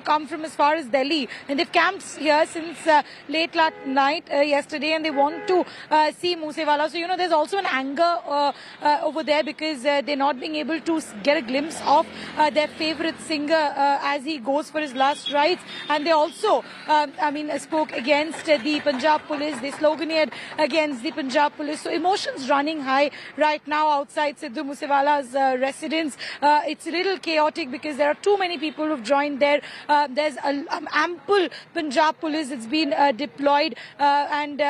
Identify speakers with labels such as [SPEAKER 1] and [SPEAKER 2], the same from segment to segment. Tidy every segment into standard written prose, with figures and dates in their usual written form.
[SPEAKER 1] come from as far as Delhi, and they've camped here since late last night yesterday, and they want to see Moosewala. So, there's also an anger over there because they're not being able to get a glimpse of their favorite singer as he goes for his last rites. And they also, spoke against the Punjab police. They sloganeered against the Punjab police. So emotions running high right now outside Sidhu Moosewala's residence. It's a little chaotic because there are too many people who've joined there. There's ample Punjab police that's been deployed, and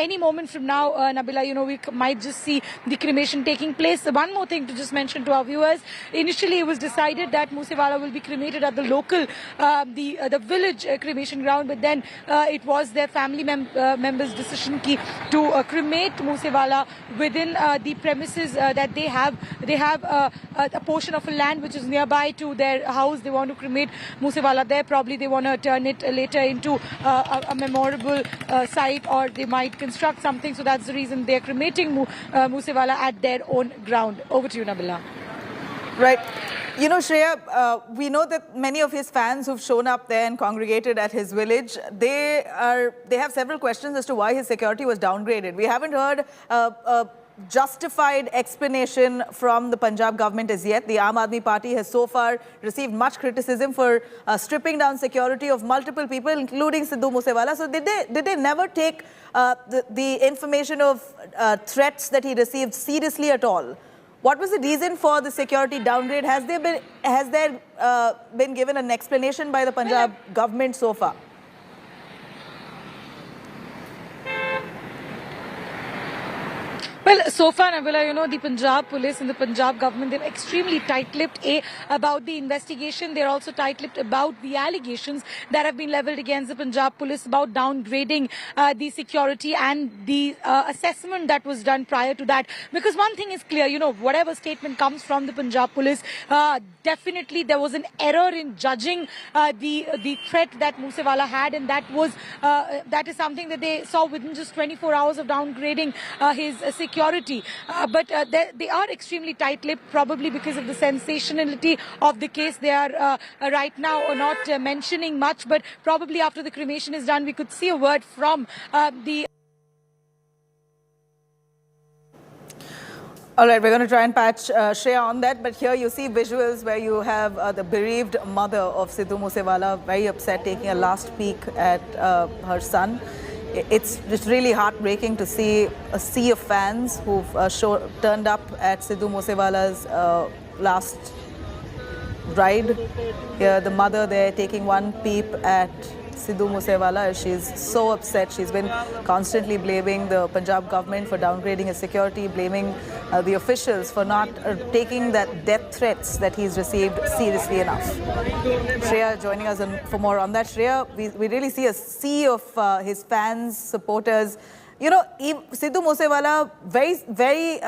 [SPEAKER 1] any moment from now, Nabila, we might just see the cremation taking place. One more thing to just mention to our viewers: initially, it was decided that Moosewala will be cremated at the local, the village cremation ground, but then it was their family members' decision to cremate Moosewala within the premises that they have. They have a portion of a land which is nearby to their house. They want to cremate Moosewala there. Probably they want to turn it later into a memorable site, or they might construct something. So that's the reason they're cremating Moosewala at their own ground. Over to you, Nabila.
[SPEAKER 2] Right. Shreya, we know that many of his fans who've shown up there and congregated at his village, they have several questions as to why his security was downgraded. We haven't heard a justified explanation from the Punjab government as yet. The Aam Aadmi Party has so far received much criticism for stripping down security of multiple people, including Sidhu Moosewala. So did they never take the information of threats that he received seriously at all? What was the reason for the security downgrade? Has there been given an explanation by the Punjab government so far?
[SPEAKER 1] Well, so far, Nabila, the Punjab police and the Punjab government, they're extremely tight-lipped, about the investigation. They're also tight-lipped about the allegations that have been leveled against the Punjab police about downgrading the security and the assessment that was done prior to that. Because one thing is clear, whatever statement comes from the Punjab police, definitely there was an error in judging the threat that Moosewala had, and that is something that they saw within just 24 hours of downgrading his security. But they are extremely tight-lipped, probably because of the sensationality of the case. They are right now not mentioning much, but probably after the cremation is done, we could see a word from the...
[SPEAKER 2] All right, we're going to try and patch Shreya on that, but here you see visuals where you have the bereaved mother of Sidhu Moosewala, very upset, taking a last peek at her son. It's just really heartbreaking to see a sea of fans who've turned up at Sidhu Moosewala's last ride. Here, the mother there taking one peep at Sidhu Moosewala. She's so upset. She's been constantly blaming the Punjab government for downgrading his security, blaming the officials for not taking that death threats that he's received seriously enough. Shreya joining us for more on that. Shreya, we really see a sea of his fans, supporters. Sidhu Moosewala, very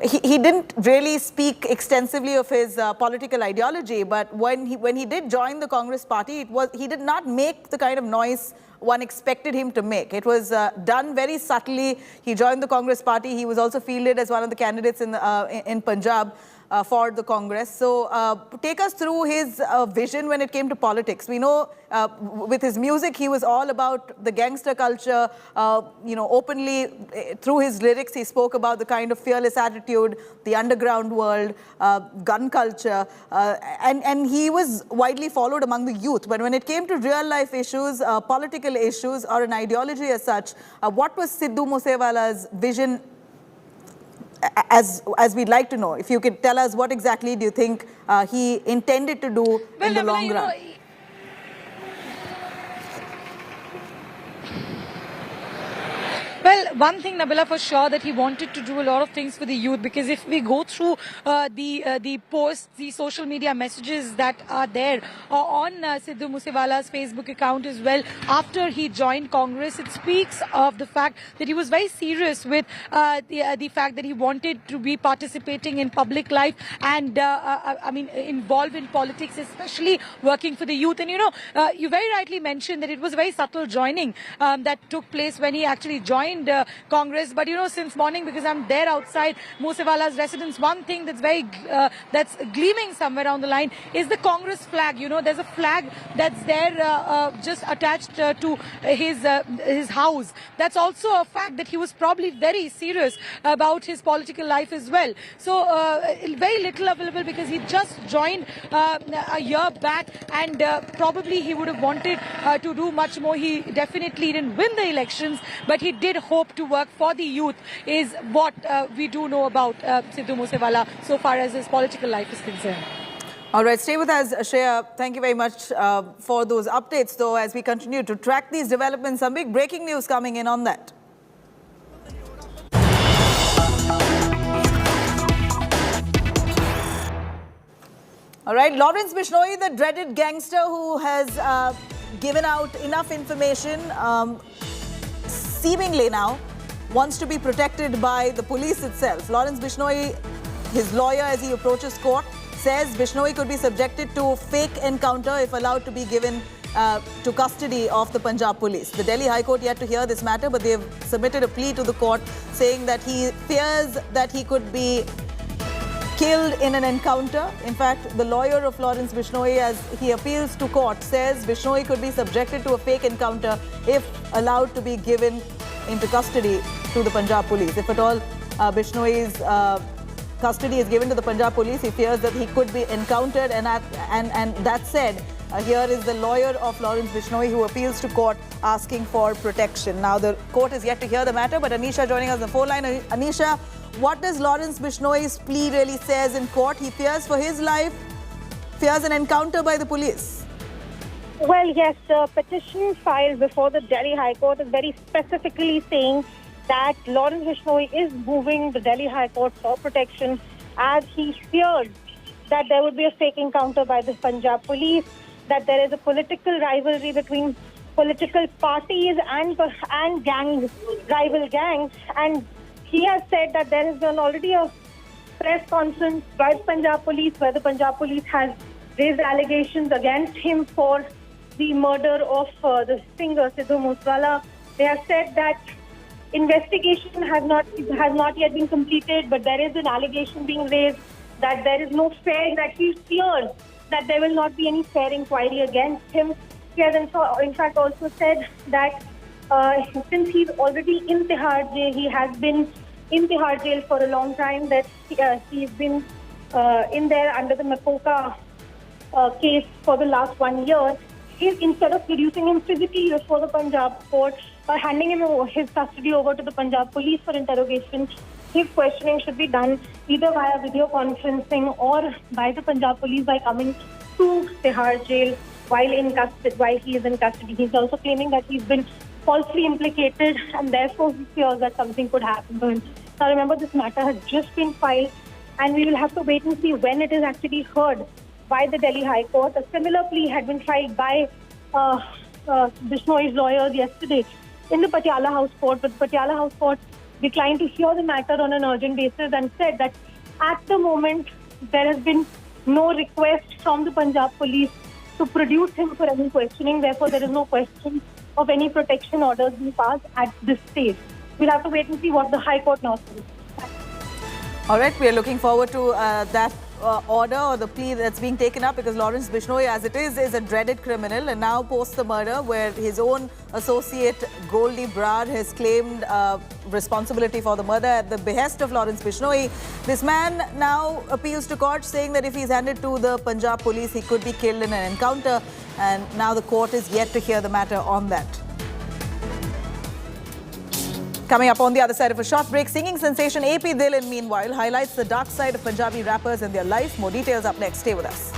[SPEAKER 2] he didn't really speak extensively of his political ideology, but when he did join the Congress party, he did not make the kind of noise one expected him to make. It was done very subtly. He joined the Congress party. He was also fielded as one of the candidates in Punjab for the Congress. So take us through his vision when it came to politics. We know with his music, he was all about the gangster culture. Openly through his lyrics, he spoke about the kind of fearless attitude, the underground world, gun culture, and he was widely followed among the youth. But when it came to real life issues, political issues, or an ideology as such, what was Sidhu Moosewala's vision? As we'd like to know, if you could tell us what exactly do you think he intended to do in the long run?
[SPEAKER 1] Well, one thing, Nabila, for sure, that he wanted to do a lot of things for the youth, because if we go through the posts, the social media messages that are there on Sidhu Moosewala's Facebook account as well, after he joined Congress, it speaks of the fact that he was very serious with the fact that he wanted to be participating in public life and, involved in politics, especially working for the youth. And, you very rightly mentioned that it was a very subtle joining that took place when he actually joined joined Congress. But since morning, because I'm there outside Moosewala's residence, one thing that's that's gleaming somewhere down the line is the Congress flag. There's a flag that's there just attached to his house. That's also a fact that he was probably very serious about his political life as well. So very little available because he just joined a year back, and probably he would have wanted to do much more. He definitely didn't win the elections, but he did hope to work for the youth, is what we do know about Sidhu Moose Wala so far as his political life is concerned.
[SPEAKER 2] All right, stay with us, Shreya. Thank you very much for those updates, though, as we continue to track these developments. Some big breaking news coming in on that. All right, Lawrence Bishnoi, the dreaded gangster who has given out enough information, seemingly now wants to be protected by the police itself. Lawrence Bishnoi, his lawyer, as he approaches court, says Bishnoi could be subjected to a fake encounter if allowed to be given to custody of the Punjab police. The Delhi High Court yet to hear this matter, but they've submitted a plea to the court saying that he fears that he could be killed in an encounter. In fact, the lawyer of Lawrence Bishnoi, as he appeals to court, says Bishnoi could be subjected to a fake encounter if allowed to be given into custody to the Punjab police. If at all Bishnoi's custody is given to the Punjab police, he fears that he could be encountered. And that said, here is the lawyer of Lawrence Bishnoi who appeals to court asking for protection. Now, the court is yet to hear the matter, but Anisha joining us on the phone line. Anisha, what does Lawrence Bishnoi's plea really says in court? He fears for his life, fears an encounter by the police.
[SPEAKER 3] Well, yes, the petition filed before the Delhi High Court is very specifically saying that Lawrence Bishnoi is moving the Delhi High Court for protection as he feared that there would be a fake encounter by the Punjab police, that there is a political rivalry between political parties and gangs, rival gangs, and he has said that there has been already a press conference by the Punjab police where the Punjab police has raised allegations against him for the murder of the singer Sidhu Moose Wala. They have said that investigation has not yet been completed, but there is an allegation being raised that there is no fair, that he fears that there will not be any fair inquiry against him. He has in fact also said that since he's already in Tihar jail, he has been in Tihar jail for a long time, that he's been in there under the Makoka case for the last 1 year. Instead of reducing him physically before the Punjab court or handing him his custody over to the Punjab police for interrogation, his questioning should be done either via video conferencing or by the Punjab police by coming to Tihar jail while he is in custody. He's also claiming that he's been falsely implicated and therefore he fears that something could happen to him. Now remember, this matter has just been filed and we will have to wait and see when it is actually heard by the Delhi High Court. A similar plea had been filed by Bishnoi's lawyers yesterday in the Patiala House Court, but the Patiala House Court declined to hear the matter on an urgent basis and said that at the moment there has been no request from the Punjab police to produce him for any questioning. Therefore, there is no question of any protection orders being passed at this stage. We'll have to wait and see what the High Court now says.
[SPEAKER 2] All right, we are looking forward to that order or the plea that's being taken up, because Lawrence Bishnoi, as it is a dreaded criminal, and now post the murder where his own associate Goldie Brar has claimed responsibility for the murder at the behest of Lawrence Bishnoi. This man now appeals to court saying that if he's handed to the Punjab police, he could be killed in an encounter, and now the court is yet to hear the matter on that. Coming up on the other side of a short break, singing sensation AP Dillon, meanwhile, highlights the dark side of Punjabi rappers and their life. More details up next. Stay with us.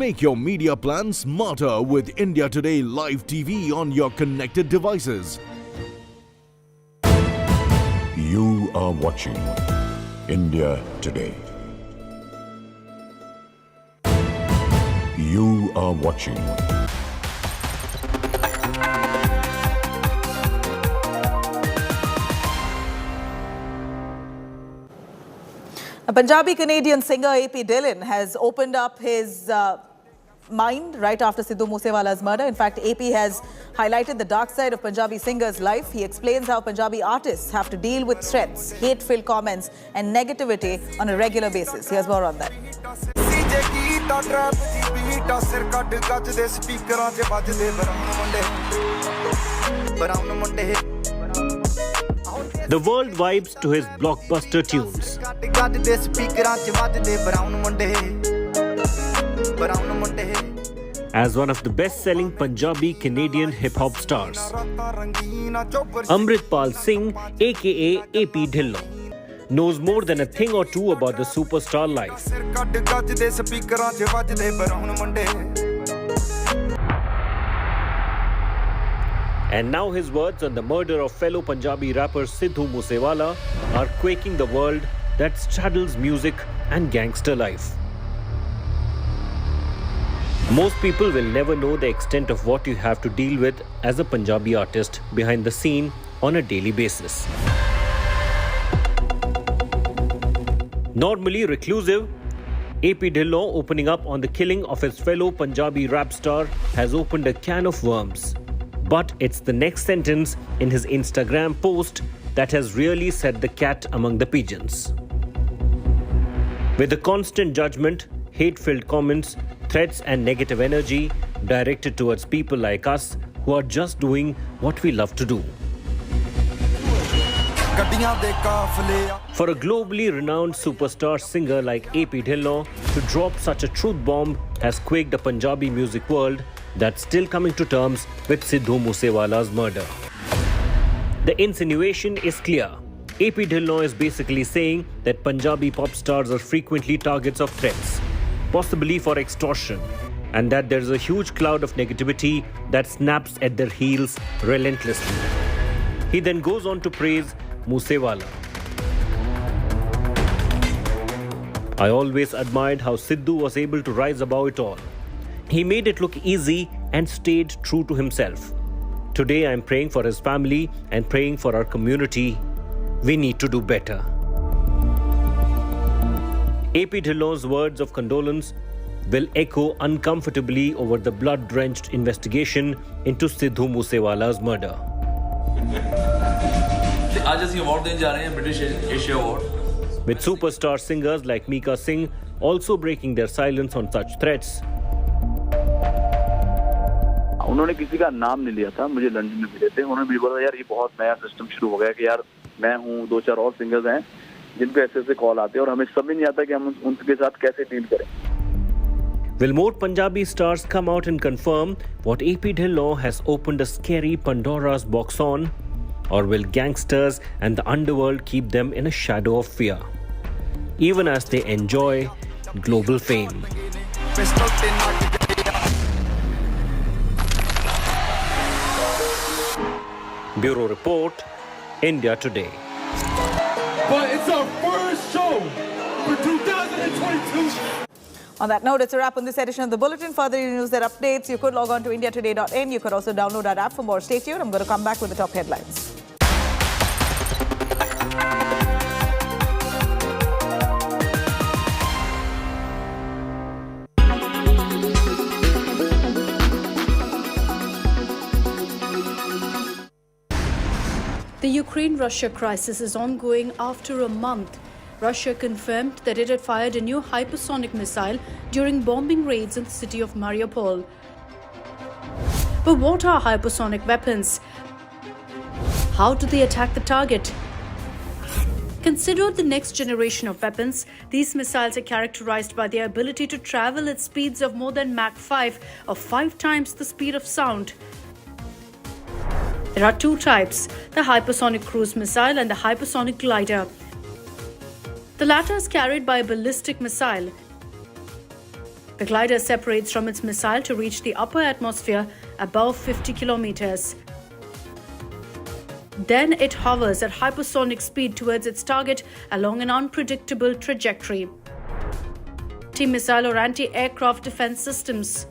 [SPEAKER 4] Make your media plan smarter with India Today Live TV on your connected devices.
[SPEAKER 5] You are watching India Today. You are watching
[SPEAKER 2] A Punjabi Canadian singer AP Dillon has opened up his mind right after Sidhu Moose Wala's murder. In fact, AP has highlighted the dark side of Punjabi singers' life. He explains how Punjabi artists have to deal with threats, hate-filled comments and negativity on a regular basis. Here's more on that.
[SPEAKER 6] The world vibes to his blockbuster tunes. As one of the best-selling Punjabi Canadian hip-hop stars, Amrinder Singh, aka AP Dillon, knows more than a thing or two about the superstar life. And now his words on the murder of fellow Punjabi rapper Sidhu Moose Wala are quaking the world that straddles music and gangster life. Most people will never know the extent of what you have to deal with as a Punjabi artist behind the scene on a daily basis. Normally reclusive, AP Dillon opening up on the killing of his fellow Punjabi rap star has opened a can of worms. But it's the next sentence in his Instagram post that has really set the cat among the pigeons. With the constant judgment, hate-filled comments, threats and negative energy directed towards people like us who are just doing what we love to do. For a globally renowned superstar singer like AP Dillon to drop such a truth bomb has quaked the Punjabi music world that's still coming to terms with Sidhu Moose Wala's murder. The insinuation is clear. AP Dillon is basically saying that Punjabi pop stars are frequently targets of threats, possibly for extortion, and that there's a huge cloud of negativity that snaps at their heels relentlessly. He then goes on to praise Moosewala. I always admired how Sidhu was able to rise above it all. He made it look easy and stayed true to himself. Today I am praying for his family and praying for our community. We need to do better. AP Dillon's words of condolence will echo uncomfortably over the blood-drenched investigation into Sidhu Moose Wala's murder. With superstar singers like Mika Singh also breaking their silence on such threats,
[SPEAKER 7] उन्होंने किसी का नाम नहीं लिया था, मुझे London में मिले थे, उन्होंने भी बोला यार ये बहुत नया सिस्टम शुरू हो गया कि यार मैं हूँ, दो चार और सिंगर्स हैं जिनको ऐसे कॉल आते हैं और हमें समझ नहीं आता कि हम उनके साथ कैसे डील करें.
[SPEAKER 6] Will more Punjabi stars come out and confirm what AP Dillon has opened a scary Pandora's box on? Or will gangsters and the underworld keep them in a shadow of fear, even as they enjoy global fame? Bureau Report, India Today.
[SPEAKER 8] But it's our first show for 2022.
[SPEAKER 2] On that note, it's a wrap on this edition of the Bulletin. Further news and updates, you could log on to indiatoday.in. You could also download our app for more. Stay tuned. I'm going to come back with the top headlines.
[SPEAKER 9] The Ukraine-Russia crisis is ongoing after a month. Russia confirmed that it had fired a new hypersonic missile during bombing raids in the city of Mariupol. But what are hypersonic weapons? How do they attack the target? Considered the next generation of weapons, these missiles are characterized by their ability to travel at speeds of more than Mach 5, or 5 times the speed of sound. There are two types, the hypersonic cruise missile and the hypersonic glider. The latter is carried by a ballistic missile. The glider separates from its missile to reach the upper atmosphere above 50 kilometers. Then it hovers at hypersonic speed towards its target along an unpredictable trajectory. Anti-missile or anti-aircraft defense systems.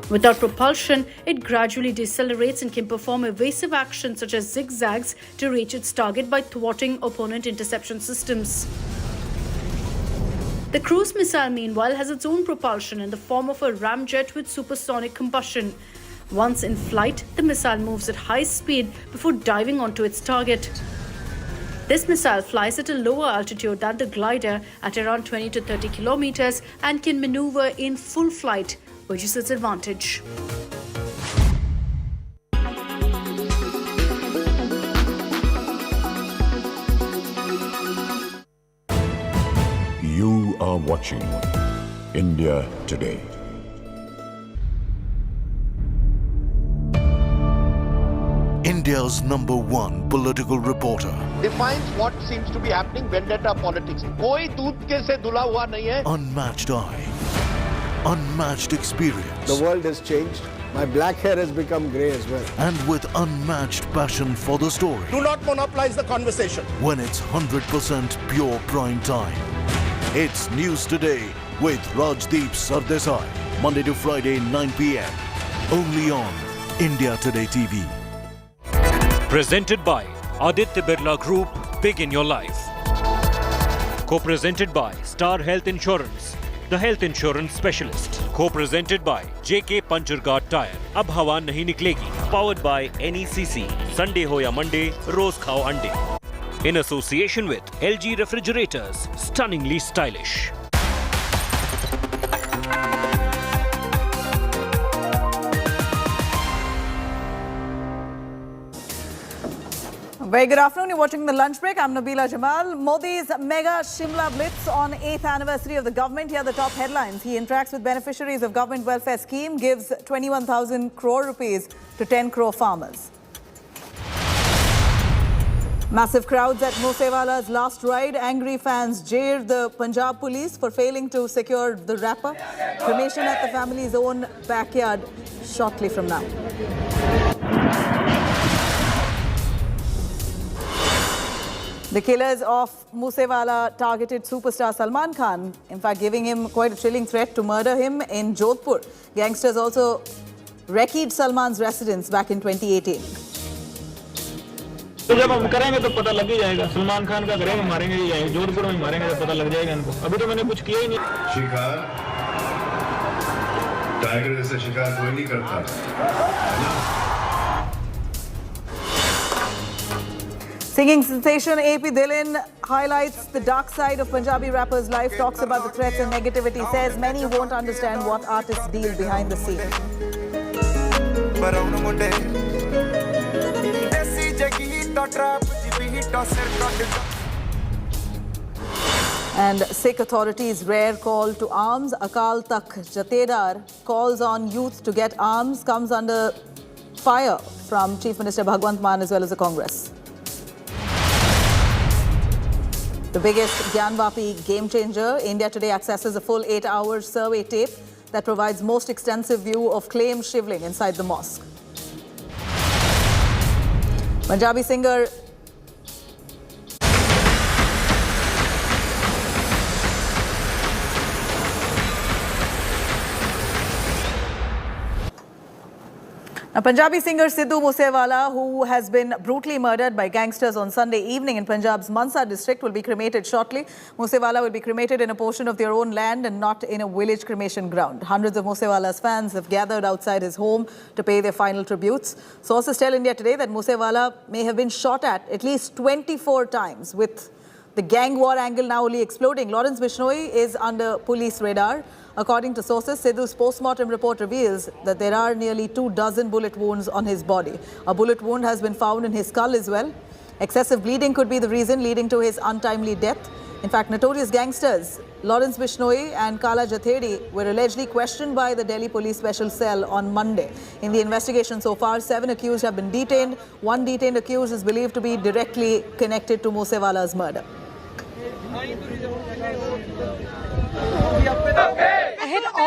[SPEAKER 9] Without propulsion, it gradually decelerates and can perform evasive actions such as zigzags to reach its target by thwarting opponent interception systems. The cruise missile, meanwhile, has its own propulsion in the form of a ramjet with supersonic combustion. Once in flight, the missile moves at high speed before diving onto its target. This missile flies at a lower altitude than the glider at around 20 to 30 kilometers and can maneuver in full flight, which is its advantage.
[SPEAKER 5] You are watching India Today.
[SPEAKER 4] India's #1 political reporter.
[SPEAKER 10] Defines what seems to be happening, vendetta politics. कोई दूध के से धुला हुआ नहीं है.
[SPEAKER 4] Unmatched eye. Unmatched experience.
[SPEAKER 10] The world has changed. My black hair has become grey as well.
[SPEAKER 4] And with unmatched passion for the story.
[SPEAKER 10] Do not monopolize the conversation.
[SPEAKER 4] When it's 100% pure prime time. It's News Today with Rajdeep Sardesai. Monday to Friday, 9 p.m. Only on India Today TV.
[SPEAKER 11] Presented by Aditya Birla Group, Big in Your Life. Co-presented by Star Health Insurance, the health insurance specialist. Co-presented by JK Pancherghat Tire. Ab hawa nahi niklegi. Powered by NECC. Sunday ho ya Monday, roz khao ande. In association with LG Refrigerators, stunningly stylish.
[SPEAKER 2] Very good afternoon. You're watching The Lunch Break. I'm Nabila Jamal. Modi's mega Shimla blitz on 8th anniversary of the government. Here are the top headlines. He interacts with beneficiaries of government welfare scheme, gives 21,000 crore rupees to 10 crore farmers. Massive crowds at Moosewala's last ride. Angry fans jeered the Punjab police for failing to secure the rapper. Cremation at the family's own backyard shortly from now. The killers of Moosewala targeted superstar Salman Khan, in fact giving him quite a chilling threat to murder him in Jodhpur. Gangsters also wrecked Salman's residence back in 2018.
[SPEAKER 12] तो जब हम करेंगे तो पता लग ही जाएगा. सलमान खान का करेंगे, मारेंगे ही जाएंगे. जोधपुर में मारेंगे तो पता लग जाएगा इनको. अभी तो मैंने कुछ किया ही नहीं.
[SPEAKER 13] शिकार टाइगर जैसे शिकार कोई नहीं करता.
[SPEAKER 2] Singing sensation AP Dhillon highlights the dark side of Punjabi rappers' life, talks about the threats and negativity, says many won't understand what artists deal behind the scene. And Sikh authorities' rare call to arms. Akal Takht Jathedar calls on youth to get arms, comes under fire from Chief Minister Bhagwant Mann as well as the Congress. The biggest Gyanvapi game changer. India Today accesses a full 8-hour survey tape that provides most extensive view of claimed shivling inside the mosque. Punjabi singer Punjabi singer Sidhu Moose Wala, who has been brutally murdered by gangsters on Sunday evening in Punjab's Mansa district, will be cremated shortly. Moose Wala will be cremated in a portion of their own land and not in a village cremation ground. Hundreds of Moose Wala's fans have gathered outside his home to pay their final tributes. Sources tell India Today that Moose Wala may have been shot at least 24 times, with the gang war angle now only exploding. Lawrence Bishnoi is under police radar. According to sources, Sidhu's post-mortem report reveals that there are nearly 24 bullet wounds on his body. A bullet wound has been found in his skull as well. Excessive bleeding could be the reason leading to his untimely death. In fact, notorious gangsters Lawrence Bishnoi and Kala Jathedi were allegedly questioned by the Delhi Police Special Cell on Monday. In the investigation so far, 7 accused have been detained. One detained accused is believed to be directly connected to Moosewala's murder.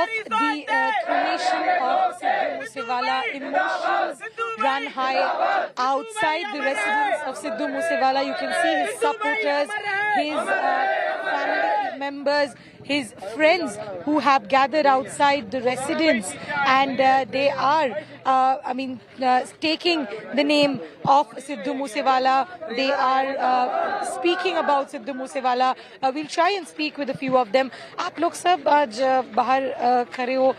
[SPEAKER 1] of the cremation of Sidhu Moose Wala. Emotions run high outside the residence of Sidhu Moose Wala. You can see his supporters, his family members, his friends who have gathered outside the residence, and they are, taking the name of Sidhu Moose Wala. They are speaking about Sidhu Moose Wala. We'll try and speak with a few of them. आप लोग सब आज बाहर खड़े हो,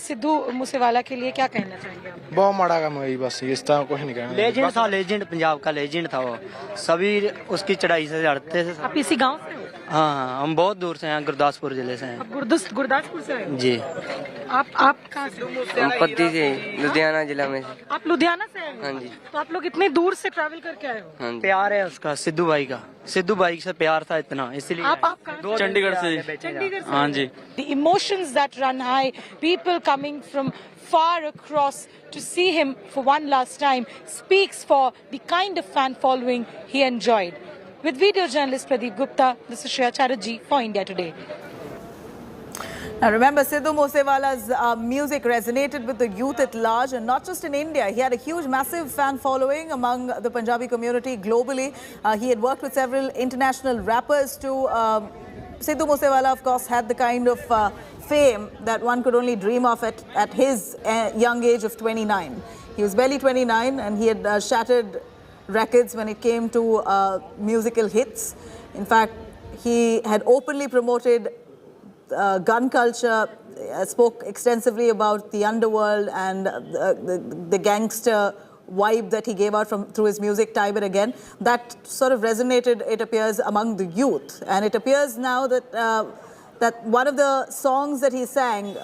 [SPEAKER 1] सिद्धू मूसेवाला के लिए क्या कहना चाहेंगे?
[SPEAKER 14] बहुत माड़ा काम हुई, बस इस तरह कुछ नहीं कहना। लेजेंड था, लेजेंड, पंजाब का लेजेंड था वो। सभी उसकी चढ़ाई से चढ़ते थे।
[SPEAKER 1] आप इसी गांव से हो?
[SPEAKER 14] हाँ, हम बहुत दूर से हैं, गुरदासपुर जिले से हैं।
[SPEAKER 1] आप गुरदासपुर से हैं?
[SPEAKER 14] जी।
[SPEAKER 1] आप कहाँ से?
[SPEAKER 14] हम पत्ती से, लुधियाना जिला में से।
[SPEAKER 1] आप लुधियाना से हैं?
[SPEAKER 14] हाँ जी।
[SPEAKER 1] तो आप लोग इतने दूर से ट्रैवल करके आए हो?
[SPEAKER 14] हाँ, प्यार है उसका, सिद्धू भाई का। सिद्धू भाई से प्यार था इतना, इसलिए।
[SPEAKER 1] आप
[SPEAKER 14] चंडीगढ़ से।
[SPEAKER 1] चंडीगढ़ से?
[SPEAKER 14] हाँ जी।
[SPEAKER 1] The emotions that run high, people coming from far across to see him for one last time, speaks for the kind of fan following he enjoyed. With video journalist Pradeep Gupta, this is Shreya Chatterjee for India Today.
[SPEAKER 2] Now remember, Sidhu Moosewala's music resonated with the youth at large, and not just in India. He had a huge, massive fan following among the Punjabi community globally. He had worked with several international rappers too. Sidhu Moosewala, of course, had the kind of fame that one could only dream of at his young age of 29. He was barely 29, and he had shattered records when it came to musical hits. In fact, he had openly promoted gun culture, spoke extensively about the underworld and the gangster vibe that he gave out through his music time and again. That sort of resonated, it appears, among the youth. And it appears now that that one of the songs that he sang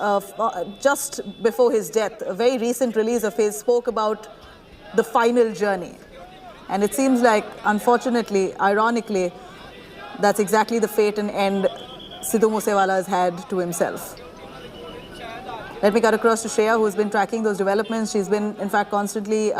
[SPEAKER 2] just before his death, a very recent release of his, spoke about the final journey. And it seems like, unfortunately, ironically, that's exactly the fate and end Sidhu Moosewala has had to himself. Let me cut across to Shreya, who's been tracking those developments. She's been, in fact, constantly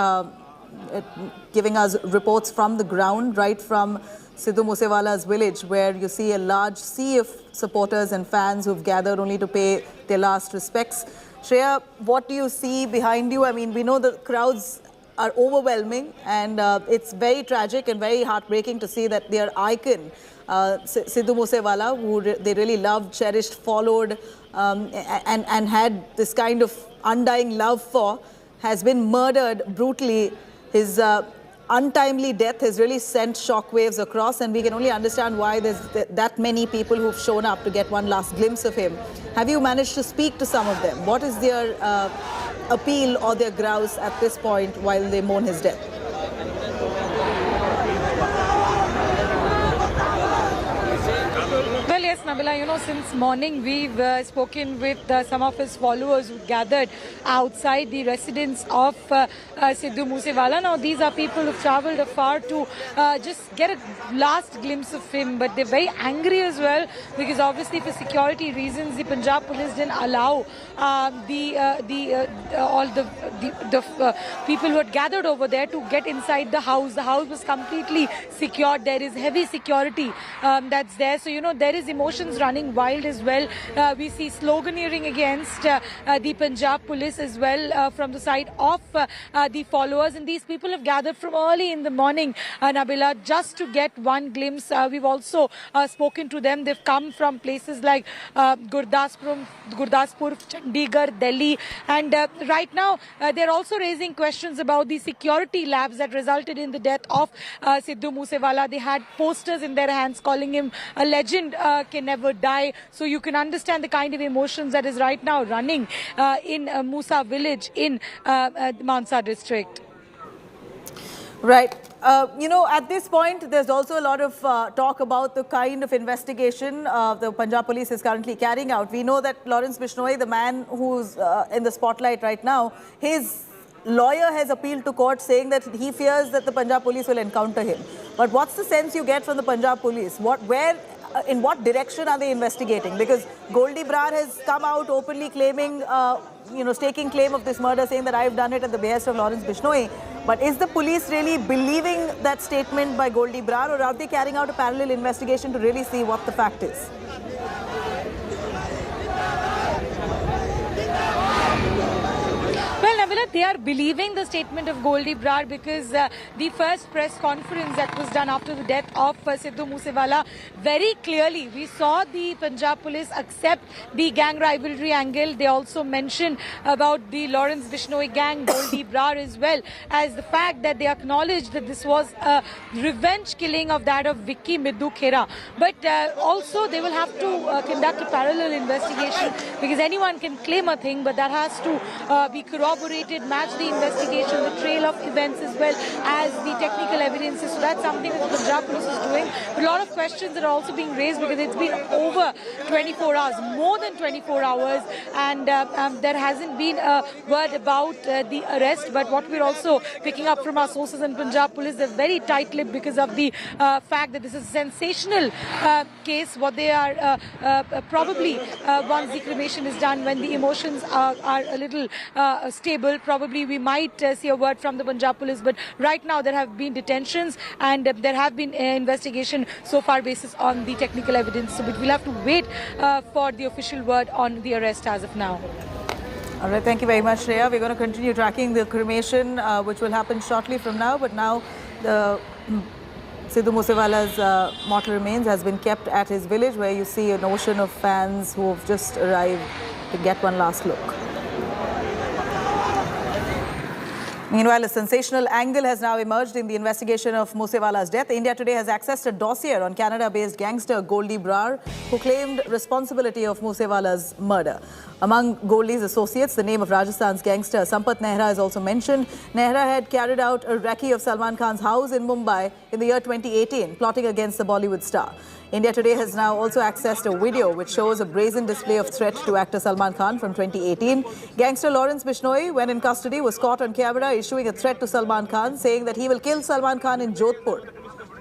[SPEAKER 2] giving us reports from the ground, right from Sidhu Moosewala's village, where you see a large sea of supporters and fans who've gathered only to pay their last respects. Shreya, what do you see behind you? I mean, we know the crowds are overwhelming, and it's very tragic and very heartbreaking to see that their icon, Sidhu Moosewala, who they really loved, cherished, followed, and had this kind of undying love for, has been murdered brutally. His untimely death has really sent shockwaves across, and we can only understand why there's that many people who've shown up to get one last glimpse of him. Have you managed to speak to some of them? What is their appeal or their grouse at this point while they mourn his death?
[SPEAKER 1] Well, yes, Nabila, you know, since morning we've spoken with some of his followers who gathered outside the residence of Sidhu Moosewala. Now, these are people who've travelled afar to just get a last glimpse of him, but they're very angry as well, because obviously for security reasons the Punjab police didn't allow all the people who had gathered over there to get inside the house. The house was completely secured. There is heavy security that's there. So, you know, there is emotions running wild as well. We see sloganeering against the Punjab police as well from the side of the followers. And these people have gathered from early in the morning, Nabila, just to get one glimpse. We've also spoken to them. They've come from places like Gurdaspur, Chandigarh, Delhi. And right now, they're also raising questions about the security lapse that resulted in the death of Sidhu Moosewala. They had posters in their hands calling him a legend can never die. So you can understand the kind of emotions that is right now running in Musa village in Mansa district.
[SPEAKER 2] Right. You know, at this point, there's also a lot of talk about the kind of investigation the Punjab police is currently carrying out. We know that Lawrence Bishnoi, the man who's in the spotlight right now, his lawyer has appealed to court saying that he fears that the Punjab police will encounter him. But what's the sense you get from the Punjab police? In what direction are they investigating? Because Goldie Brar has come out openly claiming, staking claim of this murder, saying that I've done it at the behest of Lawrence Bishnoi. But is the police really believing that statement by Goldie Brar, or are they carrying out a parallel investigation to really see what the fact is?
[SPEAKER 1] they are believing the statement of Goldie Brar, because the first press conference that was done after the death of Sidhu Moose Wala, very clearly we saw the Punjab police accept the gang rivalry angle. They also mentioned about the Lawrence Bishnoi gang, Goldie Brar, as well as the fact that they acknowledged that this was a revenge killing of that of Vicky Middu Khera. But also they will have to conduct a parallel investigation, because anyone can claim a thing, but that has to be corroborated, match the investigation, the trail of events, as well as the technical evidences. So that's something that the Punjab police is doing. But a lot of questions that are also being raised, because it's been over 24 hours, more than 24 hours, and there hasn't been a word about the arrest. But what we're also picking up from our sources in Punjab police, they're very tight-lipped because of the fact that this is a sensational case. What they are probably, once the cremation is done, when the emotions are a little stable, probably we might see a word from the Punjab police. But right now there have been detentions, and there have been investigation so far basis on the technical evidence. So but we'll have to wait for the official word on the arrest as of now.
[SPEAKER 2] All right, thank you very much, Shreya. We're going to continue tracking the cremation, which will happen shortly from now. But now the Sidhu Moose Wala's mortal remains has been kept at his village, where you see an ocean of fans who have just arrived to get one last look. Meanwhile, a sensational angle has now emerged in the investigation of Moosewala's death. India Today has accessed a dossier on Canada-based gangster Goldie Brar, who claimed responsibility of Moosewala's murder. Among Goldie's associates, the name of Rajasthan's gangster Sampat Nehra is also mentioned. Nehra had carried out a recce of Salman Khan's house in Mumbai in the year 2018, plotting against the Bollywood star. India Today has now also accessed a video which shows a brazen display of threat to actor Salman Khan from 2018. Gangster Lawrence Bishnoi, when in custody, was caught on camera issuing a threat to Salman Khan, saying that he will kill Salman Khan in Jodhpur.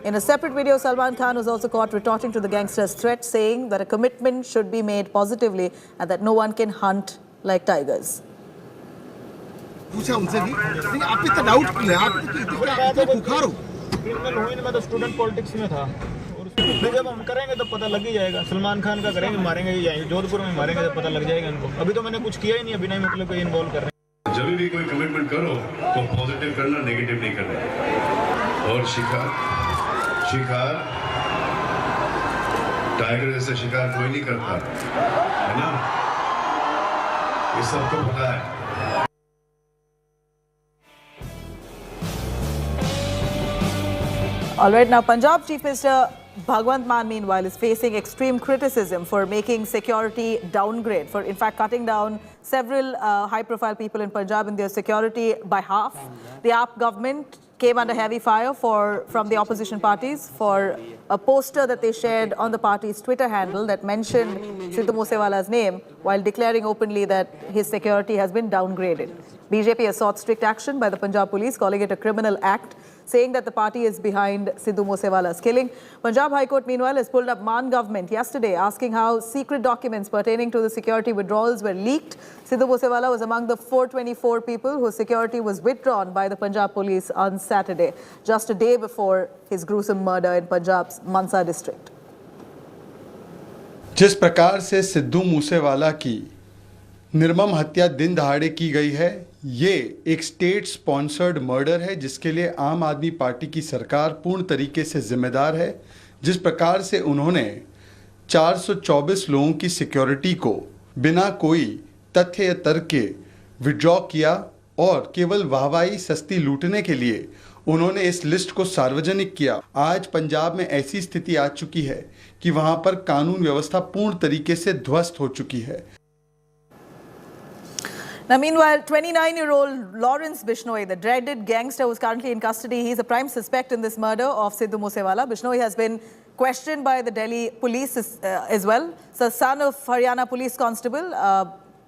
[SPEAKER 2] In a separate video, Salman Khan was also caught retorting to the gangster's threat, saying that a commitment should be made positively and that no one can hunt like tigers.
[SPEAKER 15] पूछा उनसे भी, लेकिन आप इतना doubt किया, आप इतना बुखार हो।
[SPEAKER 12] मैं तो स्टूडेंट पॉलिटिक्स में था। जब हम करेंगे तो पता लग ही जाएगा। सलमान खान का करेंगे, मारेंगे ही जाएंगे। जोधपुर में मारेंगे तो पता लग जाएगा इनको। अभी तो मैंने कुछ किया ही नहीं, अभी नहीं मतलब कोई इन्वॉल्व कर रहे हैं।
[SPEAKER 13] जब भी कोई कमिटमेंट करो तो पॉजिटिव करना, नेगेटिव नहीं करना। और शिकार टाइगर जैसे शिकार कोई नहीं करता, है ना? ये सबको पता है।
[SPEAKER 2] All right, now Punjab Chief Minister Bhagwant Mann, meanwhile, is facing extreme criticism for making security downgrade, for in fact cutting down several high-profile people in Punjab in their security by half. The AAP government came under heavy fire from the opposition parties for a poster that they shared on the party's Twitter handle that mentioned Sidhu Moose Wala's name, while declaring openly that his security has been downgraded. BJP has sought strict action by the Punjab police, calling it a criminal act, saying that the party is behind Sidhu Moose Wala's killing. Punjab High Court, meanwhile, has pulled up Mann government yesterday, asking how secret documents pertaining to the security withdrawals were leaked. Sidhu Moose Wala was among the 424 people whose security was withdrawn by the Punjab police on Saturday, just a day before his gruesome murder in Punjab's Mansa district.
[SPEAKER 16] जिस प्रकार से सिद्धू मूसेवाला की निर्मम हत्या दिन दहाड़े की गई है, ये एक स्टेट स्पॉन्सर्ड मर्डर है जिसके लिए आम आदमी पार्टी की सरकार पूर्ण तरीके से जिम्मेदार है। जिस प्रकार से उन्होंने 424 लोगों की सिक्योरिटी को बिना कोई तथ्य या तर्क के विड्रॉ किया और केवल वाहवाही सस्ती लूटने के लिए उन्होंने इस लिस्ट को सार्वजनिक किया। आज पंजाब में ऐसी स्थिति आ चुकी है कि वहां पर कानून व्यवस्था पूर्ण तरीके से ध्वस्त हो चुकी है।
[SPEAKER 2] Now, meanwhile, 29-year-old Lawrence Bishnoi, the dreaded gangster who is currently in custody, he's a prime suspect in this murder of Sidhu Moose Wala. Bishnoi has been questioned by the Delhi police as well. So, son of Haryana police constable,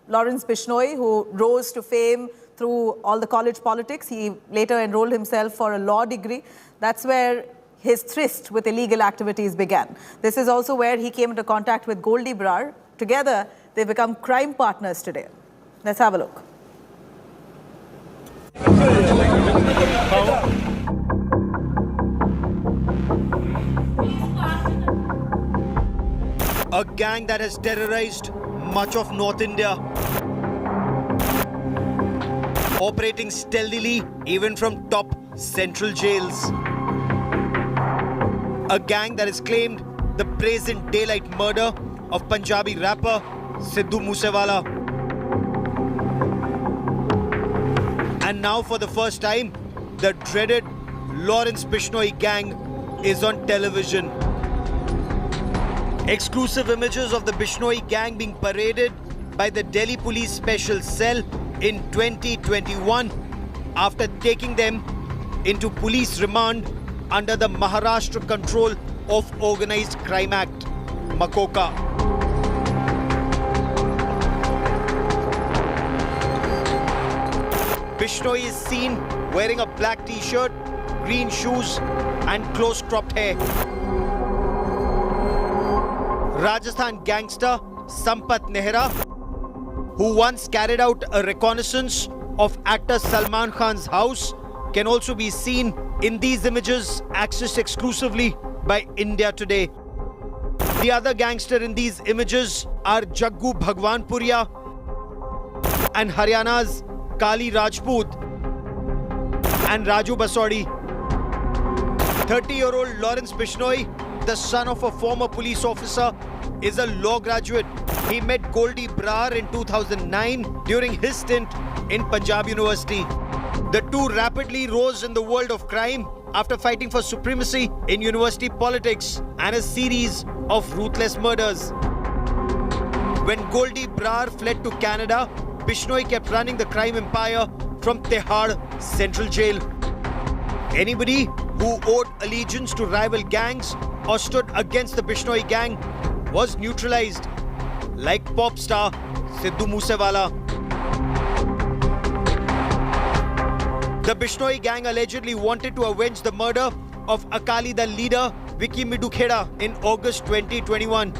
[SPEAKER 2] Lawrence Bishnoi, who rose to fame through all the college politics. He later enrolled himself for a law degree. That's where his tryst with illegal activities began. This is also where he came into contact with Goldie Brar. Together, they've become crime partners today. Let's have a look.
[SPEAKER 17] A gang that has terrorized much of North India. operating stealthily even from top central jails. A gang that has claimed the brazen daylight murder of Punjabi rapper Sidhu Moose Wala. And now for the first time, the dreaded Lawrence Bishnoi gang is on television. Exclusive images of the Bishnoi gang being paraded by the Delhi Police Special Cell in 2021 after taking them into police remand under the Maharashtra Control of Organised Crime Act, Makoka. Bishnoi is seen wearing a black t-shirt, green shoes and close-cropped hair. Rajasthan gangster Sampat Nehra, who once carried out a reconnaissance of actor Salman Khan's house, can also be seen in these images accessed exclusively by India Today. The other gangster in these images are Jaggu Bhagwanpuria and Haryana's Kali Rajput and Raju Basodi. 30-year-old Lawrence Bishnoi, the son of a former police officer, is a law graduate. He met Goldie Brar in 2009 during his stint in Punjab University. The two rapidly rose in the world of crime after fighting for supremacy in university politics and a series of ruthless murders. When Goldie Brar fled to Canada, Bishnoi kept running the crime empire from Tihar Central Jail. Anybody who owed allegiance to rival gangs or stood against the Bishnoi gang was neutralized, like pop star Sidhu Moose Wala. The Bishnoi gang allegedly wanted to avenge the murder of Akali Dal leader Vicky Middukheda in August 2021.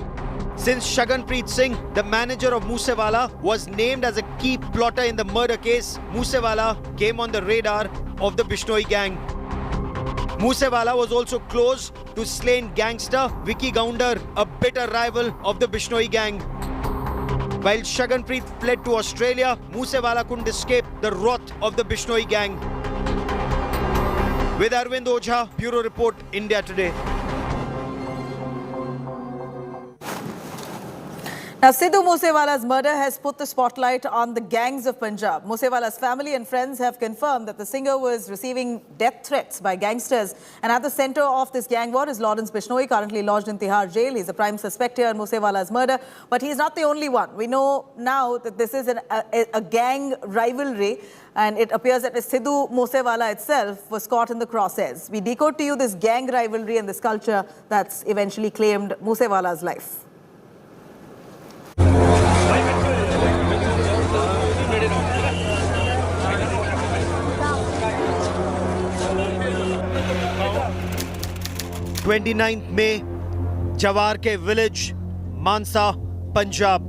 [SPEAKER 17] Since Shaganpreet Singh, the manager of Moosewala, was named as a key plotter in the murder case, Moosewala came on the radar of the Bishnoi gang. Moosewala was also close to slain gangster Vicky Gounder, a bitter rival of the Bishnoi gang. While Shaganpreet fled to Australia, Moosewala couldn't escape the wrath of the Bishnoi gang. With Arvind Ojha, Bureau Report, India Today.
[SPEAKER 2] Now, Sidhu Moosewala's murder has put the spotlight on the gangs of Punjab. Moosewala's family and friends have confirmed that the singer was receiving death threats by gangsters. And at the center of this gang war is Lawrence Bishnoi, currently lodged in Tihar jail. He's the prime suspect here in Moosewala's murder. But he's not the only one. We know now that this is a gang rivalry. And it appears that Sidhu Moosewala itself was caught in the crosshairs. We decode to you this gang rivalry and this culture that's eventually claimed Moosewala's life.
[SPEAKER 17] (29th May, Jawar ke village, Mansa, Punjab.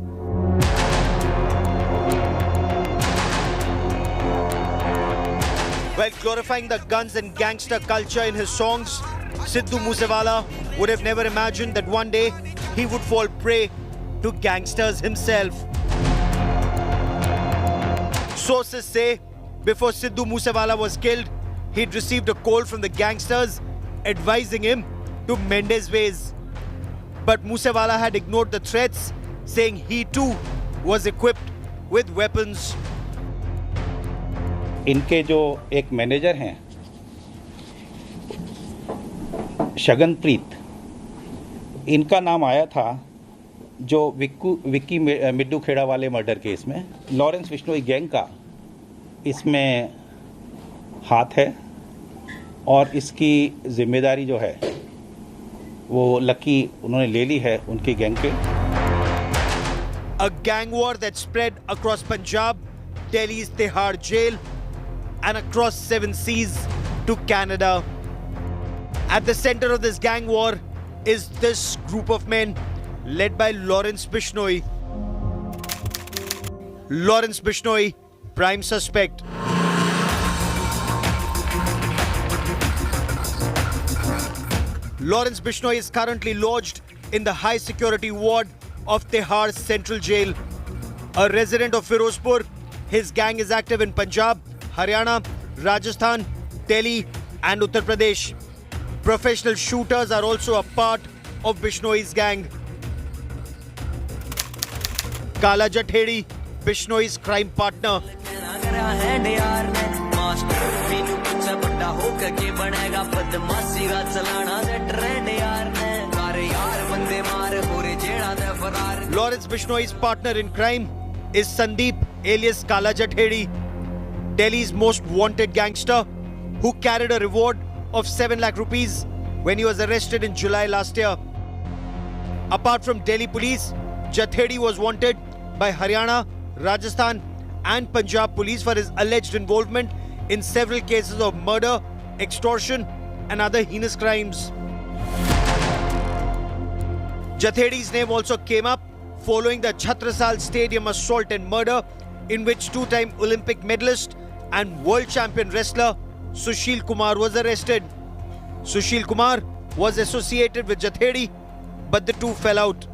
[SPEAKER 17] While glorifying the guns and gangster culture in his songs, Sidhu Moosewala would have never imagined that one day he would fall prey to gangsters himself. Sources say before Sidhu Moosewala was killed, he'd received a call from the gangsters advising him to mend his ways. But Moosewala had ignored the threats, saying he too was equipped with weapons.
[SPEAKER 18] इनके जो एक manager हैं शगनप्रीत, इनका नाम आया था जो विक्की मिड्डूखेड़ा वाले मर्डर केस में। लॉरेंस बिश्नोई गैंग का इसमें हाथ है और इसकी जिम्मेदारी जो है वो लकी उन्होंने ले ली है उनकी गैंग पे।
[SPEAKER 17] A gang war that spread across Punjab, Delhi's Tihar jail, and across 7 seas to Canada. At the center of this gang war is this group of men led by Lawrence Bishnoi. Lawrence Bishnoi, prime suspect. Lawrence Bishnoi is currently lodged in the high security ward of Tihar Central Jail. A resident of Firozpur, his gang is active in Punjab Haryana, Rajasthan, Delhi and Uttar Pradesh. Professional shooters are also a part of Bishnoi's gang. Kala Jathedi, Bishnoi's crime partner. Lawrence Bishnoi's partner in crime is Sandeep alias Kala Jathedi, Delhi's most wanted gangster who carried a reward of 7 lakh rupees when he was arrested in July last year. Apart from Delhi police, Jathedi was wanted by Haryana, Rajasthan and Punjab police for his alleged involvement in several cases of murder, extortion and other heinous crimes. Jathedi's name also came up following the Chhatrasal Stadium assault and murder in which two-time Olympic medalist and world champion wrestler Sushil Kumar was arrested. Sushil Kumar was associated with Jathedi, but the two fell out.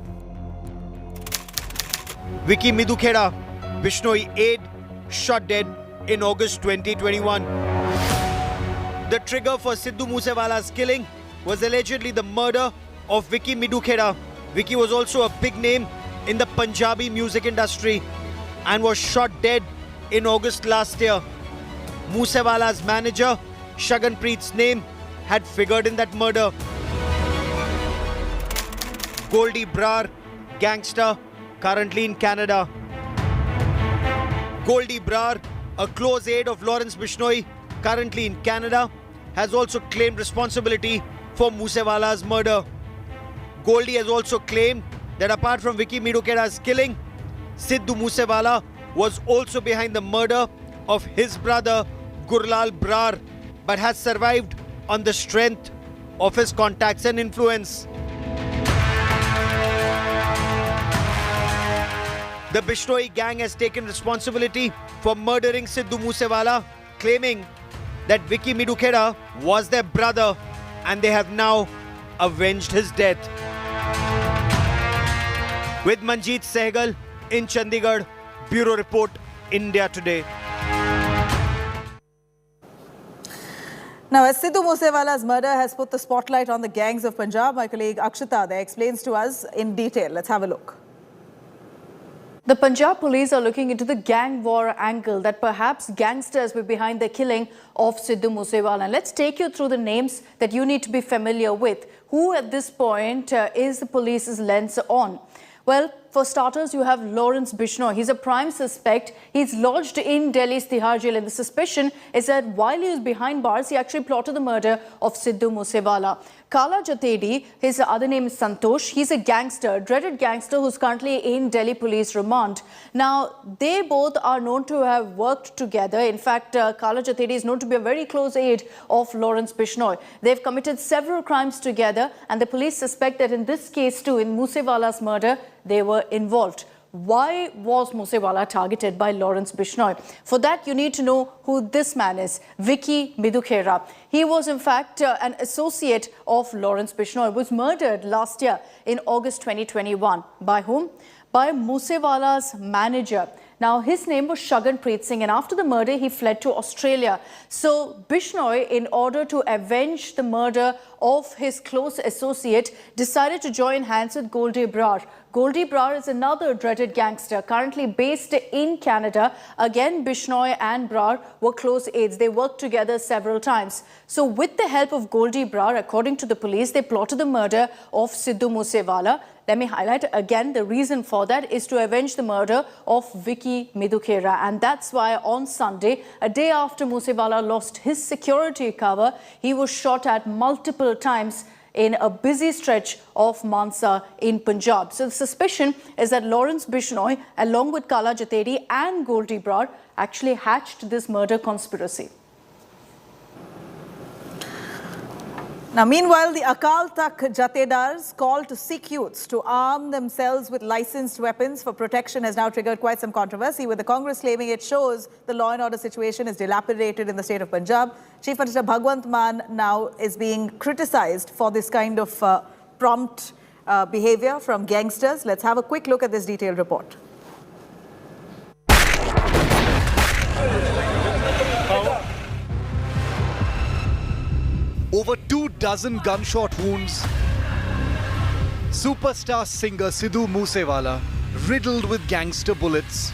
[SPEAKER 17] Vicky Midhukheda, Bishnoi aide, shot dead in August 2021. The trigger for Sidhu Moose Wala's killing was allegedly the murder of Vicky Midhukheda. Vicky was also a big name in the Punjabi music industry and was shot dead in August last year. Moosewala's manager, Shaganpreet's name had figured in that murder. Goldie Brar, gangster, currently in Canada. Goldie Brar, a close aide of Lawrence Bishnoi, currently in Canada, has also claimed responsibility for Moosewala's murder. Goldie has also claimed that apart from Vicky Midhukheda's killing, Sidhu Moose Wala was also behind the murder of his brother Gurlal Brar, but has survived on the strength of his contacts and influence. The Bishnoi gang has taken responsibility for murdering Sidhu Moose Wala, claiming that Vicky Midhukheda was their brother and they have now avenged his death. With Manjeet Sehgal in Chandigarh, Bureau Report, India Today.
[SPEAKER 2] Now, as Sidhu Moose Wala's murder has put the spotlight on the gangs of Punjab, my colleague Akshita there explains to us in detail. Let's have a look.
[SPEAKER 9] The Punjab police are looking into the gang war angle that perhaps gangsters were behind the killing of Sidhu Moose Wala. And let's take you through the names that you need to be familiar with. Who at this point is the police's lens on? Well, for starters, you have Lawrence Bishnoi. He's a prime suspect. He's lodged in Delhi's Tihar jail, and the suspicion is that while he was behind bars, he actually plotted the murder of Sidhu Moose Wala. Kala Jathedi, his other name is Santosh. He's a gangster, dreaded gangster who's currently in Delhi police remand. Now, they both are known to have worked together. In fact, Kala Jathedi is known to be a very close aide of Lawrence Bishnoi. They've committed several crimes together, and the police suspect that in this case too, in Moose Wala's murder, they were involved. Why was Moosewala targeted by Lawrence Bishnoi? For that, you need to know who this man is, Vicky Midhukheda. He was, in fact, an associate of Lawrence Bishnoi, was murdered last year in August 2021. By whom? By Moosewala's manager. Now, his name was Shaganpreet Singh, and after the murder, he fled to Australia. So, Bishnoi, in order to avenge the murder of his close associate, decided to join hands with Goldie Brar. Goldie Brar is another dreaded gangster, currently based in Canada. Again, Bishnoi and Brar were close aides. They worked together several times. So, with the help of Goldie Brar, according to the police, they plotted the murder of Sidhu Moose Wala. Let me highlight again, the reason for that is to avenge the murder of Vicky Midhukheda. And that's why on Sunday, a day after Moosewala lost his security cover, he was shot at multiple times in a busy stretch of Mansa in Punjab. So the suspicion is that Lawrence Bishnoi, along with Kala Jathedi and Goldie Brar, actually hatched this murder conspiracy.
[SPEAKER 2] Now, meanwhile, the Akal Takht Jathedars call to Sikh youths to arm themselves with licensed weapons for protection has now triggered quite some controversy, with the Congress claiming it shows the law and order situation is dilapidated in the state of Punjab. Chief Minister Bhagwant Mann now is being criticized for this kind of prompt behavior from gangsters. Let's have a quick look at this detailed report.
[SPEAKER 17] over 24 gunshot wounds. Superstar singer Sidhu Moose Wala riddled with gangster bullets.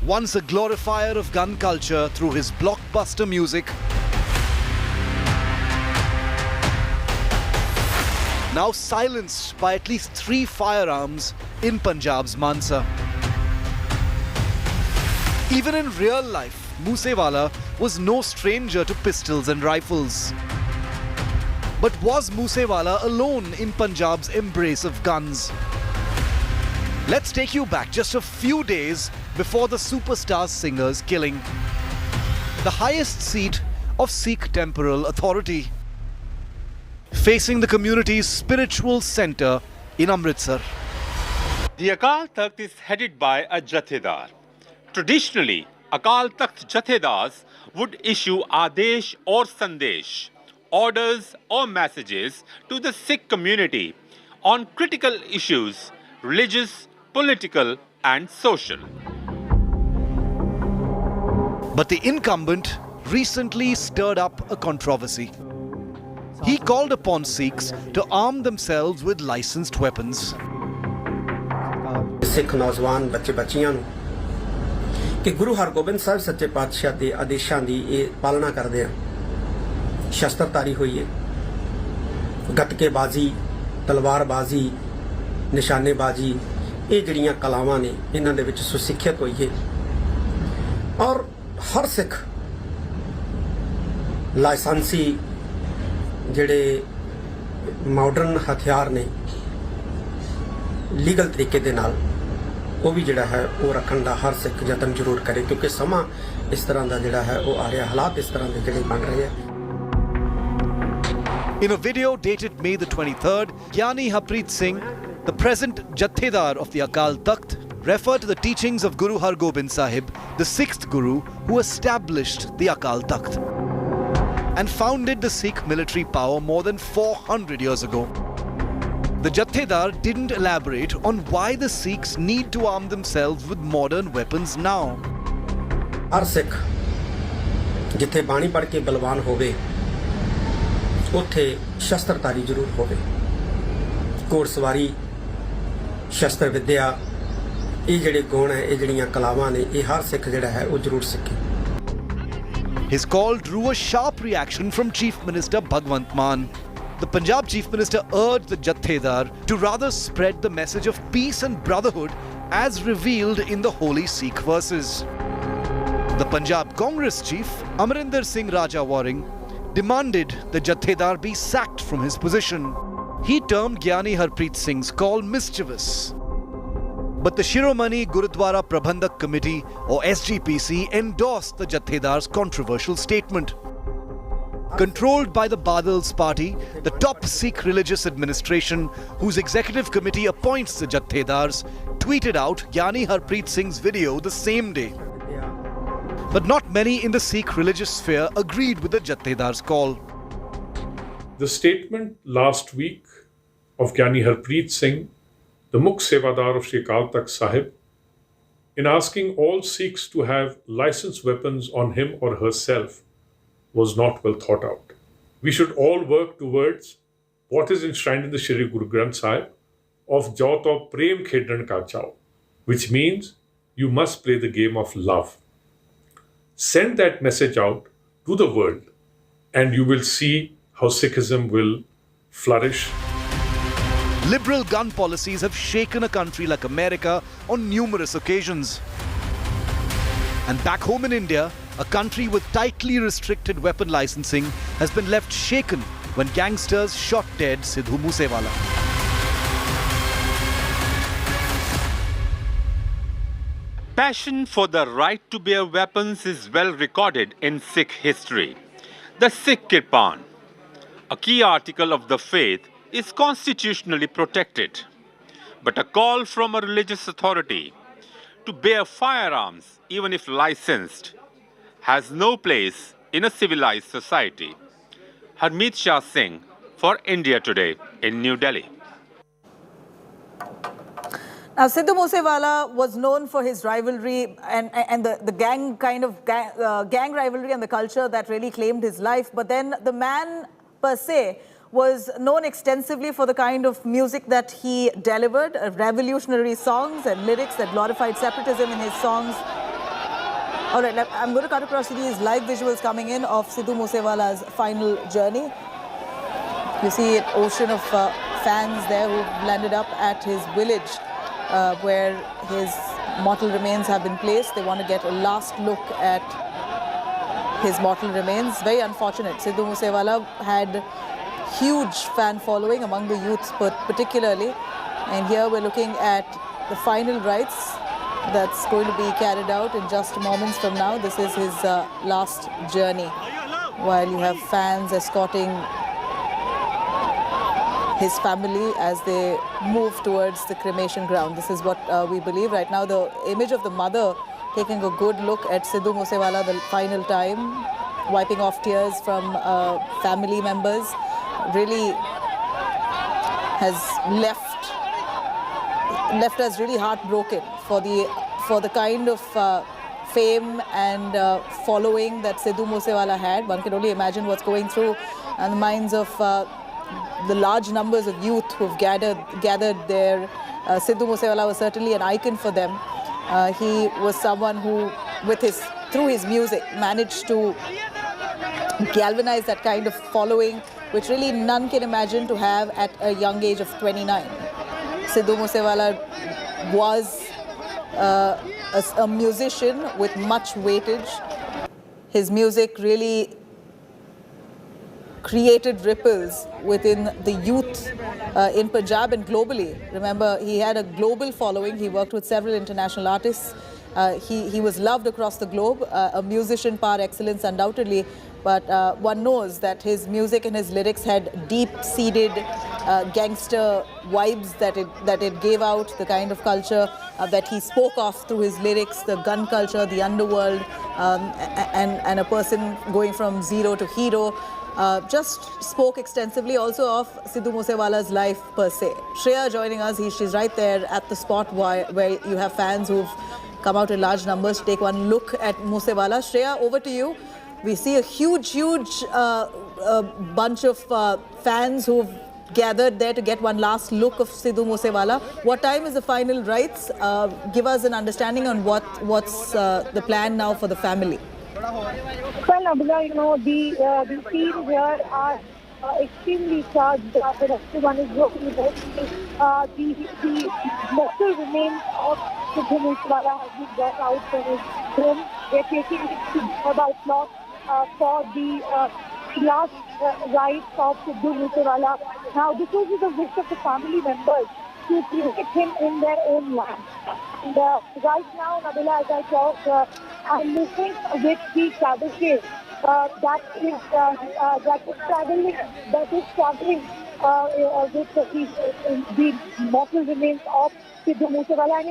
[SPEAKER 17] Once a glorifier of gun culture through his blockbuster music, now silenced by at least 3 firearms in Punjab's Mansa. Even in real life, Moosewala was no stranger to pistols and rifles. But was Moosewala alone in Punjab's embrace of guns? Let's take you back just a few days before the superstar singer's killing. The highest seat of Sikh temporal authority, facing the community's spiritual centre in Amritsar.
[SPEAKER 19] The Akal Takht is headed by a Jathedar. Traditionally, Akal Takht Jathedars would issue Adesh or Sandesh, orders or messages to the Sikh community on critical issues, religious, political and social.
[SPEAKER 17] But the incumbent recently stirred up a controversy. He called upon Sikhs to arm themselves with licensed weapons.
[SPEAKER 20] Sikh नौजवान बच्चे बच्चियां ਨੂੰ कि गुरु हरगोबिंद साहिब सच्चे पातशाह ਦੇ ਆਦੇਸ਼ਾਂ ਦੀ ਇਹ ਪਾਲਣਾ ਕਰਦੇ ਆ ਸ਼ਸਤਰਧਾਰੀ ਹੋਈਏ ਗੱਤਕੇਬਾਜ਼ੀ ਤਲਵਾਰਬਾਜ਼ੀ ਨਿਸ਼ਾਨੇਬਾਜ਼ੀ ਇਹ ਜਿਹੜੀਆਂ ਕਲਾਵਾਂ ਨੇ ਇਹਨਾਂ ਦੇ ਵਿੱਚ ਸੁਸਿੱਖਿਅਤ ਹੋਈਏ ਔਰ ਹਰ ਸਿੱਖ ਲਾਇਸੈਂਸੀ ਜਿਹੜੇ ਮਾਡਰਨ ਹਥਿਆਰ ਨੇ ਲੀਗਲ ਤਰੀਕੇ ਦੇ ਨਾਲ ਉਹ ਵੀ ਜਿਹੜਾ ਹੈ ਉਹ ਰੱਖਣ ਦਾ ਹਰ ਸਿੱਖ ਯਤਨ ਜ਼ਰੂਰ ਕਰੇ ਕਿਉਂਕਿ ਸਮਾਂ ਇਸ ਤਰ੍ਹਾਂ ਦਾ ਜਿਹੜਾ ਹੈ ਉਹ ਆ ਰਿਹਾ ਹਾਲਾਤ ਇਸ ਤਰ੍ਹਾਂ ਦੇ ਜਿਹੜੇ ਬਣ ਰਹੇ ਆ
[SPEAKER 17] In a video dated May the 23rd, Gyani Harpreet Singh, the present Jathedar of the Akal Takht, referred to the teachings of Guru Har Gobind Sahib, the 6th Guru who established the Akal Takht and founded the Sikh military power more than 400 years ago. The Jathedar didn't elaborate on why the Sikhs need to arm themselves with modern weapons now.
[SPEAKER 20] हर सिख जिथे बाणी पढ़ के बलवान होवे उत्थे शस्त्रधारी जरूर होवे घोड़सवारी शस्त्र विद्या ये जिहड़े गुण है ये जिहड़ियां कलावां ने ये हर सिख जिहड़ा है वो जरूर सीखे.
[SPEAKER 17] His call drew a sharp reaction from Chief Minister Bhagwant Mann. The Punjab Chief Minister urged the Jathedar to rather spread the message of peace and brotherhood as revealed in the holy Sikh verses. The Punjab Congress chief, Amrinder Singh Raja Warring, demanded the Jathedar be sacked from his position. He termed Gyani Harpreet Singh's call mischievous. But the Shiromani Gurudwara Prabandhak Committee or SGPC endorsed the Jathedar's controversial statement. Controlled by the Badal's party, the top Sikh religious administration, whose executive committee appoints the Jathedars, tweeted out Gyani Harpreet Singh's video the same day. But not many in the Sikh religious sphere agreed with the Jathedar's call.
[SPEAKER 21] The statement last week of Gyani Harpreet Singh, the Mukh Sevadar of Shri Akal Takht Sahib, in asking all Sikhs to have licensed weapons on him or herself was not well thought out. We should all work towards what is enshrined in the Shri Guru Granth Sahib of Jao to Prem Khedan Ka Chao, which means you must play the game of love. Send that message out to the world and you will see how Sikhism will flourish.
[SPEAKER 17] Liberal gun policies have shaken a country like America on numerous occasions. And back home in India, a country with tightly restricted weapon licensing has been left shaken when gangsters shot dead Sidhu Moose Wala.
[SPEAKER 19] Passion for the right to bear weapons is well recorded in Sikh history. The Sikh Kirpan, a key article of the faith, is constitutionally protected. But a call from a religious authority to bear firearms, even if licensed, has no place in a civilized society. Harmeet Shah Singh for India Today in New Delhi.
[SPEAKER 2] Now, Sidhu Moose Wala was known for his rivalry and the gang gang rivalry and the culture that really claimed his life. But then the man per se was known extensively for the kind of music that he delivered, revolutionary songs and lyrics that glorified separatism in his songs. All right, I'm going to cut across to these live visuals coming in of Sidhu Moose Wala's final journey. You see an ocean of fans there who've landed up at his village where his mortal remains have been placed. They want to get a last look at his mortal remains. Very unfortunate. Sidhu Moose Wala had huge fan following among the youths particularly. And here we're looking at the final rites that's going to be carried out in just moments from now. This is his last journey, while you have fans escorting his family as they move towards the cremation ground. This is what we believe right now. The image of the mother taking a good look at Sidhu Moose Wala the final time, wiping off tears from family members, really has left us really heartbroken for the kind of fame and following that Sidhu Moose Wala had. One can only imagine what's going through in the minds of the large numbers of youth who've gathered there. Sidhu Moose Wala was certainly an icon for them. He was someone who, through his music, managed to galvanize that kind of following, which really none can imagine to have at a young age of 29. Sidhu Moose Wala was a musician with much weightage. His music really created ripples within the youth in Punjab and globally. Remember, he had a global following. He worked with several international artists. He was loved across the globe, a musician par excellence undoubtedly, but one knows that his music and his lyrics had deep-seated gangster vibes that it gave out, the kind of culture that he spoke of through his lyrics, the gun culture, the underworld, and a person going from zero to hero. Just spoke extensively also of Sidhu Moose Wala's life per se. Shreya joining us, she's right there at the spot where you have fans who've come out in large numbers to take one look at Moose Wala. Shreya, over to you. We see a huge bunch of fans who've gathered there to get one last look of Sidhu Moose Wala. What time is the final rites? Give us an understanding on what's the plan now for the family.
[SPEAKER 3] Well, Abhila, the scenes here are extremely charged up, and everyone is working very the mortal remains of Sidhu Moose Wala has been brought out from his home. They're taking it to about plot for the last rites of Sidhu Moose Wala. Now, this was the wish of the family members to cremate him in their own land. And right now, Nabila, as I talk, I'm moving with the cavalcade that is traveling with the mortal remains of Sidhu Moose Wala. And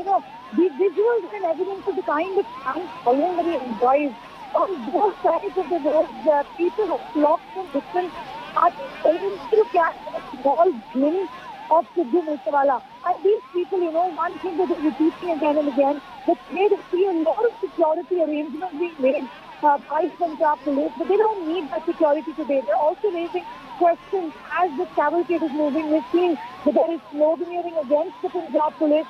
[SPEAKER 3] these visuals and evidence of the kind of fan following that he enjoys. On both sides of the road, people have flocked from different parts to catch a small glimpse of Sidhu Moose Wala. And these people, one thing that is repeating again and again, that they see a lot of security arrangements being made by Punjab police, but they don't need that security today. They're also raising questions as the cavalcade is moving. We've seen that there is sloganeering against the Punjab police,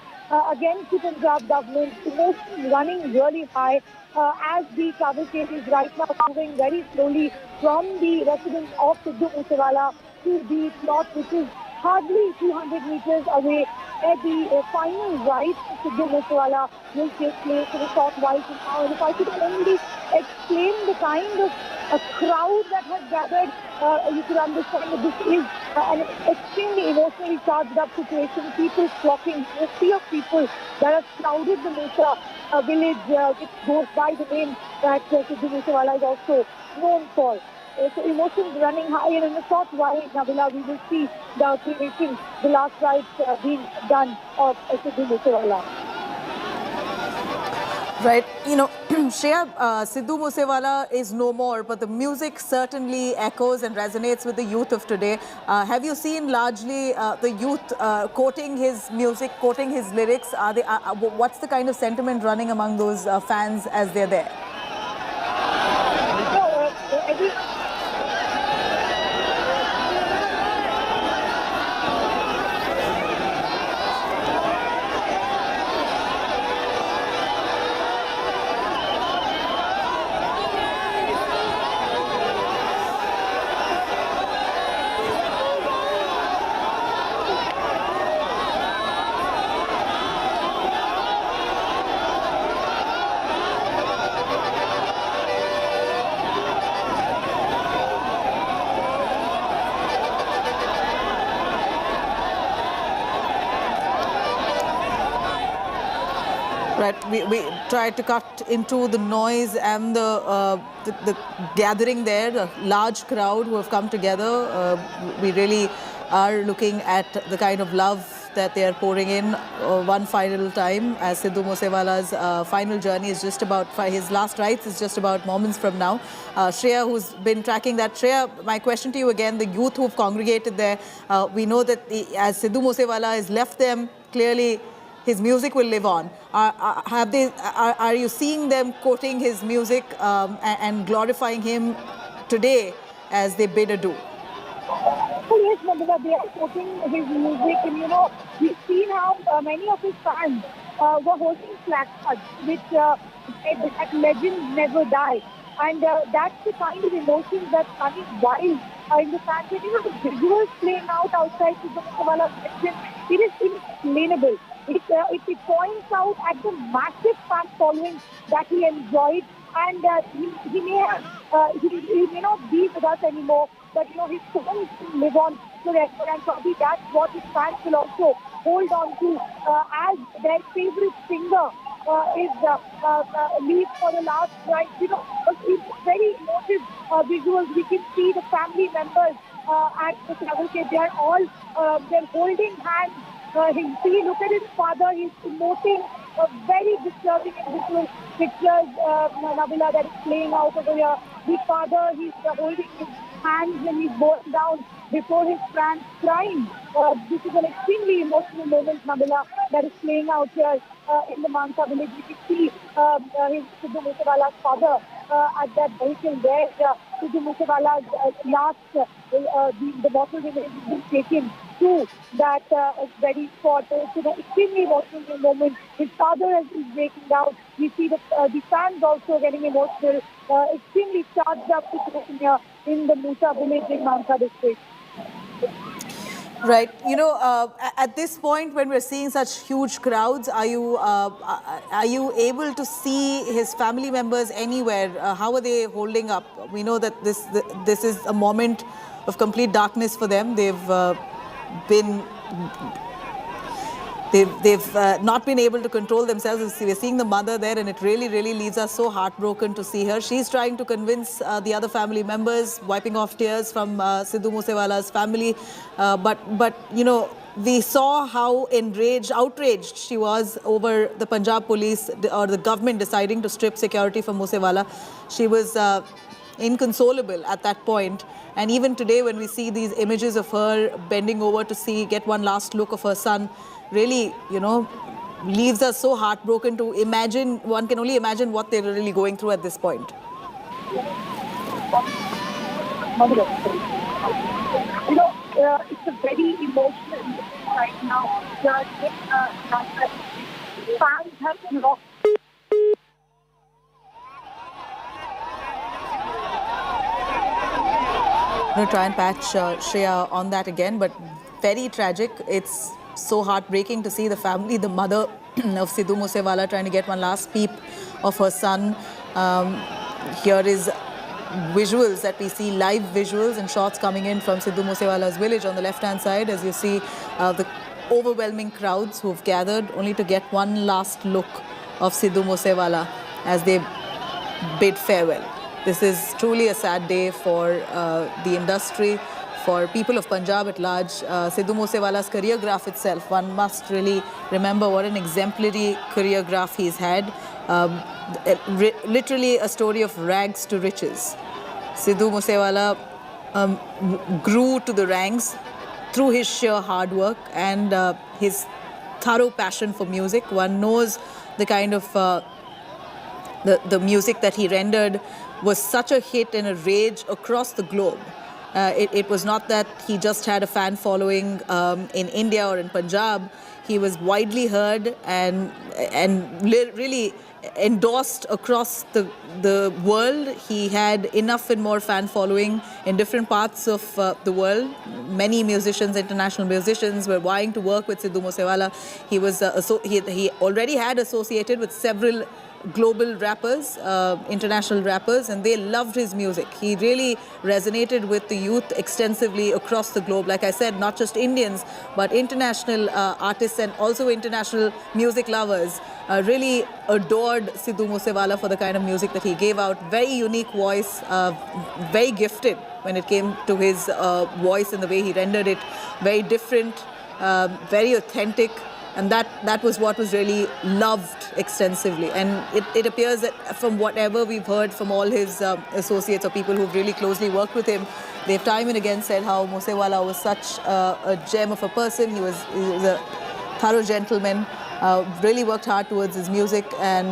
[SPEAKER 3] against the Punjab government, emotions running really high as the cavalcade is right now moving very slowly from the residence of Sidhu Moose Wala to the plot, which is hardly 200 meters away, where the final rites of Sidhu Moose Wala will take place in a short while from now. And if I could only explain the kind of crowd that has gathered, you could understand that this is an extremely emotionally charged up situation. People flocking, a sea of people that have crowded the Musa village, which goes by the name that Sidhu Moose Wala is also known for. So emotions running high, and in a short while, Nabila, we will see the cremation, the last rites being done of Sidhu Moose Wala.
[SPEAKER 2] Right, you know, Shreya, Sidhu Moosewala is no more, but the music certainly echoes and resonates with the youth of today. Have you seen largely the youth quoting his music, quoting his lyrics? What's the kind of sentiment running among those fans as they're there? Right, we tried to cut into the noise and the gathering there, the large crowd who have come together. We really are looking at the kind of love that they are pouring in one final time, as Sidhu Moosewala's final journey is just about, his last rites is just about moments from now. Shreya, who's been tracking that. Shreya, my question to you again, the youth who've congregated there, we know that as Sidhu Moosewala has left them, clearly his music will live on. Are you seeing them quoting his music and glorifying him today as they bid adieu?
[SPEAKER 3] Oh yes, Nabila, they are quoting his music, and you know, we've seen how many of his fans were hosting placards which said that legends never die. And that's the kind of emotions that's running wild in the fans. And you know, the visuals playing out outside Sidhu Moosewala's section, it is inexplainable. It points out at the massive fan following that he enjoyed, and he may not be with us anymore, but you know, his songs live on forever, and probably that's what his fans will also hold on to as their favorite singer leaves for the last ride. You know, it's very emotive visuals. We can see the family members at the cavalcade. They are all they're holding hands. Look at his father. He's emoting very disturbing and visual pictures, Nabila, that is playing out over here. The father, he's holding his hands and he's borne down before his friends crying. This is an extremely emotional moment, Nabila, that is playing out here in the Mansa village. You can see his Sidhu Moosewala's father at that vehicle there. Sidhu Moosewala's last, the bottle remains being taken to that very spot. It's an extremely emotional moment. His father is breaking down. We see the fans also getting emotional. Extremely charged up situation here in the Musa village in Mansa district.
[SPEAKER 2] Right. You know, at this point, when we're seeing such huge crowds, are you able to see his family members anywhere? How are they holding up? We know that this is a moment of complete darkness for them. They've not been able to control themselves. We're seeing the mother there, and it really, really leaves us so heartbroken to see her. She's trying to convince the other family members, wiping off tears from Sidhu Moosewala's family. But you know, we saw how outraged she was over the Punjab police or the government deciding to strip security from Moosewala. She was inconsolable at that point. And even today, when we see these images of her bending over to get one last look of her son, really, you know, leaves us so heartbroken to imagine. One can only imagine what they're really going through at this point.
[SPEAKER 3] You know, it's a very emotional right now. Fans have lost.
[SPEAKER 2] I'm going to try and patch Shreya on that again, but very tragic. It's so heartbreaking to see the family, the mother of Sidhu Moosewala trying to get one last peep of her son. Here is visuals that we see, live visuals and shots coming in from Sidhu Moosewala's village on the left-hand side, as you see the overwhelming crowds who have gathered only to get one last look of Sidhu Moosewala as they bid farewell. This is truly a sad day for the industry, for people of Punjab at large. Sidhu Moosewala's career graph itself, one must really remember what an exemplary career graph he's had. literally a story of rags to riches. Sidhu Moosewala grew to the ranks through his sheer hard work and his thorough passion for music. One knows the kind of the music that he rendered was such a hit and a rage across the globe. It was not that he just had a fan following in India or in Punjab. He was widely heard and really endorsed across the world. He had enough and more fan following in different parts of the world. Many musicians, international musicians, were vying to work with Sidhu Moosewala. He was he already had associated with several global rappers, international rappers, and they loved his music. He really resonated with the youth extensively across the globe. Like I said, not just Indians, but international artists and also international music lovers really adored Sidhu Moosewala for the kind of music that he gave out. Very unique voice, very gifted when it came to his voice and the way he rendered it. Very different, very authentic. And that was what was really loved extensively. And it appears that from whatever we've heard from all his associates or people who've really closely worked with him, they've time and again said how Moosewala was such a gem of a person. He was a thorough gentleman, really worked hard towards his music. And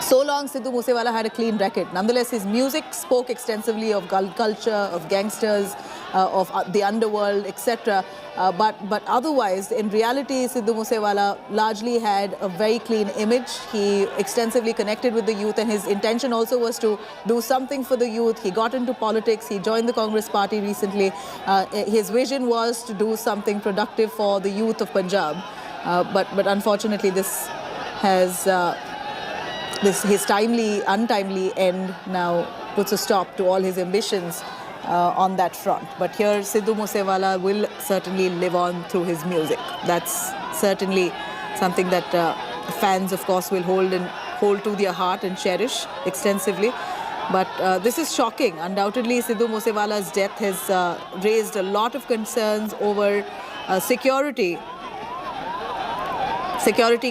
[SPEAKER 2] so long, Sidhu Moosewala had a clean record. Nonetheless, his music spoke extensively of culture, of gangsters, of the underworld, etc. But otherwise, in reality, Sidhu Moosewala largely had a very clean image. He extensively connected with the youth, and his intention also was to do something for the youth. He got into politics. He joined the Congress party recently. His vision was to do something productive for the youth of Punjab. But unfortunately, this has his untimely end now puts a stop to all his ambitions on that front. But here, Sidhu Moosewala will certainly live on through his music. That's certainly something that fans, of course, will hold to their heart and cherish extensively. But this is shocking. Undoubtedly, Sidhu Moosewala's death has raised a lot of concerns over security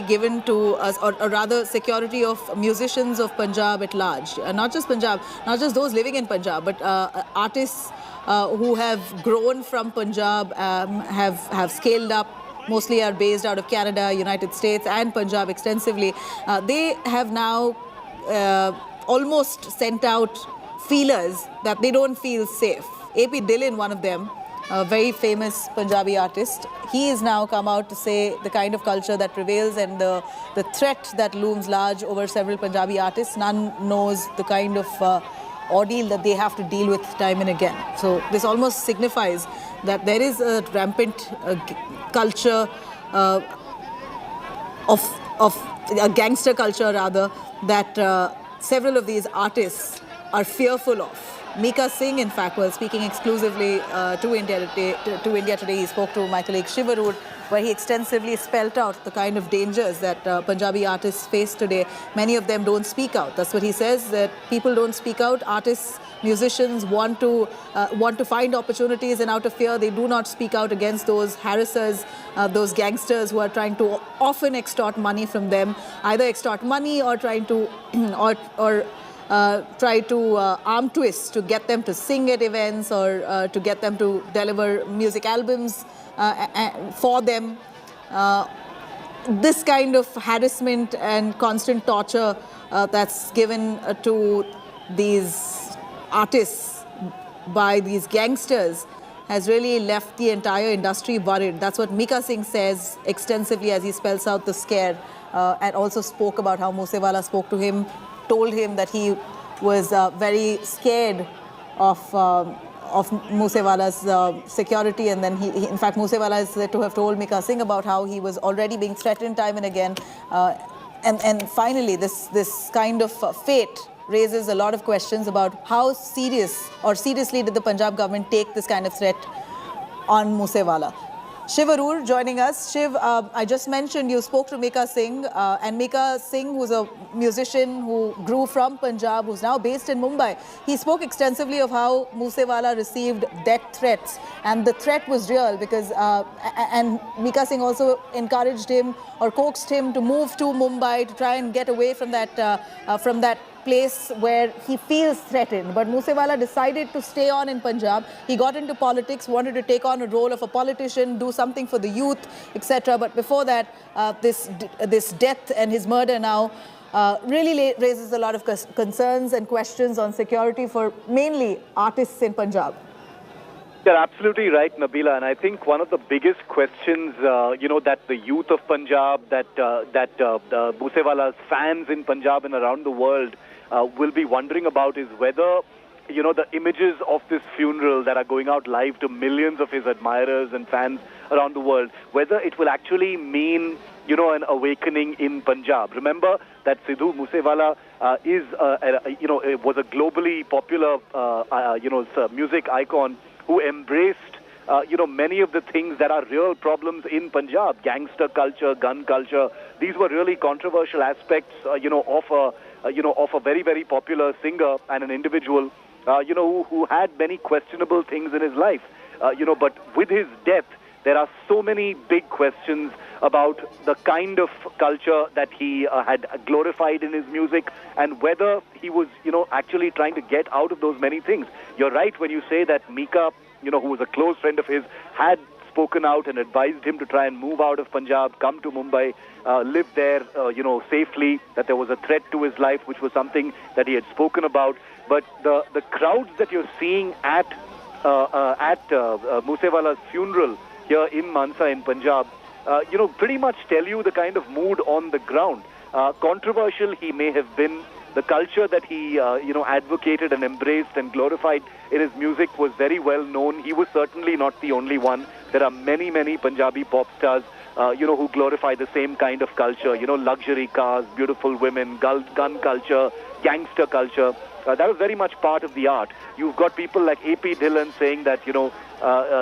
[SPEAKER 2] given to us, or rather security of musicians of Punjab at large. Not just Punjab, not just those living in Punjab, but artists who have grown from Punjab, have scaled up, mostly are based out of Canada, United States and Punjab extensively. They have now almost sent out feelers that they don't feel safe. A.P. Dillon, one of them, a very famous Punjabi artist, he has now come out to say the kind of culture that prevails and the threat that looms large over several Punjabi artists. None knows the kind of ordeal that they have to deal with time and again. So this almost signifies that there is a rampant culture of a gangster culture rather, that several of these artists are fearful of. Mika Singh, in fact, was speaking exclusively to India today. He spoke to my colleague Shivarud, where he extensively spelt out the kind of dangers that Punjabi artists face today. Many of them don't speak out. That's what he says, that people don't speak out. Artists, musicians want to find opportunities, and out of fear, they do not speak out against those harassers, those gangsters who are trying to often extort money from them, either extort money or trying to try to arm twist to get them to sing at events or to get them to deliver music albums for them. This kind of harassment and constant torture that's given to these artists by these gangsters has really left the entire industry worried. That's what Mika Singh says extensively as he spells out the scare, and also spoke about how Moosewala spoke to him, told him that he was very scared of Moosewala's security, and then he in fact, Moosewala is said to have told Mika Singh about how he was already being threatened time and again. And finally, this kind of fate raises a lot of questions about how seriously did the Punjab government take this kind of threat on Moosewala. Shiv Arur joining us. Shiv, I just mentioned you spoke to Mika Singh, and Mika Singh, who's a musician who grew from Punjab, who's now based in Mumbai. He spoke extensively of how Moosewala received death threats, and the threat was real because, and Mika Singh also encouraged him or coaxed him to move to Mumbai to try and get away from that place where he feels threatened. But Moosewala decided to stay on in Punjab. He got into politics, wanted to take on a role of a politician, do something for the youth, etc. But before that, this death and his murder now really raises a lot of concerns and questions on security for mainly artists in Punjab.
[SPEAKER 7] You're absolutely right, Nabila, and I think one of the biggest questions, that the youth of Punjab, that Moosewala's fans in Punjab and around the world will be wondering about is whether, the images of this funeral that are going out live to millions of his admirers and fans around the world, whether it will actually mean, an awakening in Punjab. Remember that Sidhu Moosewala was a globally popular, music icon who embraced, many of the things that are real problems in Punjab, gangster culture, gun culture. These were really controversial aspects, of a very, very popular singer and an individual, who had many questionable things in his life. But with his death, there are so many big questions about the kind of culture that he had glorified in his music and whether he was, actually trying to get out of those many things. You're right when you say that Mika, who was a close friend of his, had spoken out and advised him to try and move out of Punjab, come to Mumbai, live there, safely, that there was a threat to his life, which was something that he had spoken about. But the crowds that you're seeing at Moosewala's funeral here in Mansa in Punjab, pretty much tell you the kind of mood on the ground. Controversial he may have been, the culture that he, advocated and embraced and glorified in his music was very well known. He was certainly not the only one. There are many, many Punjabi pop stars, who glorify the same kind of culture, luxury cars, beautiful women, gun culture, gangster culture. That was very much part of the art. You've got people like A.P. Dhillon saying that,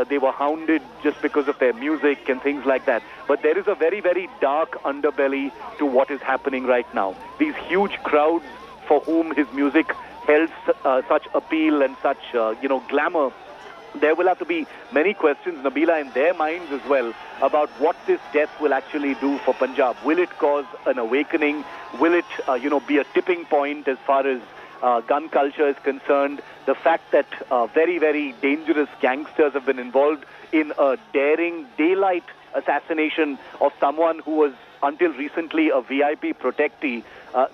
[SPEAKER 7] they were hounded just because of their music and things like that. But there is a very, very dark underbelly to what is happening right now. These huge crowds for whom his music held such appeal and such, glamour, there will have to be many questions, Nabila, in their minds as well about what this death will actually do for Punjab. Will it cause an awakening? Will it, be a tipping point as far as gun culture is concerned? The fact that very, very dangerous gangsters have been involved in a daring daylight assassination of someone who was until recently a VIP protectee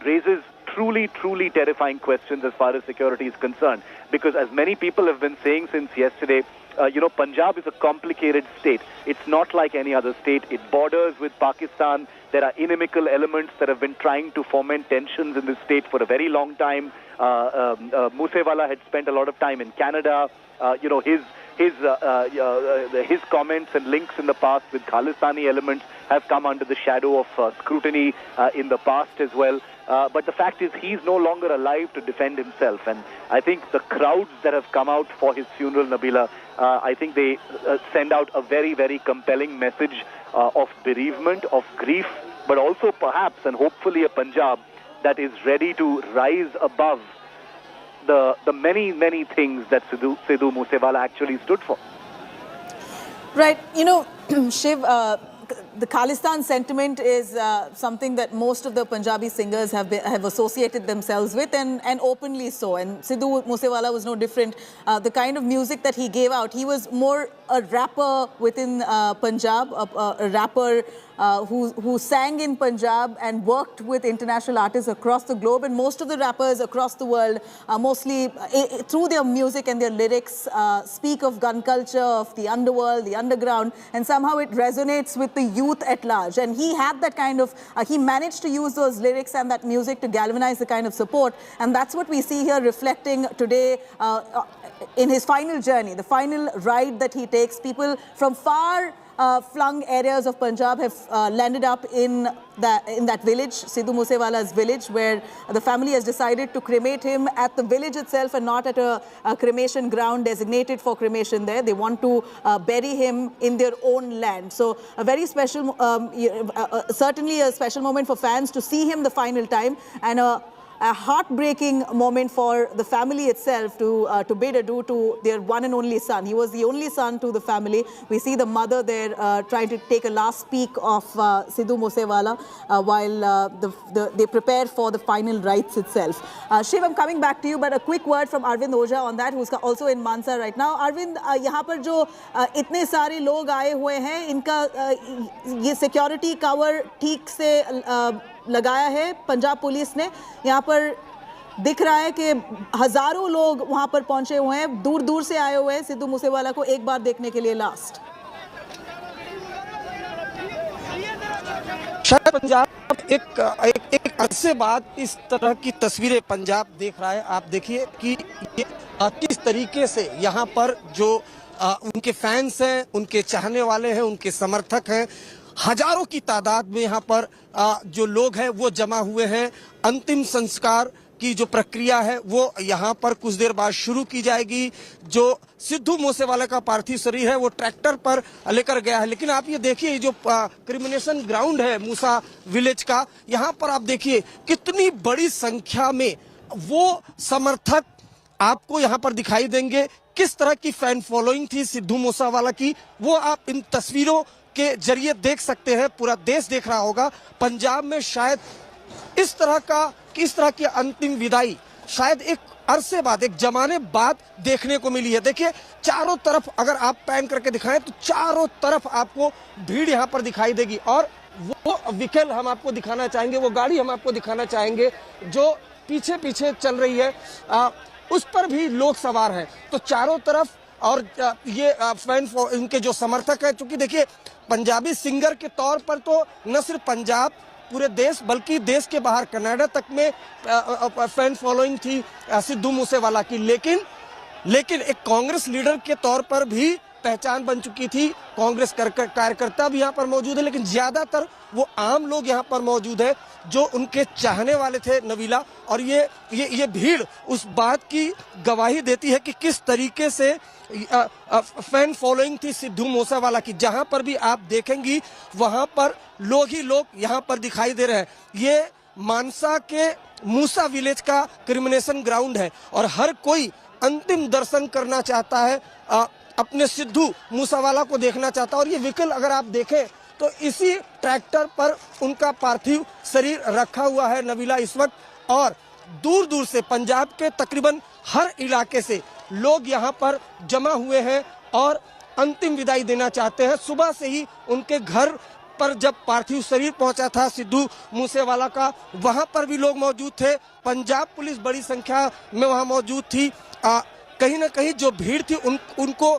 [SPEAKER 7] raises truly, truly terrifying questions as far as security is concerned. Because as many people have been saying since yesterday, Punjab is a complicated state. It's not like any other state. It borders with Pakistan. There are inimical elements that have been trying to foment tensions in this state for a very long time. Moosewala had spent a lot of time in Canada. His comments and links in the past with Khalistani elements have come under the shadow of scrutiny in the past as well. But the fact is, he's no longer alive to defend himself. And I think the crowds that have come out for his funeral, Nabila, I think they send out a very, very compelling message of bereavement, of grief, but also perhaps and hopefully a Punjab that is ready to rise above the many, many things that Sidhu Moosewala actually stood for.
[SPEAKER 2] Right. Shiv, the Khalistan sentiment is something that most of the Punjabi singers have associated themselves with, and openly so. And Sidhu Moosewala was no different. The kind of music that he gave out, he was more a rapper within Punjab, a rapper who sang in Punjab and worked with international artists across the globe. And most of the rappers across the world, mostly through their music and their lyrics, speak of gun culture, of the underworld, the underground, and somehow it resonates with the youth at large. And he had that kind of, he managed to use those lyrics and that music to galvanize the kind of support. And that's what we see here reflecting today in his final journey, the final ride that he takes. People from far far-flung areas of Punjab have landed up in that village, Sidhu Moose Wala's village, where the family has decided to cremate him at the village itself and not at a cremation ground designated for cremation there. They want to bury him in their own land. So a very special, certainly a special moment for fans to see him the final time, and a heartbreaking moment for the family itself to bid adieu to their one and only son. He was the only son to the family. We see the mother there trying to take a last peek of Sidhu Moose Wala while they prepare for the final rites itself. Shiv, I'm coming back to you, but a quick word from Arvind Oja on that, who's also in Mansa right now. Arvind, यहाँ पर जो इतने सारे लोग आए हुए हैं, इनका ये सिक्योरिटी कवर ठीक से लगाया है पंजाब पुलिस ने? यहाँ पर दिख रहा है कि हजारों लोग वहाँ पर पहुंचे हुए हैं, दूर दूर से आए हुए हैं सिद्धू मूसेवाला को एक बार देखने के लिए लास्ट।
[SPEAKER 6] शायद पंजाब एक अरसे बाद इस तरह की तस्वीरें पंजाब देख रहा है। आप देखिए कि किस तरीके से यहाँ पर जो उनके फैंस हैं, उनके चाहने वाले हैं, उनके समर्थक हैं, हजारों की तादाद में यहाँ पर जो लोग हैं वो जमा हुए हैं। अंतिम संस्कार की जो प्रक्रिया है वो यहाँ पर कुछ देर बाद शुरू की जाएगी। जो सिद्धू मूसेवाला का पार्थिव शरीर है वो ट्रैक्टर पर लेकर गया है, लेकिन आप ये देखिए जो क्रिमिनेशन ग्राउंड है मूसा विलेज का, यहाँ पर आप देखिए कितनी बड़ी संख्या में वो समर्थक आपको यहाँ पर दिखाई देंगे। किस तरह की फैन फॉलोइंग थी सिद्धू मूसेवाला की, वो आप इन तस्वीरों के जरिए देख सकते हैं। पूरा देश देख रहा होगा। पंजाब में शायद इस तरह की अंतिम विदाई शायद एक अरसे बाद, एक जमाने बाद देखने को मिली है। देखिए चारों तरफ अगर आप पैन करके दिखाएं तो चारों तरफ आपको भीड़ यहाँ पर दिखाई देगी, और वो व्हीकल हम आपको दिखाना चाहेंगे, वो गाड़ी हम आपको दिखाना चाहेंगे जो पीछे पीछे चल रही है, उस पर भी लोग सवार हैं। तो चारों तरफ, और ये फैन इनके जो समर्थक है, चूंकि देखिए पंजाबी सिंगर के तौर पर तो न सिर्फ पंजाब, पूरे देश बल्कि देश के बाहर कनाडा तक में फैन फॉलोइंग थी सिद्धू मूसेवाला की, लेकिन एक कांग्रेस लीडर के तौर पर भी पहचान बन चुकी थी। कांग्रेस कार्यकर्ता भी यहाँ पर मौजूद है, लेकिन ज्यादातर वो आम लोग यहाँ पर मौजूद है जो उनके चाहने वाले थे नवीला। और ये भीड़ उस बात की गवाही देती है कि किस तरीके से फैन फॉलोइंग थी सिद्धू मूसेवाला की। जहां पर भी आप देखेंगी वहां पर लोग ही लोग यहाँ पर दिखाई दे रहे हैं। ये मानसा के मूसा विलेज का क्रिमिनेशन ग्राउंड है और हर कोई अंतिम दर्शन करना चाहता है, अपने सिद्धू मूसेवाला को देखना चाहता है। और ये व्हीकल अगर आप देखें तो इसी ट्रैक्टर पर उनका पार्थिव शरीर रखा हुआ है नवीला इस वक्त, और दूर दूर से पंजाब के तकरीबन हर इलाके से लोग यहाँ पर जमा हुए हैं और अंतिम विदाई देना चाहते हैं। सुबह से ही उनके घर पर जब पार्थिव शरीर पहुंचा था सिद्धू मूसेवाला का, वहां पर भी लोग मौजूद थे। पंजाब पुलिस बड़ी संख्या में वहां मौजूद थी। कहीं ना कहीं जो भीड़ थी उनको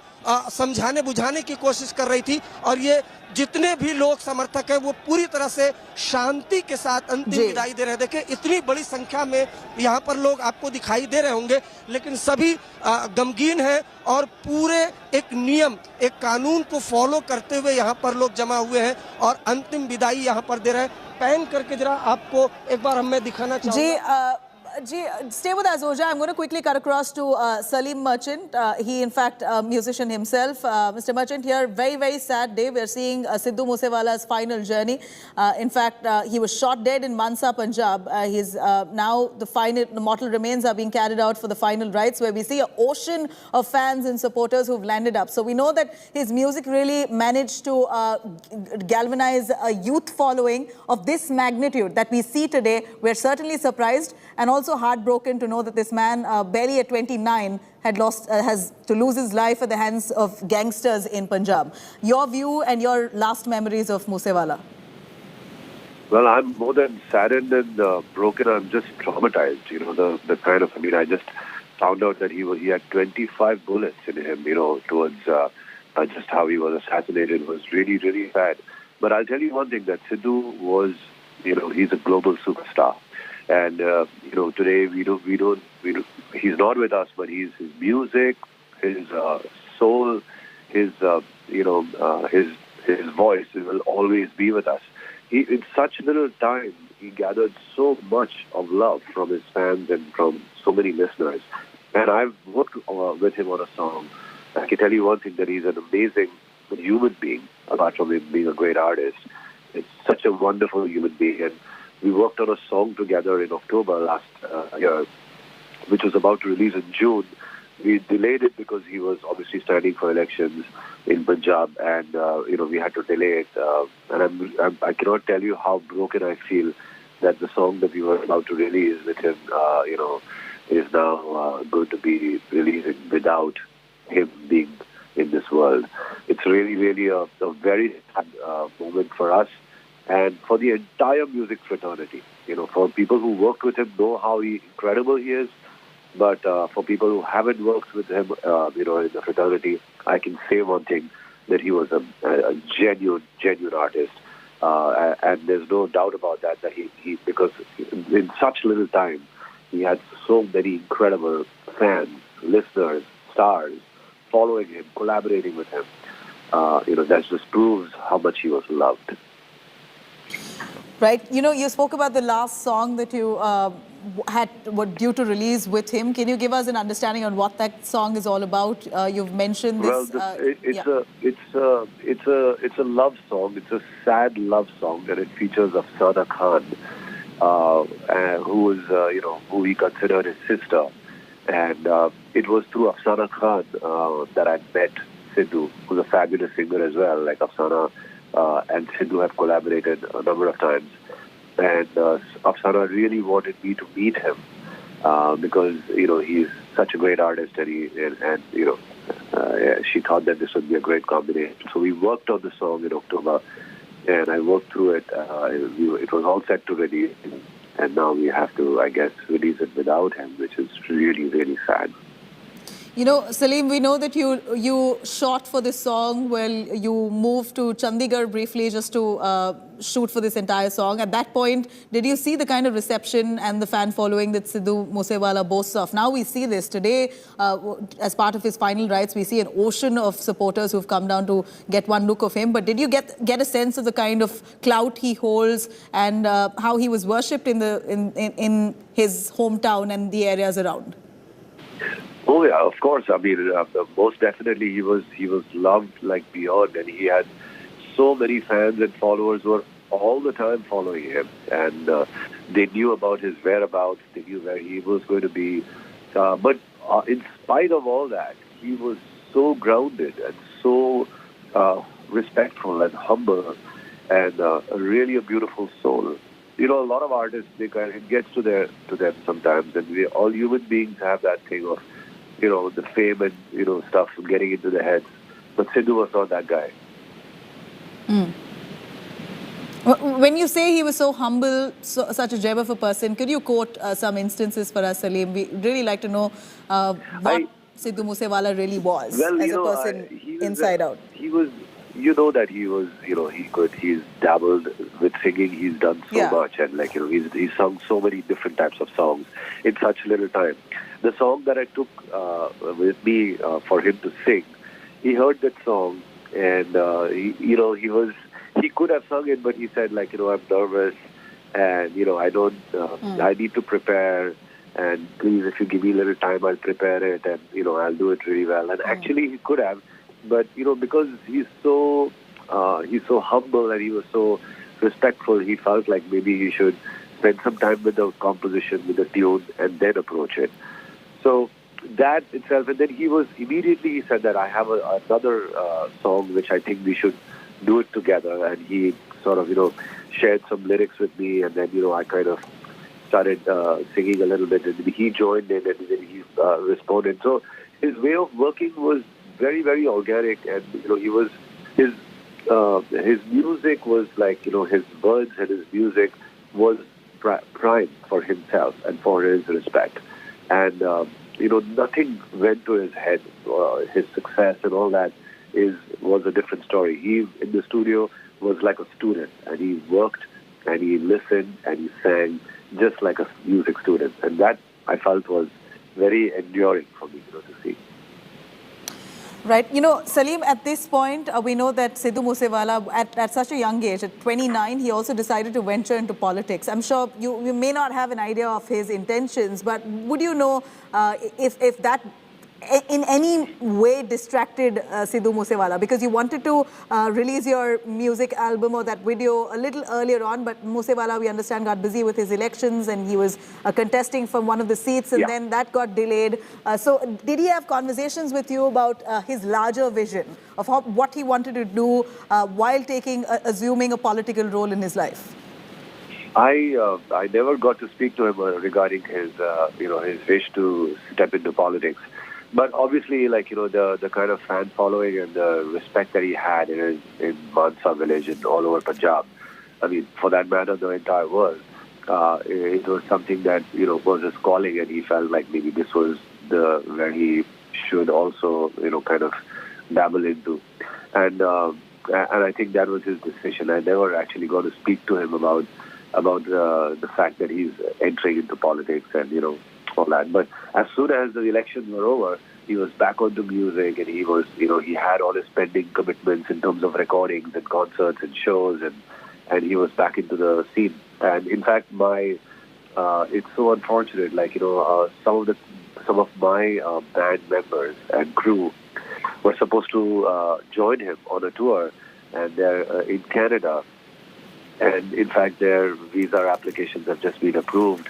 [SPEAKER 6] समझाने बुझाने की कोशिश कर रही थी, और ये जितने भी लोग समर्थक हैं वो पूरी तरह से शांति के साथ अंतिम विदाई दे रहे हैं। देखिए इतनी बड़ी संख्या में यहाँ पर लोग आपको दिखाई दे रहे होंगे, लेकिन सभी गमगीन हैं और पूरे एक नियम, एक कानून को फॉलो करते हुए यहाँ पर लोग जमा हुए हैं और अंतिम विदाई यहाँ पर दे रहे हैं। पैन करके जरा आपको एक बार हमें दिखाना चाहूँगा।
[SPEAKER 2] Stay with us, Oja. I'm going to quickly cut across to Salim Merchant. He, in fact, a musician himself. Mr. Merchant, here, very, very sad day. We're seeing Sidhu Moosewala's final journey. In fact, he was shot dead in Mansa, Punjab. He's now the mortal remains are being carried out for the final rites, where we see an ocean of fans and supporters who've landed up. So we know that his music really managed to galvanize a youth following of this magnitude that we see today. We're certainly surprised and also heartbroken to know that this man, barely at 29, has to lose his life at the hands of gangsters in Punjab. Your view and your last memories of Moosewala?
[SPEAKER 22] Well, I'm more than saddened and broken. I'm just traumatized. You know, the kind of, I just found out that he had 25 bullets in him, towards just how he was assassinated was really, really sad. But I'll tell you one thing, that Sidhu was, he's a global superstar. And, today he's not with us, but his music, his soul, his his voice will always be with us. In such little time, he gathered so much of love from his fans and from so many listeners. And I've worked with him on a song. I can tell you one thing, that he's an amazing human being, apart from him being a great artist. It's such a wonderful human being. And we worked on a song together in October last year, which was about to release in June. We delayed it because he was obviously standing for elections in Punjab, and we had to delay it. And I cannot tell you how broken I feel that the song that we were about to release with him, is now going to be releasing without him being in this world. It's really, really a very sad moment for us and for the entire music fraternity. For people who worked with him know how incredible he is, but for people who haven't worked with him, in the fraternity, I can say one thing, that he was a genuine artist. And there's no doubt about that he because in such little time, he had so many incredible fans, listeners, stars following him, collaborating with him. That just proves how much he was loved.
[SPEAKER 2] Right. You spoke about the last song that you were due to release with him. Can you give us an understanding on what that song is all about? You've mentioned this.
[SPEAKER 22] It's a love song. It's a sad love song, and it features Afsana Khan, who is who he considered his sister. And it was through Afsana Khan that I met Sidhu, who's a fabulous singer as well. Like Afsana and Sidhu have collaborated a number of times. And Afsana really wanted me to meet him because, he's such a great artist, and she thought that this would be a great combination. So we worked on the song in October, and I worked through it. It was all set to release, and now we have to, I guess, release it without him, which is really, really sad.
[SPEAKER 2] Salim, we know that you shot for this song. Well, you moved to Chandigarh briefly just to shoot for this entire song. At that point, did you see the kind of reception and the fan following that Sidhu Moose Wala boasts of? Now we see this today. As part of his final rites, we see an ocean of supporters who've come down to get one look of him. But did you get a sense of the kind of clout he holds and how he was worshipped in his hometown and the areas around?
[SPEAKER 22] Oh yeah, of course. I mean, most definitely he was loved like beyond, and he had so many fans and followers who were all the time following him, and they knew about his whereabouts. They knew where he was going to be. But in spite of all that, he was so grounded and so respectful and humble, and really a beautiful soul. A lot of artists, it gets to them sometimes, and all human beings have that thing of, the fame and, stuff getting into their heads. But Sidhu was not that guy.
[SPEAKER 2] Mm. When you say he was so humble, such a gem of a person, could you quote some instances for us, Salim? We'd really like to know what Sidhu Moose Wala really was as a person inside out.
[SPEAKER 22] He was, that he was, he's dabbled with singing, he's done so much, and he's sung so many different types of songs in such little time. The song that I took with me for him to sing, he heard that song, and he could have sung it, but he said I'm nervous, and I need to prepare, and please, if you give me a little time, I'll prepare it, and I'll do it really well. And actually he could have, but because he's so humble and he was so respectful, he felt like maybe he should spend some time with the composition, with the tune, and then approach it. So that itself, and then he said that I have another song which I think we should do it together, and he sort of shared some lyrics with me, and then I kind of started singing a little bit, and he joined in, and then he responded. So his way of working was very, very organic, and he was his music was like his words and his music was prime for himself and for his respect. And, nothing went to his head. His success and all that was a different story. He, in the studio, was like a student, and he worked, and he listened, and he sang just like a music student. And that, I felt, was very enduring for me to see.
[SPEAKER 2] Right. You know, Salim, at this point, we know that Sidhu Moose Wala, at such a young age, at 29, he also decided to venture into politics. I'm sure you may not have an idea of his intentions, but would you know if that in any way distracted Sidhu Moose Wala? Because you wanted to release your music album or that video a little earlier on, but Moose Wala, we understand, got busy with his elections and he was contesting from one of the seats, and then that got delayed. So did he have conversations with you about his larger vision of what he wanted to do while assuming a political role in his life?
[SPEAKER 22] I never got to speak to him regarding his his wish to step into politics. But obviously, like, the kind of fan following and the respect that he had in Mansa village and all over Punjab, I mean, for that matter, the entire world, it was something that, was his calling, and he felt like maybe this was where he should also, kind of dabble into. And I think that was his decision. I never actually got to speak to him about the fact that he's entering into politics and, all that. But as soon as the elections were over, he was back onto music, and he was, he had all his pending commitments in terms of recordings and concerts and shows, and he was back into the scene. And in fact, it's so unfortunate, like, some of my band members and crew were supposed to join him on a tour, and they're in Canada. And in fact, their visa applications have just been approved.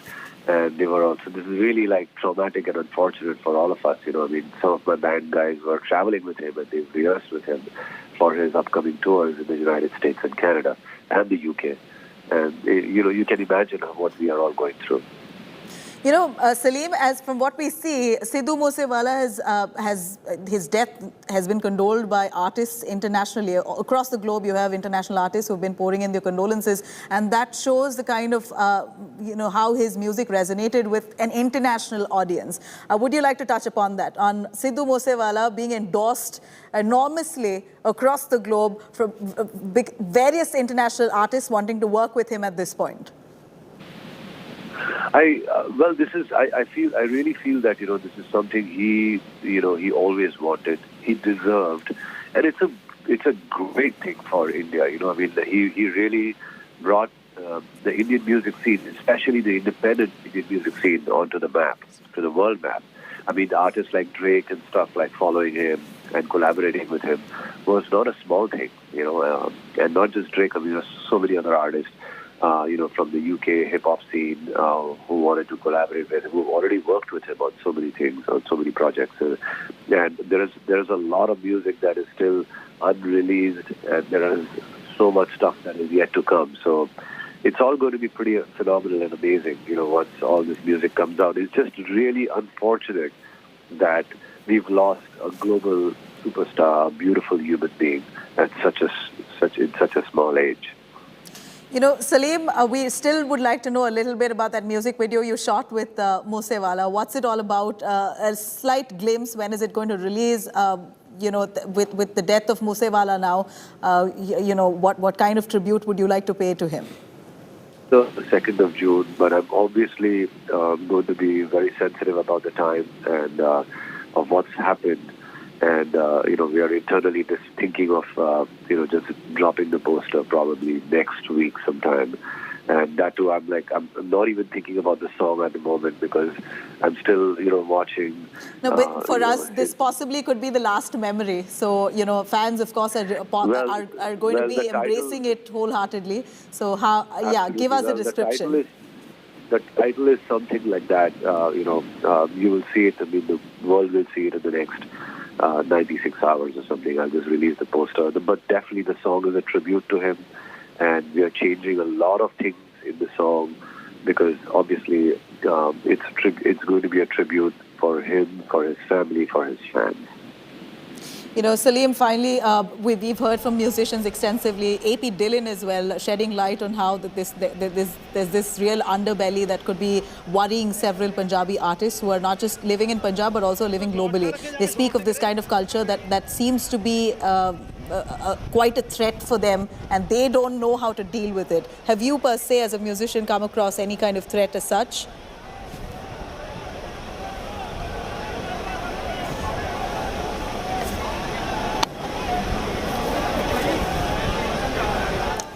[SPEAKER 22] And they were also, this is really like traumatic and unfortunate for all of us. I mean, some of my band guys were traveling with him, and they've rehearsed with him for his upcoming tours in the United States and Canada and the UK. And, you can imagine what we are all going through.
[SPEAKER 2] Salim, as from what we see, Sidhu Moose Wala his death has been condoled by artists internationally. Across the globe, you have international artists who have been pouring in their condolences, and that shows the kind of, how his music resonated with an international audience. Would you like to touch upon that, on Sidhu Moose Wala being endorsed enormously across the globe from various international artists wanting to work with him at this point?
[SPEAKER 22] I really feel that, this is something he always wanted, he deserved, and it's a great thing for India. I mean, he really brought the Indian music scene, especially the independent Indian music scene, onto the map, to the world map. I mean, the artists like Drake and stuff, like following him and collaborating with him, was not a small thing, and not just Drake. I mean, there's so many other artists, from the UK hip-hop scene, who wanted to collaborate with him, who already worked with him on so many things, on so many projects. And there's a lot of music that is still unreleased, and there is so much stuff that is yet to come. So it's all going to be pretty phenomenal and amazing, once all this music comes out. It's just really unfortunate that we've lost a global superstar, a beautiful human being at such a small age.
[SPEAKER 2] Salim, we still would like to know a little bit about that music video you shot with Moosewala. What's it all about? A slight glimpse, when is it going to release? With the death of Moosewala now, what kind of tribute would you like to pay to him?
[SPEAKER 22] The 2nd of June, but I'm obviously going to be very sensitive about the time and of what's happened. And, we are internally just thinking of, just dropping the poster probably next week sometime. And that too, I'm not even thinking about the song at the moment, because I'm still, watching.
[SPEAKER 2] No, but for us, this possibly could be the last memory. So, fans, of course, are going to be embracing it wholeheartedly. So, give us a description.
[SPEAKER 22] The title is something like that. You will see it. I mean, the world will see it in the next 96 hours or something. I'll just release the poster. But definitely the song is a tribute to him, and we are changing a lot of things in the song, because obviously it's going to be a tribute for him, for his family, for his fans.
[SPEAKER 2] Salim, finally, we've heard from musicians extensively, AP Dillon as well, shedding light on how there's this real underbelly that could be worrying several Punjabi artists who are not just living in Punjab but also living globally. They speak of this kind of culture that seems to be quite a threat for them, and they don't know how to deal with it. Have you, per se, as a musician, come across any kind of threat as such?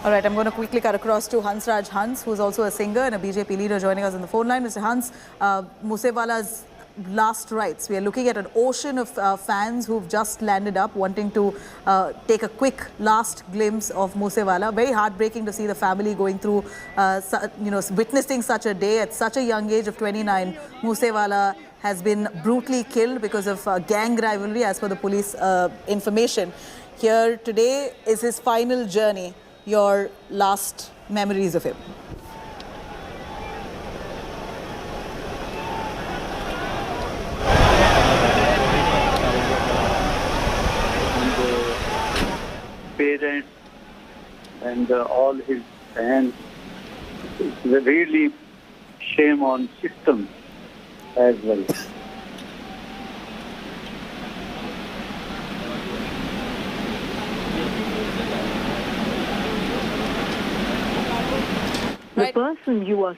[SPEAKER 2] All right, I'm going to quickly cut across to Hansraj Hans, who's also a singer and a BJP leader, joining us on the phone line. Mr. Hans, Moosewala's last rites. We are looking at an ocean of fans who've just landed up, wanting to take a quick last glimpse of Moosewala. Very heartbreaking to see the family going through, witnessing such a day at such a young age of 29. Moosewala has been brutally killed because of gang rivalry, as per the police information. Here today is his final journey. Your last memories of him?
[SPEAKER 5] Parents and all his fans, it's really shame on system as well.
[SPEAKER 2] The person you are...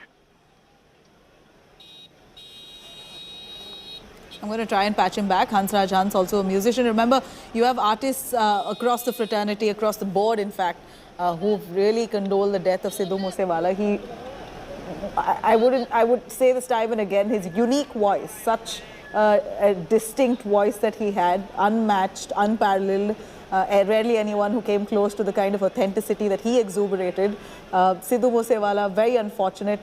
[SPEAKER 2] I'm going to try and patch him back. Hansraj Hans, also a musician. Remember, you have artists across the fraternity, across the board, in fact, who've really condoled the death of Sidhu Moosewala. I would say this time and again, his unique voice, such a distinct voice that he had, unmatched, unparalleled. Rarely anyone who came close to the kind of authenticity that he exuberated. Sidhu Moosewala, very unfortunate.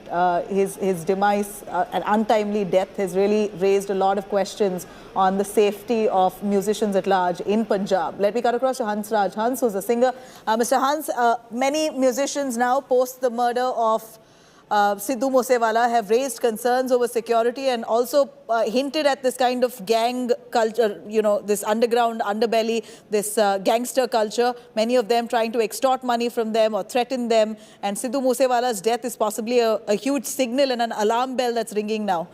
[SPEAKER 2] His demise, an untimely death, has really raised a lot of questions on the safety of musicians at large in Punjab. Let me cut across to Hansraj Hans, who's a singer. Mr. Hans, many musicians now, post the murder of Sidhu Moosewala, have raised concerns over security and also hinted at this kind of gang culture, this underground underbelly, this gangster culture, many of them trying to extort money from them or threaten them. And Sidhu Moosewala's death is possibly a huge signal and an alarm bell that's ringing now.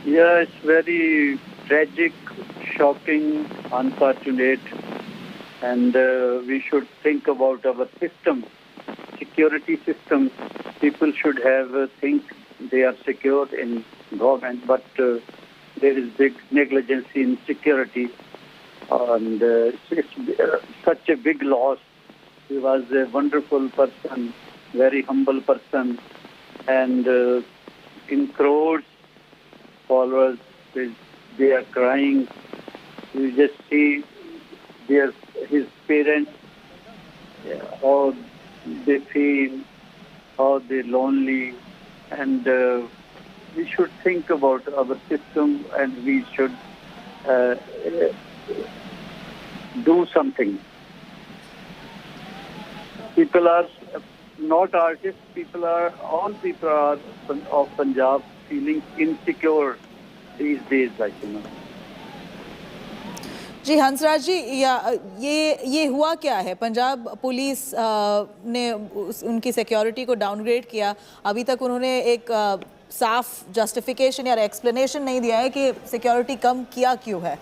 [SPEAKER 5] Yeah, it's very tragic, shocking, unfortunate, and we should think about our system. Security system, people should have think they are secure in government, but there is big negligence in security, and it's such a big loss. He was a wonderful person, very humble person, and in crowds, followers, they are crying. You just see his parents, how they feel, how they're lonely, and we should think about our system, and we should do something. People are not artists, all people are of Punjab feeling insecure these days,
[SPEAKER 2] जी हंसराज जी, ये हुआ क्या है? Punjab police ने उनकी security को downgrade किया. अभी तक उन्होंने एक साफ जस्टिफिकेशन या एक्सप्लेनेशन नहीं दिया है कि सिक्योरिटी कम किया क्यों है.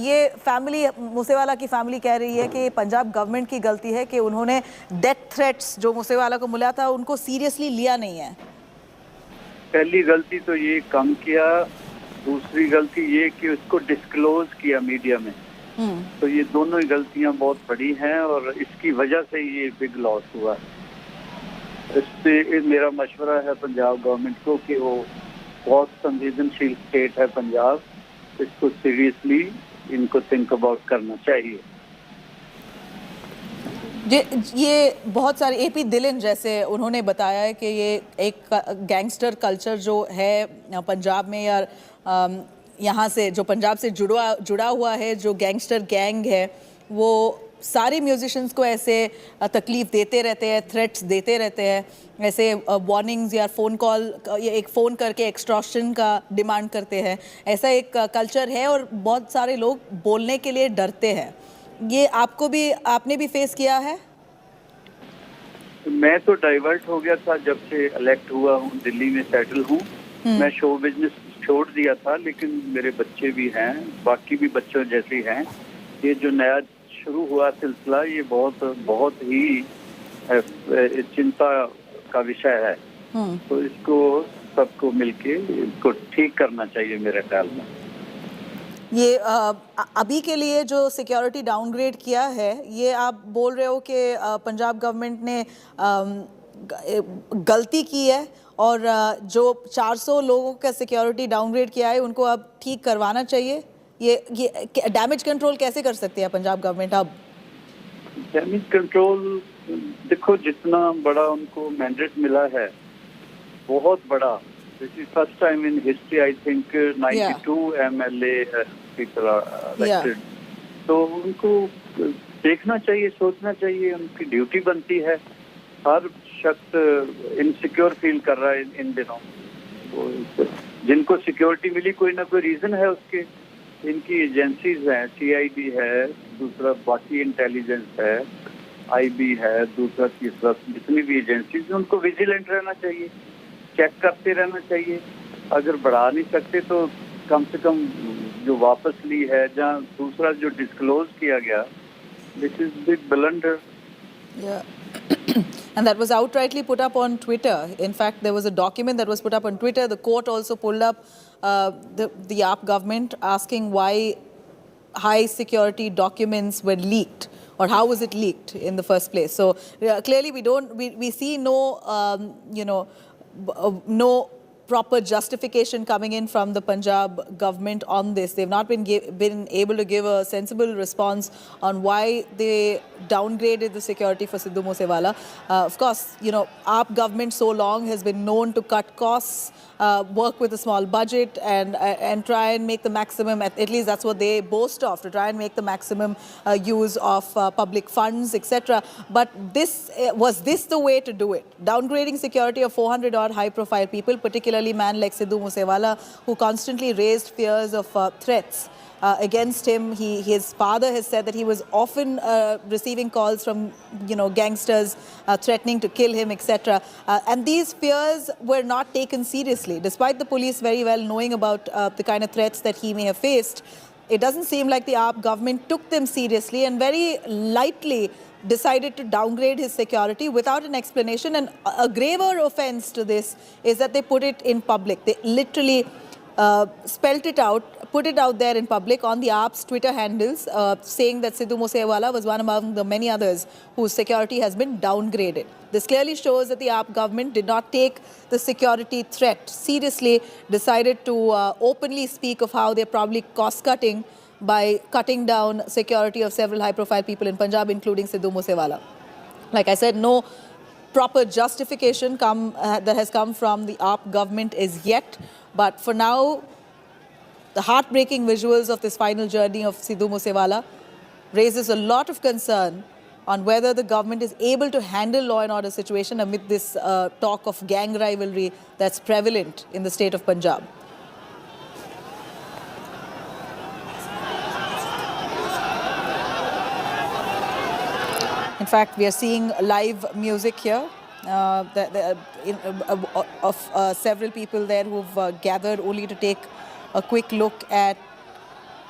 [SPEAKER 2] ये फैमिली, मूसेवाला की फैमिली कह रही है कि पंजाब गवर्नमेंट की गलती है कि उन्होंने डेथ थ्रेट्स जो मूसेवाला को मिला था उनको सीरियसली लिया नहीं है.
[SPEAKER 5] पहली गलती तो ये कम किया, दूसरी गलती ये कि उसको डिस्क्लोज किया मीडिया में. तो ये दोनों ही गलतियां बहुत बड़ी हैं और इसकी वजह से ये बिग लॉस हुआ. इससे मेरा मशवरा है पंजाब गवर्नमेंट को कि वो बहुत संवेदनशील स्टेट है पंजाब, इसको सीरियसली इनको थिंक अबाउट करना चाहिए.
[SPEAKER 2] ये बहुत सारे एपी दिलन जैसे उन्होंने बताया है कि ये एक गैंगस्टर कल्चर जो है पंजाब में, या यहाँ से जो पंजाब से जुड़ा हुआ है, जो गैंगस्टर गैंग है, वो सारे म्यूजिशियंस को ऐसे तकलीफ देते रहते हैं, थ्रेट्स देते रहते हैं, ऐसे वार्निंग्स या फ़ोन कॉल, एक फ़ोन करके एक्सटॉर्शन का डिमांड करते हैं. ऐसा एक कल्चर है और बहुत सारे लोग बोलने के लिए डरते हैं. ये आपने भी फेस किया है?
[SPEAKER 5] मैं तो डाइवर्ट हो गया था जब से इलेक्ट हुआ हूँ, दिल्ली में सेटल हूँ. मैं शो बिजनेस छोड़ दिया था, लेकिन मेरे बच्चे भी हैं, बाकी भी बच्चों जैसे हैं. ये जो नया शुरू हुआ सिलसिला, ये बहुत ही चिंता का विषय है. तो इसको सबको मिलके इसको ठीक करना चाहिए मेरे ख्याल में.
[SPEAKER 2] ये अभी के लिए जो सिक्योरिटी डाउनग्रेड किया है, ये आप बोल रहे हो कि पंजाब गवर्नमेंट ने गलती की है और जो 400 लोगों का सिक्योरिटी डाउनग्रेड किया है उनको अब ठीक करवाना चाहिए। ये डैमेज कंट्रोल कैसे कर सकती है पंजाब गवर्नमेंट अब?
[SPEAKER 5] डैमेज कंट्रोल देखो, जितना बड़ा उनको मैंडेट मिला है, बहुत बड़ा। This is first time in history, I think 92 MLA people are elected. तो उनको देखना चाहिए, सोचना चाहिए, उनकी ड्यूटी बनती है। हर शख्स इनसिक्योर फील कर रहा है इन दिनों। जिनको सिक्योरिटी मिली, कोई ना कोई रीजन है उसके। इनकी एजेंसीज हैं, CID है, दूसरा बाकी इंटेलिजेंस है, IB है, दूसरा तीसरा, जितनी भी एजेंसीज, उनको विजिलेंट रहना चाहिए, चेक करते रहना चाहिए। अगर बढ़ा नहीं सकते तो कम से कम जो वापस ली है, जहाँ दूसरा जो डिस्क्लोज किया गया, this is big blunder.
[SPEAKER 2] And that was outrightly put up on Twitter. In fact, there was a document that was put up on Twitter. The court also pulled up the AAP government asking why high security documents were leaked, or how was it leaked in the first place. So clearly we see no no proper justification coming in from the Punjab government on this. They've not been able to give a sensible response on why they downgraded the security for Sidhu Moose Wala. Of course, AAP government so long has been known to cut costs, work with a small budget and try and make the maximum, at least that's what they boast of, to try and make the maximum use of public funds, etc. But was this the way to do it? Downgrading security of 400 odd high profile people, particularly man like Sidhu Moose Wala, who constantly raised fears of threats against him. His father has said that he was often receiving calls from gangsters threatening to kill him, etc. And these fears were not taken seriously, despite the police very well knowing about the kind of threats that he may have faced. It doesn't seem like the AAP government took them seriously and very lightly decided to downgrade his security without an explanation. And a graver offense to this is that they put it in public. They literally spelt it out, put it out there in public on the AAP's Twitter handles, saying that Sidhu Moose Wala was one among the many others whose security has been downgraded. This clearly shows that the AAP government did not take the security threat seriously, decided to openly speak of how they're probably cost-cutting by cutting down security of several high-profile people in Punjab, including Sidhu Moose Wala. Like I said, no proper justification that has come from the AAP government is yet. But for now, the heartbreaking visuals of this final journey of Sidhu Moose Wala raises a lot of concern on whether the government is able to handle law and order situation amid this talk of gang rivalry that's prevalent in the state of Punjab. In fact, we are seeing live music here of several people there who've gathered only to take a quick look at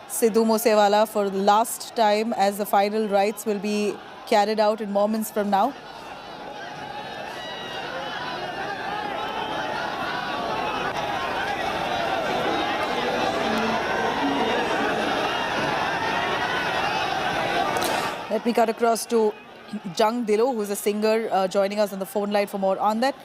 [SPEAKER 2] Sidhu Moose Wala for the last time, as the final rites will be carried out in moments from now. Let me cut across to Jung Dilo, who is a singer, joining us on the phone line for more on that.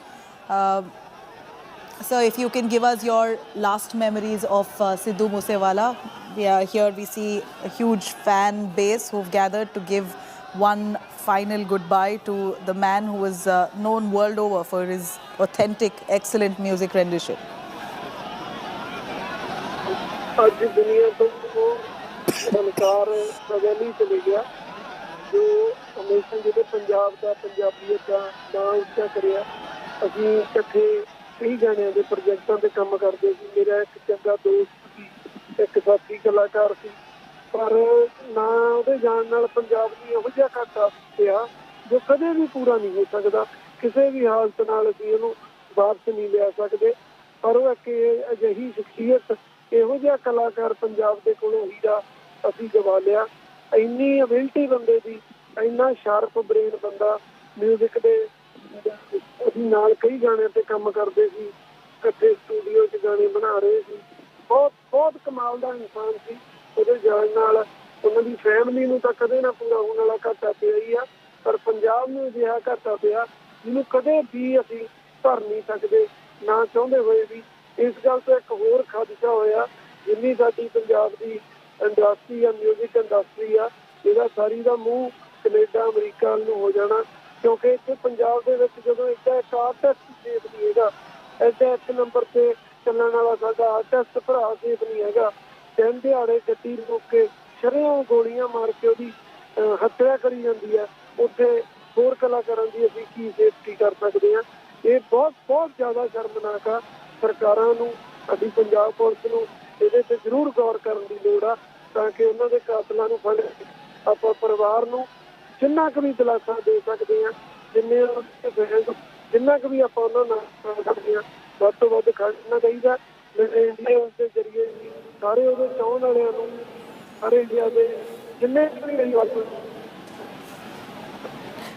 [SPEAKER 2] So if you can give us your last memories of Sidhu Moose Wala. Here we see a huge fan base who've gathered to give one final goodbye to the man who was known world over for his authentic, excellent music rendition.
[SPEAKER 8] आज दुनिया तो संसार बदल ही चले गया जो हमेशा जो पंजाब का पंजाबीयत का नाम ਉੱਚਾ ਕਰਿਆ ਅਸੀਂ ਇਕੱਠੇ ਕਈ ਗਾਣਿਆਂ ਦੇ ਪ੍ਰੋਜੈਕਟਾਂ ਤੇ ਕੰਮ ਕਰਦੇ ਸੀ ਮੇਰਾ ਇੱਕ ਚੰਗਾ ਦੋਸਤ ਸੀ ਇੱਕ ਸਾਥੀ ਕਲਾਕਾਰ ਸੀ ਪਰ ਨਾ ਉਹਦੇ ਜਾਣ ਨਾਲ ਪੰਜਾਬ ਦੀ ਇਹੋ ਜਿਹਾ ਘਾਟਾ ਪਿਆ ਜੋ ਕਦੇ ਵੀ ਪੂਰਾ ਨਹੀਂ ਹੋ ਸਕਦਾ ਕਿਸੇ ਵੀ ਹਾਲਤ ਨਾਲ ਅਸੀਂ ਉਹਨੂੰ ਵਾਪਸ ਨਹੀਂ ਲਿਆ ਸਕਦੇ ਪਰ ਉਹ ਇੱਕ ਅਜਿਹੀ ਸ਼ਖਸੀਅਤ ਇਹੋ ਜਿਹਾ ਕਲਾਕਾਰ ਪੰਜਾਬ ਦੇ ਕੋਲੋਂ ਹੀਰਾ ਅਸੀਂ ਗਵਾ ਲਿਆ ਇੰਨੀ ਅਬਿਲਿਟੀ ਬੰਦੇ ਦੀ ਇੰਨਾ ਸ਼ਾਰਪ ਬ੍ਰੇਨ ਬੰਦਾ ਮਿਊਜ਼ਿਕ ਦੇ ਅਸੀਂ ਨਾਲ ਕਈ ਗਾਣਿਆਂ ਤੇ ਕੰਮ ਕਰਦੇ ਸੀ ਇਕੱਠੇ ਸਟੂਡੀਓ 'ਚ ਗਾਣੇ ਬਣਾ ਰਹੇ ਸੀ ਬਹੁਤ ਬਹੁਤ ਕਮਾਲ ਦਾ ਇਨਸਾਨ ਸੀ ਉਹਦੇ ਜਾਣ ਨਾਲ ਉਹਨਾਂ ਦੀ ਫੈਮਿਲੀ ਨੂੰ ਤਾਂ ਕਦੇ ਨਾ ਪੂਰਾ ਹੋਣ ਵਾਲਾ ਘਾਟਾ ਪਿਆ ਹੀ ਆ, ਪਰ ਪੰਜਾਬ ਨੂੰ ਅਜਿਹਾ ਘਾਟਾ ਪਿਆ ਜਿਹਨੂੰ ਕਦੇ ਵੀ ਅਸੀਂ ਭਰ ਨਹੀਂ ਸਕਦੇ, ਨਾ ਚਾਹੁੰਦੇ ਹੋਏ ਵੀ। ਇਸ ਗੱਲ ਤੋਂ ਇੱਕ ਹੋਰ ਖਦਸ਼ਾ ਹੋਇਆ, ਜਿੰਨੀ ਸਾਡੀ ਪੰਜਾਬ ਦੀ ਇੰਡਸਟਰੀ ਆ, ਮਿਊਜ਼ਿਕ ਇੰਡਸਟਰੀ ਆ, ਇਹਦਾ ਸਾਰੀ ਦਾ ਮੂੰਹ ਕੈਨੇਡਾ ਅਮਰੀਕਾ ਨੂੰ ਹੋ ਜਾਣਾ, ਕਿਉਂਕਿ ਇੱਥੇ ਪੰਜਾਬ ਦੇ ਵਿੱਚ ਜਦੋਂ ਇੱਦਾਂ ਇੱਕ ਆਰਟਿਸਟ ਸੇਫ ਨਹੀਂ ਹੈਗਾ, ਇੱਦਾਂ ਇੱਕ ਨੰਬਰ ਤੇ ਚੱਲਣ ਵਾਲਾ ਸਾਡਾ ਆਰਟਿਸਟ ਭਰਾ ਸੇਫ ਨਹੀਂ ਹੈਗਾ, ਦਿਨ ਦਿਹਾੜੇ ਗੱਡੀ ਰੋਕ ਕੇ ਸ਼ਰੇਆਮ ਗੋਲੀਆਂ ਮਾਰ ਕੇ ਉਹਦੀ ਹੱਤਿਆ ਕਰੀ ਜਾਂਦੀ ਹੈ, ਉੱਥੇ ਹੋਰ ਕਲਾਕਾਰਾਂ ਦੀ ਅਸੀਂ ਕੀ ਸੇਫਟੀ ਕਰ ਸਕਦੇ ਹਾਂ। ਇਹ ਬਹੁਤ ਜ਼ਿਆਦਾ ਸ਼ਰਮਨਾਕ ਆ। ਸਰਕਾਰਾਂ ਨੂੰ, ਸਾਡੀ ਪੰਜਾਬ ਪੁਲਿਸ ਨੂੰ ਇਹਦੇ ਤੇ ਜ਼ਰੂਰ ਗੌਰ ਕਰਨ ਦੀ ਲੋੜ ਆ, ਤਾਂ ਕਿ ਉਹਨਾਂ ਦੇ ਕਾਤਲਾਂ ਨੂੰ ਫੜ ਆਪਾਂ ਪਰਿਵਾਰ ਨੂੰ ਜਿੰਨਾ ਕੁ ਵੀ ਦਿਲਾਸਾ ਦੇ ਸਕਦੇ ਹਾਂ, ਜਿੰਨਾ ਕੁ ਵੀ ਆਪਾਂ ਉਹਨਾਂ ਨਾਲ ਕਰ ਸਕਦੇ ਹਾਂ, ਵੱਧ ਤੋਂ ਵੱਧ ਖੜਨਾ ਚਾਹੀਦਾ। ਇੰਡੀਆ ਦੇ ਜ਼ਰੀਏ ਸਾਰੇ ਉਹਦੇ ਚਾਹੁਣ ਵਾਲਿਆਂ ਨੂੰ, ਸਾਰੇ ਇੰਡੀਆ ਦੇ ਜਿੰਨੇ ਵੀ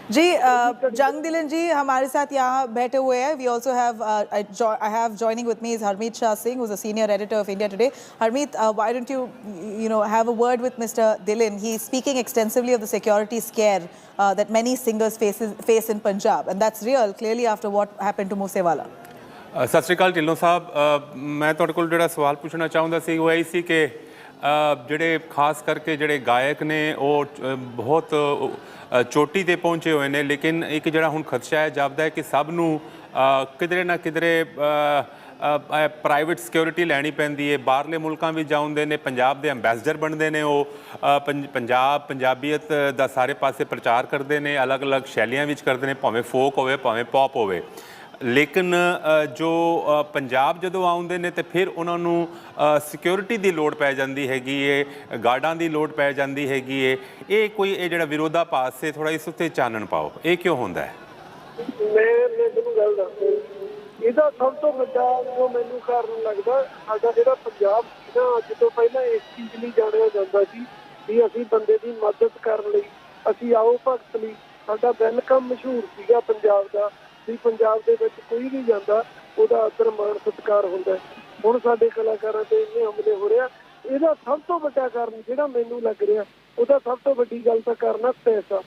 [SPEAKER 2] जी जंग दिलन जी हमारे साथ यहाँ बैठे हुए हैं. We also have I have joining with me is Harmeet Shah Singh, who's a senior editor of India Today. Harmeet, why don't you have a word with Mr. Dillon? He's speaking extensively of the security scare that many singers face in Punjab, and that's real clearly after what happened to Moosewala.
[SPEAKER 4] ਸਤਿ ਸ਼੍ਰੀ ਅਕਾਲ ਢਿੱਲੋਂ ਸਾਹਿਬ, ਮੈਂ ਤੁਹਾਡੇ ਕੋਲ ਜਿਹੜਾ ਸਵਾਲ ਪੁੱਛਣਾ ਚਾਹੁੰਦਾ ਸੀ ਉਹ ਇਹ ਸੀ ਕਿ ਜਿਹੜੇ ਖਾਸ ਕਰਕੇ ਜਿਹੜੇ ਗਾਇਕ ਨੇ ਉਹ ਬਹੁਤ ਚੋਟੀ 'ਤੇ ਪਹੁੰਚੇ ਹੋਏ ਨੇ, ਲੇਕਿਨ ਇੱਕ ਜਿਹੜਾ ਹੁਣ ਖਦਸ਼ਾ ਹੈ ਜਾਪਦਾ ਹੈ ਕਿ ਸਭ ਨੂੰ ਕਿਧਰੇ ਨਾ ਕਿਧਰੇ ਪ੍ਰਾਈਵੇਟ ਸਿਕਿਉਰਿਟੀ ਲੈਣੀ ਪੈਂਦੀ ਹੈ। ਬਾਹਰਲੇ ਮੁਲਕਾਂ ਵਿੱਚ ਜਾਂਦੇ ਨੇ, ਪੰਜਾਬ ਦੇ ਅੰਬੈਸਡਰ ਬਣਦੇ ਨੇ, ਉਹ ਪੰਜਾਬੀਅਤ ਦਾ ਸਾਰੇ ਪਾਸੇ ਪ੍ਰਚਾਰ ਕਰਦੇ ਨੇ, ਅਲੱਗ-ਅਲੱਗ ਸ਼ੈਲੀਆਂ ਵਿੱਚ ਕਰਦੇ ਨੇ, ਭਾਵੇਂ ਫੋਕ ਹੋਵੇ ਭਾਵੇਂ ਪੌਪ ਹੋਵੇ। ਲੇਕਿਨ ਜੋ ਪੰਜਾਬ ਜਦੋਂ ਆਉਂਦੇ ਨੇ ਤੇ ਫਿਰ ਉਹਨਾਂ ਨੂੰ ਸਿਕਿਉਰਿਟੀ ਦੀ ਲੋੜ ਪੈ ਜਾਂਦੀ ਹੈਗੀ ਏ, ਗਾਰਡਾਂ ਦੀ ਲੋੜ ਪੈ ਜਾਂਦੀ ਹੈਗੀ ਏ। ਇਹ ਕੋਈ ਇਹ ਜਿਹੜਾ ਵਿਰੋਧਾਭਾਸ ਹੈ, ਥੋੜ੍ਹਾ ਇਸ ਉੱਤੇ ਚਾਨਣ ਪਾਓ, ਇਹ ਕਿਉਂ ਹੁੰਦਾ ਹੈ?
[SPEAKER 8] ਮੈਂ ਤੁਹਾਨੂੰ ਗੱਲ ਦੱਸਦਾ, ਇਹਦਾ ਸਭ ਤੋਂ ਵੱਡਾ ਜੋ ਮੈਨੂੰ ਕਾਰਨ ਲੱਗਦਾ, ਸਾਡਾ ਜਿਹੜਾ ਪੰਜਾਬ ਸੀ ਨਾ, ਅੱਜ ਤੋਂ ਪਹਿਲਾਂ ਇਸ ਚੀਜ਼ ਲਈ ਜਾਣਿਆ ਜਾਂਦਾ ਸੀ ਵੀ ਅਸੀਂ ਬੰਦੇ ਦੀ ਮਦਦ ਕਰਨ ਲਈ, ਅਸੀਂ ਆਓ ਭਗਤ ਲਈ, ਸਾਡਾ ਵੈਲਕਮ ਮਸ਼ਹੂਰ ਸੀਗਾ ਪੰਜਾਬ ਦਾ, ਵੀ ਪੰਜਾਬ ਦੇ ਵਿੱਚ ਕੋਈ ਵੀ ਜਾਂਦਾ ਉਹਦਾ ਆਦਰ ਮਾਣ ਸਤਿਕਾਰ ਹੁੰਦਾ। ਹੁਣ ਸਾਡੇ ਕਲਾਕਾਰਾਂ ਤੇ ਇੰਨੇ ਹਮਲੇ ਹੋ ਰਿਹਾ, ਇਹਦਾ ਸਭ ਤੋਂ ਵੱਡਾ ਕਾਰਨ ਜਿਹੜਾ ਮੈਨੂੰ ਲੱਗ ਰਿਹਾ, ਉਹਦਾ ਸਭ ਤੋਂ ਵੱਡੀ ਗੱਲ ਤਾਂ ਕਾਰਨ ਆ ਪੈਸਾ।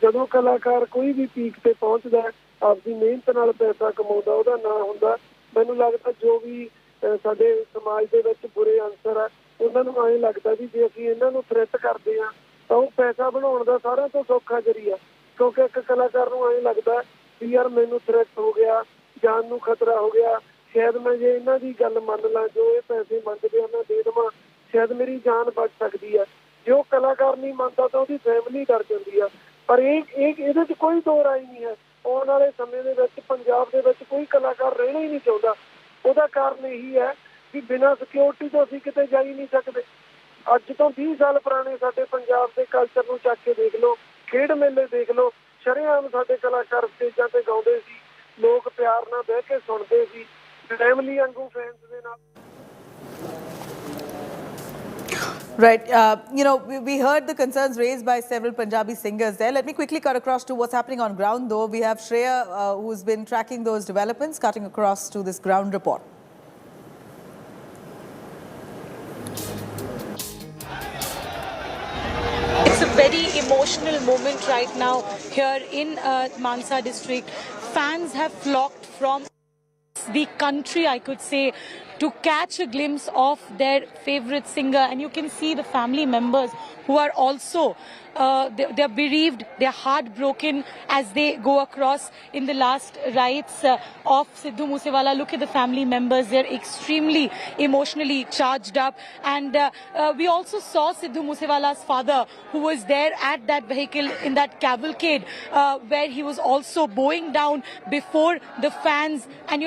[SPEAKER 8] ਜਦੋਂ ਕਲਾਕਾਰ ਕੋਈ ਵੀ ਪੀਕ ਤੇ ਪਹੁੰਚਦਾ, ਆਪਦੀ ਮਿਹਨਤ ਨਾਲ ਪੈਸਾ ਕਮਾਉਂਦਾ, ਉਹਦਾ ਨਾਂ ਹੁੰਦਾ, ਮੈਨੂੰ ਲੱਗਦਾ ਜੋ ਵੀ ਸਾਡੇ ਸਮਾਜ ਦੇ ਵਿੱਚ ਬੁਰੇ ਅਨਸਰ ਆ, ਉਹਨਾਂ ਨੂੰ ਐਂ ਲੱਗਦਾ ਵੀ ਜੇ ਅਸੀਂ ਇਹਨਾਂ ਨੂੰ ਥ੍ਰੈਟ ਕਰਦੇ ਹਾਂ ਤਾਂ ਉਹ ਪੈਸਾ ਬਣਾਉਣ ਦਾ ਸਾਰਿਆਂ ਤੋਂ ਸੌਖਾ ਜ਼ਰੀਆ, ਕਿਉਂਕਿ ਇੱਕ ਕਲਾਕਾਰ ਨੂੰ ਐਂ ਲੱਗਦਾ ਵੀ ਯਾਰ ਮੈਨੂੰ ਥ੍ਰੈਟ ਹੋ ਗਿਆ, ਜਾਨ ਨੂੰ ਖਤਰਾ ਹੋ ਗਿਆ, ਸ਼ਾਇਦ ਮੈਂ ਜੇ ਇਹਨਾਂ ਦੀ ਗੱਲ ਮੰਨ ਲਾਂ, ਜੋ ਇਹ ਪੈਸੇ ਮੰਗਦੇ ਆ ਮੈਂ ਦੇ ਦੇਵਾਂ, ਸ਼ਾਇਦ ਮੇਰੀ ਜਾਨ ਬਚ ਸਕਦੀ ਹੈ। ਜੇ ਉਹ ਕਲਾਕਾਰ ਨਹੀਂ ਮੰਨਦਾ ਤਾਂ ਉਹਦੀ ਫੈਮਿਲੀ ਡਰ ਜਾਂਦੀ ਆ। ਪਰ ਇਹਦੇ 'ਚ ਕੋਈ ਦੋ ਰਾਏ ਨਹੀਂ ਹੈ। ਆਉਣ ਵਾਲੇ ਸਮੇਂ ਦੇ ਵਿੱਚ ਪੰਜਾਬ ਦੇ ਵਿੱਚ ਕੋਈ ਕਲਾਕਾਰ ਰਹਿਣਾ ਹੀ ਨਹੀਂ ਚਾਹੁੰਦਾ। ਉਹਦਾ ਕਾਰਨ ਇਹੀ ਹੈ ਕਿ ਬਿਨਾਂ ਸਿਕਿਉਰਿਟੀ ਤੋਂ ਅਸੀਂ ਕਿਤੇ ਜਾ ਹੀ ਨਹੀਂ ਸਕਦੇ। ਅੱਜ ਤੋਂ 20 ਸਾਲ ਪੁਰਾਣੇ ਸਾਡੇ ਪੰਜਾਬ ਦੇ ਕਲਚਰ ਨੂੰ ਚੱਕ ਕੇ ਦੇਖ ਲਓ, ਖੇਡ ਮੇਲੇ ਦੇਖ ਲਓ, ਸ਼ਰੇਆਮ ਸਾਡੇ ਕਲਾਕਾਰ ਸਟੇਜਾਂ ਤੇ ਗਾਉਂਦੇ ਸੀ, ਲੋਕ ਪਿਆਰ ਨਾਲ ਬਹਿ ਕੇ ਸੁਣਦੇ ਸੀ, ਫੈਮਿਲੀ ਵਾਂਗੂ ਫੈਨਸ ਦੇ ਨਾਲ।
[SPEAKER 2] Right. We heard the concerns raised by several Punjabi singers there. Let me quickly cut across to what's happening on ground, though. We have Shreya, who's been tracking those developments, cutting across to this ground report.
[SPEAKER 1] It's a very emotional moment right now here in Mansa district. Fans have flocked from the country, I could say, to catch a glimpse of their favorite singer, and you can see the family members who are also they're bereaved, they're heartbroken as they go across in the last rites of Sidhu Moose Wala. Look at the family members, they're extremely emotionally charged up, and we also saw Sidhu Moose Wala's father, who was there at that vehicle in that cavalcade, where he was also bowing down before the fans and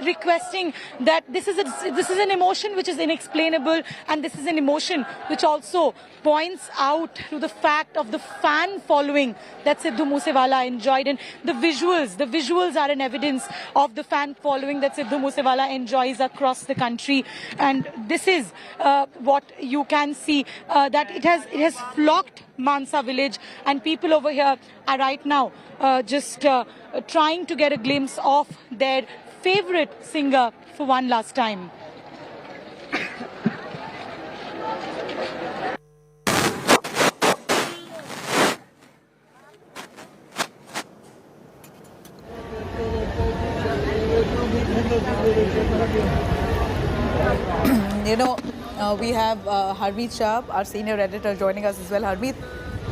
[SPEAKER 1] requesting that this is an emotion which is inexplainable, and this is an emotion which also points out to the fact of the fan following that Sidhu Moose Wala enjoyed. And the visuals are an evidence of the fan following that Sidhu Moose Wala enjoys across the country. And this is what you can see, that it has flocked Mansa village, and people over here are right now just trying to get a glimpse of their favorite singer for one last time.
[SPEAKER 2] We have Harmeet Shah, our senior editor, joining us as well. Harmeet,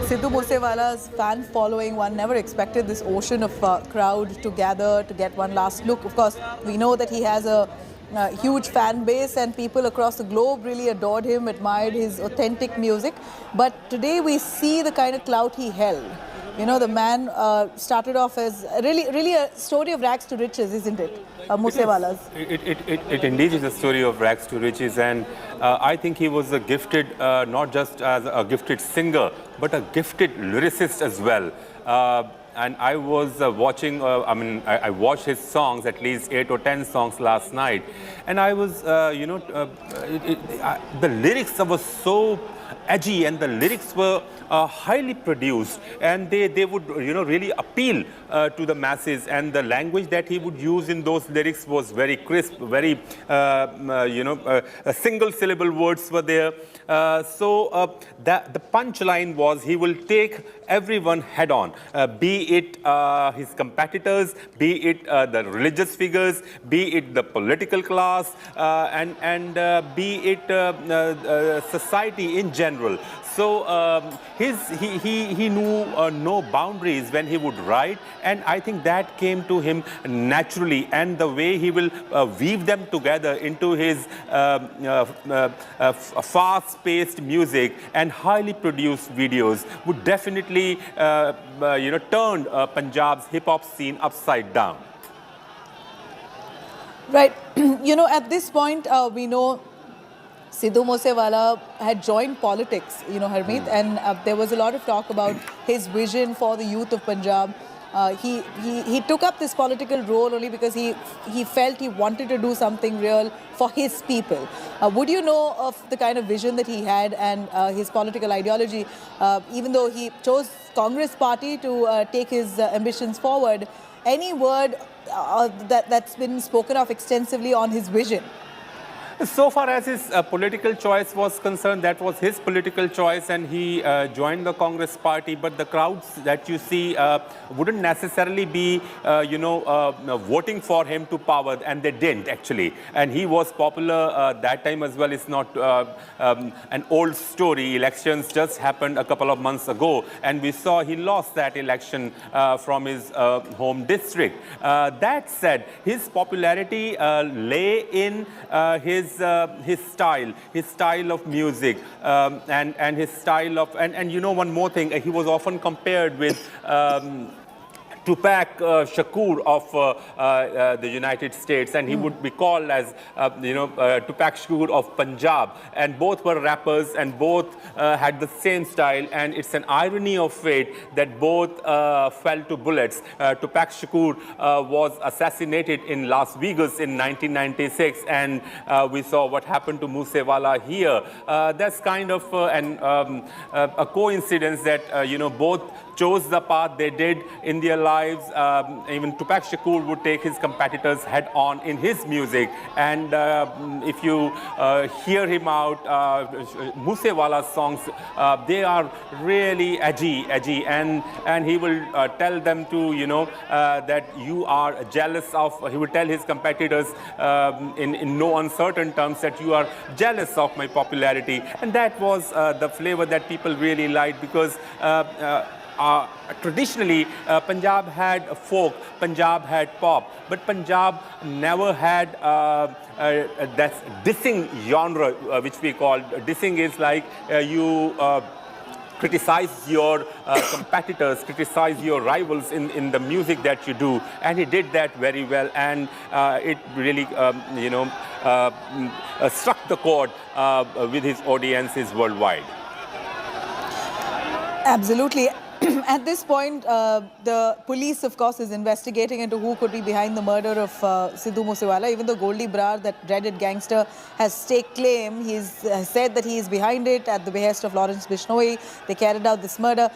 [SPEAKER 2] Sidhu Moose Wala's fan following, one never expected this ocean of crowd to gather to get one last look. Of course, we know that he has a huge fan base and people across the globe really adored him, admired his authentic music. But today we see the kind of clout he held. The man started off as really a story of rags to riches, isn't it? Moosewala's.
[SPEAKER 4] It indeed is a story of rags to riches, and I think he was a gifted, not just as a gifted singer, but a gifted lyricist as well. And I was watching, I watched his songs, at least 8 or 10 songs last night. And I was, the lyrics were so edgy and the lyrics were highly produced, and they would really appeal to the masses, and the language that he would use in those lyrics was very crisp, very single syllable words were there. So the punchline was he will take everyone head on, be it his competitors, be it the religious figures, be it the political class, and be it society in general. So he knew no boundaries when he would write, and I think that came to him naturally, and the way he will weave them together into his fast-paced music and highly produced videos would definitely turn Punjab's hip-hop scene upside down.
[SPEAKER 2] Right. At this point, we know Sidhu Moose Wala had joined politics, Harmeet, and there was a lot of talk about his vision for the youth of Punjab. He took up this political role only because he felt he wanted to do something real for his people. Would you know of the kind of vision that he had and his political ideology? Even though he chose Congress party to take his ambitions forward, any word that's been spoken of extensively on his vision?
[SPEAKER 4] So far as his political choice was concerned, that was his political choice, and he joined the Congress party. But the crowds that you see wouldn't necessarily be, voting for him to power, and they didn't actually. And he was popular that time as well. It's not an old story. Elections just happened a couple of months ago, and we saw he lost that election from his home district. That said, his popularity lay in his style of music, and his style of, and one more thing, he was often compared with Tupac Shakur of the United States, and he would be called as Tupac Shakur of Punjab, and both were rappers and both had the same style, and it's an irony of fate that both fell to bullets. Tupac Shakur was assassinated in Las Vegas in 1996, and we saw what happened to Moosewala here. That's kind of a coincidence that both chose the path they did in their lives. Even Tupac Shakur would take his competitors head on in his music, and if you hear him out, Moosewala's songs, they are really edgy, and he will tell them to that you are jealous of. He would tell his competitors in no uncertain terms that you are jealous of my popularity, and that was the flavor that people really liked, because traditionally, Punjab had folk, Punjab had pop, but Punjab never had that dissing genre, which we call dissing is like you criticize your competitors, criticize your rivals in the music that you do, and he did that very well, and it really struck the chord with his audiences worldwide.
[SPEAKER 2] Absolutely. At this point, the police, of course, is investigating into who could be behind the murder of Sidhu Moose Wala. Even though Goldie Brar, that dreaded gangster, has staked claim, he's said that he is behind it at the behest of Lawrence Bishnoi. They carried out this murder.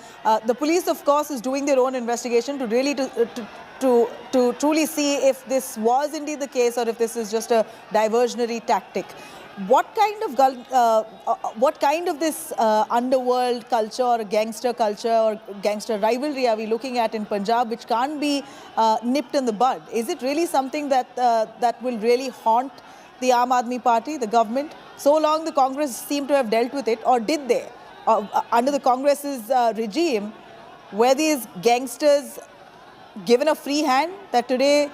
[SPEAKER 2] The police, of course, is doing their own investigation to really to truly see if this was indeed the case or if this is just a diversionary tactic. What kind of this underworld culture or gangster culture or gangster rivalry are we looking at in Punjab, which can't be nipped in the bud? Is it really something that that will really haunt the Aam Aadmi Party, the government? so long the Congress seemed to have dealt with it, or did they? Under the Congress's regime, were these gangsters given a free hand that today,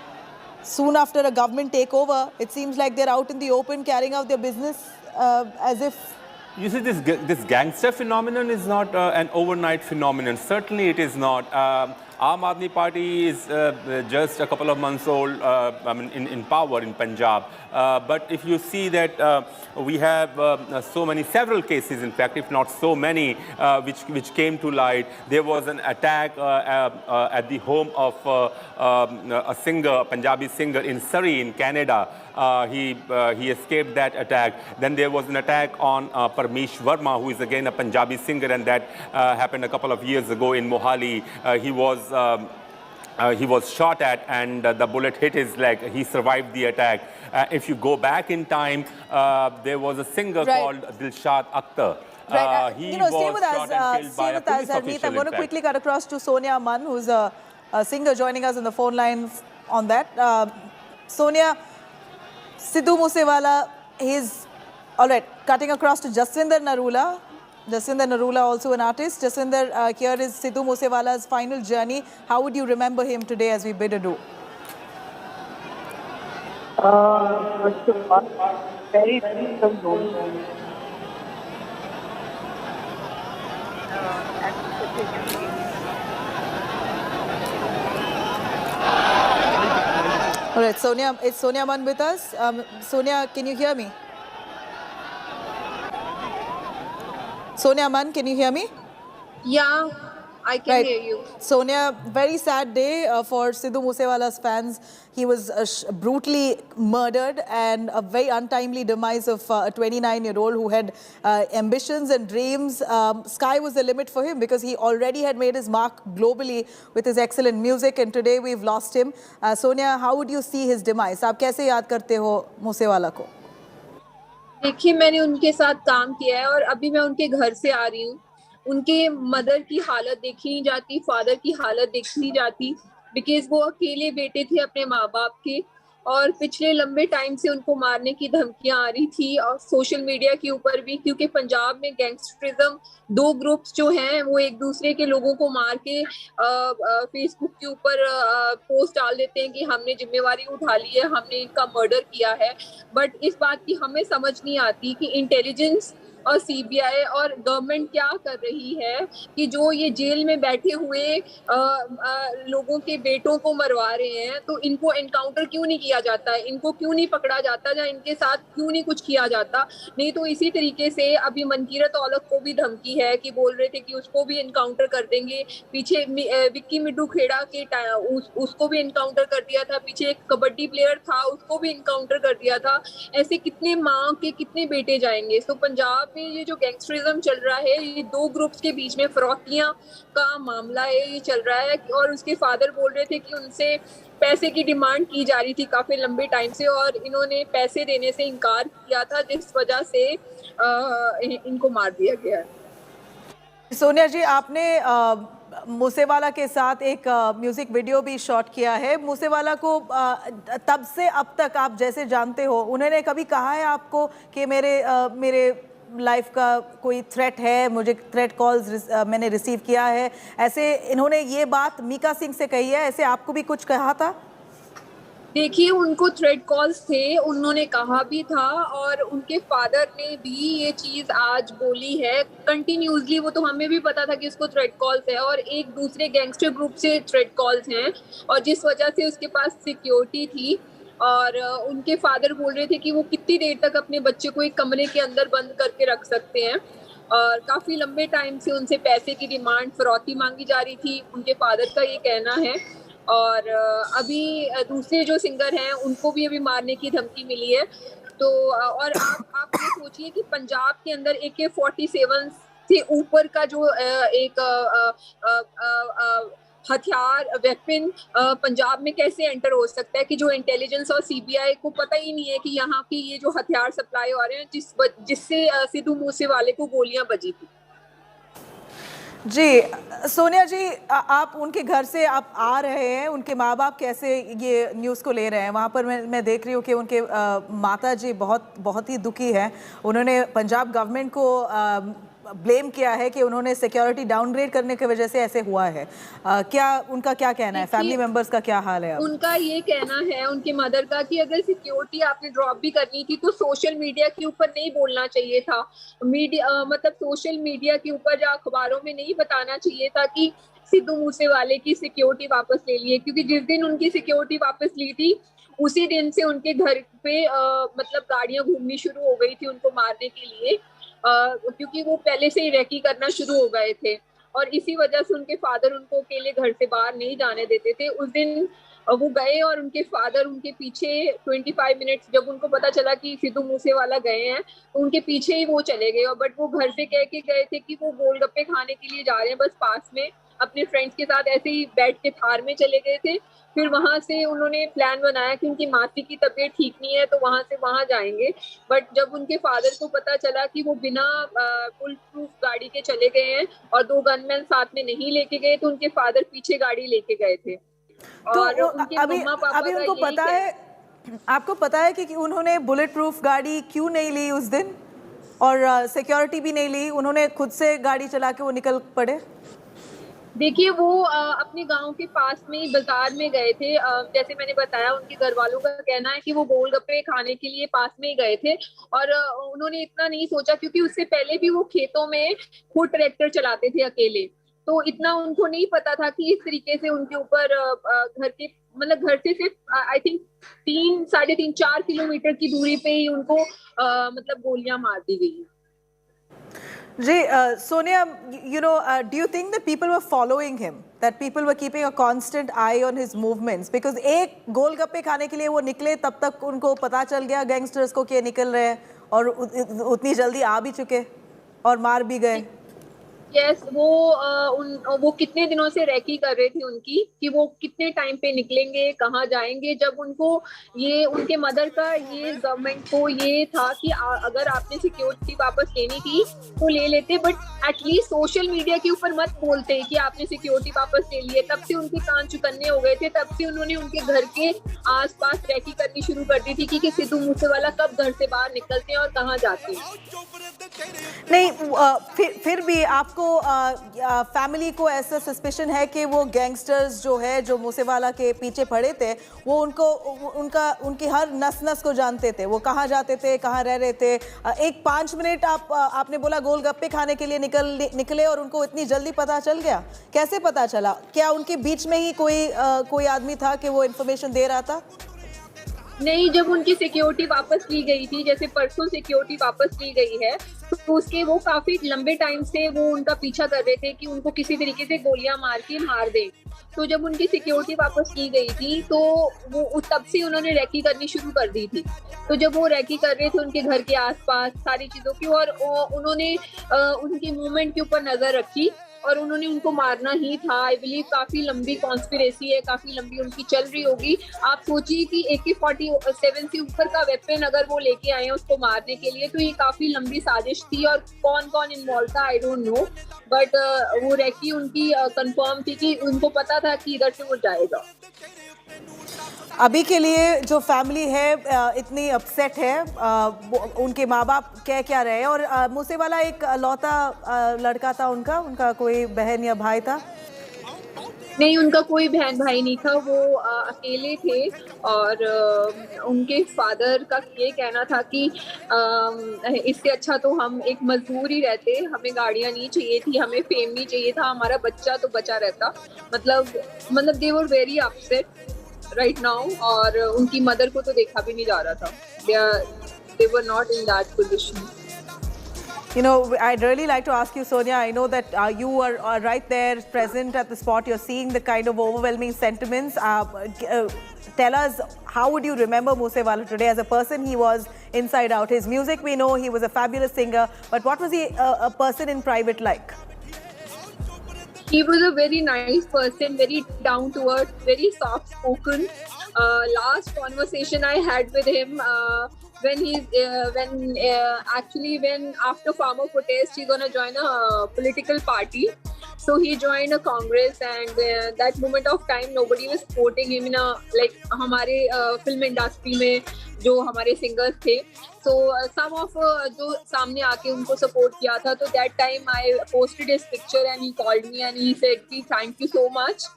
[SPEAKER 2] soon after a government takeover, it seems like they're out in the open carrying out their business as if...
[SPEAKER 4] You see, this gangster phenomenon is not an overnight phenomenon. Certainly it is not. Aam Aadmi Party is just a couple of months old in power in Punjab. But if you see that we have several cases, in fact, if not so many, which came to light. There was an attack at the home of a singer, a Punjabi singer in Surrey in Canada. He escaped that attack. Then there was an attack on Parmesh Verma, who is again a Punjabi singer, and that happened a couple of years ago in Mohali. He was shot at, and the bullet hit his leg. He survived the attack. If you go back in time, there was a singer called Dilshad Akhtar.
[SPEAKER 2] Stay with us, Harmeet. I'm going to quickly cut across to Sonia Mann, who's a singer, joining us on the phone lines on that. Sonia, Sidhu Moose Wala, he's all right. Cutting across to Jaswinder Narula. Jaswinder Narula, also an artist. Jaswinder, here is Sidhu Moose Wala's final journey. How would you remember him today as we bid adieu?
[SPEAKER 3] Very, very well.
[SPEAKER 2] All right, Sonia, is Sonia Mann with us? Sonia, can you hear me? Sonia Mann, can you hear me?
[SPEAKER 10] Yeah, I can hear you.
[SPEAKER 2] Sonia, very sad day for Sidhu Moose Wala's fans. He was brutally murdered, and a very untimely demise of a 29-year-old who had ambitions and dreams. Sky was the limit for him because he already had made his mark globally with his excellent music, and today we've lost him. Sonia, how would you see his demise? आप कैसे याद करते हो मूसेवाला को?
[SPEAKER 10] देखिए, मैंने उनके साथ काम किया है और अभी मैं उनके घर से आ रही हूँ. उनके मदर की हालत देखी नहीं जाती, फादर की हालत देखी नहीं जाती, बिकॉज वो अकेले बेटे थे अपने माँ बाप के, और पिछले लंबे टाइम से उनको मारने की धमकियां आ रही थी और सोशल मीडिया के ऊपर भी, क्योंकि पंजाब में गैंगस्टरिज्म, दो ग्रुप्स जो हैं वो एक दूसरे के लोगों को मार के फेसबुक के ऊपर पोस्ट डाल देते हैं कि हमने जिम्मेवारी उठा ली है, हमने इनका मर्डर किया है. बट इस बात की हमें समझ नहीं आती कि इंटेलिजेंस और सीबीआई और गवर्नमेंट क्या कर रही है कि जो ये जेल में बैठे हुए लोगों के बेटों को मरवा रहे हैं, तो इनको एनकाउंटर क्यों नहीं किया जाता है, इनको क्यों नहीं पकड़ा जाता, या इनके साथ क्यों नहीं कुछ किया जाता. नहीं तो इसी तरीके से अभी मनकीरत औलख को भी धमकी है कि बोल रहे थे कि उसको भी एनकाउंटर कर देंगे. पीछे विक्की मिड्डू खेड़ा के उसको भी एनकाउंटर कर दिया था. पीछे एक कबड्डी प्लेयर था, उसको भी एनकाउंटर कर दिया था. ऐसे कितने माँ के कितने बेटे जाएंगे. तो पंजाब में ये जो गैंगस्टरिज्म चल रहा है, ये दो ग्रुप्स के बीच में फरोतियां का मामला है, ये चल रहा है. और उसके फादर बोल रहे थे कि उनसे पैसे की डिमांड की जा रही थी काफी लंबे टाइम से, और इन्होंने पैसे देने से इनकार किया था, जिस वजह से इनको मार दिया गया है.
[SPEAKER 2] सोनिया जी, आपने मूसेवाला के साथ एक म्यूजिक वीडियो भी शॉट किया है. मूसेवाला को तब से अब तक आप जैसे जानते हो, उन्होंने कभी कहा है आपको कि मेरे लाइफ का कोई थ्रेट है, मुझे थ्रेट कॉल्स मैंने रिसीव किया है, ऐसे इन्होंने ये बात मीका सिंह से कही है, ऐसे आपको भी कुछ कहा था?
[SPEAKER 10] देखिए, उनको थ्रेट कॉल्स थे, उन्होंने कहा भी था, और उनके फादर ने भी ये चीज आज बोली है कंटिन्यूसली. वो तो हमें भी पता था कि उसको थ्रेट कॉल्स है, और एक दूसरे गैंगस्टर ग्रुप से थ्रेट कॉल्स हैं, और जिस वजह से उसके पास सिक्योरिटी थी. और उनके फादर बोल रहे थे कि वो कितनी देर तक अपने बच्चे को एक कमरे के अंदर बंद करके रख सकते हैं, और काफ़ी लंबे टाइम से उनसे पैसे की डिमांड, फरौती मांगी जा रही थी, उनके फादर का ये कहना है. और अभी दूसरे जो सिंगर हैं उनको भी अभी मारने की धमकी मिली है. तो और आप ये सोचिए कि पंजाब के अंदर AK-47 से ऊपर का जो एक हथियार, वेपन पंजाब में कैसे एंटर हो सकता है, कि जो इंटेलिजेंस और सीबीआई को पता ही नहीं है कि यहाँ की ये जो हथियार सप्लाई हो रहे हैं, जिससे सिद्धू मूसेवाले को गोलियां बजी थी.
[SPEAKER 2] जी, सोनिया जी, आप उनके घर से आप आ रहे हैं, उनके माँ बाप कैसे ये न्यूज़ को ले रहे हैं? वहाँ पर मैं देख रही हूँ कि उनके माता जी बहुत ही दुखी हैं। उन्होंने पंजाब गवर्नमेंट को ब्लेम किया है कि उन्होंने सिक्योरिटी डाउनग्रेड करने की वजह से ऐसे हुआ है। उनका क्या कहना है? फैमिली मेंबर्स का क्या हाल है अब?
[SPEAKER 10] उनका ये कहना है, उनकी मदर का, कि अगर सिक्योरिटी आपने ड्रॉप भी करनी थी तो सोशल मीडिया के ऊपर नहीं बोलना चाहिए था। मतलब सोशल मीडिया के ऊपर या अखबारों में नहीं बताना चाहिए था कि सिद्धू मूसेवाले की सिक्योरिटी वापस ले लिए, क्योंकि जिस दिन उनकी सिक्योरिटी वापस ली थी उसी दिन से उनके घर पे मतलब गाड़ियां घूमनी शुरू हो गई थी उनको मारने के लिए, क्योंकि वो पहले से ही रेकी करना शुरू हो गए थे और इसी वजह से उनके फादर उनको अकेले घर से बाहर नहीं जाने देते थे। उस दिन वो गए और उनके फादर उनके पीछे 25 मिनट्स, जब उनको पता चला कि सिद्धू मूसेवाला गए हैं तो उनके पीछे ही वो चले गए। और बट वो घर से कह के गए थे कि वो गोलगप्पे खाने के लिए जा रहे हैं, बस पास में अपने फ्रेंड्स के साथ ऐसे ही बैठ के थार में चले गए थे। फिर वहां से उन्होंने प्लान बनाया कि उनकी मासी की तबीयत ठीक नहीं है तो वहां से वहां जाएंगे। बट जब उनके फादर को पता चला कि वो बिना बुलेट प्रूफ गाड़ी के चले गए हैं और 2 गनमैन साथ में नहीं लेके गए तो उनके फादर पीछे गाड़ी लेके गए थे। और
[SPEAKER 2] तो
[SPEAKER 10] उनके
[SPEAKER 2] अभी उनको पता है, आपको पता है कि उन्होंने बुलेट प्रूफ गाड़ी क्यों नहीं ली उस दिन और सिक्योरिटी भी नहीं ली? उन्होंने खुद से गाड़ी चला के वो निकल पड़े।
[SPEAKER 10] देखिए, वो अपने गांव के पास में ही बाजार में गए थे। जैसे मैंने बताया, उनके घर वालों का कहना है कि वो गोलगप्पे खाने के लिए पास में ही गए थे और उन्होंने इतना नहीं सोचा, क्योंकि उससे पहले भी वो खेतों में खुद ट्रैक्टर चलाते थे अकेले, तो इतना उनको नहीं पता था कि इस तरीके से उनके ऊपर घर से सिर्फ आई थिंक 3-3.5-4 किलोमीटर की दूरी पे ही उनको गोलियां मार दी गई।
[SPEAKER 2] Sonia, do you think that people were following him? That people were keeping a constant eye on his movements? Because एक गोलगप्पे खाने के लिए वो निकले, तब तक उनको पता चल गया गैंगस्टर्स को कि निकल रहे हैं और उतनी जल्दी आ भी चुके और मार भी गए।
[SPEAKER 10] यस, वो कितने दिनों से रैकी कर रहे थे उनकी कि वो कितने टाइम पे निकलेंगे, कहाँ जाएंगे। जब उनको ये उनके मदर का ये गवर्नमेंट को ये था कि अगर आपने सिक्योरिटी वापस लेनी थी तो ले लेते, बट एटलीस्ट सोशल मीडिया के ऊपर मत बोलते कि आपने सिक्योरिटी वापस ले ली है। तब से उनके कान चुकन्ने हो गए थे, तब से उन्होंने उनके घर के आसपास रैकी करनी शुरू कर दी थी कि सिद्धू मूसेवाला कब घर से बाहर निकलते हैं और कहाँ जाते हैं।
[SPEAKER 2] नहीं, फिर भी आपको फैमिली को ऐसा सस्पिशन है कि वो गैंगस्टर्स जो है, जो मूसेवाला के पीछे पड़े थे, वो उनकी हर नस नस को जानते थे, वो कहाँ जाते थे, कहाँ रह रहे थे। एक 5 मिनट आपने बोला गोलगप्पे खाने के लिए निकले और उनको इतनी जल्दी पता चल गया? कैसे पता चला? क्या उनके बीच में ही कोई आदमी था कि वो इन्फॉर्मेशन दे रहा था?
[SPEAKER 10] नहीं, जब उनकी सिक्योरिटी वापस ली गई थी, जैसे परसों सिक्योरिटी वापस ली गई है, तो उसके वो काफी लंबे टाइम से वो उनका पीछा कर रहे थे कि उनको किसी तरीके से गोलियां मार के मार दें। तो जब उनकी सिक्योरिटी वापस ली गई थी तो वो तब से उन्होंने रैकी करनी शुरू कर दी थी। तो जब वो रैकी कर रहे थे उनके घर के आसपास सारी चीजों की, और उन्होंने उनकी मूवमेंट के ऊपर नजर रखी और उन्होंने उनको मारना ही था। आई बिलीव काफी लंबी कॉन्स्पिरेसी है, काफी लंबी उनकी चल रही होगी। आप सोचिए कि AK-47 से ऊपर का वेपन अगर वो लेके आए हैं उसको मारने के लिए, तो ये काफी लंबी साजिश थी और कौन कौन इन्वॉल्व था आई डोंट नो, बट वो रैकी उनकी कंफर्म थी कि उनको पता था कि इधर से वो जाएगा।
[SPEAKER 2] अभी के लिए जो फैमिली है इतनी अपसेट है, उनके माँ बाप क्या रहे हैं? और मूसेवाला एक लौता लड़का था, उनका कोई बहन या भाई था?
[SPEAKER 10] नहीं, उनका कोई बहन भाई नहीं था, वो अकेले थे। और उनके फादर का ये कहना था कि इससे अच्छा तो हम एक मजदूर ही रहते, हमें गाड़ियां नहीं चाहिए थी, हमें फेम नहीं चाहिए था, हमारा बच्चा तो बचा रहता। मतलब they were very upset right now. और उनकी मदर को तो देखा भी नहीं जा रहा था, they were not in that position.
[SPEAKER 2] You know, I'd really like to ask you, Sonia, I know that you are right there, present at the spot, you're seeing the kind of overwhelming sentiments. Tell us, how would you remember Moosewala today? As a person, he was inside out. His music, we know, he was a fabulous singer, but what was he a person in private like?
[SPEAKER 10] He was a very nice person, very down to earth, very soft spoken. Last conversation I had with him, when after farmer protest he's gonna join a political party. So he joined a Congress, and that moment of time nobody was supporting him in a like हमारे film industry में जो हमारे singers थे. So some of जो सामने आके उनको support किया था, तो that time I posted his picture and he called me and he said कि thank you so much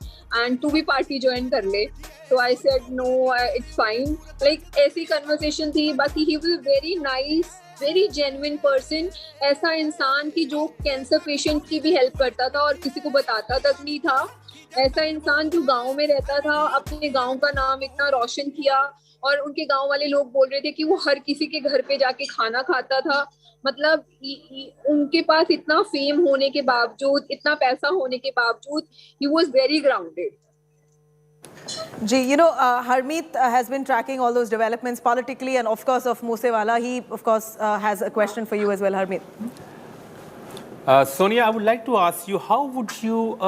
[SPEAKER 10] and तू भी party join कर ले. So I said no, it's fine. Like ऐसी conversation थी. बाकी he was very nice, very genuine person. ऐसा इंसान की जो कैंसर पेशेंट की भी हेल्प करता था और किसी को बताता तक नहीं था. ऐसा इंसान जो गांव में रहता था, अपने गांव का नाम इतना रोशन किया और उनके गांव वाले लोग बोल रहे थे कि वो हर किसी के घर पे जाके खाना खाता था. मतलब उनके पास इतना फेम होने के बावजूद, इतना पैसा होने के बावजूद, he was very grounded.
[SPEAKER 2] Ji, you know, Harmeet has been tracking all those developments politically and of course of Moosewala. He of course has a question for you as well, Harmeet.
[SPEAKER 4] Sonia, I would like to ask you, how would you,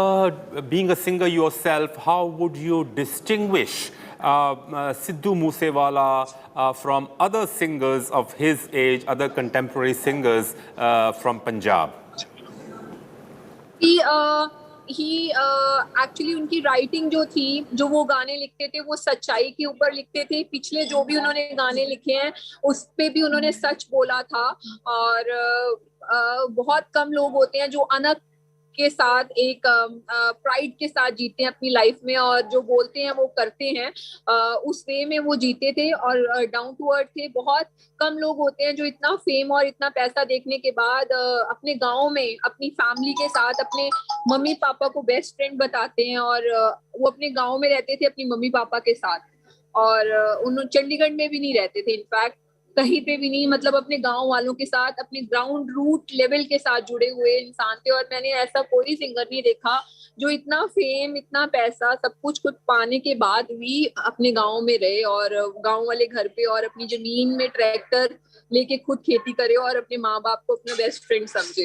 [SPEAKER 4] being a singer yourself, how would you distinguish Sidhu Moosewala from other singers of his age, other contemporary singers from Punjab?
[SPEAKER 10] He actually उनकी writing जो थी, जो वो गाने लिखते थे वो सच्चाई के ऊपर लिखते थे. पिछले जो भी उन्होंने गाने लिखे हैं उस पे भी उन्होंने सच बोला था. और बहुत कम लोग होते हैं जो अनक के साथ एक प्राइड के साथ जीते हैं अपनी लाइफ में और जो बोलते हैं वो करते हैं. उस वे में वो जीते थे और डाउन टू अर्थ थे. बहुत कम लोग होते हैं जो इतना फेम और इतना पैसा देखने के बाद अपने गांव में अपनी फैमिली के साथ अपने मम्मी पापा को बेस्ट फ्रेंड बताते हैं. और वो अपने गांव में रहते थे अपनी मम्मी पापा के साथ और उन्होंने चंडीगढ़ में भी नहीं रहते थे, इनफैक्ट कहीं पे भी नहीं. मतलब अपने गांव वालों के साथ, अपने ग्राउंड रूट लेवल के साथ जुड़े हुए इंसान थे. और मैंने ऐसा कोई सिंगर नहीं देखा जो इतना फेम, इतना पैसा, सब कुछ खुद पाने के बाद भी अपने गांव में रहे और गांव वाले घर पे और अपनी जमीन में ट्रैक्टर लेके खुद खेती करे और अपने माँ बाप को अपना बेस्ट फ्रेंड समझे.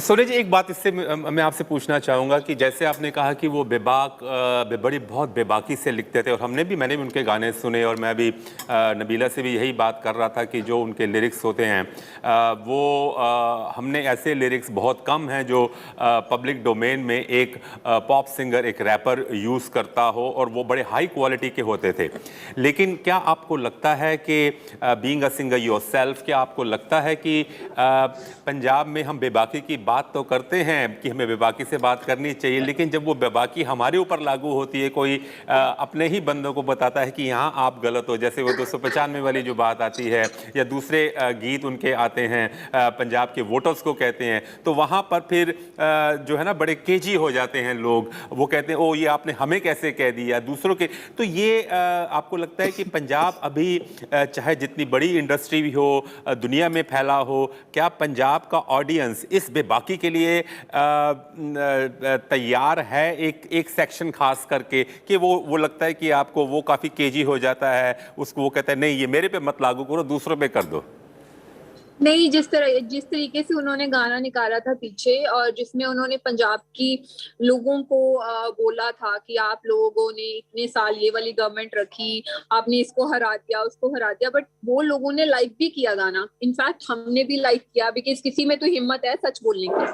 [SPEAKER 4] सोनिया जी, एक बात इससे मैं आपसे पूछना चाहूँगा कि जैसे आपने कहा कि वो बहुत बेबाकी से लिखते थे और मैंने भी उनके गाने सुने और मैं भी नबीला से भी यही बात कर रहा था कि जो उनके लिरिक्स होते हैं वो हमने ऐसे लिरिक्स बहुत कम हैं जो पब्लिक डोमेन में एक पॉप सिंगर, एक रैपर यूज़ करता हो और वो बड़े हाई क्वालिटी के होते थे. लेकिन क्या आपको लगता है कि बीइंग अ सिंगर योरसेल्फ, क्या आपको लगता है कि पंजाब में हम बेबाकी की बात तो करते हैं कि हमें बेबाकी से बात करनी चाहिए, लेकिन जब वो बेबाकी हमारे ऊपर लागू होती है, कोई अपने ही बंदों को बताता है कि यहाँ आप गलत हो, जैसे वो 295 वाली जो बात आती है या दूसरे गीत उनके आते हैं पंजाब के वोटर्स को कहते हैं, तो वहाँ पर फिर जो है ना बड़े केजी हो जाते हैं लोग. वो कहते हैं ओ ये आपने हमें कैसे कह दिया दूसरों के. तो ये आपको लगता है कि पंजाब अभी चाहे जितनी बड़ी इंडस्ट्री भी हो, दुनिया में फैला हो, क्या पंजाब का ऑडियंस इस बेबाकी के लिए तैयार है? एक सेक्शन खास करके कि वो लगता है कि आपको वो काफ़ी केजी हो जाता है, उसको वो कहता है नहीं ये मेरे पे मत लागू करो, दूसरों पे कर दो.
[SPEAKER 10] नहीं, जिस तरीके से उन्होंने गाना निकाला था पीछे और जिसमें उन्होंने पंजाब की लोगों को बोला था कि आप लोगों ने इतने साल ये वाली गवर्नमेंट रखी, आपने इसको हरा दिया, उसको हरा दिया, बट वो लोगों ने लाइक भी किया गाना. इनफैक्ट हमने भी लाइक किया बिकॉज किसी में तो हिम्मत है सच बोलने की.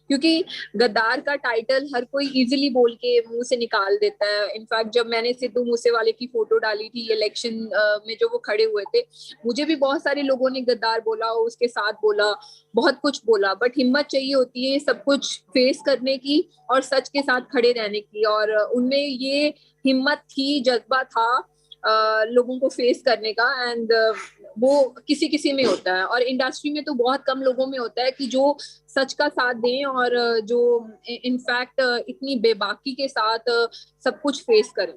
[SPEAKER 10] क्योंकि गद्दार का टाइटल हर कोई इजीली बोल के मुंह से निकाल देता है. इनफैक्ट जब मैंने सिद्धू मूसेवाले की फोटो डाली थी इलेक्शन में जो वो खड़े हुए थे, मुझे भी बहुत सारे लोगों ने गद्दार बोला, उसके साथ बोला, बहुत कुछ बोला, बट हिम्मत चाहिए होती है सब कुछ फेस करने की और सच के साथ खड़े रहने की. और उनमें ये हिम्मत थी, जज्बा था लोगों को फेस करने का. एंड वो किसी किसी में होता है और इंडस्ट्री में तो बहुत कम लोगों में होता है कि जो सच का साथ दें और जो इनफैक्ट इतनी बेबाकी के साथ सब कुछ फेस करें.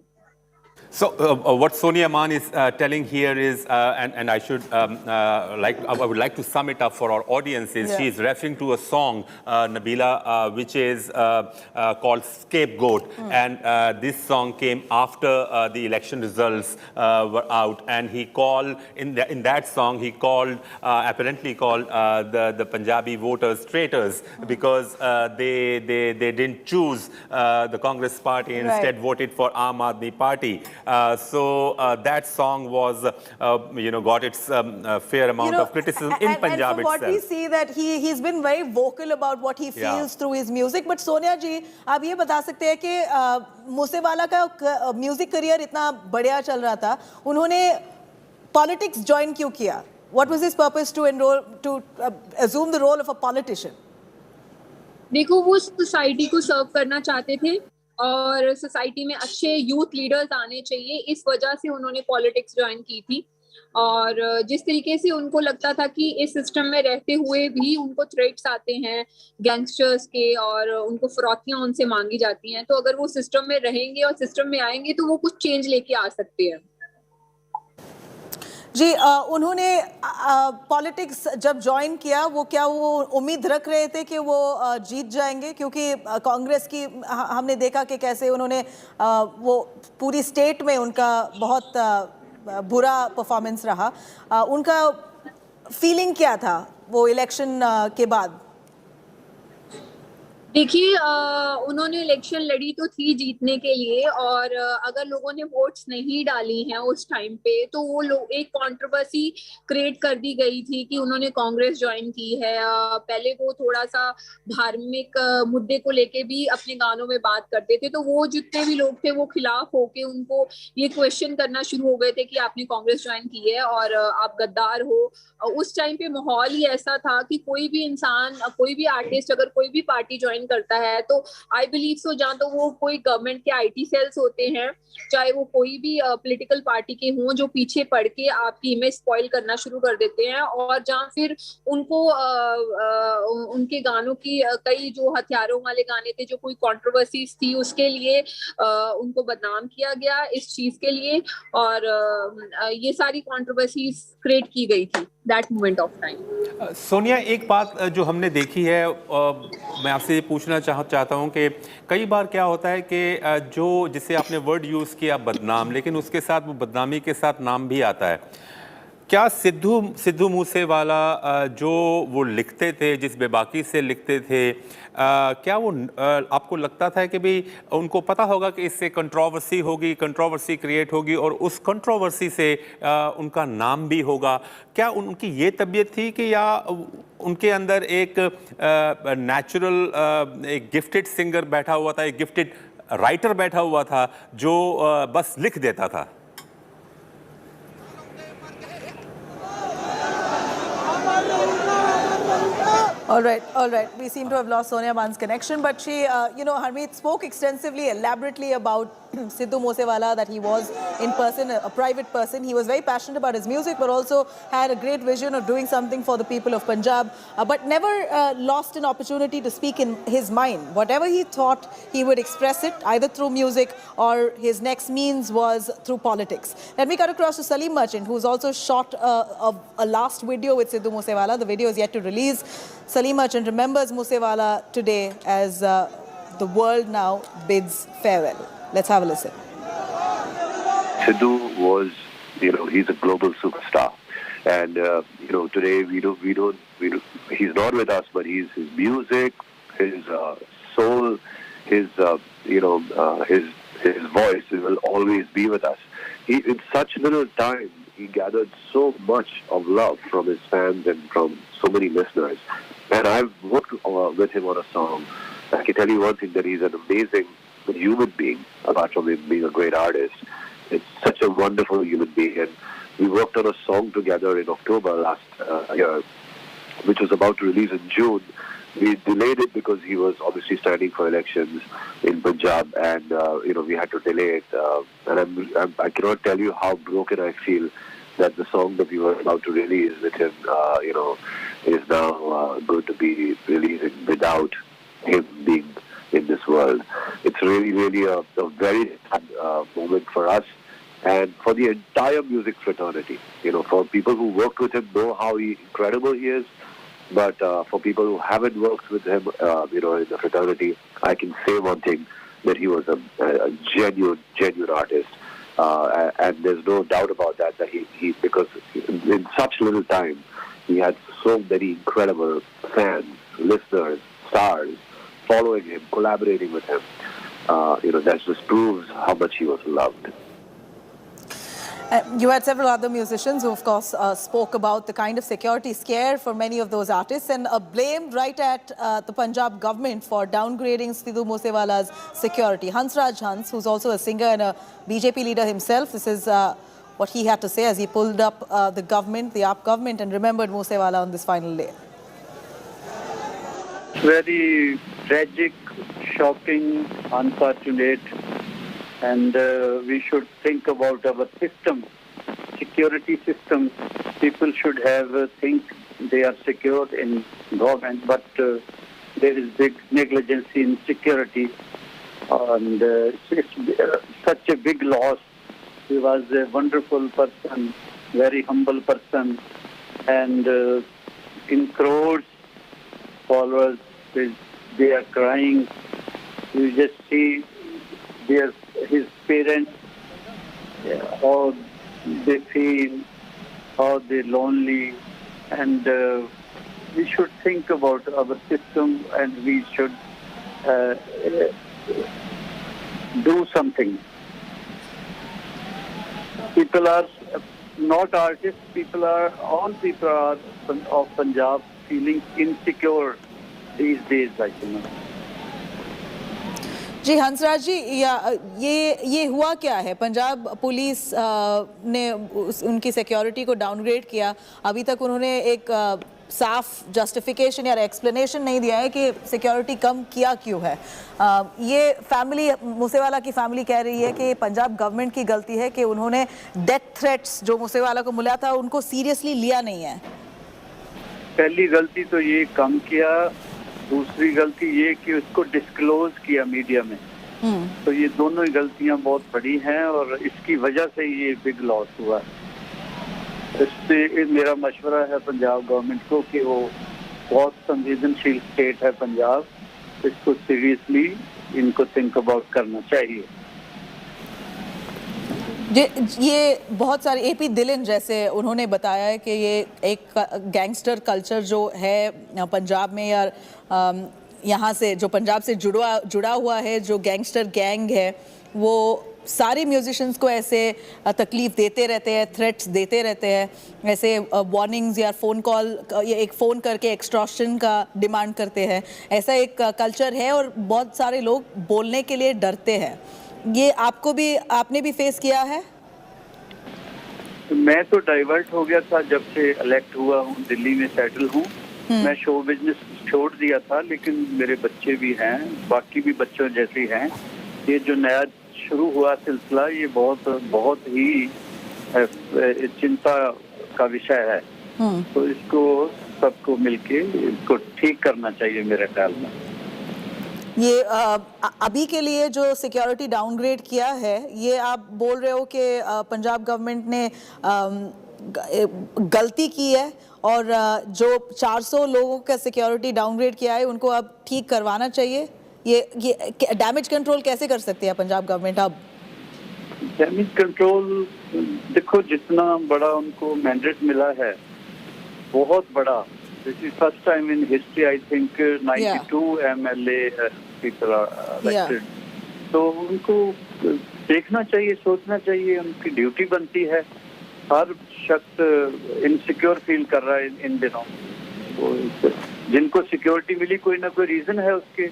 [SPEAKER 4] So what Sonia Mann is telling here is, and I should I would like to sum it up for our audiences. Yeah. She is referring to a song, Nabila, which is called Scapegoat, and this song came after the election results were out, and he called in that song he called apparently called the Punjabi voters traitors because they didn't choose the Congress party and instead voted for Aam Aadmi Party. So that song was, got its fair amount of criticism in Punjab
[SPEAKER 2] and from
[SPEAKER 4] itself.
[SPEAKER 2] what we see that he's been very vocal about what he feels through his music. But Sonia ji, आप ये बता सकते हैं कि मूसेवाला का music career इतना बढ़िया चल रहा था, उन्होंने पॉलिटिक्स ज्वाइन क्यों किया? What was his purpose to enroll to assume the role of a politician?
[SPEAKER 10] देखो, वो सोसाइटी को सर्व करना चाहते थे और सोसाइटी में अच्छे यूथ लीडर्स आने चाहिए, इस वजह से उन्होंने पॉलिटिक्स ज्वाइन की थी। और जिस तरीके से उनको लगता था कि इस सिस्टम में रहते हुए भी उनको थ्रेट्स आते हैं गैंगस्टर्स के और उनको फरौतियां उनसे मांगी जाती हैं, तो अगर वो सिस्टम में रहेंगे और सिस्टम में आएंगे तो वो कुछ चेंज लेके आ सकते हैं।
[SPEAKER 2] जी, उन्होंने पॉलिटिक्स जब ज्वाइन किया, क्या वो उम्मीद रख रहे थे कि वो जीत जाएंगे? क्योंकि कांग्रेस की हमने देखा कि कैसे उन्होंने वो पूरी स्टेट में उनका बहुत बुरा परफॉर्मेंस रहा। उनका फीलिंग क्या था वो इलेक्शन के बाद?
[SPEAKER 10] देखिए, उन्होंने इलेक्शन लड़ी तो थी जीतने के लिए, और अगर लोगों ने वोट्स नहीं डाली हैं उस टाइम पे तो वो लोग एक कंट्रोवर्सी क्रिएट कर दी गई थी कि उन्होंने कांग्रेस ज्वाइन की है। पहले वो थोड़ा सा धार्मिक मुद्दे को लेके भी अपने गानों में बात करते थे, तो वो जितने भी लोग थे वो खिलाफ होके उनको ये क्वेश्चन करना शुरू हो गए थे कि आपने कांग्रेस ज्वाइन की है और आप गद्दार हो। उस टाइम पे माहौल ही ऐसा था कि कोई भी इंसान, कोई भी आर्टिस्ट अगर कोई भी पार्टी ज्वाइन करता है तो आई बिलीव सो, जहाँ तो वो कोई गवर्नमेंट के आईटी सेल्स होते हैं, चाहे वो कोई भी पॉलिटिकल पार्टी के हों, जो पीछे पड़ के आपकी इमेज स्पॉइल करना शुरू कर देते हैं, और जहाँ फिर उनको उनके गानों की कई जो हथियारों वाले गाने थे, जो कोई कंट्रोवर्सीज थी, उसके लिए उनको बदनाम किया गया इस चीज के लिए, और ये सारी कंट्रोवर्सीज क्रिएट की गई थी that moment of time.
[SPEAKER 4] Sonia, एक बात जो हमने देखी है, मैं आपसे ये पूछना चाहता हूँ कि कई बार क्या होता है कि जो जिसे आपने वर्ड यूज़ किया बदनाम, लेकिन उसके साथ वो बदनामी के साथ नाम भी आता है। क्या सिद्धू मूसेवाला जो वो लिखते थे, जिस बेबाकी से लिखते थे, क्या वो आपको लगता था कि भाई उनको पता होगा कि इससे कंट्रोवर्सी क्रिएट होगी और उस कंट्रोवर्सी से उनका नाम भी होगा? क्या उनकी ये तबीयत थी कि या उनके अंदर एक नेचुरल एक गिफ्टेड सिंगर बैठा हुआ था, एक गिफ्टेड राइटर बैठा हुआ था जो बस लिख देता था?
[SPEAKER 2] All right. We seem to have lost Sonia Mann's connection, but she, Harmeet spoke extensively, elaborately about Sidhu Moosewala, that he was in person, a private person. He was very passionate about his music, but also had a great vision of doing something for the people of Punjab, but never lost an opportunity to speak in his mind. Whatever he thought, he would express it either through music or his next means was through politics. Let me cut across to Salim Merchant, who's also shot a last video with Sidhu Moosewala. The video is yet to release. Salim Merchant remembers Moosewala today as the world now bids farewell. Let's have a listen.
[SPEAKER 22] Sidhu was, he's a global superstar, and today we don't. He's not with us, but his music, his soul, his voice will always be with us. In such little time, he gathered so much of love from his fans and from so many listeners. And I've worked with him on a song. I can tell you one thing, that he's an amazing human being, apart from him being a great artist. It's such a wonderful human being. And we worked on a song together in October last year, which was about to release in June. We delayed it because he was obviously standing for elections in Punjab, and we had to delay it. And I cannot tell you how broken I feel that the song that we were about to release with him, is now going to be releasing without him being in this world. It's really, really a very sad moment for us and for the entire music fraternity. For people who worked with him know how incredible he is, but for people who haven't worked with him, in the fraternity, I can say one thing, that he was a genuine artist. And there's no doubt about that he because in such little time, he had so many incredible fans, listeners, stars following him, collaborating with him. That just proves how much he was loved.
[SPEAKER 2] You had several other musicians who, of course, spoke about the kind of security scare for many of those artists and blamed right at the Punjab government for downgrading Sidhu Moose Wala's security. Hansraj Hans, who's also a singer and a BJP leader himself, this is what he had to say as he pulled up the government, the AAP government, and remembered Moosewala on this final day.
[SPEAKER 5] Very tragic, shocking, unfortunate, and we should think about our system, security system. People should think they are secure in government, but there is big negligence in security, and it's such a big loss. He was a wonderful person, very humble person, and in crores followers, they are crying. You just see his parents, how they feel, how they're lonely, and we should think about our system, and we should do something. People are not artists. All people are of Punjab feeling insecure these days, I think.
[SPEAKER 2] जी हंसराज जी, ये हुआ क्या है? Punjab police ने उनकी security को downgrade किया. अभी तक उन्होंने एक साफ जस्टिफिकेशन या एक्सप्लेनेशन नहीं दिया है कि सिक्योरिटी कम किया क्यों है. ये फैमिली, मूसेवाला की फैमिली कह रही है कि पंजाब गवर्नमेंट की गलती है कि उन्होंने डेथ थ्रेट्स जो मूसेवाला को मिला था उनको सीरियसली लिया नहीं है.
[SPEAKER 5] पहली गलती तो ये कम किया, दूसरी गलती ये कि उसको डिस्क्लोज किया मीडिया में. तो ये दोनों ही गलतियां बहुत बड़ी हैं और इसकी वजह से ये बिग लॉस हुआ. इससे मेरा मशवरा है पंजाब गवर्नमेंट को कि वो बहुत संवेदनशील स्टेट है पंजाब, इसको सीरियसली इनको थिंक अबाउट करना चाहिए.
[SPEAKER 2] ये बहुत सारे एपी दिलन जैसे उन्होंने बताया है कि ये एक गैंगस्टर कल्चर जो है पंजाब में, या यहाँ से जो पंजाब से जुड़ा हुआ है, जो गैंगस्टर गैंग है, वो सारे म्यूजिशियंस को ऐसे तकलीफ देते रहते हैं, थ्रेट्स देते रहते हैं, ऐसे वार्निंग्स या फ़ोन कॉल, एक फ़ोन करके एक्सटॉर्शन का डिमांड करते हैं. ऐसा एक कल्चर है और बहुत सारे लोग बोलने के लिए डरते हैं. ये आपने भी फेस किया है?
[SPEAKER 5] मैं तो डाइवर्ट हो गया था जब से इलेक्ट हुआ हूँ, दिल्ली में सेटल हूँ. मैं शो बिजनेस छोड़ दिया था, लेकिन मेरे बच्चे भी हैं, बाकी भी बच्चों जैसे हैं. ये जो नया शुरू हुआ सिलसिला, ये बहुत ही चिंता का विषय है. तो इसको सबको मिलके इसको ठीक करना चाहिए मेरे ख्याल में.
[SPEAKER 2] ये अभी के लिए जो सिक्योरिटी डाउनग्रेड किया है, ये आप बोल रहे हो कि पंजाब गवर्नमेंट ने गलती की है और जो 400 लोगों का सिक्योरिटी डाउनग्रेड किया है उनको अब ठीक करवाना चाहिए. ये डैमेज कंट्रोल कैसे कर सकती है पंजाब गवर्नमेंट अब?
[SPEAKER 5] डैमेज कंट्रोल देखो, जितना बड़ा उनको मैंडेट मिला है, बहुत बड़ा. This is first time in history, I think 92 MLA people are elected. तो उनको देखना चाहिए, सोचना चाहिए, उनकी ड्यूटी बनती है. हर शख्स इनसिक्योर फील कर रहा है इन दिनों. जिनको सिक्योरिटी मिली, कोई ना कोई रीजन है उसके.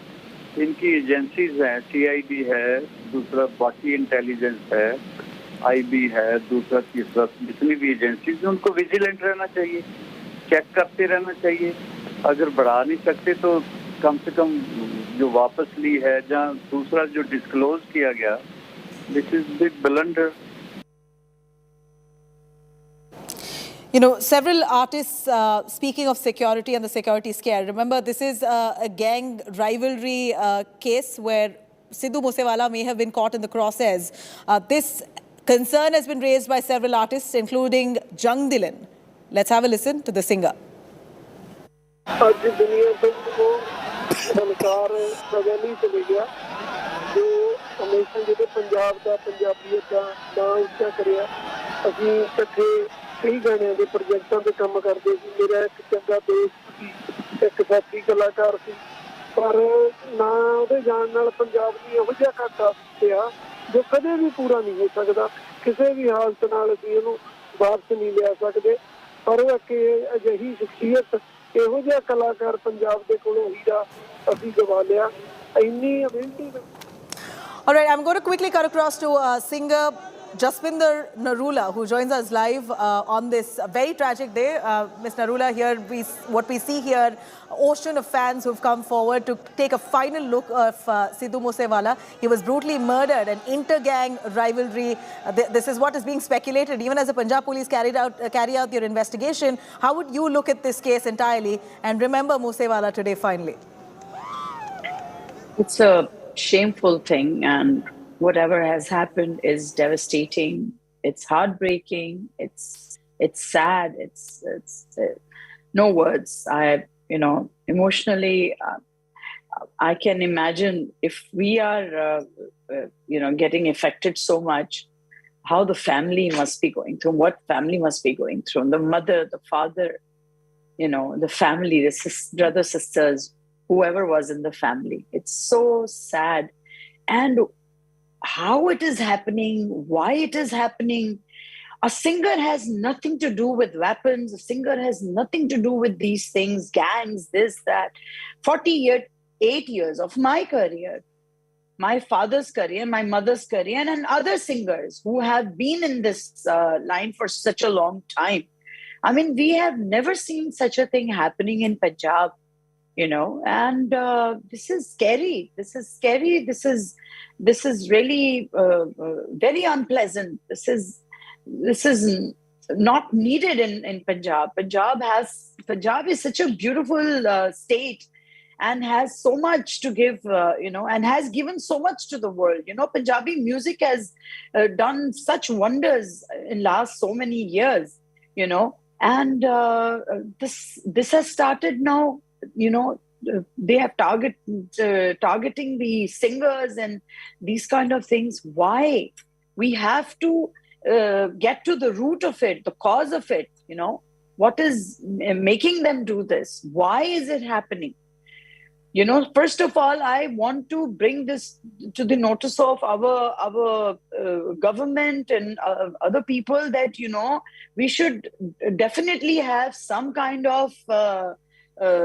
[SPEAKER 5] इनकी एजेंसीज हैं, CID है, दूसरा बाकी इंटेलिजेंस है, IB है, दूसरा तीसरा, जितनी भी एजेंसीज हैं उनको विजिलेंट रहना चाहिए, चेक करते रहना चाहिए. अगर बढ़ा नहीं सकते तो कम से कम जो वापस ली है, जहाँ दूसरा जो डिस्क्लोज किया गया, this is big blunder.
[SPEAKER 2] You know, several artists speaking of security and the security scare. Remember, this is a gang rivalry case where Sidhu Moose Wala may have been caught in the crosshairs. This concern has been raised by several artists, including Jung Dilan. Let's have a listen to the singer.
[SPEAKER 8] आज दुनिया को संसार बदली चले गया, जो हमेशा जो पंजाब का पंजाबीयत का नाम ਉੱਚਾ ਕਰਿਆ. ਅਸੀਂ ਇਕੱਠੇ कई गाणियां के प्रोजेक्टां ते काम करते सी. मेरा एक चंगा दोस्त सी, एक साथी कलाकार सी, पर ना ਉਹਦੇ ਜਾਣ ਨਾਲ पंजाब ਦੀ ਇਹੋ ਜਿਹਾ ਘਾਟਾ ਪਿਆ जो कदे भी पूरा नहीं हो सकता. ਕਿਸੇ ਵੀ ਹਾਲਤ ਨਾਲ ਅਸੀਂ ਇਹਨੂੰ ਵਾਪਸ ਨਹੀਂ ਲਿਆ ਸਕਦੇ। ਪਰ ਕਿ ਅਜਿਹੀ ਸ਼ਖਸੀਅਤ, ਇਹੋ ਜਿਹਾ ਕਲਾਕਾਰ ਪੰਜਾਬ ਦੇ ਕੋਲੋਂ ਹੀਰਾ ਅਸੀਂ ਗਵਾ ਲਿਆ। ਇੰਨੀ ਅਮਿਲਟੀ।
[SPEAKER 2] All right, I'm going to quickly cut across to singer Jaswinder Narula, who joins us live on this very tragic day. Ms. Narula, here what we see here, ocean of fans who've come forward to take a final look of Sidhu Moose Wala. He was brutally murdered, an inter-gang rivalry. This is what is being speculated. Even as the Punjab police carry out their investigation, how would you look at this case entirely and remember Moose Wala today finally?
[SPEAKER 11] It's a shameful thing, and whatever has happened is devastating. It's heartbreaking. It's sad. It's no words. Emotionally, I can imagine if we are getting affected so much, how the family must be going through, what family must be going through, the mother, the father, the family, the brothers, sisters, whoever was in the family. It's so sad. And how it is happening, why it is happening. A singer has nothing to do with weapons. A singer has nothing to do with these things, gangs, this, that. 8 years of my career, my father's career, my mother's career, and other singers who have been in this line for such a long time. I mean, we have never seen such a thing happening in Punjab. And this is scary. This is scary. This is really very unpleasant. This is not needed in Punjab. Punjab is such a beautiful state and has so much to give, and has given so much to the world. Punjabi music has done such wonders in last so many years, and this has started now. They have targeting the singers and these kind of things. Why? We have to get to the root of it, the cause of it. What is making them do this? Why is it happening? First of all, I want to bring this to the notice of our government and other people that we should definitely have some kind of a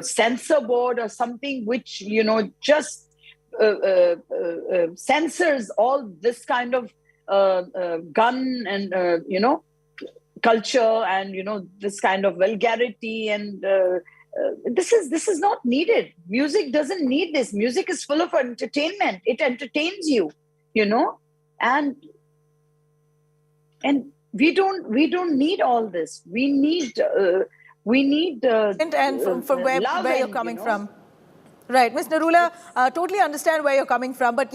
[SPEAKER 11] censor board or something which just censors all this kind of gun and culture and this kind of vulgarity and this is not needed. Music doesn't need this. Music is full of entertainment. It entertains you, and we don't need all this. We need
[SPEAKER 2] and from where you're coming from. Right, Ms. Narula, totally understand where you're coming from. But,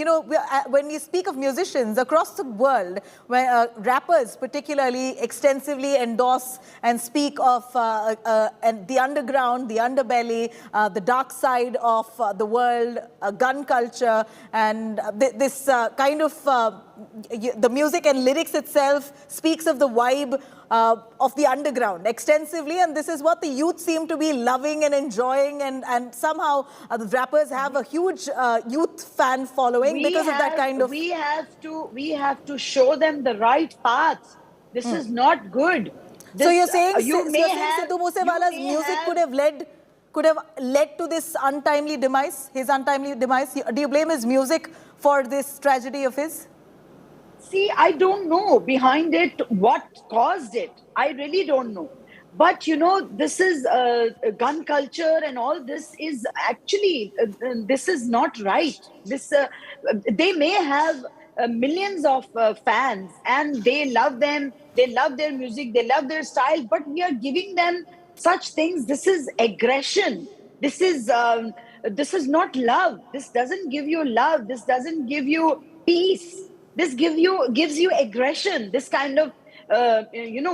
[SPEAKER 2] when we speak of musicians across the world, where rappers particularly extensively endorse and speak of and the underground, the underbelly, the dark side of the world, gun culture, and this kind of the music and lyrics itself speaks of the vibe of the underground extensively, and this is what the youth seem to be loving and enjoying, and somehow the rappers have a huge youth fan following because of that kind of...
[SPEAKER 11] We have to show them the right path. This is not good.
[SPEAKER 2] So you're saying Sidhu Moose Wala's music could have led to this untimely demise, his untimely demise? Do you blame his music for this tragedy of his?
[SPEAKER 11] See, I don't know behind it what caused it. I really don't know. But, this is gun culture and all this is actually, this is not right. They may have millions of fans and they love them. They love their music. They love their style. But we are giving them such things. This is aggression. This is not love. This doesn't give you love. This doesn't give you peace. This gives you aggression. This kind of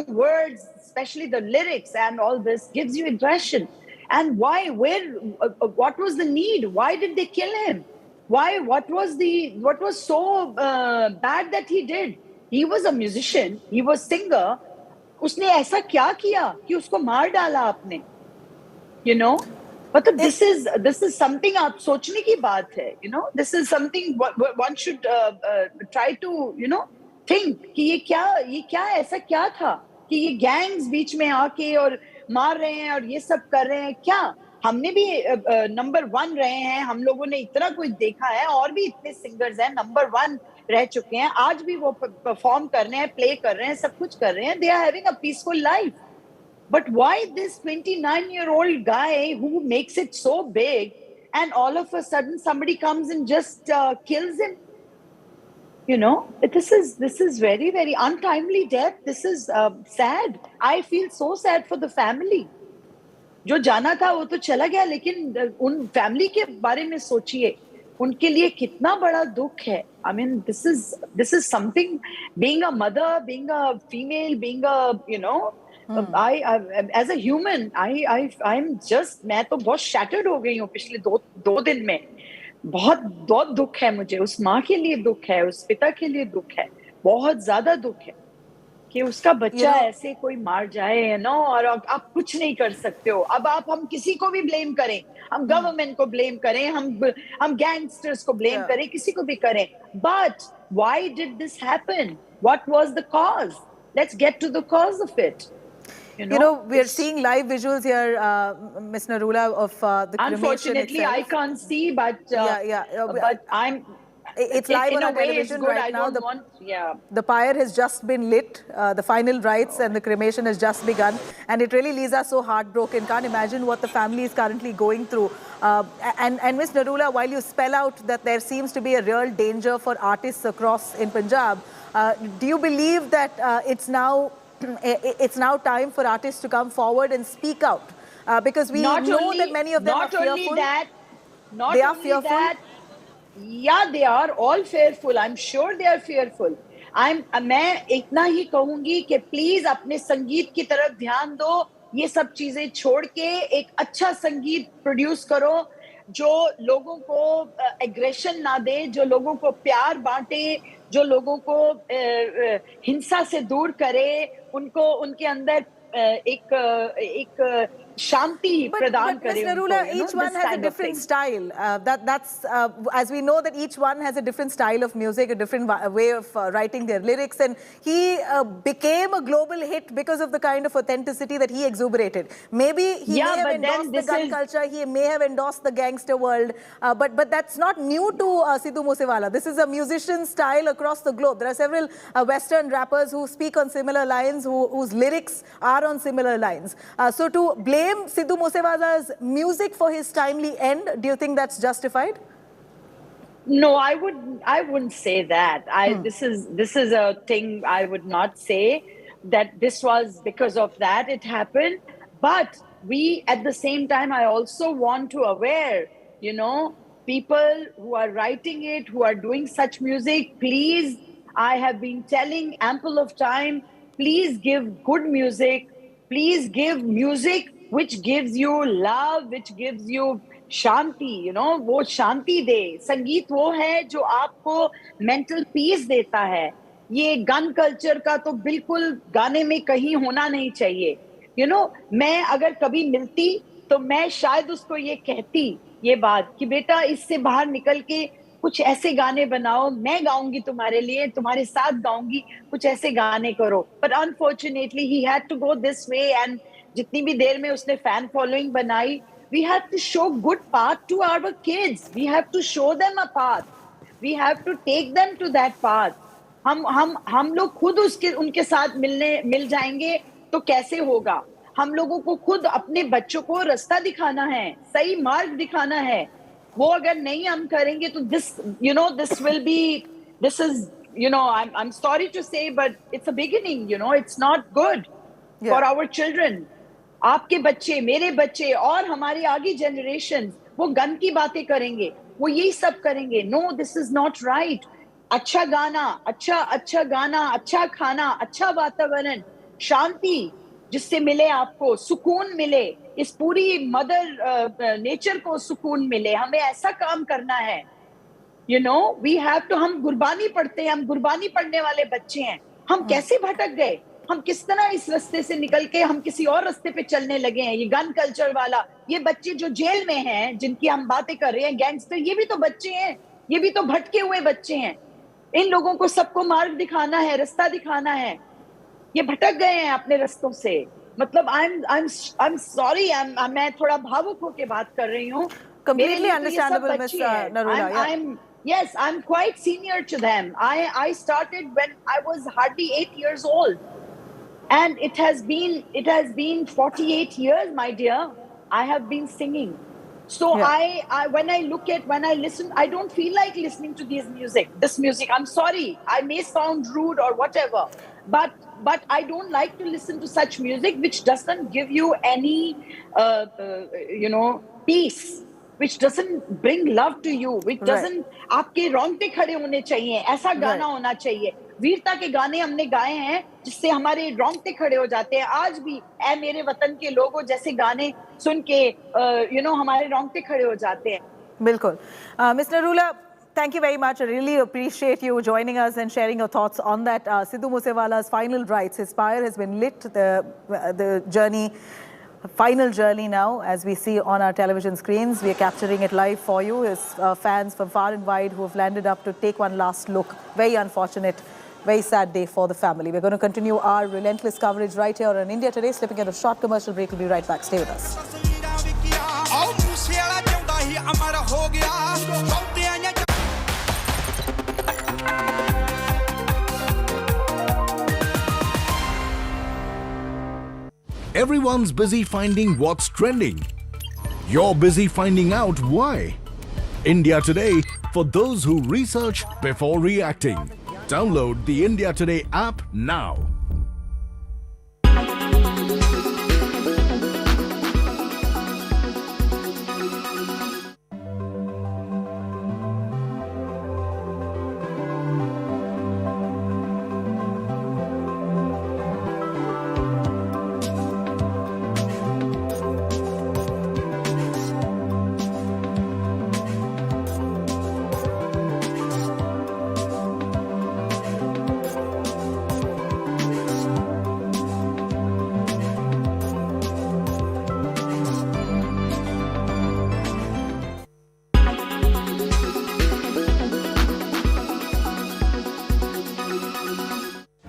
[SPEAKER 11] words, especially the lyrics and all this, gives you aggression. And why? What was the need? Why did they kill him? Why? What was so bad that he did? He was a musician. He was singer. उसने ऐसा क्या किया कि उसको मार डाला आपने? मतलब this is something आप सोचने की बात है, you know, this is something one should try to, you know, think कि ये क्या ऐसा क्या था कि ये गैंग्स बीच में आके और मार रहे हैं और ये सब कर रहे हैं. क्या हमने भी नंबर 1 रहे हैं, हम लोगों ने इतना कुछ देखा है, और भी इतने सिंगर्स हैं नंबर 1 रह चुके हैं, आज भी वो परफॉर्म कर रहे हैं, प्ले कर रहे हैं, सब कुछ कर रहे हैं. They are having a peaceful life. But why this 29-year-old guy who makes it so big and all of a sudden somebody comes and just kills him? You know, this is very, very untimely death. This is sad. I feel so sad for the family. जो जाना था वो तो चला गया, लेकिन उन family के बारे में सोचिए, उनके लिए कितना बड़ा दुख है. I mean, this is something. Being a mother, being a female, being a, you know, I as a human, I'm just, मैं तो बहुत shattered हो गई हूँ पिछले दो दिन में. बहुत दुख है मुझे, उस माँ के लिए दुख है, उस पिता के लिए दुख है, बहुत ज्यादा दुख है कि उसका बच्चा ऐसे कोई मार जाए, है ना, और आप कुछ नहीं कर सकते हो. अब हम किसी को भी ब्लेम करें, हम गवर्नमेंट को ब्लेम करें, हम गैंगस्टर्स को ब्लेम करें, किसी को भी करें, but why did this happen? What was the cause? Let's get to the cause of it. You know,
[SPEAKER 2] we are seeing live visuals here, Ms. Narula, of the cremation
[SPEAKER 11] unfortunately
[SPEAKER 2] itself.
[SPEAKER 11] I can't see, but but
[SPEAKER 2] it's live on our television right now. The pyre has just been lit. The final rites and the cremation has just begun, and it really leaves us so heartbroken. Can't imagine what the family is currently going through. And Ms. Narula, while you spell out that there seems to be a real danger for artists across in Punjab, do you believe that it's now time for artists to come forward and speak out? Because we know that many of them are fearful. They are fearful.
[SPEAKER 11] Yeah, they are all fearful. I'm sure they are fearful. मैं इतना ही कहूंगी कि please अपने संगीत की तरफ ध्यान दो. ये सब चीजें छोड़ के एक अच्छा संगीत प्रोड्यूस करो जो लोगों को एग्रेशन ना दे, जो लोगों को प्यार बांटे, जो लोगों को हिंसा से दूर करे, उनको उनके अंदर एक शांति प्रदान करे.
[SPEAKER 2] But Ms. Narula, each one has a different style. That's as we know that each one has a different style of music, a different way of writing their lyrics, and he became a global hit because of the kind of authenticity that he exuberated. Maybe he may have endorsed the gun culture, he may have endorsed the gangster world, but that's not new to Sidhu Moose Wala. This is a musician style across the globe. There are several Western rappers who speak on similar lines, whose lyrics are on similar lines. So to blame Sidhu Moose Wala's music for his timely end, do you think that's justified?
[SPEAKER 11] No, I wouldn't say that. This is a thing I would not say that this was because of that it happened. But we, at the same time, I also want to aware, you know, people who are writing it, who are doing such music, please, I have been telling ample of time, please give good music. Please give music which gives you love, which gives you shanti, you know, वो शांति दे. संगीत वो है जो आपको mental peace देता है. ये gun culture का तो बिल्कुल गाने में कहीं होना नहीं चाहिए. You know, मैं अगर कभी मिलती तो मैं शायद उसको ये कहती ये बात कि बेटा इससे बाहर निकल के कुछ ऐसे गाने बनाओ, मैं गाऊंगी तुम्हारे लिए, तुम्हारे साथ गाऊंगी, कुछ ऐसे गाने करो. But unfortunately he had to go this way, and जितनी भी देर में उसने fan following बनाई, we have to show good path to our kids. We have to show them a path. We have to take them to that path. हम लोग खुद उनके साथ मिल जाएंगे तो कैसे होगा? हम लोगों को खुद अपने बच्चों को रास्ता दिखाना है, सही मार्ग दिखाना है. वो अगर नहीं हम करेंगे तो this is, you know, I'm sorry to say, but it's a beginning, you know, it's not good for our children. आपके बच्चे, मेरे बच्चे और हमारी आगे जनरेशन वो गन की बातें करेंगे, वो यही सब करेंगे. No, this is not right. अच्छा गाना, अच्छा गाना, अच्छा खाना, अच्छा वातावरण, शांति जिससे मिले, आपको सुकून मिले, इस पूरी मदर नेचर को सुकून मिले. हमें ऐसा काम करना है. You know, we have to. हम गुरबानी पढ़ते हैं, हम गुरबानी पढ़ने वाले बच्चे हैं. हम कैसे भटक गए?
[SPEAKER 14] हम किस तरह इस रास्ते से निकल के हम किसी और रास्ते पे चलने लगे हैं। ये गन कल्चर वाला, ये बच्चे जो जेल में हैं जिनकी हम बातें कर रहे हैं, गैंगस्टर, ये भी तो बच्चे हैं, ये भी तो भटके हुए बच्चे हैं। इन लोगों को सबको मार्ग दिखाना है, रास्ता दिखाना है, ये भटक गए हैं अपने रास्तों से। मतलब आई एम सॉरी, मैं थोड़ा भावुक होकर बात कर रही हूँ।
[SPEAKER 2] Completely understandable, Ms. Narula.
[SPEAKER 14] Yes, I'm quite senior to them. I started when I was hardly 8 years old, and it has been 48 years, my dear. I have been singing. So when I listen, I don't feel like listening to this music. I'm sorry, I may sound rude or whatever, but I don't like to listen to such music which doesn't give you any peace, which doesn't bring love to you, which doesn't आपके रोंगटे खड़े होने चाहिए, ऐसा गाना होना चाहिए। वीरता के गाने हमने गाए हैं जिससे हमारे रोंगटे खड़े हो जाते हैं। आज भी ऐ मेरे वतन के लोगों जैसे गाने सुन के हमारे रोंगटे खड़े हो जाते हैं।
[SPEAKER 2] बिल्कुल। Ms. Narula, thank you very much. I really appreciate you joining us and sharing your thoughts on that. Sidhu Moosewala's final rites. His fire has been lit. The journey, final journey now, as we see on our television screens. We are capturing it live for you. His fans from far and wide who have landed up to take one last look. Very unfortunate, very sad day for the family. We're going to continue our relentless coverage right here on India Today. Slipping at a short commercial break. We'll be right back. Stay with us.
[SPEAKER 15] Everyone's busy finding what's trending. You're busy finding out why. India Today, for those who research before reacting. Download the India Today app now.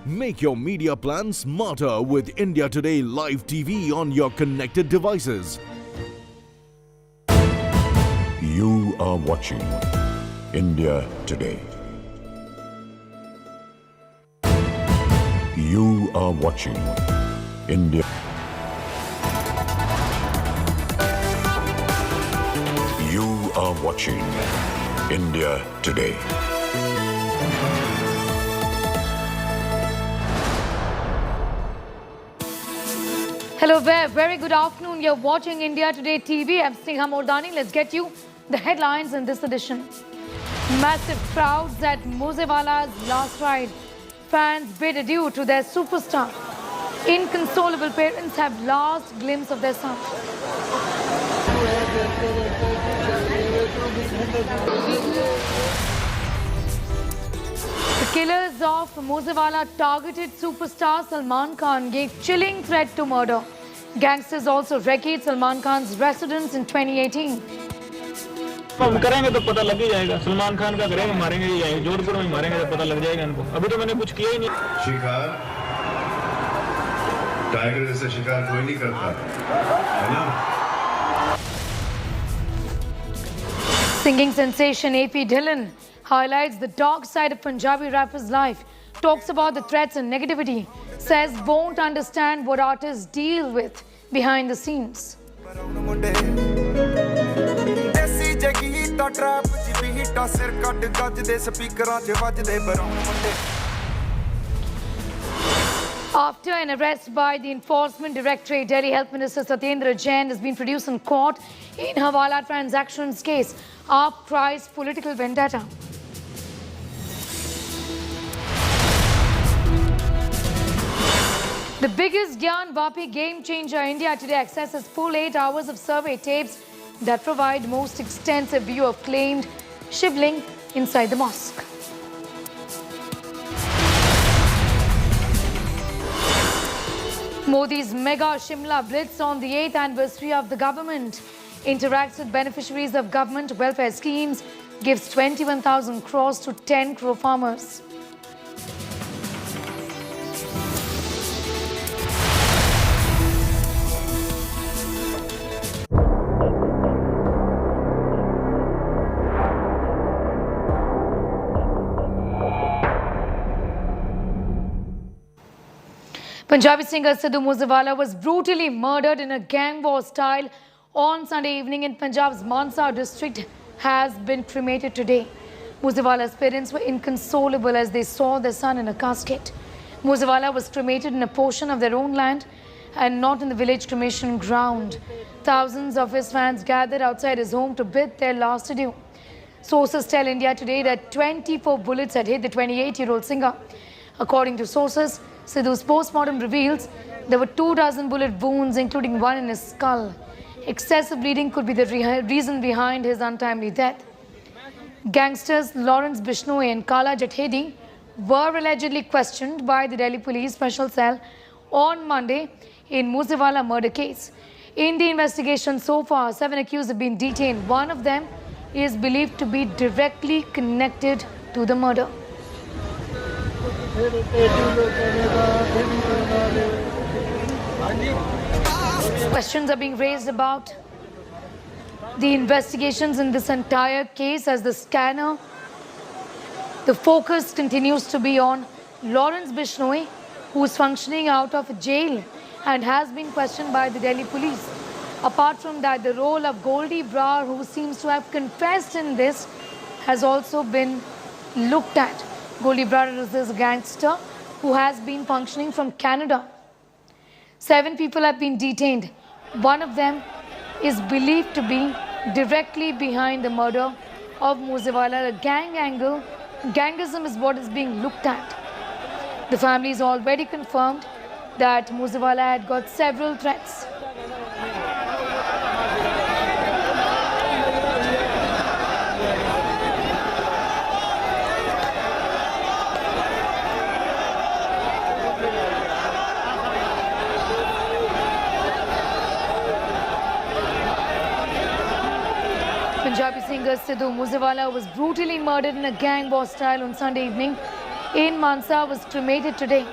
[SPEAKER 15] Make your media plan smarter with India Today Live TV on your connected devices.
[SPEAKER 23] You are watching India Today. You are watching India. You are watching India Today.
[SPEAKER 1] Hello, very good afternoon. You're watching India Today TV. I'm Sneha Mordani. Let's get you the headlines in this edition. Massive crowds at Moosewala's last ride. Fans bid adieu to their superstar. Inconsolable parents have last glimpse of their son. The killers of Moosewala targeted superstar Salman Khan, gave chilling threat to murder. Gangsters also wrecked Salman Khan's residence in 2018.
[SPEAKER 12] हम करेंगे तो पता लग ही जाएगा। सलमान खान का करेंगे, मारेंगे ही जाएंगे, जोधपुर में मारेंगे तो पता लग जाएगा इनको। अभी तो मैंने कुछ किया ही नहीं।
[SPEAKER 13] शिकार टाइगर जैसे शिकार कोई नहीं करता, है ना?
[SPEAKER 1] Singing sensation AP Dhillon highlights the dark side of Punjabi rapper's life, talks about the threats and negativity, says won't understand what artists deal with behind the scenes. After an arrest by the Enforcement Directorate, Delhi Health Minister Satyendra Jain has been produced in court in Hawala transactions case. AAP cries political vendetta. The biggest Gyan Vapi game changer, India Today accesses full 8 hours of survey tapes that provide most extensive view of claimed shivling inside the mosque. Modi's mega Shimla Blitz on the 8th anniversary of the government interacts with beneficiaries of government welfare schemes, gives 21,000 crores to 10 crore farmers. Punjabi singer Sidhu Moose Wala was brutally murdered in a gang war style on Sunday evening in Punjab's Mansa district has been cremated today. Moosewala's parents were inconsolable as they saw their son in a casket. Moosewala was cremated in a portion of their own land and not in the village cremation ground. Thousands of his fans gathered outside his home to bid their last adieu. Sources tell India Today that 24 bullets had hit the 28-year-old singer. According to sources, Sidhu's post-mortem reveals there were 24 bullet wounds, including one in his skull. Excessive bleeding could be the reason behind his untimely death. Gangsters Lawrence Bishnoi and Kala Jathedi were allegedly questioned by the Delhi Police Special Cell on Monday in Moosewala murder case. In the investigation so far, 7 accused have been detained. One of them is believed to be directly connected to the murder. Questions are being raised about the investigations in this entire case as the scanner. The focus continues to be on Lawrence Bishnoi, who is functioning out of jail and has been questioned by the Delhi police. Apart from that, the role of Goldie Brar, who seems to have confessed in this, has also been looked at. Goldie Brar is this gangster who has been functioning from Canada. 7 people have been detained. One of them is believed to be directly behind the murder of Moosewala. A gang angle, gangism is what is being looked at. The family is already confirmed that Moosewala had got several threats. Punjabi singer Sidhu Moose Wala was brutally murdered in a gang war style on Sunday evening in Mansa was cremated today.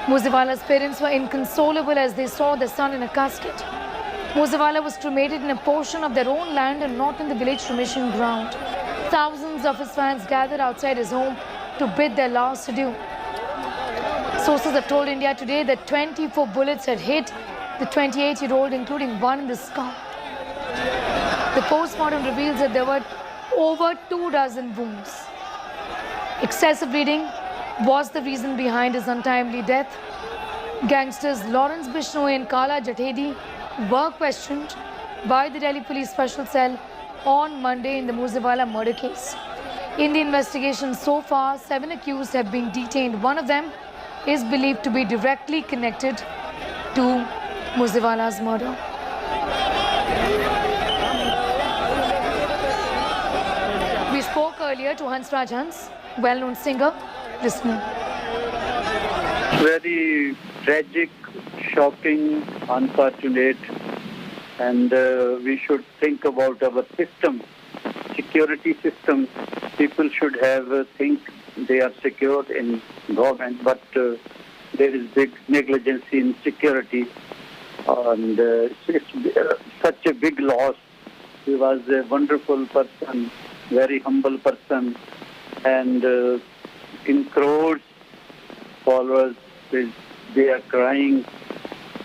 [SPEAKER 1] Moosewala's parents were inconsolable as they saw their son in a casket. Moosewala was cremated in a portion of their own land and not in the village cremation ground. Thousands of his fans gathered outside his home to bid their last adieu. Sources have told India Today that 24 bullets had hit the 28-year-old, including one in the skull. The post-mortem reveals that there were over 24 wounds. Excessive bleeding was the reason behind his untimely death. Gangsters Lawrence Bishnoi and Kala Jathedi were questioned by the Delhi Police Special Cell on Monday in the Moosewala murder case. In the investigation so far, 7 accused have been detained. One of them is believed to be directly connected to Moosewala's murder. We spoke earlier to Hansraj Hans, well-known singer. Listen.
[SPEAKER 5] Very tragic, shocking, unfortunate, and we should think about our system, security system. People should think they are secure in government, but there is big negligence in security, and it's such a big loss. He was a wonderful person, very humble person, and in crores followers, they are crying.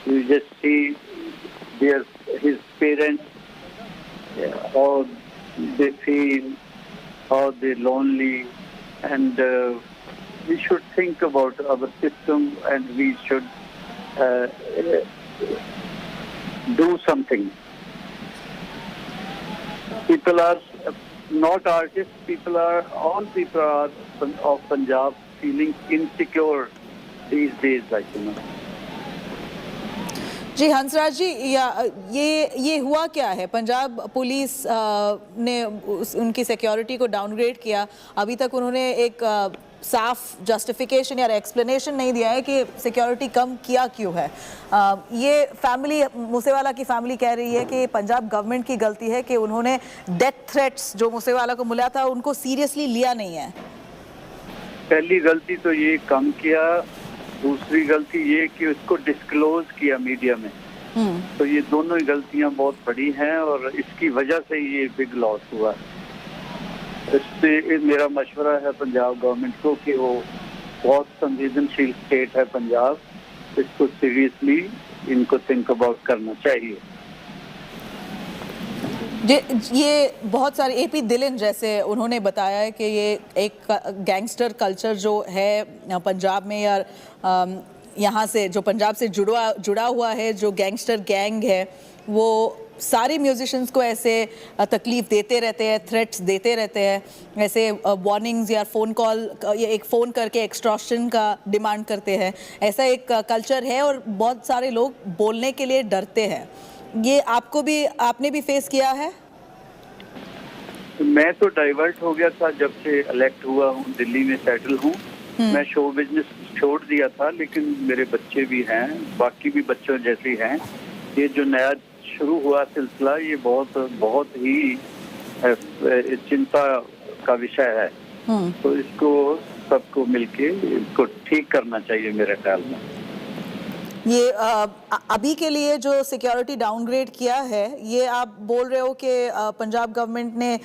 [SPEAKER 5] You just see his parents, how they feel, how they're lonely, and we should think about our system, and we should do something. People are not artists, all people are of Punjab feeling insecure these days, like, you know.
[SPEAKER 2] जी हंसराज जी, ये हुआ क्या है? Punjab police ने उनकी security को downgrade किया. अभी तक उन्होंने एक साफ जस्टिफिकेशन या एक्सप्लेनेशन नहीं दिया है कि सिक्योरिटी कम किया क्यों है। ये फैमिली, मूसेवाला की फैमिली कह रही है कि पंजाब गवर्नमेंट की गलती है कि उन्होंने डेथ थ्रेट्स जो मूसेवाला को मिला था उनको सीरियसली लिया नहीं है।
[SPEAKER 5] पहली गलती तो ये कम किया, दूसरी गलती ये कि उसको डिस्क्लोज किया मीडिया में। तो ये दोनों ही गलतियां बहुत बड़ी हैं और इसकी वजह से ये बिग लॉस हुआ। इससे मेरा मशवरा है पंजाब गवर्नमेंट को कि वो बहुत संवेदनशील स्टेट है पंजाब, इसको सीरियसली इनको थिंक अबाउट करना चाहिए।
[SPEAKER 2] ये बहुत सारे एपी दिलन जैसे उन्होंने बताया है कि ये एक गैंगस्टर कल्चर जो है पंजाब में या यहाँ से जो पंजाब से जुड़ा हुआ है, जो गैंगस्टर गैंग है वो सारे म्यूजिशियंस को ऐसे तकलीफ देते रहते हैं, थ्रेट्स देते रहते हैं, ऐसे वार्निंग्स या फ़ोन कॉल या एक फ़ोन करके एक्सटॉर्शन का डिमांड करते हैं। ऐसा एक कल्चर है और बहुत सारे लोग बोलने के लिए डरते हैं। ये आपने भी फेस किया है?
[SPEAKER 5] मैं तो डाइवर्ट हो गया था जब से इलेक्ट हुआ हूँ, दिल्ली में सेटल हूँ। मैं शो बिजनेस छोड़ दिया था, लेकिन मेरे बच्चे भी हैं, बाकी भी बच्चों जैसे ही हैं। ये जो नया शुरू हुआ सिलसिला ये बहुत ही चिंता का विषय है। तो इसको सबको मिलके इसको ठीक करना चाहिए मेरे ख्याल में।
[SPEAKER 2] ये अभी के लिए जो सिक्योरिटी डाउनग्रेड किया है, ये आप बोल रहे हो कि पंजाब गवर्नमेंट ने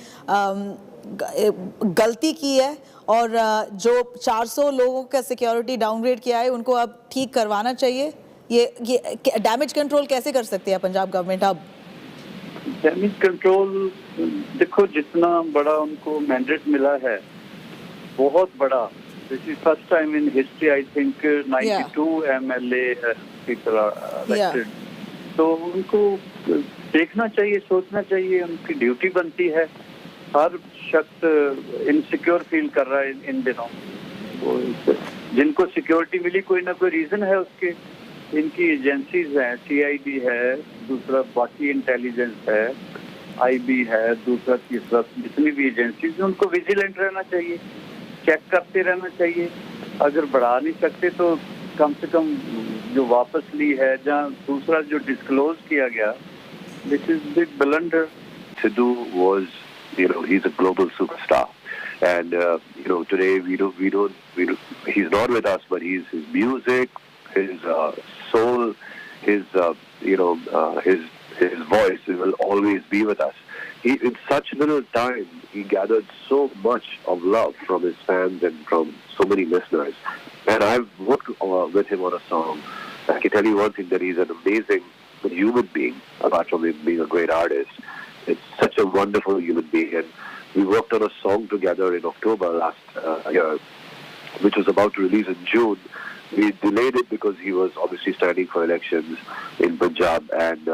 [SPEAKER 2] गलती की है और जो 400 लोगों का सिक्योरिटी डाउनग्रेड किया है उनको अब ठीक करवाना चाहिए। ये डैमेज कंट्रोल कैसे कर सकती है पंजाब गवर्नमेंट अब?
[SPEAKER 5] डैमेज कंट्रोल देखो, जितना बड़ा उनको मैंडेट मिला है बहुत बड़ा। This is first time in history I think 92 MLA people are elected. तो उनको देखना चाहिए, सोचना चाहिए, उनकी ड्यूटी बनती है। हर शख्स इनसिक्योर फील कर रहा है इन दिनों। जिनको सिक्योरिटी मिली कोई ना कोई रीजन है उसके। इनकी एजेंसीज हैं, CID है, दूसरा बाकी इंटेलिजेंस है, IB है, दूसरा तीसरा जितनी भी एजेंसीज उनको विजिलेंट रहना चाहिए, चेक करते रहना चाहिए। अगर बढ़ा नहीं सकते तो कम से कम जो वापस ली है, जहाँ दूसरा जो डिस्क्लोज किया गया, this is big blunder.
[SPEAKER 22] Sidhu was, he's a global superstar, and today we don't. He's not with us, but his music, his soul, his voice will always be with us. In such little time, he gathered so much of love from his fans and from so many listeners. And I've worked with him on a song. I can tell you one thing, that he's an amazing human being, apart from him being a great artist. It's such a wonderful human being. And we worked on a song together in October last year, which was about to release in June. We delayed it because he was obviously standing for elections in Punjab, and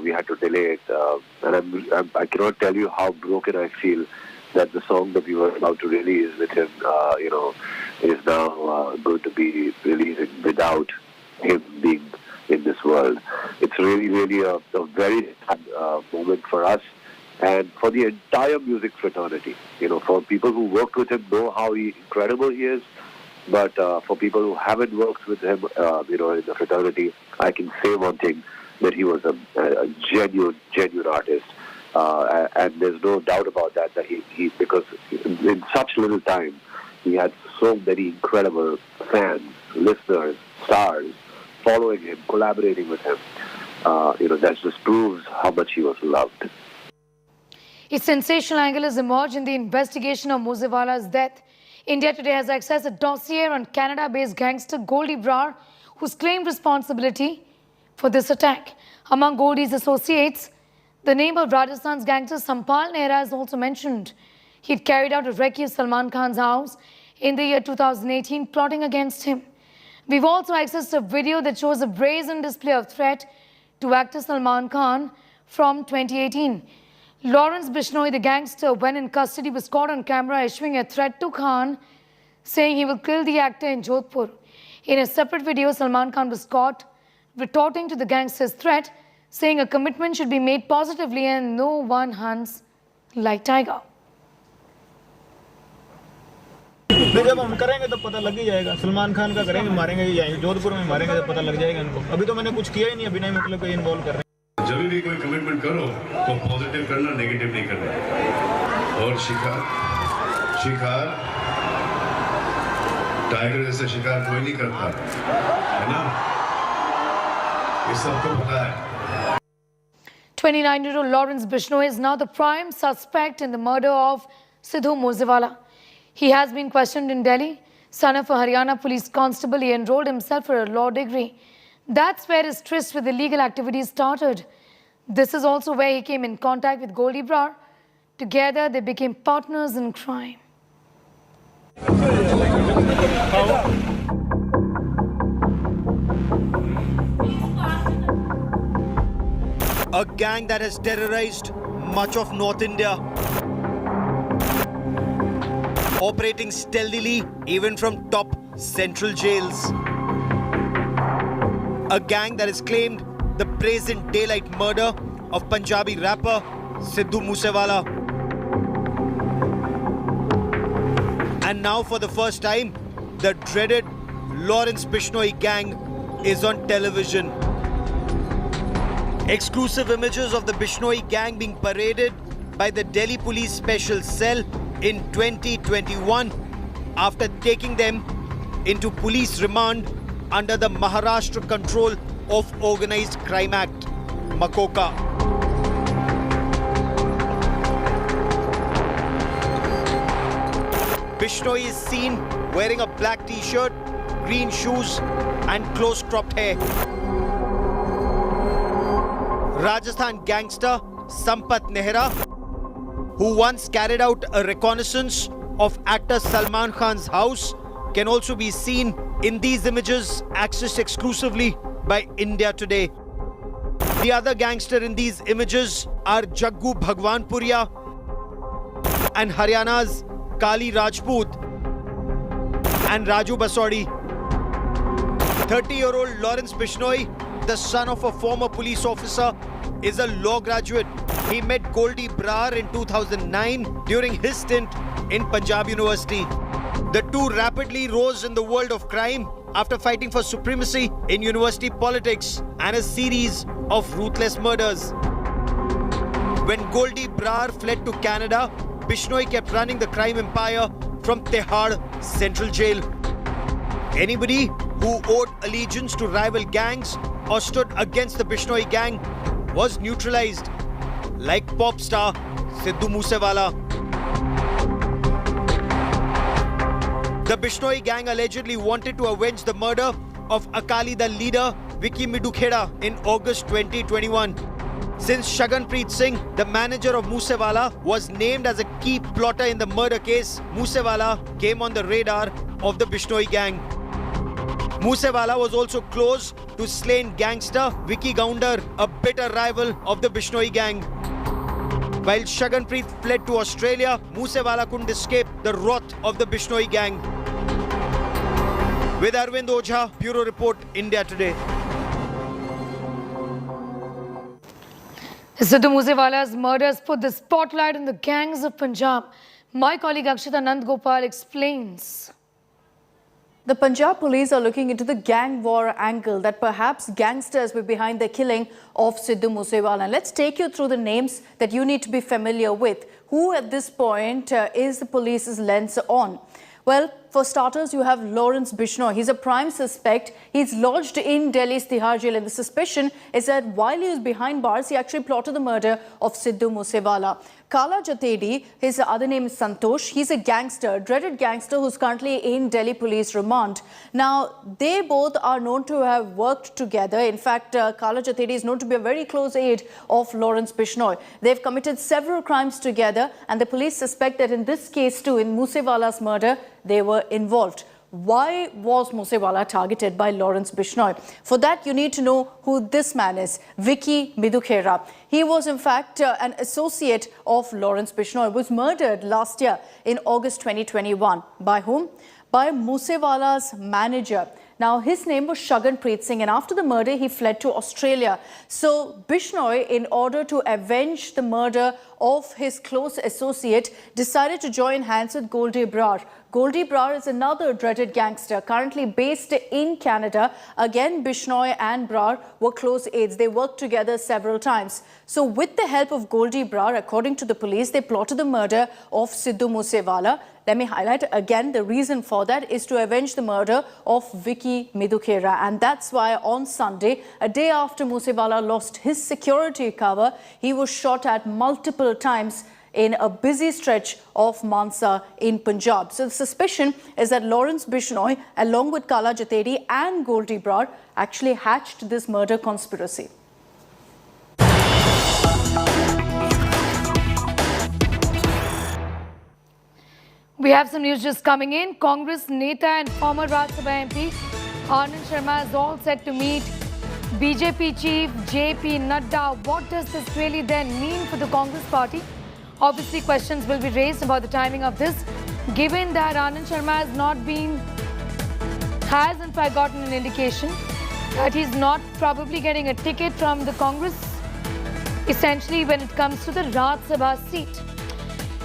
[SPEAKER 22] we had to delay it. And I cannot tell you how broken I feel that the song that we were about to release with him, is now going to be releasing without him being in this world. It's really, really a very sad moment for us and for the entire music fraternity. For people who worked with him know how incredible he is. But for people who haven't worked with him, in the fraternity, I can say one thing, that he was a genuine artist. And there's no doubt about that, he because in such little time, he had so many incredible fans, listeners, stars, following him, collaborating with him. That just proves how much he was loved.
[SPEAKER 1] A sensational angle has emerged in the investigation of Moosewala's death. India Today has accessed a dossier on Canada-based gangster Goldie Brar, who's claimed responsibility for this attack. Among Goldie's associates, the name of Rajasthan's gangster Sampal Nehra is also mentioned. He'd carried out a recce of Salman Khan's house in the year 2018, plotting against him. We've also accessed a video that shows a brazen display of threat to actor Salman Khan from 2018. Lawrence Bishnoi, the gangster, when in custody, was caught on camera issuing a threat to Khan, saying he will kill the actor in Jodhpur. In a separate video, Salman Khan was caught retorting to the gangster's threat, saying a commitment should be made positively and no one hunts like tiger.
[SPEAKER 12] नहीं, जब हम करेंगे तो पता लग ही जाएगा। सलमान खान का करेंगे, मारेंगे ही जाएंगे, जोधपुर में मारेंगे तो पता लग जाएगा इनको। अभी तो मैंने कुछ किया ही नहीं, अभी नहीं मतलब कोई इन्वॉल्व कर रहे हैं।
[SPEAKER 13] जब भी कोई कमिटमेंट करो तो पॉजिटिव करना, नेगेटिव नहीं करना। और शिकार टाइगर जैसे शिकार कोई नहीं करता है ना, ये सबको पता है।
[SPEAKER 1] 29-year-old Lawrence Bishnoi is now the prime suspect in the murder of Sidhu Moose Wala. He has been questioned in Delhi. Son of a Haryana police constable, he enrolled himself for a law degree. That's where his tryst with illegal activities started. This is also where he came in contact with Goldie Brar. Together, they became partners in crime.
[SPEAKER 17] A gang that has terrorized much of North India, operating stealthily even from top central jails. A gang that has claimed the brazen daylight murder of Punjabi rapper Sidhu Moose Wala. And now for the first time, the dreaded Lawrence Bishnoi gang is on television. Exclusive images of the Bishnoi gang being paraded by the Delhi Police Special Cell in 2021 after taking them into police remand under the Maharashtra Control of Organized Crime Act, Makoka. Bishnoi is seen wearing a black t-shirt, green shoes and close-cropped hair. Rajasthan gangster Sampat Nehra, who once carried out a reconnaissance of actor Salman Khan's house, can also be seen in these images accessed exclusively by India Today. The other gangster in these images are Jaggu Bhagwanpuria and Haryana's Kali Rajput and Raju Basodi. 30-year-old Lawrence Bishnoi, the son of a former police officer, is a law graduate. He met Goldie Brar in 2009 during his stint in Punjab University. The two rapidly rose in the world of crime after fighting for supremacy in university politics and a series of ruthless murders. When Goldie Brar fled to Canada, Bishnoi kept running the crime empire from Tihar Central Jail. Anybody who owed allegiance to rival gangs or stood against the Bishnoi gang was neutralized, like pop star Sidhu Moose Wala. The Bishnoi gang allegedly wanted to avenge the murder of Akali Dal leader Vicky Midukheda in August 2021. Since Shaganpreet Singh, the manager of Moosewala, was named as a key plotter in the murder case, Moosewala came on the radar of the Bishnoi gang. Moosewala was also close to slain gangster Vicky Gounder, a bitter rival of the Bishnoi gang. While Shaganpreet fled to Australia, Moosewala couldn't escape the wrath of the Bishnoi gang. With Arvind Ojha, Bureau Report, India Today.
[SPEAKER 1] Sidhu Moose Wala's murders put the spotlight on the gangs of Punjab. My colleague Akshita Nandgopal explains.
[SPEAKER 9] The Punjab police are looking into the gang war angle that perhaps gangsters were behind the killing of Sidhu Moose Wala. Let's take you through the names that you need to be familiar with. Who at this point is the police's lens on? Well, for starters, you have Lawrence Bishnoi. He's a prime suspect. He's lodged in Delhi's Tihar jail, and the suspicion is that while he was behind bars, he actually plotted the murder of Sidhu Moose Wala. Kala Jatedi, his other name is Santosh. He's a gangster, dreaded gangster who's currently in Delhi police remand. Now, they both are known to have worked together. In fact, Kala Jatedi is known to be a very close aide of Lawrence Bishnoi. They've committed several crimes together, and the police suspect that in this case too, in Moose Wala's murder, they were involved. Why was Moosewala targeted by Lawrence Bishnoi? For that, you need to know who this man is, Vicky Midukheda. He was, in fact, an associate of Lawrence Bishnoi, was murdered last year in August 2021. By whom? By Moosewala's manager. Now, his name was Shaganpreet Singh, and after the murder, he fled to Australia. So, Bishnoi, in order to avenge the murder of his close associate, decided to join hands with Goldie Brar. Goldie Brar is another dreaded gangster currently based in Canada. Again, Bishnoi and Brar were close aides. They worked together several times. So with the help of Goldie Brar, according to the police, they plotted the murder of Sidhu Moose Wala. Let me highlight again, the reason for that is to avenge the murder of Vicky Midukera. And that's why on Sunday, a day after Moosewala lost his security cover, he was shot at multiple times in a busy stretch of Mansa in Punjab. So the suspicion is that Lawrence Bishnoi, along with Kala Jatedi and Goldie Brar, actually hatched this murder conspiracy.
[SPEAKER 1] We have some news just coming in. Congress Neta and former Rajya Sabha MP Anand Sharma is all set to meet BJP chief JP Nadda. What does this really then mean for the Congress party? Obviously, questions will be raised about the timing of this, given that Anand Sharma has in fact gotten an indication that he's not probably getting a ticket from the Congress, essentially when it comes to the Rajya Sabha seat.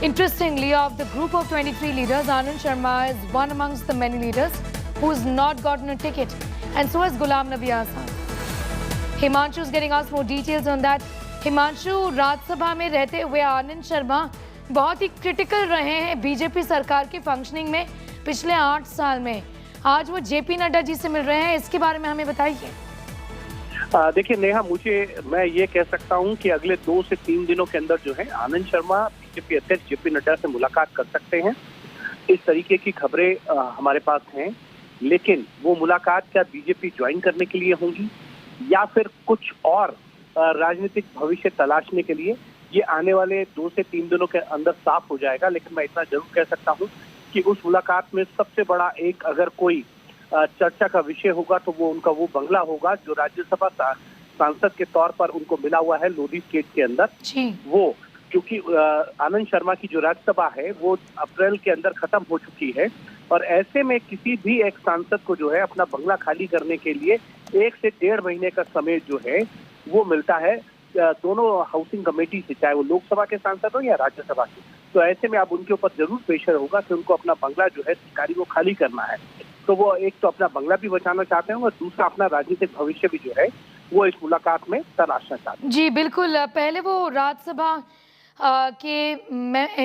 [SPEAKER 1] Interestingly, of the group of 23 leaders, Anand Sharma is one amongst the many leaders who has not gotten a ticket, and so has Ghulam Nabi Azad. Himanshu is getting us more details on that. Himanshu, Rajya Sabha में रहते हुए आनंद शर्मा बहुत ही critical रहे हैं BJP सरकार की functioning में पिछले 8 साल में। आज वो जेपी नड्डा जी से मिल रहे हैं, इसके बारे में हमें बताइए।
[SPEAKER 16] देखिए नेहा, मैं ये कह सकता हूं कि अगले 2 से 3 दिनों के अंदर जो है आनंद शर्मा बीजेपी अध्यक्ष जेपी नड्डा से मुलाकात कर सकते हैं। इस तरीके की खबरें हमारे पास हैं, लेकिन वो मुलाकात क्या बीजेपी ज्वाइन करने के लिए होंगी या फिर कुछ और राजनीतिक भविष्य तलाशने के लिए, ये आने वाले 2 से 3 दिनों के अंदर साफ हो जाएगा। लेकिन मैं इतना जरूर कह सकता हूं कि उस मुलाकात में सबसे बड़ा एक अगर कोई चर्चा का विषय होगा तो वो उनका वो बंगला होगा जो राज्यसभा सांसद के तौर पर उनको मिला हुआ है लोधी स्टेट के अंदर। वो क्योंकि आनंद शर्मा की जो राज्यसभा है वो अप्रैल के अंदर खत्म हो चुकी है, और ऐसे में किसी भी एक सांसद को जो है अपना बंगला खाली करने के लिए 1 से 1.5 महीने का समय जो है वो मिलता है दोनों हाउसिंग कमेटी से, चाहे वो लोकसभा के सांसद हो या राज्यसभा के। तो ऐसे में अब उनके ऊपर जरूर प्रेशर होगा कि उनको अपना बंगला जो है सरकारी को खाली करना है। तो वो एक तो अपना बंगला भी बचाना चाहते हैं और दूसरा अपना राजनीतिक भविष्य भी जो है वो इस मुलाकात में तलाशना चाहते हैं।
[SPEAKER 1] जी बिल्कुल, पहले वो राज्यसभा के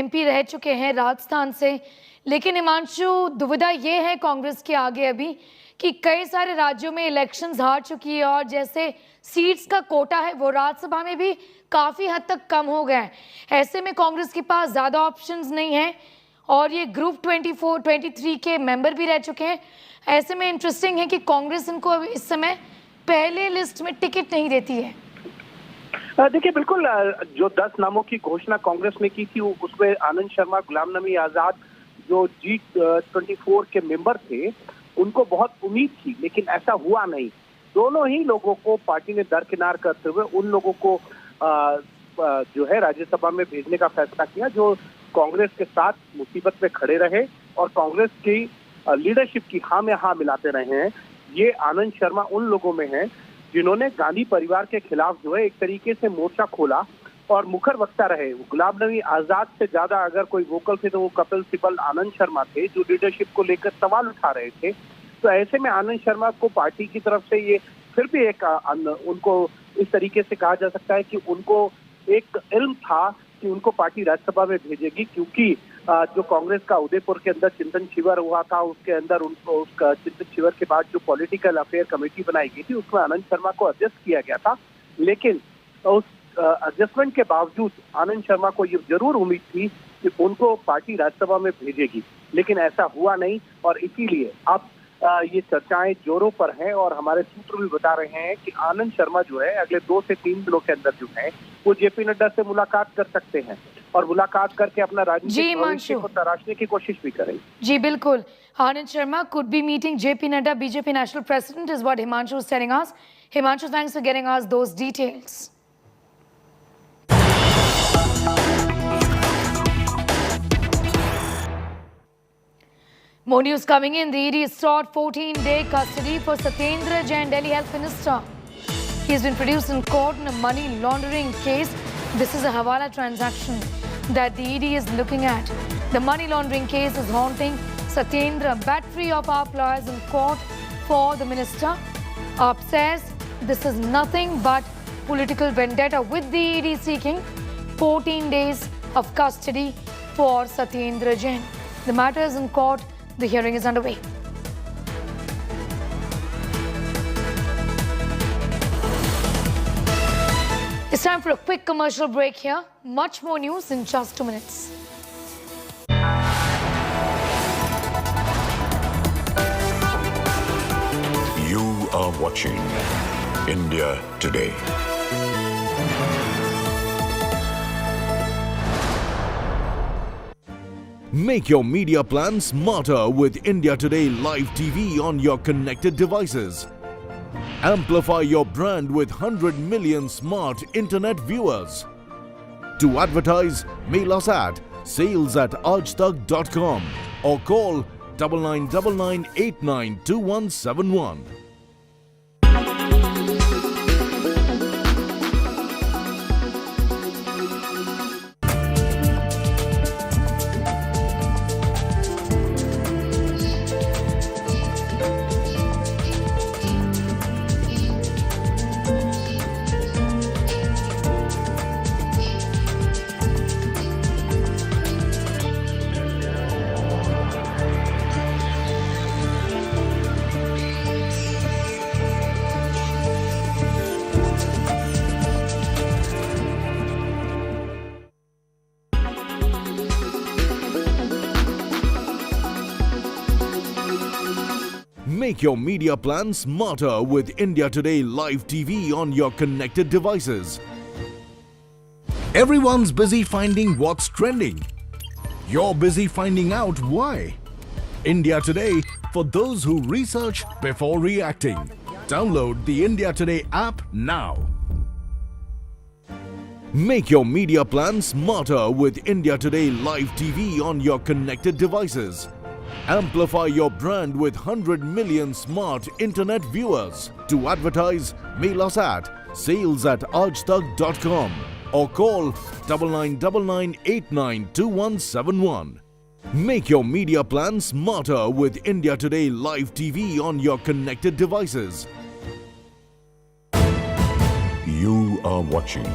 [SPEAKER 1] MP रह चुके हैं राजस्थान से, लेकिन हिमांशु दुविधा ये है कांग्रेस के आगे अभी कि कई सारे राज्यों में इलेक्शंस हार चुकी है और जैसे सीट्स का कोटा है वो राज्यसभा में भी काफ़ी हद तक कम हो गया है। ऐसे में कांग्रेस के पास ज़्यादा ऑप्शंस नहीं है और ये ग्रुप 23 के मेंबर भी रह चुके हैं। ऐसे में इंटरेस्टिंग है कि कांग्रेस इनको इस समय पहले लिस्ट में टिकट नहीं देती है।
[SPEAKER 16] देखिए बिल्कुल, जो 10 नामों की घोषणा कांग्रेस ने की थी उसमें आनंद शर्मा, गुलाम नबी आजाद जो G24 के मेंबर थे उनको बहुत उम्मीद थी, लेकिन ऐसा हुआ नहीं। दोनों ही लोगों को पार्टी ने दरकिनार करते हुए उन लोगों को जो है राज्यसभा में भेजने का फैसला किया जो कांग्रेस के साथ मुसीबत में खड़े रहे और कांग्रेस की लीडरशिप की हाँ में हाँ मिलाते रहे हैं। ये आनंद शर्मा उन लोगों में हैं जिन्होंने गांधी परिवार के खिलाफ जो है एक तरीके से मोर्चा खोला और मुखर वक्ता रहे। गुलाम नबी आजाद से ज्यादा अगर कोई वोकल थे तो वो कपिल सिब्बल, आनंद शर्मा थे जो लीडरशिप को लेकर सवाल उठा रहे थे। तो ऐसे में आनंद शर्मा को पार्टी की तरफ से ये फिर भी एक उनको इस तरीके से कहा जा सकता है कि उनको एक इल्म था कि उनको पार्टी राज्यसभा में भेजेगी, क्योंकि जो कांग्रेस का उदयपुर के अंदर चिंतन शिविर हुआ था उसके अंदर उनको उसका चिंतन शिविर के बाद जो पॉलिटिकल अफेयर कमेटी बनाई गई थी उसमें आनंद शर्मा को एडजस्ट किया गया था। लेकिन उस एडजस्टमेंट के बावजूद आनंद शर्मा को ये जरूर उम्मीद थी कि उनको पार्टी राज्यसभा में भेजेगी, लेकिन ऐसा हुआ नहीं और इसीलिए अब ये चर्चाएं जोरों पर हैं और हमारे सूत्र भी बता रहे हैं कि आनंद शर्मा जो है अगले 2 से 3 दिनों के अंदर जो है वो जेपी नड्डा से मुलाकात कर सकते हैं और मुलाकात करके अपना राजनीतिक भविष्य को तराशने की कोशिश भी करेंगे।
[SPEAKER 1] जी बिल्कुल, Anand Sharma could be meeting JP Nadda, BJP national president, is what Himanshu is telling us. Himanshu, thanks for getting us those details. More news coming in. The ED sought 14-day custody for Satyendra Jain, Delhi Health Minister. He has been produced in court in a money laundering case. This is a Hawala transaction that the ED is looking at. The money laundering case is haunting Satyendra. Battery of AAP lawyers in court for the minister. AAP says this is nothing but political vendetta, with the ED seeking 14 days of custody for Satyendra Jain. The matter is in court. The hearing is underway. It's time for a quick commercial break here. Much more news in just 2 minutes.
[SPEAKER 23] You are watching India Today.
[SPEAKER 15] Make your media plan smarter with India Today Live TV on your connected devices. Amplify your brand with 100 million smart internet viewers. To advertise, mail us at sales@aajtak.com or call 9999892171. Make your media plan smarter with India Today Live TV on your connected devices. Everyone's busy finding what's trending. You're busy finding out why. India Today, for those who research before reacting. Download the India Today app now. Make your media plan smarter with India Today Live TV on your connected devices. Amplify your brand with 100 million smart internet viewers. To advertise, mail us at sales@aajtak.com or call 9999892171. Make your media plan smarter with India Today Live TV on your connected devices.
[SPEAKER 23] You are watching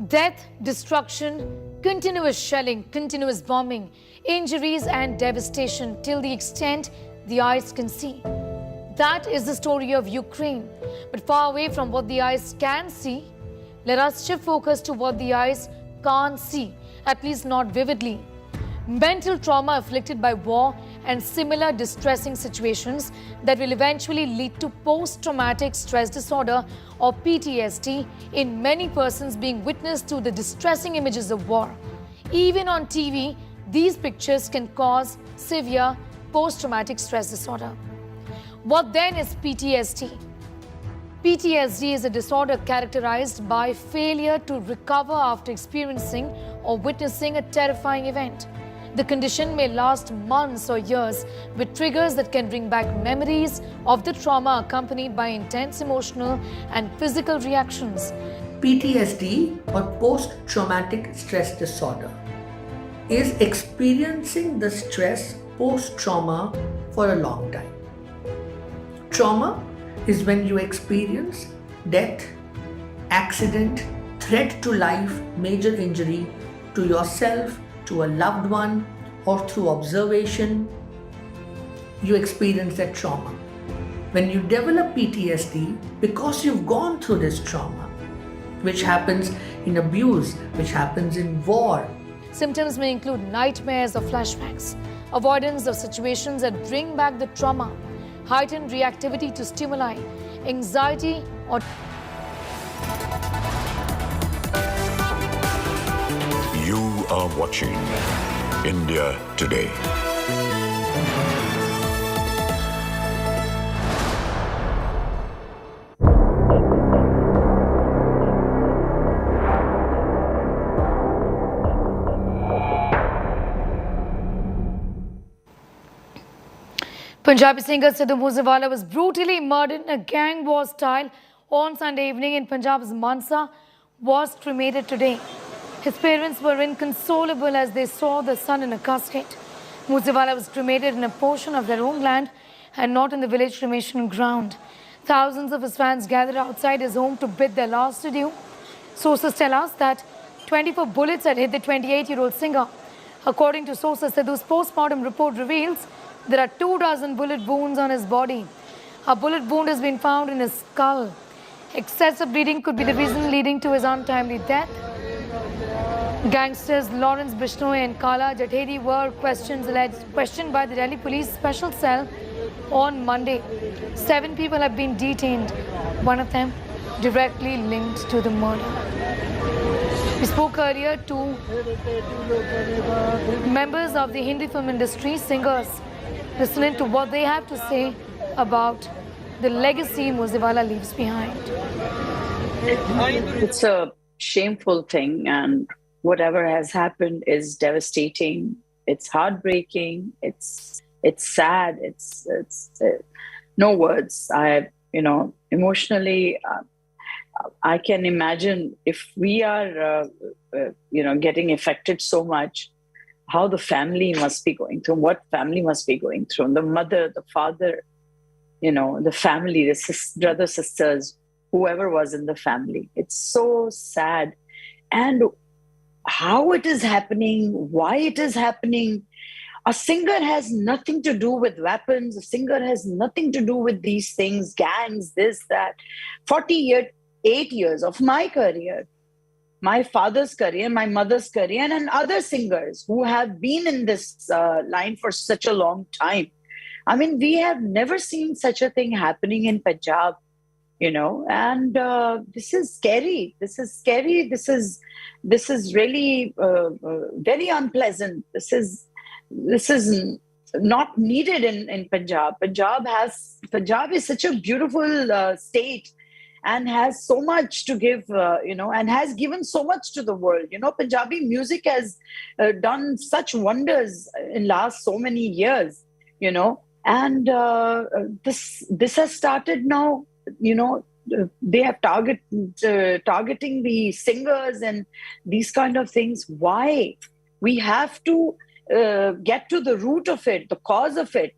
[SPEAKER 1] Death, destruction, continuous shelling, continuous bombing, injuries and devastation till the extent the eyes can see. That is the story of Ukraine. But far away from what the eyes can see, let us shift focus to what the eyes can't see, at least not vividly. Mental trauma afflicted by war and similar distressing situations that will eventually lead to post-traumatic stress disorder or PTSD in many persons being witness to the distressing images of war. Even on TV, these pictures can cause severe post-traumatic stress disorder. What then is PTSD? PTSD is a disorder characterized by failure to recover after experiencing or witnessing a terrifying event. The condition may last months or years, with triggers that can bring back memories of the trauma accompanied by intense emotional and physical reactions.
[SPEAKER 18] PTSD, or post-traumatic stress disorder, is experiencing the stress post-trauma for a long time. Trauma is when you experience death, accident, threat to life, major injury to yourself, to a loved one, or through observation, you experience that trauma. When you develop PTSD, because you've gone through this trauma, which happens in abuse, which happens in war.
[SPEAKER 1] Symptoms may include nightmares or flashbacks.
[SPEAKER 19] avoidance of situations that bring back the trauma, heightened reactivity to stimuli, anxiety or
[SPEAKER 23] You are watching India Today.
[SPEAKER 19] Punjabi singer Sidhu Moose Wala was brutally murdered in a gang war style on Sunday evening in Punjab's Mansa, was cremated today. His parents were inconsolable as they saw the son in a casket. Moosewala was cremated in a portion of their own land and not in the village cremation ground. Thousands of his fans gathered outside his home to bid their last adieu. Sources tell us that 24 bullets had hit the 28-year-old singer. According to sources, Sidhu's post-mortem report reveals there are 24 bullet wounds on his body. A bullet wound has been found in his skull. Excessive bleeding could be the reason leading to his untimely death. Gangsters Lawrence Bishnoi and Kala Jathedi were questioned by the Delhi Police Special Cell on Monday. 7 people have been detained, one of them directly linked to the murder. We spoke earlier to members of the Hindi film industry, singers, listening to what they have to say about the legacy Moosewala leaves behind.
[SPEAKER 11] It's a shameful thing, and whatever has happened is devastating. It's heartbreaking. It's sad. It's no words. Emotionally, I can imagine if we are, getting affected so much, how the family must be going through, what family must be going through, the mother, the father, the family, the brothers, sisters, whoever was in the family. It's so sad. And how it is happening, why it is happening. A singer has nothing to do with weapons. A singer has nothing to do with these things, gangs, this, that. 48 years of my career, my father's career, my mother's career, and other singers who have been in this line for such a long time. I mean, we have never seen such a thing happening in Punjab, and this is scary. This is scary. This is really very unpleasant. This is not needed in Punjab. Punjab is such a beautiful state and has so much to give, and has given so much to the world. Punjabi music has done such wonders in last so many years, and this has started now. They have targeting the singers and these kind of things. Why? We have to get to the root of it, the cause of it.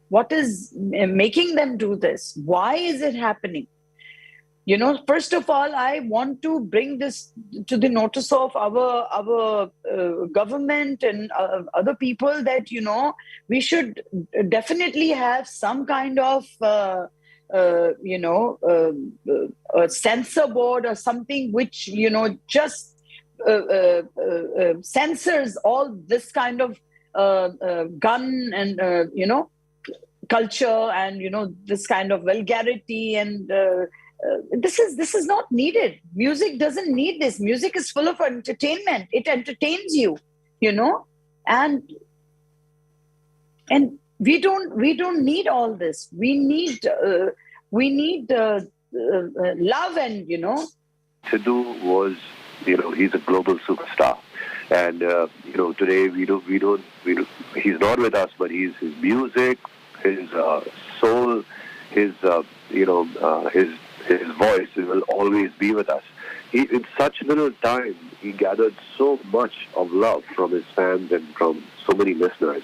[SPEAKER 11] What is making them do this? Why is it happening? First of all, I want to bring this to the notice of our government and other people that, we should definitely have some kind of, a censor board or something which, just censors all this kind of gun and, culture and, this kind of vulgarity and this is not needed. Music doesn't need this. Music is full of entertainment. It entertains you, and we don't need all this. We need love and
[SPEAKER 22] Sidhu was, he's a global superstar, and today we don't. He's not with us, but his music, his soul, his voice will always be with us. In such little time, he gathered so much of love from his fans and from so many listeners.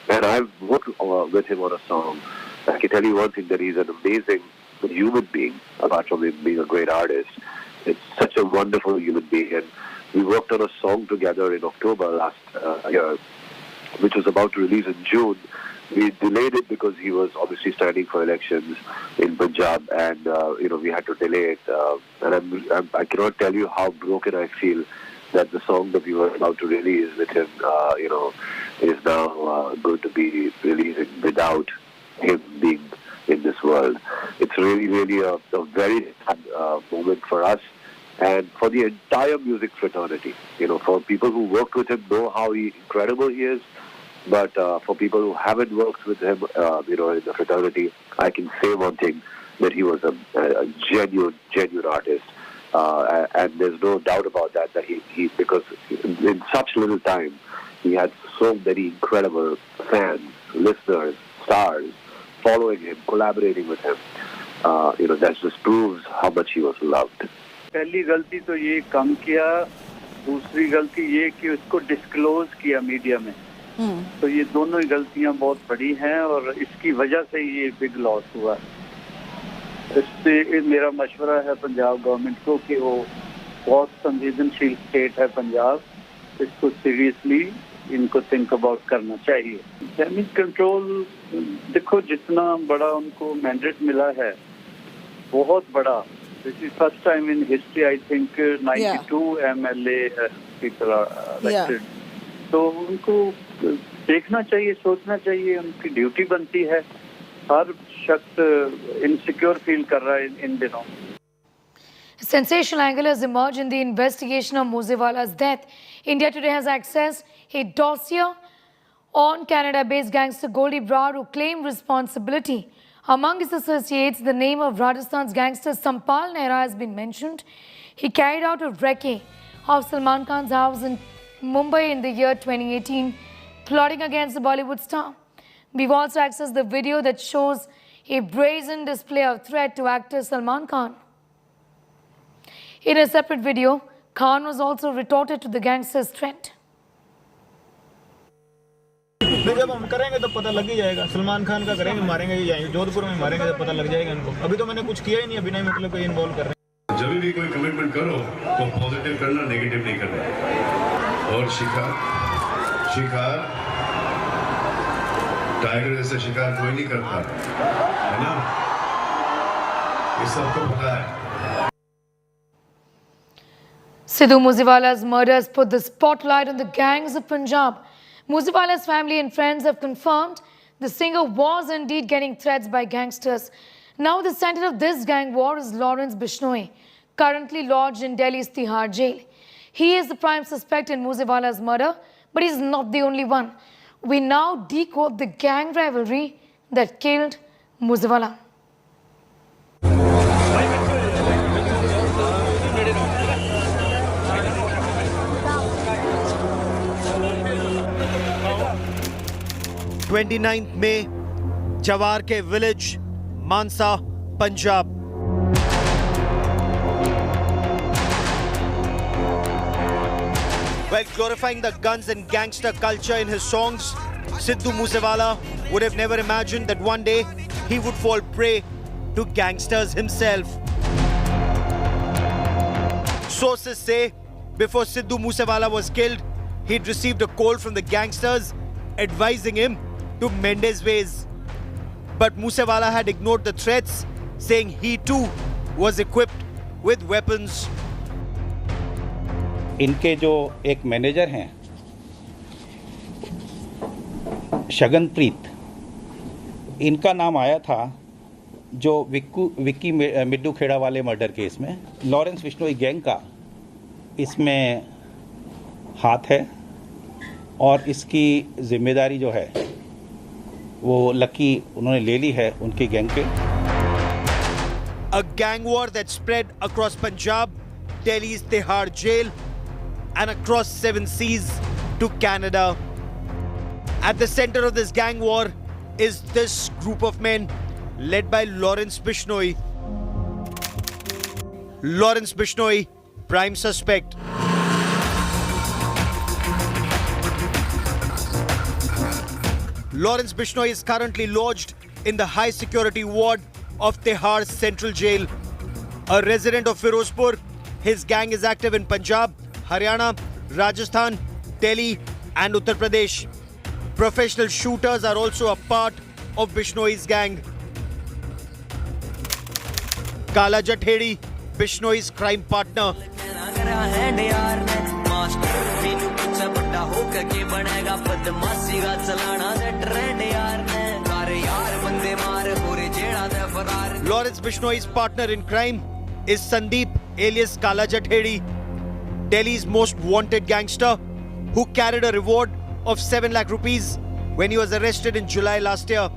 [SPEAKER 22] And I've worked with him on a song. I can tell you one thing, that he's an amazing human being, apart from him being a great artist. It's such a wonderful human being. And we worked on a song together in October last year, which was about to release in June. We delayed it because he was obviously standing for elections in Punjab, and we had to delay it. And I cannot tell you how broken I feel that the song that we were about to release with him, is now going to be releasing without him being in this world. It's really a very sad moment for us and for the entire music fraternity. For people who worked with him know how incredible he is, but for people who haven't worked with him, in the fraternity, I can say one thing, that he was a genuine artist. And there's no doubt about that he because in such little time, he had so many incredible fans, listeners, stars, following him, collaborating with him. That just proves how much he was loved.
[SPEAKER 5] पहली गलती तो ये कम किया, दूसरी गलती ये कि उसको डिस्क्लोज किया मीडिया में। तो ये दोनों ही गलतियां बहुत बड़ी हैं और इसकी वजह से ये बिग लॉस हुआ। इससे मेरा मशवरा है पंजाब गवर्नमेंट को कि वो बहुत संवेदनशील स्टेट है पंजाब, इसको सीरियसली इनको थिंक अबाउट करना चाहिए। डैमेज कंट्रोल देखो जितना बड़ा उनको मैंडेट मिला है, बहुत बड़ा। This is first time in history, I think 92 MLA people are elected. तो उनको देखना चाहिए, सोचना चाहिए, उनकी ड्यूटी बनती है। हर शख्स इनसिक्योर फील कर रहा है इन दिनों।
[SPEAKER 19] Sensational angle has emerged in the investigation of Moosewala's death. India Today has accessed a dossier on Canada-based gangster Goldie Brar, who claimed responsibility. Among his associates, the name of Rajasthan's gangster Sampal Nehra has been mentioned. He carried out a recce of Salman Khan's house in Mumbai in the year 2018, plotting against the Bollywood star. We've also accessed the video that shows a brazen display of threat to actor Salman Khan. In a separate video, Khan was also retorted to the gangster's threat.
[SPEAKER 12] जब हम करेंगे तो पता लग ही जाएगा। सलमान खान का करेंगे, मारेंगे ही जाएंगे, जोधपुर में मारेंगे तो पता लग जाएगा इनको। अभी तो मैंने कुछ किया ही नहीं, अभी नहीं मतलब कोई इन्वॉल्व कर रहे हैं।
[SPEAKER 13] जब भी कोई कमिटमेंट करो तो पॉजिटिव करना, नेगेटिव नहीं करना। और शिकार टाइगर जैसे शिकार कोई नहीं करता, है ना? ये सबको पता है।
[SPEAKER 19] Sidhu Moose Wala's murder has put the spotlight on the gangs of Punjab. Moosewala's family and friends have confirmed the singer was indeed getting threats by gangsters. Now the center of this gang war is Lawrence Bishnoi, currently lodged in Delhi's Tihar jail. He is the prime suspect in Moosewala's murder, but he's not the only one. We now decode the gang rivalry that killed Moosewala.
[SPEAKER 17] May, Jawar ke village, Mansa, Punjab. While glorifying the guns and gangster culture in his songs, Sidhu Moose Wala would have never imagined that one day he would fall prey to gangsters himself. Sources say before Sidhu Moose Wala was killed, he'd received a call from the gangsters advising him to mend his ways. But Moosewala had ignored the threats, saying he too was equipped with weapons.
[SPEAKER 7] इनके जो एक manager हैं शगनप्रीत, इनका नाम आया था जो विक्की मिड्डू खेड़ा वाले मर्डर केस में। लॉरेंस बिश्नोई गैंग का इसमें हाथ है और इसकी जिम्मेदारी जो है वो लकी उन्होंने ले ली है उनके गैंग के।
[SPEAKER 17] A gang war that spread across Punjab, Delhi's Tihar jail, and across 7 seas to Canada. At the center of this gang war is this group of men led by Lawrence Bishnoi. Lawrence Bishnoi, prime suspect. Lawrence Bishnoi is currently lodged in the high security ward of Tihar Central Jail. A resident of Firozpur, his gang is active in Punjab, Haryana, Rajasthan, Delhi and Uttar Pradesh. Professional shooters are also a part of Bishnoi's gang. Kala Jathedi, Bishnoi's crime partner. Lawrence Bishnoi's partner in crime is Sandeep alias Kala Jathedi, Delhi's most wanted gangster who carried a reward of 7 lakh rupees when he was arrested in July last year.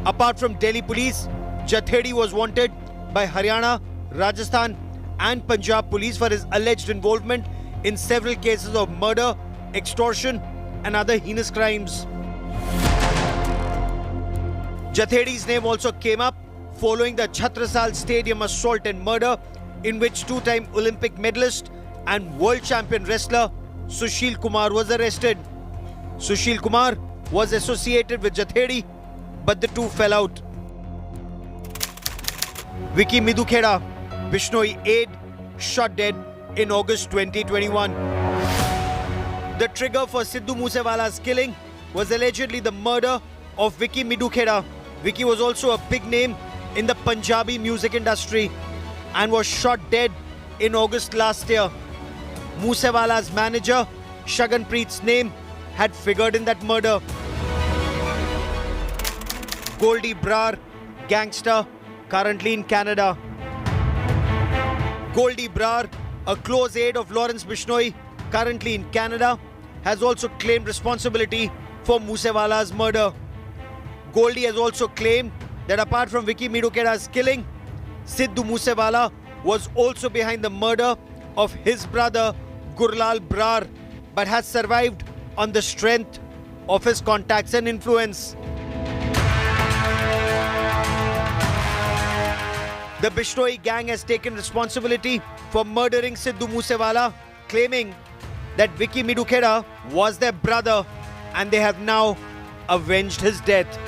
[SPEAKER 17] Apart from Delhi police, Jathedi was wanted by Haryana, Rajasthan and Punjab police for his alleged involvement in several cases of murder, extortion and other heinous crimes. Jathedi's name also came up following the Chhatrasal Stadium assault and murder in which two-time Olympic medalist and world champion wrestler Sushil Kumar was arrested. Sushil Kumar was associated with Jathedi, but the two fell out. Vicky Midhukheda, Bishnoi aide, shot dead in August 2021. The trigger for Sidhu Moose Wala's killing was allegedly the murder of Vicky Midhukheda. Vicky was also a big name in the Punjabi music industry and was shot dead in August last year. Moosewala's manager, Shaganpreet's name had figured in that murder. Goldie Brar, gangster, currently in Canada. Goldie Brar, a close aide of Lawrence Bishnoi, currently in Canada, has also claimed responsibility for Moosewala's murder. Goldie has also claimed that apart from Vicky Midhukheda's killing, Sidhu Moosewala was also behind the murder of his brother Gurlal Brar, but has survived on the strength of his contacts and influence. The Bishnoi gang has taken responsibility for murdering Sidhu Moosewala, claiming that Vicky Midhukheda was their brother and they have now avenged his death.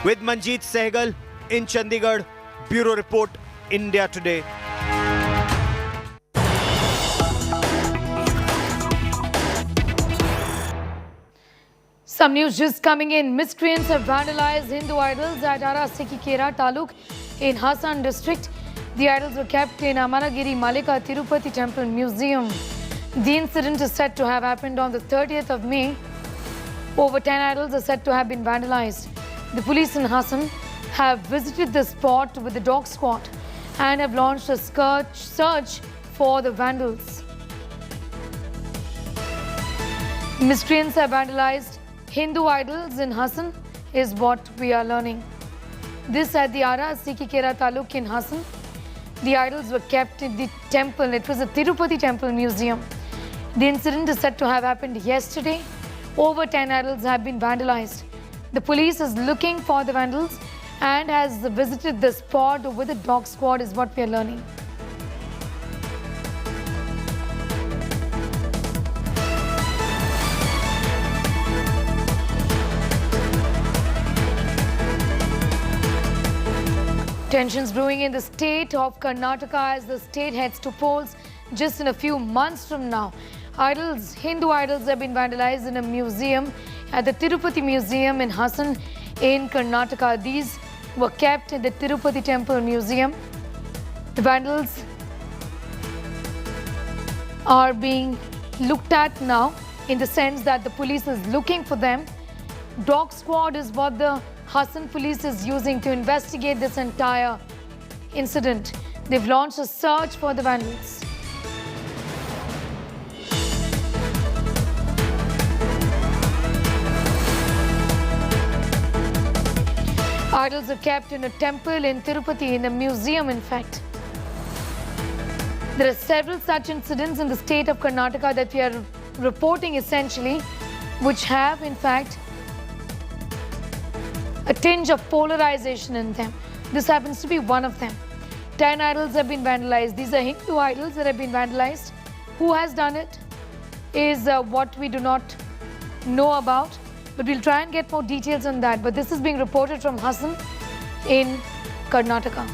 [SPEAKER 17] With Manjeet Sehgal in Chandigarh, Bureau Report, India Today.
[SPEAKER 19] Some news just coming in. Miscreants have vandalized Hindu idols at Arasikikera Taluk in Hassan district. The idols were kept in Amanagiri Malika Tirupati Temple Museum. The incident is said to have happened on the 30th of May. Over 10 idols are said to have been vandalized. The police in Hassan have visited the spot with the dog squad and have launched a search for the vandals. Miscreants have vandalized Hindu idols in Hassan is what we are learning. This at the Arasikikera Taluk in Hassan. The idols were kept in the temple. It was a Tirupati Temple Museum. The incident is said to have happened yesterday. Over 10 idols have been vandalized. The police is looking for the vandals and has visited the spot with a dog squad is what we are learning. Tensions brewing in the state of Karnataka as the state heads to polls just in a few months from now. Idols, Hindu idols have been vandalized in a museum at the Tirupati Museum in Hassan in Karnataka. These were kept in the Tirupati Temple Museum. The vandals are being looked at now in the sense that the police is looking for them. Dog squad is what the Hassan police is using to investigate this entire incident. They've launched a search for the vandals. Idols are kept in a temple in Tirupati, in a museum in fact. There are several such incidents in the state of Karnataka that we are reporting essentially, which have in fact a tinge of polarization in them. This happens to be one of them. 10 idols have been vandalized. These are Hindu idols that have been vandalized. Who has done it is what we do not know about. But we'll try and get more details on that. But this is being reported from Hassan in Karnataka.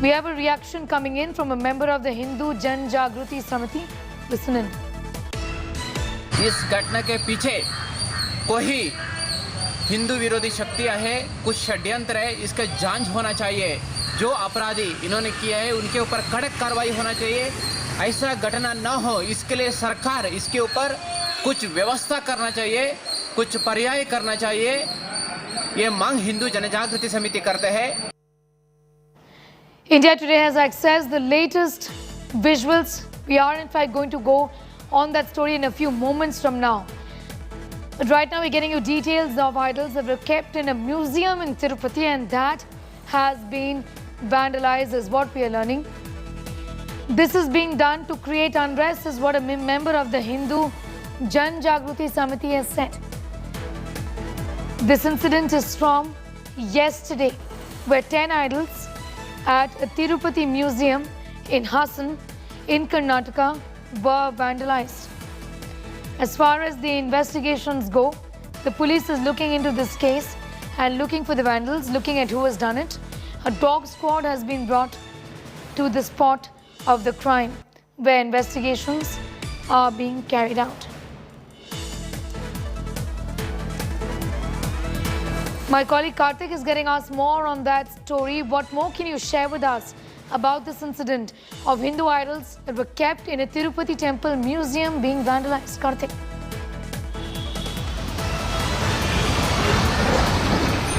[SPEAKER 19] We have a reaction coming in from a member of the Hindu Jan Jagruti Samiti. Listen in.
[SPEAKER 6] इस घटना के पीछे कोई हिंदू विरोधी शक्तियां हैं, कुछ षड्यंत्र है, इसका जांच होना चाहिए। जो अपराधी इन्होंने किया है उनके ऊपर कड़क कार्रवाई होना चाहिए। ऐसा घटना न हो इसके लिए सरकार इसके ऊपर कुछ व्यवस्था करना चाहिए, कुछ पर्याय करना चाहिए। ये मांग हिंदू जनजागृति समिति करते हैं।
[SPEAKER 19] India Today has accessed the latest visuals. We are in fact going to go on that story in a few moments from now. But right now we're getting you details of idols that were kept in a museum in Tirupati, and that has been vandalized is what we are learning. This is being done to create unrest is what a member of the Hindu Jan Jagruti Samiti has said. This incident is from yesterday, where 10 idols at a Tirupati museum in Hassan in Karnataka were vandalized. As far as the investigations go, the police is looking into this case and looking for the vandals, looking at who has done it. A dog squad has been brought to the spot of the crime, where investigations are being carried out. My colleague Karthik is getting us more on that story. What more can you share with us about this incident of Hindu idols that were kept in a Tirupati temple museum being vandalized? Karthik.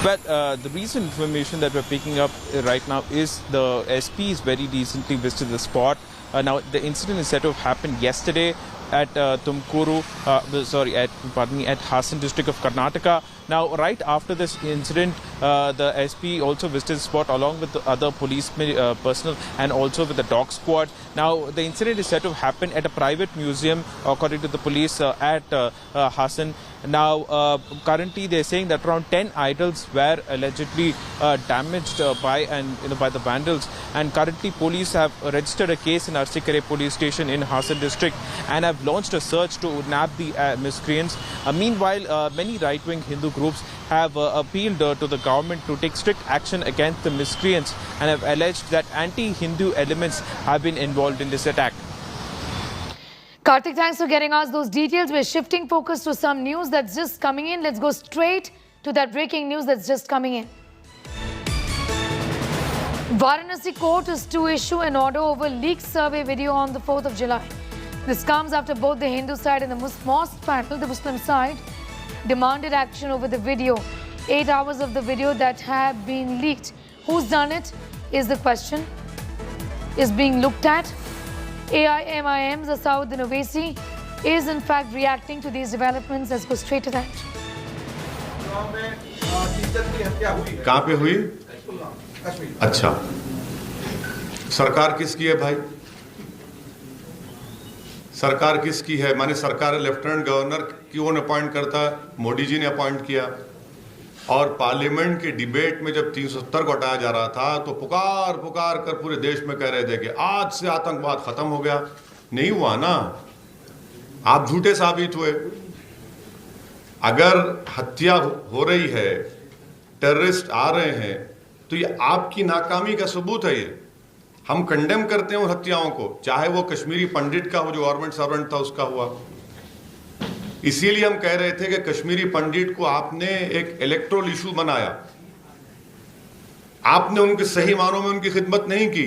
[SPEAKER 3] But the recent information that we're picking up right now is the SP is very recently visited the spot. Now, the incident is said to have happened yesterday at Tumkuru, at Hassan district of Karnataka. Now, right after this incident, the SP also visited the spot along with the other police personnel and also with the dog squad. Now, the incident is said to have happened at a private museum, according to the police at Hassan. Now, currently they're saying that around 10 idols were allegedly damaged by the vandals. And currently, police have registered a case in Arsikare police station in Hassan district and have launched a search to nab the miscreants. Meanwhile, many right-wing Hindu groups have appealed to the government to take strict action against the miscreants and have alleged that anti-Hindu elements have been involved in this attack.
[SPEAKER 19] Karthik, thanks for getting us those details. We're shifting focus to some news that's just coming in. Let's go straight to that breaking news that's just coming in. Varanasi court is to issue an order over leaked survey video on the 4th of July. This comes after both the Hindu side and the mosque panel, the Muslim side, demanded action over the video. 8 hours of the video that have been leaked. Who's done it is the question, is being looked at. AIMIM's Asauddin Owaisi is in fact reacting to these developments. Let's go straight to that.
[SPEAKER 20] कहाँ पे हुई? अच्छा, सरकार किसकी है भाई? सरकार किसकी है? माने सरकार लेफ्टिनेंट गवर्नर क्यों अपॉइंट करता है? मोदी जी ने अपॉइंट किया। और पार्लियामेंट के डिबेट में जब 370 को हटाया जा रहा था तो पुकार पुकार कर पूरे देश में कह रहे थे कि आज से आतंकवाद खत्म हो गया। नहीं हुआ ना, आप झूठे साबित हुए। अगर हत्या हो रही है, टेररिस्ट आ रहे हैं, तो ये आपकी नाकामी का सबूत है। ये हम कंडेम करते हैं उन हत्याओं को, चाहे वो कश्मीरी पंडित का हो जो गवर्नमेंट सर्वेंट था उसका हुआ। इसीलिए हम कह रहे थे कि कश्मीरी पंडित को आपने एक इलेक्टोरल इशू बनाया, आपने उनके सही मानों में उनकी खिदमत नहीं की,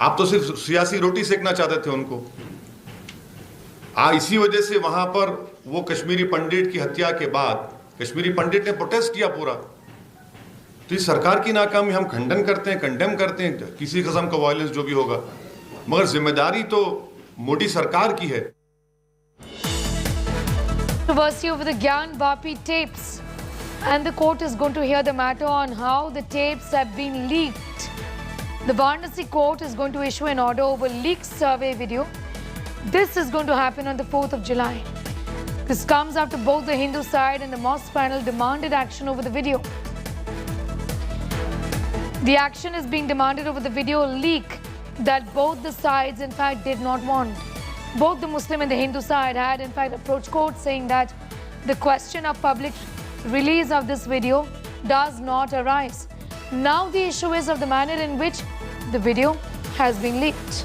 [SPEAKER 20] आप तो सिर्फ सियासी रोटी सेकना चाहते थे उनको। इसी वजह से वहां पर वो कश्मीरी पंडित की हत्या के बाद कश्मीरी पंडित ने प्रोटेस्ट किया पूरा। तो इस सरकार की नाकामी हम खंडन करते हैं, कंडेम करते हैं किसी किस्म का वायलेंस जो भी होगा, मगर जिम्मेदारी तो मोदी सरकार की है।
[SPEAKER 19] Controversy over the Gyan Vapi tapes, and the court is going to hear the matter on how the tapes have been leaked. The Varanasi court is going to issue an order over leaked survey video. This is going to happen on the 4th of July. This comes after both the Hindu side and the mosque panel demanded action over the video. The action is being demanded over the video leak that both the sides in fact did not want. Both the Muslim and the Hindu side had in fact approached court saying that the question of public release of this video does not arise. Now the issue is of the manner in which the video has been leaked.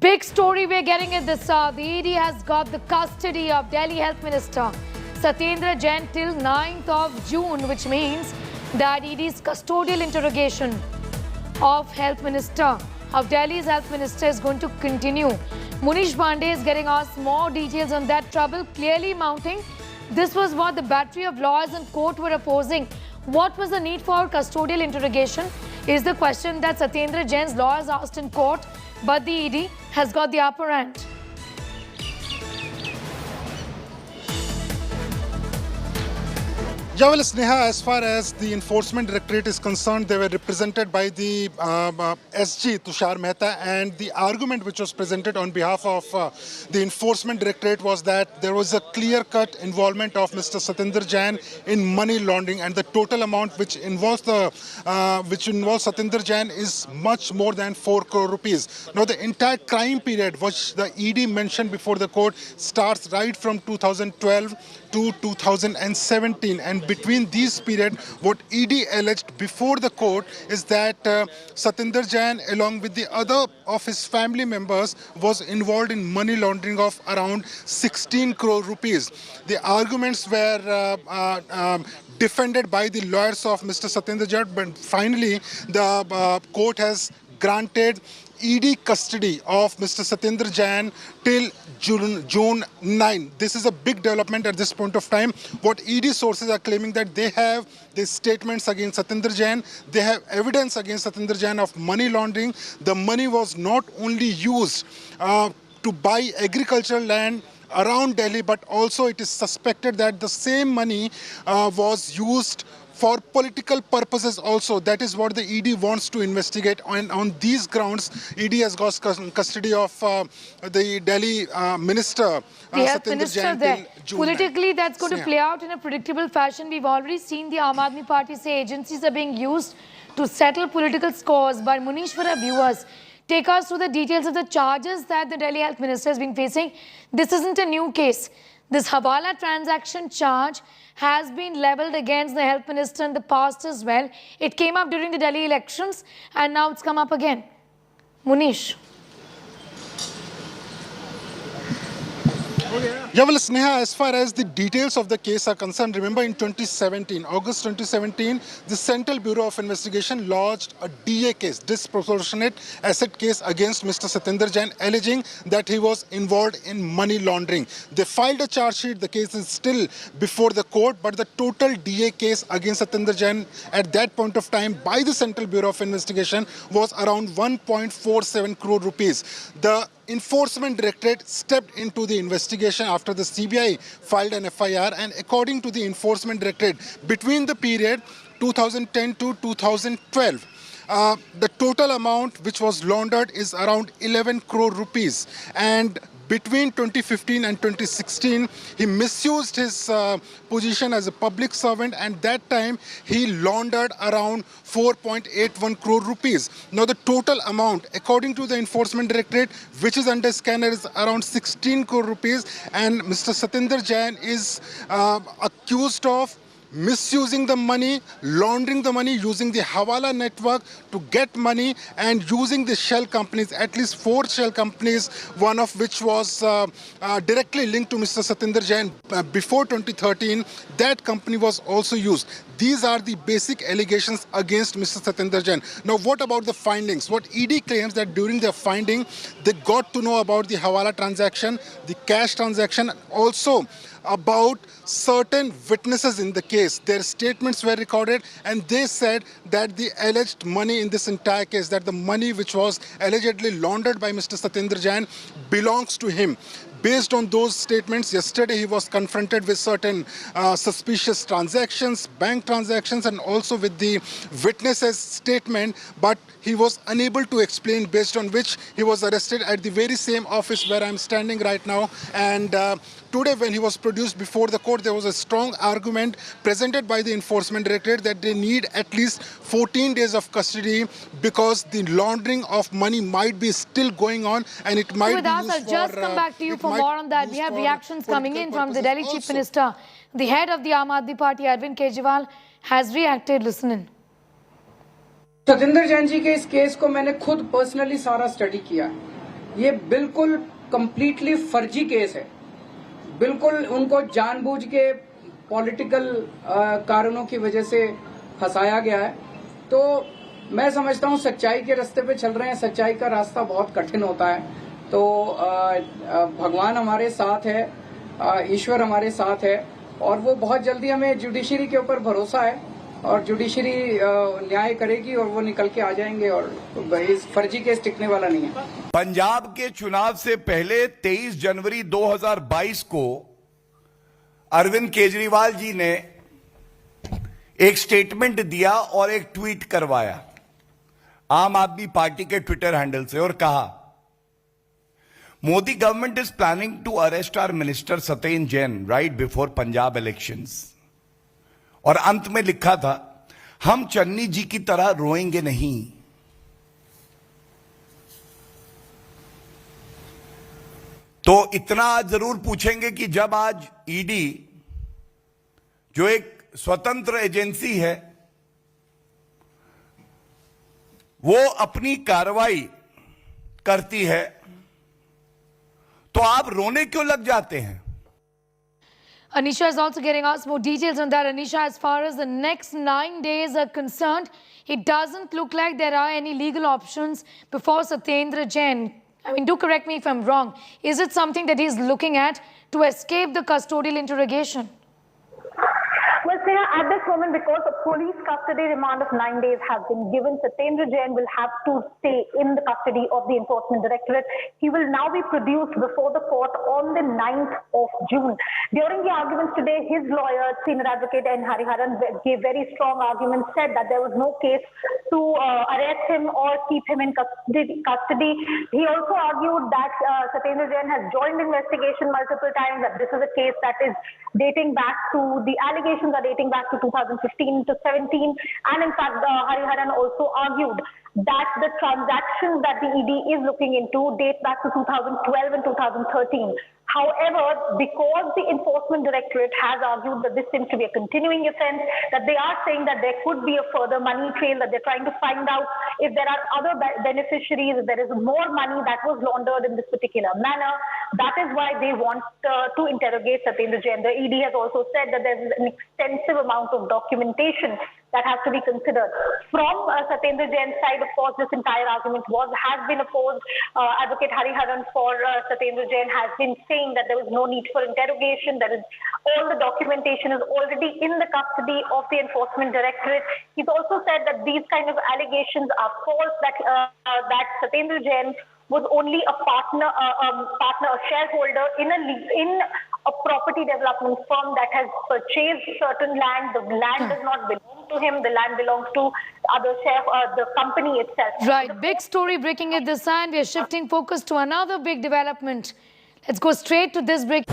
[SPEAKER 19] Big story we're getting at this hour. The ED has got the custody of Delhi Health Minister Satyendra Jain till 9th of June, which means that ED's custodial interrogation of Delhi's Health Minister is going to continue. Munish Pandey is getting us more details on that. Trouble clearly mounting. This was what the battery of lawyers in court were opposing. What was the need for custodial interrogation is the question that Satyendra Jain's lawyers asked in court, but the ED has got the upper hand.
[SPEAKER 4] Yeah, well, Sneha, as far as the Enforcement Directorate is concerned, they were represented by the SG, Tushar Mehta, and the argument which was presented on behalf of the Enforcement Directorate was that there was a clear-cut involvement of Mr. Satyendra Jain in money laundering, and the total amount which involves Satyendra Jain is much more than 4 crore rupees. Now, the entire crime period, which the ED mentioned before the court, starts right from 2012 to 2017, and between these period, what ED alleged before the court is that Satyendra Jain, along with the other of his family members, was involved in money laundering of around 16 crore rupees. The arguments were defended by the lawyers of Mr. Satyendra Jain, but finally the court has granted ED custody of Mr. Satyendra Jain till June 9. This is a big development at this point of time. What ED sources are claiming that they have the statements against Satyendra Jain, they have evidence against Satyendra Jain of money laundering. The money was not only used to buy agricultural land around Delhi, but also it is suspected that the same money was used for political purposes also. That is what the ED wants to investigate. And on these grounds, ED has got custody of the Delhi minister,
[SPEAKER 19] the health minister there. Politically, that's going to play out in a predictable fashion. We've already seen the Aam Aadmi Party say agencies are being used to settle political scores. But Munish, for our viewers, take us through the details of the charges that the Delhi health minister has been facing. This isn't a new case. This Hawala transaction charge has been levelled against the health minister in the past as well. It came up during the Delhi elections and now it's come up again. Munish.
[SPEAKER 4] Yeah, well, Sneha, as far as the details of the case are concerned, remember in 2017, August 2017, the Central Bureau of Investigation lodged a DA case, disproportionate asset case, against Mr. Satyendra Jain, alleging that he was involved in money laundering. They filed a charge sheet. The case is still before the court, but the total DA case against Satyendra Jain at that point of time by the Central Bureau of Investigation was around 1.47 crore rupees. The Enforcement Directorate stepped into the investigation after the CBI filed an FIR, and according to the Enforcement Directorate, between the period 2010 to 2012, the total amount which was laundered is around 11 crore rupees. And between 2015 and 2016, he misused his position as a public servant, and that time he laundered around 4.81 crore rupees. Now the total amount, according to the Enforcement Directorate, which is under scanner, is around 16 crore rupees, and Mr. Satyendra Jain is accused of misusing the money, laundering the money, using the Hawala network to get money, and using the shell companies, at least 4 shell companies, one of which was directly linked to Mr. Satyendra Jain before 2013. That company was also used. These are the basic allegations against Mr. Satyendra Jain. Now, what about the findings? What ED claims that during their finding, they got to know about the Hawala transaction, the cash transaction, also about certain witnesses in the case. Their statements were recorded, and they said that the alleged money in this entire case, that the money which was allegedly laundered by Mr. Satyendra Jain belongs to him. Based on those statements, yesterday he was confronted with certain suspicious transactions, bank transactions, and also with the witnesses' statement, but he was unable to explain, based on which he was arrested at the very same office where I'm standing right now. And today, when he was produced before the court, there was a strong argument presented by the Enforcement Directorate that they need at least 14 days of custody because the laundering of money might be still going on, and it might be used
[SPEAKER 19] I'll just come back to you for more on that. We have reactions coming in from the Delhi Chief Minister. The head of the Aam Aadmi Party, Arvind Kejriwal, has reacted. Listen in.
[SPEAKER 10] Satyendra Jain ji के इस case को मैंने खुद personally सारा study किया।
[SPEAKER 8] ये बिल्कुल completely फर्जी केस है। बिल्कुल उनको जानबूझ के पॉलिटिकल कारणों की वजह से फंसाया गया है। तो मैं समझता हूं सच्चाई के रास्ते पे चल रहे हैं। सच्चाई का रास्ता बहुत कठिन होता है। तो भगवान हमारे साथ है, ईश्वर हमारे साथ है और वो बहुत जल्दी, हमें जुडिशरी के ऊपर भरोसा है और जुडिशरी न्याय करेगी और वो निकल के आ जाएंगे और इस फर्जी केस टिकने वाला नहीं है।
[SPEAKER 10] पंजाब के चुनाव से पहले 23 जनवरी 2022 को अरविंद केजरीवाल जी ने एक स्टेटमेंट दिया और एक ट्वीट करवाया आम आदमी पार्टी के ट्विटर हैंडल से और कहा, Modi government is planning to arrest our minister Satyendra Jain right before Punjab elections. और अंत में लिखा था, हम चन्नी जी की तरह रोएंगे नहीं। तो इतना जरूर पूछेंगे कि जब आज ईडी, जो एक स्वतंत्र एजेंसी है, वो अपनी कार्रवाई करती है तो आप रोने क्यों लग जाते हैं?
[SPEAKER 19] Anisha is also getting us more details on that. Anisha, as far as the next 9 days are concerned, it doesn't look like there are any legal options before Satyendra Jain. I mean, do correct me if I'm wrong. Is it something that he's looking at to escape the custodial interrogation?
[SPEAKER 21] Well, Sneha, at this moment, because a police custody remand of 9 days has been given, Satyendra Jain will have to stay in the custody of the Enforcement Directorate. He will now be produced before the court on the 9th of June. During the arguments today, his lawyer, senior advocate N. Hariharan, gave very strong arguments, said that there was no case to arrest him or keep him in custody. He also argued that Satyendra Jain has joined investigation multiple times, that this is a case that is dating back to, the allegations are dating back to 2015 to 17. And in fact, Hariharan also argued that the transactions that the ED is looking into date back to 2012 and 2013. However, because the Enforcement Directorate has argued that this seems to be a continuing offence, that they are saying that there could be a further money trail, that they're trying to find out if there are other beneficiaries, if there is more money that was laundered in this particular manner. That is why they want to interrogate Satyendra Jain. The ED has also said that there is an extensive amount of documentation that has to be considered. From Satyendra Jain's side, of course, this entire argument has been opposed. Advocate Hariharan for Satyendra Jain has been saying that there was no need for interrogation. There is all the documentation is already in the custody of the Enforcement Directorate. He's also said that these kind of allegations are false, that Satyendra Jain was only a partner, a shareholder in a property development firm that has purchased certain land. The land does not belong to him. The land belongs to the company itself.
[SPEAKER 19] Right. Big story breaking at this end. We are shifting focus to another big development. Let's go straight to this break.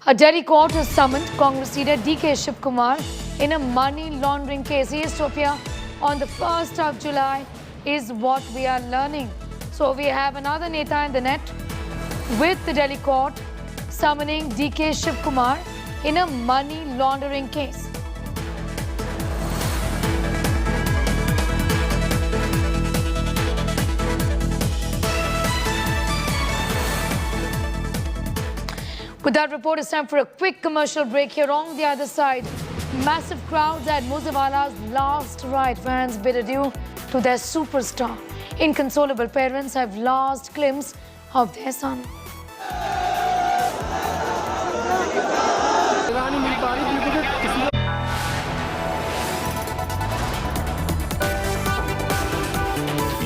[SPEAKER 19] A Delhi court has summoned Congress leader D.K. Shivkumar in a money laundering case. He is to appear on the 1st of July is what we are learning. So we have another Neta in the net with the Delhi court summoning D.K. Shivkumar in a money laundering case. With that report, it's time for a quick commercial break. Here on the other side, massive crowds at Moosewala's last ride. Fans bid adieu to their superstar. Inconsolable parents have lost glimpse of their son.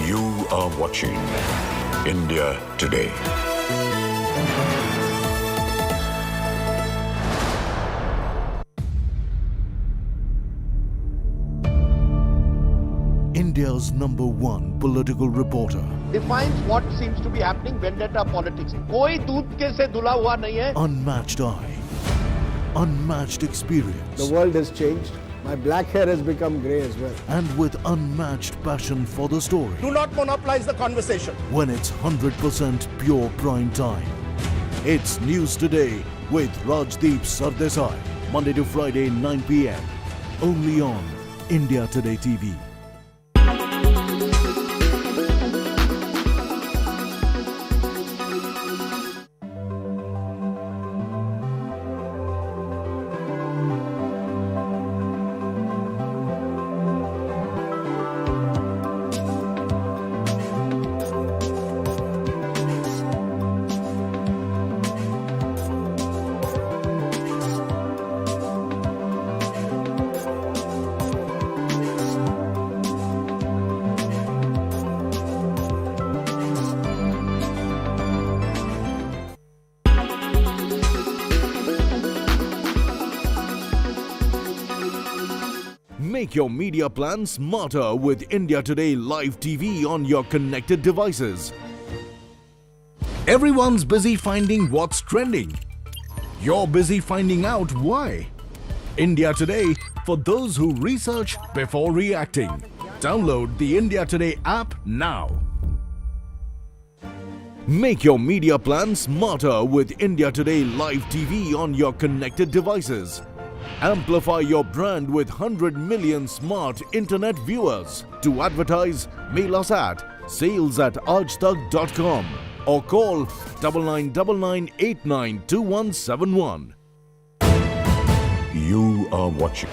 [SPEAKER 23] You are watching India Today.
[SPEAKER 15] India's #1 political reporter.
[SPEAKER 24] Defines what seems to be happening, vendetta politics. कोई दूध के से धुला हुआ नहीं है.
[SPEAKER 15] Unmatched eye, unmatched experience.
[SPEAKER 25] The world has changed. My black hair has become grey as well.
[SPEAKER 15] And with unmatched passion for the story.
[SPEAKER 24] Do not monopolize the conversation.
[SPEAKER 15] When it's 100% pure prime time. It's News Today with Rajdeep Sardesai. Monday to Friday, 9 p.m. Only on India Today TV. Make your media plan smarter with India Today Live TV on your connected devices. Everyone's busy finding what's trending. You're busy finding out why. India Today, for those who research before reacting. Download the India Today app now. Make your media plan smarter with India Today Live TV on your connected devices. Amplify your brand with 100 million smart internet viewers. To advertise, mail us at sales@aajtak.com or call 9999892171.
[SPEAKER 23] You are watching.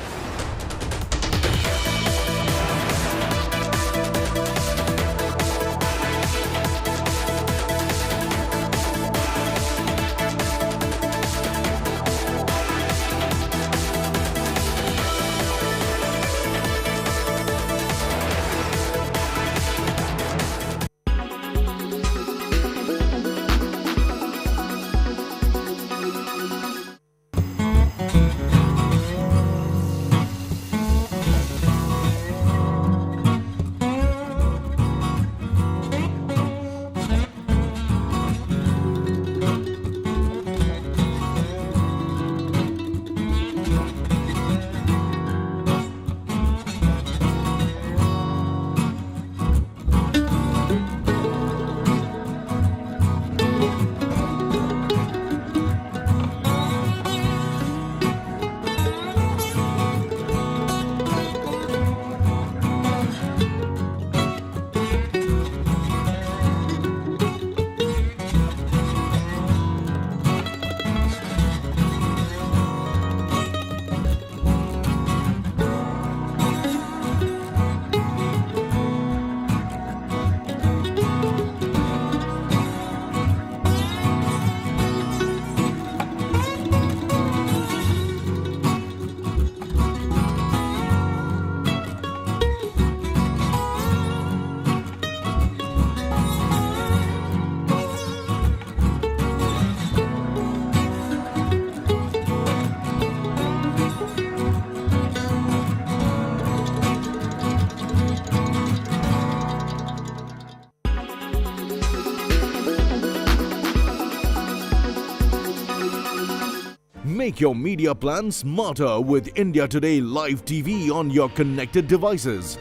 [SPEAKER 15] Make your media plan smarter with India Today Live TV on your connected devices.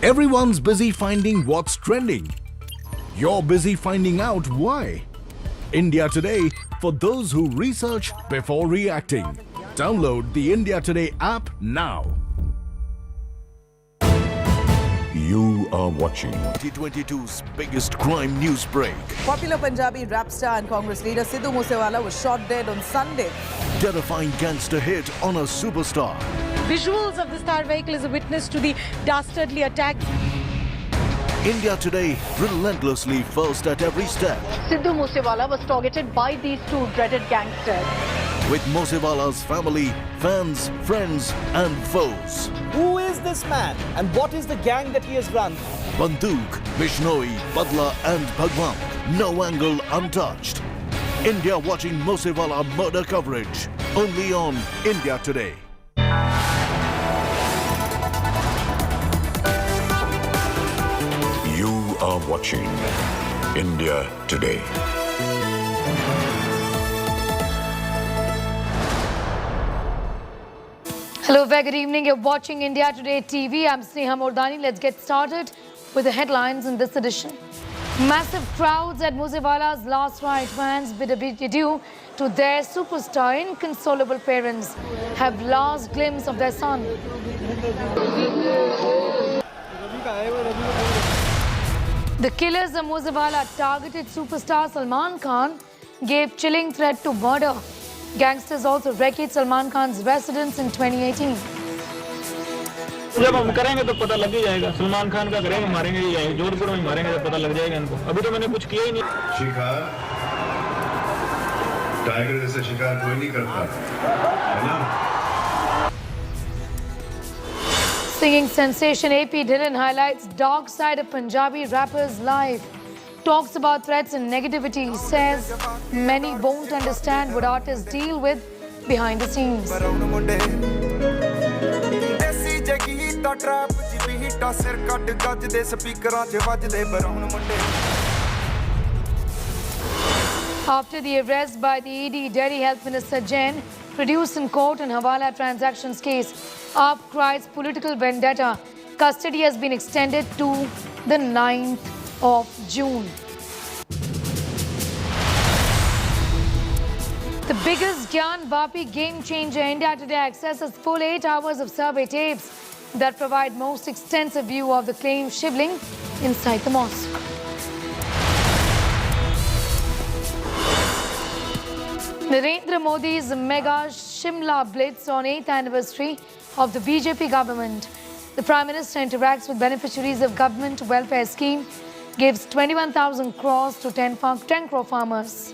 [SPEAKER 15] Everyone's busy finding what's trending. You're busy finding out why. India Today, for those who research before reacting. Download the India Today app now.
[SPEAKER 23] You are watching
[SPEAKER 15] 2022's biggest crime news break.
[SPEAKER 2] Popular Punjabi rap star and Congress leader Sidhu Moose Wala was shot dead on Sunday.
[SPEAKER 15] Terrifying gangster hit on a superstar.
[SPEAKER 1] Visuals of the star vehicle is a witness to the dastardly attack.
[SPEAKER 15] India Today, relentlessly first at every step.
[SPEAKER 9] Sidhu Moose Wala was targeted by these two dreaded gangsters.
[SPEAKER 15] With Moosewala's family, fans, friends and foes.
[SPEAKER 14] Who is this man and what is the gang that he has run?
[SPEAKER 15] Banduk, Bishnoi, Badla and Bhagwan. No angle untouched. India watching Moosewala murder coverage. Only on India Today.
[SPEAKER 23] You are watching India Today.
[SPEAKER 19] Hello, very good evening. You're watching India Today TV. I'm Sneha Mordani. Let's get started with the headlines in this edition. Massive crowds at Moosewala's last ride. Fans bid adieu to their superstar. Inconsolable parents have last glimpse of their son. The killers of Moosewala targeted superstar Salman Khan, gave chilling threat to murder. Gangsters also wrecked Salman Khan's residence in 2018.
[SPEAKER 12] जब हम करेंगे तो पता लग ही जाएगा. सलमान खान का करेंगे, मारेंगे ही जाएंगे. जोधपुर में मारेंगे तो पता लग जाएगा इनको. अभी तो मैंने कुछ किया ही नहीं.
[SPEAKER 13] शिकार टाइगर जैसे शिकार कोई नहीं करता, है ना?
[SPEAKER 19] Singing sensation AP Dhillon highlights dark side of Punjabi rappers' life. Talks about threats and negativity. Says many won't understand what artists deal with behind the scenes. After the arrest by the ED, Delhi Health Minister Jain produced in court in Hawala transactions case. AAP cries political vendetta. Custody has been extended to the 9th of June. The biggest Gyan Vapi game changer, India Today accesses full 8 hours of survey tapes that provide most extensive view of the claimed shivling inside the mosque. Narendra Modi's mega Shimla blitz on 8th anniversary of the BJP government. The Prime Minister interacts with beneficiaries of government welfare scheme, gives 21,000 crores to 10 crore farmers.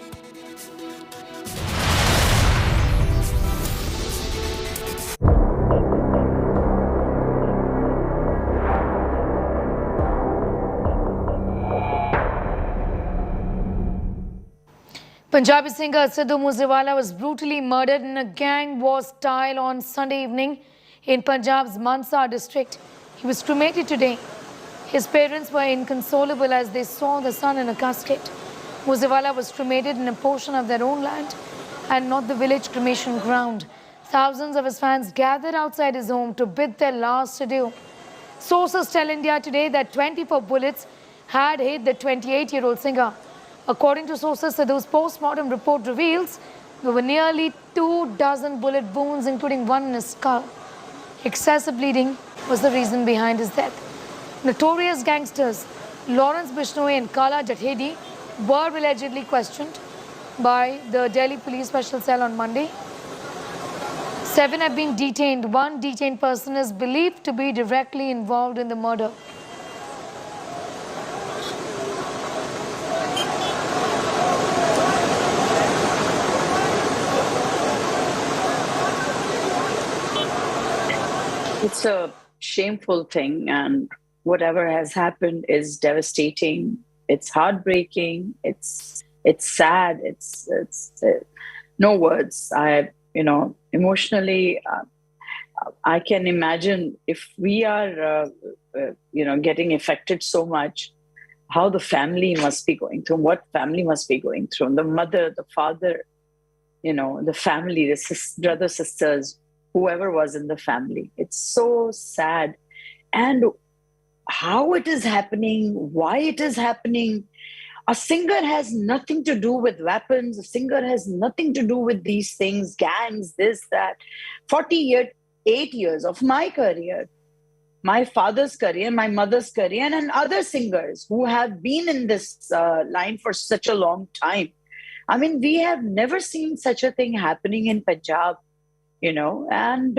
[SPEAKER 19] Punjabi singer Sidhu Moose Wala was brutally murdered in a gang war style on Sunday evening in Punjab's Mansa district. He was cremated today. His parents were inconsolable as they saw the son in a casket. Moosewala was cremated in a portion of their own land and not the village cremation ground. Thousands of his fans gathered outside his home to bid their last adieu. Sources tell India Today that 24 bullets had hit the 28-year-old singer. According to sources, Sidhu's post-mortem report reveals there were nearly 24 bullet wounds, including one in his skull. Excessive bleeding was the reason behind his death. Notorious gangsters Lawrence Bishnoi and Kala Jathedi were allegedly questioned by the Delhi Police Special Cell on Monday. 7 have been detained. One detained person is believed to be directly involved in the murder.
[SPEAKER 5] It's a shameful thing, and whatever has happened is devastating. It's heartbreaking. It's sad. It's no words. Emotionally, I can imagine if we are, getting affected so much, how the family must be going through, what family must be going through, the mother, the father, the family, the brothers, sisters, whoever was in the family. It's so sad. And how it is happening, why it is happening. A singer has nothing to do with weapons. A singer has nothing to do with these things, gangs, this, that. 8 years of my career, my father's career, my mother's career, and other singers who have been in this line for such a long time. I mean, we have never seen such a thing happening in Punjab. And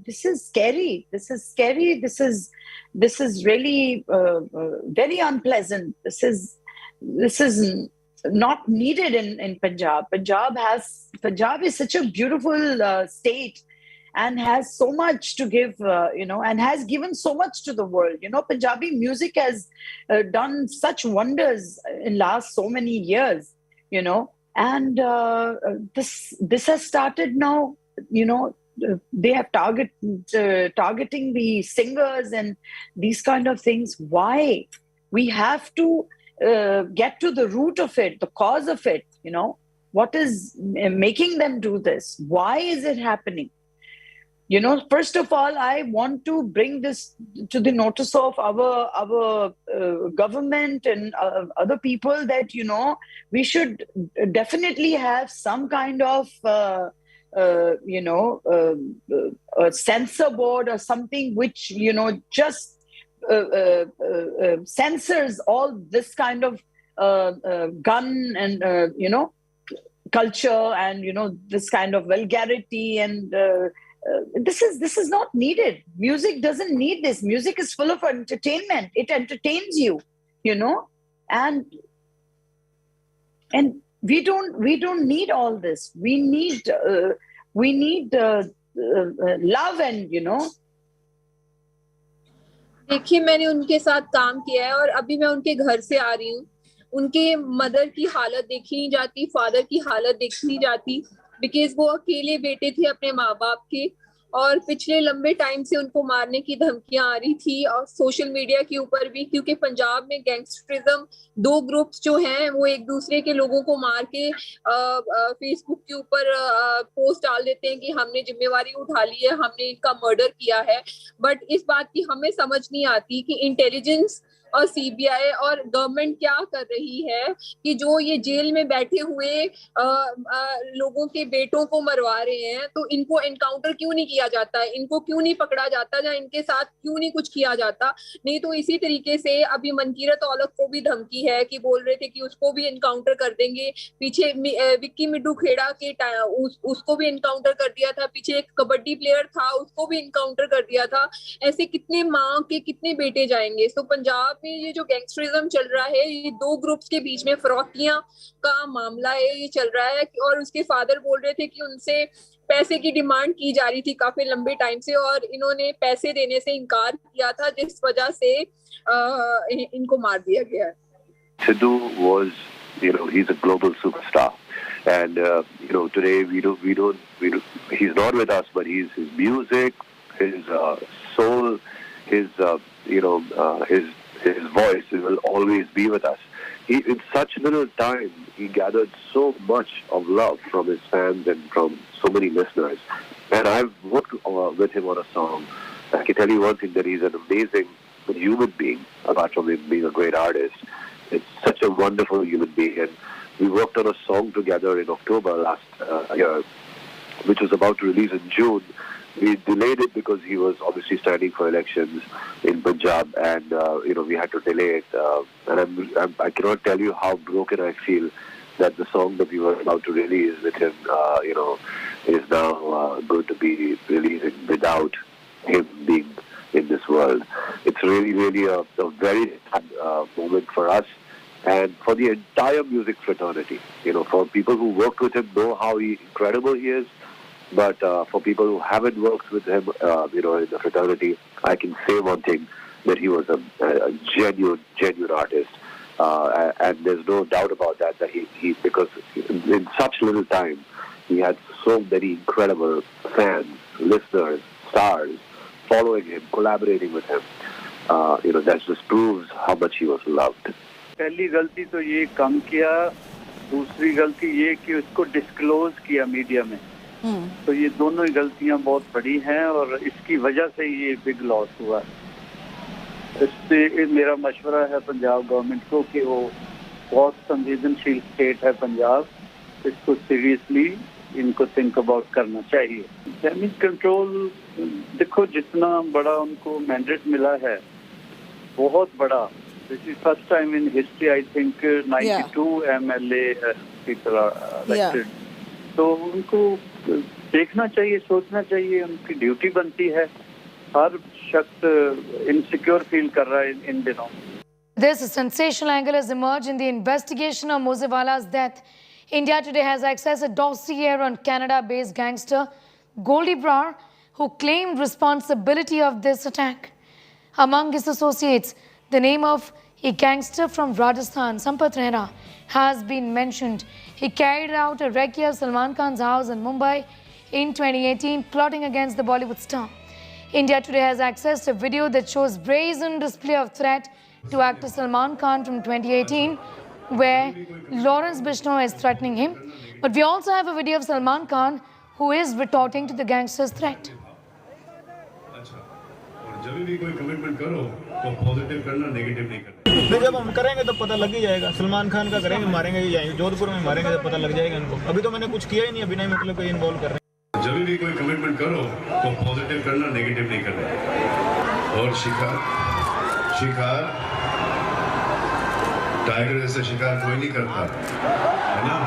[SPEAKER 5] this is scary. This is scary. This is really very unpleasant. This is not needed in Punjab. Punjab is such a beautiful state and has so much to give, and has given so much to the world. Punjabi music has done such wonders in last so many years, and this has started now. They have targeting the singers and these kind of things. Why? We have to get to the root of it, the cause of it. What is making them do this? Why is it happening? First of all, I want to bring this to the notice of our government and other people that, we should definitely have some kind of, a censor board or something which, just censors all this kind of gun and, culture and, this kind of vulgarity and this is not needed. Music doesn't need this. Music is full of entertainment. It entertains you, and we don't need all this. We need love and
[SPEAKER 7] देखिए, मैंने उनके साथ काम किया है और अभी मैं उनके घर से आ रही हूँ. उनके मदर की हालत देखी नहीं जाती, फादर की हालत देखी नहीं जाती, बिकॉज वो अकेले बेटे थे अपने माँ बाप के और पिछले लंबे टाइम से उनको मारने की धमकियां आ रही थी और सोशल मीडिया के ऊपर भी, क्योंकि पंजाब में गैंगस्टरिज्म, दो ग्रुप्स जो हैं वो एक दूसरे के लोगों को मार के फेसबुक के ऊपर पोस्ट डाल देते हैं कि हमने जिम्मेवारी उठा ली है, हमने इनका मर्डर किया है. बट इस बात की हमें समझ नहीं आती कि इंटेलिजेंस और सीबीआई और गवर्नमेंट क्या कर रही है कि जो ये जेल में बैठे हुए लोगों के बेटों को मरवा रहे हैं, तो इनको एनकाउंटर क्यों नहीं किया जाता है, इनको क्यों नहीं पकड़ा जाता, या इनके साथ क्यों नहीं कुछ किया जाता. नहीं तो इसी तरीके से अभी मनकीरत औलख को भी धमकी है कि बोल रहे थे कि उसको भी एनकाउंटर कर देंगे. पीछे विक्की मिड्डू खेड़ा के उसको भी एनकाउंटर कर दिया था. पीछे एक कबड्डी प्लेयर था, उसको भी एनकाउंटर कर दिया था. ऐसे कितने माँ के कितने बेटे जाएंगे. तो पंजाब में ये जो गैंगस्टरिज्म चल रहा है, ये दो ग्रुप्स के बीच में फरोख्तियां का मामला है, ये चल रहा है. और उसके फादर बोल रहे थे कि उनसे पैसे की डिमांड की जा रही थी काफी लंबे टाइम से और इन्होंने पैसे देने से इनकार किया था, जिस वजह से इनको मार दिया गया.
[SPEAKER 11] Sidhu was, he's a global superstar, and today we don't. He's not with us, but his music, his soul, his voice will always be with us. In such little time, he gathered so much of love from his fans and from so many listeners. And I've worked with him on a song. I can tell you one thing, that he's an amazing human being, apart from him being a great artist. It's such a wonderful human being. And we worked on a song together in October last year, which was about to release in June. We delayed it because he was obviously standing for elections in Punjab, and we had to delay it. And I cannot tell you how broken I feel that the song that we were about to release with him, is now going to be releasing without him being in this world. It's really, really a very sad moment for us and for the entire music fraternity. For people who worked with him know how incredible he is. But for people who haven't worked with him, in the fraternity, I can say one thing, that he was a genuine artist. And there's no doubt about that he because in such little time, he had so many incredible fans, listeners, stars, following him, collaborating with him. That just proves how much he was loved.
[SPEAKER 16] पहली गलती तो ये कम किया, दूसरी गलती ये कि उसको डिस्क्लोज किया मीडिया में. तो ये दोनों ही गलतियां बहुत बड़ी हैं और इसकी वजह से ये बिग लॉस हुआ. इससे मेरा मशवरा है पंजाब गवर्नमेंट को कि वो बहुत संवेदनशील स्टेट है पंजाब, इसको सीरियसली इनको थिंक अबाउट करना चाहिए. डैमेज कंट्रोल, देखो जितना बड़ा उनको मैंडेट मिला है, बहुत बड़ा. This is first time in history, I think 92 MLA people are elected. तो उनको देखना चाहिए, सोचना चाहिए, उनकी ड्यूटी बनती है. हर शख्स इनसिक्योर फील कर रहा है इन दिनों.
[SPEAKER 19] This sensational angle has emerged in the investigation of Moosewala's death. India today has accessed a dossier on Canada-based gangster Goldie Brar, who claimed responsibility of this attack. Among his associates, the name of a gangster from Rajasthan, Sampath Rehra, has been mentioned. He carried out a recce of Salman Khan's house in Mumbai in 2018, plotting against the Bollywood star. India today has accessed a video that shows brazen display of threat to actor Salman Khan from 2018, where Lawrence Bishnoi is threatening him. But we also have a video of Salman Khan who is retorting to the gangster's threat.
[SPEAKER 13] जब भी कोई commitment करो तो positive करना, negative नहीं करना।
[SPEAKER 12] तो जब हम करेंगे तो पता लग ही जाएगा। सलमान खान का करेंगे, मारेंगे ही जाएंगे, जोधपुर में मारेंगे तो पता लग जाएगा इनको। अभी तो मैंने कुछ किया ही नहीं, अभी नहीं मतलब कोई इन्वॉल्व कर रहे हैं।
[SPEAKER 13] जब भी कोई कमिटमेंट करो तो पॉजिटिव करना, नेगेटिव नहीं करना। और शिकार टाइगर जैसे शिकार कोई नहीं करता है ना,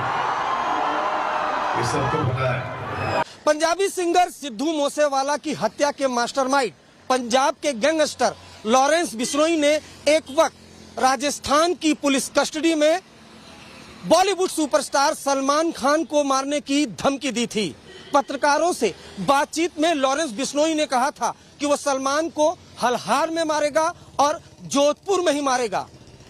[SPEAKER 13] ये सबको पता है।
[SPEAKER 14] पंजाबी सिंगर सिद्धू मूसेवाला की हत्या के मास्टरमाइंड पंजाब के गैंगस्टर लॉरेंस बिश्नोई ने एक वक्त राजस्थान की पुलिस कस्टडी में बॉलीवुड सुपरस्टार सलमान खान को मारने की धमकी दी थी। पत्रकारों से बातचीत में लॉरेंस बिश्नोई ने कहा था कि वो सलमान को हल्हार में मारेगा और जोधपुर में ही मारेगा।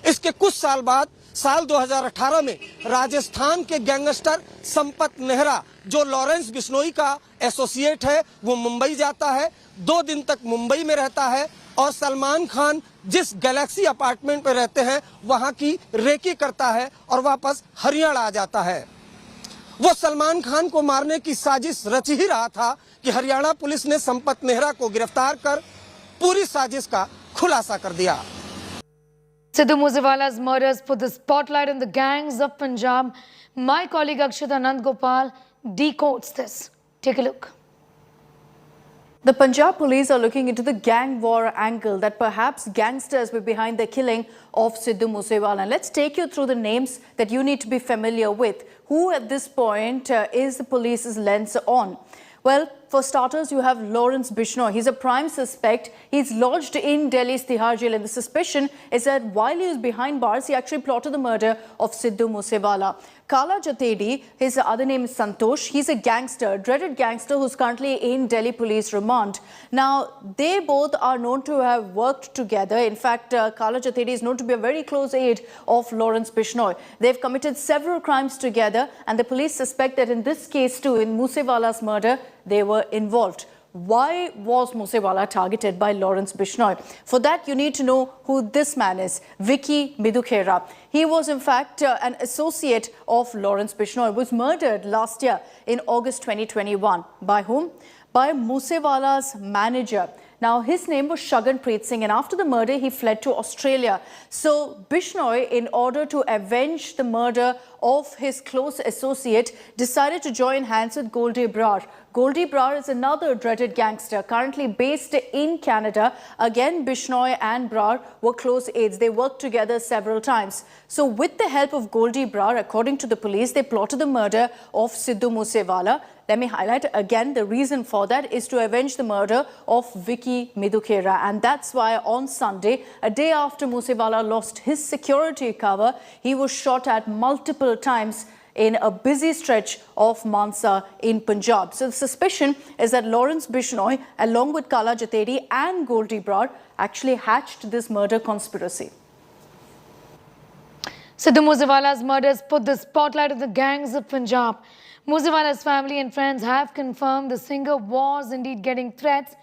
[SPEAKER 14] इसके कुछ साल बाद साल 2018 में राजस्थान के गैंगस्टर संपत नेहरा, जो लॉरेंस बिश्नोई का एसोसिएट है, वो मुंबई जाता है, 2 दिन तक मुंबई में रहता है और सलमान खान जिस गैलेक्सी अपार्टमेंट में रहते हैं वहां की रेकी करता है और वापस हरियाणा आ जाता है। वो सलमान खान को मारने की साजिश रच ही रहा था कि हरियाणा पुलिस ने संपत नेहरा को गिरफ्तार कर पूरी साजिश का खुलासा कर दिया।
[SPEAKER 19] Sidhu Moose Wala's murders put the spotlight on the gangs of Punjab. My colleague Akshita Anand Gopal decodes this. Take a look.
[SPEAKER 3] The Punjab police are looking into the gang war angle that perhaps gangsters were behind the killing of Sidhu Moose Wala. Let's take you through the names that you need to be familiar with. Who at this point is the police's lens on? Well, for starters, you have Lawrence Bishnoi. He's a prime suspect. He's lodged in Delhi's Tihar jail, and the suspicion is that while he was behind bars, he actually plotted the murder of Sidhu Moose Wala. Kala Jatedi, his other name is Santosh. He's a gangster, dreaded gangster who's currently in Delhi police remand. Now, they both are known to have worked together. In fact, Kala Jatedi is known to be a very close aide of Lawrence Bishnoi. They've committed several crimes together, and the police suspect that in this case too, in Moosewala's murder, they were involved. Why was Moosewala targeted by Lawrence Bishnoi? For that, you need to know who this man is, Vicky Midhukhera. He was, in fact, an associate of Lawrence Bishnoi, was murdered last year in August 2021. By whom? By Moosewala's manager. Now, his name was Shaganpreet Singh, and after the murder, he fled to Australia. So, Bishnoi, in order to avenge the murder of his close associate, decided to join hands with Goldie Brar. Goldie Brar is another dreaded gangster currently based in Canada. Again, Bishnoi and Brar were close aides. They worked together several times. So, with the help of Goldie Brar, according to the police, they plotted the murder of Sidhu Moose Wala. Let me highlight again, the reason for that is to avenge the murder of Vicky Midhukhera. And that's why on Sunday, a day after Moosewala lost his security cover, he was shot at multiple times in a busy stretch of Mansa in Punjab. So the suspicion is that Lawrence Bishnoi, along with Kala Jatedi and Goldie Brar, actually hatched this murder conspiracy.
[SPEAKER 19] Sidhu Moosewala's murders put the spotlight on the gangs of Punjab. Moosewala's family and friends have confirmed the singer was indeed getting threats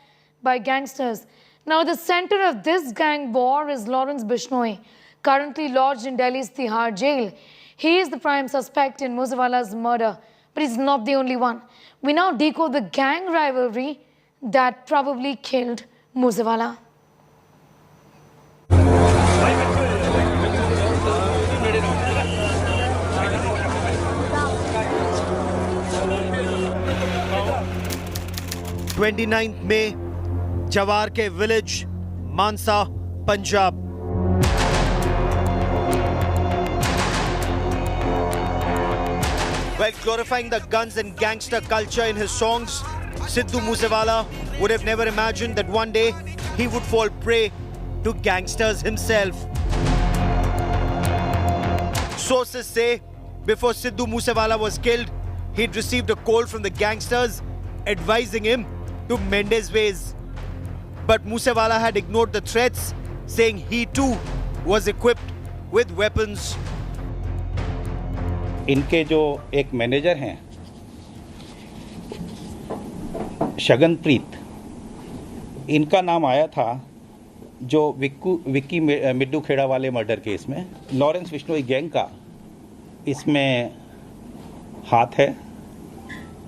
[SPEAKER 19] by gangsters. Now, the center of this gang war is Lawrence Bishnoi, currently lodged in Delhi's Tihar jail. He is the prime suspect in Moosewala's murder, but he's not the only one. We now decode the gang rivalry that probably killed Moosewala.
[SPEAKER 14] (29th May, Jawar ke village, Mansa, Punjab. While glorifying the guns and gangster culture in his songs, Sidhu Moosewala would have never imagined that one day he would fall prey to gangsters himself. Sources say before Sidhu Moosewala was killed, he'd received a call from the gangsters advising him to mend his ways. But Moosewala had ignored the threats, saying he too was equipped with weapons.
[SPEAKER 6] इनके जो एक manager हैं शगनप्रीत, इनका नाम आया था जो विक्की मिड्डूखेड़ा वाले मर्डर केस में। लॉरेंस बिश्नोई गैंग का इसमें हाथ है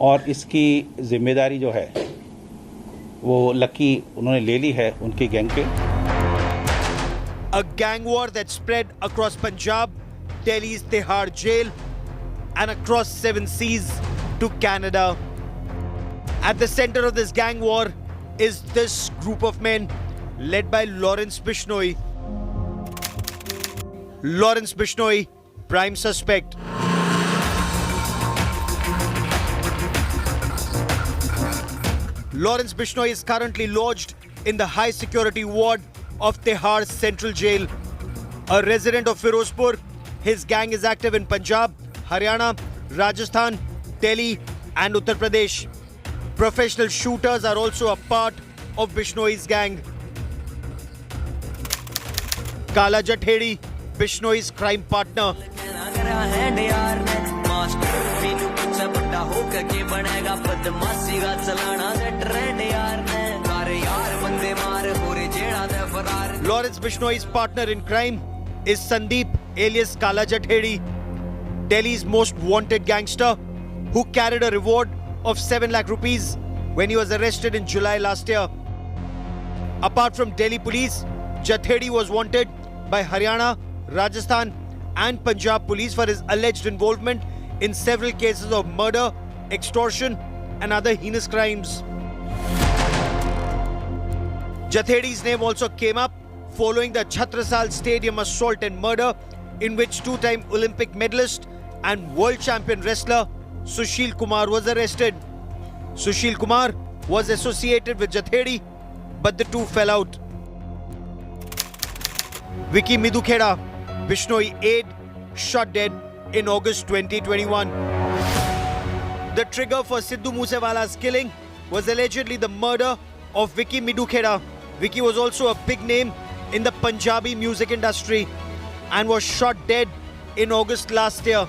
[SPEAKER 6] और इसकी जिम्मेदारी जो है वो लकी उन्होंने ले ली है उनके गैंग के।
[SPEAKER 4] A gang war that spread across Punjab, Delhi's Tihar jail, and across 7 seas to Canada. At the center of this gang war is this group of men led by Lawrence Bishnoi. Lawrence Bishnoi, prime suspect. Lawrence Bishnoi is currently lodged in the high security ward of Tihar Central Jail. A resident of Firozpur, his gang is active in Punjab, Haryana, Rajasthan, Delhi and Uttar Pradesh. Professional shooters are also a part of Bishnoi's gang. Kala Jathedi, Bishnoi's crime partner. Lawrence Bishnoi's partner in crime is Sandeep alias Kala Jathedi, Delhi's most wanted gangster who carried a reward of 7 lakh rupees when he was arrested in July last year. Apart from Delhi police, Jathedi was wanted by Haryana, Rajasthan and Punjab police for his alleged involvement in several cases of murder, extortion and other heinous crimes. Jathedi's name also came up following the Chhatrasal Stadium assault and murder in which two-time Olympic medalist and world champion wrestler Sushil Kumar was arrested. Sushil Kumar was associated with Jathedi, but the two fell out. Vicky Midhukheda, Bishnoi aide, shot dead in August 2021. The trigger for Sidhu Moose Wala's killing was allegedly the murder of Vicky Midhukheda. Vicky was also a big name in the Punjabi music industry and was shot dead in August last year.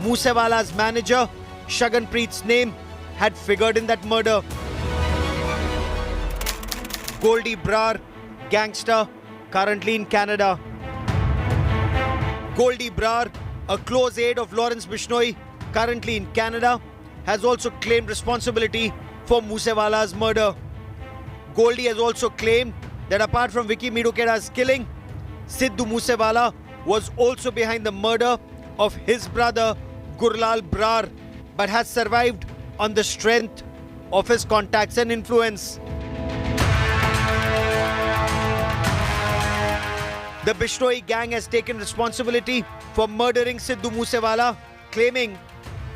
[SPEAKER 4] Moosewala's manager, Shaganpreet's name had figured in that murder. Goldie Brar, gangster, currently in Canada. Goldie Brar, a close aide of Lawrence Bishnoi, currently in Canada, has also claimed responsibility for Moosewala's murder. Goldie has also claimed that apart from Vicky Midhukheda's killing, Sidhu Moosewala was also behind the murder of his brother Gurlal Brar, but has survived on the strength of his contacts and influence. The Bishnoi gang has taken responsibility for murdering Sidhu Moosewala, claiming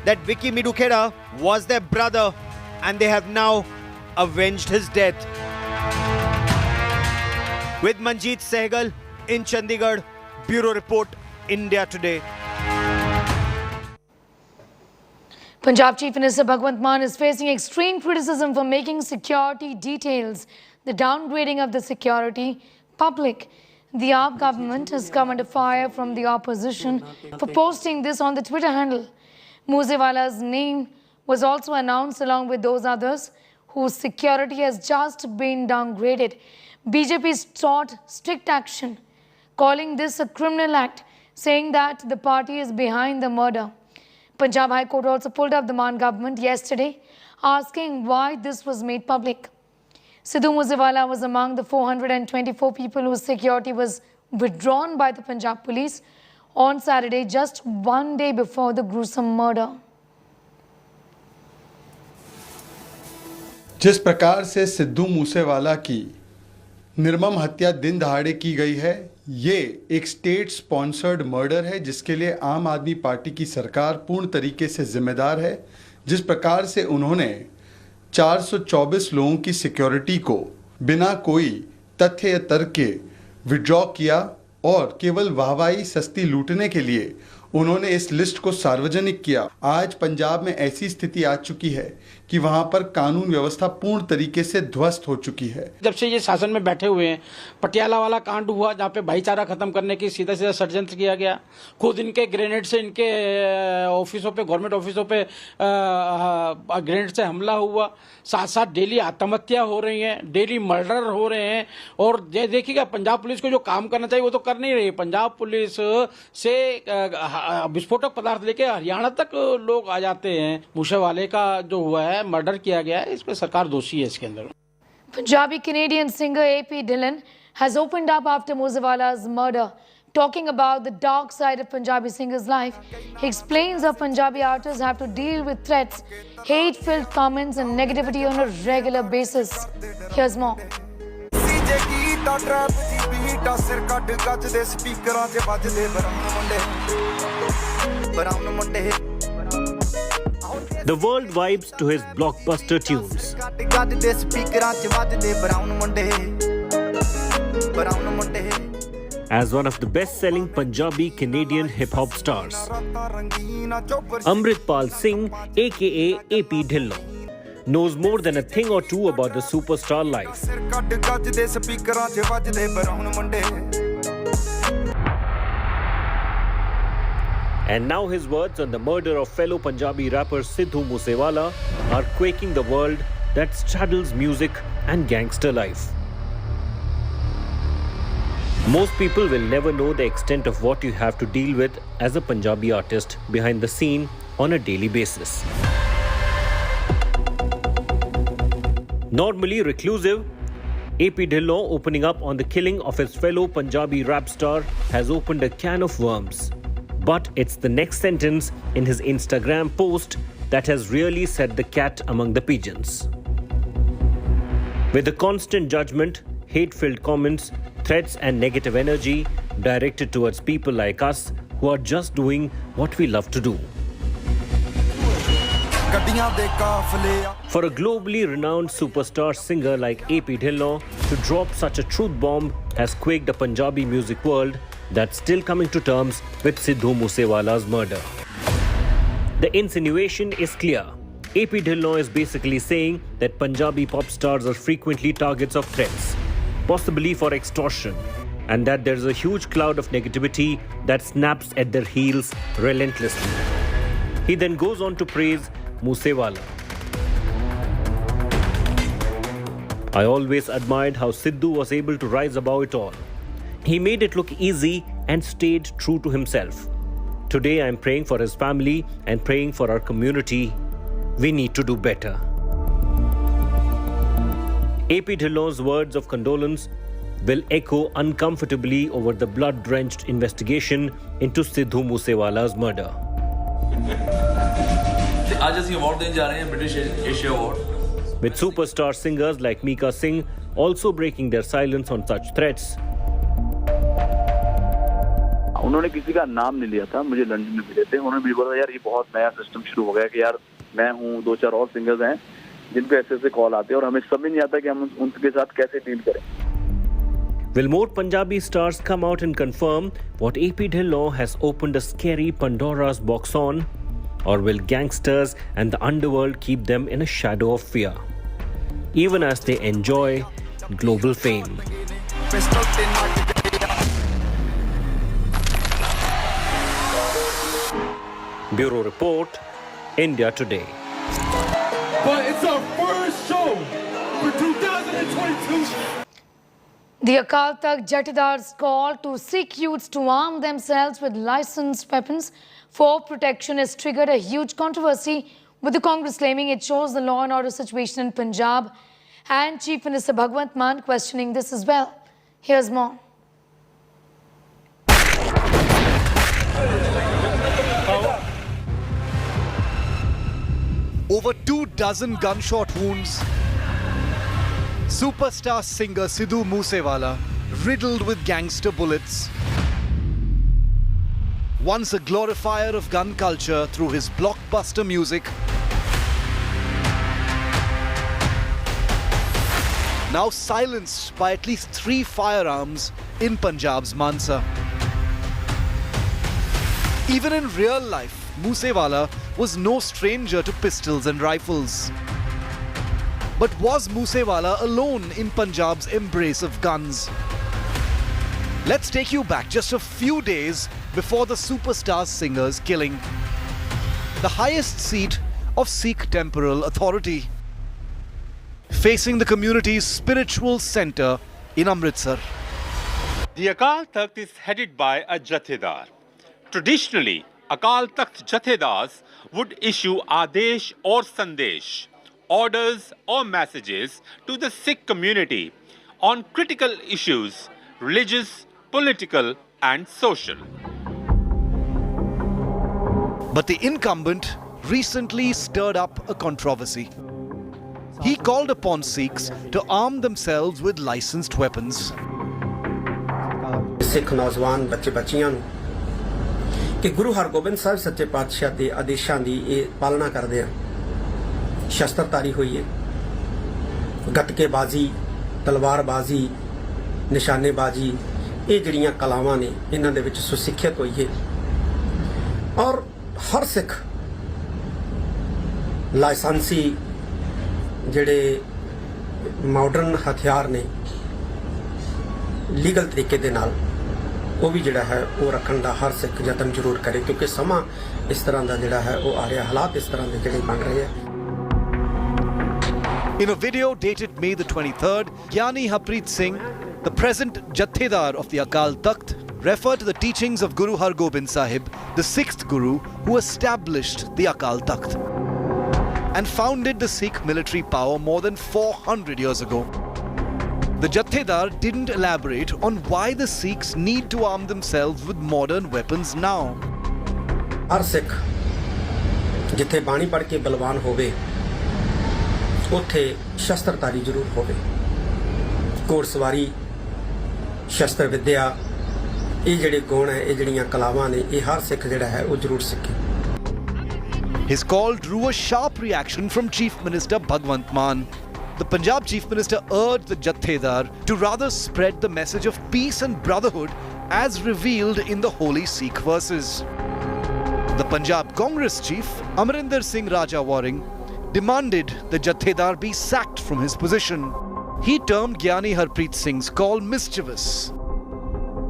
[SPEAKER 4] that Vicky Midhukheda was their brother and they have now avenged his death. With Manjeet Sehgal in Chandigarh, Bureau Report, India Today.
[SPEAKER 19] Punjab Chief Minister Bhagwant Mann is facing extreme criticism for making security details, the downgrading of the security, public. The AAP government has come under fire from the opposition for posting this on the Twitter handle. Moosewala's name was also announced along with those others whose security has just been downgraded. BJP sought strict action, calling this a criminal act, saying that the party is behind the murder. Punjab High Court also pulled up the Mann government yesterday, asking why this was made public. Sidhu Moosewala was among the 424 people whose security was withdrawn by the Punjab police on Saturday, just one day before the gruesome murder.
[SPEAKER 17] जिस प्रकार से सिद्धू मूसेवाला की निर्मम हत्या दिन दहाड़े की गई है, ये एक स्टेट स्पॉन्सर्ड मर्डर है जिसके लिए आम आदमी पार्टी की सरकार पूर्ण तरीके से जिम्मेदार है। जिस प्रकार से उन्होंने 424 लोगों की सिक्योरिटी को बिना कोई तथ्य या तर्क के विड्रॉ किया और केवल वाहवाही सस्ती लूटने के लिए उन्होंने इस लिस्ट को सार्वजनिक किया। आज पंजाब में ऐसी स्थिति आ चुकी है कि वहां पर कानून व्यवस्था पूर्ण तरीके से ध्वस्त हो चुकी है।
[SPEAKER 18] जब से ये शासन में बैठे हुए हैं, पटियाला वाला कांड हुआ जहाँ पे भाईचारा खत्म करने की सीधा सीधा षड्यंत्र किया गया। खुद इनके ग्रेनेड से इनके ऑफिसों पे, गवर्नमेंट ऑफिसों पे ग्रेनेड से हमला हुआ। साथ साथ डेली आत्महत्या हो रही हैं, डेली मर्डर हो रहे हैं। और देखिएगा पंजाब पुलिस को जो काम करना चाहिए वो तो कर नहीं रही है। पंजाब पुलिस से विस्फोटक पदार्थ लेके हरियाणा तक लोग आ जाते हैं। मूसेवाले का जो हुआ है, मर्डर किया गया है, इस पर सरकार दोषी है इसके अंदर।
[SPEAKER 19] Punjabi Canadian singer AP Dhillon has opened up after Moosewala's murder. Talking about the dark side of Punjabi singer's life, he explains how Punjabi artists have to deal with threats, hate-filled comments and negativity on a regular basis. Here's more.
[SPEAKER 4] The world vibes to his blockbuster tunes. As one of the best-selling Punjabi Canadian hip-hop stars, Amrinder Singh, aka AP Dhillon, knows more than a thing or two about the superstar life. And now his words on the murder of fellow Punjabi rapper Sidhu Moose Wala are quaking the world that straddles music and gangster life. Most people will never know the extent of what you have to deal with as a Punjabi artist behind the scene on a daily basis. Normally reclusive, AP Dhillon opening up on the killing of his fellow Punjabi rap star has opened a can of worms. But it's the next sentence in his Instagram post that has really set the cat among the pigeons. With the constant judgment, hate-filled comments, threats and negative energy directed towards people like us who are just doing what we love to do. For a globally renowned superstar singer like AP Dhillon to drop such a truth bomb has quaked the Punjabi music world that's still coming to terms with Sidhu Moose Wala's murder. The insinuation is clear. AP Dhillon is basically saying that Punjabi pop stars are frequently targets of threats, possibly for extortion, and that there is a huge cloud of negativity that snaps at their heels relentlessly. He then goes on to praise Moosewala. I always admired how Sidhu was able to rise above it all. He made it look easy and stayed true to himself. Today I am praying for his family and praying for our community. We need to do better. AP Dhillon's words of condolence will echo uncomfortably over the blood-drenched investigation into Sidhu Moose Wala's murder. With superstar singers like Mika Singh also breaking their silence on such threats.
[SPEAKER 16] उन्होंने किसी का नाम नहीं लिया था, मुझे London में मिले थे, उन्होंने मुझे बोला यार ये बहुत नया सिस्टम शुरू हो गया कि यार मैं हूँ, दो चार और सिंगर्स हैं जिनको ऐसे कॉल आते हैं और हमें समझ नहीं आता कि हम उनके साथ कैसे डील करें.
[SPEAKER 4] Will more Punjabi stars come out and confirm what AP Dhillon has opened a scary Pandora's box on? Or will gangsters and the underworld keep them in a shadow of fear, even as they enjoy global fame? Bureau Report, India Today.
[SPEAKER 8] But it's our first show for 2022.
[SPEAKER 19] The Akal Takht Jathedars call to Sikh youths to arm themselves with licensed weapons for protection has triggered a huge controversy, with the Congress claiming it shows the law and order situation in Punjab, and Chief Minister Bhagwant Mann questioning this as well. Here's more.
[SPEAKER 10] Over 24 gunshot wounds. Superstar singer Sidhu Moose Wala riddled with gangster bullets. Once a glorifier of gun culture through his blockbuster music, now silenced by at least 3 firearms in Punjab's Mansa. Even in real life, Moosewala was no stranger to pistols and rifles. But was Moosewala alone in Punjab's embrace of guns? Let's take you back just a few days before the superstar singer's killing. The highest seat of Sikh temporal authority, facing the community's spiritual center in Amritsar.
[SPEAKER 20] The Akal Takht is headed by a Jathedar. Traditionally, Akal Takht Jathedars would issue Adesh or Sandesh, orders or messages to the Sikh community on critical issues, religious, political and social.
[SPEAKER 10] But the incumbent recently stirred up a controversy. He called upon Sikhs to arm themselves with licensed weapons.
[SPEAKER 14] Sikh नौजवान बच्चे बच्चियां कि गुरु हरगोबिंद साहब सच्चे पातशाह के आदेशों की पालना करते हैं शस्त्रधारी होइए गटकेबाजी तलवारबाजी निशानेबाजी ये जड़ियां कलावां ने इन्हां दे विच सुसिक्खियत होइए और हर सिख लाइसेंसी जिहड़े मॉडर्न हथियार ने लीगल तरीके दे नाल वो भी जिहड़ा है वो रखण दा हर सिख यतन जरूर करे क्योंकि समा इस तरह दा जिहड़ा है वो आ रहा हालात इस तरह दे जिहड़े बन रहे हैं.
[SPEAKER 10] In a video dated May the 23rd, Gyani Harpreet Singh, the present Jathedar of the Akal Takht, referred to the teachings of Guru Har Gobind Sahib, the sixth Guru who established the Akal Takht and founded the Sikh military power more than 400 years ago. The Jathedar didn't elaborate on why the Sikhs need to arm themselves with modern weapons now.
[SPEAKER 14] हर सिख जिथे बाणी पढ़ के बलवान होवे उथे शस्त्रधारी जरूर होवे घोड़सवारी शस्त्र विद्या ये जिहड़े गुण है ये जिहड़ियां कलावां ने ये हर सिख जिहड़ा है वो जरूर सीखे.
[SPEAKER 10] His call drew a sharp reaction from Chief Minister Bhagwant Mann. The Punjab Chief Minister urged the Jathedar to rather spread the message of peace and brotherhood as revealed in the holy Sikh verses. The Punjab Congress chief, Amrinder Singh Raja Warring, demanded the Jathedar be sacked from his position. He termed Gyani Harpreet Singh's call mischievous.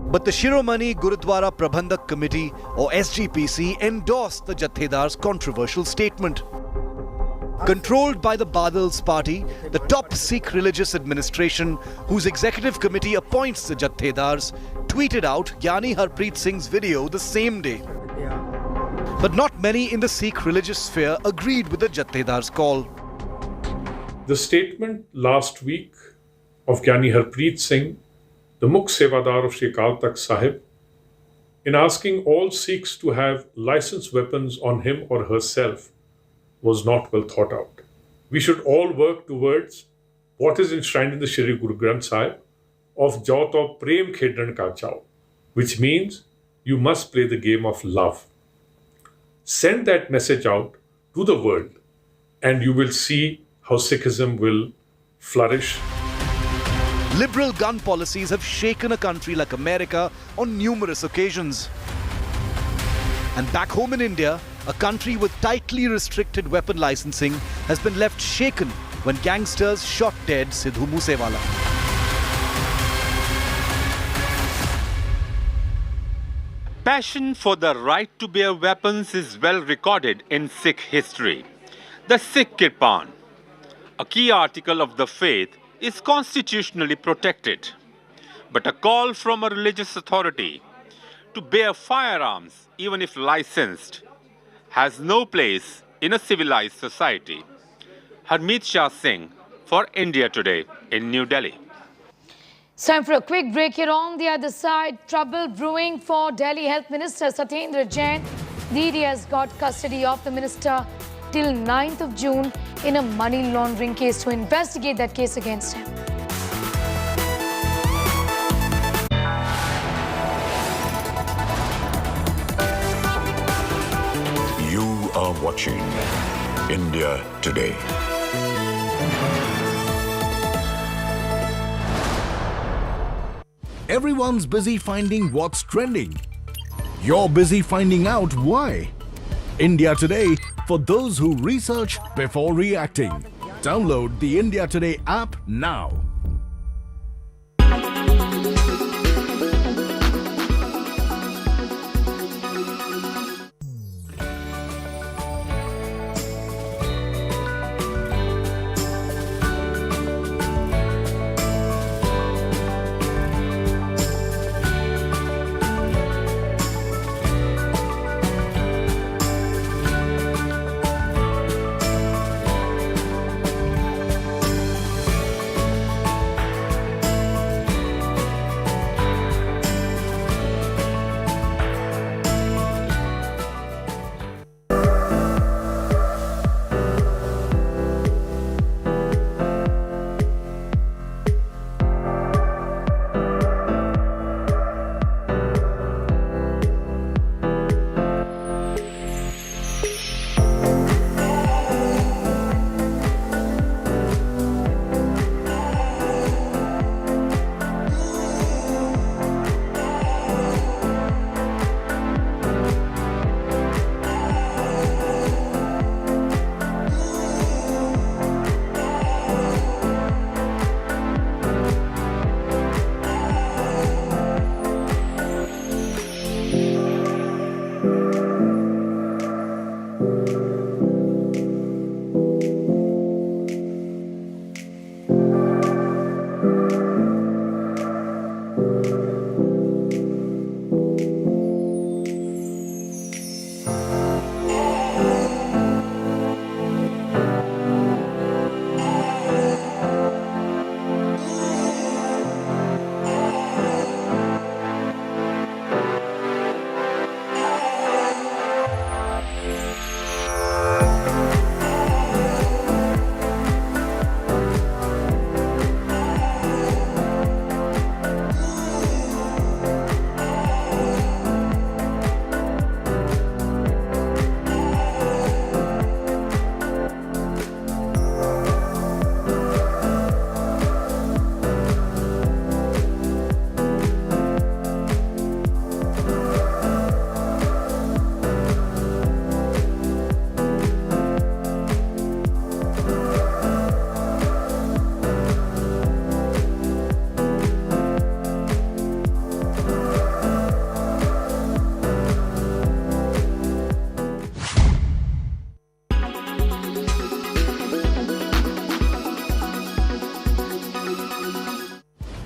[SPEAKER 10] But the Shiromani Gurudwara Prabandhak Committee, or SGPC, endorsed the Jathedar's controversial statement. Controlled by the Badal's party, the top Sikh religious administration, whose executive committee appoints the Jathedars, tweeted out Gyani Harpreet Singh's video the same day. But not many in the Sikh religious sphere agreed with the Jathedar's call.
[SPEAKER 2] The statement last week of Gyani Harpreet Singh, the Moosewala of Sri Akal Takht Sahib, in asking all Sikhs to have licensed weapons on him or herself was not well thought out. We should all work towards what is enshrined in the Shri Guru Granth Sahib of Jao to Prem Khedan Ka Chao, which means you must play the game of love. Send that message out to the world and you will see how Sikhism will flourish.
[SPEAKER 10] Liberal gun policies have shaken a country like America on numerous occasions. And back home in India, a country with tightly restricted weapon licensing has been left shaken when gangsters shot dead Sidhu Moose Wala.
[SPEAKER 20] Passion for the right to bear weapons is well recorded in Sikh history. The Sikh Kirpan, a key article of the faith, is constitutionally protected. But a call from a religious authority to bear firearms, even if licensed, has no place in a civilized society. Harmeet Shah Singh for India Today in New Delhi.
[SPEAKER 19] It's time for a quick break here. On the other side, trouble brewing for Delhi Health Minister Satyendra Jain. The ED has got custody of the minister till 9th of June in a money laundering case to investigate that case against him.
[SPEAKER 23] You are watching India Today.
[SPEAKER 15] Everyone's busy finding what's trending. You're busy finding out why. India Today, for those who research before reacting. Download the India Today app now.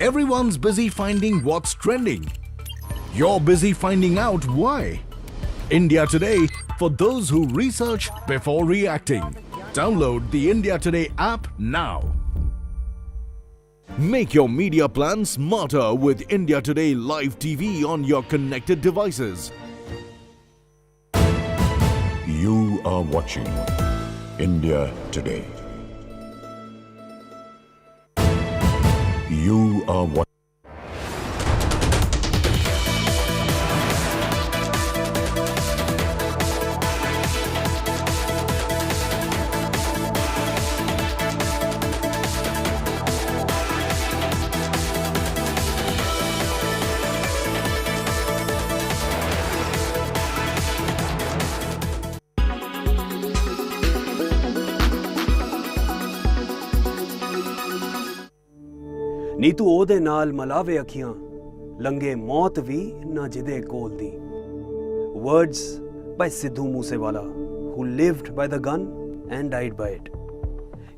[SPEAKER 15] Everyone's busy finding what's trending. You're busy finding out why. India Today, for those who research before reacting. Download the India Today app now. Make your media plan smarter with India Today Live TV on your connected devices.
[SPEAKER 23] You are watching India Today. You are watching.
[SPEAKER 1] ਨੀ ਤੂੰ ਉਹਦੇ ਨਾਲ ਮਲਾਵੇ ਅੱਖੀਆਂ ਲੰਗੇ ਮੌਤ ਵੀ ਨਾ ਜਿਹਦੇ ਕੋਲ ਦੀ words by Sidhu Moose Wala, who lived by the gun and died by it.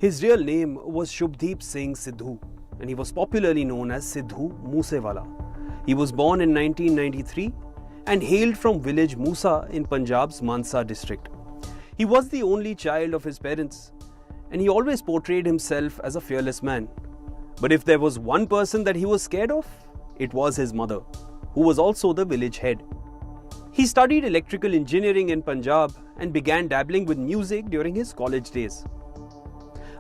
[SPEAKER 1] His real name was Shubdeep Singh Sidhu and he was popularly known as Sidhu Moose Wala. He was born in 1993 and hailed from village Moosa in Punjab's Mansa district. He was the only child of his parents and he always portrayed himself as a fearless man. But if there was one person that he was scared of, it was his mother, who was also the village head. He studied electrical engineering in Punjab and began dabbling with music during his college days.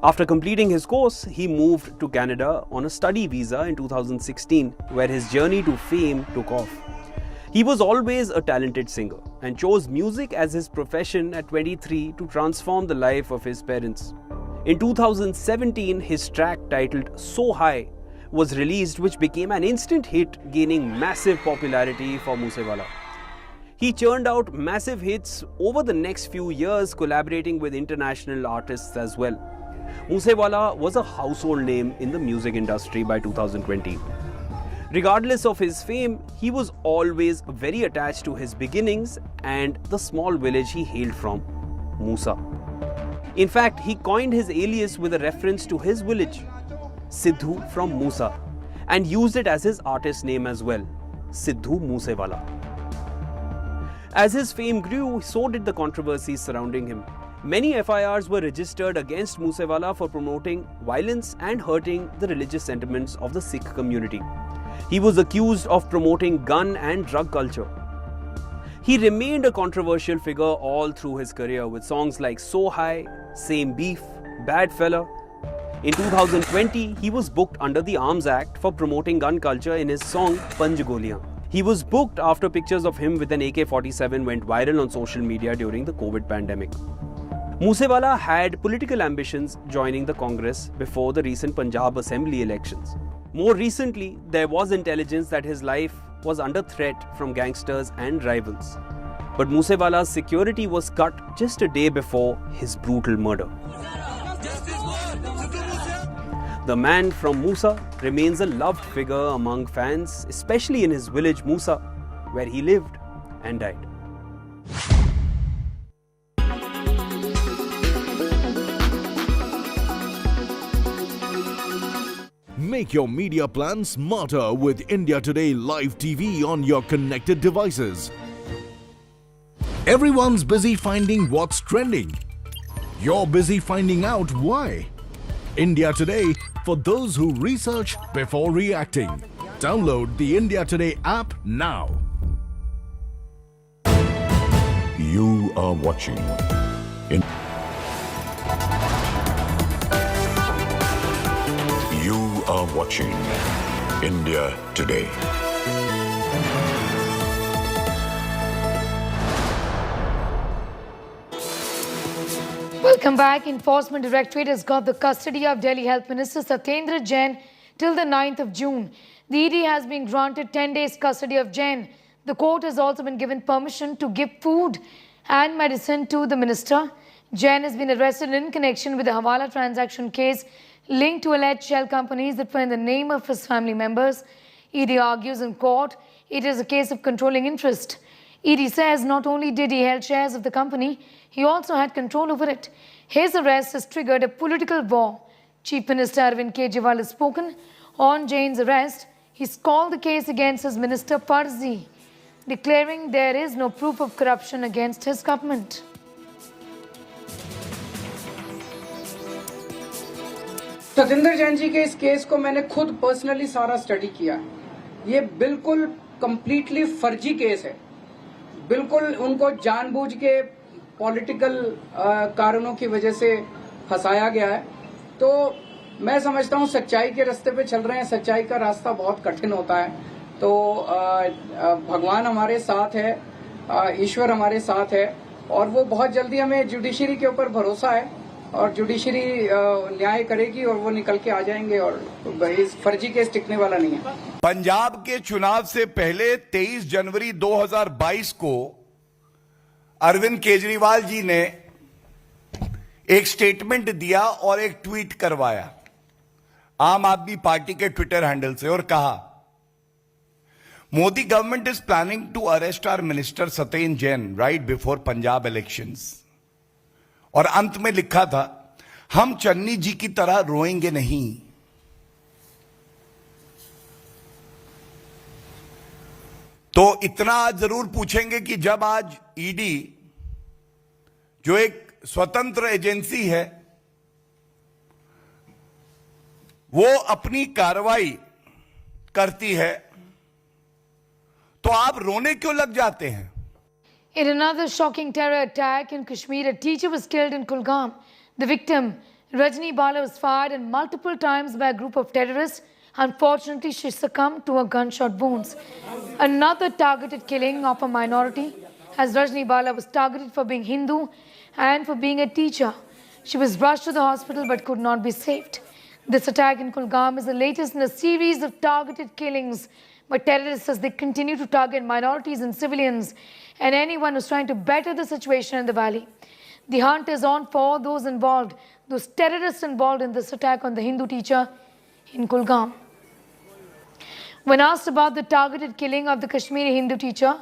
[SPEAKER 1] After completing his course, he moved to Canada on a study visa in 2016, where his journey to fame took off. He was always a talented singer and chose music as his profession at 23 to transform the life of his parents. In 2017, his track titled So High was released, which became an instant hit, gaining massive popularity for Moosewala. He churned out massive hits over the next few years, collaborating with international artists as well. Moosewala was a household name in the music industry by 2020. Regardless of his fame, he was always very attached to his beginnings and the small village he hailed from, Moosa. In fact, he coined his alias with a reference to his village, Sidhu from Moosa, and used it as his artist name as well, Sidhu Moose Wala. As his fame grew, so did the controversies surrounding him. Many FIRs were registered against Moosewala for promoting violence and hurting the religious sentiments of the Sikh community. He was accused of promoting gun and drug culture. He remained a controversial figure all through his career with songs like So High, Same Beef, Bad Fella. In 2020, he was booked under the Arms Act for promoting gun culture in his song Panj Goliyan. He was booked after pictures of him with an AK-47 went viral on social media during the COVID pandemic. Moosewala had political ambitions joining the Congress before the recent Punjab Assembly elections. More recently, there was intelligence that his life was under threat from gangsters and rivals. But Moosewala's security was cut just a day before his brutal murder. The man from Moosa remains a loved figure among fans, especially in his village Moosa, where he lived and died.
[SPEAKER 15] Make your media plan smarter with India Today Live TV on your connected devices. Everyone's busy finding what's trending. You're busy finding out why. India Today, for those who research before reacting. Download the India Today app now.
[SPEAKER 23] You are watching You are watching India Today.
[SPEAKER 19] Welcome back. Enforcement Directorate has got the custody of Delhi Health Minister Satyendra Jain till the 9th of June. The ED has been granted 10 days custody of Jain. The court has also been given permission to give food and medicine to the minister. Jain has been arrested in connection with the Hawala transaction case linked to alleged shell companies that were in the name of his family members. ED argues in court it is a case of controlling interest. ED says not only did he hold shares of the company, he also had control over it. His arrest has triggered a political war. Chief Minister Arvind Kejriwal has spoken On Jain's arrest, he's called the case against his minister Farzi, declaring there is no proof of corruption against his government.
[SPEAKER 18] Satinder Jain ji के इस case को मैंने खुद personally सारा study किया। ये बिल्कुल completely फर्जी केस है। बिल्कुल उनको जानबूझ के पॉलिटिकल कारणों की वजह से फंसाया गया है। तो मैं समझता हूँ सच्चाई के रास्ते पे चल रहे हैं। सच्चाई का रास्ता बहुत कठिन होता है। तो भगवान हमारे साथ है, ईश्वर हमारे साथ है और वो बहुत जल्दी हमें जुडिशरी के ऊपर भरोसा है और जुडिशरी न्याय करेगी और वो निकल के आ जाएंगे और इस फर्जी केस टिकने वाला नहीं है।
[SPEAKER 9] पंजाब के चुनाव से पहले 23 जनवरी 2022 को अरविंद केजरीवाल जी ने एक स्टेटमेंट दिया और एक ट्वीट करवाया आम आदमी पार्टी के ट्विटर हैंडल से और कहा, Modi government is planning to arrest our minister Satyendra Jain right before Punjab elections. और अंत में लिखा था, हम चन्नी जी की तरह रोएंगे नहीं। तो इतना आज जरूर पूछेंगे कि जब आज ईडी जो एक स्वतंत्र एजेंसी है वो अपनी कार्रवाई करती है तो आप रोने क्यों लग जाते हैं?
[SPEAKER 19] In another shocking terror attack in Kashmir, a teacher was killed in Kulgam. The victim, Rajni Bala, was fired in multiple times by a group of terrorists. Unfortunately, she succumbed to her gunshot wounds. Another targeted killing of a minority, as Rajni Bala was targeted for being Hindu and for being a teacher. She was rushed to the hospital but could not be saved. This attack in Kulgam is the latest in a series of targeted killings by terrorists as they continue to target minorities and civilians and anyone who's trying to better the situation in the valley. The hunt is on for those involved, those terrorists involved in this attack on the Hindu teacher in Kulgam. When asked about the targeted killing of the Kashmiri Hindu teacher,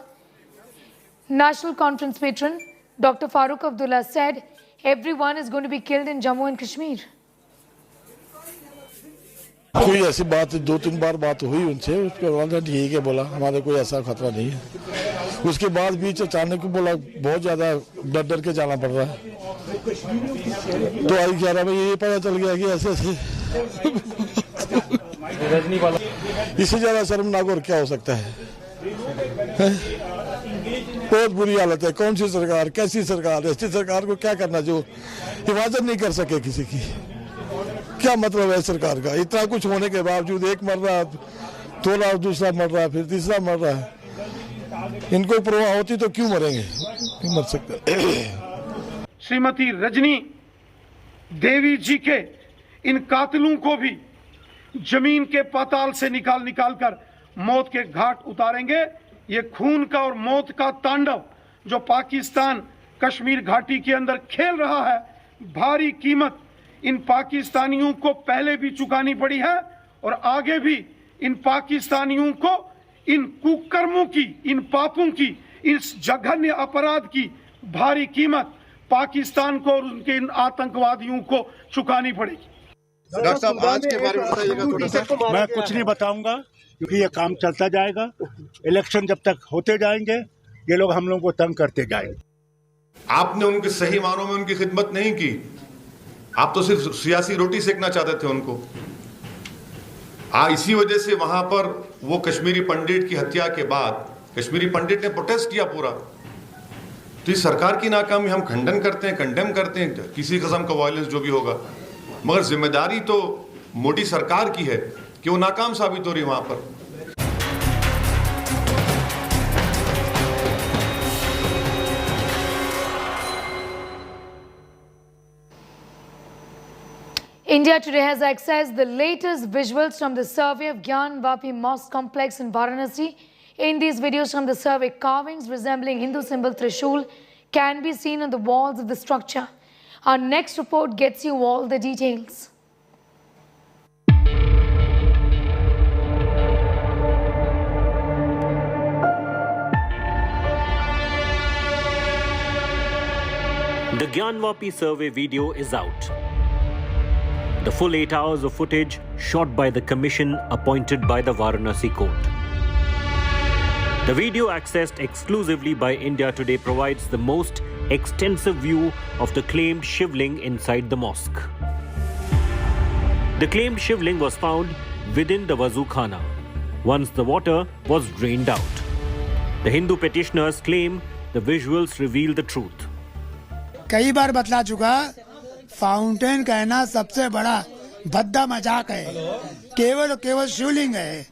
[SPEAKER 19] National Conference patron Dr. Farooq Abdullah said, everyone is going to be killed in Jammu and Kashmir.
[SPEAKER 21] कोई ऐसी बात 2-3 बार बात हुई उनसे, उसके बाद ठीक है बोला, हमारे कोई ऐसा खतरा नहीं है। उसके बाद बीच अचानक बोला बहुत ज्यादा डर डर के जाना पड़ रहा है। तो आज 11 बजे ये पता चल गया कि ऐसे ऐसे इससे ज्यादा शर्मनाक और क्या हो सकता है? बहुत बुरी हालत है। कौन सी सरकार, कैसी सरकार, ऐसी सरकार को क्या करना जो हिफाजत नहीं कर सके किसी की? क्या मतलब है सरकार का? इतना कुछ होने के बावजूद एक मर रहा, थोड़ा दूसरा मर रहा, फिर तीसरा मर रहा है। इनको परवाह होती तो क्यों मरेंगे? नहीं मर सकते।
[SPEAKER 22] श्रीमती रजनी देवी जी के इन कातिलों को भी जमीन के पाताल से निकाल कर मौत के घाट उतारेंगे। ये खून का और मौत का तांडव जो पाकिस्तान कश्मीर घाटी के अंदर खेल रहा है, भारी कीमत इन पाकिस्तानियों को पहले भी चुकानी पड़ी है और आगे भी इन पाकिस्तानियों को इन कुकर्मों की, इन पापों की, इस जघन्य अपराध की भारी कीमत पाकिस्तान को और उनके इन आतंकवादियों को चुकानी पड़ेगी।
[SPEAKER 24] डॉक्टर साहब, आज के बारे में बताइएगा थोड़ा सा।
[SPEAKER 25] मैं कुछ नहीं बताऊंगा क्योंकि ये काम चलता जाएगा। इलेक्शन जब तक होते जाएंगे ये लोग हम लोगों को तंग करते जाएंगे।
[SPEAKER 24] आपने उनके सही मानों में उनकी खिदमत नहीं की। आप तो सिर्फ सियासी रोटी सेकना चाहते थे उनको। इसी वजह से वहां पर वो कश्मीरी पंडित की हत्या के बाद कश्मीरी पंडित ने प्रोटेस्ट किया पूरा। तो इस सरकार की नाकामी हम खंडन करते हैं, कंडेम करते हैं किसी किस्म का वायलेंस जो भी होगा, मगर जिम्मेदारी तो मोदी सरकार की है कि वो नाकाम साबित हो रही है वहां पर।
[SPEAKER 19] India today has accessed the latest visuals from the survey of Gyan Vapi Mosque complex in Varanasi. In these videos from the survey, carvings resembling Hindu symbol Trishul can be seen on the walls of the structure. Our next report gets you all the details.
[SPEAKER 26] The Gyan Vapi survey video is out. The full 8 hours of footage
[SPEAKER 5] shot by the commission appointed by the Varanasi court. The video accessed exclusively by India Today provides the most extensive view of the claimed shivling inside the mosque. The claimed shivling was found within the Wazu Khana once the water was drained out. The Hindu petitioners claim the visuals reveal the truth.
[SPEAKER 7] कई बार बतला चुका, fountain कहना सबसे बड़ा भद्दा मजाक है, केवल शिवलिंग है,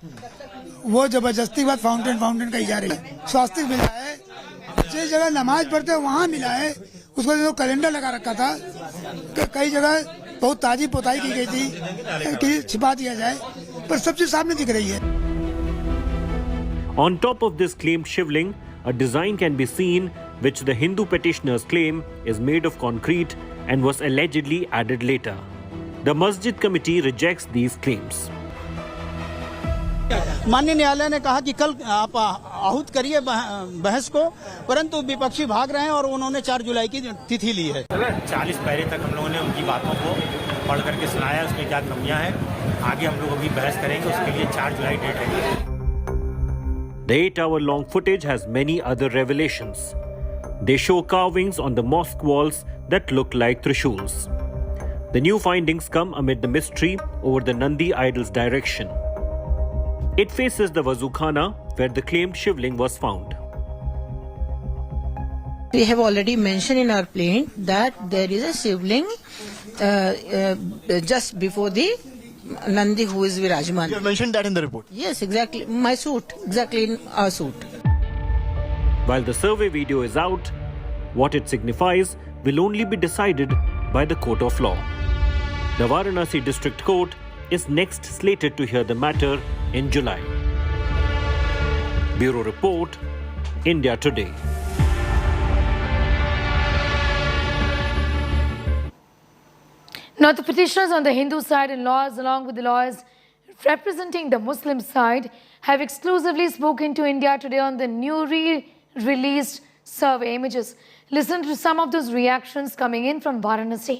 [SPEAKER 7] वो जबरदस्ती बात फाउंटेन कही जा रही है। स्वास्थ्य मिला है, जिस जगह नमाज पढ़ते वहाँ मिला है, उसको जो कैलेंडर लगा रखा था, कई जगह बहुत ताजी पोताई की गई थी कि छिपा दिया जाए, पर सब चीज सामने दिख रही है।
[SPEAKER 5] On top of this claimed shivling, a design can be seen which the Hindu petitioners claim is made of concrete and was allegedly added later. The Masjid Committee rejects these claims.
[SPEAKER 11] माननीय न्यायालय ने कहा कि कल आप आहूत करिए बहस को, परंतु विपक्षी भाग रहे हैं और उन्होंने 4 जुलाई की तिथि ली है।
[SPEAKER 12] 40 पहरे तक हम लोगों ने उनकी बातों को पढ़ करके सुनाया, उसमें क्या कमियां हैं, आगे हम लोग अभी बहस करेंगे, उसके लिए 4 जुलाई डेट है।
[SPEAKER 5] The 8-hour-long footage has many other revelations. They show carvings on the mosque walls that look like trishuls. The new findings come amid the mystery over the Nandi idol's direction. It faces the Wazu Khana, where the claimed shivling was found.
[SPEAKER 13] We have already mentioned in our plaint that there is a shivling just before the Nandi who is Virajman.
[SPEAKER 26] You have mentioned that in the report?
[SPEAKER 13] Yes, exactly. My suit, exactly in our suit.
[SPEAKER 5] While the survey video is out, what it signifies will only be decided by the court of law. The Varanasi District Court is next slated to hear the matter in July. Bureau Report, India Today.
[SPEAKER 19] Now, the petitioners on the Hindu side and lawyers, along with the lawyers representing the Muslim side, have exclusively spoken to India Today on the newly released survey images. Listen to some of those reactions coming in from Varanasi.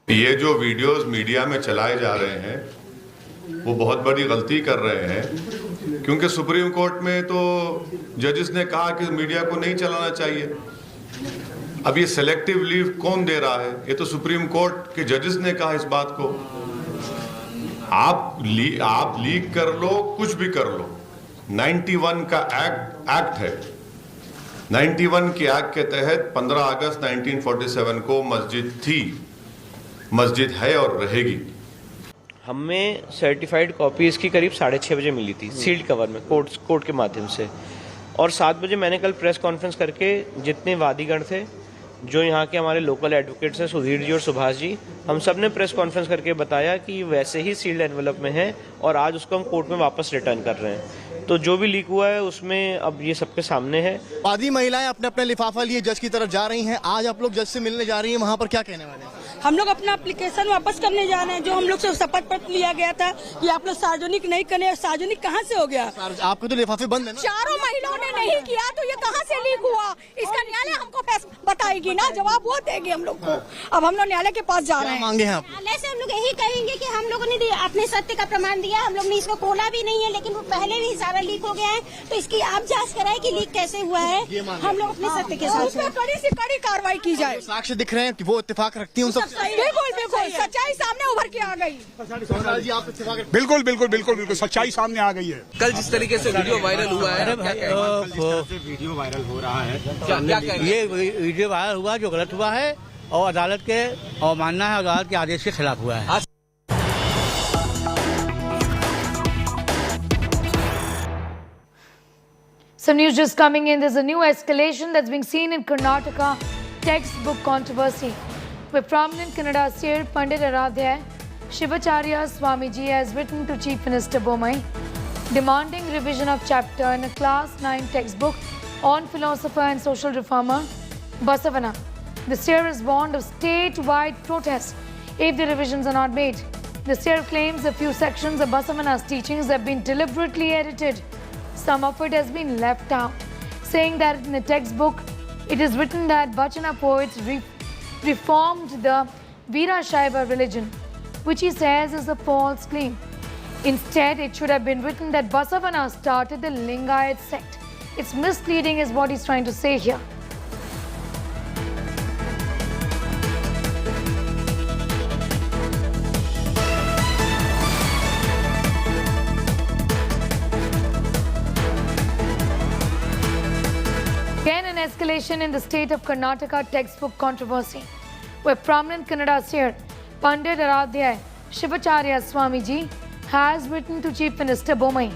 [SPEAKER 24] ये जो videos media में चलाए जा रहे हैं वो बहुत बड़ी गलती कर रहे हैं, क्योंकि सुप्रीम कोर्ट में तो जजेस ने कहा कि मीडिया को नहीं चलाना चाहिए। अब ये सेलेक्टिव लीव कौन दे रहा है? ये तो सुप्रीम कोर्ट के जजेस ने कहा इस बात को। आप लीक कर लो, कुछ भी कर लो, 91 का एक्ट है। 91 के एक्ट के तहत 15 अगस्त 1947 को मस्जिद थी, मस्जिद है और रहेगी।
[SPEAKER 27] हमें सर्टिफाइड कॉपी इसकी करीब 6:30 बजे मिली थी, सील्ड कवर में, कोर्ट के माध्यम से। और 7 बजे मैंने कल प्रेस कॉन्फ्रेंस करके जितने वादीगण थे, जो यहाँ के हमारे लोकल एडवोकेट्स हैं, सुधीर जी और सुभाष जी, हम सब ने प्रेस कॉन्फ्रेंस करके बताया कि वैसे ही सील्ड एनवेलप में है और आज उसको हम कोर्ट में वापस रिटर्न कर रहे हैं। तो जो भी लीक हुआ है उसमें अब ये सबके सामने है।
[SPEAKER 26] वादी महिलाएं अपने अपने लिफाफा लिए जज की तरफ जा रही हैं। आज आप लोग जज से मिलने जा रही हैं, वहाँ पर क्या कहने वाले हैं?
[SPEAKER 28] हम लोग अपना एप्लीकेशन वापस करने जा रहे हैं, जो हम लोग से शपथ पत्र लिया गया था कि आप लोग सार्वजनिक नहीं करें। सार्वजनिक कहाँ से हो गया?
[SPEAKER 26] आपके तो लिफाफे बंद है ना।
[SPEAKER 28] 4 महिलाओं ने नहीं किया तो ये कहाँ से लीक हुआ? इसका न्यायालय हमको बताएगी ना, जवाब वो देगी हम लोग को। अब हम लोग न्यायालय के पास जा रहे हैं।
[SPEAKER 26] मांगे हैं आप?
[SPEAKER 28] न्यायालय से हम लोग यही कहेंगे कि हम लोगों ने अपने सत्य का प्रमाण दिया, हम लोग ने इसको खोला भी नहीं है, लेकिन वो पहले भी सारा लीक हो गया है, तो इसकी आप जांच कराए कि लीक कैसे हुआ है। हम लोग अपने सत्य के साथ कड़ी से कड़ी कार्रवाई की जाए।
[SPEAKER 26] साक्ष्य दिख रहे हैं कि वो इत्तेफाक रखती हैं,
[SPEAKER 28] बिल्कुल सच्चाई सामने उभर के आ गई।
[SPEAKER 29] बिल्कुल सच्चाई सामने आ गई है।
[SPEAKER 30] कल जिस तरीके से वीडियो वायरल हुआ है,
[SPEAKER 29] वीडियो वायरल हो रहा है, ये वीडियो वायरल हुआ जो गलत हुआ है और अदालत के और मानना है अदालत के आदेश के खिलाफ हुआ है।
[SPEAKER 19] Some news just coming in. There's a new escalation that's being seen in Karnataka textbook controversy, where prominent Kannada seer Pandit Aradhya Shivacharya Swamiji has written to Chief Minister Bommai demanding revision of chapter in a Class 9 textbook on philosopher and social reformer Basavana. The seer is warned of statewide protest if the revisions are not made. The seer claims a few sections of Basavana's teachings have been deliberately edited. Some of it has been left out, saying that in the textbook it is written that Vachana poets reformed the Veerashaiva religion. which he says is a false claim. Instead, it should have been written that Basavana started the Lingayat sect. It's misleading is what he's trying to say here. Again, an escalation in the state of Karnataka textbook controversy, where prominent Kannada seer Pandit Aradhyay Shivacharya Swamiji has written to Chief Minister Bommai.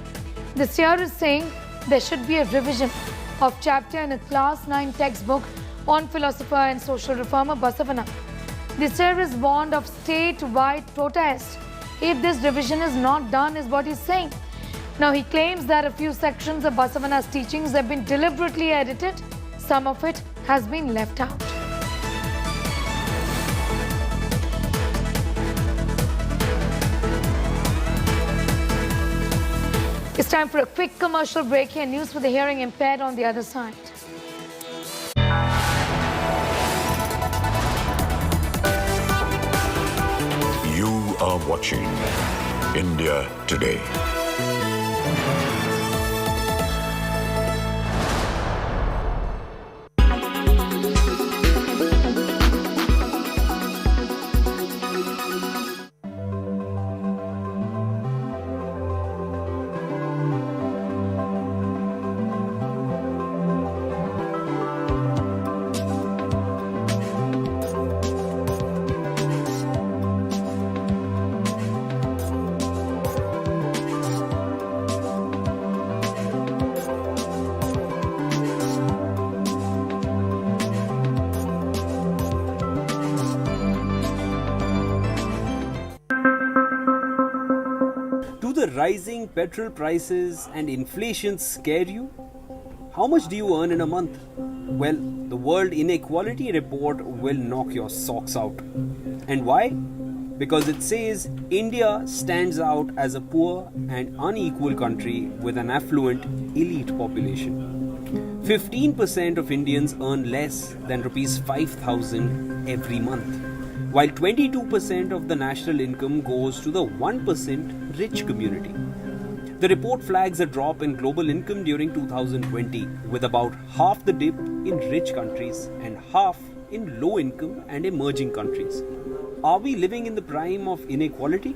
[SPEAKER 19] The seer is saying there should be a revision of chapter in a class 9 textbook on philosopher and social reformer Basavana. The seer is warned of state-wide protest if this revision is not done, is what he's saying. Now he claims that a few sections of Basavana's teachings have been deliberately edited. Some of it has been left out. It's time for a quick commercial break here. News for the hearing impaired on the other side.
[SPEAKER 23] You are watching India Today.
[SPEAKER 1] Do the rising petrol prices and inflation scare you? How much do you earn in a month? Well, the World Inequality Report will knock your socks out. And why? Because it says India stands out as a poor and unequal country with an affluent elite population. 15% of Indians earn less than rupees 5,000 every month, while 22% of the national income goes to the 1% rich community. The report flags a drop in global income during 2020, with about half the dip in rich countries and half in low income and emerging countries. Are we living in the prime of inequality?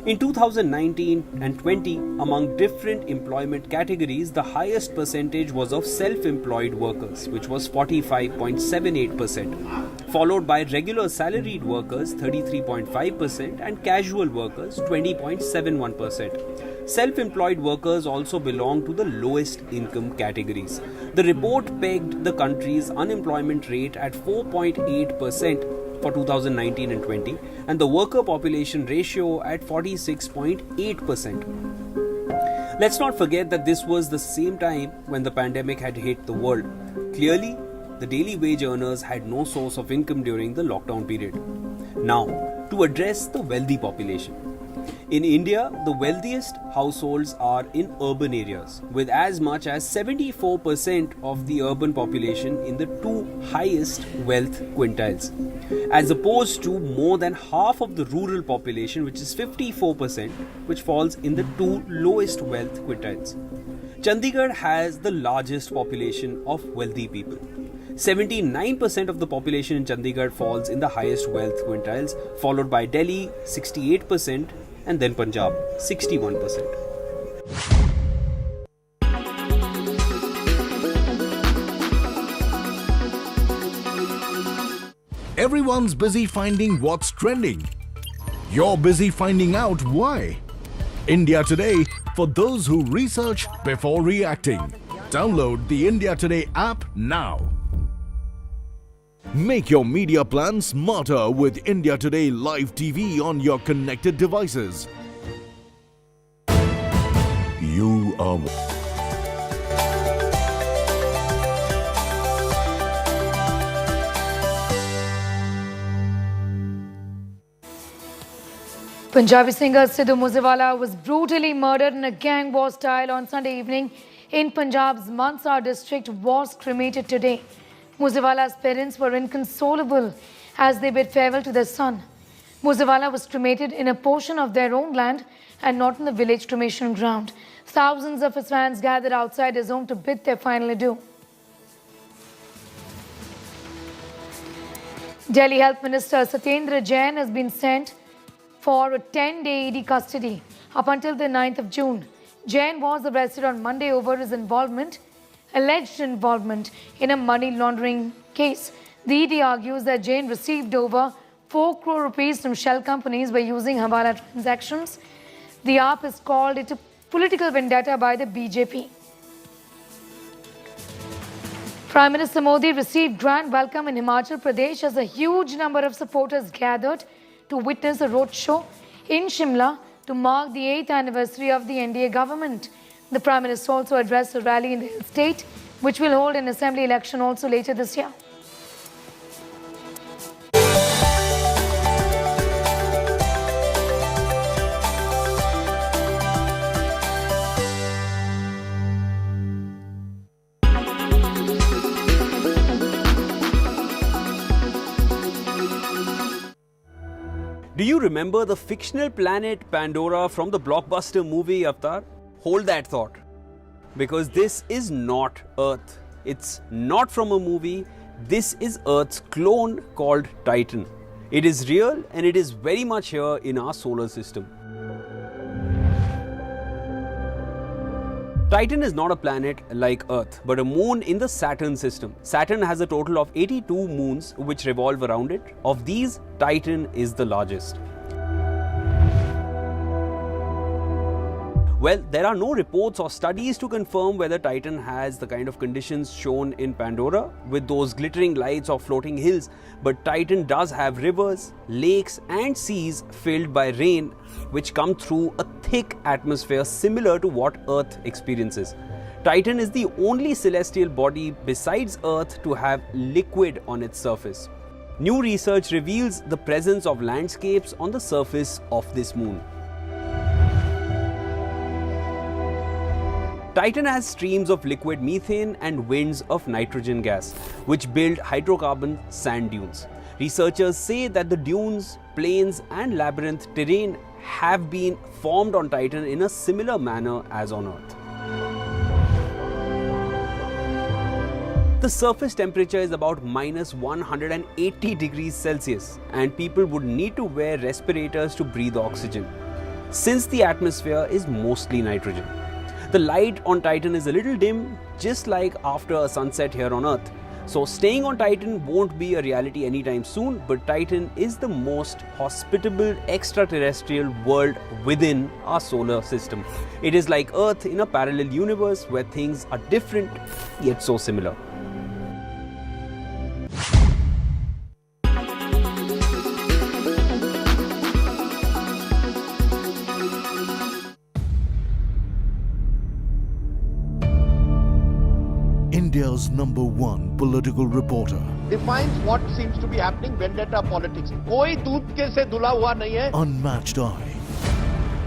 [SPEAKER 1] In 2019 and 20, among different employment categories, the highest percentage was of self-employed workers, which was 45.78%, followed by regular salaried workers 33.5% and casual workers 20.71%. Self-employed workers also belong to the lowest income categories. The report pegged the country's unemployment rate at 4.8% for 2019 and 20, and the worker population ratio at 46.8%. Let's not forget that this was the same time when the pandemic had hit the world. Clearly, the daily wage earners had no source of income during the lockdown period. Now, to address the wealthy population. In India, the wealthiest households are in urban areas, with as much as 74% of the urban population in the two highest wealth quintiles, as opposed to more than half of the rural population, which is 54%, which falls in the two lowest wealth quintiles. Chandigarh has the largest population of wealthy people. 79% of the population in Chandigarh falls in the highest wealth quintiles, followed by Delhi 68%, and then Punjab 61%.
[SPEAKER 15] Everyone's busy finding what's trending. You're busy finding out why. India Today, for those who research before reacting. Download the India Today app now. Make your media plan smarter with India Today Live TV on your connected devices.
[SPEAKER 23] You are
[SPEAKER 19] Punjabi singer Sidhu Moose Wala was brutally murdered in a gang war style on Sunday evening in Punjab's Mansa district. Was cremated today. Moosewala's parents were inconsolable as they bid farewell to their son. Moosewala was cremated in a portion of their own land and not in the village cremation ground. Thousands of his fans gathered outside his home to bid their final adieu. Delhi Health Minister Satyendra Jain has been sent for a 10-day ED custody up until the 9th of June. Jain was arrested on Monday over his alleged involvement in a money laundering case. The ED argues that Jain received over 4 crore rupees from shell companies by using Hawala transactions. The AAP has called it a political vendetta by the BJP. Prime Minister Modi received grand welcome in Himachal Pradesh as a huge number of supporters gathered to witness a roadshow in Shimla to mark the 8th anniversary of the NDA government. The Prime Minister also addressed a rally in the hill state, which will hold an assembly election also later this year.
[SPEAKER 1] Do you remember the fictional planet Pandora from the blockbuster movie Avatar? Hold that thought. Because this is not Earth. It's not from a movie. This is Earth's clone called Titan. It is real and it is very much here in our solar system. Titan is not a planet like Earth, but a moon in the Saturn system. Saturn has a total of 82 moons which revolve around it. Of these, Titan is the largest. Well, there are no reports or studies to confirm whether Titan has the kind of conditions shown in Pandora with those glittering lights or floating hills, but Titan does have rivers, lakes and seas filled by rain which come through a thick atmosphere similar to what Earth experiences. Titan is the only celestial body besides Earth to have liquid on its surface. New research reveals the presence of landscapes on the surface of this moon. Titan has streams of liquid methane and winds of nitrogen gas, which build hydrocarbon sand dunes. Researchers say that the dunes, plains and labyrinth terrain have been formed on Titan in a similar manner as on Earth. The surface temperature is about minus 180 degrees Celsius and people would need to wear respirators to breathe oxygen, since the atmosphere is mostly nitrogen. The light on Titan is a little dim, just like after a sunset here on Earth. So staying on Titan won't be a reality anytime soon, but Titan is the most hospitable extraterrestrial world within our solar system. It is like Earth in a parallel universe where things are different yet so similar.
[SPEAKER 15] India's #1 political reporter.
[SPEAKER 2] Defines what seems to be happening, vendetta politics. कोई दूध के से धुला हुआ नहीं है.
[SPEAKER 15] Unmatched eye,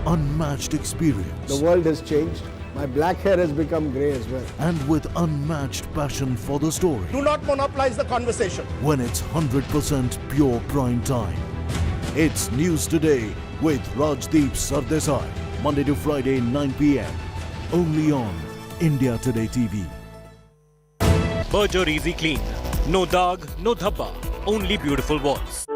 [SPEAKER 15] unmatched experience.
[SPEAKER 3] The world has changed. My black hair has become grey as well.
[SPEAKER 15] And with unmatched passion for the story.
[SPEAKER 2] Do not monopolize the conversation.
[SPEAKER 15] When it's 100% pure prime time. It's News Today with Rajdeep Sardesai. Monday to Friday, 9 p.m. Only on India Today TV.
[SPEAKER 5] Berger Easy Clean. No dog, no dhabba. Only beautiful walls.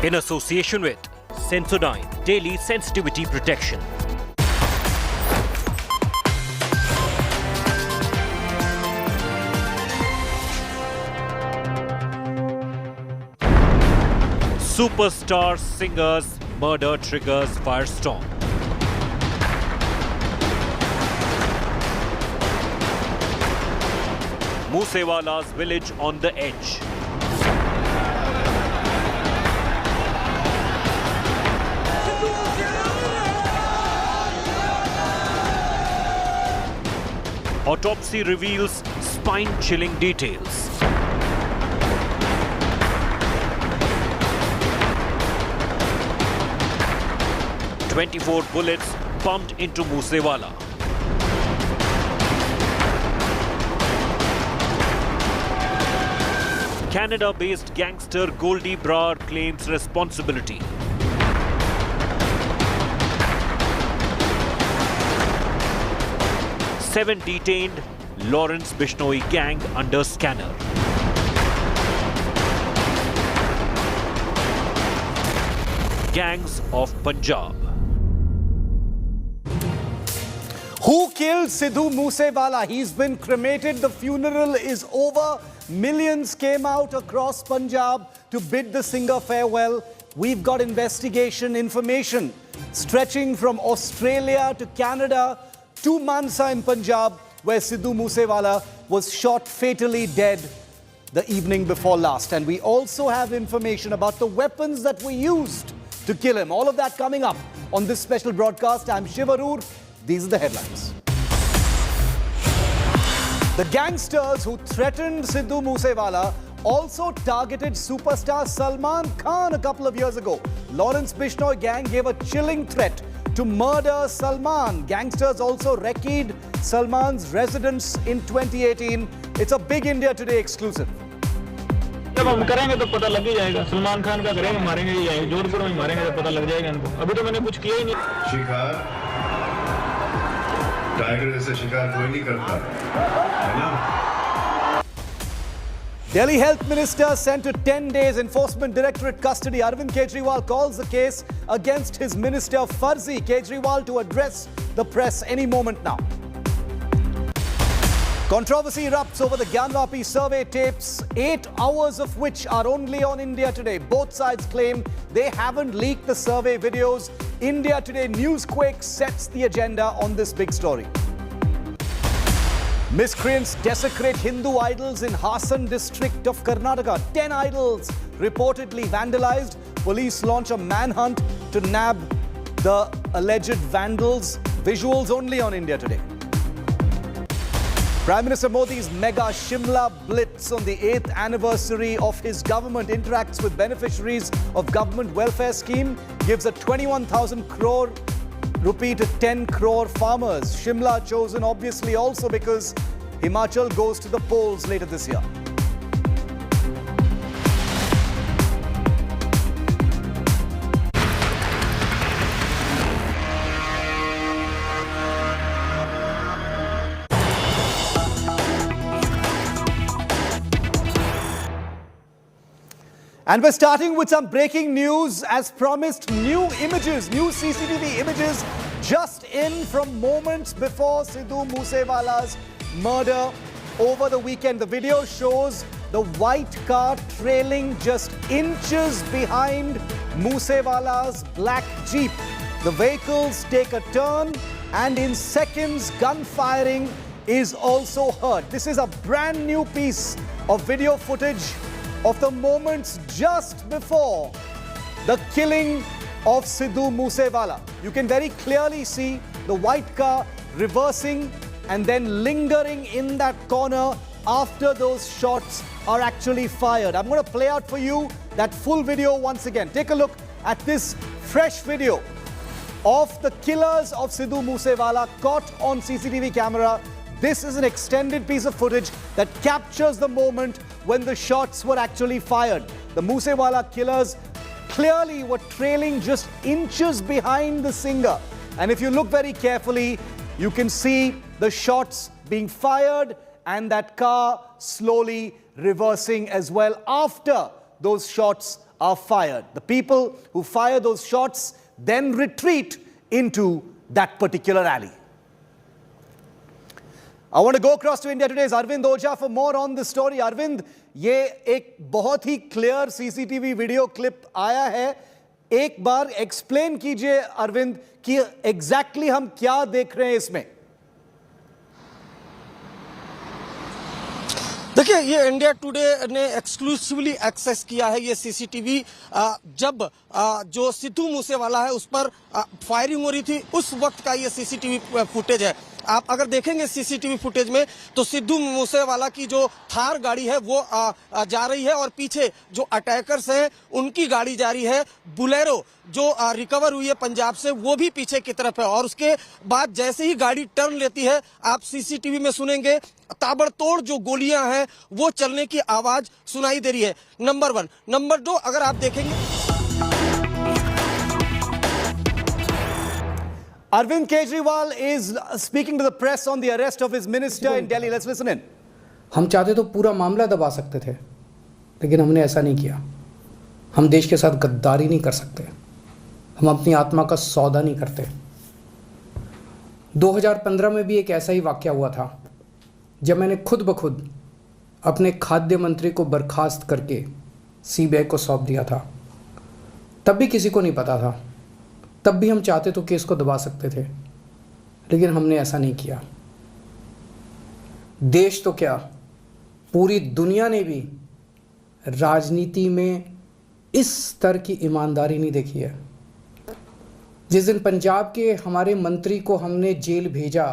[SPEAKER 5] In association with Sensodyne Daily Sensitivity Protection. Superstar singers murder triggers firestorm. Moosewala's village on the edge. Autopsy reveals spine-chilling details. "24 bullets pumped into Moosewala." Canada-based gangster Goldie Brar claims responsibility. Seven detained, Lawrence Bishnoi gang under scanner. Gangs of Punjab.
[SPEAKER 4] Who killed Sidhu Moose Wala? He's been cremated. The funeral is over. Millions came out across Punjab to bid the singer farewell. We've got investigation information stretching from Australia to Canada to Mansa in Punjab, where Sidhu Moose Wala was shot fatally dead the evening before last. And we also have information about the weapons that were used to kill him. All of that coming up on this special broadcast. I'm Shivarur. These are the headlines. The gangsters who threatened Sidhu Moose Wala also targeted superstar Salman Khan a couple of years ago. Lawrence Bishnoi gang gave a chilling threat to murder Salman. Gangsters also wrecked Salman's residence in 2018. It's a big India Today exclusive.
[SPEAKER 6] जब हम करेंगे तो पता लग ही जाएगा. सलमान खान का करेंगे, मारेंगे ही, जोधपुर में मारेंगे तो पता लग जाएगा इनको. अभी तो मैंने कुछ किया ही नहीं.
[SPEAKER 24] शिकार टाइगर जैसे शिकार कोई नहीं करता, है ना?
[SPEAKER 4] Delhi Health Minister sent to 10 days Enforcement Directorate custody. Arvind Kejriwal calls the case against his minister Farzi. Kejriwal to address the press any moment now. Controversy erupts over the Gyanvapi survey tapes, 8 hours of which are only on India Today. Both sides claim they haven't leaked the survey videos. India Today Newsquake sets the agenda on this big story. Miscreants desecrate Hindu idols in Hassan district of Karnataka. 10 idols reportedly vandalized. Police launch a manhunt to nab the alleged vandals. Visuals only on India Today. Prime Minister Modi's mega Shimla blitz on the 8th anniversary of his government interacts with beneficiaries of government welfare scheme, gives a 21,000 crore rupee to 10 crore farmers. Shimla chosen obviously also because Himachal goes to the polls later this year. And we're starting with some breaking news. As promised, new images, new CCTV images just in from moments before Sidhu Moose Wala's murder over the weekend. The video shows the white car trailing just inches behind Moose Wala's black Jeep. The vehicles take a turn and in seconds gun firing is also heard. This is a brand new piece of video footage of the moments just before the killing of Sidhu Moose Wala. You can very clearly see the white car reversing and then lingering in that corner after those shots are actually fired. I'm going to play out for you that full video once again. Take a look at this fresh video of the killers of Sidhu Moose Wala caught on CCTV camera. This is an extended piece of footage that captures the moment when the shots were actually fired. The Moosewala killers clearly were trailing just inches behind the singer. And if you look very carefully, you can see the shots being fired and that car slowly reversing as well after those shots are fired. The people who fire those shots then retreat into that particular alley. I want to go across to India Today's Arvind Oja for more on this story. Arvind, ये एक बहुत ही clear CCTV video clip आया है. एक बार explain कीजिए अरविंद कि exactly हम क्या देख रहे हैं इसमें.
[SPEAKER 8] देखिए, ये इंडिया टुडे ने एक्सक्लूसिवली एक्सेस किया है ये सीसीटीवी. जब जो सिद्धू मूसेवाला है उस पर फायरिंग हो रही थी, उस वक्त का ये सीसीटीवी फुटेज है. आप अगर देखेंगे सीसीटीवी फुटेज में तो सिद्धू मूसेवाला की जो थार गाड़ी है वो जा रही है और पीछे जो अटैकर्स हैं उनकी गाड़ी जा रही है. बुलेरो जो रिकवर हुई है पंजाब से वो भी पीछे की तरफ है और उसके बाद जैसे ही गाड़ी टर्न लेती है आप सीसीटीवी में सुनेंगे ताबड़तोड़ जो गोलियां हैं वो चलने की आवाज सुनाई दे रही है. नंबर 1. नंबर 2, अगर आप देखेंगे
[SPEAKER 4] Arvind Kejriwal is speaking to the press on the arrest of his minister in Delhi. Let's listen in.
[SPEAKER 9] हम चाहते तो पूरा मामला दबा सकते थे, लेकिन हमने ऐसा नहीं किया. हम देश के साथ गद्दारी नहीं कर सकते. हम अपनी आत्मा का सौदा नहीं करते. 2015 में भी एक ऐसा ही वाकया हुआ था जब मैंने खुद ब खुद अपने खाद्य मंत्री को बर्खास्त करके सीबीआई को सौंप दिया था. तब भी किसी को नहीं पता था. तब भी हम चाहते तो केस को दबा सकते थे, लेकिन हमने ऐसा नहीं किया. देश तो क्या, पूरी दुनिया ने भी राजनीति में इस स्तर की ईमानदारी नहीं देखी है. जिस दिन पंजाब के हमारे मंत्री को हमने जेल भेजा,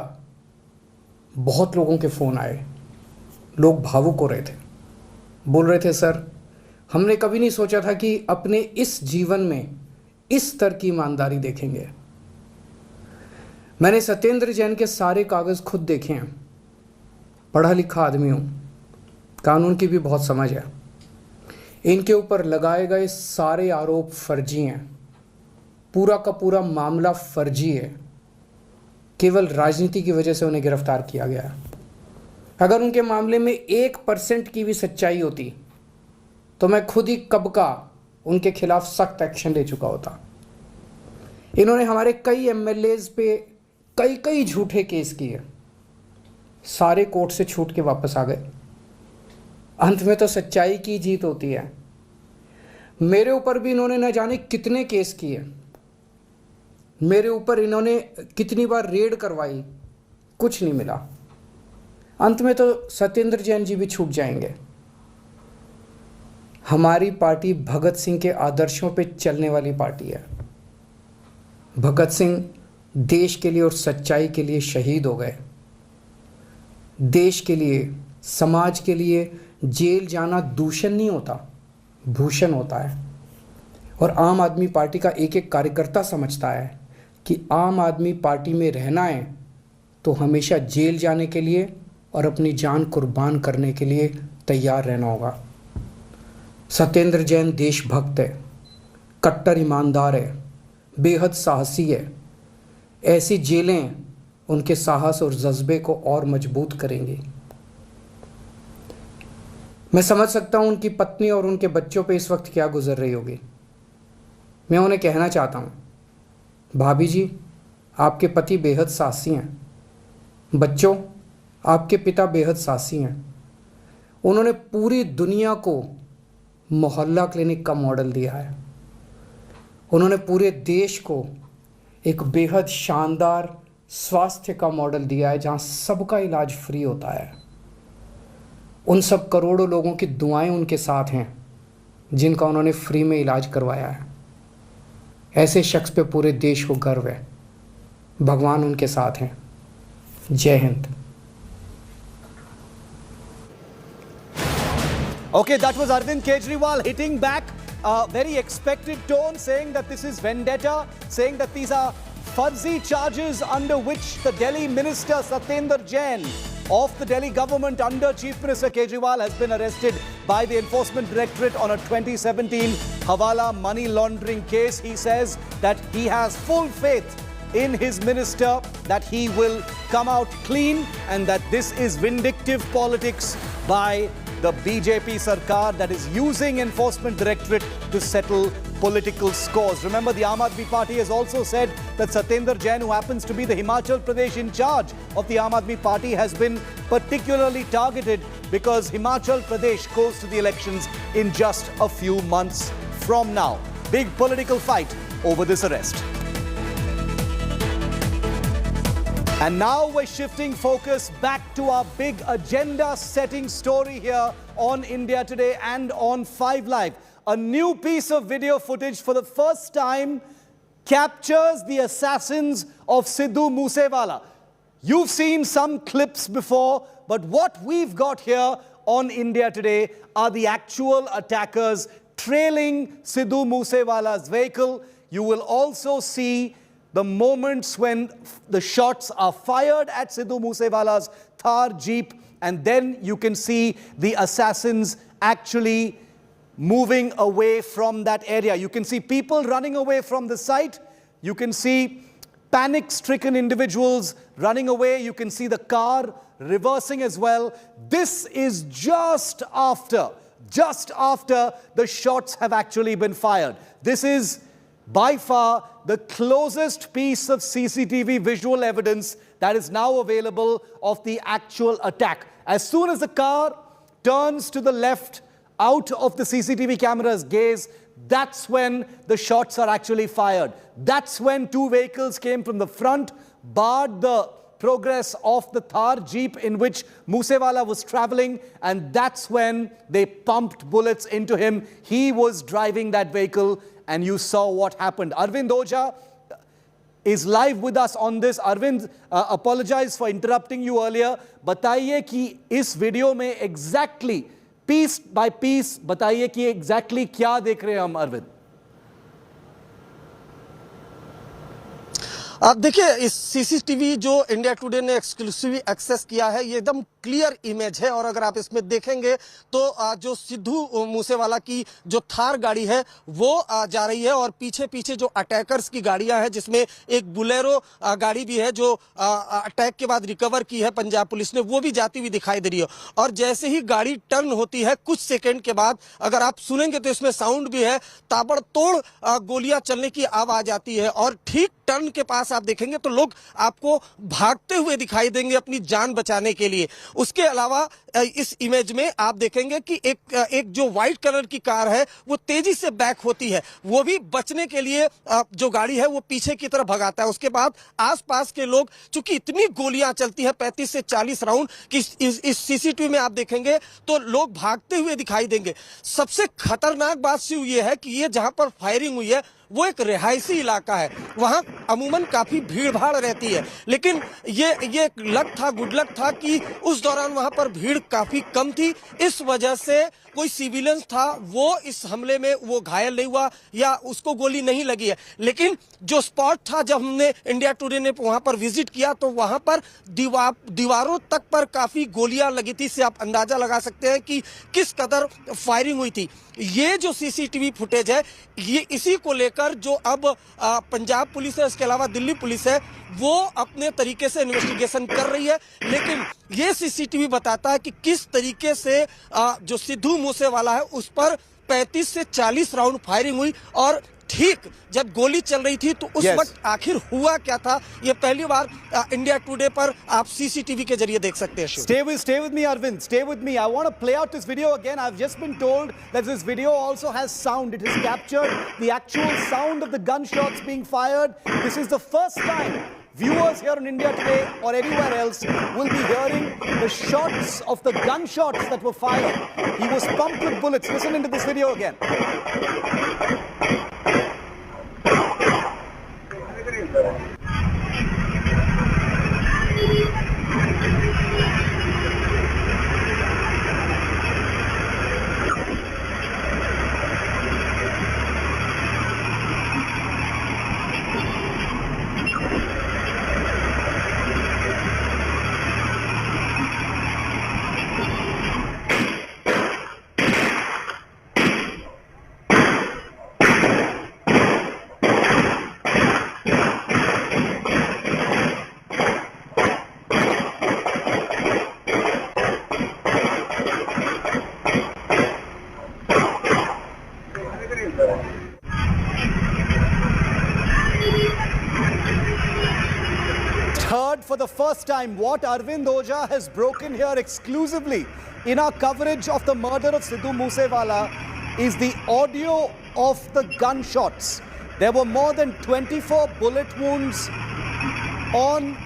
[SPEAKER 9] बहुत लोगों के फ़ोन आए. लोग भावुक हो रहे थे, बोल रहे थे सर हमने कभी नहीं सोचा था कि अपने इस जीवन में इस स्तर की ईमानदारी देखेंगे. मैंने सत्येंद्र जैन के सारे कागज़ खुद देखे हैं. पढ़ा लिखा आदमी हूँ, कानून की भी बहुत समझ है. इनके ऊपर लगाए गए सारे आरोप फर्जी हैं. पूरा का पूरा मामला फर्जी है. केवल राजनीति की वजह से उन्हें गिरफ्तार किया गया है. अगर उनके मामले में 1% की भी सच्चाई होती तो मैं खुद ही कब का उनके खिलाफ सख्त एक्शन ले चुका होता. इन्होंने हमारे कई MLAs पे कई झूठे केस किए. सारे कोर्ट से छूट के वापस आ गए. अंत में तो सच्चाई की जीत होती है. मेरे ऊपर भी इन्होंने न जाने कितने केस किए. मेरे ऊपर इन्होंने कितनी बार रेड करवाई, कुछ नहीं मिला. अंत में तो सत्येंद्र जैन जी भी छूट जाएंगे. हमारी पार्टी भगत सिंह के आदर्शों पे चलने वाली पार्टी है. भगत सिंह देश के लिए और सच्चाई के लिए शहीद हो गए. देश के लिए, समाज के लिए जेल जाना दूषण नहीं होता, भूषण होता है. और आम आदमी पार्टी का एक एक कार्यकर्ता समझता है कि आम आदमी पार्टी में रहना है तो हमेशा जेल जाने के लिए और अपनी जान कुर्बान करने के लिए तैयार रहना होगा. सत्येंद्र जैन देशभक्त है, कट्टर ईमानदार है, बेहद साहसी है. ऐसी जेलें उनके साहस और जज्बे को और मजबूत करेंगी. मैं समझ सकता हूं उनकी पत्नी और उनके बच्चों पे इस वक्त क्या गुजर रही होगी. मैं उन्हें कहना चाहता हूं, भाभी जी आपके पति बेहद साहसी हैं. बच्चों, आपके पिता बेहद साहसी हैं. उन्होंने पूरी दुनिया को मोहल्ला क्लिनिक का मॉडल दिया है. उन्होंने पूरे देश को एक बेहद शानदार स्वास्थ्य का मॉडल दिया है जहां सबका इलाज फ्री होता है. उन सब करोड़ों लोगों की दुआएं उनके साथ हैं जिनका उन्होंने फ्री में इलाज करवाया है. ऐसे शख्स पे पूरे देश को गर्व है. भगवान उनके साथ हैं. जय Hind.
[SPEAKER 4] Okay, that was Arvind Kejriwal hitting back a very expected tone, saying that this is vendetta, saying that these are fuzzy charges under which the Delhi minister Satyendra Jain of the Delhi government under Chief Minister Kejriwal has been arrested by the Enforcement Directorate on a 2017 Hawala money laundering case. He says that he has full faith in his minister, that he will come out clean and that this is vindictive politics by the BJP Sarkar that is using Enforcement Directorate to settle political scores. Remember, the Aam Aadmi Party has also said that Satyendra Jain, who happens to be the Himachal Pradesh in charge of the Aam Aadmi Party, has been particularly targeted because Himachal Pradesh goes to the elections in just a few months from now. Big political fight over this arrest. And now we're shifting focus back to our big agenda-setting story here on India Today and on 5 Live. A new piece of video footage for the first time captures the assassins of Sidhu Moose Wala. You've seen some clips before, but what we've got here on India Today are the actual attackers trailing Sidhu Moose Wala's vehicle. You will also see the moments when the shots are fired at Sidhu Moose Wala's Thar Jeep, and then you can see the assassins actually moving away from that area. You can see people running away from the site. You can see panic-stricken individuals running away. You can see the car reversing as well. This is just after the shots have actually been fired. This is by far the closest piece of CCTV visual evidence that is now available of the actual attack. As soon as the car turns to the left out of the CCTV camera's gaze, that's when the shots are actually fired. That's when 2 vehicles came from the front, barred the progress of the Thar Jeep in which Moosewala was traveling, and that's when they pumped bullets into him. He was driving that vehicle, and you saw what happened. Arvind Oja is live with us on this. Arvind, apologize for interrupting you earlier. बताइए कि इस video में exactly piece bye piece बताइए कि exactly क्या देख रहे हैं हम, अरविंद?
[SPEAKER 8] आप देखिए, इस सीसीटीवी जो इंडिया टुडे ने एक्सक्लूसिवली एक्सेस किया है, ये एकदम क्लियर इमेज है। और अगर आप इसमें देखेंगे तो जो सिद्धू मूसेवाला की जो थार गाड़ी है वो जा रही है, और पीछे पीछे जो अटैकर्स की गाड़ियां हैं, जिसमें एक बुलेरो गाड़ी भी है जो अटैक के बाद रिकवर की है पंजाब पुलिस ने, वो भी जाती हुई दिखाई दे रही है। और जैसे ही गाड़ी टर्न होती है कुछ सेकेंड के बाद, अगर आप सुनेंगे तो इसमें साउंड भी है, ताबड़तोड़ गोलियां चलने की आवाज आती है। और ठीक टर्न के पास आप देखेंगे तो लोग आपको भागते हुए दिखाई देंगे अपनी जान बचाने के लिए। उसके अलावा इस इमेज में आप देखेंगे कि एक जो व्हाइट कलर की कार है वो तेजी से बैक होती है, वो भी बचने के लिए जो गाड़ी है वो पीछे की तरफ भगाता है। उसके बाद आसपास के लोग, चूंकि इतनी गोलियां चलती है 35 से 40 राउंड की, इस सीसीटीवी में आप देखेंगे तो लोग भागते हुए दिखाई देंगे। सबसे खतरनाक बात सिर्फ ये है कि ये जहां पर फायरिंग हुई है वो एक रिहायशी इलाका है, वहां अमूमन काफी भीड़ भाड़ रहती है, लेकिन ये लक था, गुड लक था कि उस दौरान वहां पर भीड़ काफी कम थी। इस वजह से कोई सिविलियंस था वो इस हमले में वो घायल नहीं हुआ या उसको गोली नहीं लगी है। लेकिन जो स्पॉट था, जब हमने इंडिया टुडे ने वहां पर विजिट किया तो वहां पर दीवारों तक पर काफी गोलियां लगी थी। इससे आप अंदाजा लगा सकते हैं कि किस कदर फायरिंग हुई थी। ये जो सीसीटीवी फुटेज है, ये इसी को लेकर जो अब पंजाब पुलिस है, इसके अलावा दिल्ली पुलिस है, वो अपने तरीके से इन्वेस्टिगेशन कर रही है। लेकिन ये सीसीटीवी बताता है कि किस तरीके से जो सिद्धू मूसेवाला है उस पर 35 से 40 राउंड फायरिंग हुई, और ठीक जब गोली चल रही थी तो उस वक्त आखिर हुआ क्या था, ये पहली बार इंडिया टुडे पर आप सीसीटीवी के जरिए देख सकते हैं।
[SPEAKER 4] Stay with me, Arvind. Stay with me. I want to play out this video again. I've just been told that this video also has sound. It has captured the actual sound of the gunshots being fired. This is the first time viewers here on India Today or anywhere else will be hearing the shots of the gunshots that were fired. He was pumped with bullets. Listen into this video again. but for the first time, what Arvind Oja has broken here exclusively in our coverage of the murder of Sidhu Moosewala is the audio of the gunshots. There were more than 24 bullet wounds on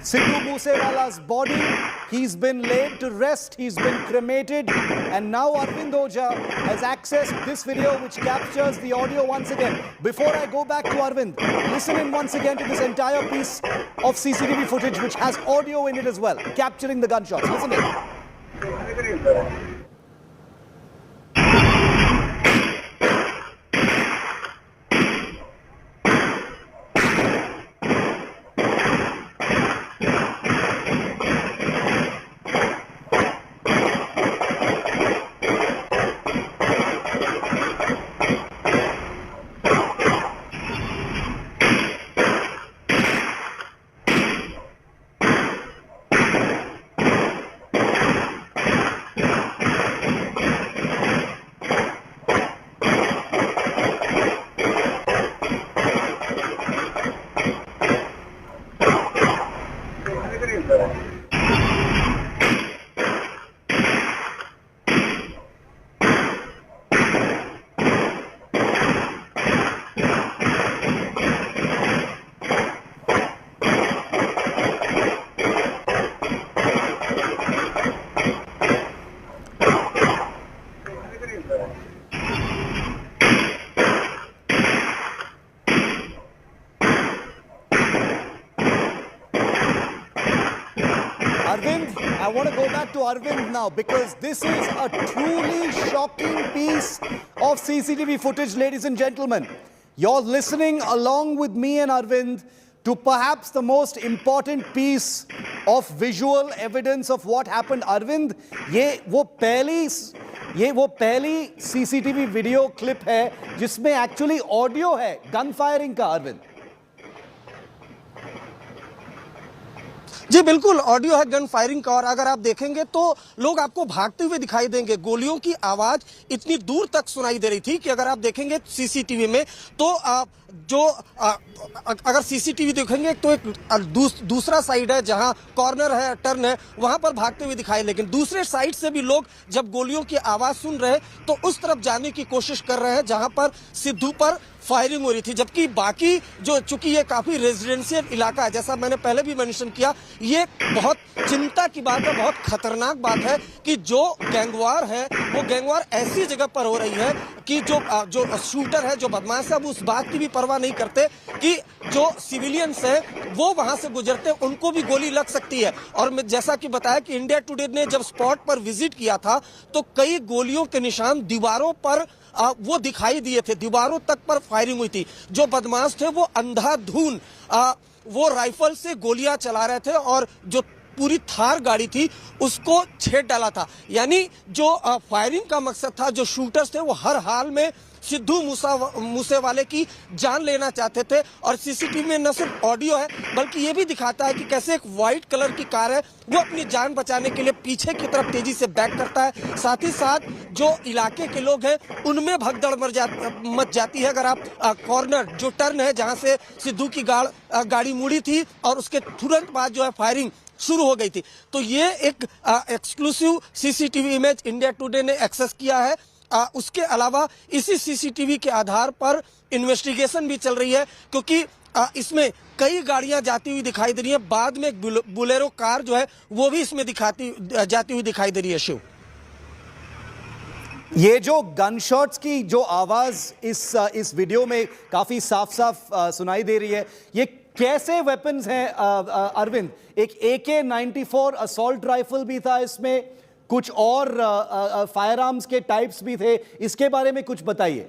[SPEAKER 4] Sidhu Moosewala's body. He's been laid to rest, he's been cremated, and now Arvind Oja has accessed this video which captures the audio once again. Before I go back to Arvind, listen in once again to this entire piece of CCTV footage which has audio in it as well, capturing the gunshots. Listen in. I want to go back to Arvind now because this is a truly shocking piece of CCTV footage, ladies and gentlemen. You're listening along with me and Arvind to perhaps the most important piece of visual evidence of what happened. Arvind, ये वो पहली CCTV video clip है जिसमें actually audio है gun firing का. अरविंद
[SPEAKER 8] जी बिल्कुल audio है gun firing का, और अगर आप देखेंगे तो लोग आपको भागते हुए दिखाई देंगे. गोलियों की आवाज इतनी दूर तक सुनाई दे रही थी कि अगर आप देखेंगे सीसीटीवी में तो अगर सीसीटीवी देखेंगे तो एक दूसरा साइड है जहां कॉर्नर है, टर्न है, वहां पर भागते हुए दिखाई, लेकिन दूसरे साइड से भी लोग जब गोलियों की आवाज सुन रहे तो उस तरफ जाने की कोशिश कर रहे हैं जहां पर सिद्धू पर फायरिंग हो रही थी. जबकि बाकी जो, चूंकि ये काफी रेजिडेंशियल इलाका है, जैसा मैंने पहले भी मेंशन किया, ये बहुत चिंता की बात है, बहुत खतरनाक बात है कि जो गैंगवार है वो गैंगवार ऐसी जगह पर हो रही है कि जो शूटर है, जो बदमाश है, वो उस बात की भी परवाह नहीं करते कि जो सिविलियंस है वो वहां से गुजरते हैं, उनको भी गोली लग सकती है. और मैं जैसा कि बताया कि इंडिया टुडे ने जब स्पॉट पर विजिट किया था तो कई गोलियों के निशान दीवारों पर वो दिखाई दिए थे, दीवारों तक पर फायरिंग हुई थी. जो बदमाश थे वो अंधाधुन वो राइफल से गोलियां चला रहे थे और जो पूरी थार गाड़ी थी उसको छेद डाला था. यानी जो फायरिंग का मकसद था, जो शूटर्स थे वो हर हाल में सिद्धू मूसेवाले की जान लेना चाहते थे. और सीसीटीवी में न सिर्फ ऑडियो है बल्कि ये भी दिखाता है कि कैसे एक व्हाइट कलर की कार है वो अपनी जान बचाने के लिए पीछे की तरफ तेजी से बैक करता है. साथ ही साथ जो इलाके के लोग हैं उनमें भगदड़ मच जाती है. अगर आप कॉर्नर जो टर्न है जहां से सिद्धू की गाड़ी मुड़ी थी और उसके तुरंत बाद जो है फायरिंग शुरू हो गई थी. तो ये एक exclusive CCTV image India today ने एक्सेस किया है. उसके अलावा इसी सीसीटीवी के आधार पर इन्वेस्टिगेशन भी चल रही है, क्योंकि इसमें कई गाड़ियां जाती हुई दिखाई दे रही है. बाद में एक बुलेरो कार जो है वो भी इसमें जाती हुई दिखाई दे रही है. शिव,
[SPEAKER 4] ये जो गन शॉट्स की जो आवाज इस वीडियो में काफी साफ सुनाई दे रही है, ये कैसे वेपन्स हैं अरविंद? एक AK-94 असॉल्ट राइफल भी था इसमें, कुछ और फायर आर्म्स के टाइप्स भी थे, इसके बारे में कुछ बताइए.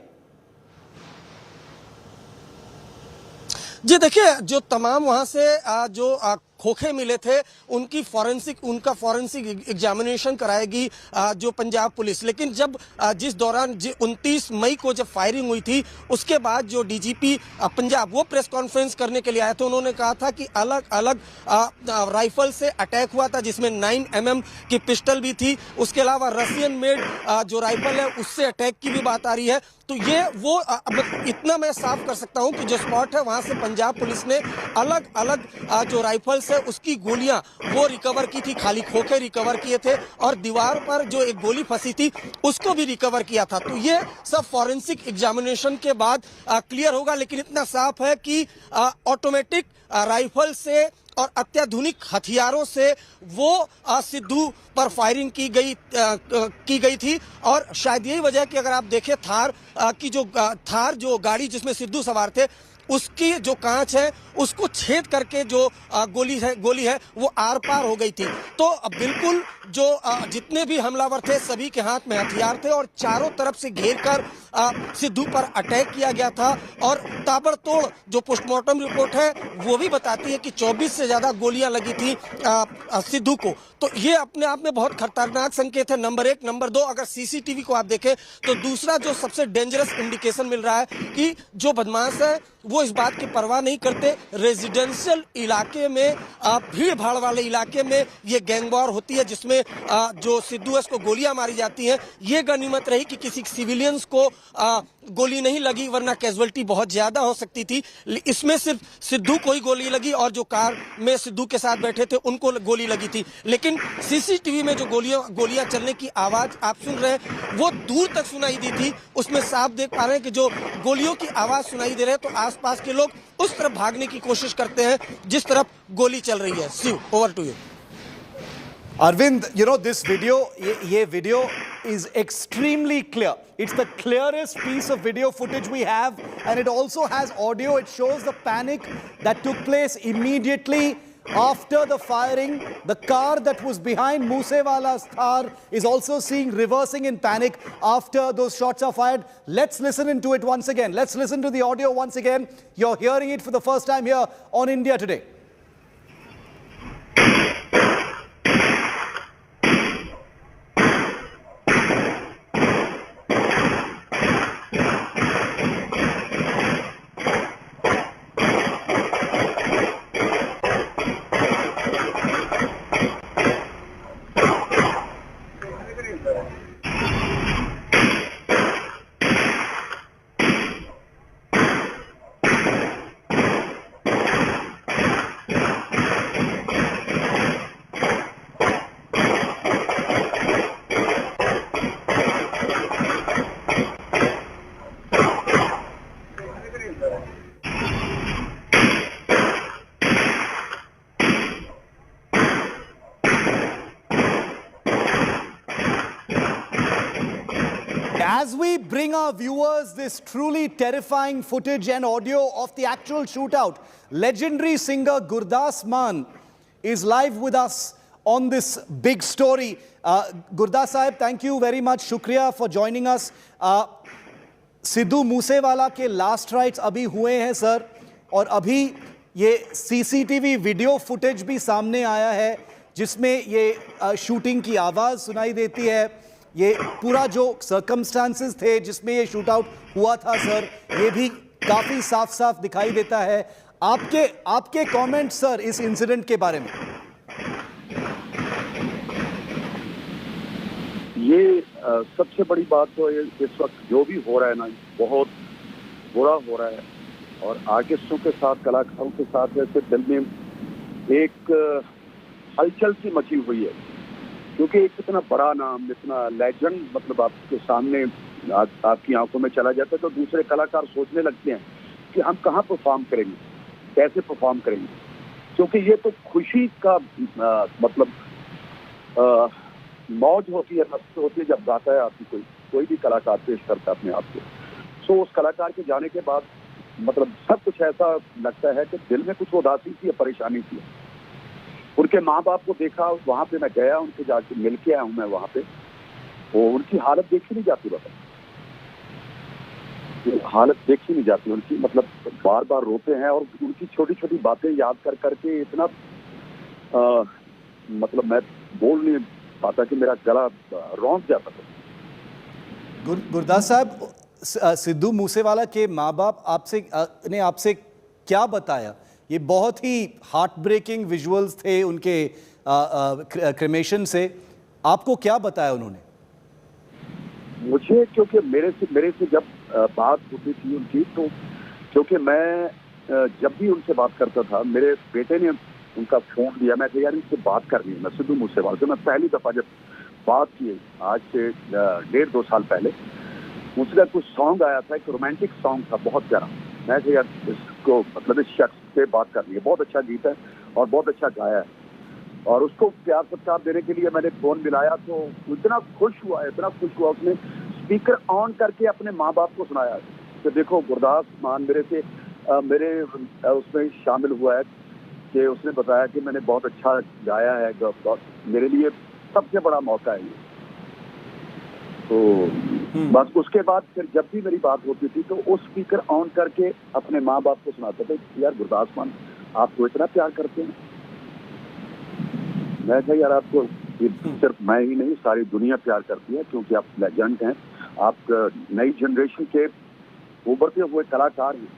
[SPEAKER 8] जी देखिए, जो तमाम वहां से जो खोखे मिले थे उनका फॉरेंसिक एग्जामिनेशन कराएगी जो पंजाब पुलिस. लेकिन जब जिस दौरान 29 मई को जब फायरिंग हुई थी उसके बाद जो डीजीपी पंजाब वो प्रेस कॉन्फ्रेंस करने के लिए आए थे, उन्होंने कहा था कि अलग अलग राइफल से अटैक हुआ था जिसमें 9mm की पिस्टल भी थी. उसके अलावा रशियन मेड जो राइफल है उससे अटैक की भी बात आ रही है. तो ये वो इतना मैं साफ कर सकता हूं कि जो स्पॉट है वहां से पंजाब पुलिस ने अलग अलग जो राइफल्स है उसकी गोलियां वो रिकवर की थी, खाली खोखे रिकवर किए थे और दीवार पर जो एक गोली फंसी थी उसको भी रिकवर किया था। तो ये सब फॉरेंसिक एग्जामिनेशन के बाद क्लियर होगा, लेकिन इतना साफ है कि ऑटोमेटिक राइफल से और अत्याधुनिक हथियारों से वो सिद्धू पर फायरिंग की गई थी। और शायद यही वजह कि अगर आप देखें थार जो गाड़ी जिसमें सिद्धू सवार थे उसकी जो कांच है उसको छेद करके जो गोली है वो आर पार हो गई थी। तो बिल्कुल जो जितने भी हमलावर थे सभी के हाथ में हथियार थे और चारों तरफ से घेर कर सिद्धू पर अटैक किया गया था। और ताबड़तोड़ जो पोस्टमार्टम रिपोर्ट है वो भी बताती है कि 24 से ज्यादा गोलियां लगी थी सिद्धू को। तो ये अपने आप में बहुत खतरनाक संकेत है, नंबर 1। नंबर 2, अगर सीसीटीवी को आप देखें तो दूसरा जो सबसे डेंजरस इंडिकेशन मिल रहा है कि जो बदमाश है वो इस बात की परवाह नहीं करते। रेजिडेंशियल इलाके में भीड़ भाड़ वाले इलाके में ये गैंग वॉर होती है जिसमें जो सिद्धू है उसको गोलियां मारी जाती हैं। ये गनीमत रही कि किसी सिविलियंस को गोली नहीं लगी, वरना कैजुअलिटी बहुत ज्यादा हो सकती थी। इसमें सिर्फ सिद्धू को ही गोली लगी और जो कार में सिद्धू के साथ बैठे थे उनको गोली लगी थी। लेकिन सीसीटीवी में जो गोलियां चलने की आवाज आप सुन रहे हैं वो दूर तक सुनाई दी थी। उसमें साफ देख पा रहे हैं कि जो गोलियों की आवाज सुनाई दे रहे हैं तो आसपास के लोग उस तरफ भागने की कोशिश करते हैं जिस तरफ गोली चल रही है। Shiv, over to you.
[SPEAKER 4] Arvind, you know, this video, ये video is extremely clear. It's the clearest piece of video footage we have, and it also has audio. It shows the panic that took place immediately after the firing. The car that was behind Moosewala's car is also seen reversing in panic after those shots are fired. Let's listen into it once again. Let's listen to the audio once again. You're hearing it for the first time here on India Today. As we bring our viewers this truly terrifying footage and audio of the actual shootout, legendary singer Gurdas Mann is live with us on this big story. Gurdas Sahib, thank you very much. Shukriya for joining us. Sidhu Moosewala के last rites अभी हुए हैं sir, और अभी ये CCTV video footage भी सामने आया है जिसमें ये शूटिंग की आवाज़ सुनाई देती है। ये पूरा जो सर्कमस्टांसेस थे जिसमें ये शूट आउट हुआ था सर, ये भी काफ़ी साफ साफ दिखाई देता है। आपके कमेंट सर इस इंसिडेंट के बारे में।
[SPEAKER 7] ये सबसे बड़ी बात तो इस वक्त जो भी हो रहा है ना, बहुत बुरा हो रहा है। और आर्टिस्टों के साथ, कलाकारों के साथ ऐसे दिल में एक हलचल सी मची हुई है, क्योंकि एक इतना बड़ा नाम, इतना लेजेंड मतलब आपके सामने आपकी आंखों में चला जाता है तो दूसरे कलाकार सोचने लगते हैं कि हम कहाँ परफॉर्म करेंगे, कैसे परफॉर्म करेंगे, क्योंकि ये तो खुशी का मतलब मौज होती है, मस्ती होती है जब गाता है आपकी कोई भी कलाकार पेश करता है अपने आप को। सो उस कलाकार के जाने के बाद मतलब सब कुछ ऐसा लगता है कि दिल में कुछ उदासी थी या परेशानी थी। उनके माँ बाप को देखा, वहाँ पे मैं गया, उनके जाके मिल के आया हूँ मैं वहाँ पे, वो उनकी हालत देखी नहीं जाती, बता हालत देखी नहीं जाती उनकी, मतलब बार बार रोते हैं और उनकी छोटी छोटी बातें याद कर करके इतना मतलब मैं बोल नहीं पाता कि मेरा गला रौंद जाता था।
[SPEAKER 4] गुरदास साहब, सिद्धू मूसेवाला के माँ बाप आपसे क्या बताया? ये बहुत ही हार्ट ब्रेकिंग विजुअल्स थे उनके क्रेमेशन से, आपको क्या बताया उन्होंने?
[SPEAKER 7] मुझे, क्योंकि मेरे से जब बात होती थी उनकी, तो क्योंकि मैं जब भी उनसे बात करता था, मेरे बेटे ने उनका फोन दिया, मैं कहा यार इनसे बात करनी है, मैं सिद्धू मूसेवाला से। मैं पहली दफा जब बात की आज से 1.5-2 साल पहले, उसका कुछ सॉन्ग आया था, एक रोमांटिक सॉन्ग था बहुत प्यारा। मैं कहा यार इसको मतलब इस शख्स से बात करनी है, बहुत अच्छा गीत है और बहुत अच्छा गाया है, और उसको प्यार सत्कार देने के लिए मैंने फोन मिलाया तो इतना खुश हुआ उसने स्पीकर ऑन करके अपने माँ बाप को सुनाया कि देखो गुरदास मान मेरे उसमें शामिल हुआ है, कि उसने बताया कि मैंने बहुत अच्छा गाया है, मेरे लिए सबसे बड़ा मौका है ये। तो बस उसके बाद फिर जब भी मेरी बात होती थी तो वो स्पीकर ऑन करके अपने माँ बाप को सुनाते थे, यार गुरदास मान आपको इतना प्यार करते हैं। मैं कहा यार आपको सिर्फ मैं ही नहीं सारी दुनिया प्यार करती है, क्योंकि आप लेजेंड हैं, आप नई जनरेशन के उभरते हुए कलाकार हैं,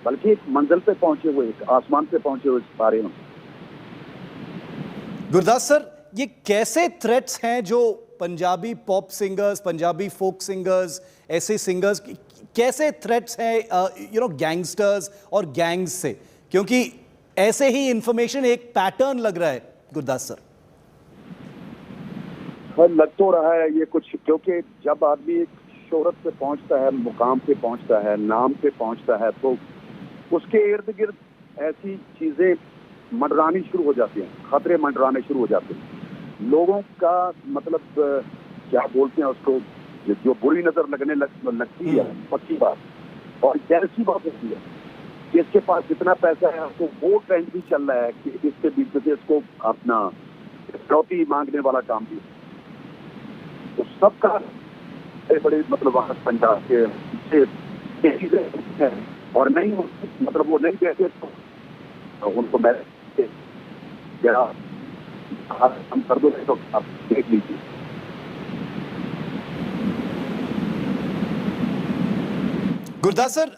[SPEAKER 7] बल्कि एक मंजिल पे पहुंचे हुए, एक आसमान पे पहुंचे हुए सितारे हैं।
[SPEAKER 4] गुरदास सर, ये कैसे थ्रेट्स हैं जो Punjabi pop singers, Punjabi folk singers, ऐसे सिंगर्स कैसे थ्रेट्स हैं गैंगस्टर्स और गैंग्स से? क्योंकि ऐसे ही इंफॉर्मेशन एक पैटर्न लग रहा है गुरदास सर।
[SPEAKER 7] लग तो रहा है ये कुछ, क्योंकि जब आदमी एक शोहरत पे पहुंचता है, मुकाम पे पहुंचता है, नाम पे पहुंचता है, तो उसके इर्द गिर्द ऐसी चीजें मंडरानी शुरू हो जाती हैं, खतरे मंडराने शुरू हो जाते हैं। लोगों का मतलब क्या बोलते हैं उसको, जो बुरी नजर लगती है, पक्की बात और जैसी बात होती है कि इसके पास जितना पैसा है, तो वो ट्रेंड भी चल रहा है कि इसके बीच में इसको अपना फिरौती मांगने वाला काम भी, तो सबका बड़े मतलब वहाँ पंजाब के चीजें और नहीं मतलब वो नहीं कहते तो उनको मैं हम कर दो तो आप देख लीजिए।
[SPEAKER 4] Gurdas sir,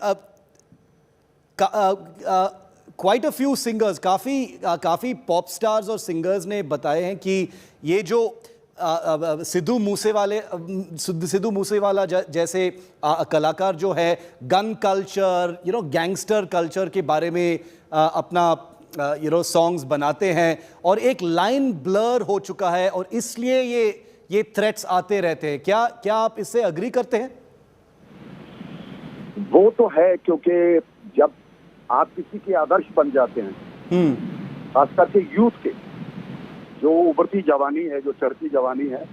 [SPEAKER 4] quite a few singers, काफ़ी पॉप स्टार्स और सिंगर्स ने बताए हैं कि ये जो सिद्धू मूसेवाला जैसे कलाकार जो है गन कल्चर, गैंगस्टर कल्चर के बारे में अपना सॉन्ग्स बनाते हैं, और एक लाइन ब्लर हो चुका है और इसलिए ये थ्रेट्स आते रहते हैं। क्या आप इससे अग्री करते हैं?
[SPEAKER 7] वो तो है, क्योंकि जब आप किसी के आदर्श बन जाते हैं, खास करके यूथ के, जो उभरती जवानी है, जो चढ़ती जवानी है,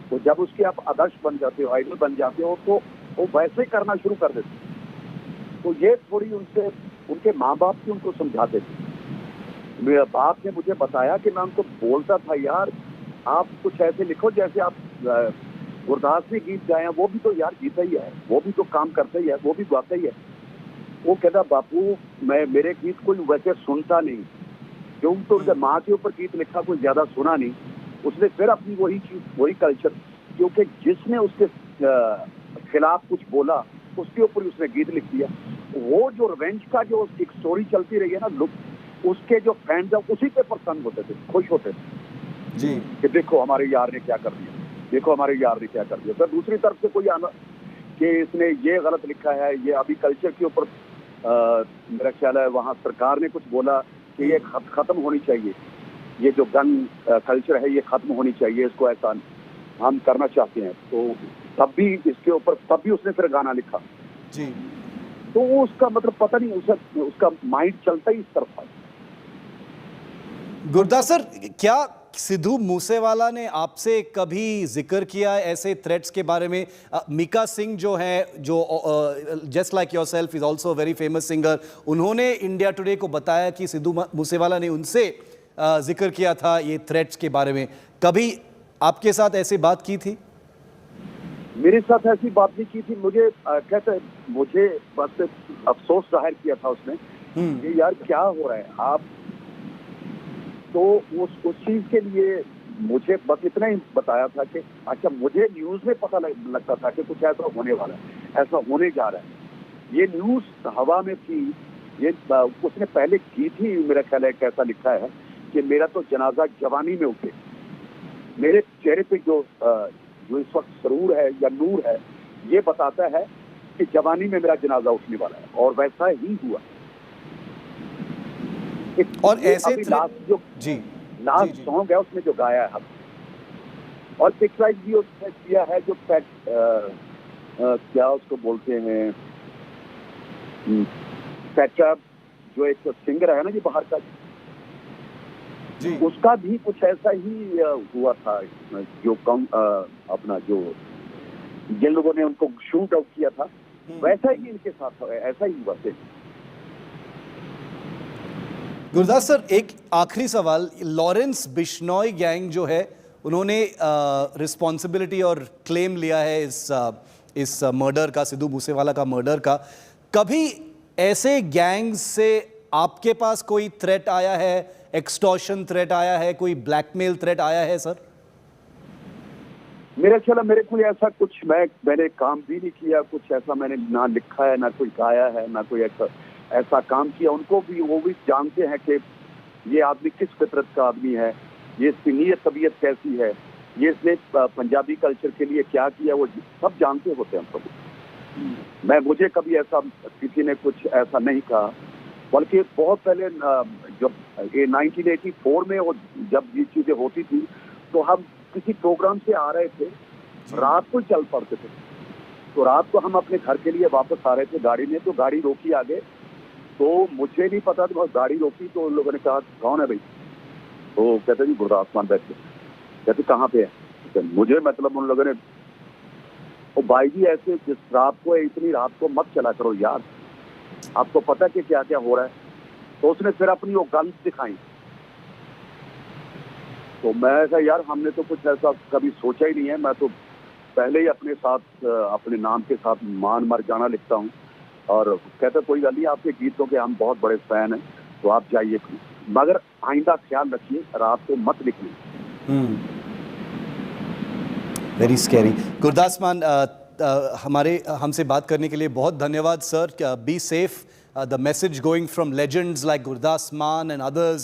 [SPEAKER 7] तो जब उसके आप आदर्श बन जाते हो, आइडल बन जाते हो, तो वो वैसे करना शुरू कर देते। तो ये थोड़ी उनके माँ बाप भी उनको समझाते थे। मेरे बाप ने मुझे बताया कि मैं उनको बोलता था, यार आप कुछ ऐसे लिखो जैसे आप गुरदास ने गीत गाए हैं, वो भी तो यार गीता ही है, वो भी तो काम करता ही है, वो भी गाता ही है। वो कहता बापू मेरे गीत कोई वैसे सुनता नहीं, क्योंकि तो उनके माँ के ऊपर गीत लिखा कोई ज्यादा सुना नहीं, उसने फिर अपनी वही चीज, वही कल्चर, क्योंकि जिसने उसके खिलाफ कुछ बोला उसके ऊपर उसने गीत लिख दिया। वो जो रिवेंज का जो एक स्टोरी चलती रही है ना, लोग उसके जो फैंस हैं उसी पे प्रसन्न होते थे, खुश होते थे जी, कि देखो हमारे यार ने क्या कर दिया, देखो हमारे यार ने क्या कर दिया। फिर दूसरी तरफ से कोई आना कि इसने ये गलत लिखा है, ये अभी कल्चर के ऊपर मेरा ख्याल है वहाँ सरकार ने कुछ बोला कि ये खत्म होनी चाहिए, ये जो गन कल्चर है ये खत्म होनी चाहिए, इसको ऐसा हम करना चाहते हैं। तो तब भी इसके ऊपर तब भी उसने फिर गाना लिखा
[SPEAKER 4] जी।
[SPEAKER 7] तो उसका मतलब पता नहीं, उसका माइंड चलता ही इस तरफ था।
[SPEAKER 4] गुरदास सर, क्या सिद्धू मूसेवाला ने आपसे कभी जिक्र किया ऐसे थ्रेट्स के बारे में? मीका सिंह जो है, जो just like your self is also very famous singer, उन्होंने इंडिया टुडे को बताया कि सिद्धू मूसेवाला ने उनसे जिक्र किया था ये थ्रेट्स के बारे में। कभी आपके साथ ऐसी बात की थी?
[SPEAKER 7] मेरे साथ ऐसी बात नहीं की थी। मुझे बस अफसोस जाहिर किया था उसने कि यार क्या हो रहा है आप, तो उस चीज के लिए मुझे बस इतना ही बताया था कि अच्छा, मुझे न्यूज में पता लगता था कि कुछ ऐसा होने वाला है, ऐसा होने जा रहा है। ये न्यूज हवा में थी, ये उसने पहले की थी। मेरा ख्याल है कैसा लिखा है कि मेरा तो जनाजा जवानी में उठे। मेरे चेहरे पे जो इस वक्त सरूर है या नूर है, ये बताता है कि जवानी में मेरा जनाजा उठने वाला है, और वैसा ही हुआ।
[SPEAKER 4] और ऐसे
[SPEAKER 7] लास्ट जो लास्ट सॉन्ग है उसमें जो गाया है, और पिक्चराइज भी उसने किया है जो क्या उसको बोलते हैं, पैट्रा, जो एक सिंगर है ना जी बाहर का जी, उसका भी कुछ ऐसा ही हुआ था, जो अपना जो जिन लोगों ने उनको शूट आउट किया था, वैसा ही इनके साथ ऐसा ही हुआ थे।
[SPEAKER 4] गुरदास सर, एक आखिरी सवाल, लॉरेंस बिश्नोई गैंग जो है उन्होंने रिस्पॉन्सिबिलिटी और क्लेम लिया है इस मर्डर का, सिद्धू मूसेवाला का मर्डर का। कभी ऐसे गैंग से आपके पास कोई थ्रेट आया है, एक्सटॉर्शन थ्रेट आया है, कोई ब्लैकमेल थ्रेट आया है सर?
[SPEAKER 7] मेरे को ऐसा कुछ, मैंने काम भी नहीं किया, कुछ ऐसा मैंने ना लिखा है, ना कोई गाया है, ना कोई ऐसा काम किया। उनको भी, वो भी जानते हैं कि ये आदमी किस फितरत का आदमी है, ये इसकी नीयत तबीयत कैसी है, ये इसने पंजाबी कल्चर के लिए क्या किया, वो सब जानते होते हैं सब। मुझे कभी ऐसा किसी ने कुछ ऐसा नहीं कहा, बल्कि बहुत पहले जब ये 1984 में वो जब ये चीजें होती थी, तो हम किसी प्रोग्राम से आ रहे थे, रात को चल पड़ते थे, तो रात को हम अपने घर के लिए वापस आ रहे थे गाड़ी में, तो गाड़ी रोकी आगे, तो मुझे नहीं पता था, गाड़ी रोकी तो उन लोगों ने कहा कौन है भाई, तो कहते जी गुरदास मान बैठे, कहते कहाँ पे है, तो मुझे मतलब उन लोगों ने, ओ भाई जी ऐसे जिस रात को, इतनी रात को मत चला करो यार, आपको पता है कि क्या क्या हो रहा है। तो उसने फिर अपनी वो गन दिखाई, तो मैं कहा यार हमने तो कुछ ऐसा कभी सोचा ही नहीं है, मैं तो पहले ही अपने साथ अपने नाम के साथ मान मर जाना लिखता हूँ। और कहते कोई गल नहीं, आपके गीतों के हम बहुत बड़े फैन हैं, तो आप जाइए, मगर आइंदा ख्याल रखिए रात को मत निकलिए।
[SPEAKER 4] Very scary. गुरदास मान, हमसे बात करने के लिए बहुत धन्यवाद sir. Be safe. The message going from legends like Gurdas Mann and others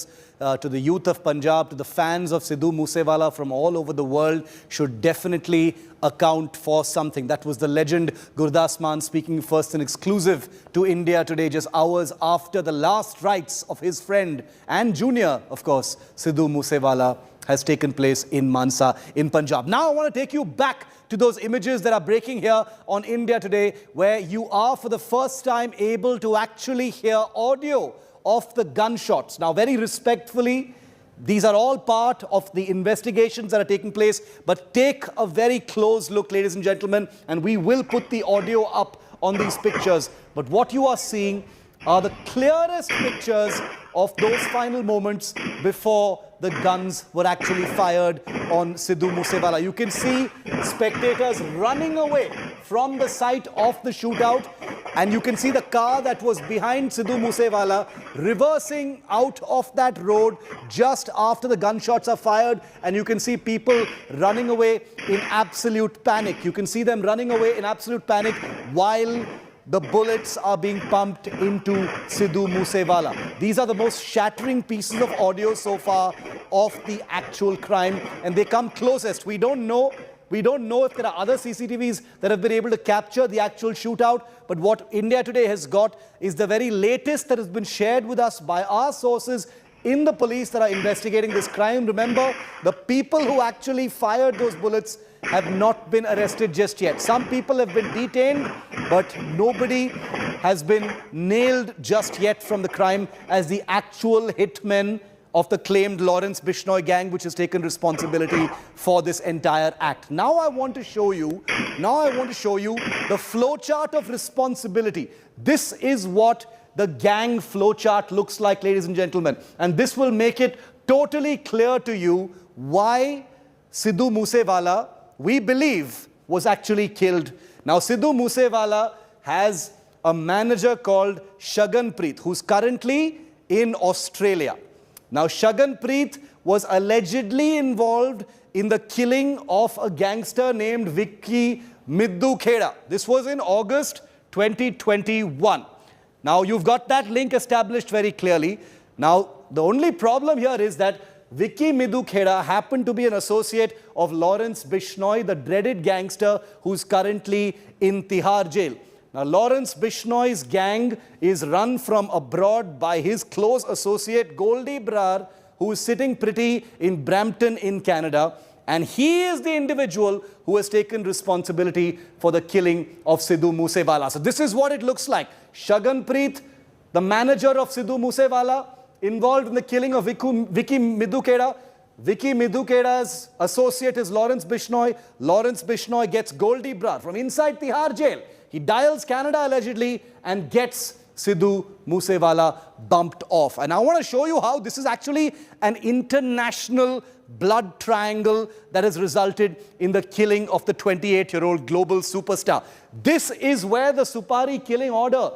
[SPEAKER 4] to the youth of Punjab, to the fans of Sidhu Moosewala from all over the world should definitely account for something. That was the legend Gurdas Mann speaking first and exclusive to India Today, just hours after the last rites of his friend and junior, of course, Sidhu Moosewala has taken place in Mansa in Punjab. Now I want to take you back to those images that are breaking here on India Today, where you are for the first time able to actually hear audio of the gunshots. Now, very respectfully, these are all part of the investigations that are taking place, but take a very close look, ladies and gentlemen, and we will put the audio up on these pictures. But what you are seeing are the clearest pictures of those final moments before the guns were actually fired on Sidhu Moosewala. You can see spectators running away from the site of the shootout, and you can see the car that was behind Sidhu Moosewala reversing out of that road just after the gunshots are fired, and you can see people running away in absolute panic. You can see them running away in absolute panic while the bullets are being pumped into Sidhu Moosewala. These are the most shattering pieces of audio so far of the actual crime, and they come closest. We don't know if there are other CCTVs that have been able to capture the actual shootout, but what India Today has got is the very latest that has been shared with us by our sources in the police that are investigating this crime. Remember, the people who actually fired those bullets have not been arrested just yet. Some people have been detained, but nobody has been nailed just yet from the crime as the actual hitmen of the claimed Lawrence Bishnoi gang, which has taken responsibility for this entire act. Now I want to show you the flowchart of responsibility. This is what the gang flowchart looks like, ladies and gentlemen. And this will make it totally clear to you why Sidhu Moosewala, we believe, was actually killed. Now, Sidhu Moosewala has a manager called Shaganpreet, who's currently in Australia. Now, Shaganpreet was allegedly involved in the killing of a gangster named Vicky Middu Kheda. This was in August 2021. Now, you've got that link established very clearly. Now, the only problem here is that Vicky Middu Kheda happened to be an associate of Lawrence Bishnoi, the dreaded gangster who's currently in Tihar jail. Now, Lawrence Bishnoi's gang is run from abroad by his close associate Goldie Brar, who is sitting pretty in Brampton in Canada. And he is the individual who has taken responsibility for the killing of Sidhu Moose Wala. So this is what it looks like. Shaganpreet, the manager of Sidhu Moose Wala, involved in the killing of Vicky Midhu Kheda. Vicky Midhu Kheda's associate is Lawrence Bishnoi. Lawrence Bishnoi gets Goldie Brar from inside Tihar jail. He dials Canada allegedly and gets Sidhu Moose Wala bumped off. And I want to show you how this is actually an international blood triangle that has resulted in the killing of the 28-year-old global superstar. This is where the Supari killing order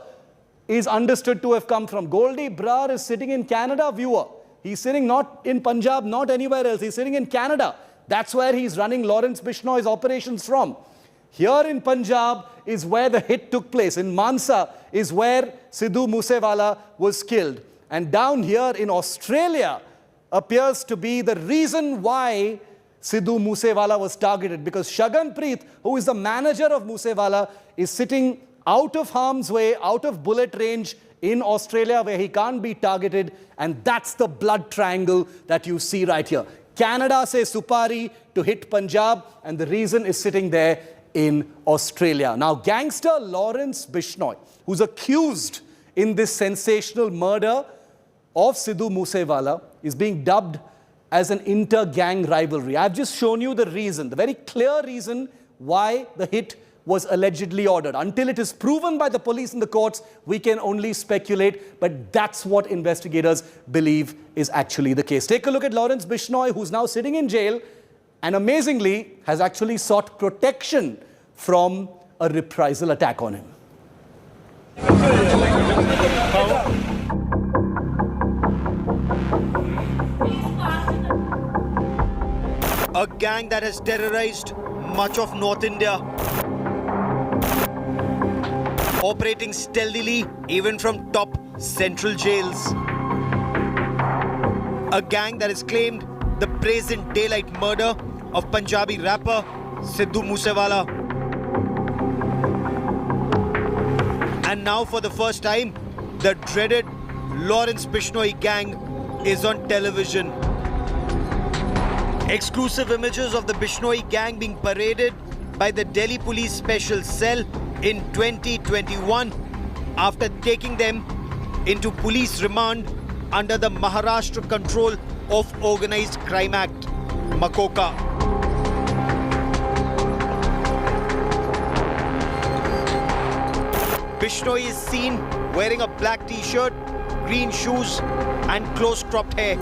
[SPEAKER 4] is understood to have come from. Goldie Brar is sitting in Canada, viewer. He's sitting not in Punjab, not anywhere else. He's sitting in Canada. That's where he's running Lawrence Bishnoi's operations from. Here in Punjab is where the hit took place. In Mansa is where Sidhu Moose Wala was killed. And down here in Australia appears to be the reason why Sidhu Moose Wala was targeted, because Shaganpreet, who is the manager of Moose Wala, is sitting out of harm's way, out of bullet range in Australia where he can't be targeted, and that's the blood triangle that you see right here. Canada says Supari to hit Punjab, and the reason is sitting there in Australia. Now, gangster Lawrence Bishnoi, who's accused in this sensational murder of Sidhu Moose Wala, is being dubbed as an inter-gang rivalry. I've just shown you the reason, the very clear reason why the hit was allegedly ordered. Until it is proven by the police and the courts, we can only speculate, but that's what investigators believe is actually the case. Take a look at Lawrence Bishnoi, who's now sitting in jail and amazingly has actually sought protection from a reprisal attack on him.
[SPEAKER 10] A gang that has terrorized much of North India, operating stealthily even from top central jails. A gang that has claimed the brazen daylight murder of Punjabi rapper Sidhu Moose Wala. And now for the first time, the dreaded Lawrence Bishnoi gang is on television. Exclusive images of the Bishnoi gang being paraded by the Delhi Police Special Cell in 2021 after taking them into police remand under the Maharashtra Control of Organized Crime Act, Makoka. Bishnoi is seen wearing a black t-shirt, green shoes and close-cropped hair.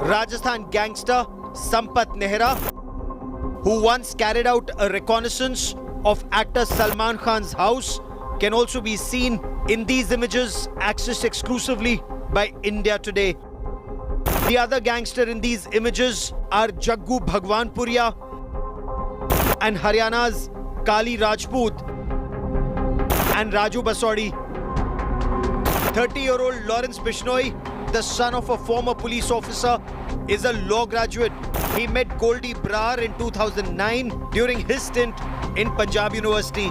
[SPEAKER 10] Rajasthan gangster Sampat Nehra, who once carried out a reconnaissance of actor Salman Khan's house, can also be seen in these images accessed exclusively by India Today. The other gangster in these images are Jaggu Bhagwanpuria and Haryana's Kali Rajput and Raju Basodi. 30-year-old Lawrence Bishnoi, the son of a former police officer, is a law graduate. He met Goldie Brar in 2009 during his stint in Punjab University.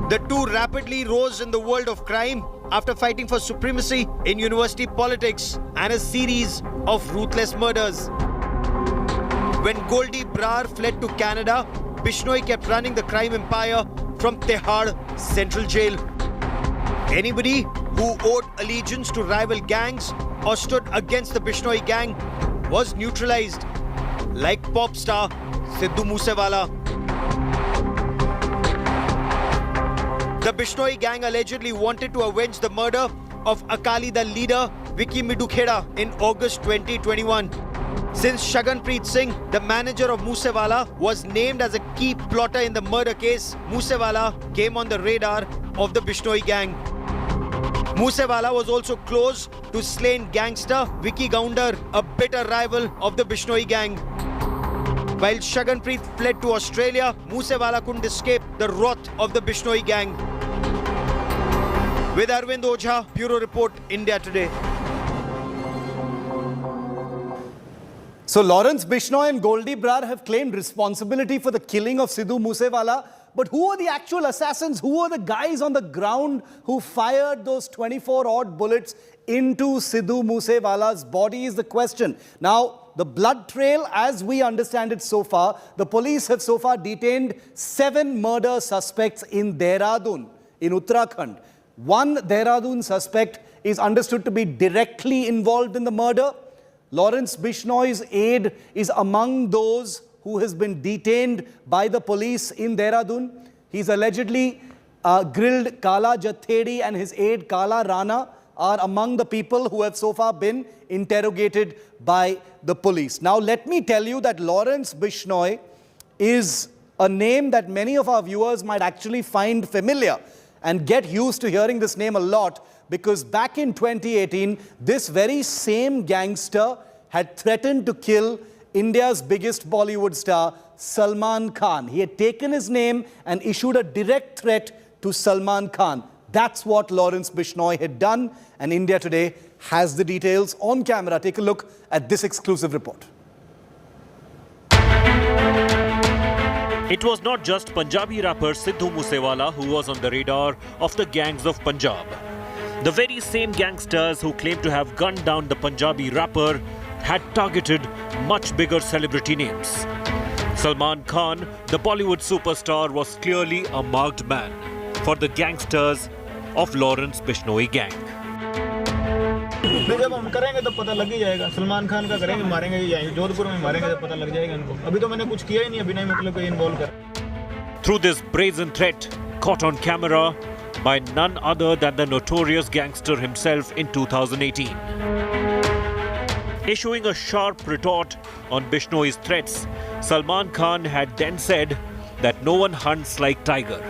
[SPEAKER 10] The two rapidly rose in the world of crime after fighting for supremacy in university politics and a series of ruthless murders. When Goldie Brar fled to Canada, Bishnoi kept running the crime empire from Tihar Central Jail. Anybody who owed allegiance to rival gangs or stood against the Bishnoi gang was neutralized, like pop star Sidhu Moose Wala. The Bishnoi gang allegedly wanted to avenge the murder of Akali Dal leader Vicky Midhu Kheda in August 2021. Since Shaganpreet Singh, the manager of Moosewala, was named as a key plotter in the murder case, Moosewala came on the radar of the Bishnoi gang. Moosewala was also close to slain gangster Vicky Gounder, a bitter rival of the Bishnoi gang. While Shaganpreet fled to Australia, Moosewala couldn't escape the wrath of the Bishnoi gang. With Arvind Ojha, Bureau Report, India Today.
[SPEAKER 4] So Lawrence Bishnoi and Goldie Brar have claimed responsibility for the killing of Sidhu Moose Wala, But who are the actual assassins? Who are the guys on the ground who fired those 24-odd bullets into Sidhu Moosewala's body is the question. Now, the blood trail, as we understand it so far, the police have so far detained 7 murder suspects in Dehradun, in Uttarakhand. One Dehradun suspect is understood to be directly involved in the murder. Lawrence Bishnoi's aide is among those who has been detained by the police in Dehradun. He's allegedly grilled Kala Jathedi and his aide Kala Rana are among the people who have so far been interrogated by the police. Now, let me tell you that Lawrence Bishnoi is a name that many of our viewers might actually find familiar and get used to hearing this name a lot, because back in 2018, this very same gangster had threatened to kill India's biggest Bollywood star, Salman Khan. He had taken his name and issued a direct threat to Salman Khan. That's what Lawrence Bishnoi had done, and India Today has the details on camera. Take a look at this exclusive report.
[SPEAKER 5] It was not just Punjabi rapper Sidhu Moosewala who was on the radar of the gangs of Punjab. The very same gangsters who claimed to have gunned down the Punjabi rapper had targeted much bigger celebrity names. Salman Khan, the Bollywood superstar, was clearly a marked man for the gangsters of Lawrence Bishnoi gang.
[SPEAKER 6] जब हम करेंगे तो पता लग ही जाएगा. सलमान खान का करेंगे, मारेंगे यहीं जोधपुर में मारेंगे तो पता लग जाएगा इनको. अभी तो मैंने कुछ किया ही नहीं, अभी नहीं मतलब कोई इन्वॉल्व कर.
[SPEAKER 5] Through this brazen threat caught on camera by none other than the notorious gangster himself in 2018. Issuing a sharp retort on Bishnoi's threats, Salman Khan had then said that no one hunts like tiger,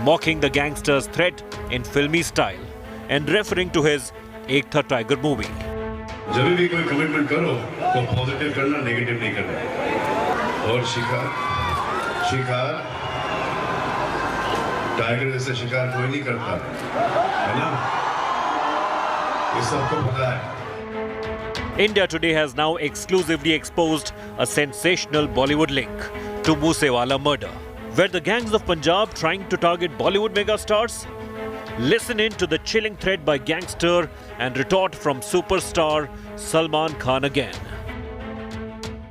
[SPEAKER 5] mocking the gangster's threat in filmy style and referring to his Ek Tha Tiger movie.
[SPEAKER 23] जब भी कोई commitment करो तो positive करना, negative नहीं करना. और शिकार टाइगर जैसे शिकार कोई नहीं करता, है ना? ये सबको पता है.
[SPEAKER 5] India Today has now exclusively exposed a sensational Bollywood link to Moosewala murder. Were the gangs of Punjab trying to target Bollywood megastars? Listen in to the chilling threat by gangster and retort from superstar Salman Khan again.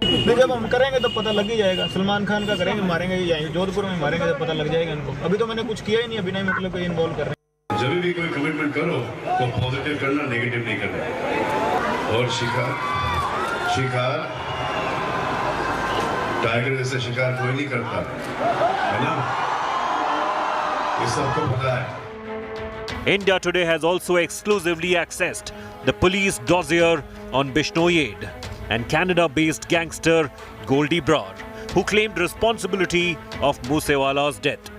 [SPEAKER 6] जब हम करेंगे तो पता लग ही जाएगा. सलमान खान का करेंगे, मारेंगे यहीं जोधपुर में मारेंगे तो पता लग जाएगा इनको. अभी तो मैंने कुछ किया ही नहीं, अभी नहीं मतलब कोई इन्वॉल्व कर रहे हैं.
[SPEAKER 23] जब भी कोई कमिटमेंट करो तो पॉजिटिव करना, नेगेटिव नहीं करना. और शिकार टाइगर जैसे शिकार कोई नहीं करता, है ना? ये सबको पता है.
[SPEAKER 5] India Today has also exclusively accessed the police dossier on Bishnoi aide and Canada-based gangster Goldie Brar, who claimed responsibility of Moosewala's death.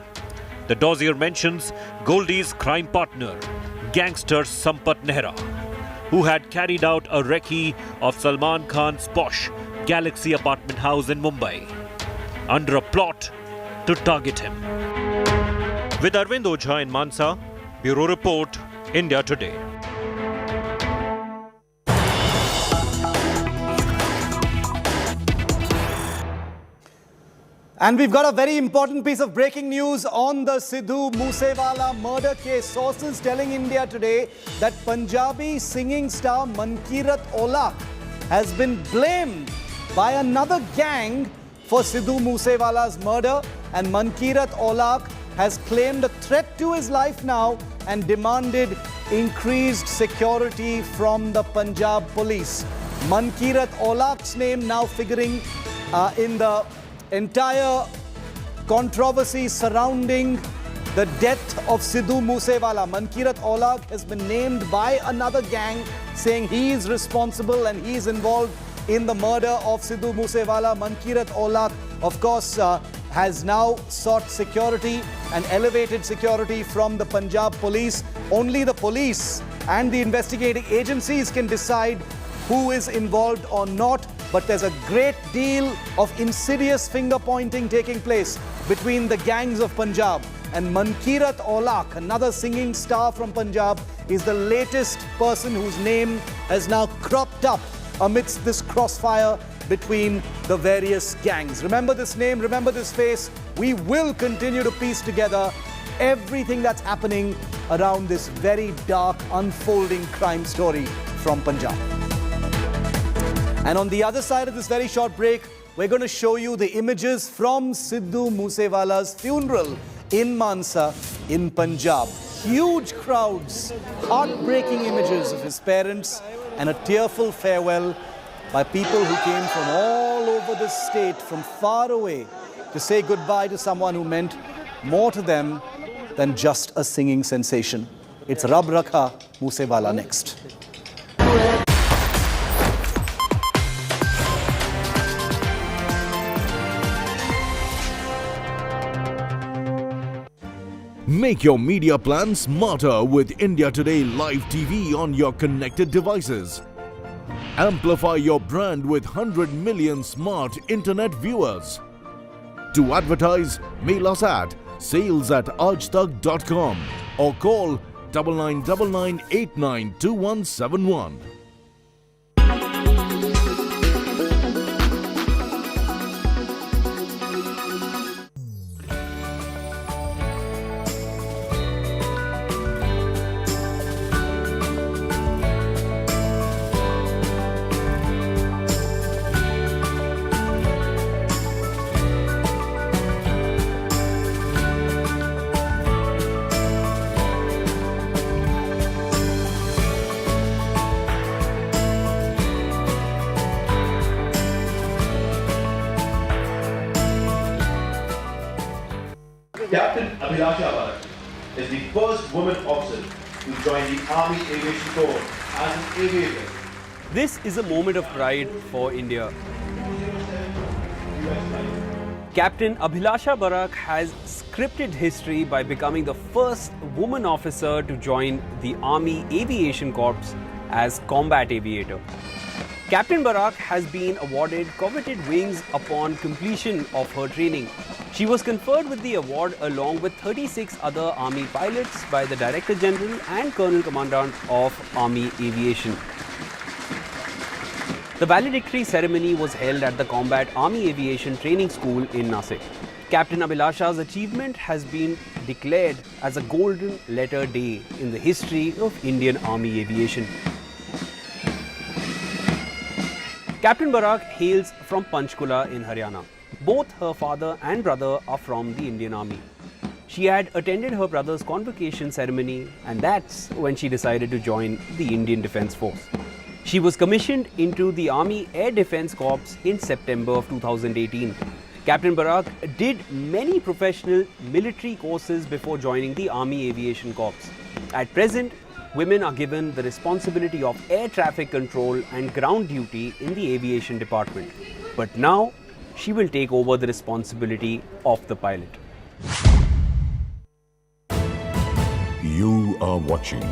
[SPEAKER 5] The dossier mentions Goldie's crime partner, gangster Sampat Nehra, who had carried out a recce of Salman Khan's posh Galaxy apartment house in Mumbai, under a plot to target him. With Arvind Ojha in Mansa, Bureau Report, India Today.
[SPEAKER 4] And we've got a very important piece of breaking news on the Sidhu Moosewala murder case. Sources telling India Today that Punjabi singing star Mankirat Olak has been blamed by another gang for Sidhu Moosewala's murder, and Mankirat Olak has claimed a threat to his life now and demanded increased security from the Punjab police. Mankirat Olak's name now figuring in the entire controversy surrounding the death of Sidhu Moosewala. Mankirat Olak has been named by another gang, saying he is responsible and he is involved in the murder of Sidhu Moosewala. Mankirat Olak, of course, has now sought security and elevated security from the Punjab police. Only the police and the investigating agencies can decide who is involved or not. But there's a great deal of insidious finger-pointing taking place between the gangs of Punjab. And Mankirat Olak, another singing star from Punjab, is the latest person whose name has now cropped up amidst this crossfire between the various gangs. Remember this name, remember this face. We will continue to piece together everything that's happening around this very dark, unfolding crime story from Punjab. And on the other side of this very short break, we're going to show you the images from Sidhu Moose Wala's funeral in Mansa in Punjab. Huge crowds, heartbreaking images of his parents and a tearful farewell by people who came from all over the state, from far away, to say goodbye to someone who meant more to them than just a singing sensation. It's Rab Rakha Moosewala next.
[SPEAKER 15] Make your media plan smarter with India Today Live TV on your connected devices. Amplify your brand with 100 million smart internet viewers. To advertise, mail us at sales@aajtak.com or call 9999892171.
[SPEAKER 11] Captain Abhilasha Warring is the first woman officer to join the Army Aviation Corps as an aviator.
[SPEAKER 1] This is a moment of pride for India. Captain Abhilasha Warring has scripted history by becoming the first woman officer to join the Army Aviation Corps as combat aviator. Captain Warring has been awarded coveted wings upon completion of her training. She was conferred with the award along with 36 other Army pilots by the Director General and Colonel Commandant of Army Aviation. The valedictory ceremony was held at the Combat Army Aviation Training School in Nasik. Captain Abhilasha's achievement has been declared as a golden letter day in the history of Indian Army Aviation. Captain Warring hails from Panchkula in Haryana. Both her father and brother are from the Indian Army. She had attended her brother's convocation ceremony, and that's when she decided to join the Indian Defence Force. She was commissioned into the Army Air Defence Corps in September of 2018. Captain Warring did many professional military courses before joining the Army Aviation Corps. At present, women are given the responsibility of air traffic control and ground duty in the aviation department. But now, she will take over the responsibility of the pilot.
[SPEAKER 15] You are watching.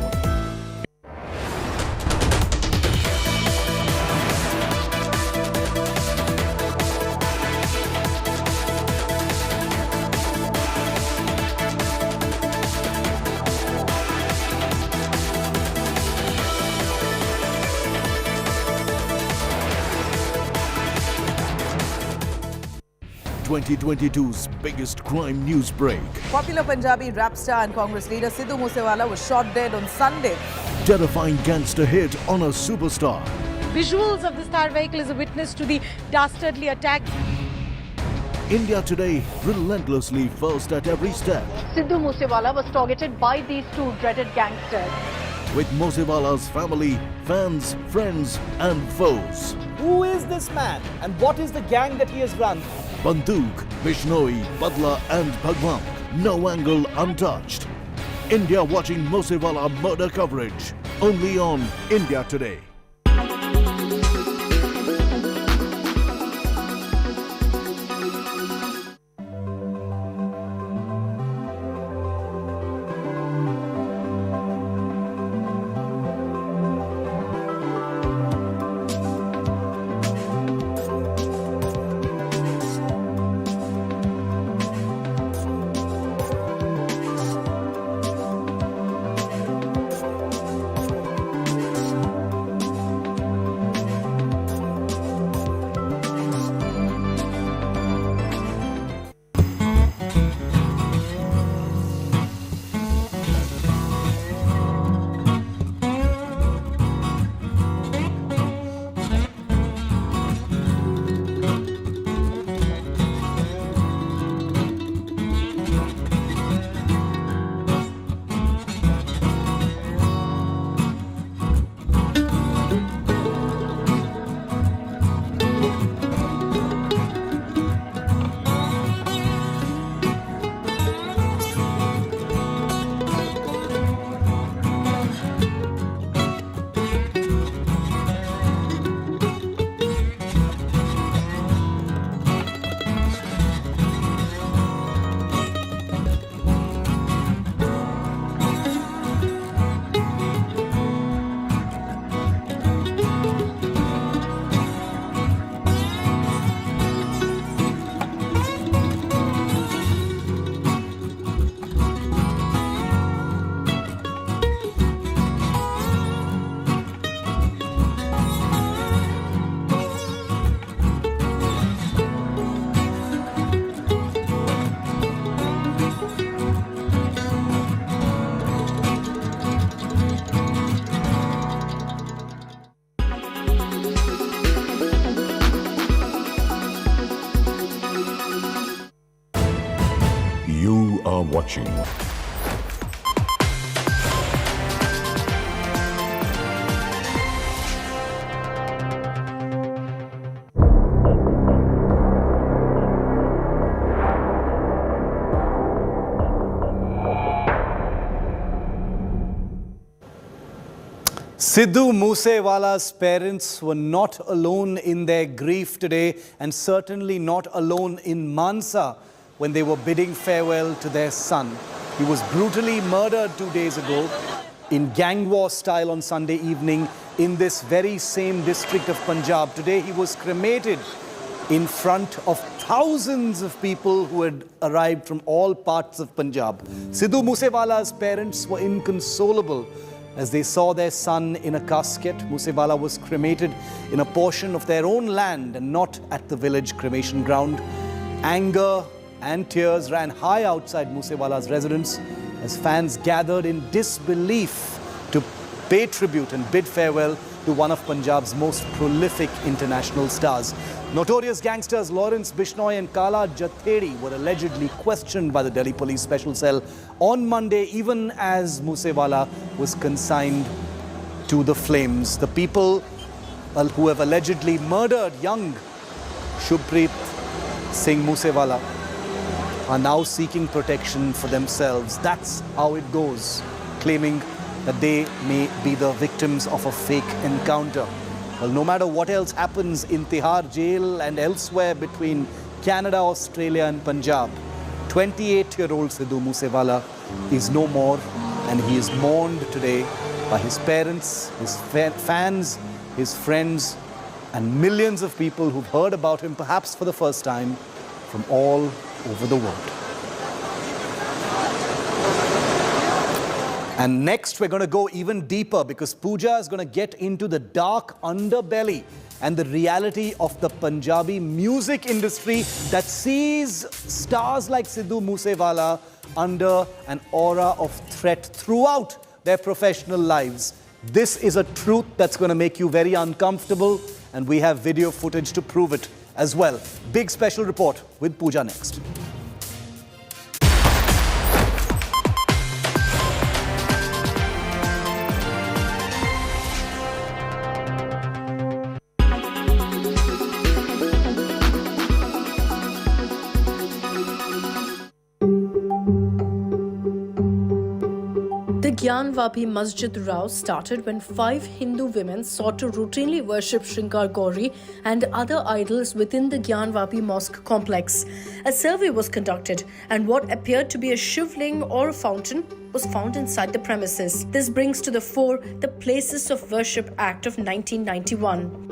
[SPEAKER 15] (2022's biggest crime news break).
[SPEAKER 12] Popular Punjabi rap star and Congress leader Sidhu Moose Wala was shot dead on Sunday.
[SPEAKER 15] Terrifying gangster hit on a superstar.
[SPEAKER 14] Visuals of the star vehicle is a witness to the dastardly attack.
[SPEAKER 15] India Today, relentlessly first at every step.
[SPEAKER 14] Sidhu Moose Wala was targeted by these two dreaded gangsters.
[SPEAKER 15] With Moosewala's family, fans, friends and foes.
[SPEAKER 4] Who is this man and what is the gang that he has run?
[SPEAKER 15] Banduk, Bishnoi, Badla and Bhagwan. No angle untouched. India watching Moosewala murder coverage. Only on India Today. watching.
[SPEAKER 4] Sidhu Moose Wala's parents were not alone in their grief today, and certainly not alone in Mansa when they were bidding farewell to their son. He was brutally murdered 2 days ago in gang war style on Sunday evening in this very same district of Punjab. Today he was cremated in front of thousands of people who had arrived from all parts of Punjab. Sidhu Moose Wala's parents were inconsolable as they saw their son in a casket. Moosewala was cremated in a portion of their own land and not at the village cremation ground. Anger and tears ran high outside Moosewala's residence as fans gathered in disbelief to pay tribute and bid farewell to one of Punjab's most prolific international stars. Notorious gangsters Lawrence Bishnoi and Kala Jathedi were allegedly questioned by the Delhi Police Special Cell on Monday, even as Moosewala was consigned to the flames. The people who have allegedly murdered young Shubhpreet Singh Moosewala are now seeking protection for themselves. That's how it goes, claiming that they may be the victims of a fake encounter. Well, no matter what else happens in Tihar jail and elsewhere between Canada, Australia and Punjab, 28-year-old Sidhu Moosewala is no more, and he is mourned today by his parents, his fans, his friends and millions of people who've heard about him perhaps for the first time from all over the world. And next, we're going to go even deeper because Pooja is going to get into the dark underbelly and the reality of the Punjabi music industry that sees stars like Sidhu Moosewala under an aura of threat throughout their professional lives. This is a truth that's going to make you very uncomfortable, and we have video footage to prove it as well. Big special report with Pooja next.
[SPEAKER 13] The Gyanvapi Masjid row started when 5 Hindu women sought to routinely worship Shrinkar Gauri and other idols within the Gyanvapi mosque complex. A survey was conducted and what appeared to be a shivling or a fountain was found inside the premises. This brings to the fore the Places of Worship Act of 1991.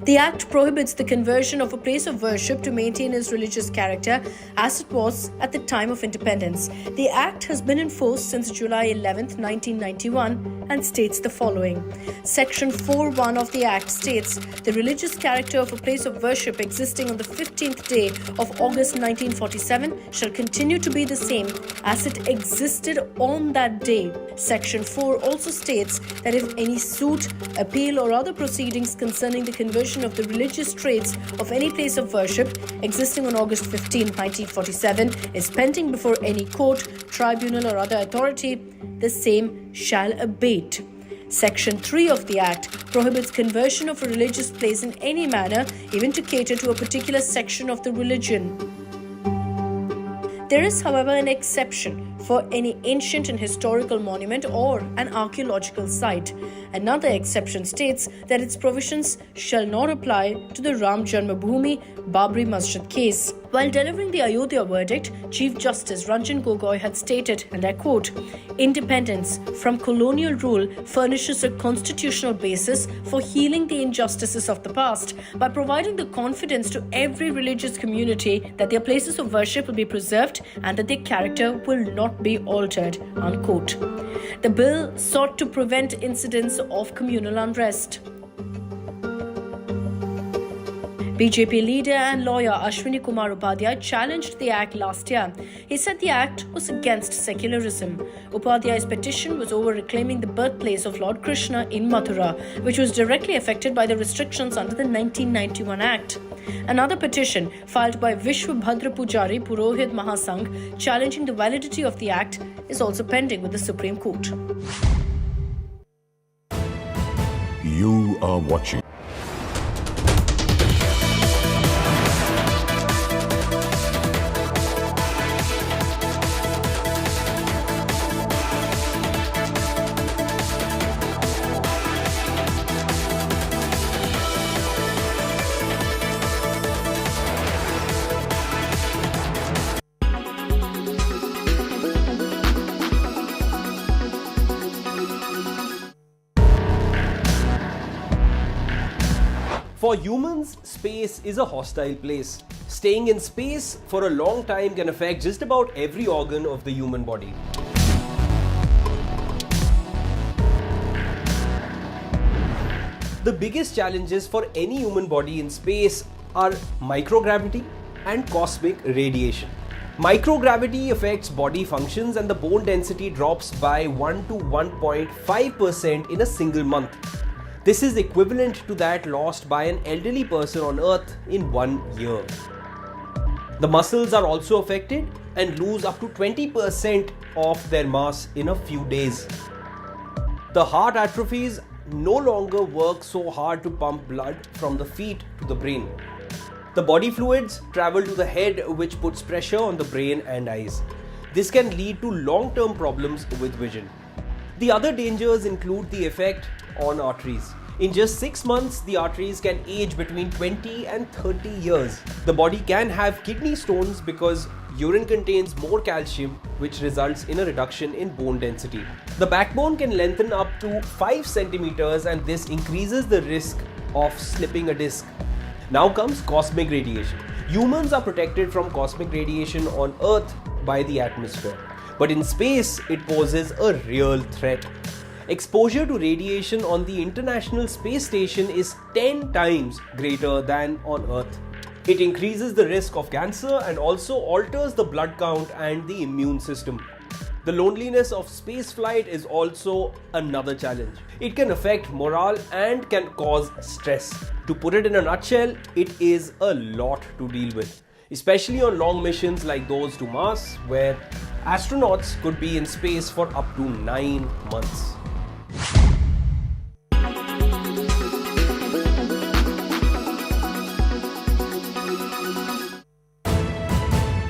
[SPEAKER 13] The Act prohibits the conversion of a place of worship to maintain its religious character as it was at the time of independence. The Act has been in force since July 11, 1991 and states the following. Section 4.1 of the Act states, the religious character of a place of worship existing on the 15th day of August 1947 shall continue to be the same as it existed on that day. Section 4 also states that if any suit, appeal or other proceedings concerning the conversion of the religious traits of any place of worship existing on August 15, 1947 is pending before any court, tribunal or other authority, the same shall abate. Section 3 of the Act prohibits conversion of a religious place in any manner, even to cater to a particular section of the religion. There is, however, an exception for any ancient and historical monument or an archaeological site. Another exception states that its provisions shall not apply to the Ram Janmabhoomi Babri Masjid case. While delivering the Ayodhya verdict, Chief Justice Ranjan Gogoi had stated, and I quote, "Independence from colonial rule furnishes a constitutional basis for healing the injustices of the past by providing the confidence to every religious community that their places of worship will be preserved and that their character will not be altered," unquote. The bill sought to prevent incidents of communal unrest. BJP leader and lawyer Ashwini Kumar Upadhyay challenged the act last year. He said the act was against secularism. Upadhyay's petition was over reclaiming the birthplace of Lord Krishna in Mathura, which was directly affected by the restrictions under the 1991 Act. Another petition filed by Vishwabhadra Pujari Purohit Mahasangh challenging the validity of the act is also pending with the Supreme Court.
[SPEAKER 15] You are watching.
[SPEAKER 16] For humans, space is a hostile place. Staying in space for a long time can affect just about every organ of the human body. The biggest challenges for any human body in space are microgravity and cosmic radiation. Microgravity affects body functions and the bone density drops by 1 to 1.5% in a single month. This is equivalent to that lost by an elderly person on Earth in 1 year. The muscles are also affected and lose up to 20% of their mass in a few days. The heart atrophies, no longer work so hard to pump blood from the feet to the brain. The body fluids travel to the head, which puts pressure on the brain and eyes. This can lead to long-term problems with vision. The other dangers include the effect on arteries. In just 6 months, the arteries can age between 20 and 30 years. The body can have kidney stones because urine contains more calcium, which results in a reduction in bone density. The backbone can lengthen up to 5 centimeters, and this increases the risk of slipping a disc. Now comes cosmic radiation. Humans are protected from cosmic radiation on Earth by the atmosphere, but in space, it poses a real threat. Exposure to radiation on the International Space Station is 10 times greater than on Earth. It increases the risk of cancer and also alters the blood count and the immune system. The loneliness of spaceflight is also another challenge. It can affect morale and can cause stress. To put it in a nutshell, it is a lot to deal with, especially on long missions like those to Mars, where astronauts could be in space for up to 9 months.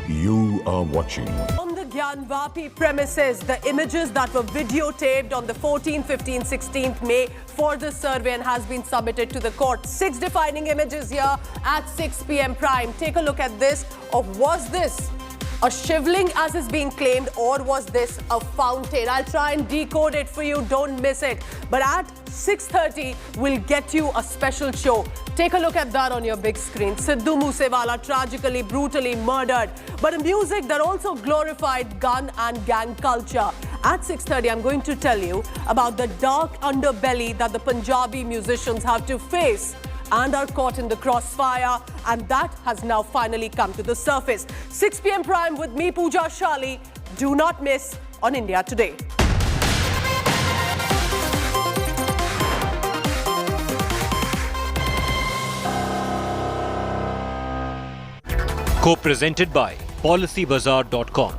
[SPEAKER 15] You are watching.
[SPEAKER 17] On the Gyanvapi premises, the images that were videotaped on the 14th, 15th, 16th May for the survey and has been submitted to the court. 6 defining images here at 6 p.m. prime. Take a look at this. Was this a shivling as is being claimed, or was this a fountain? I'll try and decode it for you, don't miss it. But at 6:30, we'll get you a special show. Take a look at that on your big screen. Sidhu Moose Wala tragically, brutally murdered. But a music that also glorified gun and gang culture. At 6:30, I'm going to tell you about the dark underbelly that the Punjabi musicians have to face and are caught in the crossfire, and that has now finally come to the surface. 6 p.m. prime with me, Pooja Shali. Do not miss on India Today.
[SPEAKER 5] Co-presented by PolicyBazaar.com.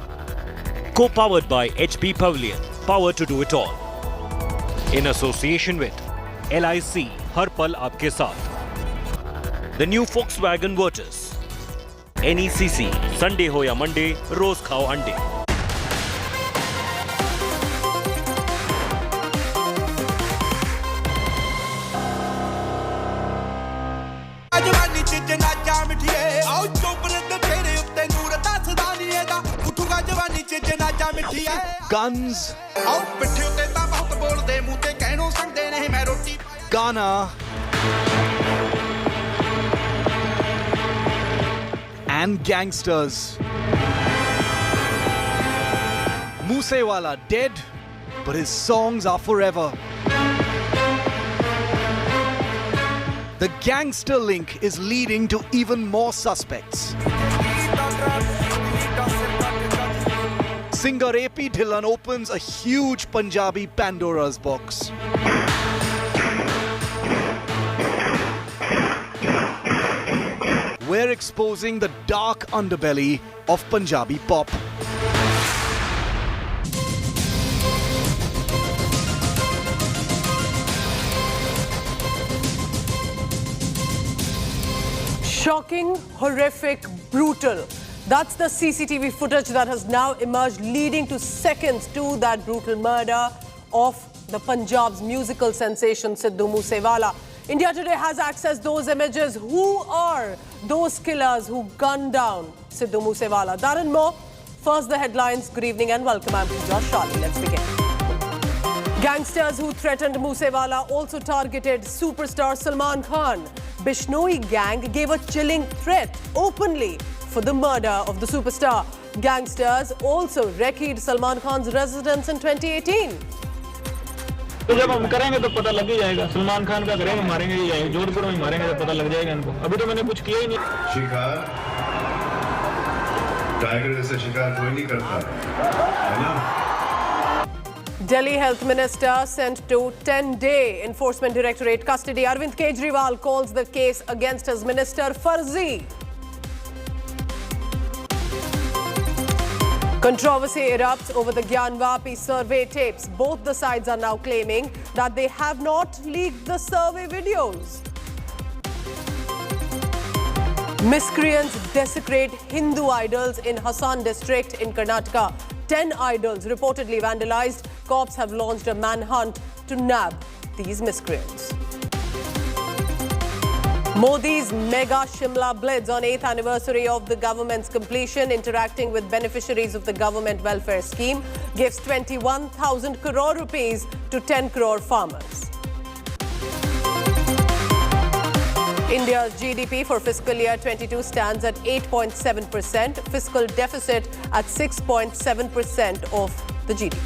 [SPEAKER 5] Co-powered by HP Pavilion. Power to do it all. In association with LIC, हर पल आपके साथ. The new Volkswagen Virtus. NECC, Sunday हो या Monday, रोज खाओ अंडे.
[SPEAKER 4] Guns, Ghana, and gangsters. Moosewala dead, but his songs are forever. The gangster link is leading to even more suspects. Singer AP Dhillon opens a huge Punjabi Pandora's box. We're exposing the dark underbelly of Punjabi pop.
[SPEAKER 17] Shocking, horrific, brutal. That's the CCTV footage that has now emerged, leading to seconds to that brutal murder of the Punjab's musical sensation Sidhu Moose Wala. India Today has accessed those images. Who are those killers who gunned down Sidhu Moose Wala? That and more. First, the headlines. Good evening and welcome. I'm Josh Charlie. Let's begin. Gangsters who threatened Moose Wala also targeted superstar Salman Khan. Bishnoi gang gave a chilling threat openly for the murder of the superstar. Gangsters also wrecked Salman Khan's residence in 2018.
[SPEAKER 6] तो जब हम करेंगे तो पता लग ही जाएगा सलमान खान का करेंगे मारेंगे ही जाएंगे जोधपुर में मारेंगे तो पता लग जाएगा इनको अभी तो मैंने कुछ किया ही नहीं
[SPEAKER 23] शिकार टाइगर जैसे शिकार कोई नहीं करता है ना
[SPEAKER 17] Delhi Health Minister sent to 10-day Enforcement Directorate custody. Arvind Kejriwal calls the case against his minister Farzi. Controversy erupts over the Gyanvapi survey tapes. Both the sides are now claiming that they have not leaked the survey videos. Miscreants desecrate Hindu idols in Hassan district in Karnataka. 10 idols reportedly vandalized. Cops have launched a manhunt to nab these miscreants. Modi's mega Shimla blitz on 8th anniversary of the government's completion, interacting with beneficiaries of the government welfare scheme, gives 21,000 crore rupees to 10 crore farmers. India's GDP for fiscal year 22 stands at 8.7%, fiscal deficit at 6.7% of the GDP.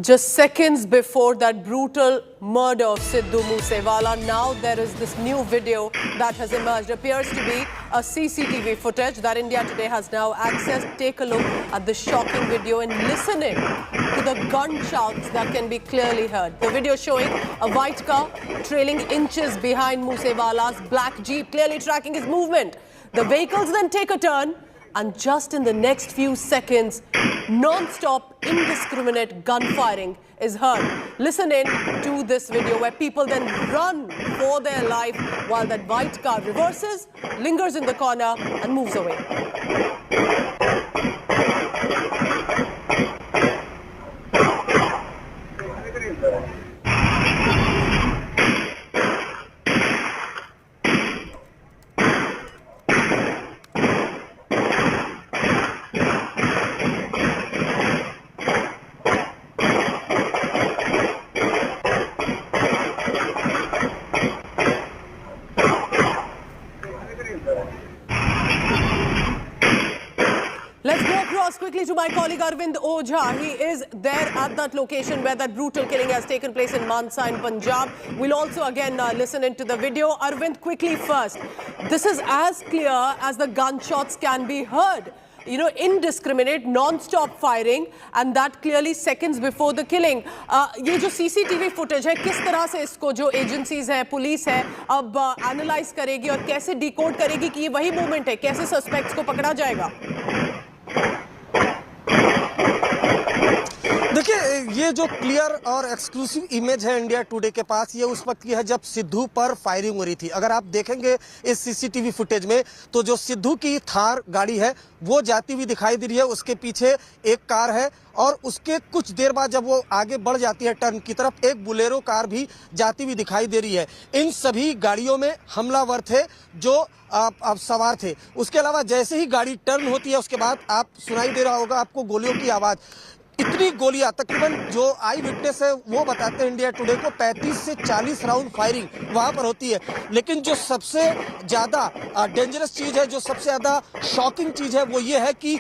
[SPEAKER 17] Just seconds before that brutal murder of Sidhu Moose Wala, now there is this new video that has emerged. Appears to be a CCTV footage that India Today has now accessed. Take a look at the shocking video and listen in to the gunshots that can be clearly heard. The video showing a white car trailing inches behind Moose Wala's black jeep, clearly tracking his movement. The vehicles then take a turn, and just in the next few seconds, non-stop, indiscriminate gunfiring is heard. Listen in to this video where people then run for their life while that white car reverses, lingers in the corner and moves away. Quickly to my colleague Arvind Ojha. He is there at that location where that brutal killing has taken place in Mansa in Punjab. We'll also again listen into the video. Arvind, quickly first. This is as clear as the gunshots can be heard. You know, indiscriminate, non-stop firing, and that clearly seconds before the killing. ये जो CCTV footage है, किस तरह से इसको जो agencies हैं, police है, अब analyze करेगी और कैसे decode करेगी कि ये वही moment है, कैसे suspects को पकड़ा जाएगा?
[SPEAKER 8] देखिए, ये जो क्लियर और एक्सक्लूसिव इमेज है इंडिया टुडे के पास, ये उस वक्त की है जब सिद्धू पर फायरिंग हो रही थी। अगर आप देखेंगे इस सीसीटीवी फुटेज में तो जो सिद्धू की थार गाड़ी है वो जाती हुई दिखाई दे रही है, उसके पीछे एक कार है और उसके कुछ देर बाद जब वो आगे बढ़ जाती है टर्न की तरफ, एक बुलेरो कार भी जाती हुई दिखाई दे रही है। इन सभी गाड़ियों में हमलावर थे जो आप सवार थे। उसके अलावा जैसे ही गाड़ी टर्न होती है उसके बाद आप सुनाई दे रहा होगा आपको गोलियों की आवाज। इतनी गोलियां, तकरीबन जो आई विटनेस है वो बताते हैं इंडिया टुडे को 35 से 40 राउंड फायरिंग वहां पर होती है। लेकिन जो सबसे ज्यादा डेंजरस चीज है, जो सबसे ज्यादा शॉकिंग चीज है, वो ये है कि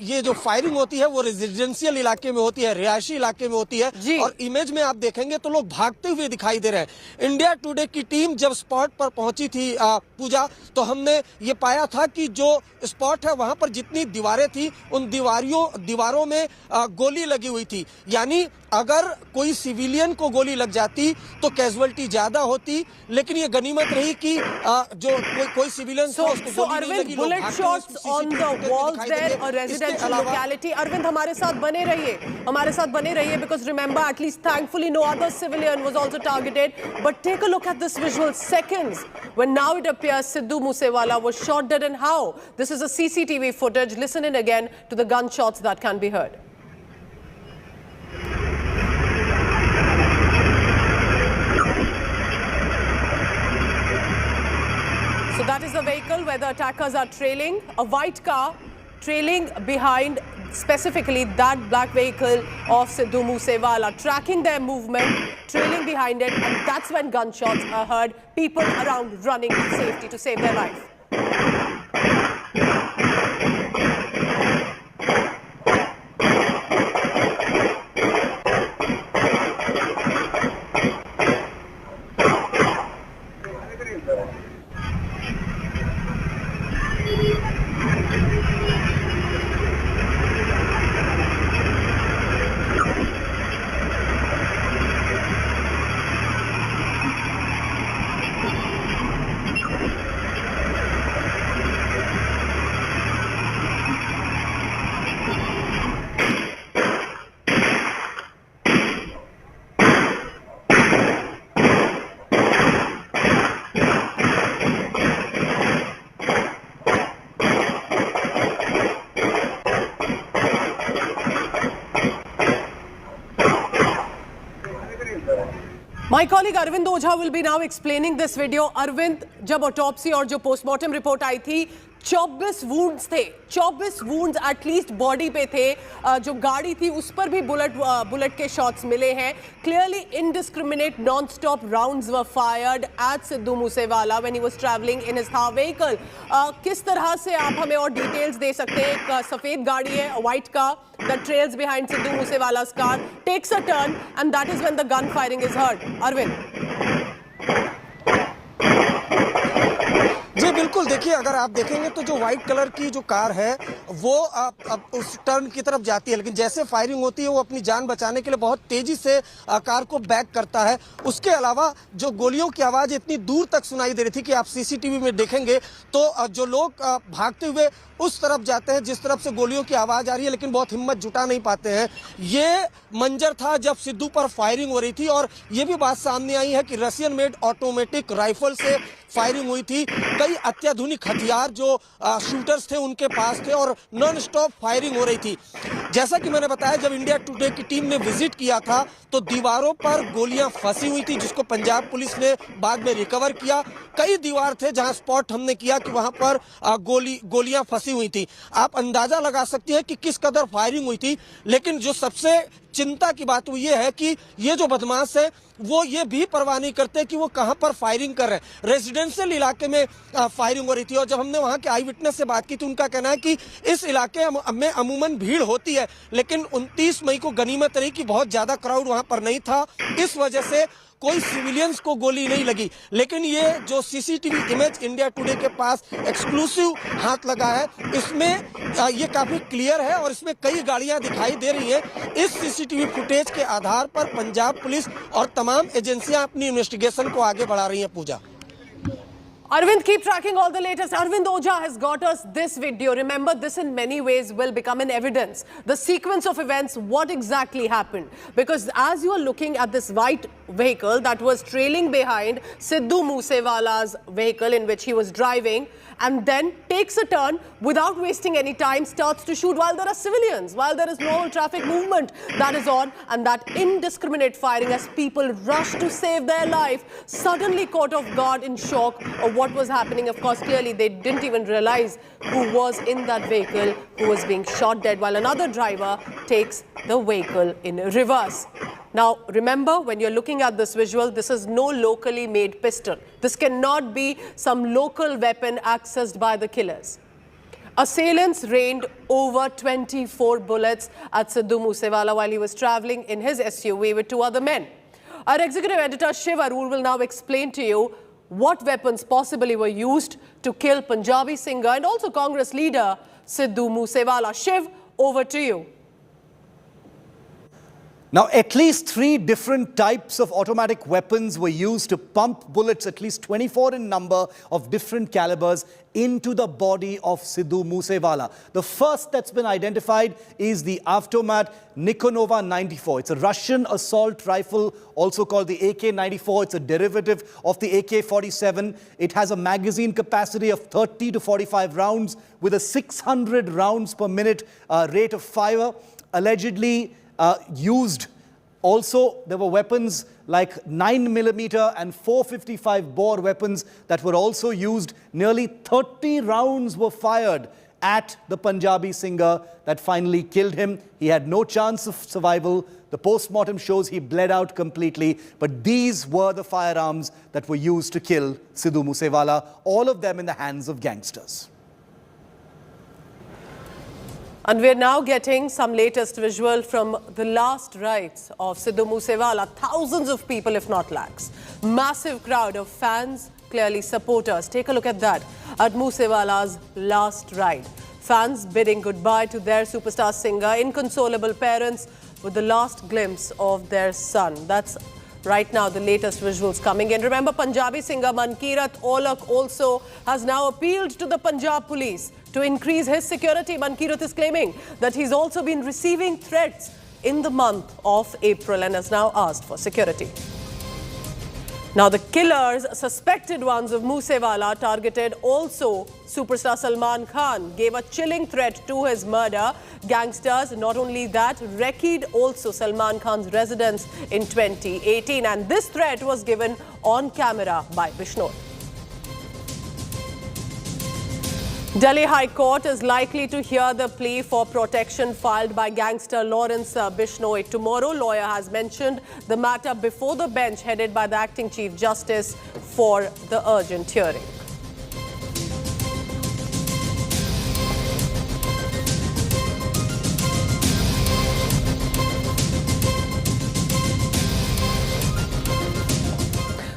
[SPEAKER 8] ये जो फायरिंग होती है वो रेजिडेंशियल इलाके में होती है, रिहायशी इलाके में होती है। और इमेज में आप देखेंगे तो लोग भागते हुए दिखाई दे रहे हैं। इंडिया टुडे की टीम जब स्पॉट पर पहुंची थी पूजा, तो हमने ये पाया था कि जो स्पॉट है वहां पर जितनी दीवारें थी उन दीवारों में गोली लगी हुई थी। यानी अगर कोई सिविलियन को गोली लग जाती तो कैजुअलिटी ज्यादा होती, लेकिन ये गनीमत रही कि जो कोई civilian
[SPEAKER 17] So Arvind, bullet shots on the walls there, a residential locality. Arvind, हमारे साथ बने रहिए, because remember, at least thankfully no other civilian was also targeted. But take a look at this visual, seconds when now it appears Sidhu Moose Wala was shot dead, and how? This is a CCTV footage. Listen in again to the gunshots that can be heard. So that is the vehicle where the attackers are trailing, a white car trailing behind specifically that black vehicle of Sidhu Moose Wala, tracking their movement, trailing behind it, and that's when gunshots are heard, people around running to safety to save their life. My colleague Arvind Ojha will be now explaining this video. Arvind, जब autopsy और जो postmortem report आई थी, 24 wounds थे, 24 wounds at least body पे थे। जो गाड़ी थी उस पर भी बुलेट के शॉट्स मिले हैं। Clearly indiscriminate non-stop rounds were fired at Sidhu Moose Wala when he was traveling in his Thar vehicle. किस तरह से आप हमें और डिटेल्स दे सकते हैं? एक सफेद गाड़ी है, a white car that trails behind Sidhu Moose Wala's car, takes a turn, and that is when the gun firing is heard. Arvind.
[SPEAKER 8] जी बिल्कुल, देखिए अगर आप देखेंगे तो जो व्हाइट कलर की जो कार है वो अब उस टर्न की तरफ जाती है, लेकिन जैसे फायरिंग होती है वो अपनी जान बचाने के लिए बहुत तेजी से कार को बैक करता है। उसके अलावा जो गोलियों की आवाज इतनी दूर तक सुनाई दे रही थी कि आप सीसीटीवी में देखेंगे तो जो लोग भागते हुए उस तरफ जाते हैं जिस तरफ से गोलियों की आवाज आ रही है, लेकिन बहुत हिम्मत जुटा नहीं पाते हैं। ये मंजर था जब सिद्धू पर फायरिंग हो रही थी, और ये भी बात सामने आई है कि रशियन मेड ऑटोमेटिक राइफल से फायरिंग हुई थी। कई अत्याधुनिक हथियार जो शूटर्स थे उनके पास थे और नॉन स्टॉप फायरिंग हो रही थी। जैसा कि मैंने बताया, जब इंडिया टुडे की टीम ने विजिट किया था तो दीवारों पर गोलियां फंसी हुई थी, जिसको पंजाब पुलिस ने बाद में रिकवर किया। कई दीवार थे जहां स्पॉट हमने किया कि वहां पर गोलियां फंसी हुई थी। आप अंदाजा लगा सकते हैं कि किस कदर फायरिंग हुई थी। लेकिन जो सबसे चिंता की बात वो ये है कि ये जो बदमाश है वो ये भी परवाह नहीं करते कि वो कहां पर फायरिंग कर रहे हैं। रेजिडेंशियल इलाके में फायरिंग हो रही थी, और जब हमने वहां के आई विटनेस से बात की तो उनका कहना है कि इस इलाके में अमूमन भीड़ होती है, लेकिन 29 मई को गनीमत रही कि बहुत ज्यादा क्राउड वहां पर नहीं था, इस वजह से कोई सिविलियंस को गोली नहीं लगी। लेकिन ये जो सीसीटीवी इमेज इंडिया टुडे के पास एक्सक्लूसिव हाथ लगा है, इसमें ये काफी क्लियर है और इसमें कई गाड़ियां दिखाई दे रही हैं। इस सीसीटीवी फुटेज के आधार पर पंजाब पुलिस और तमाम एजेंसियां अपनी इन्वेस्टिगेशन को आगे बढ़ा रही हैं। पूजा,
[SPEAKER 17] Arvind, keep tracking all the latest. Arvind Ojha has got us this video. Remember, this in many ways will become an evidence. The sequence of events, what exactly happened. Because as you are looking at this white vehicle that was trailing behind Sidhu Moose Wala's vehicle in which he was driving, and then takes a turn without wasting any time, starts to shoot while there are civilians, while there is normal traffic movement that is on, and that indiscriminate firing as people rush to save their life, suddenly caught off guard in shock, a what was happening. Of course, clearly they didn't even realize who was in that vehicle, who was being shot dead, while another driver takes the vehicle in reverse. Now, remember, when you're looking at this visual, this is no locally made pistol. This cannot be some local weapon accessed by the killers. Assailants rained over 24 bullets at Sidhu Moose Wala while he was traveling in his SUV with two other men. Our executive editor Shiv Arur will now explain to you what weapons possibly were used to kill Punjabi singer and also Congress leader Sidhu Moose Wala. Shiv, over to you.
[SPEAKER 4] Now, at least 3 different types of automatic weapons were used to pump bullets, at least 24 in number, of different calibers into the body of Sidhu Moose Wala. The first that's been identified is the Avtomat Nikonova 94. It's a Russian assault rifle, also called the AK-94. It's a derivative of the AK-47. It has a magazine capacity of 30 to 45 rounds with a 600 rounds per minute rate of fire. Allegedly used. Also, there were weapons like 9mm and 455 bore weapons that were also used. Nearly 30 rounds were fired at the Punjabi singer that finally killed him. He had no chance of survival. The post-mortem shows he bled out completely. But these were the firearms that were used to kill Sidhu Moose Wala, all of them in the hands of gangsters.
[SPEAKER 17] And we're now getting some latest visual from the last rites of Sidhu Moose Wala. Thousands of people, if not lakhs. Massive crowd of fans, clearly supporters. Take a look at that at Moosewala's last ride. Fans bidding goodbye to their superstar singer, inconsolable parents with the last glimpse of their son. That's right now the latest visuals coming in. Remember, Punjabi singer Mankirat Olak also has now appealed to the Punjab police to increase his security. Mankirat is claiming that he's also been receiving threats in the month of April and has now asked for security. Now, the killers, suspected ones of Moosewala, targeted also superstar Salman Khan, gave a chilling threat to his murder. Gangsters, not only that, wrecked also Salman Khan's residence in 2018. And this threat was given on camera by Bishnoi. Delhi High Court is likely to hear the plea for protection filed by gangster Lawrence Bishnoi tomorrow. Lawyer has mentioned the matter before the bench headed by the acting Chief Justice for the urgent hearing.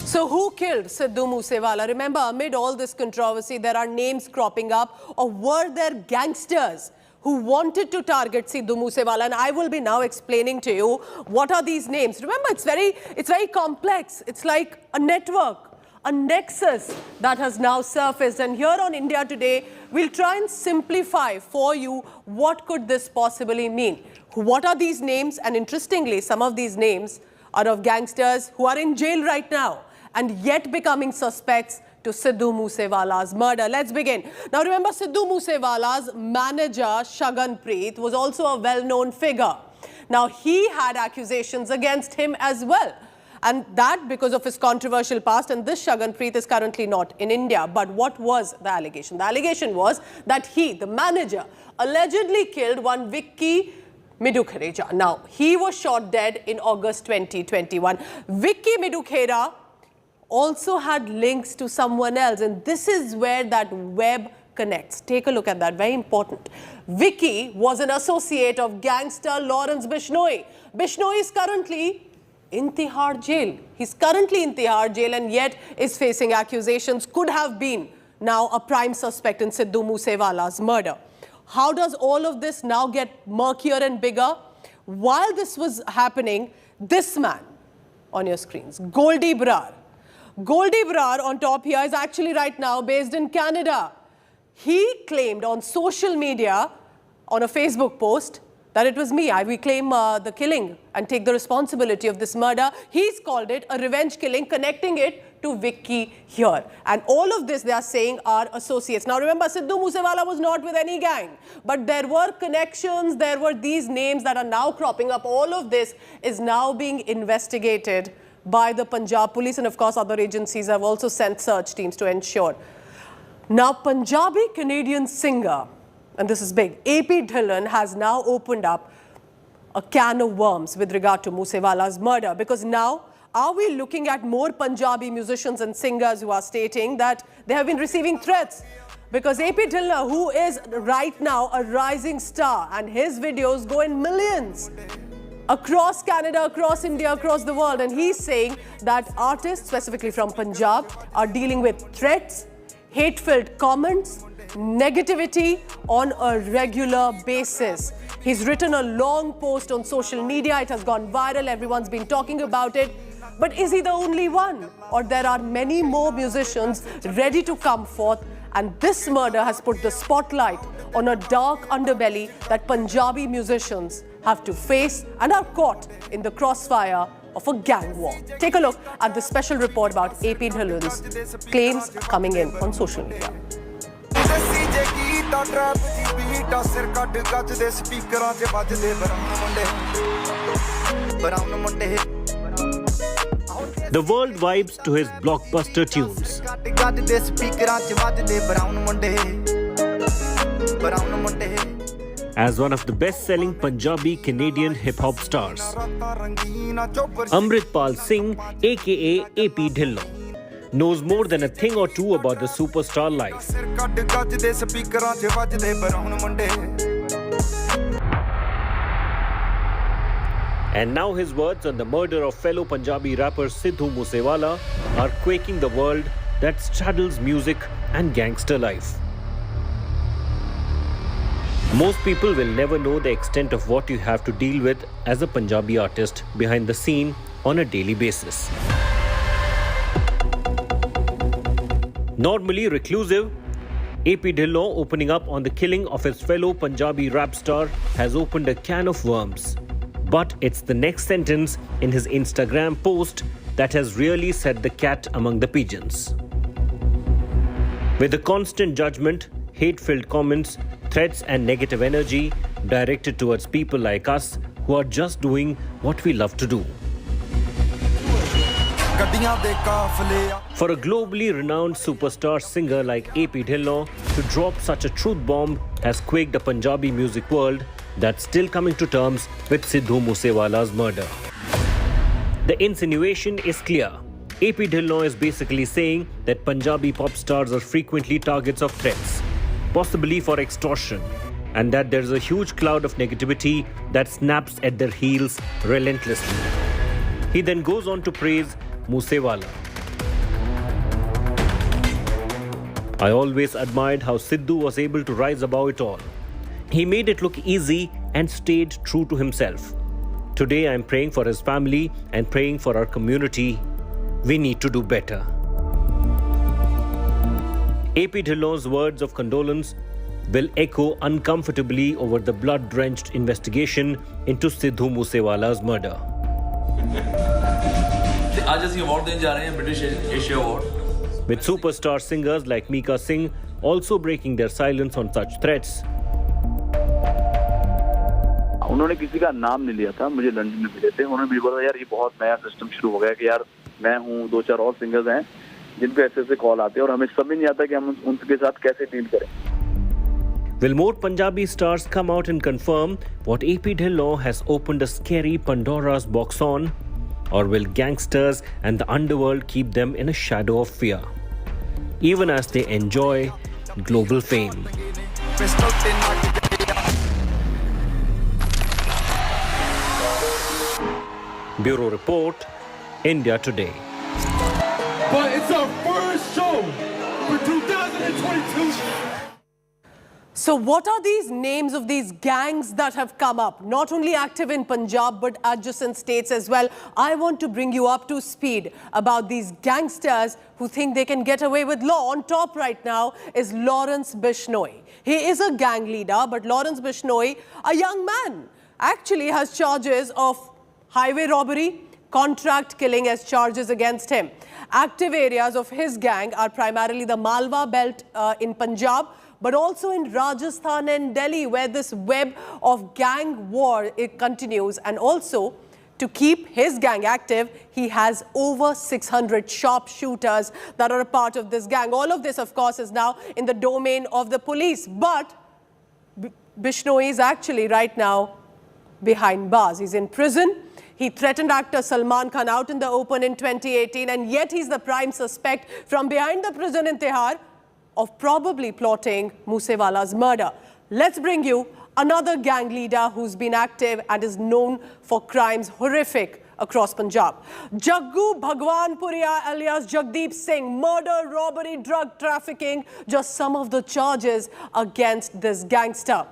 [SPEAKER 17] So who killed Sidhu Moose Wala? Remember, amid all this controversy, there are names cropping up. Or were there gangsters who wanted to target Sidhu Moose Wala? And I will be now explaining to you what are these names. Remember, it's very complex. It's like a network, a nexus that has now surfaced. And here on India Today, we'll try and simplify for you what could this possibly mean. What are these names? And interestingly, some of these names are of gangsters who are in jail right now and yet becoming suspects to Sidhu Moose Wala's murder. Let's begin. Now remember, Sidhu Moose Wala's manager, Shagan Preet, was also a well-known figure. Now he had accusations against him as well. And that because of his controversial past, and this Shagan Preet is currently not in India. But what was the allegation? The allegation was that he, the manager, allegedly killed one Vicky Midukhereja. Now, he was shot dead in August 2021. Vicky Midukhereja also had links to someone else, and this is where that web connects. Take a look at that, very important. Vicky was an associate of gangster Lawrence Bishnoi. Bishnoi is currently in Tihar jail. He's currently in Tihar jail and yet is facing accusations, could have been now a prime suspect in Sidhu Moose Wala's murder. How does all of this now get murkier and bigger? While this was happening, this man on your screens, Goldie Brar. Goldie Brar on top here is actually right now based in Canada. He claimed on social media, on a Facebook post, that it was me. I reclaim the killing and take the responsibility of this murder. He's called it a revenge killing, connecting it to Vicky here. And all of this, they are saying, are associates. Now remember, Sidhu Moose Wala was not with any gang, but there were connections, there were these names that are now cropping up. All of this is now being investigated by the Punjab police, and of course other agencies have also sent search teams to ensure. Now, Punjabi Canadian singer, and this is big, AP Dhillon has now opened up a can of worms with regard to Moosewala's murder, because now are we looking at more Punjabi musicians and singers who are stating that they have been receiving threats? Because AP Dhillon, who is right now a rising star, and his videos go in millions across Canada, across India, across the world, and he's saying that artists, specifically from Punjab, are dealing with threats, hate-filled comments, negativity on a regular basis. He's written a long post on social media. It has gone viral. Everyone's been talking about it. But is he the only one? Or there are many more musicians ready to come forth? And this murder has put the spotlight on a dark underbelly that Punjabi musicians have to face and are caught in the crossfire of a gang war. Take a look at the special report about AP Dhillon's claims coming in on social media.
[SPEAKER 5] The world vibes to his blockbuster tunes. As one of the best-selling Punjabi Canadian hip-hop stars, Amrinder Singh, aka AP Dhillon, knows more than a thing or two about the superstar life. And now his words on the murder of fellow Punjabi rapper Sidhu Moose Wala are quaking the world that straddles music and gangster life. Most people will never know the extent of what you have to deal with as a Punjabi artist behind the scene on a daily basis. Normally reclusive, AP Dhillon, opening up on the killing of his fellow Punjabi rap star, has opened a can of worms. But it's the next sentence in his Instagram post that has really set the cat among the pigeons. With the constant judgment, hate-filled comments, threats and negative energy directed towards people like us who are just doing what we love to do. For a globally renowned superstar singer like AP Dhillon to drop such a truth bomb has quaked the Punjabi music world that's still coming to terms with Sidhu Moose Wala's murder. The insinuation is clear. AP Dhillon is basically saying that Punjabi pop stars are frequently targets of threats, possibly for extortion, and that there's a huge cloud of negativity that snaps at their heels relentlessly. He then goes on to praise Moosewala. I always admired how Sidhu was able to rise above it all. He made it look easy and stayed true to himself. Today I am praying for his family and praying for our community. We need to do better. AP Dhillon's words of condolence will echo uncomfortably over the blood-drenched investigation into Sidhu Moose Wala's murder. With superstar singers like Mika Singh also breaking their silence on such threats,
[SPEAKER 7] उन्होंने किसी का नाम नहीं लिया था, मुझे London में मिले थे, उन्होंने मुझे बोला यार ये बहुत नया सिस्टम शुरू हो गया कि यार मैं हूँ, दो चार और सिंगर्स हैं जिनको ऐसे कॉल आते हैं और हमें समझ नहीं आता कि हम उनके साथ कैसे डील करें.
[SPEAKER 5] Will more Punjabi stars come out and confirm what AP Dhillon has opened a scary Pandora's box on? Or will gangsters and the underworld keep them in a shadow of fear, even as they enjoy global fame? Bureau Report, India Today.
[SPEAKER 18] But it's our first show for 2022.
[SPEAKER 17] So what are these names of these gangs that have come up? Not only active in Punjab, but adjacent states as well. I want to bring you up to speed about these gangsters who think they can get away with law. On top right now is Lawrence Bishnoi. He is a gang leader, but Lawrence Bishnoi, a young man, actually has charges of highway robbery, contract killing as charges against him. Active areas of his gang are primarily the Malwa belt in Punjab, but also in Rajasthan and Delhi, where this web of gang war continues, and also to keep his gang active, he has over 600 sharpshooters that are a part of this gang. All of this, of course, is now in the domain of the police. But Bishnoi is actually right now behind bars. He's in prison. He threatened actor Salman Khan out in the open in 2018, and yet he's the prime suspect from behind the prison in Tihar of probably plotting Moosewala's murder. Let's bring you another gang leader who's been active and is known for crimes horrific across Punjab. Jaggu Bhagwanpuria alias Jagdeep Singh, murder, robbery, drug trafficking, just some of the charges against this gangster.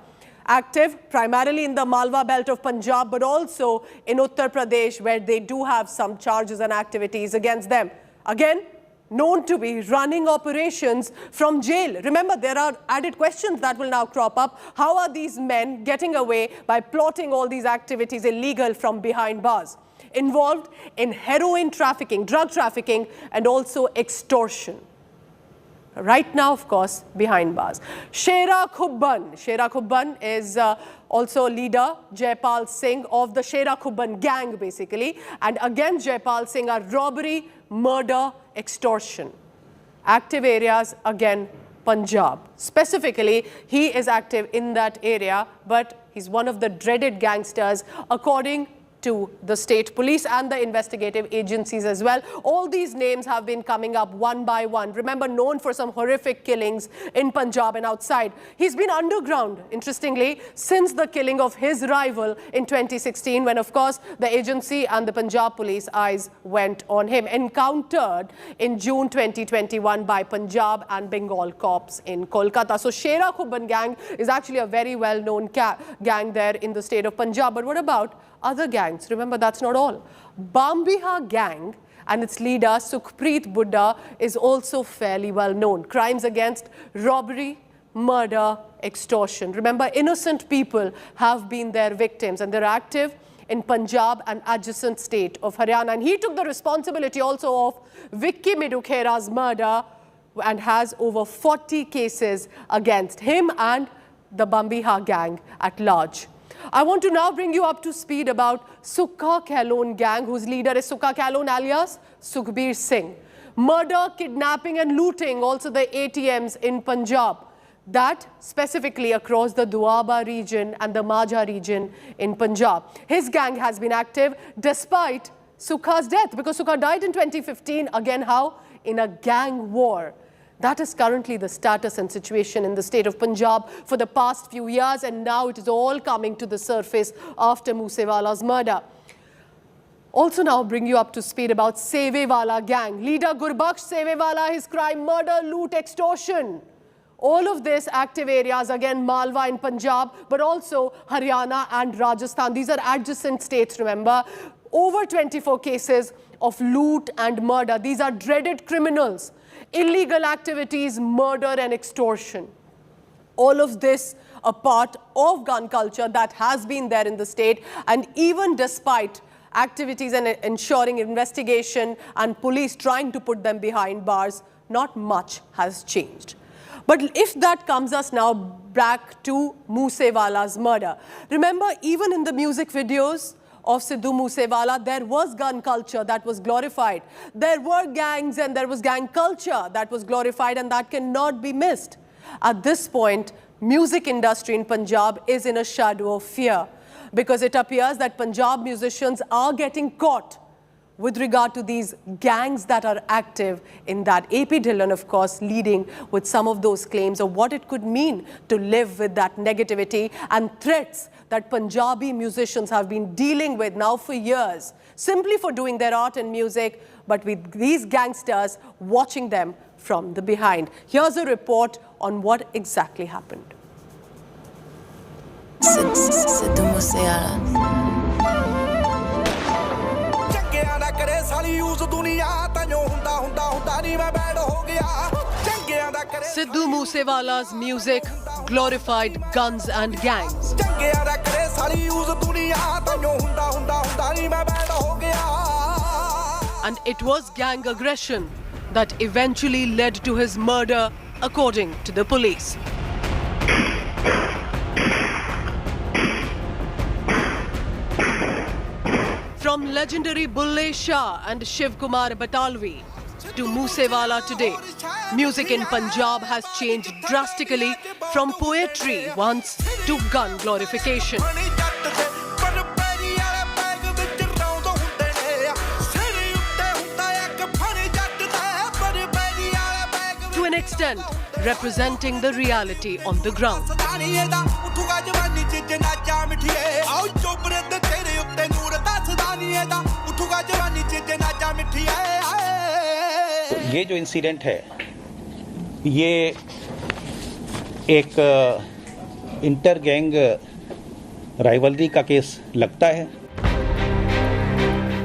[SPEAKER 17] Active primarily in the Malwa belt of Punjab, but also in Uttar Pradesh, where they do have some charges and activities against them. Again, known to be running operations from jail. Remember, there are added questions that will now crop up. How are these men getting away by plotting all these activities illegal from behind bars? Involved in heroin trafficking, drug trafficking, and also extortion. Right now, of course, behind bars. Shera Khubban is also leader, Jaipal Singh, of the Shera Khubban gang, basically. And against Jaipal Singh are robbery, murder, extortion. Active areas, again, Punjab. Specifically, he is active in that area, but he's one of the dreaded gangsters, according to the state police and the investigative agencies as well. All these names have been coming up one by one. Remember, known for some horrific killings in Punjab and outside. He's been underground, interestingly, since the killing of his rival in 2016, when, of course, the agency and the Punjab police eyes went on him. Encountered in June 2021 by Punjab and Bengal cops in Kolkata. So Shera Khubban gang is actually a very well-known gang there in the state of Punjab. But what about other gangs? Remember, that's not all. Bambiha gang and its leader Sukhpreet Buddha is also fairly well known. Crimes against robbery, murder, extortion. Remember, innocent people have been their victims, and they're active in Punjab and adjacent state of Haryana. And he took the responsibility also of Vicky Midukhera's murder and has over 40 cases against him and the Bambiha gang at large. I want to now bring you up to speed about Sukha Kahlon gang, whose leader is Sukha Kahlon alias Sukhbir Singh. Murder, kidnapping and looting also the ATMs in Punjab. That specifically across the Duaba region and the Majha region in Punjab. His gang has been active despite Sukha's death, because Sukha died in 2015. Again, how? In a gang war. That is currently the status and situation in the state of Punjab for the past few years, and now it is all coming to the surface after Moosewala's murder. Also now bring you up to speed about Sevewala gang. Leader Gurbaksh Sevewala, his crime, murder, loot, extortion. All of this active areas, again, Malwa in Punjab, but also Haryana and Rajasthan. These are adjacent states, remember. Over 24 cases of loot and murder. These are dreaded criminals. Illegal activities, murder and extortion. All of this a part of gun culture that has been there in the state, and even despite activities and ensuring investigation and police trying to put them behind bars, not much has changed. But if that comes us now back to Moosewala's murder. Remember, even in the music videos of Sidhu Moosewala, there was gun culture that was glorified. There were gangs and there was gang culture that was glorified, and that cannot be missed. At this point, music industry in Punjab is in a shadow of fear, because it appears that Punjab musicians are getting caught with regard to these gangs that are active in that. AP Dhillon, of course, leading with some of those claims of what it could mean to live with that negativity and threats that Punjabi musicians have been dealing with now for years, simply for doing their art and music, but with these gangsters watching them from the behind. Here's a report on what exactly happened.
[SPEAKER 19] Sidhu Moosewala.
[SPEAKER 17] Sidhu Moosewala's music glorified guns and gangs. And it was gang aggression that eventually led to his murder, according to the police. From legendary Bulle Shah and Shiv Kumar Batalvi to Moosewala today, music in Punjab has changed drastically from poetry once to gun glorification. To an extent, representing the reality on the ground.
[SPEAKER 3] ये जो incident है ये एक inter gang rivalry का case लगता है.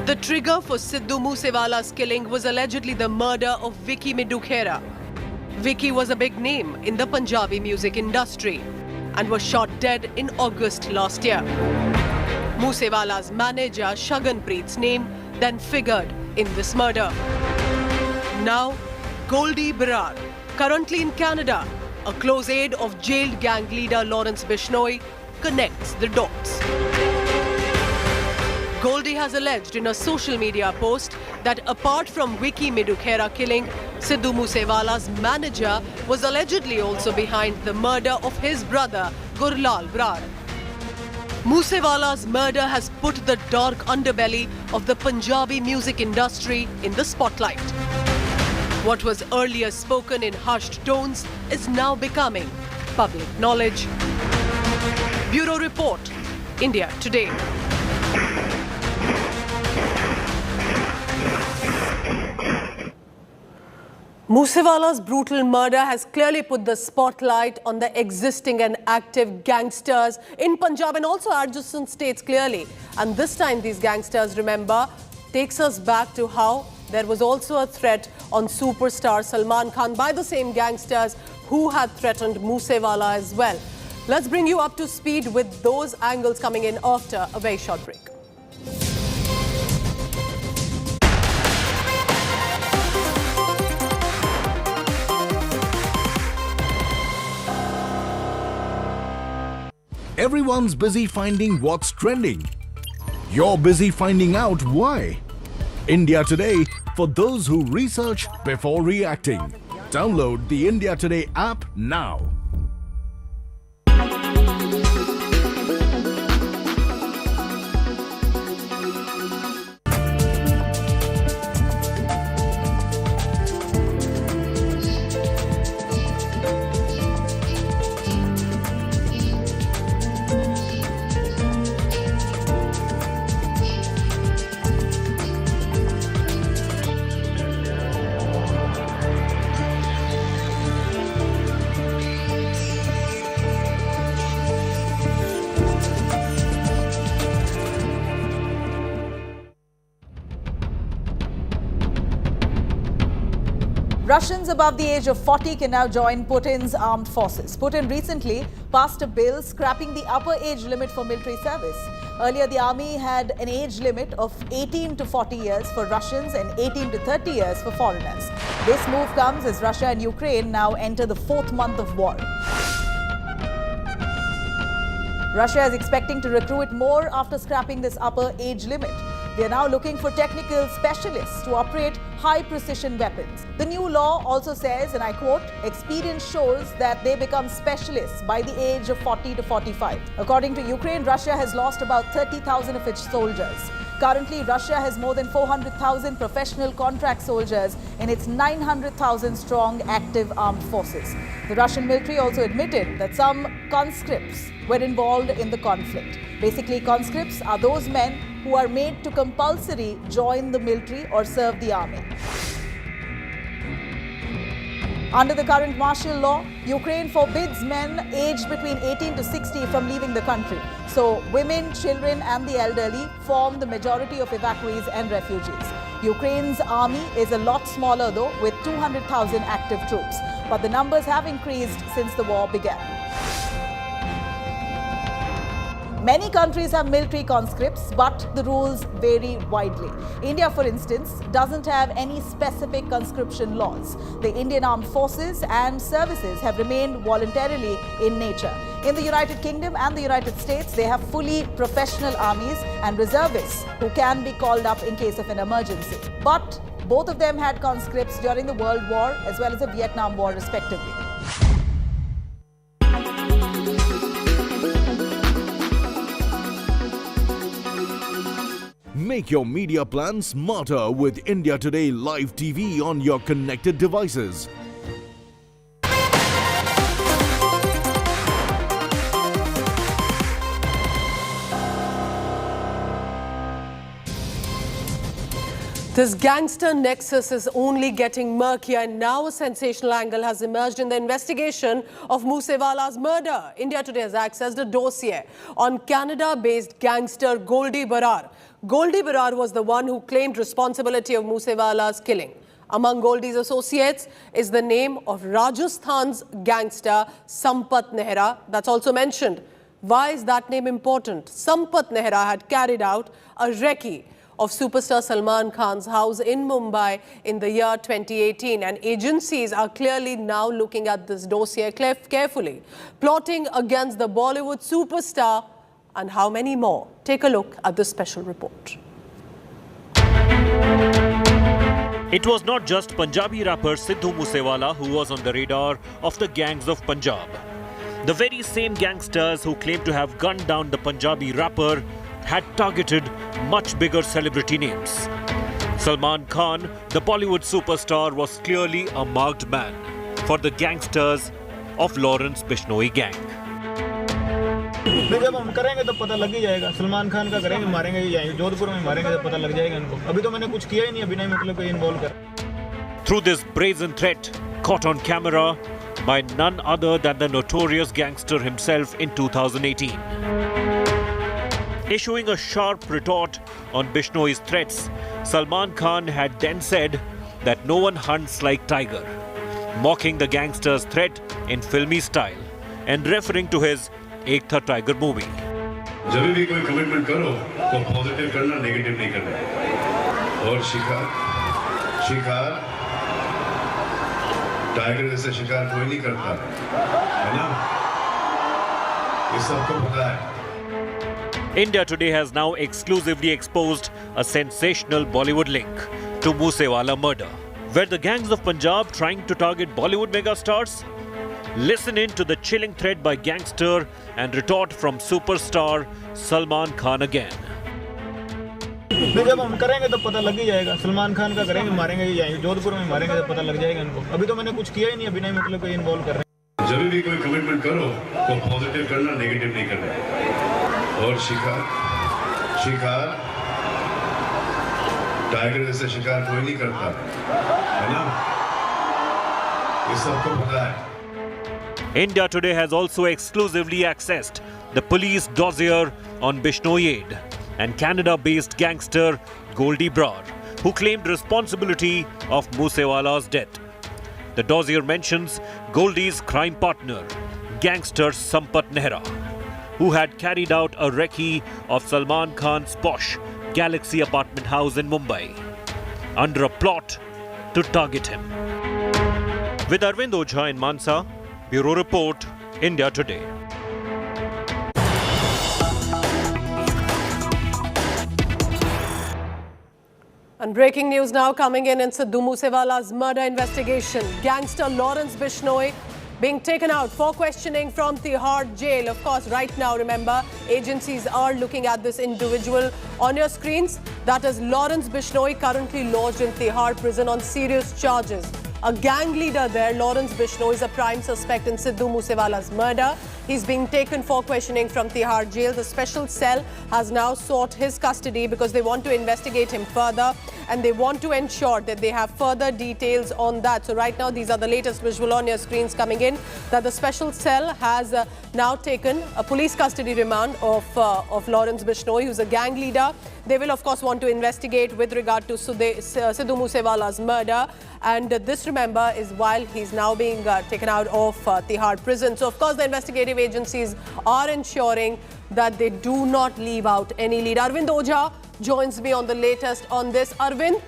[SPEAKER 17] The trigger for Sidhu Moosewala's killing was allegedly the murder of Vicky Midukhera. Vicky was a big name in the Punjabi music industry and was shot dead in August last year. Moosewala's manager Shaganpreet's name then figured in this murder. Now, Goldie Brar, currently in Canada, a close aide of jailed gang leader Lawrence Bishnoi, connects the dots. Goldie has alleged in a social media post that apart from Vicky Midukhera killing, Sidhu Moosewala's manager was allegedly also behind the murder of his brother, Gurlal Brar. Moosewala's murder has put the dark underbelly of the Punjabi music industry in the spotlight. What was earlier spoken in hushed tones is now becoming public knowledge. Bureau Report, India Today. Moosewala's brutal murder has clearly put the spotlight on the existing and active gangsters in Punjab and also adjacent states clearly. And this time these gangsters, remember, takes us back to how there was also a threat on superstar Salman Khan by the same gangsters who had threatened Moosewala as well. Let's bring you up to speed with those angles coming in after a very short break.
[SPEAKER 15] Everyone's busy finding what's trending. You're busy finding out why. India Today, for those who research before reacting. Download the India Today app now.
[SPEAKER 12] Russians above the age of 40 can now join Putin's armed forces. Putin recently passed a bill scrapping the upper age limit for military service. Earlier, the army had an age limit of 18 to 40 years for Russians and 18 to 30 years for foreigners. This move comes as Russia and Ukraine now enter the 4th month of war. Russia is expecting to recruit more after scrapping this upper age limit. They are now looking for technical specialists to operate high-precision weapons. The new law also says, and I quote, experience shows that they become specialists by the age of 40 to 45. According to Ukraine, Russia has lost about 30,000 of its soldiers. Currently, Russia has more than 400,000 professional contract soldiers in its 900,000 strong active armed forces. The Russian military also admitted that some conscripts were involved in the conflict. Basically, conscripts are those men who are made to compulsory join the military or serve the army. Under the current martial law, Ukraine forbids men aged between 18 to 60 from leaving the country. So women, children and the elderly form the majority of evacuees and refugees. Ukraine's army is a lot smaller though, with 200,000 active troops. But the numbers have increased since the war began. Many countries have military conscripts, but the rules vary widely. India, for instance, doesn't have any specific conscription laws. The Indian Armed Forces and services have remained voluntarily in nature. In the United Kingdom and the United States, they have fully professional armies and reservists who can be called up in case of an emergency. But both of them had conscripts during the World War as well as the Vietnam War, respectively.
[SPEAKER 15] Make your media plan smarter with India Today Live TV on your connected devices.
[SPEAKER 17] This gangster nexus is only getting murkier, and now a sensational angle has emerged in the investigation of Moosewala's murder. India Today has accessed a dossier on Canada-based gangster Goldie Barar. Goldie Barar was the one who claimed responsibility of Moosewala's killing. Among Goldie's associates is the name of Rajasthan's gangster Sampat Nehra. That's also mentioned. Why is that name important? Sampat Nehra had carried out a recce of superstar Salman Khan's house in Mumbai in the year 2018, and agencies are clearly now looking at this dossier carefully, plotting against the Bollywood superstar and how many more. Take a look at this special report.
[SPEAKER 5] It was not just Punjabi rapper Sidhu Moose Wala who was on the radar of the gangs of Punjab. The very same gangsters who claimed to have gunned down the Punjabi rapper had targeted much bigger celebrity names. Salman Khan, the Bollywood superstar, was clearly a marked man for the gangsters of Lawrence Bishnoi gang.
[SPEAKER 6] जब हम करेंगे तो पता लग ही जाएगा. सलमान खान का करेंगे, मारेंगे ही जाएंगे. जोधपुर में मारेंगे तो पता लग जाएगा इनको. अभी तो मैंने कुछ किया ही नहीं, अभी नहीं मतलब कोई इन्वॉल्व कर.
[SPEAKER 5] Through this brazen threat, caught on camera by none other than the notorious gangster himself in 2018. Issuing a sharp retort on Bishnoi's threats, Salman Khan had then said that no one hunts like tiger, mocking the gangster's threat in filmy style and referring to his Ek Tha Tiger movie.
[SPEAKER 23] जब भी कोई commitment करो तो positive करना, negative नहीं करना. और शिकार टाइगर जैसे शिकार कोई नहीं करता, है ना? ये सबको पता है.
[SPEAKER 5] India Today has now exclusively exposed a sensational Bollywood link to Moosewala murder. Were the gangs of Punjab trying to target Bollywood megastars? Listen in to the chilling threat by gangster and retort from superstar Salman Khan again.
[SPEAKER 6] जब हम करेंगे तो पता लग ही जाएगा. सलमान खान का करेंगे, मारेंगे ही जाएंगे. जोधपुर में मारेंगे तो पता लग जाएगा इनको. अभी तो मैंने कुछ किया ही नहीं, अभी नहीं मतलब कोई इन्वॉल्व कर रहे हैं.
[SPEAKER 23] जब भी कोई कमिटमेंट करो तो पॉजिटिव करना, नेगेटिव नहीं करना. और शिकार टाइगर जैसे शिकार कोई नहीं करता, है ना? ये सबको पता है.
[SPEAKER 5] India Today has also exclusively accessed the police dossier on Bishnoi and Canada-based gangster Goldie Barar, who claimed responsibility of Moosewala's death. The dossier mentions Goldie's crime partner, gangster Sampat Nehra, who had carried out a recce of Salman Khan's posh Galaxy apartment house in Mumbai, under a plot to target him. With Arvind Ojha in Mansa, Bureau Report, India Today.
[SPEAKER 17] And breaking news now coming in Sidhu Moosewala's murder investigation. Gangster Lawrence Bishnoi being taken out for questioning from Tihar jail. Of course, right now, remember, agencies are looking at this individual on your screens. That is Lawrence Bishnoi, currently lodged in Tihar prison on serious charges. A gang leader there, Lawrence Bishnoi, is a prime suspect in Sidhu Moosewala's murder. He's being taken for questioning from Tihar jail. The special cell has now sought his custody because they want to investigate him further and they want to ensure that they have further details on that. So right now, these are the latest visual on your screens coming in, that the special cell has now taken a police custody remand of Lawrence Bishnoi, who's a gang leader. They will, of course, want to investigate with regard to Sidhu Moosewala's murder. And this, remember, is while he's now being taken out of Tihar prison. So, of course, the investigative agencies are ensuring that they do not leave out any lead. Arvind Ojha joins me on the latest on this. Arvind,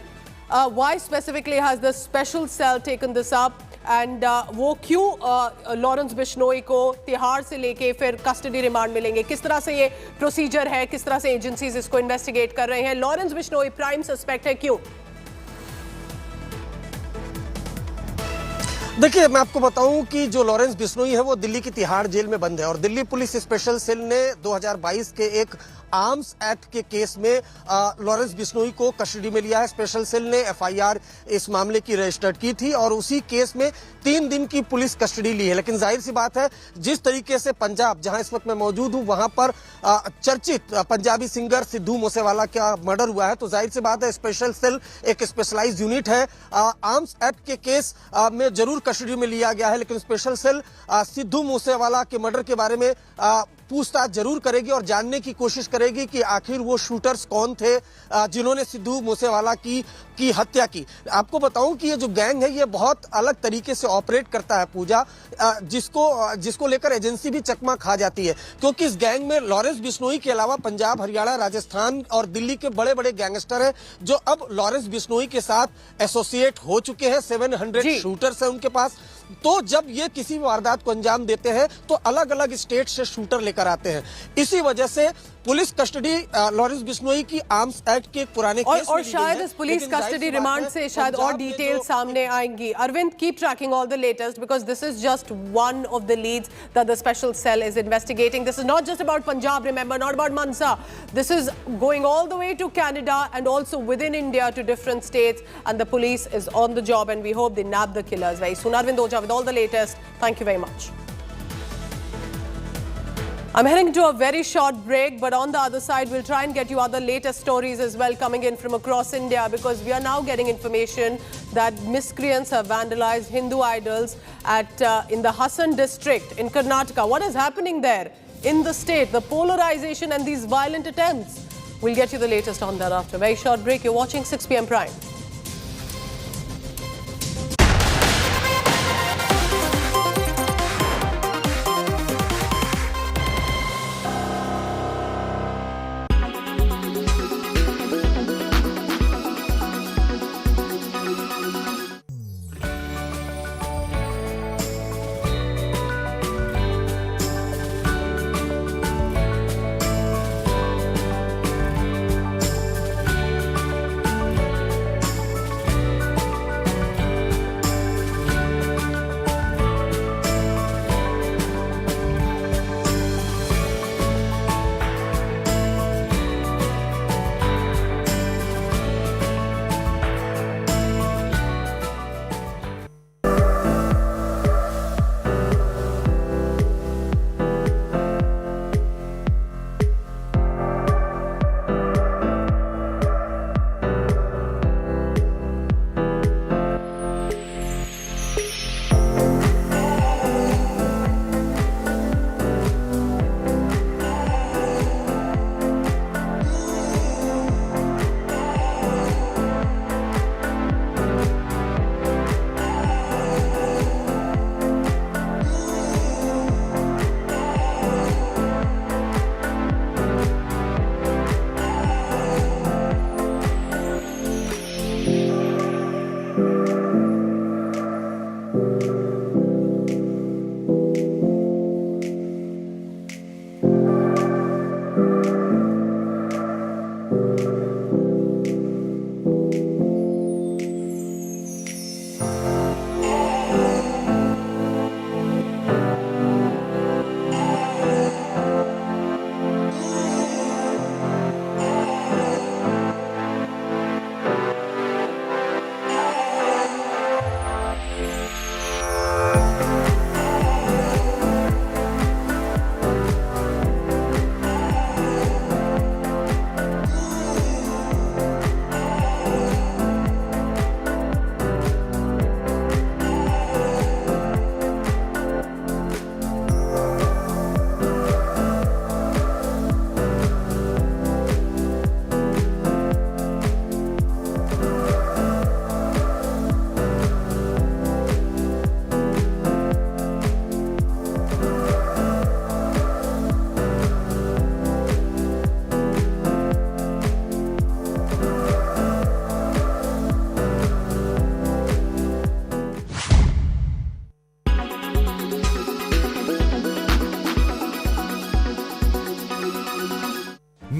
[SPEAKER 17] why specifically has the special cell taken this up? And वो क्यों Lawrence Bishnoi को तिहाड़ से लेके फिर custody remand मिलेंगे, किस तरह से ये प्रोसीजर है, किस तरह से एजेंसीज इसको इन्वेस्टिगेट कर रहे हैं। लॉरेंस बिश्नोई प्राइम सस्पेक्ट है, क्यों?
[SPEAKER 8] देखिए, मैं आपको बताऊं कि जो लॉरेंस बिश्नोई है वो दिल्ली की तिहाड़ जेल में बंद है और दिल्ली पुलिस स्पेशल सेल ने 2022 के एक आर्म्स एक्ट के केस में लॉरेंस बिश्नोई को कस्टडी में लिया है। स्पेशल सेल ने एफआईआर इस मामले की रजिस्टर्ड की थी और उसी केस में 3 दिन की पुलिस कस्टडी ली है। लेकिन जाहिर सी बात है, जिस तरीके से पंजाब, जहां इस वक्त मैं मौजूद हूं, वहां पर चर्चित पंजाबी सिंगर सिद्धू मूसेवाला का मर्डर हुआ है, तो जाहिर सी बात है स्पेशल सेल एक स्पेशलाइज्ड यूनिट है। आर्म्स एक्ट के केस में जरूर कस्टडी में लिया गया है, लेकिन स्पेशल सेल सिद्धू मूसेवाला के मर्डर के बारे में पूछताछ जरूर करेगी और जानने की कोशिश करेगी कि आखिर वो शूटर्स कौन थे जिन्होंने सिद्धू मूसेवाला की हत्या की। आपको बताऊं कि ये जो गैंग है ये बहुत अलग तरीके से ऑपरेट करता है पूजा, जिसको लेकर एजेंसी भी चकमा खा जाती है, क्योंकि इस गैंग में लॉरेंस बिश्नोई के अलावा पंजाब, हरियाणा, राजस्थान और दिल्ली के बड़े बड़े गैंगस्टर हैं जो अब लॉरेंस बिश्नोई के साथ एसोसिएट हो चुके हैं। 700 शूटर्स हैं उनके पास। तो जब ये किसी वारदात को अंजाम देते हैं तो अलग अलग स्टेट से शूटर लेकर आते हैं। इसी वजह से पुलिस कस्टडी लॉरेंस बिश्नोई की आर्म्स एक्ट के पुराने केस
[SPEAKER 17] और शायद इस पुलिस कस्टडी रिमांड से शायद और डिटेल सामने आएंगी। Arvind, keep tracking all the latest because this is just one of the leads that the special cell is investigating. This is not just about Punjab, remember, not about Mansa. This is going all the way to Canada and also within India to different states, and the police is on the job and we hope they nab the killers very soon. Arvind Oja with all the latest. Thank you very much. I'm heading to a very short break, but on the other side, we'll try and get you other latest stories as well coming in from across India, because we are now getting information that miscreants have vandalized Hindu idols in the Hassan district in Karnataka. What is happening there in the state? The polarization and these violent attempts. We'll get you the latest on that after a very short break. You're watching 6 p.m. Prime.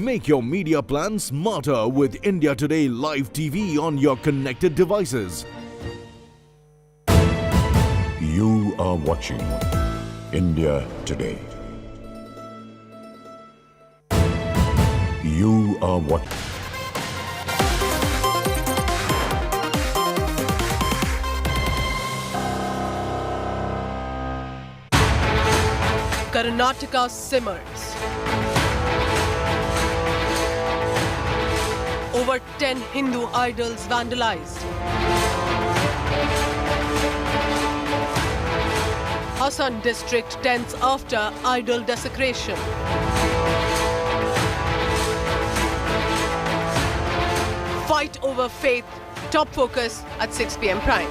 [SPEAKER 15] Make your media plan smarter with India Today Live TV on your connected devices.
[SPEAKER 2] You are watching India Today. You are watching.
[SPEAKER 17] Karnataka simmers. Over 10 Hindu idols vandalized. Hassan district tense after idol desecration. Fight over faith, top focus at 6 p.m. prime.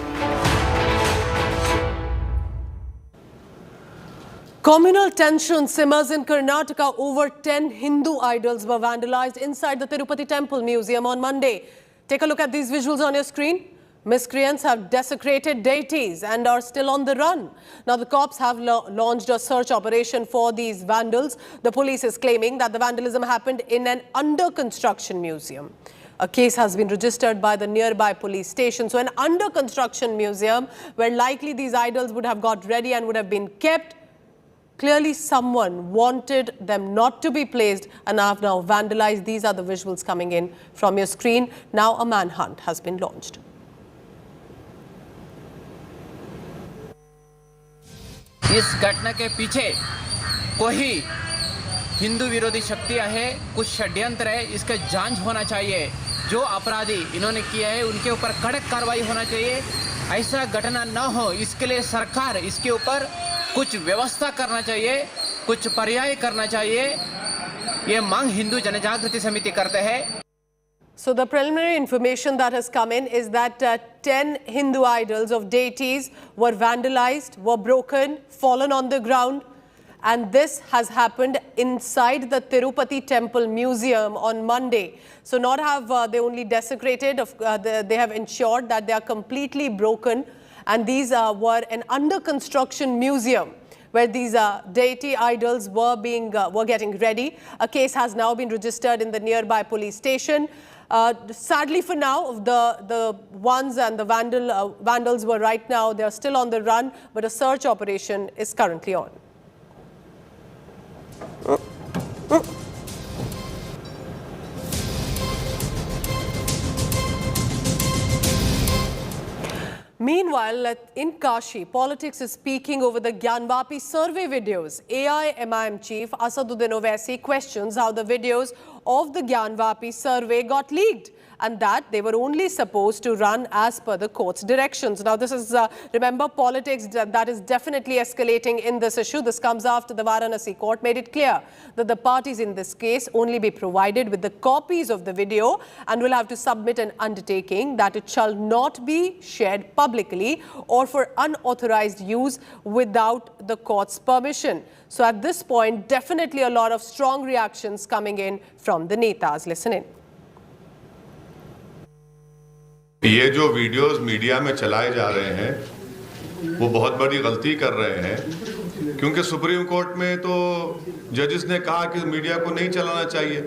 [SPEAKER 17] Communal tension simmers in Karnataka. Over 10 Hindu idols were vandalized inside the Tirupati Temple Museum on Monday. Take a look at these visuals on your screen. Miscreants have desecrated deities and are still on the run. Now, the cops have launched a search operation for these vandals. The police is claiming that the vandalism happened in an under-construction museum. A case has been registered by the nearby police station. So, an under-construction museum where likely these idols would have got ready and would have been kept. Clearly, someone wanted them not to be placed and have now vandalized. These are the visuals coming in from your screen. Now, a manhunt has been launched.
[SPEAKER 20] इस घटना के पीछे कोई हिंदू विरोधी शक्तियां है, कुछ षड्यंत्र है, इसका जांच होना चाहिए। जो अपराधी इन्होंने किया है उनके ऊपर कड़क कार्रवाई होना चाहिए। ऐसा घटना न हो इसके लिए सरकार इसके ऊपर कुछ व्यवस्था करना चाहिए, कुछ पर्याय करना चाहिए। ये मांग हिंदू जनजागृति समिति करते हैं।
[SPEAKER 17] So the preliminary information that has come in is that 10 Hindu idols of deities were vandalized, were broken, fallen on the ground, and this has happened inside the Tirupati Temple Museum on Monday. So not have they only desecrated, they have ensured that they are completely broken, and these were an under construction museum where these deity idols were getting ready. A case has now been registered in the nearby police station. Sadly for now, the ones and the vandals were right now, they are still on the run, but a search operation is currently on. Meanwhile, in Kashi, politics is peaking over the Gyanvapi survey videos. AIMIM chief Asaduddin Owaisi questions how the videos of the Gyanvapi survey got leaked and that they were only supposed to run as per the court's directions. Now, this is, remember, politics that is definitely escalating in this issue. This comes after the Varanasi court made it clear that the parties in this case only be provided with the copies of the video and will have to submit an undertaking that it shall not be shared publicly or for unauthorized use without the court's permission. So at this point, definitely a lot of strong reactions coming in from the netas. Listen in.
[SPEAKER 24] ये जो videos media में चलाए जा रहे हैं वो बहुत बड़ी गलती कर रहे हैं, क्योंकि सुप्रीम कोर्ट में तो जजेस ने कहा कि मीडिया को नहीं चलाना चाहिए।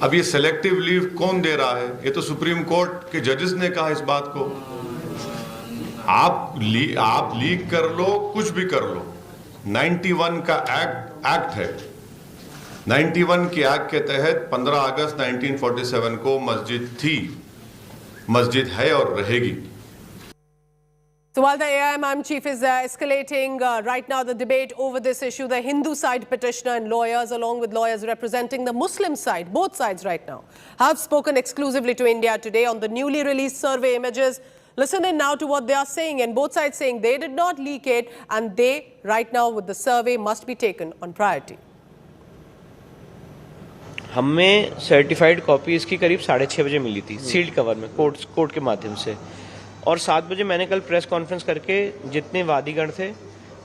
[SPEAKER 24] अब ये सेलेक्टिव लीव कौन दे रहा है? ये तो सुप्रीम कोर्ट के जजेस ने कहा इस बात को। आप लीक कर लो, कुछ भी कर लो, 91 का एक्ट है। 91 के एक्ट के तहत 15 अगस्त 1947 को मस्जिद थी, मस्जिद है और रहेगी।
[SPEAKER 17] So while the AIMIM chief is escalating right now the debate over this issue, the Hindu side petitioner and lawyers, along with lawyers representing the Muslim side, both sides right now, have spoken exclusively to India Today on the newly released survey images. Listen in now to what they are saying, and both sides saying they did not leak it and they, right now with the survey, must be taken on priority.
[SPEAKER 21] हमें certified copy इसकी करीब 6:30 बजे मिली थी, sealed cover में, court के माध्यम से। और 7 बजे मैंने कल प्रेस कॉन्फ्रेंस करके जितने वादीगण थे,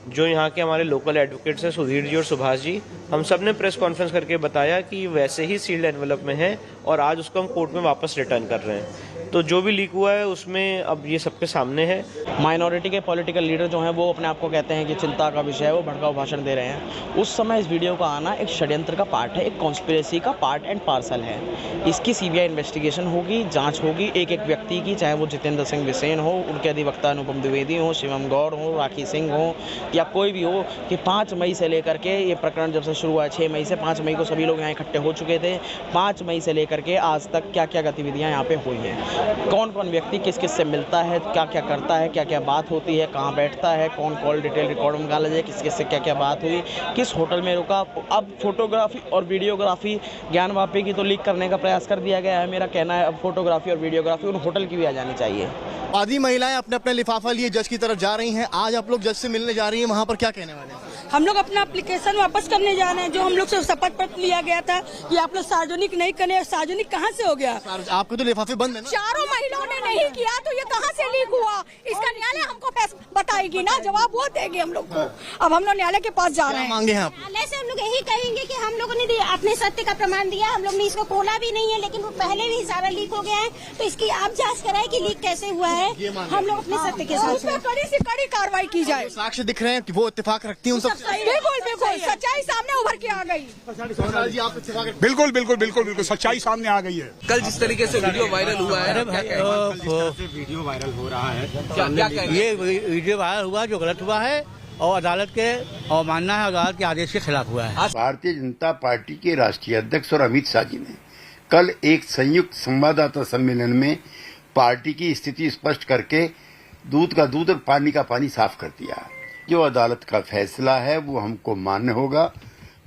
[SPEAKER 21] जो यहाँ के हमारे लोकल एडवोकेट्स हैं, सुधीर जी और सुभाष जी, हम सब ने प्रेस कॉन्फ्रेंस करके बताया कि वैसे ही सील्ड एनवेलप में है और आज उसको हम कोर्ट में वापस रिटर्न कर रहे हैं। तो जो भी लीक हुआ है उसमें अब ये सबके सामने है।
[SPEAKER 9] माइनॉरिटी के पॉलिटिकल लीडर जो हैं वो अपने आप को कहते हैं कि चिंता का विषय है, वो भड़काऊ भाषण दे रहे हैं। उस समय इस वीडियो का आना एक षड्यंत्र का पार्ट है, एक कॉन्स्पिरेसी का पार्ट एंड पार्सल है। इसकी सीबीआई इन्वेस्टिगेशन होगी, जांच होगी एक एक व्यक्ति की, चाहे वो जितेंद्र सिंह बिसेन हो, उनके अधिवक्ता अनुपम द्विवेदी हो, शिवम गौड़ हो, राखी सिंह हो या कोई भी हो, कि 5 मई से लेकर के ये प्रकरण जब से शुरू हुआ है, 6 मई से 5 मई को सभी लोग यहाँ इकट्ठे हो चुके थे। 5 मई से लेकर के आज तक क्या क्या गतिविधियाँ यहाँ पे हुई हैं, कौन कौन व्यक्ति किस किस से मिलता है, क्या क्या करता है, क्या क्या बात होती है, कहाँ बैठता है, कौन कॉल डिटेल रिकॉर्ड में निकाला जाए, किस किस से क्या क्या बात हुई, किस होटल में रुका। अब फोटोग्राफी और वीडियोग्राफी ज्ञानवापी की तो लीक करने का प्रयास कर दिया गया है। मेरा कहना है अब फोटोग्राफी और वीडियोग्राफी उन होटल की भी आ जानी चाहिए।
[SPEAKER 4] आधी महिलाएं अपने अपने लिफाफा लिए जज की तरफ जा रही हैं। आज आप लोग जज से मिलने जा रही हैं, वहाँ पर क्या कहने वाले हैं?
[SPEAKER 10] हम लोग अपना एप्लीकेशन वापस करने जा रहे हैं, जो हम लोग से शपथ पत्र लिया गया था कि आप लोग सार्वजनिक नहीं करें। सार्वजनिक कहाँ से हो गया?
[SPEAKER 4] आपके तो लिफाफे बंद है ना।
[SPEAKER 10] चारों महिलाओं ने नहीं किया तो ये कहाँ से लीक हुआ? इसका न्यायालय हमको बताएगी ना, जवाब वो देगी हम लोग को। अब हम लोग न्यायालय के पास जा रहे हैं।
[SPEAKER 4] मांगे हैं आप?
[SPEAKER 10] न्यायालय से हम लोग यही कहेंगे कि हम लोगों ने अपने सत्य का प्रमाण दिया, हम लोग ने इसको खोला भी नहीं है, लेकिन वो पहले भी सारा लीक हो गया है, तो इसकी आप जाँच कराए कि लीक कैसे हुआ है। हम लोग अपने सत्य के साथ कड़ी से कड़ी कार्रवाई की जाए।
[SPEAKER 4] साक्ष्य दिख रहे हैं कि वो इत्तेफाक रखती हैं,
[SPEAKER 10] बिल्कुल बिल्कुल सच्चाई सामने उभर के आ गई।
[SPEAKER 11] बिल्कुल बिल्कुल बिल्कुल बिल्कुल सच्चाई सामने आ गई है।
[SPEAKER 22] कल जिस तरीके से वीडियो वायरल हुआ है,
[SPEAKER 25] वीडियो वायरल हो रहा है, ये वीडियो वायरल हुआ जो गलत हुआ है और अदालत के अवमानना है, अदालत के आदेश के खिलाफ हुआ है।
[SPEAKER 26] भारतीय जनता पार्टी के राष्ट्रीय अध्यक्ष और अमित शाह जी ने कल एक संयुक्त संवाददाता सम्मेलन में पार्टी की स्थिति स्पष्ट करके दूध का दूध और पानी का पानी साफ कर दिया। जो अदालत का फैसला है वो हमको मान्य होगा।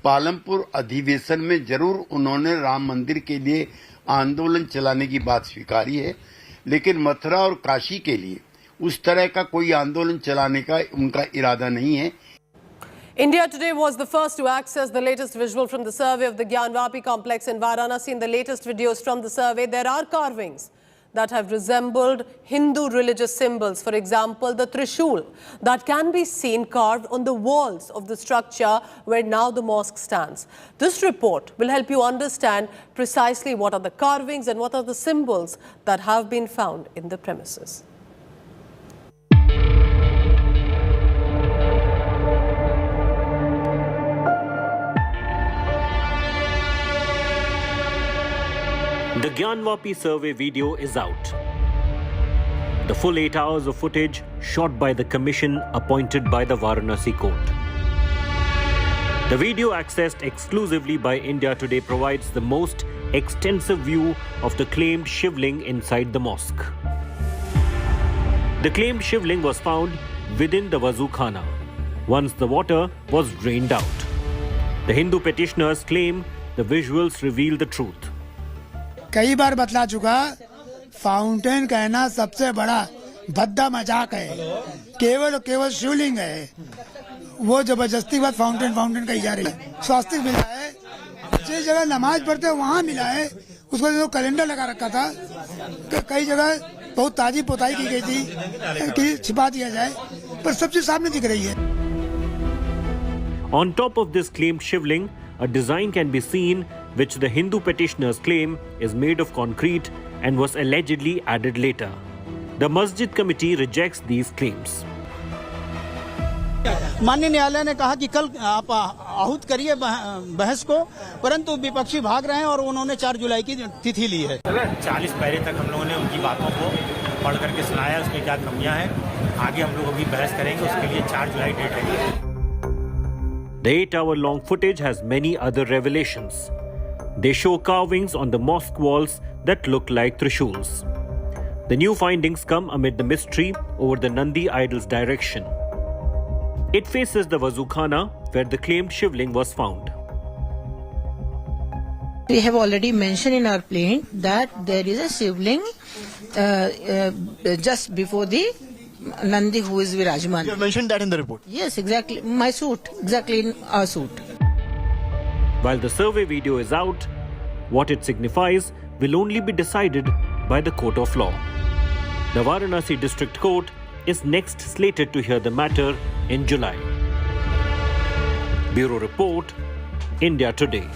[SPEAKER 26] पालमपुर अधिवेशन में जरूर उन्होंने राम मंदिर के लिए आंदोलन चलाने की बात स्वीकारी है, लेकिन मथुरा और काशी के लिए उस तरह का कोई आंदोलन चलाने का उनका इरादा नहीं है।
[SPEAKER 17] India Today was the first to access the latest visual from the survey of the Gyanvapi complex in Varanasi. In the latest videos from the survey, there are carvings that have resembled Hindu religious symbols. For example, the Trishul that can be seen carved on the walls of the structure where now the mosque stands. This report will help you understand precisely what are the carvings and what are the symbols that have been found in the premises.
[SPEAKER 5] The Gyanvapi survey video is out. The full 8 hours of footage shot by the commission appointed by the Varanasi court. The video accessed exclusively by India Today provides the most extensive view of the claimed shivling inside the mosque. The claimed shivling was found within the Wazu Khana once the water was drained out. The Hindu petitioners claim the visuals reveal the truth.
[SPEAKER 27] कई बार बतला चुका, fountain कहना सबसे बड़ा भद्दा मजाक है, केवल शिवलिंग है, वो जबरदस्ती बात फाउंटेन कही जा रही है। स्वास्तिक मिला है, जिस जगह नमाज पढ़ते हैं वहाँ मिला है, उसको जो कैलेंडर लगा रखा था, कई जगह बहुत ताजी पोताई की गई थी कि छिपा दिया जाए, पर सब चीज सामने दिख रही है।
[SPEAKER 5] On top of this claimed shivling, a design can be seen which the Hindu petitioners claim is made of concrete and was allegedly added later. The Masjid Committee rejects these claims.
[SPEAKER 25] माननीय न्यायालय ने कहा कि कल आप आहूत करिए बहस को, परंतु विपक्षी भाग रहे हैं और उन्होंने 4 जुलाई की तिथि ली है। 40 पैरे तक हम लोगों ने उनकी बातों को पढ़ करके सुनाया, उसमें क्या कमियां हैं, आगे हम लोग अभी बहस करेंगे, उसके लिए 4 जुलाई डेट है।
[SPEAKER 5] The 8-hour-long footage has many other revelations. They show carvings on the mosque walls that look like trishuls. The new findings come amid the mystery over the Nandi idol's direction. It faces the Wazu Khana where the claimed shivling was found.
[SPEAKER 28] We have already mentioned in our plaint that there is a shivling just before the Nandi who is Virajman.
[SPEAKER 4] You have mentioned that in the report?
[SPEAKER 28] Yes, exactly. My suit, exactly in our suit.
[SPEAKER 5] While the survey video is out, what it signifies will only be decided by the court of law. The Varanasi District Court is next slated to hear the matter in July. Bureau Report, India Today.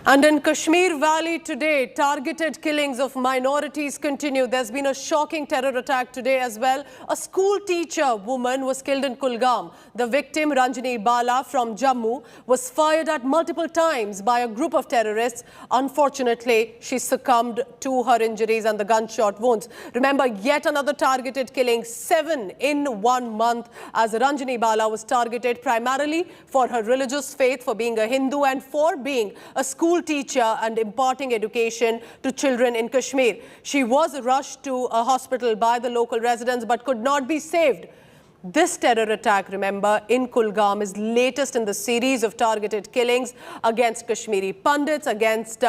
[SPEAKER 17] And in Kashmir Valley today, targeted killings of minorities continue. There's been a shocking terror attack today as well. A school teacher woman was killed in Kulgam. The victim, Ranjini Bala from Jammu, was fired at multiple times by a group of terrorists. Unfortunately, she succumbed to her injuries and the gunshot wounds. Remember, yet another targeted killing, 7 in 1 month, as Ranjini Bala was targeted primarily for her religious faith, for being a Hindu and for being a school teacher and imparting education to children in Kashmir. She was rushed to a hospital by the local residents but could not be saved. This terror attack, remember, in Kulgam is latest in the series of targeted killings against Kashmiri Pandits, against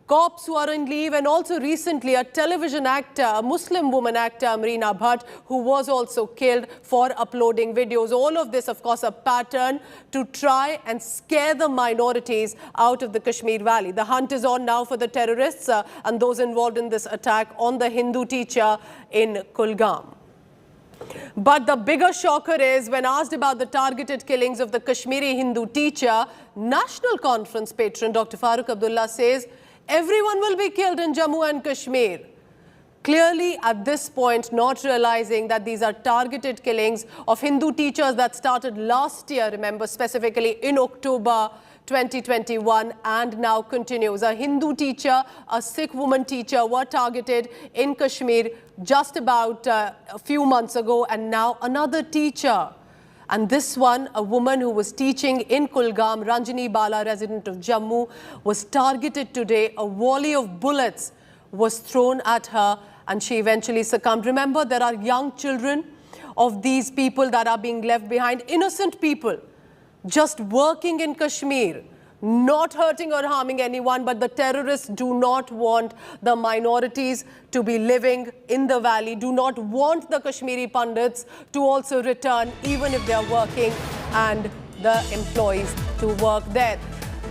[SPEAKER 17] cops who are on leave, and also recently a television actor, a Muslim woman actor, Amrinder Bhatt, who was also killed for uploading videos. All of this, of course, a pattern to try and scare the minorities out of the Kashmir Valley. The hunt is on now for the terrorists and those involved in this attack on the Hindu teacher in Kulgam. But the bigger shocker is, when asked about the targeted killings of the Kashmiri Hindu teacher, National Conference patron Dr. Farooq Abdullah says everyone will be killed in Jammu and Kashmir. Clearly, at this point, not realizing that these are targeted killings of Hindu teachers that started last year, remember, specifically in October 2021, and now continues. A Hindu teacher, a Sikh woman teacher were targeted in Kashmir just about a few months ago, and now another teacher. And this one, a woman who was teaching in Kulgam, Ranjini Bala, resident of Jammu, was targeted today. A volley of bullets was thrown at her and she eventually succumbed. Remember, there are young children of these people that are being left behind, innocent people, just working in Kashmir, not hurting or harming anyone, but the terrorists do not want the minorities to be living in the valley, do not want the Kashmiri Pandits to also return, even if they are working, and the employees to work there.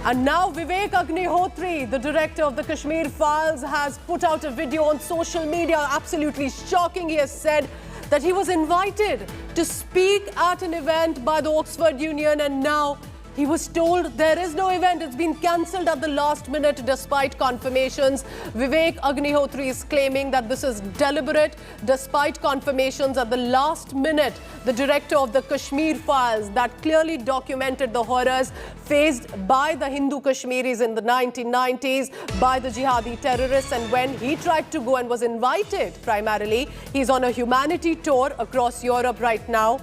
[SPEAKER 17] And now Vivek Agnihotri, the director of the Kashmir Files, has put out a video on social media, absolutely shocking. He has said that he was invited to speak at an event by the Oxford Union, and now he was told there is no event. It's been cancelled at the last minute despite confirmations. Vivek Agnihotri is claiming that this is deliberate despite confirmations at the last minute. The director of the Kashmir Files that clearly documented the horrors faced by the Hindu Kashmiris in the 1990s by the jihadi terrorists, and when he tried to go and was invited primarily, he's on a humanity tour across Europe right now.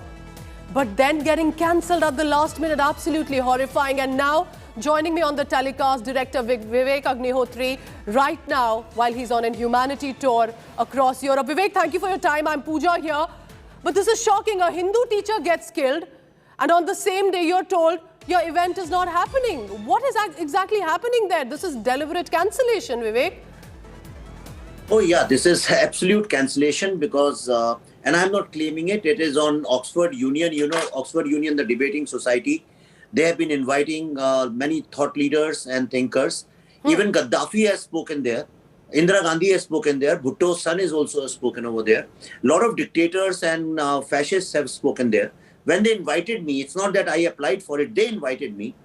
[SPEAKER 17] But then getting cancelled at the last minute, absolutely horrifying. And now, joining me on the telecast, Director Vivek Agnihotri, right now, while he's on a humanity tour across Europe. Vivek, thank you for your time. I'm Pooja here. But this is shocking. A Hindu teacher gets killed, and on the same day, you're told your event is not happening. What is exactly happening there? This is deliberate cancellation, Vivek.
[SPEAKER 1] Oh, yeah, this is absolute cancellation because, and I'm not claiming it, it is on Oxford Union. You know, Oxford Union, the debating society, they have been inviting many thought leaders and thinkers. Even Gaddafi has spoken there. Indira Gandhi has spoken there. Bhutto's son is also spoken over there. A lot of dictators and fascists have spoken there. When they invited me, it's not that I applied for it, they invited me.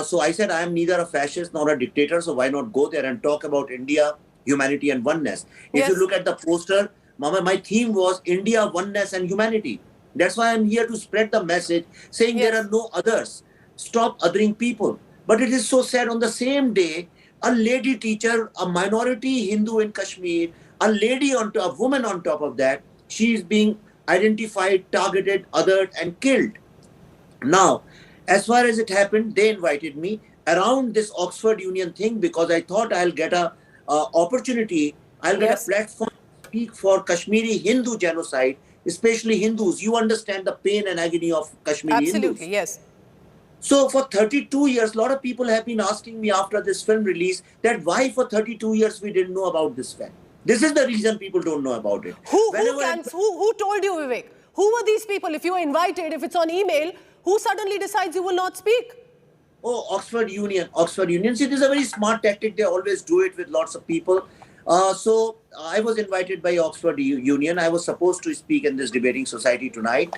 [SPEAKER 1] So I said, I am neither a fascist nor a dictator, so why not go there and talk about India, humanity and oneness. If you look at the poster, Mama, my theme was India, oneness and humanity. That's why I'm here to spread the message saying there are no others. Stop othering people. But it is so sad, on the same day, a lady teacher, a minority Hindu in Kashmir, a lady on top, a woman on top of that, she is being identified, targeted, othered and killed. Now, as far as it happened, they invited me around this Oxford Union thing because I thought I'll get a opportunity, I'll get a platform to speak for Kashmiri Hindu genocide, especially Hindus. You understand the pain and agony of Kashmiri Hindus.
[SPEAKER 17] Absolutely, yes.
[SPEAKER 1] So for 32 years, a lot of people have been asking me after this film release that why for 32 years we didn't know about this film. This is the reason people don't know about it.
[SPEAKER 17] Who told you, Vivek? Who were these people? If you were invited, if it's on email, who suddenly decides you will not speak?
[SPEAKER 1] Oh, Oxford Union. Oxford Union. See, this is a very smart tactic. They always do it with lots of people. So I was invited by Oxford Union. I was supposed to speak in this debating society tonight.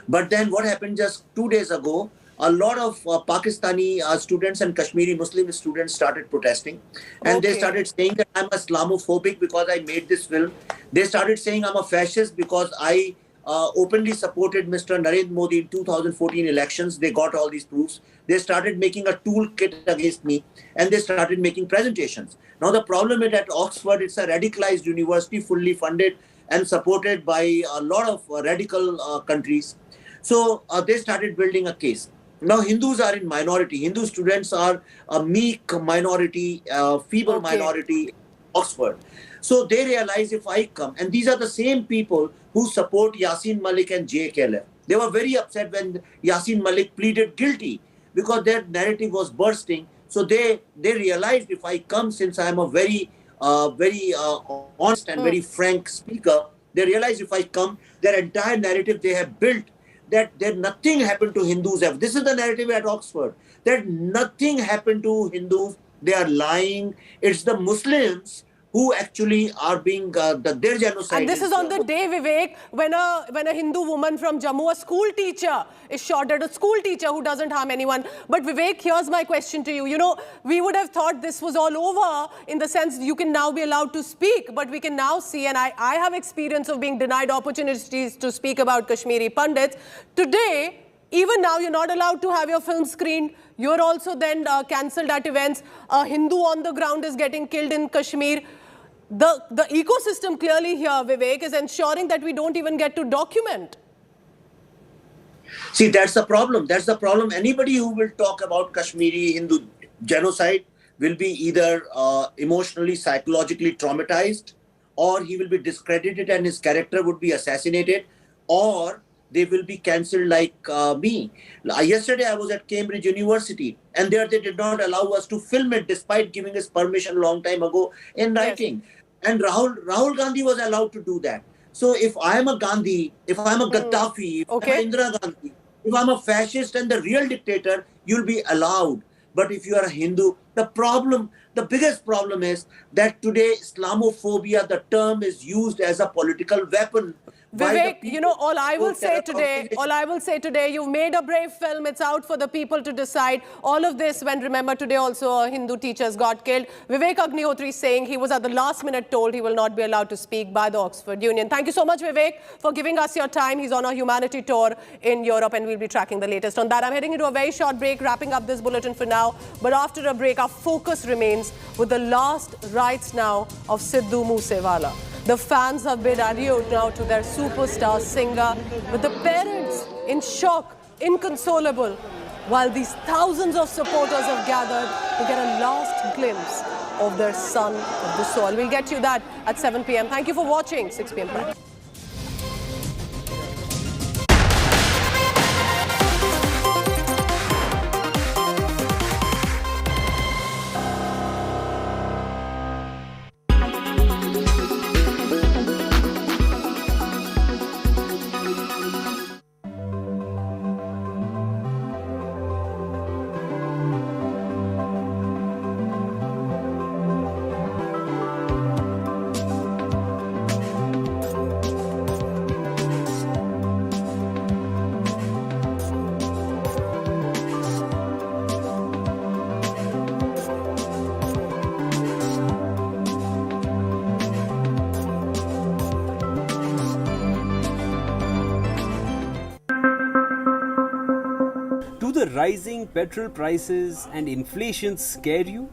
[SPEAKER 1] But then what happened just 2 days ago, a lot of Pakistani students and Kashmiri Muslim students started protesting. And they started saying that I'm Islamophobic because I made this film. They started saying I'm a fascist because I openly supported Mr. Narendra Modi in 2014 elections. They got all these proofs. They started making a toolkit against me, and they started making presentations. Now the problem is at Oxford, it's a radicalized university, fully funded and supported by a lot of radical countries. So they started building a case. Now Hindus are in minority. Hindu students are a meek minority, feeble minority in Oxford. So they realize if I come, and these are the same people who support Yasin Malik and JKLF. They were very upset when Yasin Malik pleaded guilty because their narrative was bursting. So they realized if I come, since I am a very honest and very frank speaker, they realized if I come, their entire narrative they have built, that nothing happened to Hindus. This is the narrative at Oxford, that nothing happened to Hindus. They are lying. It's the Muslims who actually are being their genocide.
[SPEAKER 17] And this is on the day, Vivek, when a Hindu woman from Jammu, a school teacher, is shot at, a school teacher who doesn't harm anyone. But Vivek, here's my question to you. You know, we would have thought this was all over in the sense you can now be allowed to speak, but we can now see, and I have experience of being denied opportunities to speak about Kashmiri Pandits. Today, even now, you're not allowed to have your film screened. You're also then cancelled at events. A Hindu on the ground is getting killed in Kashmir. The ecosystem clearly here, Vivek, is ensuring that we don't even get to document.
[SPEAKER 1] See, that's the problem. That's the problem. Anybody who will talk about Kashmiri Hindu genocide will be either emotionally, psychologically traumatized, or he will be discredited and his character would be assassinated, or they will be cancelled like me. Yesterday, I was at Cambridge University, and there they did not allow us to film it despite giving us permission a long time ago in writing. Yes. And Rahul Gandhi was allowed to do that. So if I am a Gandhi, if I am a Gaddafi, if I am Indira Gandhi, if I am a fascist and the real dictator, you'll be allowed. But if you are a Hindu, the biggest problem is that today Islamophobia, the term is used as a political weapon.
[SPEAKER 17] Vivek, you know, all I will say today, you've made a brave film. It's out for the people to decide. All of this when, remember, today also Hindu teachers got killed. Vivek Agnihotri saying he was at the last minute told he will not be allowed to speak by the Oxford Union. Thank you so much, Vivek, for giving us your time. He's on a humanity tour in Europe, and we'll be tracking the latest on that. I'm heading into a very short break, wrapping up this bulletin for now. But after a break, our focus remains with the last rites now of Sidhu Moose Wala. The fans have bid adieu now to their superstar singer, with the parents in shock, inconsolable, while these thousands of supporters have gathered to get a last glimpse of their son of the soil. We'll get you that at 7 p.m. Thank you for watching 6 p.m. Prime.
[SPEAKER 3] the rising petrol prices and inflation scare you?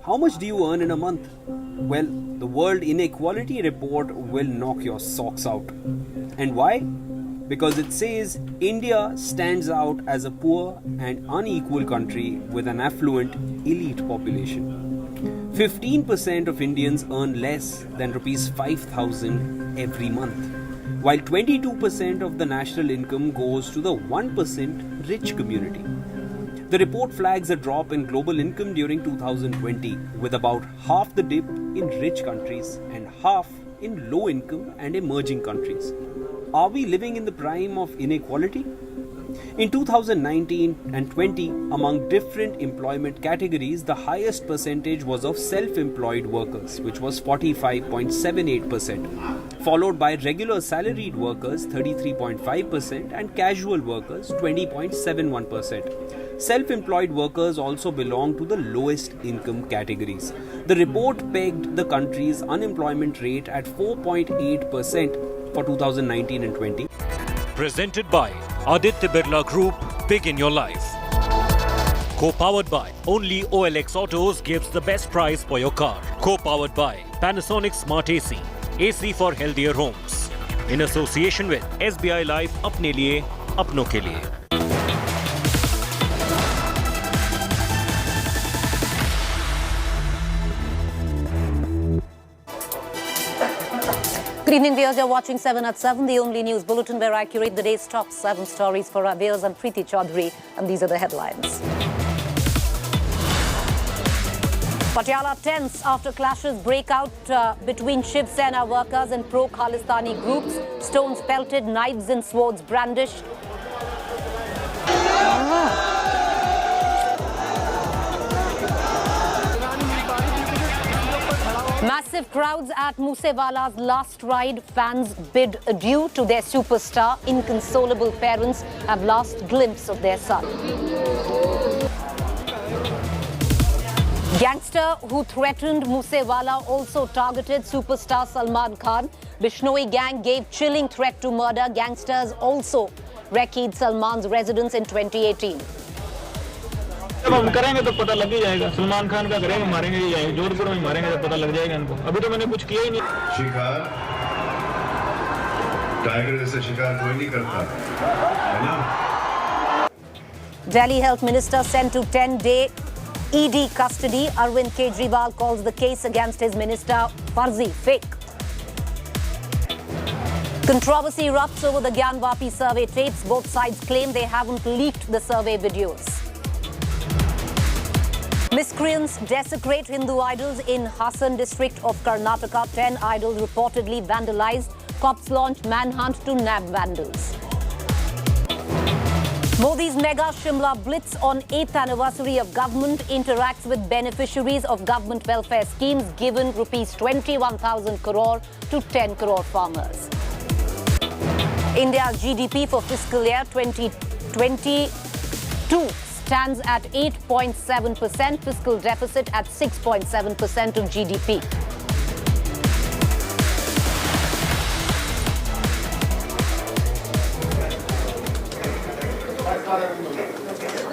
[SPEAKER 3] How much do you earn in a month? Well, the World Inequality Report will knock your socks out. And why? Because it says India stands out as a poor and unequal country with an affluent elite population. 15% of Indians earn less than Rs 5,000 every month, while 22% of the national income goes to the 1% rich community. The report flags a drop in global income during 2020, with about half the dip in rich countries and half in low income and emerging countries. Are we living in the prime of inequality? In 2019 and 20, among different employment categories, the highest percentage was of self-employed workers, which was 45.78%, followed by regular salaried workers 33.5% and casual workers 20.71%. Self-employed workers also belong to the lowest income categories. The report pegged the country's unemployment rate at 4.8% for 2019 and 20.
[SPEAKER 5] Presented by Aditya Birla Group, Big in Your Life. Co-powered by only OLX Autos gives the best price for your car. Co-powered by Panasonic Smart AC, AC for healthier homes. In association with SBI Life, अपने लिए, अपनों के लिए.
[SPEAKER 6] Good evening, viewers. You're watching 7 at 7, the only news bulletin where I curate the day's top 7 stories for our viewers. I'm Preeti Chaudhary, and these are the headlines. Patiala tense after clashes break out between Shiv Sena workers and pro-Khalistani groups. Stones pelted, knives and swords brandished. Massive crowds at Moosewala's last ride. Fans bid adieu to their superstar. Inconsolable parents have last glimpse of their son. Gangster who threatened Moosewala also targeted superstar Salman Khan. Bishnoi gang gave chilling threat to murder. Gangsters also wrecked Salman's residence in 2018.
[SPEAKER 7] जब हम करेंगे तो पता लग ही जाएगा. सलमान खान का करेंगे, मारेंगे ही जाएंगे. जोधपुर में मारेंगे तो पता लग जाएगा इनको. अभी तो मैंने कुछ किया ही नहीं.
[SPEAKER 23] शिकार टाइगर जैसे शिकार कोई नहीं करता है ना.
[SPEAKER 6] Delhi Health Minister sent to 10-day ED custody. Arvind Kejriwal calls the case against his minister Farzi fake. Controversy erupts over the Gyanvapi survey tapes. Both sides claim they haven't leaked the survey videos. Miscreants desecrate Hindu idols in Hassan district of Karnataka. 10 idols reportedly vandalized. Cops launched manhunt to nab vandals. Modi's mega Shimla blitz on 8th anniversary of government interacts with beneficiaries of government welfare schemes, given rupees 21,000 crore to 10 crore farmers. India's GDP for fiscal year 2022 stands at 8.7%, fiscal deficit at 6.7% of GDP.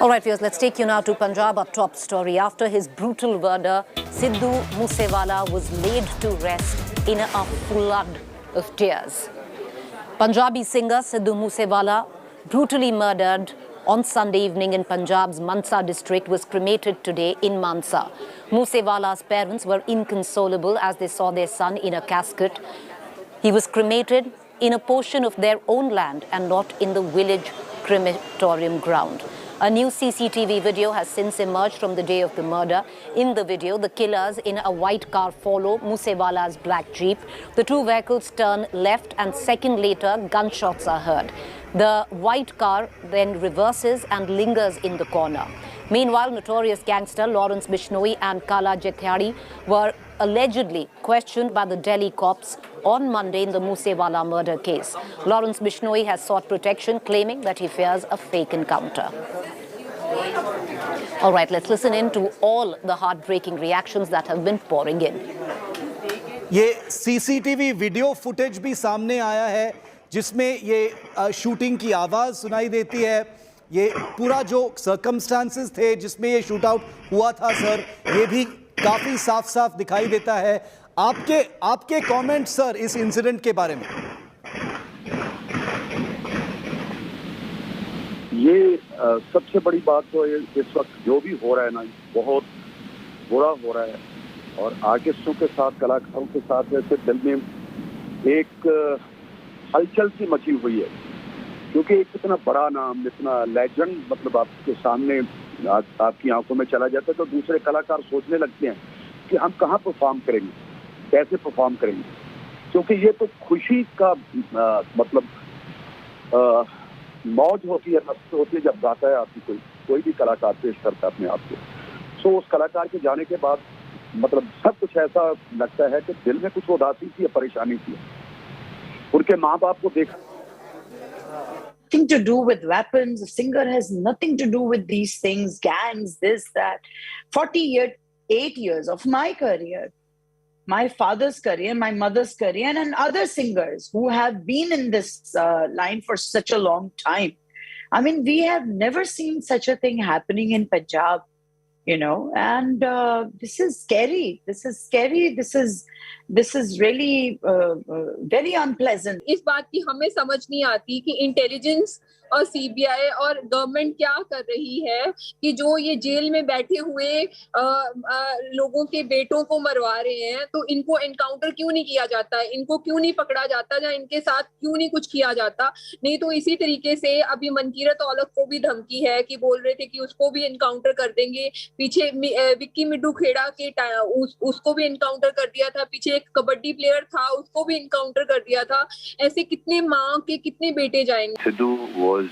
[SPEAKER 6] All right, viewers, let's take you now to Punjab, our top story. After his brutal murder, Sidhu Moose Wala was laid to rest in a flood of tears. Punjabi singer Sidhu Moose Wala, brutally murdered on Sunday evening in Punjab's Mansa district, was cremated today in Mansa. Moosewala's parents were inconsolable as they saw their son in a casket. He was cremated in a portion of their own land and not in the village crematorium ground. A new CCTV video has since emerged from the day of the murder. In the video, the killers in a white car follow Moosewala's black jeep. The two vehicles turn left and second later, gunshots are heard. The white car then reverses and lingers in the corner. Meanwhile, notorious gangster Lawrence Bishnoi and Kala Jethyari were allegedly questioned by the Delhi cops on Monday in the Moosewala murder case. Lawrence Bishnoi has sought protection, claiming that he fears a fake encounter. All right, let's listen in to all the heartbreaking reactions that have been pouring in.
[SPEAKER 4] ये CCTV video footage भी सामने आया है जिसमें ये shooting की आवाज़ सुनाई देती है. ये पूरा जो सर्कमस्टांसेस थे जिसमें ये शूट आउट हुआ था सर, ये भी काफ़ी साफ साफ दिखाई देता है. आपके कमेंट सर इस इंसिडेंट के बारे में.
[SPEAKER 12] ये सबसे बड़ी बात तो इस वक्त जो भी हो रहा है ना, बहुत बुरा हो रहा है. और आर्टिस्टों के साथ, कलाकारों के साथ ऐसे दिल में एक हलचल सी मची हुई है, क्योंकि एक इतना बड़ा नाम, इतना लेजेंड मतलब आपके सामने आपकी आंखों में चला जाता है, तो दूसरे कलाकार सोचने लगते हैं कि हम कहाँ परफॉर्म करेंगे, कैसे परफॉर्म करेंगे. क्योंकि ये तो खुशी का मतलब मौज होती है, मस्त होती है जब गाता है आपकी कोई भी कलाकार पेश करता है अपने आप को. सो उस कलाकार के जाने के बाद मतलब सब कुछ ऐसा लगता है कि दिल में कुछ उदासी थी या परेशानी थी. उनके माँ बाप को देखा।
[SPEAKER 2] Nothing to do with weapons. A singer has nothing to do with these things, gangs, this, that. 48 years of my career, my father's career, my mother's career, and other singers who have been in this line for such a long time. I mean, we have never seen such a thing happening in Punjab, you know, and this is scary. This is scary. This is really very unpleasant.
[SPEAKER 8] इस बात की हमें समझ नहीं आती कि intelligence और CBI और गवर्नमेंट क्या कर रही है कि जो ये जेल में बैठे हुए लोगों के बेटों को मरवा रहे हैं, तो इनको एनकाउंटर क्यों नहीं किया जाता है, इनको क्यों नहीं पकड़ा जाता, या इनके साथ क्यों नहीं कुछ किया जाता। नहीं तो इसी तरीके से अभी मनकीरत औलख को भी धमकी है कि बोल रहे थे कि उसको भी एनकाउंटर कर देंगे। पीछे विक्की मिड्डू खेड़ा के उसको भी एनकाउंटर कर दिया था, पीछे एक कबड्डी प्लेयर था उसको भी एनकाउंटर कर दिया था। ऐसे कितने माँ के कितने बेटे जाएंगे।
[SPEAKER 12] Sidhu was,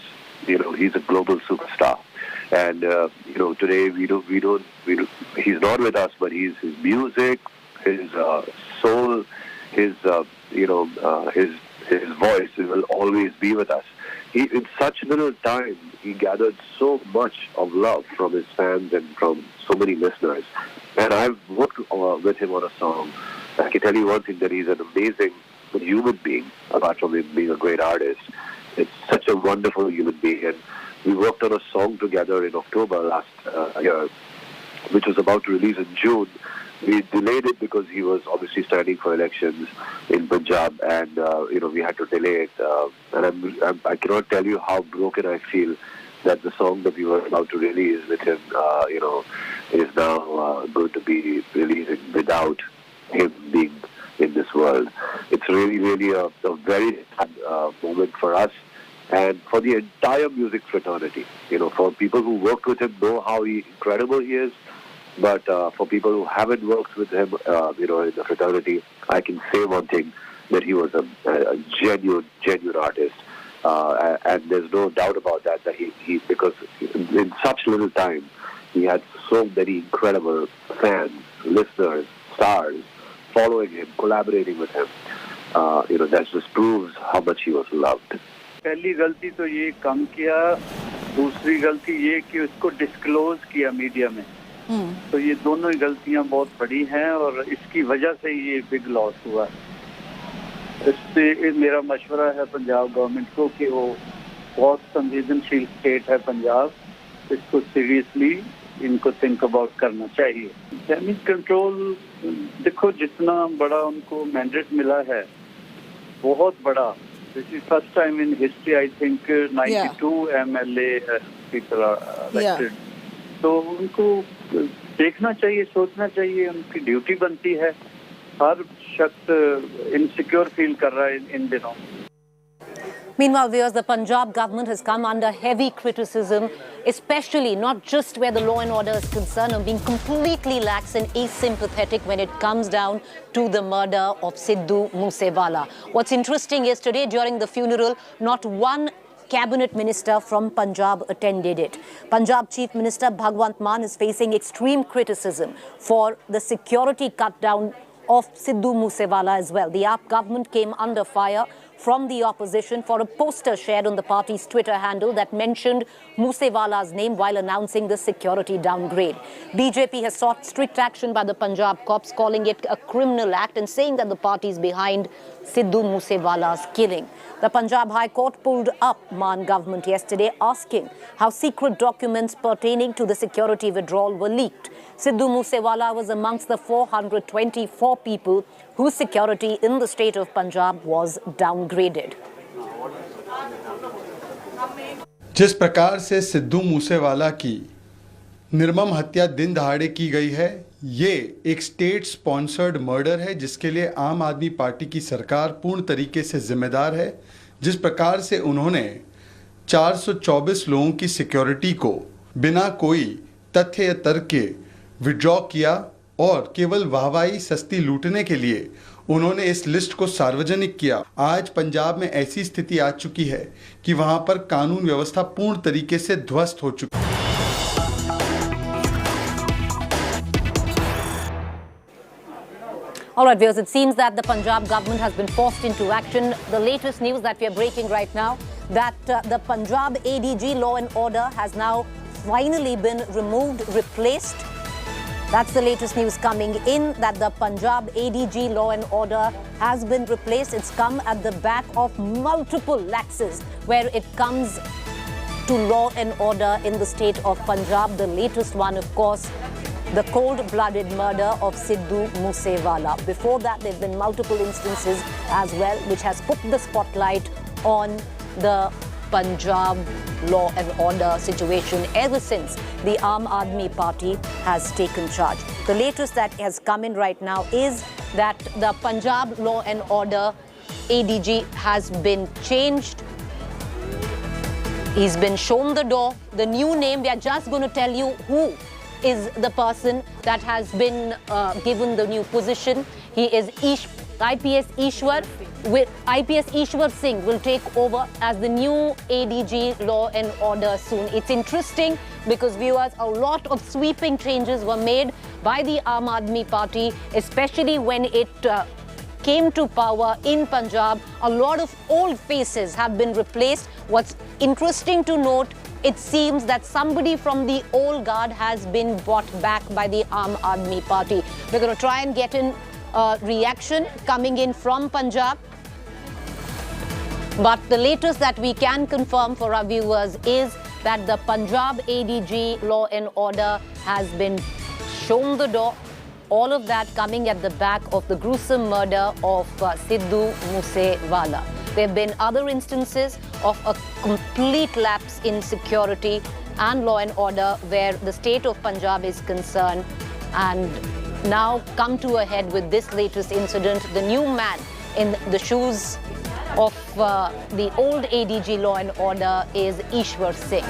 [SPEAKER 12] you know, he's a global superstar, and you know, today we don't. He's not with us, but his music, his soul, his his voice will always be with us. In such little time, he gathered so much of love from his fans and from so many listeners. And I've worked with him on a song. I can tell you one thing, that he's an amazing human being, apart from him being a great artist. It's such a wonderful human being. And we worked on a song together in October last year, which was about to release in June. We delayed it because he was obviously standing for elections in Punjab, and we had to delay it. And I cannot tell you how broken I feel that the song that we were about to release with him, is now going to be releasing without him being in this world. It's really, really a very sad moment for us and for the entire music fraternity. For people who worked with him know how incredible he is. But for people who haven't worked with him, in the fraternity, I can say one thing, that he was a genuine artist. And there's no doubt about that he because in such little time, he had so many incredible fans, listeners, stars, following him, collaborating with him. That just proves how much he was loved. पहली गलती तो ये कम किया, दूसरी गलती ये कि उसको डिस्क्लोज किया मीडिया में। तो ये दोनों ही गलतियां बहुत बड़ी हैं और इसकी वजह से ये बिग लॉस हुआ। इससे मेरा मशवरा है पंजाब गवर्नमेंट को कि वो बहुत संवेदनशील स्टेट है पंजाब, इसको सीरियसली इनको थिंक अबाउट करना चाहिए। डैमेज कंट्रोल, देखो जितना बड़ा उनको मैंडेट मिला है, बहुत बड़ा। This is first time in history, I think 92 MLA people are elected. तो उनको देखना चाहिए, सोचना चाहिए, उनकी ड्यूटी बनती है। हर शख्स इनसिक्योर फील कर रहा है इन दिनों।
[SPEAKER 6] Meanwhile, viewers, the Punjab government has come under heavy criticism, especially not just where the law and order is concerned, of being completely lax and asympathetic when it comes down to the murder of Sidhu Moose Wala. What's interesting is today during the funeral, not one cabinet minister from Punjab attended it. Punjab Chief Minister Bhagwant Mann is facing extreme criticism for the security cut down of Sidhu Moose Wala as well. The AAP government came under fire from the opposition for a poster shared on the party's Twitter handle that mentioned Moosewala's name while announcing the security downgrade. BJP has sought strict action by the Punjab cops, calling it a criminal act and saying that the party is behind Sidhu Moosewala's killing. The Punjab High Court pulled up Mann government yesterday, asking how secret documents pertaining to the security withdrawal were leaked. Sidhu Moosewala was amongst the 424 people whose security in the state of Punjab was downgraded.
[SPEAKER 13] जिस प्रकार से सिद्धू मूसेवाला की निर्मम हत्या दिन दहाड़े की गई है, ये एक स्टेट स्पॉन्सर्ड मर्डर है जिसके लिए आम आदमी पार्टी की सरकार पूर्ण तरीके से जिम्मेदार है। जिस प्रकार से उन्होंने 424 लोगों की सिक्योरिटी को बिना कोई तथ्य या तर्क के विड्रॉ किया और केवल वाहवाही सस्ती लूटने के लिए उन्होंने इस लिस्ट को सार्वजनिक किया। आज पंजाब में ऐसी स्थिति आ चुकी है कि वहां पर कानून व्यवस्था पूर्ण तरीके से ध्वस्त हो चुकी है।
[SPEAKER 6] All right, viewers, it seems that the Punjab government has been forced into action. The latest news that we are breaking right now, that the Punjab ADG Law and Order has now finally been removed, replaced. That's the latest news coming in, that the Punjab ADG Law and Order has been replaced. It's come at the back of multiple lapses where it comes to law and order in the state of Punjab. The latest one, of course, the cold-blooded murder of Sidhu Moose Wala. Before that, there have been multiple instances as well, which has put the spotlight on the Punjab law and order situation ever since the Aam Aadmi Party has taken charge. The latest that has come in right now is that the Punjab law and order ADG has been changed. He's been shown the door. The new name, we are just going to tell you who is the person that has been given the new position. He is IPS Ishwar Singh will take over as the new ADG Law and Order soon. It's interesting because, viewers, a lot of sweeping changes were made by the Aam Aadmi Party, especially when it came to power in Punjab. A lot of old faces have been replaced. What's interesting to note, it seems that somebody from the old guard has been brought back by the Aam Aadmi Party. We're going to try and get in reaction coming in from Punjab. But the latest that we can confirm for our viewers is that the Punjab ADG Law and Order has been shown the door. All of that coming at the back of the gruesome murder of Sidhu Moose Wala. There have been other instances of a complete lapse in security and law and order where the state of Punjab is concerned, and now come to a head with this latest incident. The new man in the shoes of the old ADG Law and Order is Ishwar Singh.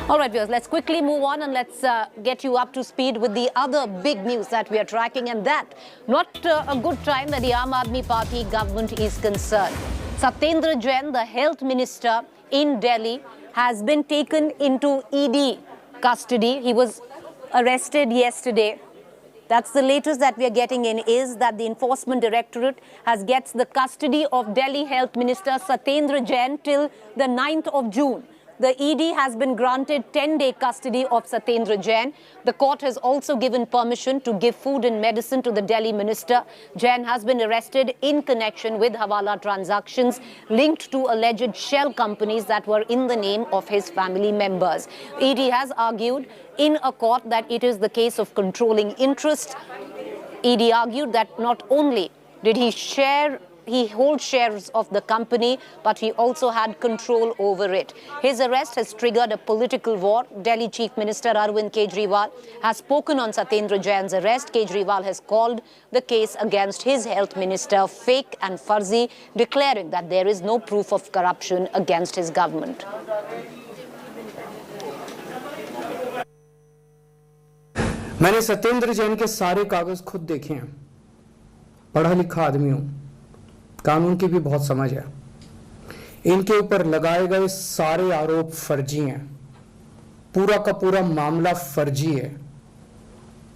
[SPEAKER 6] All right, viewers, let's quickly move on and let's get you up to speed with the other big news that we are tracking, and that not a good time that the Aam Aadmi Party government is concerned. Satyendra Jain, the health minister in Delhi, has been taken into ED custody. He was arrested yesterday. That's the latest that we are getting in, is that the Enforcement Directorate gets the custody of Delhi Health Minister Satyendra Jain till the 9th of June. The ED has been granted 10-day custody of Satyendra Jain. The court has also given permission to give food and medicine to the Delhi minister. Jain has been arrested in connection with Hawala transactions linked to alleged shell companies that were in the name of his family members. ED has argued in a court that it is the case of controlling interest. ED argued that not only did he hold shares of the company, but he also had control over it. His arrest has triggered a political war. Delhi Chief Minister Arvind Kejriwal has spoken on Satyendra Jain's arrest. Kejriwal has called the case against his health minister fake and fuzzy, declaring that there is no proof of corruption against his government.
[SPEAKER 14] मैंने सत्येंद्र जैन के सारे कागज खुद देखे हैं। पढ़ा लिखा आदमी हूं, कानून की भी बहुत समझ है। इनके ऊपर लगाए गए सारे आरोप फर्जी हैं। पूरा का पूरा मामला फर्जी है।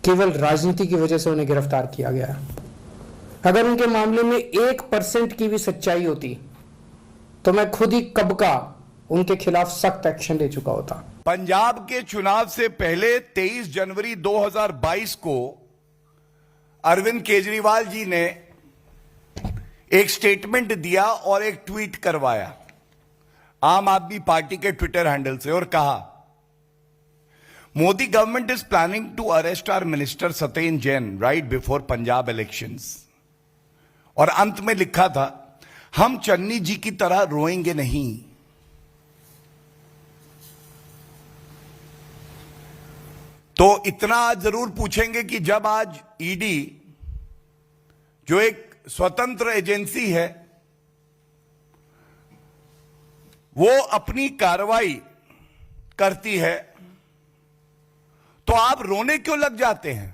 [SPEAKER 14] केवल राजनीति की वजह से उन्हें गिरफ्तार किया गया है। अगर उनके मामले में 1% की भी सच्चाई होती तो मैं खुद ही कब का उनके खिलाफ सख्त एक्शन ले चुका होता।
[SPEAKER 15] पंजाब के चुनाव से पहले 23 जनवरी 2022 को अरविंद केजरीवाल जी ने एक स्टेटमेंट दिया और एक ट्वीट करवाया आम आदमी पार्टी के ट्विटर हैंडल से, और कहा Modi government is planning to arrest our minister Satyendra Jain right before Punjab elections. और अंत में लिखा था, हम चन्नी जी की तरह रोएंगे नहीं। तो इतना आज जरूर पूछेंगे कि जब आज ईडी, जो एक स्वतंत्र एजेंसी है, वो अपनी कार्रवाई करती है, तो आप रोने क्यों लग जाते हैं?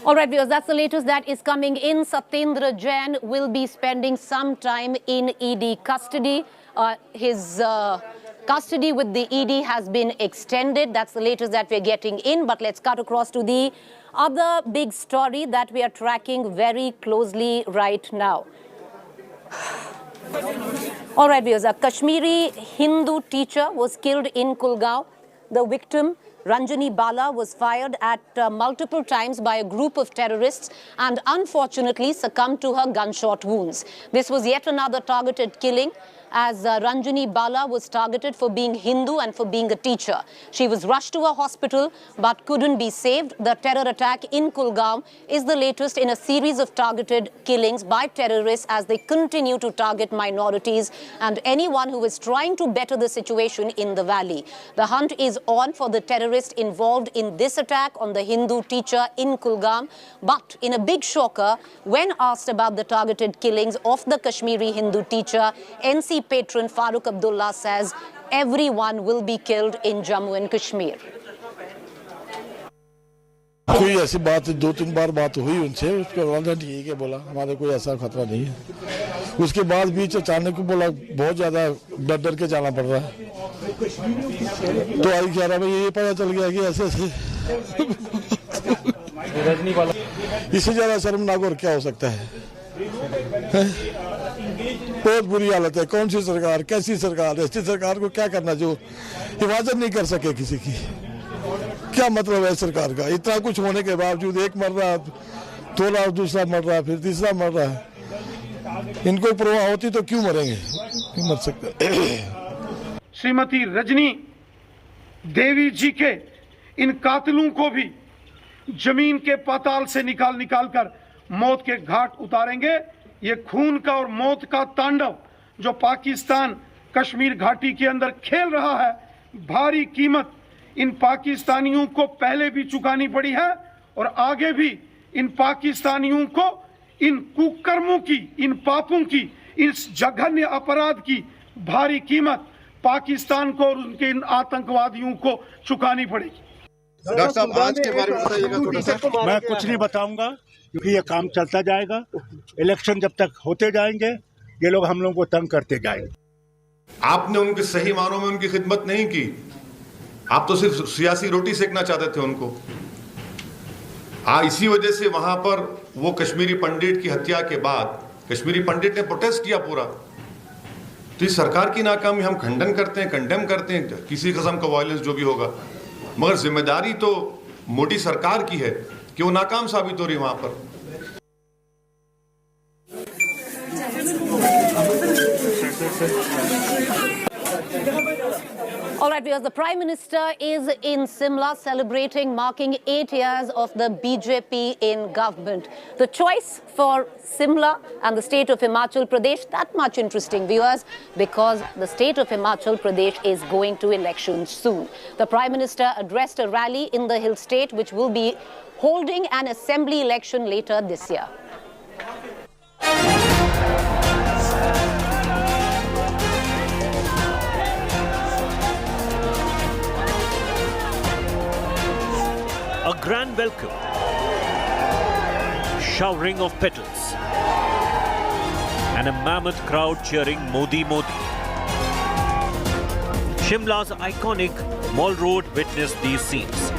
[SPEAKER 6] All right, viewers, that's the latest that is coming in. Satyendra Jain will be spending some time in ED custody. His Custody with the ED has been extended. That's the latest that we're getting in. But let's cut across to the other big story that we are tracking very closely right now. All right, viewers, a Kashmiri Hindu teacher was killed in Kulgaon. The victim, Ranjani Bala, was fired at multiple times by a group of terrorists and unfortunately succumbed to her gunshot wounds. This was yet another targeted killing, as Ranjani Bala was targeted for being Hindu and for being a teacher. She was rushed to a hospital but couldn't be saved. The terror attack in Kulgaon is the latest in a series of targeted killings by terrorists as they continue to target minorities and anyone who is trying to better the situation in the valley. The hunt is on for the terrorist involved in this attack on the Hindu teacher in Kulgaon. But in a big shocker, when asked about the targeted killings of the Kashmiri Hindu teacher, NC patron Farooq Abdullah says everyone will be killed in Jammu and Kashmir.
[SPEAKER 9] कोई ऐसी बात 2-3 बार बात हुई उनसे, उसको बोला ठीक है, बोला हमारे कोई ऐसा खतरा नहीं है। उसके बाद बीच अचानक बोला बहुत ज्यादा डर के जाना पड़ रहा है, तो आई कह रहा भाई ये पता चल गया कि ऐसे रजनी वाला, इससे ज्यादा शर्मनाक और क्या हो सकता है? बहुत बुरी हालत है। कौन सी सरकार, कैसी सरकार, ऐसी सरकार को क्या करना जो हिफाजत नहीं कर सके किसी की? क्या मतलब है सरकार का? इतना कुछ होने के बावजूद एक मर रहा, थोड़ा दूसरा मर रहा, फिर तीसरा मर रहा है। इनको परवाह होती तो क्यों मरेंगे? नहीं मर सकते।
[SPEAKER 11] श्रीमती रजनी देवी जी के इन कातिलों को भी जमीन के पाताल से निकाल कर मौत के घाट उतारेंगे। ये खून का और मौत का तांडव जो पाकिस्तान कश्मीर घाटी के अंदर खेल रहा है, भारी कीमत इन पाकिस्तानियों को पहले भी चुकानी पड़ी है और आगे भी इन पाकिस्तानियों को इन कुकर्मों की, इन पापों की, इस जघन्य अपराध की भारी कीमत पाकिस्तान को और उनके इन आतंकवादियों को चुकानी पड़ेगी।
[SPEAKER 10] डॉक्टर साहब, आज के बारे में बताइएगा थोड़ा सा।
[SPEAKER 16] मैं कुछ नहीं बताऊंगा क्योंकि ये काम चलता जाएगा। इलेक्शन जब तक होते जाएंगे ये लोग हम लोगों को तंग करते जाएंगे।
[SPEAKER 18] आपने उनके सही मानों में उनकी खिदमत नहीं की, आप तो सिर्फ सियासी रोटी सेकना चाहते थे उनको। इसी वजह से वहां पर वो कश्मीरी पंडित की हत्या के बाद कश्मीरी पंडित ने प्रोटेस्ट किया पूरा। तो इस सरकार की नाकामी हम खंडन करते हैं, कंडेम करते हैं किसी किस्म का वायलेंस जो भी होगा, मगर जिम्मेदारी तो मोदी सरकार की है कि वो नाकाम साबित हो रही वहां पर।
[SPEAKER 6] All right, viewers, the Prime Minister is in Simla celebrating, marking 8 years of the BJP in government. The choice for Simla and the state of Himachal Pradesh, that much interesting, viewers, because the state of Himachal Pradesh is going to elections soon. The Prime Minister addressed a rally in the hill state, which will be holding an assembly election later this year.
[SPEAKER 5] A grand welcome, showering of petals, and a mammoth crowd cheering Modi Modi. Shimla's iconic Mall Road witnessed these scenes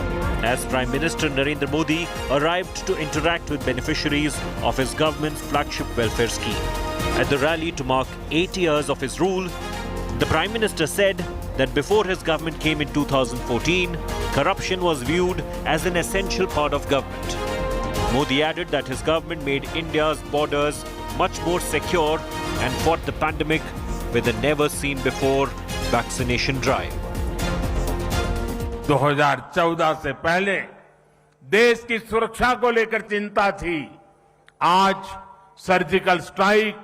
[SPEAKER 5] as Prime Minister Narendra Modi arrived to interact with beneficiaries of his government's flagship welfare scheme. At the rally to mark 8 years of his rule, the Prime Minister said that before his government came in 2014, corruption was viewed as an essential part of government. Modi added that his government made India's borders much more secure and fought the pandemic with a never-seen-before vaccination drive.
[SPEAKER 16] 2014 से पहले देश की सुरक्षा को लेकर चिंता थी। आज सर्जिकल स्ट्राइक,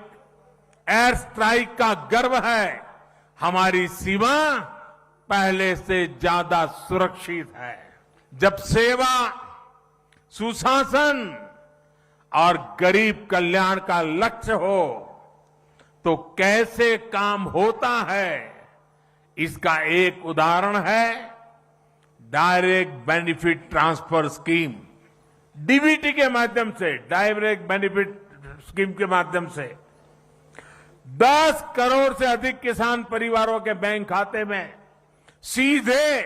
[SPEAKER 16] एयर स्ट्राइक का गर्व है। हमारी सीमा पहले से ज्यादा सुरक्षित है। जब सेवा, सुशासन और गरीब कल्याण का लक्ष्य हो तो कैसे काम होता है, इसका एक उदाहरण है direct benefit transfer scheme. DBT के माध्यम से, डायरेक्ट बेनिफिट स्कीम के माध्यम से 10 करोड़ से अधिक किसान परिवारों के बैंक खाते में सीधे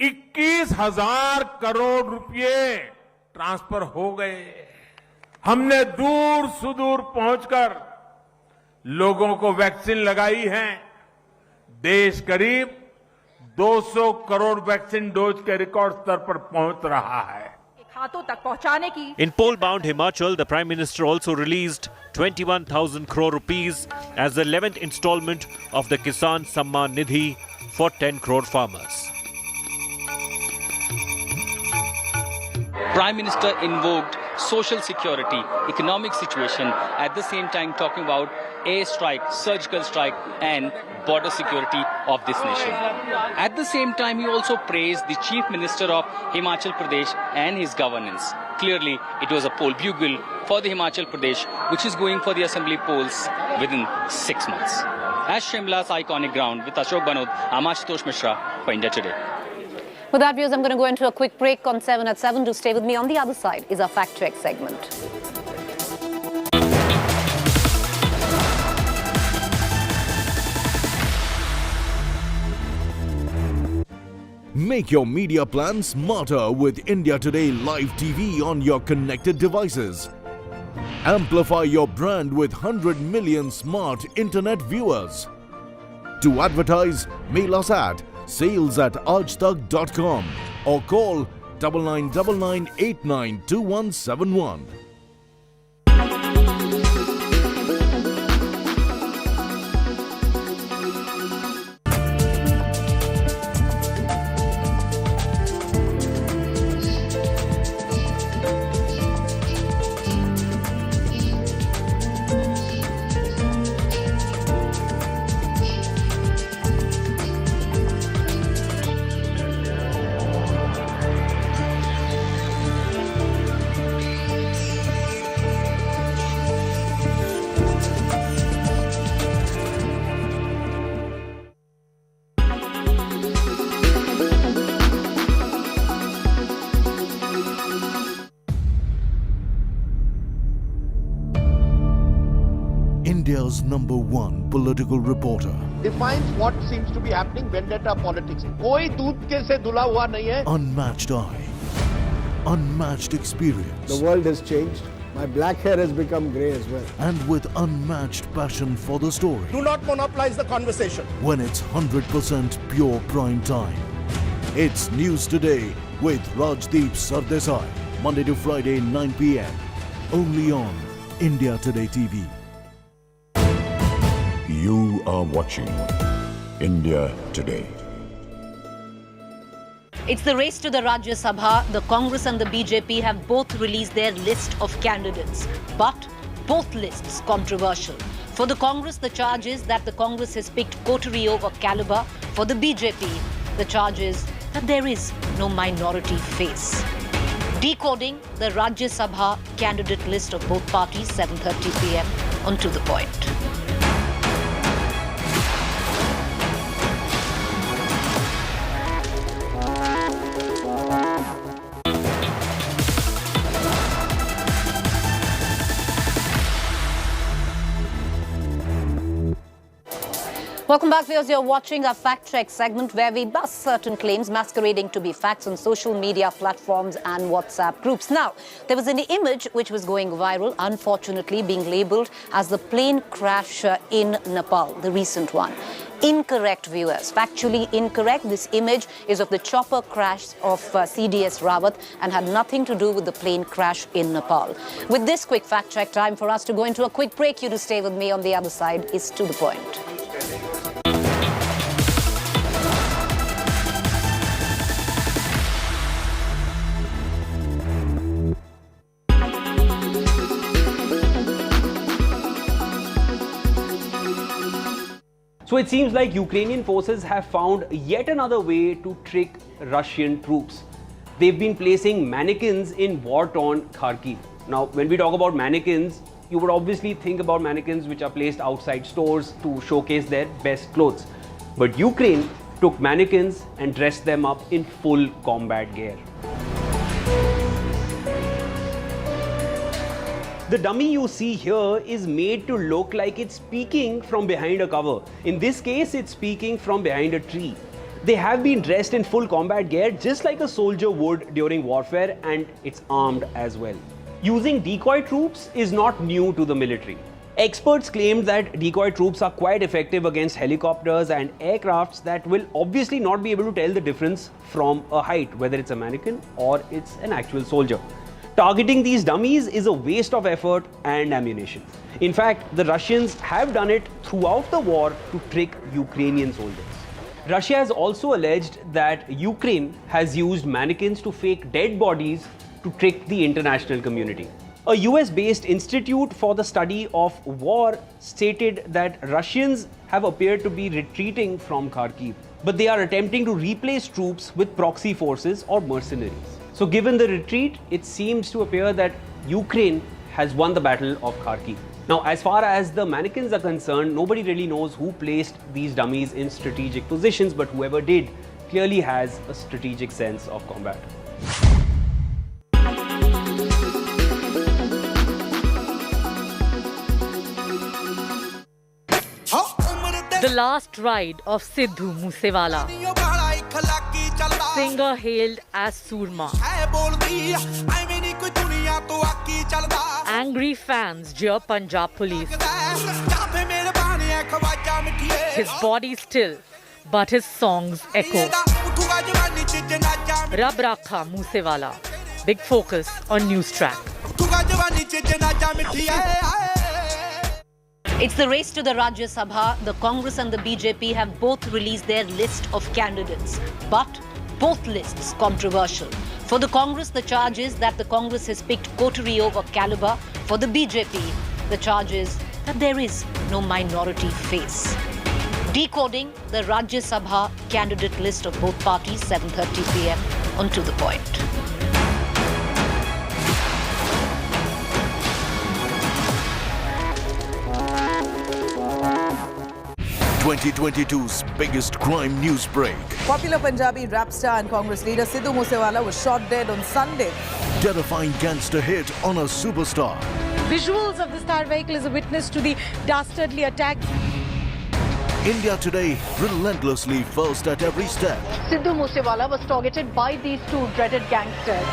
[SPEAKER 16] 21,000 करोड़ रुपए ट्रांसफर हो गए। हमने दूर सुदूर पहुंचकर लोगों को वैक्सीन लगाई है। देश करीब 200 करोड़ वैक्सीन डोज के रिकॉर्ड स्तर पर पहुंच रहा है।
[SPEAKER 19] खातों तक पहुंचाने की।
[SPEAKER 5] In poll-bound Himachal, the Prime Minister also released 21,000 crore rupees as the 11th installment of the Kisan Samman Nidhi for 10 crore farmers.
[SPEAKER 20] Prime Minister invoked social security, economic situation, at the same time talking about air strike, surgical strike and border security of this nation. At the same time, he also praised the Chief Minister of Himachal Pradesh and his governance. Clearly, it was a poll bugle for the Himachal Pradesh, which is going for the assembly polls within 6 months. As Shimla's iconic ground with Ashok Banod, I'm Ashutosh Mishra for India Today.
[SPEAKER 6] With that, viewers, I'm going to go into a quick break on 7 at 7. Do stay with me. On the other side is our fact check segment.
[SPEAKER 21] Make your media plan smarter with India Today Live TV on your connected devices. Amplify your brand with 100 million smart internet viewers. To advertise, mail us at sales@aajtak.com or call 9999892171. India's #1 political reporter.
[SPEAKER 22] Defines what seems to be happening, vendetta politics. कोई दूध के से धुला हुआ नहीं है.
[SPEAKER 21] Unmatched eye, unmatched experience.
[SPEAKER 24] The world has changed. My black hair has become grey as well.
[SPEAKER 21] And with unmatched passion for the story.
[SPEAKER 22] Do not monopolize the conversation.
[SPEAKER 21] When it's 100% pure prime time. It's News Today with Rajdeep Sardesai. Monday to Friday, 9 p.m. Only on India Today TV.
[SPEAKER 25] You are watching India Today.
[SPEAKER 6] It's the race to the Rajya Sabha. The Congress and the BJP have both released their list of candidates. But both lists controversial. For the Congress, the charge is that the Congress has picked Coterie over caliber. For the BJP, the charge is that there is no minority face. Decoding the Rajya Sabha candidate list of both parties, 7:30 p.m. on To The Point. Welcome back, viewers. You're watching our fact check segment where we bust certain claims masquerading to be facts on social media platforms and WhatsApp groups. Now, there was an image which was going viral, unfortunately being labeled as the plane crash in Nepal, the recent one. Incorrect, viewers. Factually incorrect. This image is of the chopper crash of CDS Rawat and had nothing to do with the plane crash in Nepal. With this quick fact check, time for us to go into a quick break. You to stay with me. On the other side is To The Point.
[SPEAKER 3] So it seems like Ukrainian forces have found yet another way to trick Russian troops. They've been placing mannequins in war-torn Kharkiv. Now, when we talk about mannequins, you would obviously think about mannequins which are placed outside stores to showcase their best clothes. But Ukraine took mannequins and dressed them up in full combat gear. The dummy you see here is made to look like it's peeking from behind a cover. In this case, it's peeking from behind a tree. They have been dressed in full combat gear just like a soldier would during warfare, and it's armed as well. Using decoy troops is not new to the military. Experts claimed that decoy troops are quite effective against helicopters and aircrafts that will obviously not be able to tell the difference from a height, whether it's a mannequin or it's an actual soldier. Targeting these dummies is a waste of effort and ammunition. In fact, the Russians have done it throughout the war to trick Ukrainian soldiers. Russia has also alleged that Ukraine has used mannequins to fake dead bodies to trick the international community. A US-based Institute for the Study of War stated that Russians have appeared to be retreating from Kharkiv, but they are attempting to replace troops with proxy forces or mercenaries. So given the retreat, it seems to appear that Ukraine has won the battle of Kharkiv. Now, as far as the mannequins are concerned, nobody really knows who placed these dummies in strategic positions, but whoever did clearly has a strategic sense of combat.
[SPEAKER 19] The last ride of Sidhu Moose Wala. Singer hailed as Surma. Angry fans jeer Punjab police. His body still, but his songs echo. Rab Rakha Moosewala. Big focus on News Track.
[SPEAKER 6] It's the race to the Rajya Sabha. The Congress and the BJP have both released their list of candidates, but both lists controversial. For the Congress, the charge is that the Congress has picked coterie over caliber. For the BJP, the charge is that there is no minority face. Decoding the Rajya Sabha candidate list of both parties, 7:30 p.m. on To The Point.
[SPEAKER 21] ...2022's biggest crime news break.
[SPEAKER 1] Popular Punjabi rap star and Congress leader Sidhu Moose Wala was shot dead on Sunday.
[SPEAKER 21] Terrifying gangster hit on a superstar.
[SPEAKER 19] Visuals of the star vehicle is a witness to the dastardly attack.
[SPEAKER 21] India Today, relentlessly first at every step.
[SPEAKER 19] Sidhu Moose Wala was targeted by these two dreaded gangsters.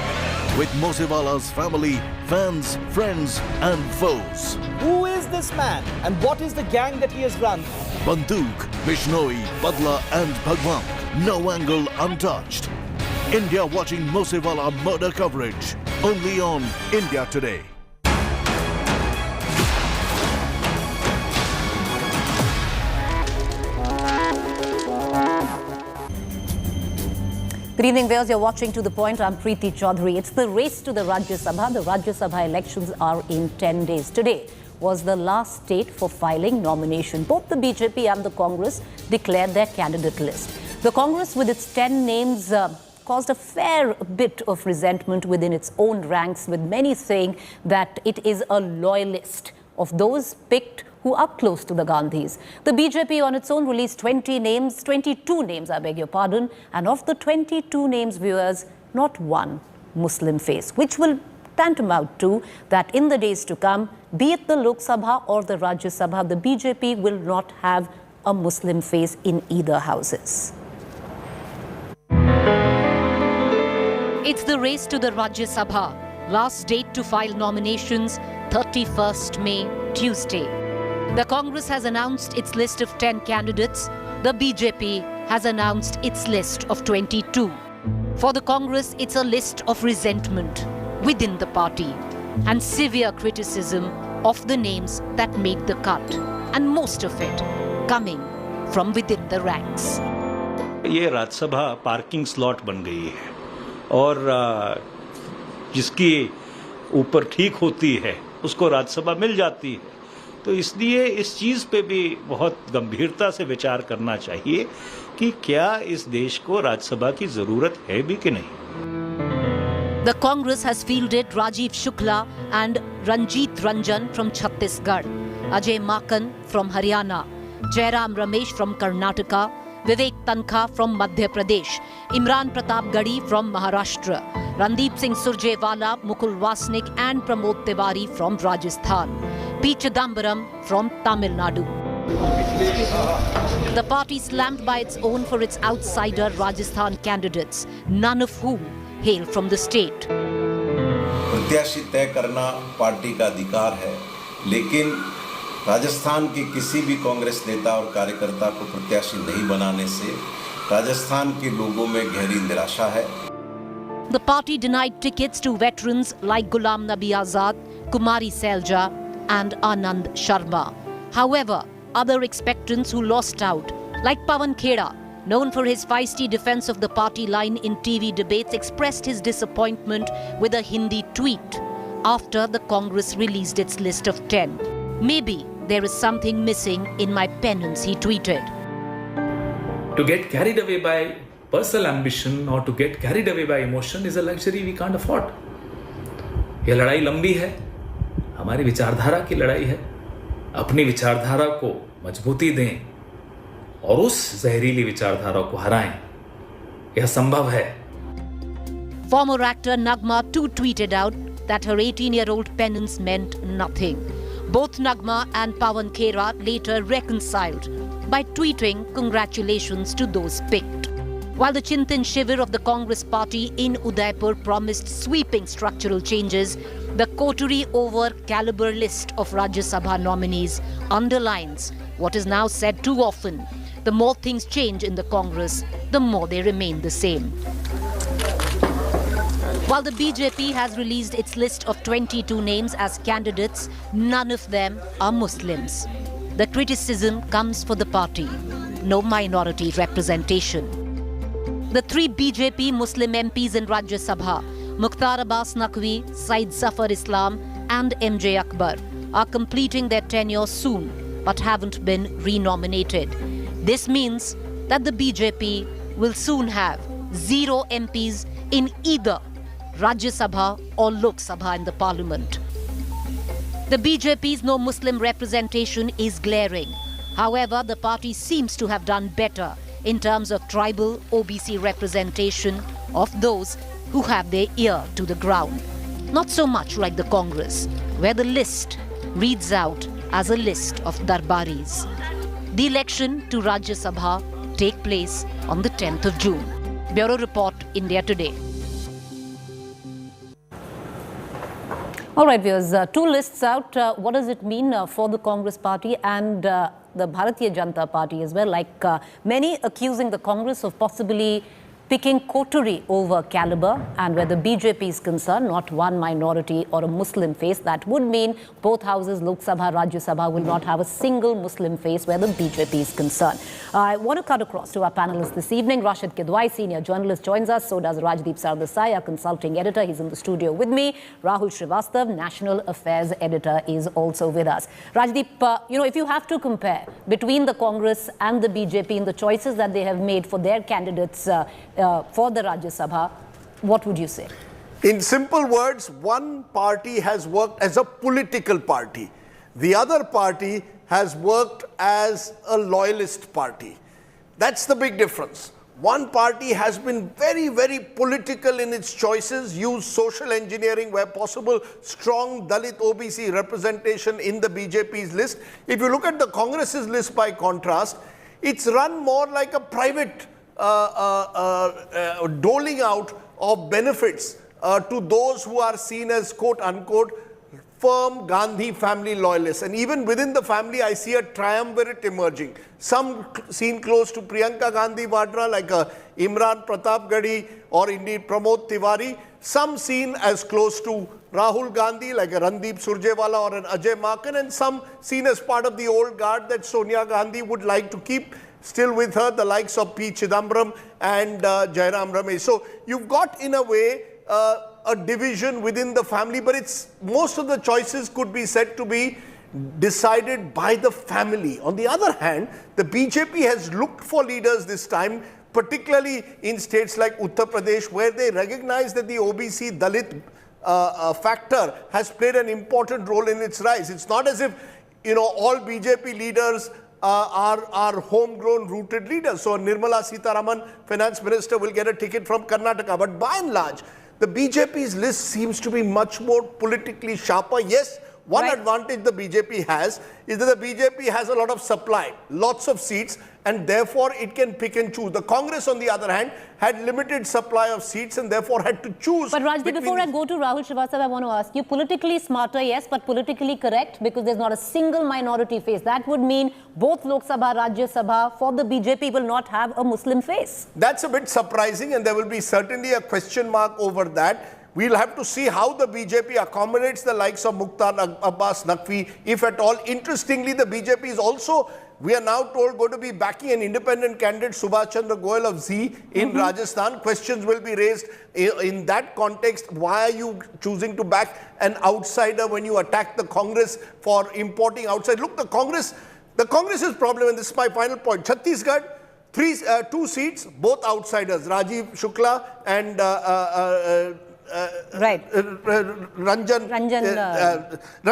[SPEAKER 21] With Moosewala's family, fans, friends and foes.
[SPEAKER 4] Who is this man and what is the gang that he has run?
[SPEAKER 21] Banduk, Bishnoi, Badla and Bhagwan. No angle untouched. India watching Moosewala murder coverage. Only on India Today.
[SPEAKER 6] Good evening, viewers. You're watching To The Point. I'm Preeti Chaudhary. It's the race to the Rajya Sabha. The Rajya Sabha elections are in 10 days. Today was the last date for filing nomination. Both the BJP and the Congress declared their candidate list. The Congress, with its 10 names, caused a fair bit of resentment within its own ranks, with many saying that it is a loyalist of those picked who are close to the Gandhis. The BJP on its own released 22 names, I beg your pardon, and of the 22 names, viewers, not one Muslim face, which will tantamount to that in the days to come, be it the Lok Sabha or the Rajya Sabha, the BJP will not have a Muslim face in either houses. It's the race to the Rajya Sabha. Last date to file nominations, 31st May, Tuesday. The Congress has announced its list of 10 candidates. The BJP has announced its list of 22. For the Congress, it's a list of resentment within the party and severe criticism of the names that made the cut, and most of it coming from within the ranks.
[SPEAKER 7] ये Rajya Sabha parking slot बन गई है और जिसकी ऊपर ठीक होती है उसको राज्यसभा मिल जाती है, तो इसलिए इस चीज पे भी बहुत गंभीरता से विचार करना चाहिए कि क्या इस देश को राज्यसभा की जरूरत है भी कि नहीं.
[SPEAKER 6] The Congress has fielded Rajiv Shukla and Ranjit Ranjan from Chhattisgarh, Ajay Makan from Haryana, Jairam Ramesh from Karnataka, Vivek Tankha from Madhya Pradesh, Imran Pratap Gadi from Maharashtra, Randeep Singh Surjewala, Mukul Wasnik and Pramod Tiwari from Rajasthan, P. Chidambaram from Tamil Nadu. The party slammed by its own for its outsider Rajasthan candidates, none of whom hail from the state.
[SPEAKER 2] प्रत्याशी तय करना party का अधिकार है, लेकिन राजस्थान के किसी भी कांग्रेस नेता और कार्यकर्ता को प्रत्याशी नहीं बनाने से राजस्थान के लोगों में गहरी निराशा है.
[SPEAKER 6] The party denied tickets to veterans like Ghulam Nabi Azad, Kumari Selja and Anand Sharma. However, other expectants who lost out, like Pawan Kheda, known for his feisty defense of the party line in TV debates, expressed his disappointment with a Hindi tweet after the Congress released its list of 10. Maybe there is something missing in my penance, he tweeted.
[SPEAKER 8] To get carried away by personal ambition or to get carried away by emotion is a luxury we can't afford. यह लड़ाई लंबी है, हमारी विचारधारा की लड़ाई है. अपनी विचारधारा को मजबूती दें और उस जहरीली विचारधारा को हराएं. यह संभव है.
[SPEAKER 6] Former actor Nagma too tweeted out that her 18-year-old penance meant nothing. Both Nagma and Pawan Khera later reconciled by tweeting congratulations to those picked. While the Chintan Shivir of the Congress party in Udaipur promised sweeping structural changes, the coterie over caliber list of Rajya Sabha nominees underlines what is now said too often: the more things change in the Congress, the more they remain the same. While the BJP has released its list of 22 names as candidates, none of them are Muslims. The criticism comes for the party: no minority representation. The 3 BJP Muslim MPs in Rajya Sabha, Mukhtar Abbas Naqvi, Said Zafar Islam and MJ Akbar, are completing their tenure soon but haven't been renominated. This means that the BJP will soon have 0 MPs in either Rajya Sabha or Lok Sabha in the parliament. The BJP's no Muslim representation is glaring. However, the party seems to have done better in terms of tribal OBC representation of those who have their ear to the ground. Not so much like the Congress, where the list reads out as a list of darbaris. The election to Rajya Sabha take place on the 10th of June. Bureau Report, India Today. All right, viewers, 2 lists out. What does it mean for the Congress party and the Bharatiya Janata Party as well? Like many accusing the Congress of possibly picking coterie over caliber, and where the BJP is concerned, not one minority or a Muslim face. That would mean both houses, Lok Sabha, Rajya Sabha, will not have a single Muslim face where the BJP is concerned. I want to cut across to our panelists this evening. Rashid Kidwai, senior journalist, joins us. So does Rajdeep Sardesai, our consulting editor. He's in the studio with me. Rahul Srivastav, national affairs editor, is also with us. Rajdeep, if you have to compare between the Congress and the BJP in the choices that they have made for their candidates for the Rajya Sabha, what would you say?
[SPEAKER 22] In simple words, one party has worked as a political party. The other party has worked as a loyalist party. That's the big difference. One party has been very, very political in its choices, used social engineering where possible, strong Dalit OBC representation in the BJP's list. If you look at the Congress's list by contrast, it's run more like a private doling out of benefits to those who are seen as quote-unquote firm Gandhi family loyalists. And even within the family, I see a triumvirate emerging. Some seen close to Priyanka Gandhi Vadra, like Imran Pratap Gadi or indeed Pramod Tiwari. Some seen as close to Rahul Gandhi, like a Randeep Surjewala or an Ajay Maken. And some seen as part of the old guard that Sonia Gandhi would like to keep still with her, the likes of P. Chidambaram and Jairam Ramesh. So you've got, in a way, a division within the family, but most of the choices could be said to be decided by the family. On the other hand, the BJP has looked for leaders this time, particularly in states like Uttar Pradesh, where they recognize that the OBC Dalit factor has played an important role in its rise. It's not as if, all BJP leaders are homegrown, rooted leaders. So Nirmala Sitharaman, finance minister, will get a ticket from Karnataka. But by and large, the BJP's list seems to be much more politically sharper. Yes, one advantage the BJP has is that the BJP has a lot of supply, lots of seats, and therefore it can pick and choose. The Congress, on the other hand, had limited supply of seats and therefore had to choose.
[SPEAKER 6] But Rajdeep, before I go to Rahul Srivastava, I want to ask you, politically smarter, yes, but politically correct, because there's not a single minority face. That would mean both Lok Sabha, Rajya Sabha for the BJP will not have a Muslim face.
[SPEAKER 22] That's a bit surprising, and there will be certainly a question mark over that. We'll have to see how the BJP accommodates the likes of Mukhtar Abbas Naqvi, if at all. Interestingly, the BJP is also, we are now told, going to be backing an independent candidate, Subhash Chandra Goel of Z in Rajasthan. Questions will be raised in that context. Why are you choosing to back an outsider when you attack the Congress for importing outside? Look, the Congress's problem, and this is my final point, Chhattisgarh, two seats, both outsiders, Rajiv Shukla and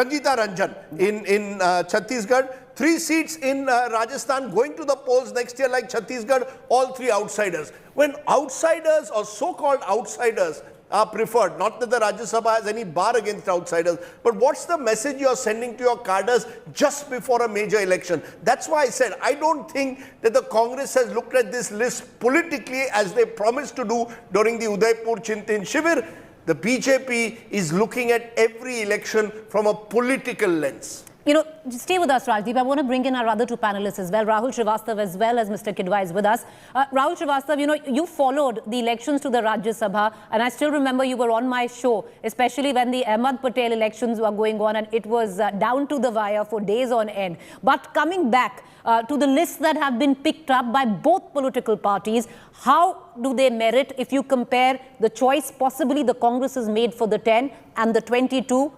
[SPEAKER 22] Ranjita Ranjan in Chhattisgarh. 3 seats in Rajasthan, going to the polls next year like Chhattisgarh, all 3 outsiders. When outsiders or so-called outsiders are preferred, not that the Rajya Sabha has any bar against outsiders, but what's the message you're sending to your cadres just before a major election? That's why I said, I don't think that the Congress has looked at this list politically as they promised to do during the Udaipur Chintan Shivir. The BJP is looking at every election from a political lens.
[SPEAKER 6] You know, stay with us, Rajdeep. I want to bring in our other 2 panelists as well, Rahul Srivastava as well as Mr. Kidwai is with us. Rahul Srivastava, you know, you followed the elections to the Rajya Sabha, and I still remember you were on my show, especially when the Ahmed Patel elections were going on, and it was down to the wire for days on end. But coming back to the lists that have been picked up by both political parties, how do they merit if you compare the choice possibly the Congress has made for the 10 and the 22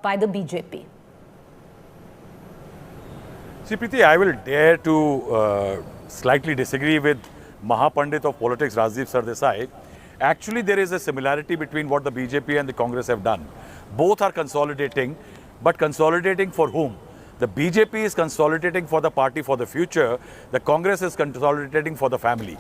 [SPEAKER 6] by the BJP?
[SPEAKER 12] See, Preeti, I will dare to slightly disagree with Mahapandit of politics, Rajdeep Sardesai. Actually, there is a similarity between what the BJP and the Congress have done. Both are consolidating, but consolidating for whom? The BJP is consolidating for the party for the future. The Congress is consolidating for the family.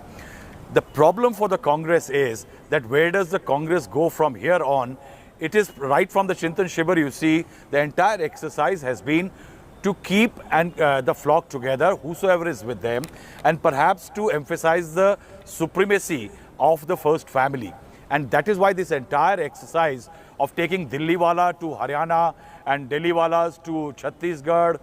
[SPEAKER 12] The problem for the Congress is that where does the Congress go from here on? It is right from the Chintan Shivir, you see, the entire exercise has been to keep the flock together, whosoever is with them, and perhaps to emphasize the supremacy of the first family. And that is why this entire exercise of taking Dilliwala to Haryana and Delhiwalas to Chhattisgarh,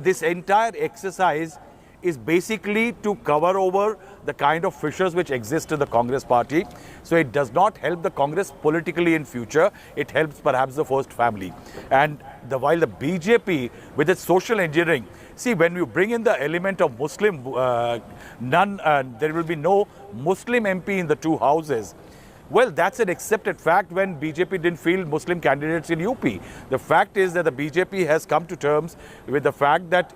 [SPEAKER 12] this entire exercise is basically to cover over the kind of fissures which exist in the Congress party. So it does not help the Congress politically in future. It helps perhaps the first family. And while the BJP with its social engineering, see, when you bring in the element of Muslim, there will be no Muslim MP in the 2 houses. Well, that's an accepted fact when BJP didn't field Muslim candidates in UP. The fact is that the BJP has come to terms with the fact that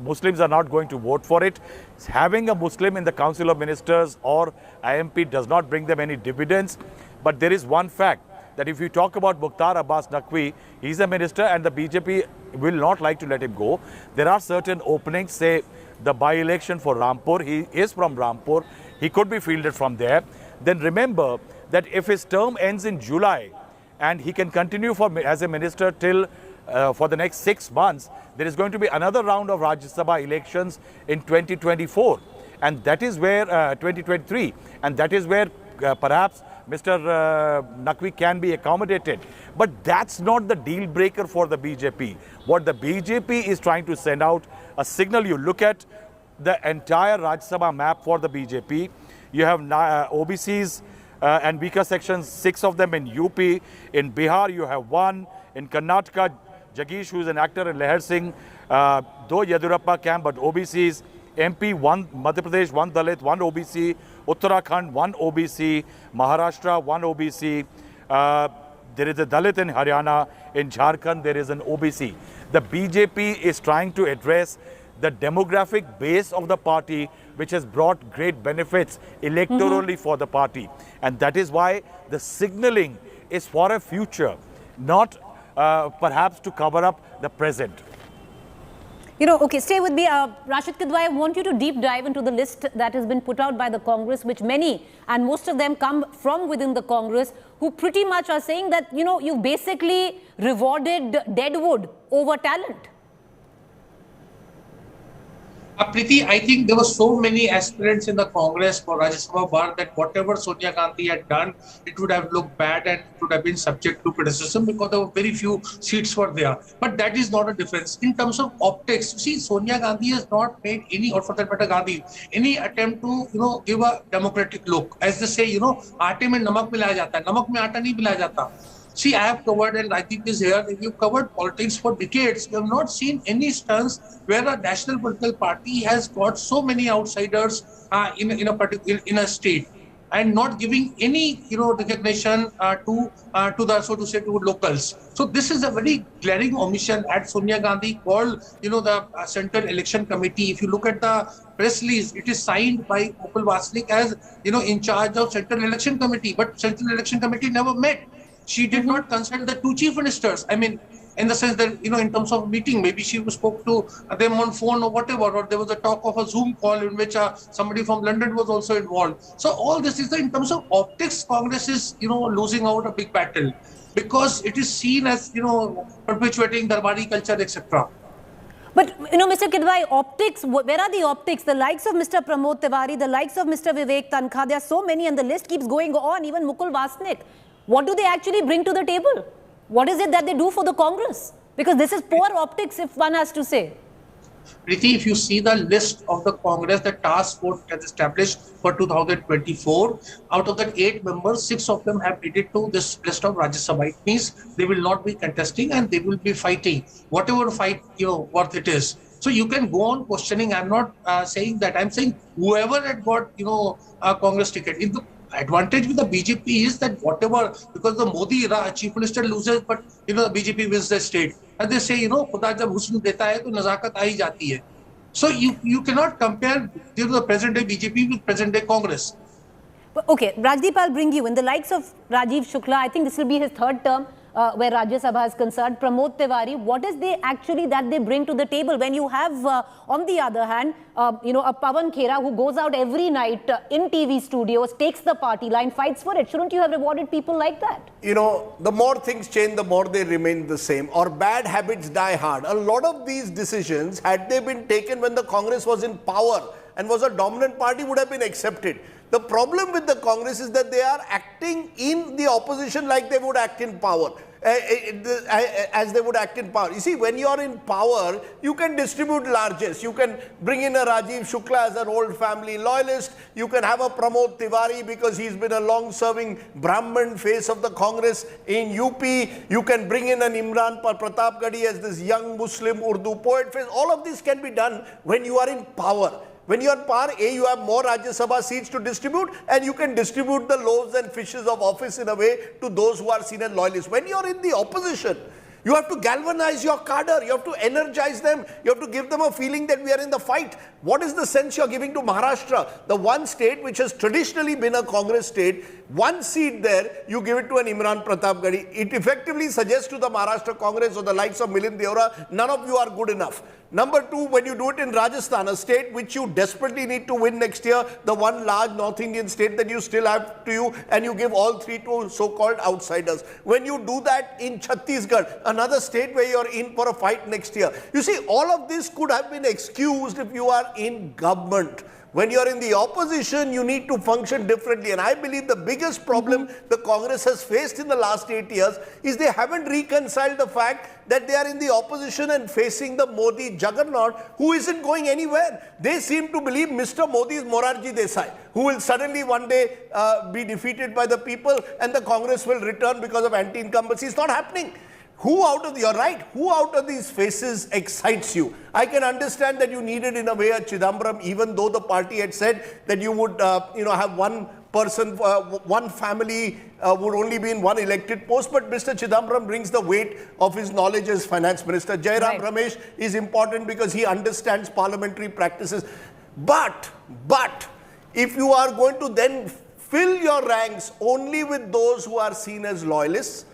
[SPEAKER 12] Muslims are not going to vote for it. Having a Muslim in the Council of Ministers or IMP does not bring them any dividends. But there is one fact, that if you talk about Mukhtar Abbas Naqvi, he's a minister and the BJP will not like to let him go. There are certain openings, say the by-election for Rampur, he is from Rampur, he could be fielded from there. Then remember that if his term ends in July and he can continue as a minister till for the next 6 months, there is going to be another round of Rajya Sabha elections in 2024, and that is where 2023, and that is where perhaps Mr. Naqvi can be accommodated. But that's not the deal breaker for the BJP. What the BJP is trying to send out a signal. You look at the entire Rajya Sabha map for the BJP. You have OBCs and weaker sections, 6 of them in UP. In Bihar, you have 1. In Karnataka, Jagish, who is an actor in Leher Singh, though Yadurappa camp, but OBCs. MP 1, Madhya Pradesh 1 Dalit, 1 OBC, Uttarakhand 1 OBC, Maharashtra 1 OBC, there is a Dalit in Haryana, in Jharkhand there is an OBC. The BJP is trying to address the demographic base of the party, which has brought great benefits electorally for the party. And that is why the signaling is for a future, not perhaps to cover up the present.
[SPEAKER 6] Okay, stay with me. Rashid Kidwai, I want you to deep dive into the list that has been put out by the Congress, which many and most of them come from within the Congress, who pretty much are saying that, you basically rewarded deadwood over talent.
[SPEAKER 13] Preeti, I think there were so many aspirants in the Congress for Rajya Sabha bar that whatever Sonia Gandhi had done, it would have looked bad and it would have been subject to criticism because there were very few seats were there. But that is not a difference. In terms of optics, see, Sonia Gandhi has not made any, or for that matter Gandhi, any attempt to, give a democratic look. As they say, aate mein namak milaya jata hai, namak mein aata nahi milaya jata. See, I have covered, and I think is here, you've covered politics for decades. We have not seen any stunts where a national political party has got so many outsiders in a state and not giving any, recognition to the, so to say, to locals. So this is a very glaring omission at Sonia Gandhi called, the Central Election Committee. If you look at the press release, it is signed by Mukul Vasnik as, in charge of Central Election Committee, but Central Election Committee never met. She did not consult the two chief ministers. I mean, in the sense that, in terms of meeting, maybe she spoke to them on phone or whatever, or there was a talk of a Zoom call in which somebody from London was also involved. So all this is, in terms of optics, Congress is, losing out a big battle because it is seen as, perpetuating Darbari culture, etc.
[SPEAKER 6] But, Mr. Kidwai, optics, where are the optics? The likes of Mr. Pramod Tiwari, the likes of Mr. Vivek Tankha, there are so many and the list keeps going on, even Mukul Vasnik. What do they actually bring to the table? What is it that they do for the Congress? Because this is poor optics, if one has to say.
[SPEAKER 13] Preeti, if you see the list of the Congress, the task force has established for 2024, out of the 8 members, 6 of them have made it to this list of Rajya Sabha. It means they will not be contesting and they will be fighting, whatever fight, worth it is. So you can go on questioning. I'm not saying that. I'm saying whoever had got, a Congress ticket. In the advantage with the BJP is that whatever, because the Modi chief minister loses, but the BJP wins the state. And they say, Khuda jab husn deta hai, to nazakat aa hi jati hai. So you cannot compare the present day BJP with present day Congress.
[SPEAKER 6] Okay, Rajdeep, I'll bring you in. The likes of Rajiv Shukla, I think this will be his 3rd term where Rajya Sabha is concerned. Pramod Tiwari, what is that they bring to the table when you have, on the other hand, a Pawan Khera who goes out every night in TV studios, takes the party line, fights for it. Shouldn't you have rewarded people like that?
[SPEAKER 22] The more things change, the more they remain the same, or bad habits die hard. A lot of these decisions, had they been taken when the Congress was in power and was a dominant party, would have been accepted. The problem with the Congress is that they are acting in the opposition like they would act in power, as they would act in power. You see, when you are in power, you can distribute largesse. You can bring in a Rajiv Shukla as an old family loyalist. You can have a Pramod Tiwari because he's been a long-serving Brahmin face of the Congress in UP. You can bring in an Imran Pratapgarhi as this young Muslim Urdu poet face. All of this can be done when you are in power. When you are in power, you have more Rajya Sabha seats to distribute, and you can distribute the loaves and fishes of office in a way to those who are seen as loyalists. When you are in the opposition, you have to galvanize your cadre, you have to energize them, you have to give them a feeling that we are in the fight. What is the sense you are giving to Maharashtra? The one state which has traditionally been a Congress state, one seat there, you give it to an Imran Pratapgarhi. It effectively suggests to the Maharashtra Congress or the likes of Milind Deora, none of you are good enough. Number 2, when you do it in Rajasthan, a state which you desperately need to win next year, the one large North Indian state that you still have to you, and you give all 3 to so-called outsiders. When you do that in Chhattisgarh, another state where you're in for a fight next year. You see, all of this could have been excused if you are in government. When you're in the opposition, you need to function differently. And I believe the biggest problem the Congress has faced in the last 8 years is they haven't reconciled the fact that they are in the opposition and facing the Modi juggernaut who isn't going anywhere. They seem to believe Mr. Modi is Morarji Desai, who will suddenly one day be defeated by the people and the Congress will return because of anti-incumbency. It's not happening. Who out of these faces excites you? I can understand that you needed in a way a Chidambaram, even though the party had said that you would have one person, one family would only be in one elected post, but Mr. Chidambaram brings the weight of his knowledge as finance minister. Jairam Ramesh is important because he understands parliamentary practices. But if you are going to then fill your ranks only with those who are seen as loyalists,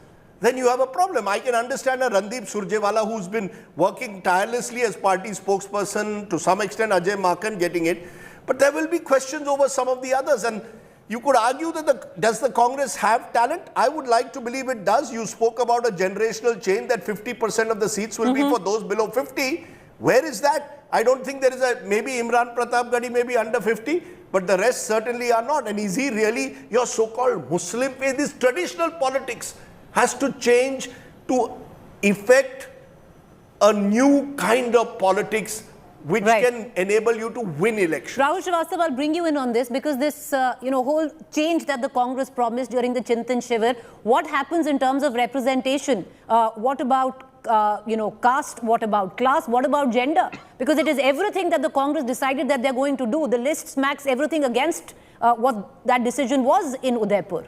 [SPEAKER 22] then you have a problem. I can understand a Randeep Surjewala who's been working tirelessly as party spokesperson, to some extent Ajay Makan getting it, but there will be questions over some of the others, and you could argue that does the Congress have talent? I would like to believe it does. You spoke about a generational change, that 50% of the seats will be for those below 50. Where is that? I don't think there is maybe Imran Pratapgarhi may be under 50, but the rest certainly are not. And is he really your so-called Muslim faith? This traditional politics has to change to effect a new kind of politics which can enable you to win elections.
[SPEAKER 6] Rahul Srivastava, I'll bring you in on this, because this whole change that the Congress promised during the Chintan Shivir, what happens in terms of representation? What about caste? What about class? What about gender? Because it is everything that the Congress decided that they're going to do. The list smacks everything against what that decision was in Udaipur.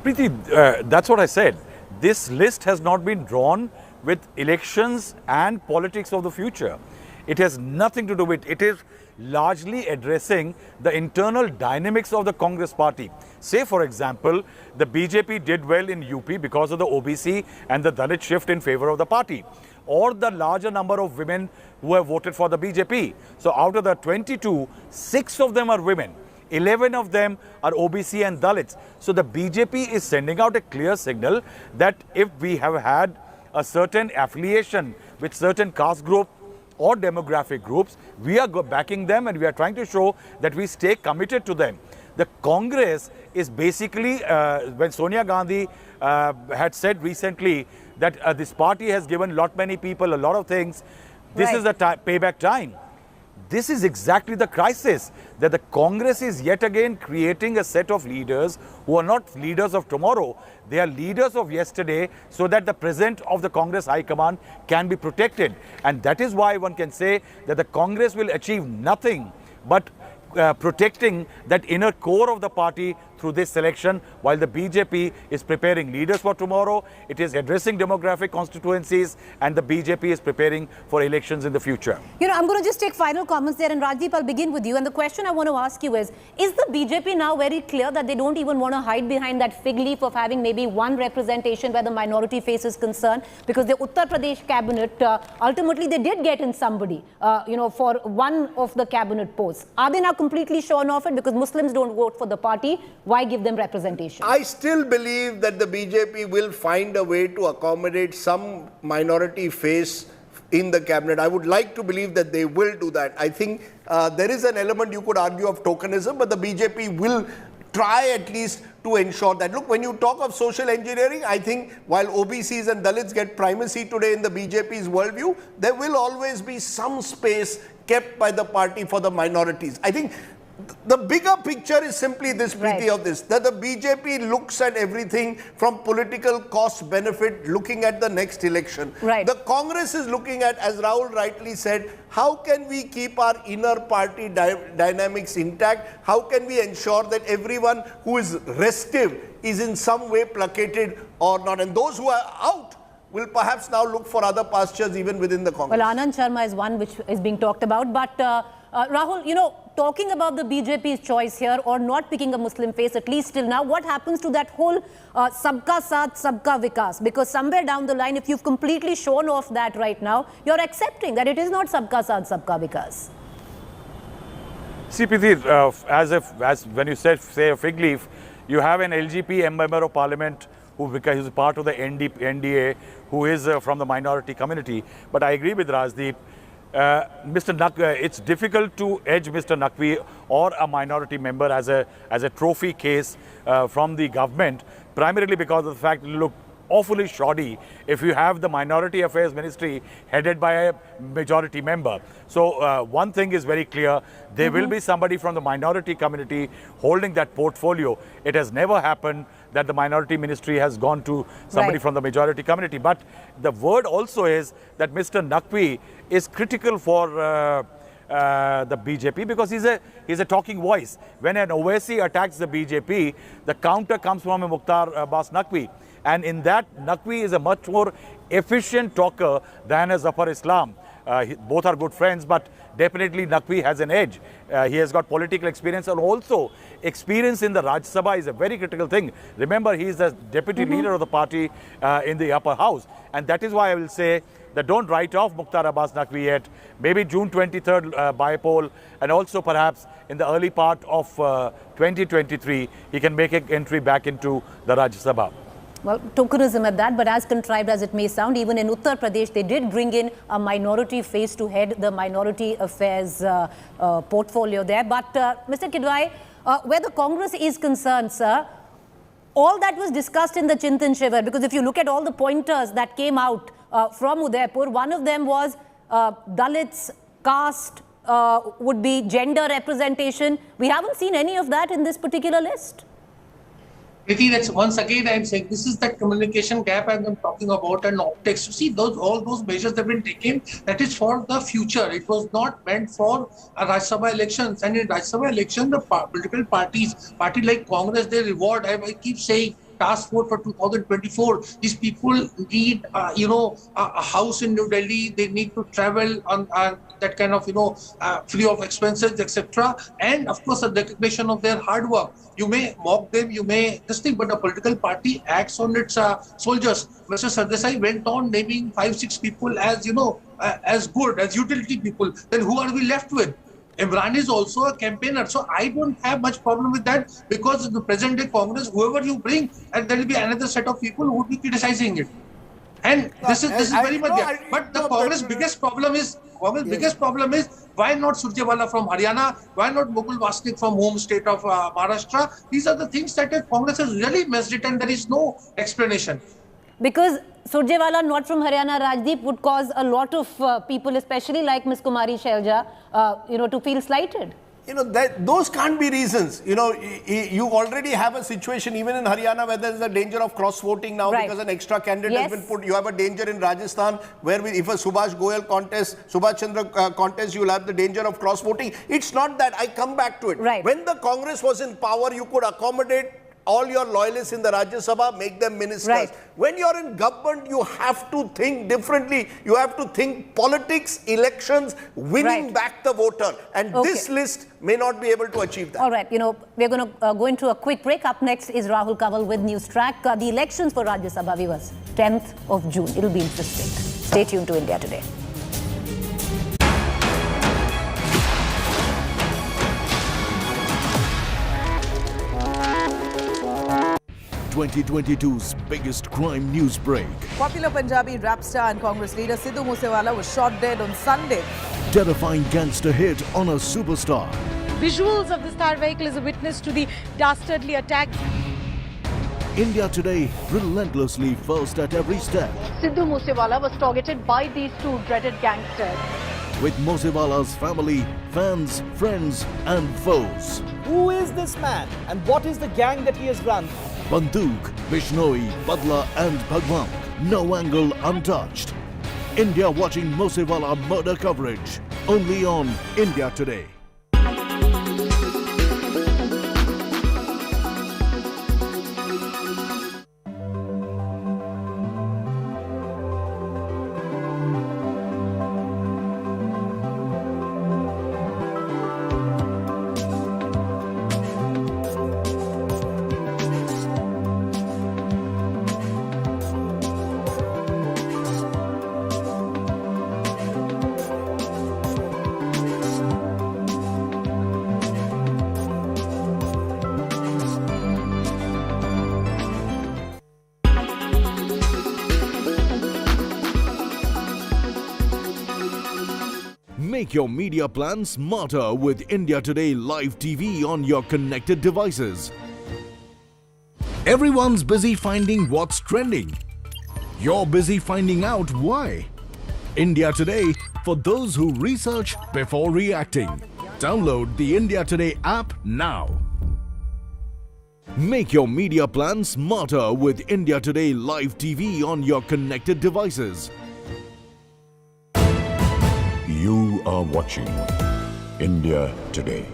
[SPEAKER 12] Preeti, that's what I said. This list has not been drawn with elections and politics of the future. It has nothing to do with it. It is largely addressing the internal dynamics of the Congress party. Say, for example, the BJP did well in UP because of the OBC and the Dalit shift in favor of the party, or the larger number of women who have voted for the BJP. So out of the 22, 6 of them are women. 11 of them are OBC and Dalits. So the BJP is sending out a clear signal that if we have had a certain affiliation with certain caste group or demographic groups, we are backing them, and we are trying to show that we stay committed to them. The Congress is basically, when Sonia Gandhi had said recently that this party has given many people a lot of things, this is the payback time. This is exactly the crisis, that the Congress is yet again creating a set of leaders who are not leaders of tomorrow. They are leaders of yesterday, so that the present of the Congress High Command can be protected. And that is why one can say that the Congress will achieve nothing but protecting that inner core of the party through this selection, while the BJP is preparing leaders for tomorrow. It is addressing demographic constituencies, and the BJP is preparing for elections in the future.
[SPEAKER 6] I'm going to just take final comments there, and Rajdeep, I'll begin with you. And the question I want to ask you is the BJP now very clear that they don't even want to hide behind that fig leaf of having maybe one representation where the minority face is concerned? Because the Uttar Pradesh cabinet, ultimately they did get in somebody, for one of the cabinet posts. Are they now completely shorn off it because Muslims don't vote for the party? Why give them representation?
[SPEAKER 22] I still believe that the BJP will find a way to accommodate some minority face in the cabinet. I would like to believe that they will do that. I think there is an element you could argue of tokenism, but the BJP will try at least to ensure that. Look, when you talk of social engineering, I think while OBCs and Dalits get primacy today in the BJP's worldview, there will always be some space kept by the party for the minorities. I think the bigger picture is simply this, Preeti, of this, that the BJP looks at everything from political cost benefit, looking at the next election. The Congress is looking at, as Rahul rightly said, how can we keep our inner party dynamics intact? How can we ensure that everyone who is restive is in some way placated or not? And those who are out will perhaps now look for other pastures even within the Congress.
[SPEAKER 6] Well, Anand Sharma is one which is being talked about. But Rahul, talking about the BJP's choice here, or not picking a Muslim face, at least till now, what happens to that whole Sabka Saath, Sabka Vikas? Because somewhere down the line, if you've completely shown off that right now, you're accepting that it is not Sabka Saath, Sabka Vikas.
[SPEAKER 12] See, Preeti, as when you say a fig leaf, you have an LGP member of parliament who is part of the NDA, who is from the minority community. But I agree with Rajdeep. Mr. Naqvi, it's difficult to edge Mr. Naqvi or a minority member as a trophy case from the government, primarily because of the fact that look awfully shoddy if you have the Minority Affairs Ministry headed by a majority member. So one thing is very clear, there will be somebody from the minority community holding that portfolio. It has never happened that the minority ministry has gone to somebody from the majority community. But the word also is that Mr. Naqvi is critical for the BJP because he's a talking voice. When an Owaisi attacks the BJP, the counter comes from a Mukhtar Abbas Naqvi. And in that, Naqvi is a much more efficient talker than a Zafar Islam. Both are good friends, but definitely Naqvi has an edge. He has got political experience, and also experience in the Rajya Sabha is a very critical thing. Remember, he is the deputy leader of the party in the upper house, and that is why I will say that don't write off Mukhtar Abbas Naqvi yet. Maybe June 23rd by-poll, and also perhaps in the early part of 2023, he can make an entry back into the Rajya Sabha.
[SPEAKER 6] Well, tokenism at that, but as contrived as it may sound, even in Uttar Pradesh, they did bring in a minority face to head the minority affairs portfolio there. But Mr. Kidwai, where the Congress is concerned, sir, all that was discussed in the Chintan Shivar, because if you look at all the pointers that came out from Udaipur, one of them was Dalits, caste, would be gender representation. We haven't seen any of that in this particular list.
[SPEAKER 13] Priti, that's once again I'm saying this is that communication gap I'm talking about, and optics. You see, all those measures that have been taken, that is for the future. It was not meant for Rajya Sabha elections. And in Rajya Sabha election, the political parties, party like Congress, they reward. I keep saying task force for 2024. These people need, a house in New Delhi. They need to travel on that kind of, free of expenses, etc. And of course, a recognition of their hard work. You may mock them, you may this thing, but a political party acts on its soldiers. Mr. Sardesai went on naming 5-6 people as, as good, as utility people. Then who are we left with? Imran is also a campaigner, so I don't have much problem with that, because in the present day Congress, whoever you bring, and there will be another set of people who would be criticizing it. And this is very much there. But the Congress biggest problem is why not Sukhjinder from Haryana? Why not Mukul Wasnik from home state of Maharashtra? These are the things that Congress has really messed it, and there is no explanation.
[SPEAKER 6] Because Sukhjinder not from Haryana, Rajdeep, would cause a lot of people, especially like Ms. Kumari Shelja, to feel slighted.
[SPEAKER 22] Those can't be reasons. You already have a situation even in Haryana where there is a danger of cross-voting now because an extra candidate has been put. You have a danger in Rajasthan where if a Subhash Goyal contest, Subhash Chandra contest, you will have the danger of cross-voting. It's not that. I come back to it. When the Congress was in power, you could accommodate all your loyalists in the Rajya Sabha, make them ministers. When you're in government, you have to think differently. You have to think politics, elections, winning back the voter. And this list may not be able to achieve that.
[SPEAKER 6] All right, we're going to go into a quick break. Up next is Rahul Kanwal with News Track. The elections for Rajya Sabha, viewers, 10th of June. It'll be interesting. Stay tuned to India Today.
[SPEAKER 21] 2022's biggest crime news break.
[SPEAKER 1] Popular Punjabi rap star and Congress leader Sidhu Moose Wala was shot dead on Sunday.
[SPEAKER 21] Terrifying gangster hit on a superstar.
[SPEAKER 19] Visuals of the star vehicle is a witness to the dastardly attack.
[SPEAKER 21] India Today, relentlessly first at every step.
[SPEAKER 9] Sidhu Moose Wala was targeted by these two dreaded gangsters.
[SPEAKER 21] With Moosewala's family, fans, friends and foes.
[SPEAKER 4] Who is this man and what is the gang that he has run?
[SPEAKER 21] Banduk, Bishnoi, Badla and Bhagwan. No angle untouched. India watching Moosewala murder coverage. Only on India Today. Make your media plan smarter with India Today Live TV on your connected devices. Everyone's busy finding what's trending. You're busy finding out why. India Today, for those who research before reacting. Download the India Today app now. Make your media plan smarter with India Today Live TV on your connected devices.
[SPEAKER 25] You are watching India Today.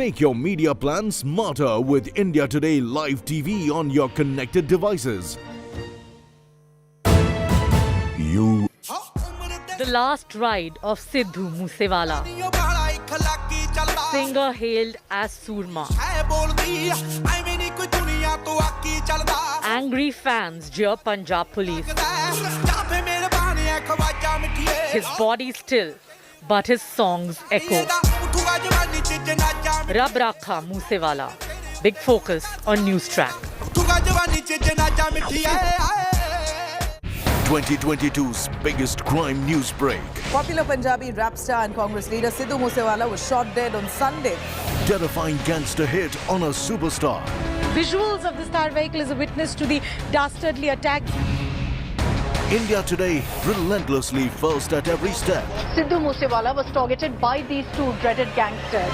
[SPEAKER 21] Make your media plan smarter with India Today Live TV on your connected devices.
[SPEAKER 19] The last ride of Sidhu Moose Wala, singer hailed as Surma. Angry fans jeer Punjab police. His body still, but his songs echo. Rab Rakha Moosewala. Big focus on News Track.
[SPEAKER 21] 2022's biggest crime news break.
[SPEAKER 1] Popular Punjabi rap star and Congress leader Sidhu Moose Wala was shot dead on Sunday.
[SPEAKER 21] Terrifying gangster hit on a superstar.
[SPEAKER 11] Visuals of the star vehicle is a witness to the dastardly attack.
[SPEAKER 21] India Today, relentlessly first at every step.
[SPEAKER 9] Sidhu Moose Wala was targeted by these two dreaded gangsters.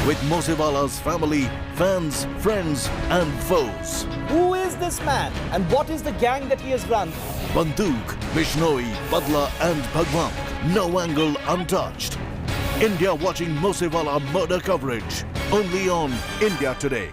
[SPEAKER 21] With Moosewala's family, fans, friends and foes.
[SPEAKER 4] Who is this man and what is the gang that he has run?
[SPEAKER 21] Banduk, Bishnoi, Badla and Bhagwan. No angle untouched. India watching Moosewala murder coverage. Only on India Today.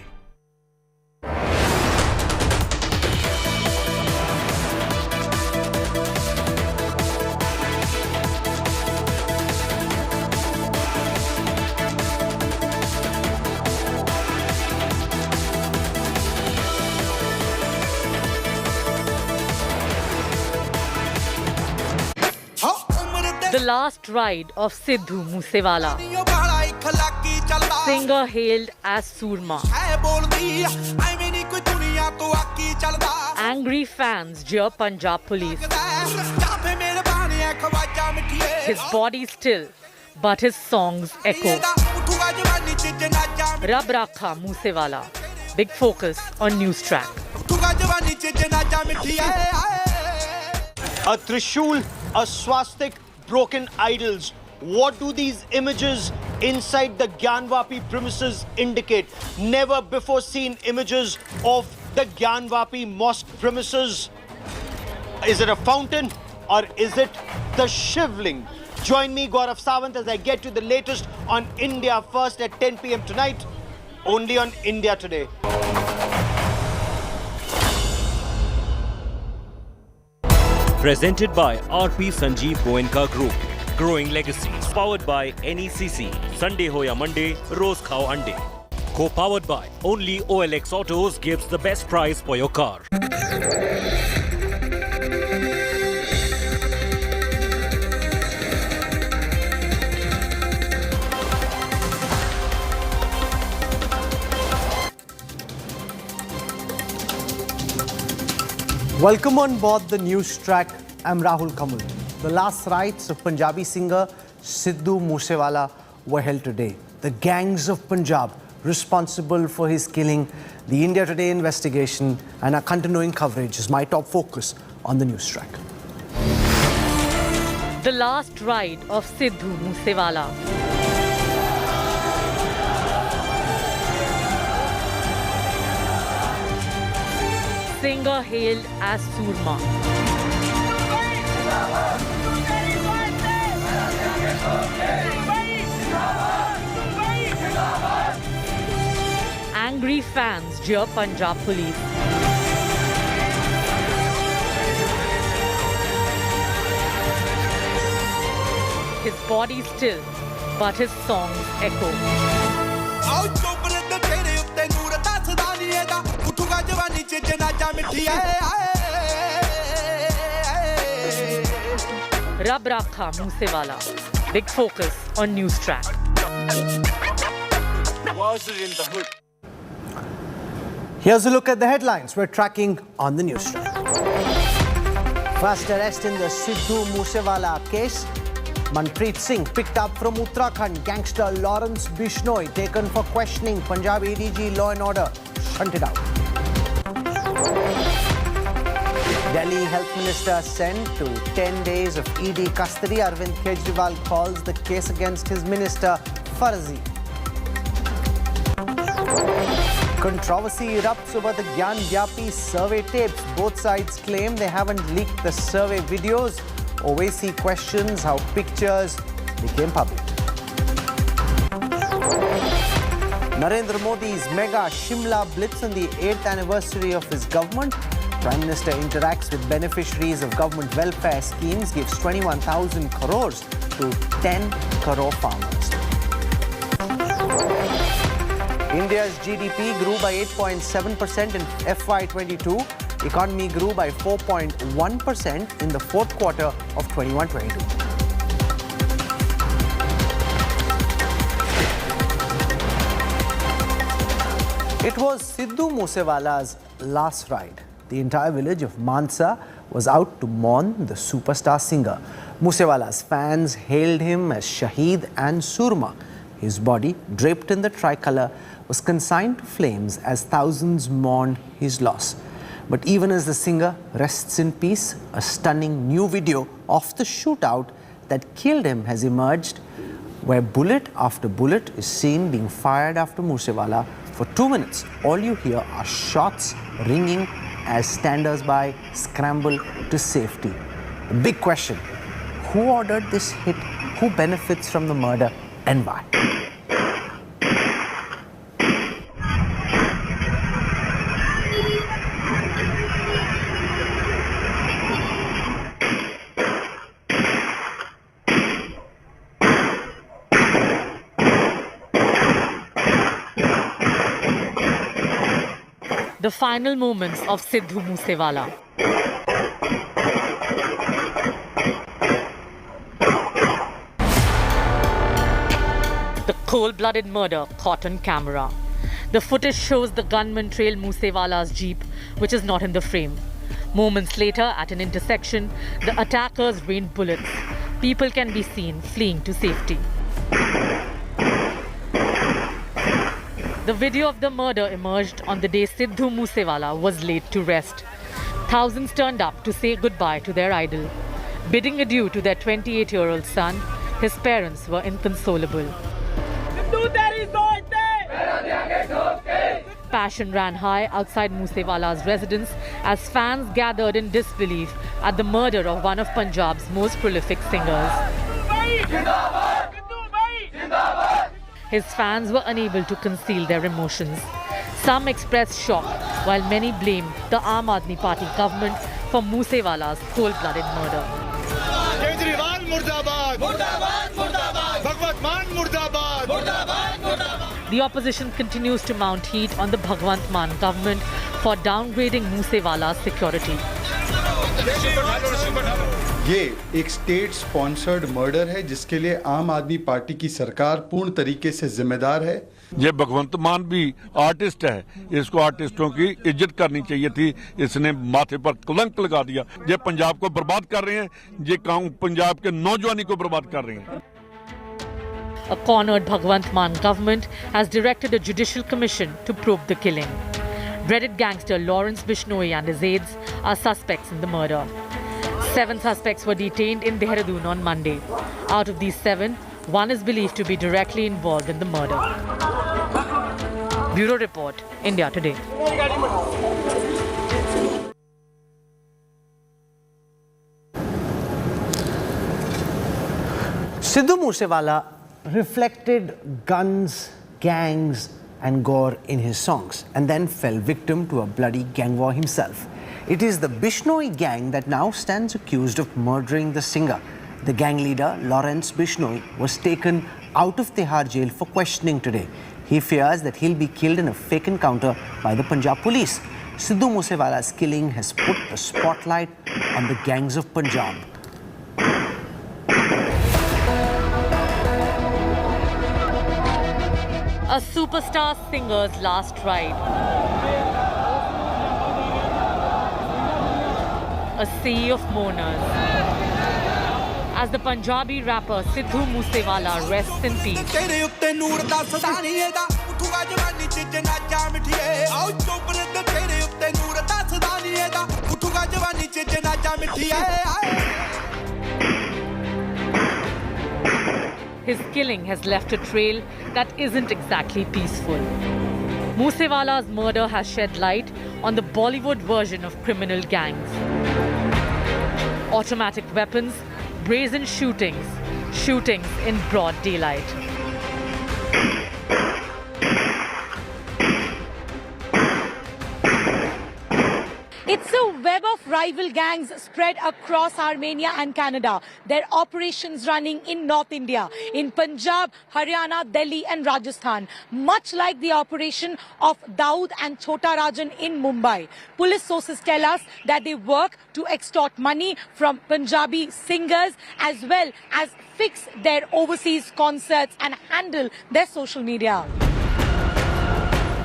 [SPEAKER 19] The last ride of Sidhu Moose Wala, singer hailed as Surma. Angry fans jeer Punjab police. His body still, but his songs echo. Rab Rakha Moosewala. Big focus on News Track.
[SPEAKER 14] A Trishul, a swastik, broken idols. What do these images inside the Gyanvapi premises indicate? Never before seen images of the Gyanvapi mosque premises. Is it a fountain or is it the Shivling? Join me, Gaurav Sawant, as I get to the latest on India First at 10 p.m. tonight, only on India Today.
[SPEAKER 5] Presented by RP Sanjeev Goenka Group. Growing legacies. Powered by NECC. Sunday Hoya Monday, Rose Khao Ande. Co-powered by only OLX Autos gives the best price for your car.
[SPEAKER 15] Welcome on board the news track. I'm Rahul Kamal. The last rites of Punjabi singer Sidhu Moose Wala were held today. The gangs of Punjab responsible for his killing, the India Today investigation and our continuing coverage is my top focus on the news track.
[SPEAKER 19] The last ride of Sidhu Moose Wala. Singer hailed as Surma. Angry fans jeer Punjab police. His body still, but his songs echo. Rab Rakha Moosewala. Big focus on News Track.
[SPEAKER 15] Here's a look at the headlines we're tracking on the news track. First arrest in the Sidhu Moose Wala case. Manpreet Singh picked up from Uttarakhand. Gangster Lawrence Bishnoi taken for questioning. Punjab ADG Law and Order shunted out. Delhi Health Minister sent to 10 days of ED custody. Arvind Kejriwal calls the case against his minister Farzi. Controversy erupts over the Gyan Vyapi survey tapes. Both sides claim they haven't leaked the survey videos. Owaisi questions how pictures became public. Narendra Modi's mega Shimla blitz on the 8th anniversary of his government. Prime Minister interacts with beneficiaries of government welfare schemes, gives 21,000 crores to 10 crore farmers. India's GDP grew by 8.7% in FY22. Economy grew by 4.1% in the fourth quarter of 21-22. It was Sidhu Moose Wala's last ride. The entire village of Mansa was out to mourn the superstar singer. Moosewala's fans hailed him as Shaheed and Surma. His body, draped in the tricolour, was consigned to flames as thousands mourn his loss. But even as the singer rests in peace, a stunning new video of the shootout that killed him has emerged, where bullet after bullet is seen being fired after Moosewala. For 2 minutes, all you hear are shots ringing as standers-by scramble to safety. The big question: who ordered this hit? Who benefits from the murder, and why?
[SPEAKER 19] The final moments of Sidhu Moose Wala. The cold-blooded murder caught on camera. The footage shows the gunman trail Moosewala's jeep, which is not in the frame. Moments later, at an intersection, the attackers rained bullets. People can be seen fleeing to safety. The video of the murder emerged on the day Sidhu Moosewala was laid to rest. Thousands turned up to say goodbye to their idol. Bidding adieu to their 28-year-old son, his parents were inconsolable. Passion ran high outside Moosewala's residence as fans gathered in disbelief at the murder of one of Punjab's most prolific singers. His fans were unable to conceal their emotions. Some expressed shock, while many blamed the Aam Aadmi Party government for Moosewala's cold-blooded murder. The opposition continues to mount heat on the Bhagwant Mann government for downgrading Moosewala's security.
[SPEAKER 10] ये एक state sponsored murder है जिसके लिए आम आदमी party की सरकार पूर्ण तरीके से जिम्मेदार है।
[SPEAKER 12] ये भगवंत मान भी आर्टिस्ट है, इसको आर्टिस्टों की इज्जत करनी चाहिए थी, इसने माथे पर कलंक लगा दिया। ये पंजाब को बर्बाद कर रहे हैं, ये पंजाब के नौजवानी को बर्बाद कर रहे हैं।
[SPEAKER 19] A cornered Bhagwant Mann government has directed a judicial commission to probe the killing. Dreaded gangster Lawrence Bishnoi and his aides are suspects in the murder. 7 suspects were detained in Dehradun on Monday. Out of these 7, 1 is believed to be directly involved in the murder. Bureau Report, India Today.
[SPEAKER 15] Sidhu Moose Wala reflected guns, gangs and gore in his songs and then fell victim to a bloody gang war himself. It is the Bishnoi gang that now stands accused of murdering the singer. The gang leader, Lawrence Bishnoi, was taken out of Tihar jail for questioning today. He fears that he'll be killed in a fake encounter by the Punjab police. Sidhu Moose Wala's killing has put the spotlight on the gangs of Punjab.
[SPEAKER 19] A superstar singer's last ride. A sea of mourners. As the Punjabi rapper Sidhu Moose Wala rests in peace. His killing has left a trail that isn't exactly peaceful. Moosewala's murder has shed light on the Bollywood version of criminal gangs. Automatic weapons, brazen shootings in broad daylight.
[SPEAKER 11] web of rival gangs spread across Armenia and Canada. Their operations running in North India, in Punjab, Haryana, Delhi and Rajasthan. Much like the operation of Daud and Chota Rajan in Mumbai. Police sources tell us that they work to extort money from Punjabi singers as well as fix their overseas concerts and handle their social media.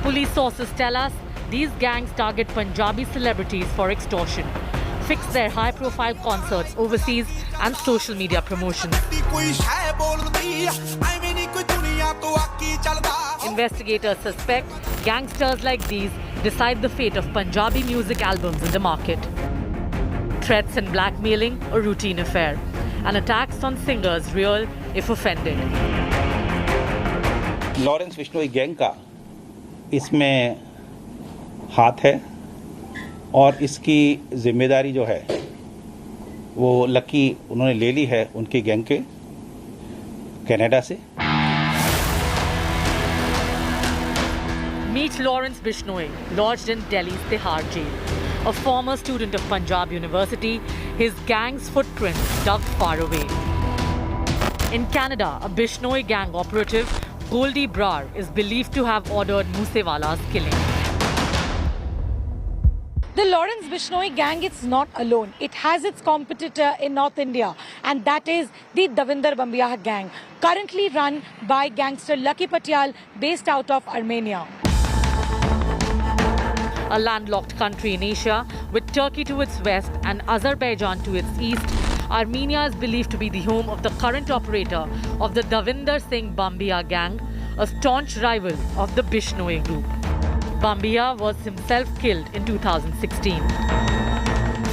[SPEAKER 19] Police sources tell us these gangs target Punjabi celebrities for extortion, fix their high-profile concerts overseas and social media promotions. Investigators suspect gangsters like these decide the fate of Punjabi music albums in the market. Threats and blackmailing a routine affair, and attacks on singers real if offended.
[SPEAKER 16] Lawrence Bishnoi gang का इसमें हाथ है और इसकी जिम्मेदारी जो है वो लकी उन्होंने ले ली है उनकी गैंग के कनाडा से.
[SPEAKER 19] Meet Lawrence Bishnoi, lodged in Delhi's Tihar jail. A former student of Punjab University, his gang's footprints dug far away. In Canada, a Bishnoi gang operative, Goldie Brar, is believed to have ordered Moosewala's killing.
[SPEAKER 11] The Lawrence Bishnoi gang is not alone. It has its competitor in North India, and that is the Davinder Bambiah gang, currently run by gangster Lucky Patyal, based out of Armenia.
[SPEAKER 19] A landlocked country in Asia, with Turkey to its west and Azerbaijan to its east, Armenia is believed to be the home of the current operator of the Davinder Singh Bambiah gang, a staunch rival of the Bishnoi group. Bambiah was himself killed in 2016.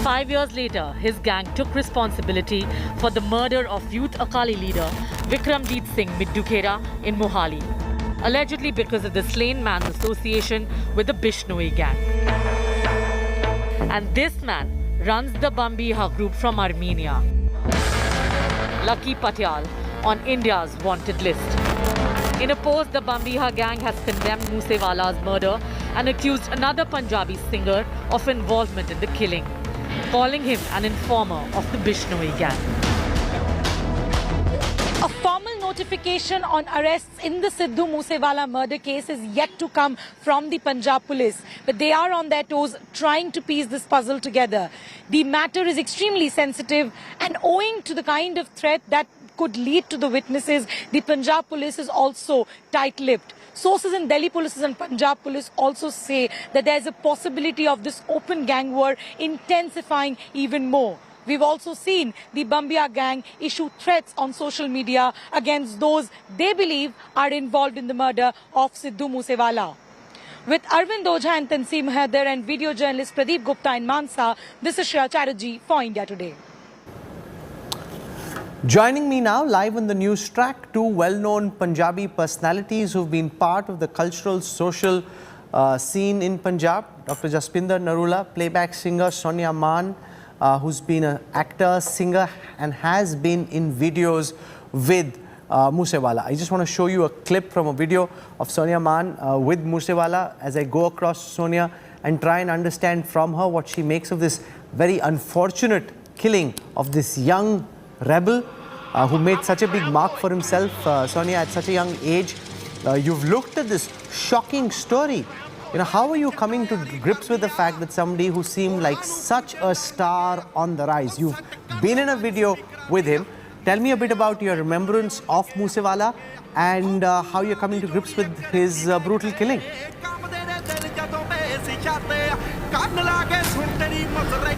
[SPEAKER 19] 5 years later, his gang took responsibility for the murder of Youth Akali leader Vikramjit Singh Middukhera in Mohali, allegedly because of the slain man's association with the Bishnoi gang. And this man runs the Bambiah group from Armenia. Lucky Patyal on India's wanted list. In a post, the Bambiah gang has condemned Moosewala's murder and accused another Punjabi singer of involvement in the killing, calling him an informer of the Bishnoi gang.
[SPEAKER 11] A formal notification on arrests in the Sidhu Moose Wala murder case is yet to come from the Punjab police, but they are on their toes trying to piece this puzzle together. The matter is extremely sensitive, and owing to the kind of threat that could lead to the witnesses, the Punjab police is also tight-lipped. Sources in Delhi police and Punjab police also say that there is a possibility of this open gang war intensifying even more. We've also seen the Bambiah gang issue threats on social media against those they believe are involved in the murder of Sidhu Moose Wala. With Arvind Ojha and Tanseem Haider and video journalist Pradeep Gupta in Mansa, this is Shreya Chatterjee for India Today.
[SPEAKER 15] Joining me now live on the news track, two well-known Punjabi personalities who've been part of the cultural, social scene in Punjab. Dr. Jaspinder Narula, playback singer Sonia Mann, who's been an actor, singer and has been in videos with Moosewala. I just want to show you a clip from a video of Sonia Mann with Moosewala as I go across Sonia and try and understand from her what she makes of this very unfortunate killing of this young rebel who made such a big mark for himself, Sonia, at such a young age. You've looked at this shocking story. You know, how are you coming to grips with the fact that somebody who seemed like such a star on the rise, you've been in a video with him. Tell me a bit about your remembrance of Moosewala and how you're coming to grips with his brutal killing.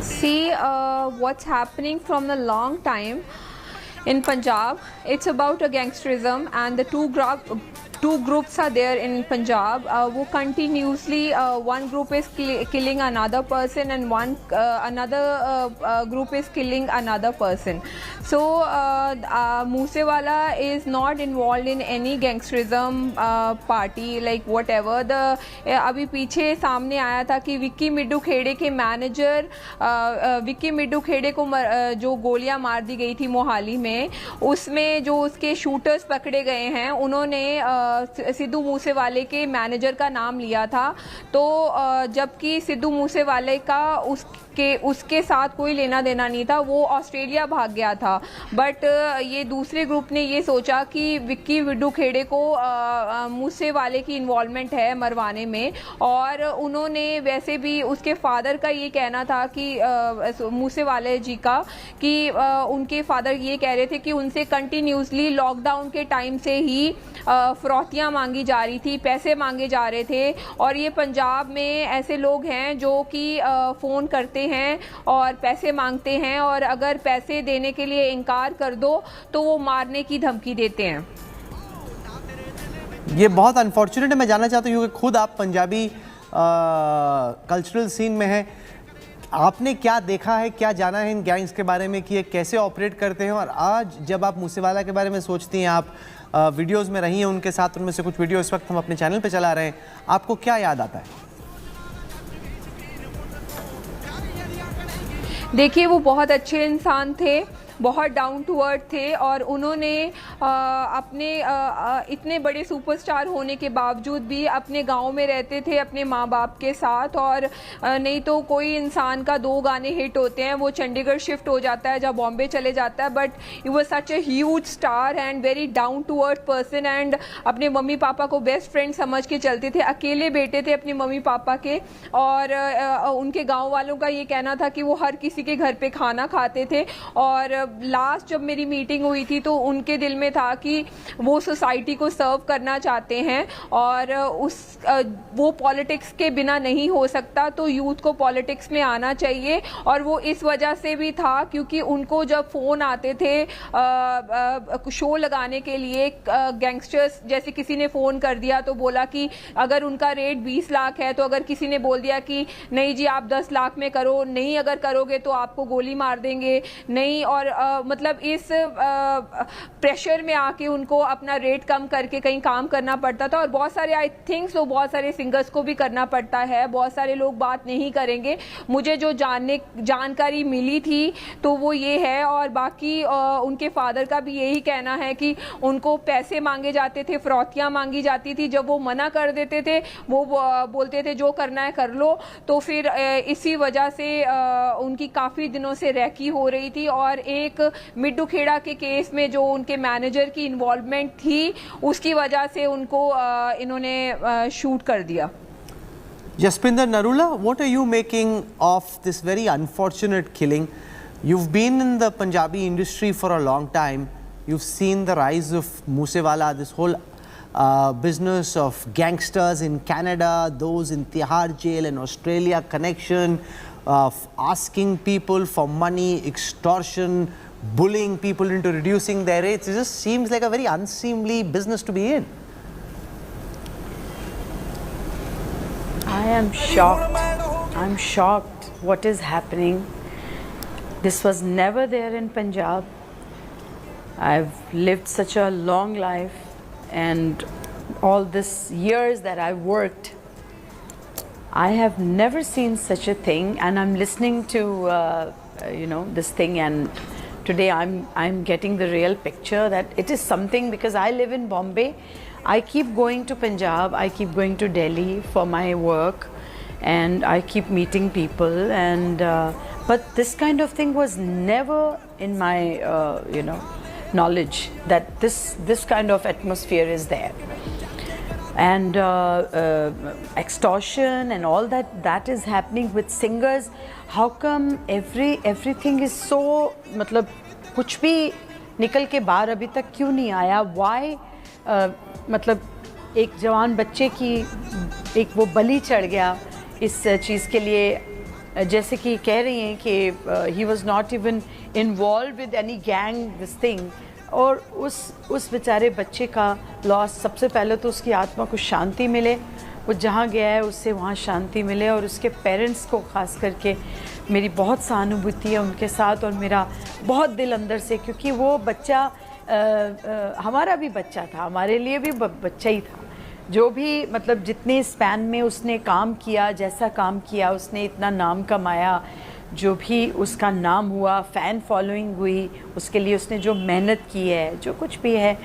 [SPEAKER 17] See, what's happening from a long time in Punjab, it's about a gangsterism, and the two groups are there in Punjab who continuously one group is killing another person and another group is killing another person. So Moosewala is not involved in any gangsterism party, like whatever. The अभी पीछे सामने आया था कि विक्की मिड्डू खेड़े के manager Vicky मिड्डू खेड़े को जो गोलियां मार दी गई थी मोहाली में, उसमें जो उसके शूटर्स पकड़े गए हैं, उन्होंने सिद्धू मूसेवाले के मैनेजर का नाम लिया था, तो जबकि सिद्धू मूसेवाले का उसके साथ कोई लेना देना नहीं था, वो ऑस्ट्रेलिया भाग गया था। बट ये दूसरे ग्रुप ने ये सोचा कि विक्की विड्डू खेड़े को मूसेवाले की इन्वॉल्वमेंट है मरवाने में, और उन्होंने वैसे भी उसके फादर का ये कहना था कि मूसेवाले जी का कि उनके फादर ये कह रहे थे कि उनसे कंटिन्यूसली लॉकडाउन के टाइम से ही फिरौतियाँ मांगी जा रही थी, पैसे मांगे जा रहे थे। और ये पंजाब में ऐसे लोग हैं जो कि फ़ोन करते हैं और पैसे मांगते हैं, और अगर पैसे देने के लिए इनकार कर दो तो वो मारने की धमकी देते हैं।
[SPEAKER 15] ये बहुत अनफॉर्चुनेट है। मैं जानना चाहता हूँ क्योंकि खुद आप पंजाबी कल्चरल सीन में हैं, आपने क्या देखा है, क्या जाना है इन गैंग्स के बारे में कि ये कैसे ऑपरेट करते हैं? और आज जब आप मूसेवाला के बारे में सोचती हैं, आप वीडियोस में रही हैं उनके साथ, उनमें से कुछ वीडियो इस वक्त हम अपने चैनल पे चला रहे हैं, आपको क्या याद आता है?
[SPEAKER 17] देखिए, वो बहुत अच्छे इंसान थे, बहुत डाउन टू अर्थ थे, और उन्होंने अपने इतने बड़े सुपरस्टार होने के बावजूद भी अपने गांव में रहते थे अपने माँ बाप के साथ। और नहीं तो कोई इंसान का 2 गाने हिट होते हैं, वो चंडीगढ़ शिफ्ट हो जाता है, जब बॉम्बे चले जाता है, but he was such a huge star and very down to earth person, and अपने मम्मी पापा को बेस्ट फ्रेंड समझ के चलते थे। अकेले बेटे थे अपने मम्मी पापा के, और उनके गाँव वालों का ये कहना था कि वो हर किसी के घर पे खाना खाते थे। और लास्ट जब मेरी मीटिंग हुई थी तो उनके दिल में था कि वो सोसाइटी को सर्व करना चाहते हैं, और वो पॉलिटिक्स के बिना नहीं हो सकता, तो यूथ को पॉलिटिक्स में आना चाहिए। और वो इस वजह से भी था क्योंकि उनको जब फ़ोन आते थे शो लगाने के लिए, गैंगस्टर्स जैसे किसी ने फ़ोन कर दिया तो बोला कि अगर उनका रेट 20 लाख है, तो अगर किसी ने बोल दिया कि नहीं जी आप 10 लाख में करो, नहीं अगर करोगे तो आपको गोली मार देंगे, नहीं, और मतलब इस प्रेशर में आके उनको अपना रेट कम करके कहीं काम करना पड़ता था। और बहुत सारे आई थिंक सो बहुत सारे सिंगर्स को भी करना पड़ता है, बहुत सारे लोग बात नहीं करेंगे। मुझे जो जानकारी मिली थी तो वो ये है, और बाकी उनके फादर का भी यही कहना है कि उनको पैसे मांगे जाते थे, फिरौतियाँ मांगी जाती थी, जब वो मना कर देते थे वो बोलते थे जो करना है कर लो। तो फिर इसी वजह से उनकी काफ़ी दिनों से रैकी हो रही थी। और एक मिड्डू खेड़ा के केस में जो उनके मैनेजर की इन्वॉल्वमेंट थी, उसकी वजह से उनको इन्होंने शूट कर दिया।
[SPEAKER 15] Jaspinder Narula, what are you making of this very unfortunate killing? You've been in the Punjabi industry for a long time. You've seen the rise of Moosewala, this whole business of gangsters in Canada, those in Tihar jail and Australia connection, asking people for money, extortion, bullying people into reducing their rates. It just seems like a very unseemly business to be in.
[SPEAKER 3] I am shocked. I'm shocked what is happening. This was never there in Punjab. I've lived such a long life, and all this years that I've worked, I have never seen such a thing. And I'm listening to this thing, and today I'm getting the real picture that it is something, because I live in Bombay. I keep going to Punjab, I keep going to Delhi for my work, and I keep meeting people, and but this kind of thing was never in my knowledge that this kind of atmosphere is there. And extortion and all that is happening with singers. How come everything is so, मतलब कुछ भी निकल के बाहर अभी तक क्यों नहीं आया? Why? मतलब एक जवान बच्चे की एक वो बलि चढ़ गया इस चीज़ के लिए, जैसे कि कह रही हैं कि he was not even involved with any gang this thing. और उस बेचारे बच्चे का लॉस, सबसे पहले तो उसकी आत्मा को शांति मिले, वो जहाँ गया है उससे वहाँ शांति मिले, और उसके पेरेंट्स को ख़ास करके मेरी बहुत सहानुभूति है उनके साथ, और मेरा बहुत दिल अंदर से, क्योंकि वो बच्चा हमारा भी बच्चा था, हमारे लिए भी बच्चा ही था। जो भी मतलब जितने स्पैन में उसने काम किया, जैसा काम किया, उसने इतना नाम कमाया, जो भी उसका नाम हुआ, फ़ैन फॉलोइंग हुई, उसके लिए उसने जो मेहनत की है, जो कुछ भी है,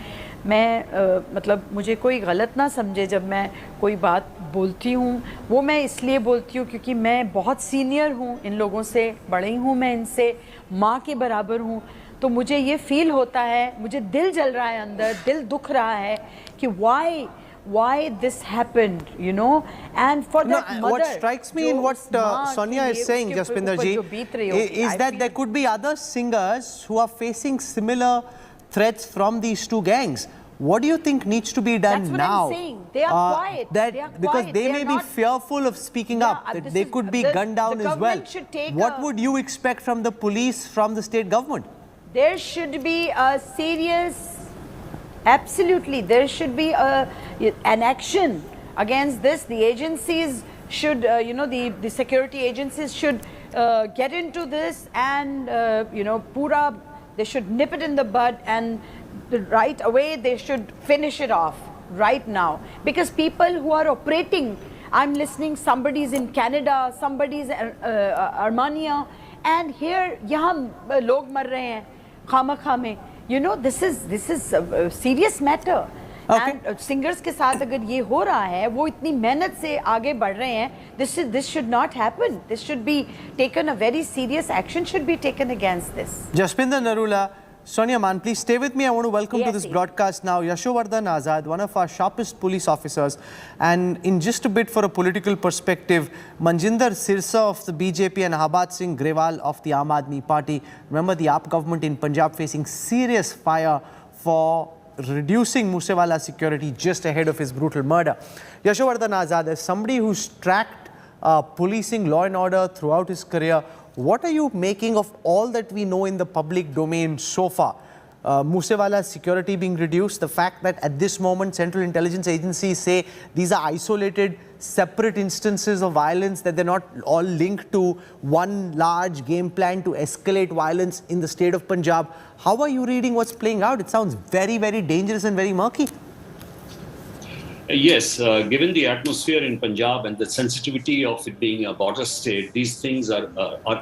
[SPEAKER 3] मैं मतलब मुझे कोई गलत ना समझे जब मैं कोई बात बोलती हूँ, वो मैं इसलिए बोलती हूँ क्योंकि मैं बहुत सीनियर हूँ इन लोगों से, बड़ी हूँ मैं इनसे, माँ के बराबर हूँ, तो मुझे ये फील होता है, मुझे दिल जल रहा है अंदर, दिल दुख रहा है कि why this happened, you know, and for that mother.
[SPEAKER 15] What strikes me in what Sonia is saying, Jaspinder ji, is that there could be other singers who are facing similar threats from these two gangs. What do you think needs to be done now?
[SPEAKER 3] That's what I'm saying. They are quiet.
[SPEAKER 15] That
[SPEAKER 3] they are
[SPEAKER 15] because
[SPEAKER 3] quiet.
[SPEAKER 15] they may be fearful of speaking up, that they could be gunned down as well. What would you expect from the police, from the state government?
[SPEAKER 3] There should be a serious. Absolutely, there should be an action against this. The agencies should, you know, the security agencies should get into this and, you know, they should nip it in the bud and right away they should finish it off right now. Because people who are operating, I'm listening, somebody's in Canada, somebody's in Armenia, and here, yahan log mar rahe hain, khama mein. You know, this is a serious matter.
[SPEAKER 15] Okay.
[SPEAKER 3] And singers के साथ अगर ये हो रहा है, वो इतनी मेहनत से आगे बढ़ रहे हैं, this should not happen. This should be taken, a very serious action should be taken against this.
[SPEAKER 15] Jaspinder Narula, Sonia Mann, please stay with me. I want to welcome to this broadcast now Yashovardhan Azad, one of our sharpest police officers. And in just a bit for a political perspective, Manjinder Sirsa of the BJP and Habad Singh Grewal of the Aam Aadmi Party. Remember the AAP government in Punjab facing serious fire for reducing Moosewala's security just ahead of his brutal murder. Yashovardhan Azad, as somebody who's tracked policing law and order throughout his career, what are you making of all that we know in the public domain so far? Moosewala's security being reduced, the fact that at this moment Central Intelligence Agencies say these are isolated, separate instances of violence, that they're not all linked to one large game plan to escalate violence in the state of Punjab. How are you reading what's playing out? It sounds very, very dangerous and very murky.
[SPEAKER 7] Yes, given the atmosphere in Punjab and the sensitivity of it being a border state, these things are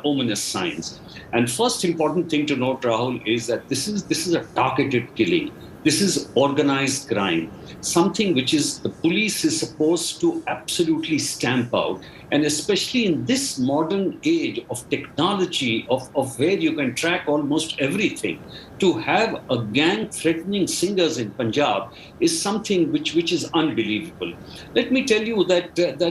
[SPEAKER 7] ominous signs. And first important thing to note, Rahul, is that this is a targeted killing. This is organized crime, something which is the police is supposed to absolutely stamp out. And especially in this modern age of technology, of where you can track almost everything, to have a gang threatening singers in Punjab is something which is unbelievable. Let me tell you that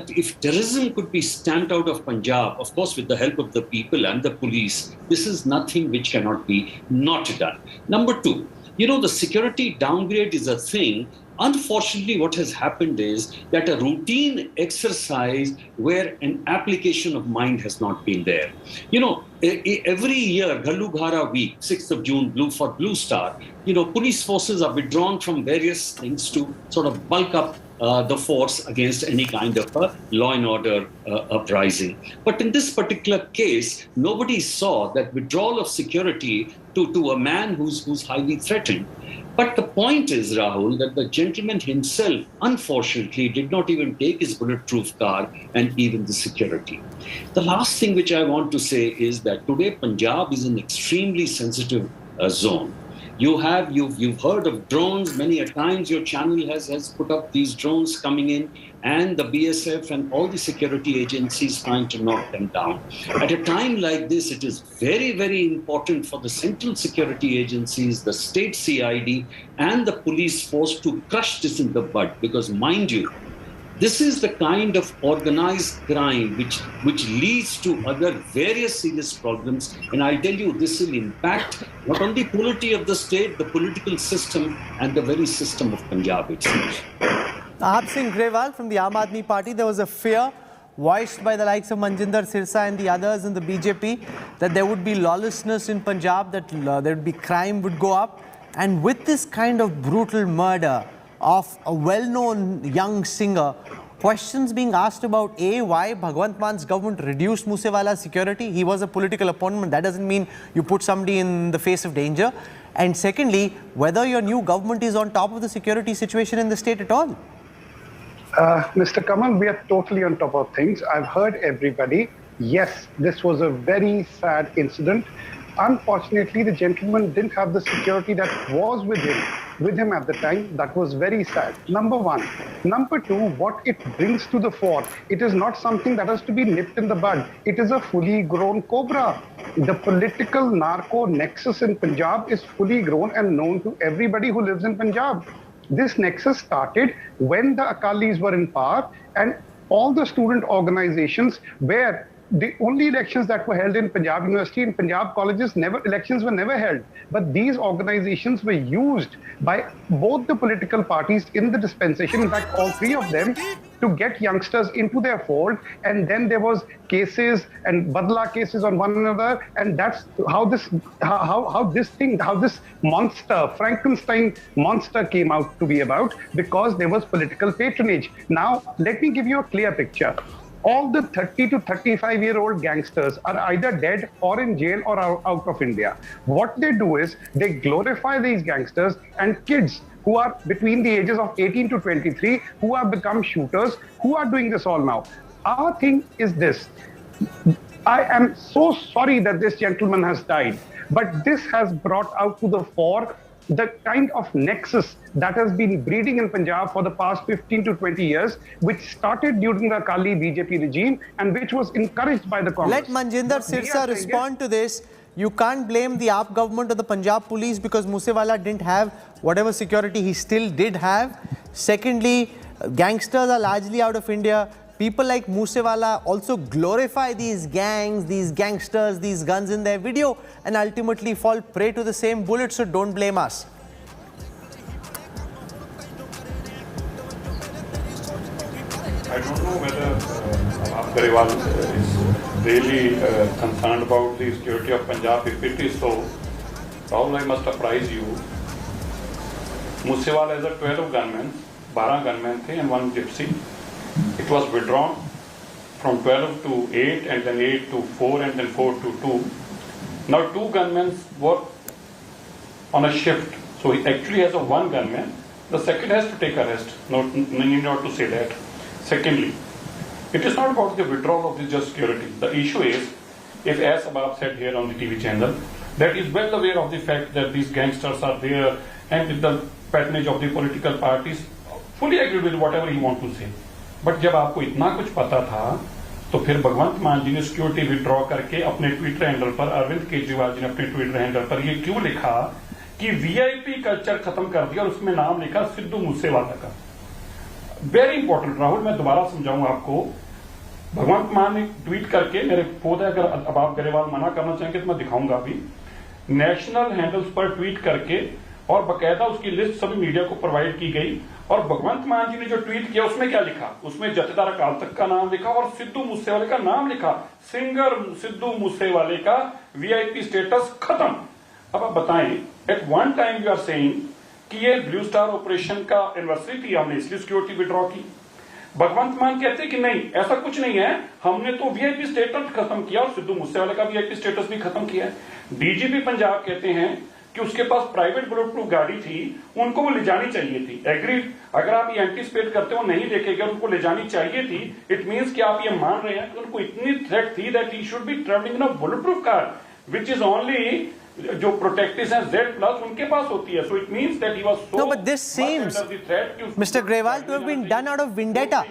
[SPEAKER 7] if terrorism could be stamped out of Punjab, of course with the help of the people and the police, this is nothing which cannot be not done. Number two, you know, the security downgrade is a thing. Unfortunately, what has happened is that a routine exercise where an application of mind has not been there. You know, every year, Ghallu Ghara week, 6th of June, Blue Star, you know, police forces are withdrawn from various things to sort of bulk up the force against any kind of a law and order uprising. But in this particular case, nobody saw that withdrawal of security to a man who's highly threatened. But the point is, Rahul, that the gentleman himself, unfortunately, did not even take his bulletproof car and even the security. The last thing which I want to say is that today Punjab is an extremely sensitive zone. You've heard of drones many a times. Your channel has put up these drones coming in, and the BSF and all the security agencies trying to knock them down. At a time like this, it is very, very important for the central security agencies, the state CID, and the police force to crush this in the bud. Because mind you, this is the kind of organized crime which leads to other various serious problems. And I'll tell you, this will impact not only the polity of the state, the political system, and the very system of Punjab itself.
[SPEAKER 15] Habad Singh Grewal from the Aam Aadmi Party, there was a fear voiced by the likes of Manjinder Sirsa and the others in the BJP that there would be lawlessness in Punjab, that there would be crime would go up. And with this kind of brutal murder of a well-known young singer, questions being asked about A, why Bhagwant Mann's government reduced Moosewala's security. He was a political opponent. That doesn't mean you put somebody in the face of danger. And secondly, whether your new government is on top of the security situation in the state at all.
[SPEAKER 18] Mr. Kamal, we are totally on top of things. I've heard everybody. Yes, this was a very sad incident. Unfortunately, the gentleman didn't have the security that was with him. with him at the time. That was very sad. Number one. Number two, what it brings to the fore, it is not something that has to be nipped in the bud. It is a fully grown cobra. The political narco nexus in Punjab is fully grown and known to everybody who lives in Punjab. This nexus started when the Akalis were in power, and all the student organizations where the only elections that were held in Punjab University and Punjab colleges, elections were never held. But these organizations were used by both the political parties in the dispensation, in fact, all three of them, to get youngsters into their fold. And then there was cases and badla cases on one another. And that's how this monster, Frankenstein monster, came out to be about, because there was political patronage. Now, let me give you a clear picture. All the 30 to 35-year-old gangsters are either dead or in jail or out of India. What they do is they glorify these gangsters, and kids who are between the ages of 18 to 23 who have become shooters, who are doing this all now. Our thing is this. I am so sorry that this gentleman has died, but this has brought out to the fore the kind of nexus that has been breeding in Punjab for the past 15 to 20 years, which started during the Akali BJP regime and which was encouraged by the Congress.
[SPEAKER 15] Let Manjinder Sirsa respond to this. You can't blame the AAP government or the Punjab police because Moosewala didn't have whatever security he still did have. Secondly, gangsters are largely out of India. People like Moosewala also glorify these gangs, these gangsters, these guns in their video, and ultimately fall prey to the same bullet, so don't blame us.
[SPEAKER 2] I don't know whether Grewal is really concerned about the security of Punjab. If it is so, Rahul, I must apprise you. Moosewala has a 12 gunmen, 12 gunmen the and 1 gypsy. It was withdrawn from 12 to 8 and then 8 to 4 and then 4 to 2. Now 2 gunmen were on a shift. So he actually has a 1 gunman. The second has to take a rest. No need not to say that. Secondly, it is not about the withdrawal of the just security. The issue is, if as Sabab said here on the TV channel, that is well aware of the fact that these gangsters are there and with the patronage of the political parties, fully agree with whatever he wants to say. But जब आपको इतना कुछ पता था तो फिर भगवंत मान जी ने सिक्योरिटी विड्रॉ करके अपने ट्विटर हैंडल पर, अरविंद केजरीवाल जी ने अपने ट्विटर हैंडल पर ये क्यों लिखा कि वीआईपी कल्चर खत्म कर दिया और उसमें नाम लिखा सिद्धू मूसेवाला का. वेरी इंपॉर्टेंट राहुल, मैं दोबारा समझाऊंगा आपको. भगवंत मान ने ट्वीट करके, मेरे पौधे अगर अब आप गरेवाल मना करना चाहेंगे तो मैं दिखाऊंगा अभी, नेशनल हैंडल्स पर ट्वीट करके और बकायदा उसकी लिस्ट सभी मीडिया को प्रोवाइड की गई. और भगवंत मान जी ने जो ट्वीट किया उसमें क्या लिखा, उसमें जथेदार अकाल तख्त का नाम लिखा और सिद्धू मूसेवाले का नाम लिखा. सिंगर सिद्धू मूसेवाले का वीआईपी स्टेटस खत्म. अब आप बताएं, at one time you are saying कि ये ब्लू स्टार ऑपरेशन का एनिवर्सरी थी, हमने इसलिए सिक्योरिटी विड्रॉ की. भगवंत मान कहते कि नहीं, ऐसा कुछ नहीं है, हमने तो वीआईपी स्टेटस खत्म किया और सिद्धू मूसेवाले का वीआईपी स्टेटस भी खत्म किया. डीजीपी पंजाब कहते हैं कि उसके पास प्राइवेट बुलेट प्रूफ गाड़ी थी, उनको वो ले जानी चाहिए थी. एग्रीड, अगर आप ये एंटीसिपेट करते हो नहीं देखेगा, उनको ले जानी चाहिए थी. इट मींस कि आप ये मान रहे हैं कि उनको इतनी थ्रेट थी that he should be travelling in a bullet proof car which is only जो प्रोटेक्टिव है Z+ उनके पास होती है. So it means that he was so.
[SPEAKER 15] No, but this seems, Mr. Grewal, to have been done out of vendetta.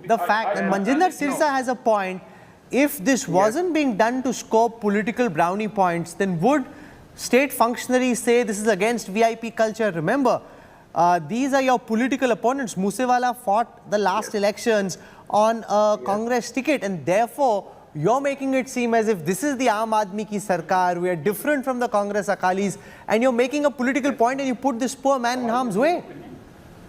[SPEAKER 15] The fact that Manjinder Sirsa has a point. If this wasn't being done to score political brownie points, then would state functionaries say this is against VIP culture? Remember, these are your political opponents. Moosewala fought the last elections on a Congress ticket, and therefore you're making it seem as if this is the Aam Aadmi ki sarkar, we are different from the Congress Akalis, and you're making a political point and you put this poor man in harm's way.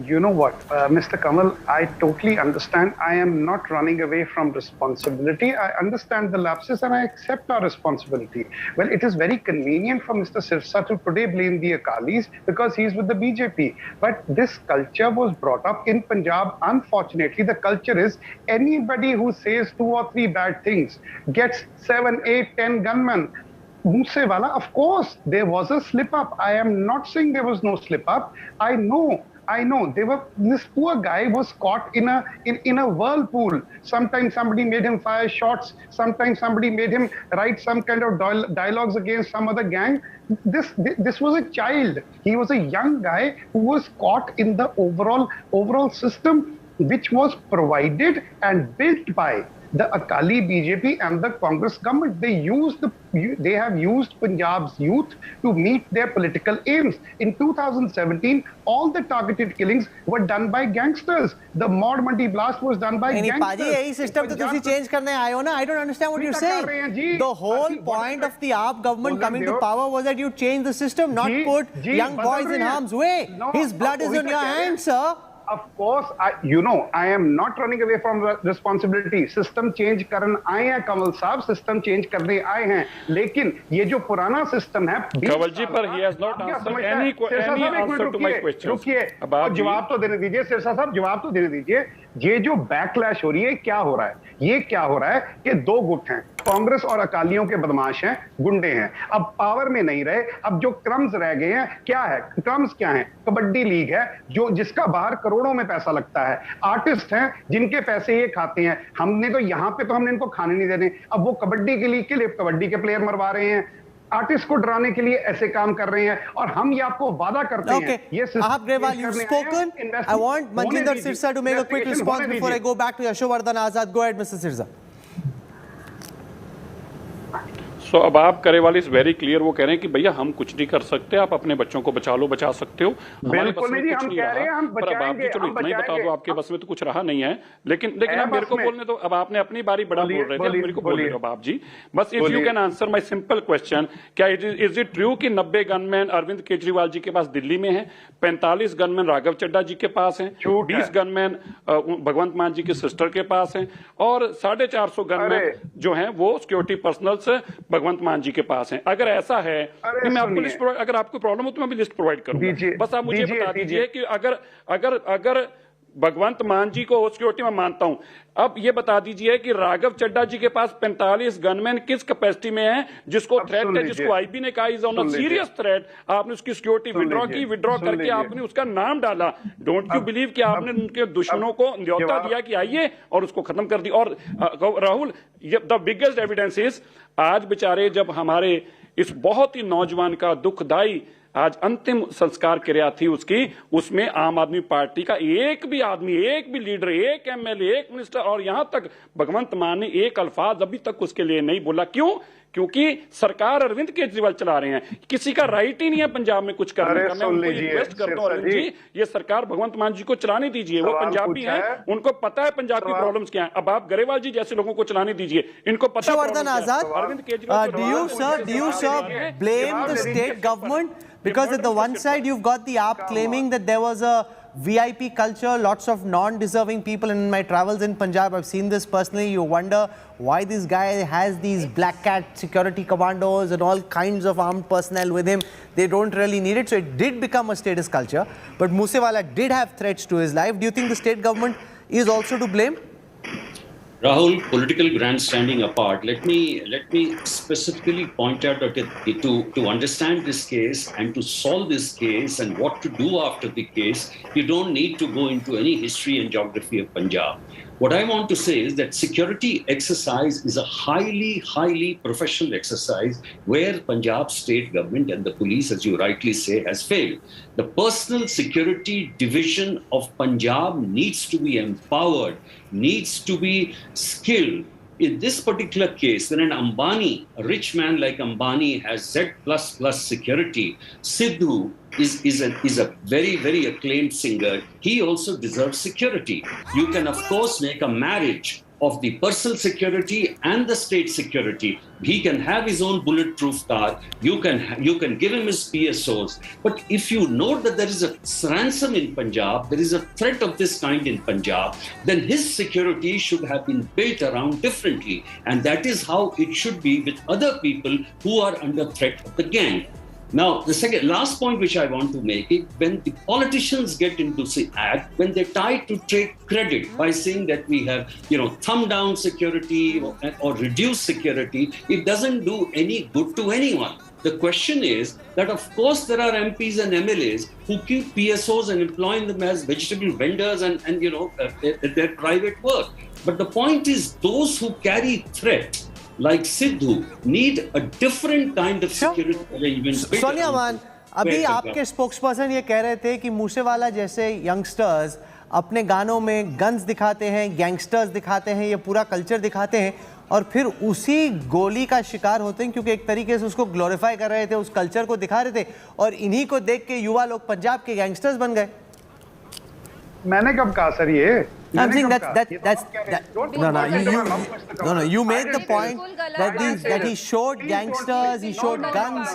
[SPEAKER 18] You know what, Mr. Kamal, I totally understand. I am not running away from responsibility. I understand the lapses and I accept our responsibility. Well, it is very convenient for Mr. Sirsa to today blame the Akalis because he's with the BJP. But this culture was brought up in Punjab. Unfortunately, the culture is anybody who says 2 or 3 bad things gets 7, 8, 10 gunmen. Moosewala, of course, there was a slip-up. I am not saying there was no slip-up. I know I know this poor guy was caught in a whirlpool. Sometimes somebody made him fire shots. Sometimes somebody made him write some kind of dialogues against some other gang. This was a child. He was a young guy who was caught in the overall system, which was provided and built by the Akali BJP and the Congress government. They have used Punjab's youth to meet their political aims. In 2017, all the targeted killings were done by gangsters. The Maud Mandi blast was done by gangsters.
[SPEAKER 15] Paji, system to तुसी change करने आए हो ना? I don't understand what you're saying. The whole point of the AAP government coming to power was that you change the system, not put young boys in harm's way. His blood is on your hands, sir.
[SPEAKER 18] Of course, I am not running away from responsibility. System change करने आए हैं कमल साहब, system change करने आए हैं. लेकिन ये जो पुराना system है,
[SPEAKER 2] कंवल जी पर he has not answered any answer to my question.
[SPEAKER 18] रुकिए, जवाब तो देने दीजिए सिरसा साहब, जवाब तो देने दीजिए. ये जो बैकलैश हो रही है, क्या हो रहा है? ये क्या हो रहा है कि दो गुट हैं, कांग्रेस और अकालियों के बदमाश हैं, गुंडे हैं. अब पावर में नहीं रहे. अब जो क्रम्स रह गए हैं, क्या है? क्रम्स क्या है? कबड्डी लीग है, जिसका बाहर करोड़ों में पैसा लगता है. आर्टिस्ट हैं जिनके पैसे ये खाते हैं. हमने तो यहाँ पे तो हमने इनको खाने नहीं देने. अब वो कबड्डी के लीग के लिए कबड्डी के प्लेयर मरवा रहे हैं, आर्टिस्ट को डराने के लिए ऐसे काम कर रहे हैं. और हम ये आपको वादा करते हैं. ये
[SPEAKER 15] Ahab Grewal, you've spoken. I want Manjinder Sirsa to make a quick response before I go back to Yashovardhan Azad. Go ahead, Mr. Sirsa.
[SPEAKER 2] सो अब आप करेवाल इज वेरी क्लियर. वो कह रहे हैं कि भैया हम कुछ नहीं कर सकते, आप अपने बच्चों को बचा लो, बचा सकते हो. हमारे बस में कुछ नहीं रहा. पर अब आप भी चलो इतना ही बता दो, आपके बस में तो कुछ रहा नहीं है. लेकिन अब मेरे को बोलने दो. अब आपने अपनी बारी बड़ा बोल रहे थे, मेरे को बोलने दो आप जी. बस if you can answer my simple question, क्या इज इट ट्रू कि 90 गनमैन अरविंद केजरीवाल जी के पास दिल्ली में है, 45 गनमैन राघव चड्ढा जी के पास हैं, 20 गनमैन भगवंत मान जी की सिस्टर के पास हैं, और 450 गनमैन जो हैं वो सिक्योरिटी पर्सनल्स भगवंत मान जी के पास हैं? अगर ऐसा है तो मैं आपको लिस्ट प्रोवाइड, अगर आपको प्रॉब्लम हो तो मैं भी लिस्ट प्रोवाइड करूंगा. बस आप मुझे बता दीजिए कि अगर भगवंत मान जी को सिक्योरिटी में मानता हूं, अब ये बता दीजिए कि राघव चड्ढा जी के पास 45 गनमैन किस कैपेसिटी में है, जिसको थ्रेट है, जिसको आईबी ने कहा is on a serious threat. आपने उसकी सिक्योरिटी विड्रॉ करके आपने उसका नाम डाला. डोंट यू बिलीव कि आपने उनके दुश्मनों को न्योता दिया कि आइए और उसको खत्म कर दिया. और Rahul, the biggest evidence is आज बेचारे जब हमारे इस बहुत ही नौजवान का दुखदाई आज अंतिम संस्कार क्रिया थी उसकी, उसमें आम आदमी पार्टी का एक भी आदमी, एक भी लीडर, एक एमएलए, एक मिनिस्टर और यहां तक भगवंत मान ने एक अल्फाज अभी तक उसके लिए नहीं बोला. क्यों? क्योंकि सरकार अरविंद केजरीवाल चला रहे हैं. किसी का राइट ही नहीं है पंजाब में कुछ करने का. मैं उनको रिक्वेस्ट करता हूं अरविंद जी, ये सरकार भगवंत मान जी को चलाने dीजिए. वो पंजाबी हैं, उनको पता है पंजाब की प्रॉब्लम्स क्या है. अब आप गरेवाल जी जैसे लोगों को चलाने दीजिए, इनको पता है Arvind Kejriwal.
[SPEAKER 15] Do you sir blame the state government? Because at the one side you've got the AAP claiming that there was a VIP culture, lots of non-deserving people. In my travels in Punjab, I've seen this personally. You wonder why this guy has these black cat security commandos and all kinds of armed personnel with him. They don't really need it. So it did become a status culture. But Moosewala did have threats to his life. Do you think the state government is also to blame?
[SPEAKER 7] Rahul, political grandstanding apart, let me specifically point out that to understand this case and to solve this case and what to do after the case, you don't need to go into any history and geography of Punjab. What I want to say is that security exercise is a highly professional exercise where Punjab state government and the police, as you rightly say, has failed. The personal security division of Punjab needs to be empowered, needs to be skilled. In this particular case, when an Ambani, a rich man like Ambani has Z++ security, Sidhu is a very acclaimed singer. He also deserves security. You can of course make a marriage of the personal security and the state security. He can have his own bulletproof car. You can give him his PSOs. But if you know that there is a ransom in Punjab, there is a threat of this kind in Punjab, then his security should have been built around differently. And that is how it should be with other people who are under threat of the gang. Now, the last point which I want to make is when the politicians get into the act, when they try to take credit by saying that we have, thumb down security or reduce security, it doesn't do any good to anyone. The question is that, of course, there are MPs and MLAs who keep PSOs and employing them as vegetable vendors and their private work. But the point is, those who carry threat, like Sidhu, need a different kind of security arrangement.
[SPEAKER 15] Sonia मान, अभी आपके spokesperson ये कह रहे थे कि मूसेवाला जैसे youngsters अपने गानों में गन्स दिखाते हैं, गैंगस्टर्स दिखाते हैं, ये पूरा कल्चर दिखाते हैं और फिर उसी गोली का शिकार होते हैं, क्योंकि एक तरीके से उसको ग्लोरीफाई कर रहे थे, उस कल्चर को दिखा रहे थे और इन्हीं को देख के युवा लोग पंजाब के गैंगस्टर्स बन गए।
[SPEAKER 18] मैंने कब कहा सर ये?
[SPEAKER 15] I'm saying no. You made the point that he showed gangsters, he showed guns.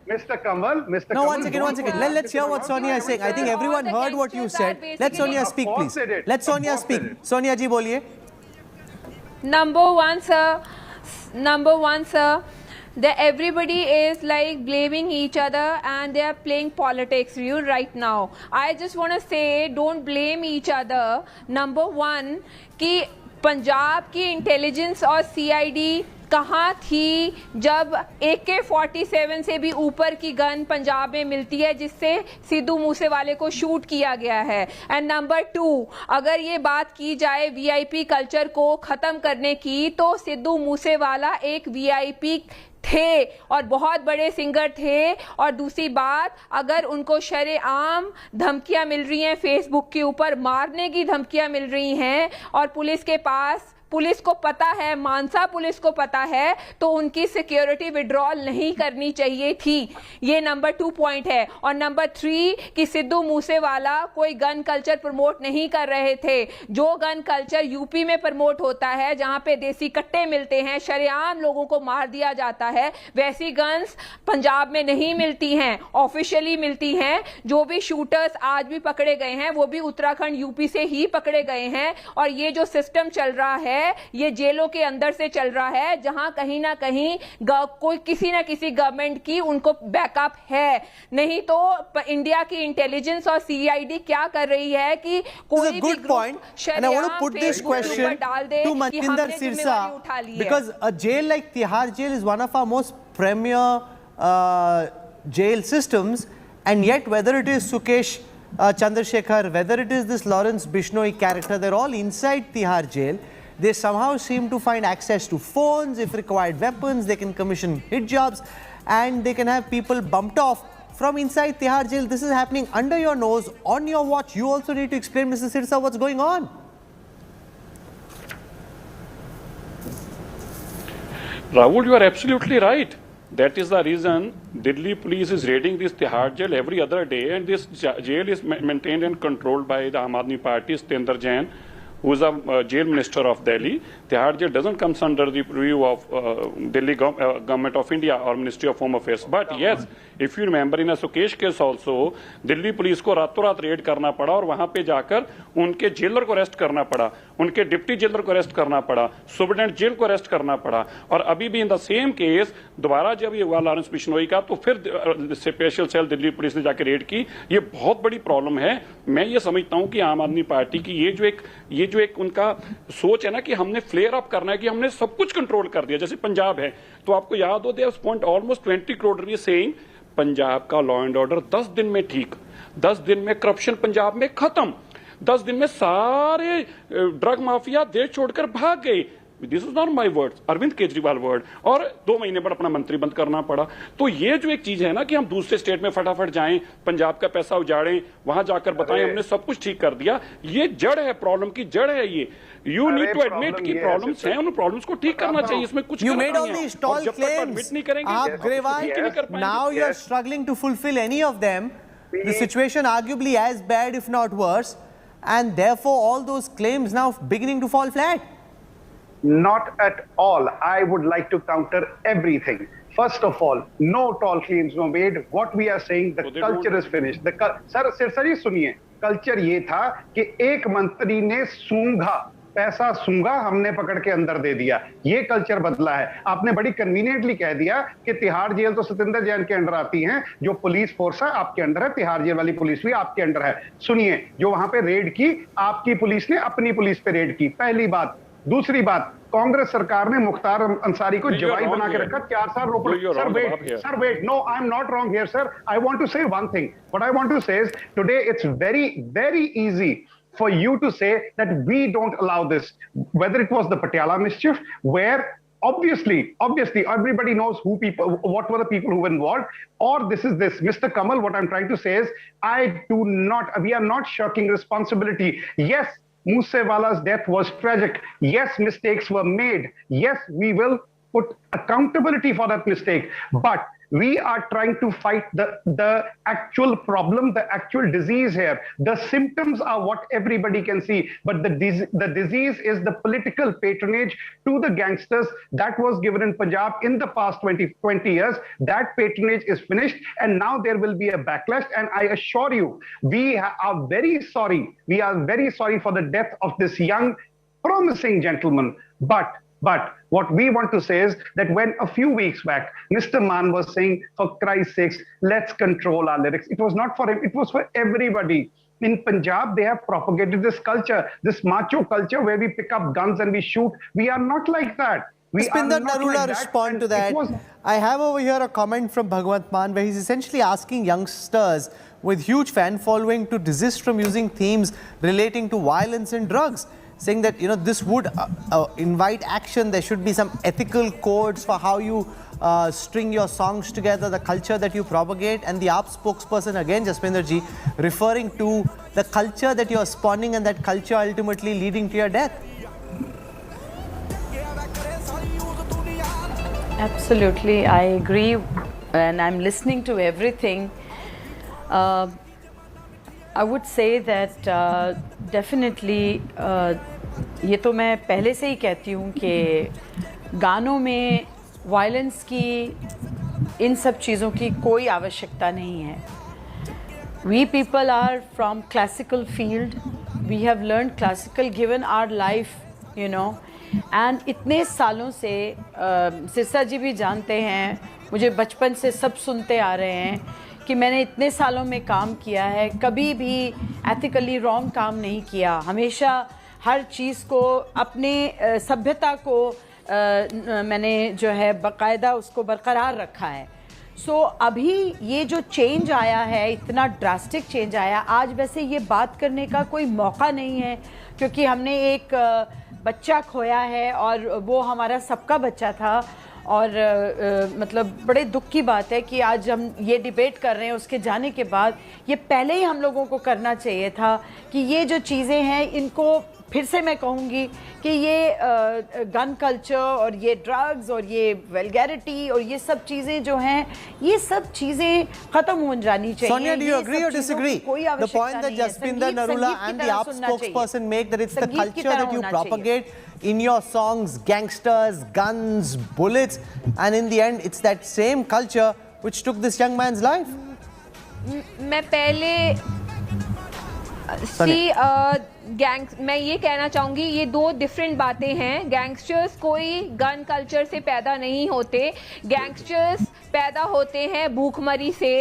[SPEAKER 18] Mr. Kamal.
[SPEAKER 15] No, one second. Let's hear what Sonia is saying. I think everyone heard what you said. Let Sonia speak, please. Let Sonia speak. Sonia ji, boliye.
[SPEAKER 17] Number one, sir. That everybody is like blaming each other and they are playing politics right now. I just want to say, don't blame each other. Number one, कि पंजाब की intelligence और CID कहाँ थी जब AK-47 से भी ऊपर की गन पंजाब में मिलती है, जिससे सिद्धू मूसेवाले को शूट किया गया है। एंड नंबर 2, अगर ये बात की जाए वीआईपी कल्चर को ख़त्म करने की, तो सिद्धू मूसेवाला एक वीआईपी थे और बहुत बड़े सिंगर थे। और दूसरी बात, अगर उनको शरेआम धमकियां मिल रही हैं, फेसबुक के ऊपर मारने की धमकियां मिल रही हैं और पुलिस को पता है, मानसा पुलिस को पता है, तो उनकी सिक्योरिटी विड्रॉल नहीं करनी चाहिए थी। ये नंबर 2 पॉइंट है। और नंबर 3 कि सिद्धू मूसेवाला कोई गन कल्चर प्रमोट नहीं कर रहे थे। जो गन कल्चर यूपी में प्रमोट होता है, जहां पे देसी कट्टे मिलते हैं, शरेआम लोगों को मार दिया जाता है, वैसी गन्स पंजाब में नहीं मिलती हैं, ऑफिशियली मिलती हैं। जो भी शूटर्स आज भी पकड़े गए हैं, वो भी उत्तराखंड यूपी से ही पकड़े गए हैं। और ये जो सिस्टम चल रहा है, ये जेलों के अंदर से चल रहा है, जहां कहीं ना कहीं कोई किसी ना किसी गवर्नमेंट की उनको बैकअप है। नहीं तो इंडिया की इंटेलिजेंस और सीआईडी क्या कर रही है कि कोई भी ग्रुप शरेआम डाल दे कि हमने जिम्मेवारी उठा ली है।
[SPEAKER 15] Because a jail like Tihar jail is one of our most premier jail systems, and yet whether it is Sukesh Chandrasekhar, whether it is this Lawrence Bishnoi character, they're all inside Tihar jail. They somehow seem to find access to phones, if required weapons, they can commission hit jobs, and they can have people bumped off from inside Tihar jail. This is happening under your nose, on your watch. You also need to explain, Mr. Sirsa, what's going on.
[SPEAKER 2] Rahul, you are absolutely right. That is the reason Delhi police is raiding this Tihar jail every other day, and this jail is maintained and controlled by the Aam Aadmi Party, Satinder Jain, who is a jail minister of Delhi. Tihar jail doesn't come under the purview of Delhi government of India or Ministry of Home Affairs. But yes, if you remember, in a Sukesh case also, Delhi police को रातों रात red करना पड़ा और वहां पे जाकर उनके जेलर को अरेस्ट करना पड़ा, उनके डिप्टी जेलर को अरेस्ट करना पड़ा, सुपरिटेंडेंट जेल को अरेस्ट करना पड़ा। और अभी भी इन द सेम केस दोबारा जब ये हुआ लॉरेंस बिश्नोई का, तो फिर स्पेशल सेल दिल्ली पुलिस ने जाकर रेड की। ये बहुत बड़ी प्रॉब्लम है। मैं ये समझता हूँ कि आम आदमी पार्टी की ये जो एक उनका सोच है ना कि हमने फ्लेयर अप करना है, कि हमने सब कुछ कंट्रोल कर दिया। जैसे पंजाब है, तो आपको याद हो, they have spent almost 20 crore saying Punjab का लॉ एंड ऑर्डर 10 दिन में ठीक, 10 दिन में करप्शन पंजाब में खत्म, 10 दिन में सारे ड्रग माफिया देश छोड़कर भाग गए। This is not my word, Arvind Kejriwal word. और 2 महीने पर अपना मंत्री बंद करना पड़ा। तो ये जो एक चीज है ना कि हम दूसरे स्टेट में फटाफट जाएं, पंजाब का पैसा उजाड़ें, वहां जाकर बताएं हमने सब कुछ ठीक कर दिया, ये जड़ है, प्रॉब्लम की जड़ है ये। यू नीड टू एडमिट कि प्रॉब्लम्स हैं, उन प्रॉब्लम्स को ठीक करना चाहिए, इसमें कुछ
[SPEAKER 15] You made all these tall claims, now you are struggling to fulfill any of them. The situation arguably as bad, if not worse, and therefore all those claims now beginning to fall flat.
[SPEAKER 18] Not at all. I would like to counter everything. First of all, no tall claims were made. What we are saying, the culture is finished. Sir, ये सुनिए, culture ये था कि एक मंत्री ने सूंघा, पैसा सूंघा, हमने पकड़ के अंदर दे दिया। ये कल्चर बदला है। आपने बड़ी कन्वीनियंटली कह दिया कि तिहाड़ जेल तो सतिंदर जैन के अंडर आती हैं, जो पुलिस फोर्स है आपके अंडर है, तिहाड़ जेल वाली पुलिस भी आपके अंडर है। सुनिए, जो वहां पे रेड की, आपकी पुलिस ने अपनी पुलिस पे रेड की, पहली बात। दूसरी बात, कांग्रेस सरकार ने मुख्तार अंसारी को जवाई बना के रखा, 4 साल रोक। Sir wait, no, I am not wrong here sir. I want to say one thing. What I want to say is today it's very easy for you to say that we don't allow this. Whether it was the Patiala mischief, where obviously everybody knows what were the people who were involved, or this is this. Mr. Kamal, what I'm trying to say is we are not shirking responsibility. Yes, Moosewala's death was tragic. Yes, mistakes were made. Yes, we will put accountability for that mistake. But we are trying to fight the actual problem, the actual disease here. The symptoms are what everybody can see, but the disease is the political patronage to the gangsters that was given in Punjab in the past 20 years. That patronage is finished, and now there will be a backlash. And I assure you, we are very sorry. We are very sorry for the death of this young, promising gentleman. But what we want to say is that when a few weeks back, Mr. Mann was saying, for Christ's sakes, let's control our lyrics. It was not for him, it was for everybody. In Punjab, they have propagated this culture, this macho culture where we pick up guns and we shoot. We are not like that.
[SPEAKER 15] Raspinder Narula, respond to that. I have over here a comment from Bhagwant Mann where he's essentially asking youngsters with huge fan following to desist from using themes relating to violence and drugs, saying that, this would invite action. There should be some ethical codes for how you string your songs together, the culture that you propagate. And the AAP spokesperson, again, Jaspinder ji, referring to the culture that you're spawning and that culture ultimately leading to your death.
[SPEAKER 3] Absolutely, I agree, and I'm listening to everything. I would say that definitely ये तो मैं पहले से ही कहती हूँ कि गानों में वायलेंस की, इन सब चीज़ों की कोई आवश्यकता नहीं है. We people are from classical field. We have learned classical, given our life, and इतने सालों से सिरसा जी भी जानते हैं, मुझे बचपन से सब सुनते आ रहे हैं कि मैंने इतने सालों में काम किया है, कभी भी एथिकली रॉन्ग काम नहीं किया. हमेशा हर चीज़ को, अपने सभ्यता को मैंने जो है बाकायदा उसको बरकरार रखा है. सो अभी ये जो चेंज आया है, इतना ड्रास्टिक चेंज आया, आज वैसे ये बात करने का कोई मौका नहीं है, क्योंकि हमने एक बच्चा खोया है और वो हमारा सबका बच्चा था. और मतलब बड़े दुख की बात है कि आज हम ये डिबेट कर रहे हैं उसके जाने के बाद. ये पहले ही हम लोगों को करना चाहिए था कि ये जो चीज़ें हैं, इनको फिर से मैं कहूँगी कि ये गन कल्चर और ये ड्रग्स और ये वल्गैरिटी और ये सब चीज़ें जो हैं, ये सब चीज़ें ख़त्म हो जानी चाहिए.
[SPEAKER 15] Sonia, do you agree or disagree? The point that Jaspinder Narula and the AAP spokesperson make, that it's the culture that you propagate in your songs, gangsters, guns, bullets, and in the end, it's that same culture which took this young man's life.
[SPEAKER 17] मैं पहले मैं ये कहना चाहूँगी, ये दो different बातें हैं. गैंगस्टर्स कोई गन कल्चर से पैदा नहीं होते. गैंगस्टर्स पैदा होते हैं भूखमरी से,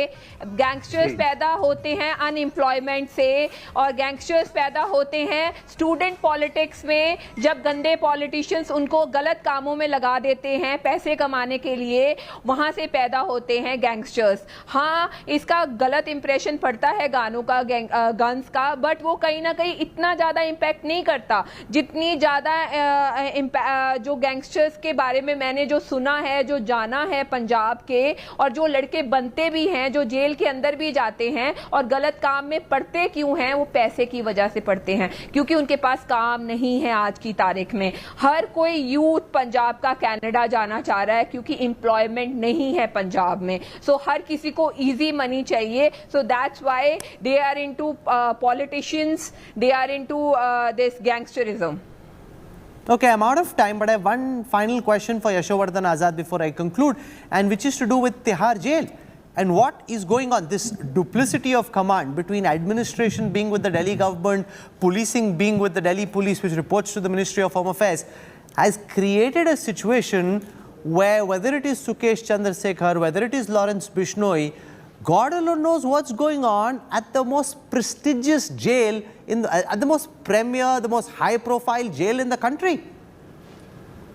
[SPEAKER 17] गैंगस्टर्स पैदा होते हैं अनएम्प्लॉयमेंट से, और गैंगस्टर्स पैदा होते हैं स्टूडेंट पॉलिटिक्स में, जब गंदे पॉलिटिशियंस उनको गलत कामों में लगा देते हैं पैसे कमाने के लिए, वहाँ से पैदा होते हैं गैंगस्टर्स. हाँ, इसका गलत इंप्रेशन पड़ता है गानों का, गन्स का, बट वो कहीं ना कहीं इतना ज़्यादा इम्पैक्ट नहीं करता जितनी ज़्यादा जो गैंगस्टर्स के बारे में मैंने जो सुना है, जो जाना है पंजाब के, और जो लड़के बनते भी हैं, जो जेल के अंदर भी जाते हैं और गलत काम में पड़ते क्यों हैं, वो पैसे की वजह से पड़ते हैं, क्योंकि उनके पास काम नहीं है. आज की तारीख में हर कोई यूथ पंजाब का कनाडा जाना चाह रहा है क्योंकि एम्प्लॉयमेंट नहीं है पंजाब में. सो हर किसी को इजी मनी चाहिए. So that's why they are into politicians, they are into this gangsterism.
[SPEAKER 15] Okay, I'm out of time, but I have one final question for Yashovardhan Azad before I conclude, and which is to do with Tihar jail and what is going on. This duplicity of command between administration being with the Delhi government, policing being with the Delhi police, which reports to the Ministry of Home Affairs, has created a situation where, whether it is Sukesh Chandrasekhar, whether it is Lawrence Bishnoi, God alone knows what's going on at the most prestigious jail, at the most premier, the most high-profile jail in the country.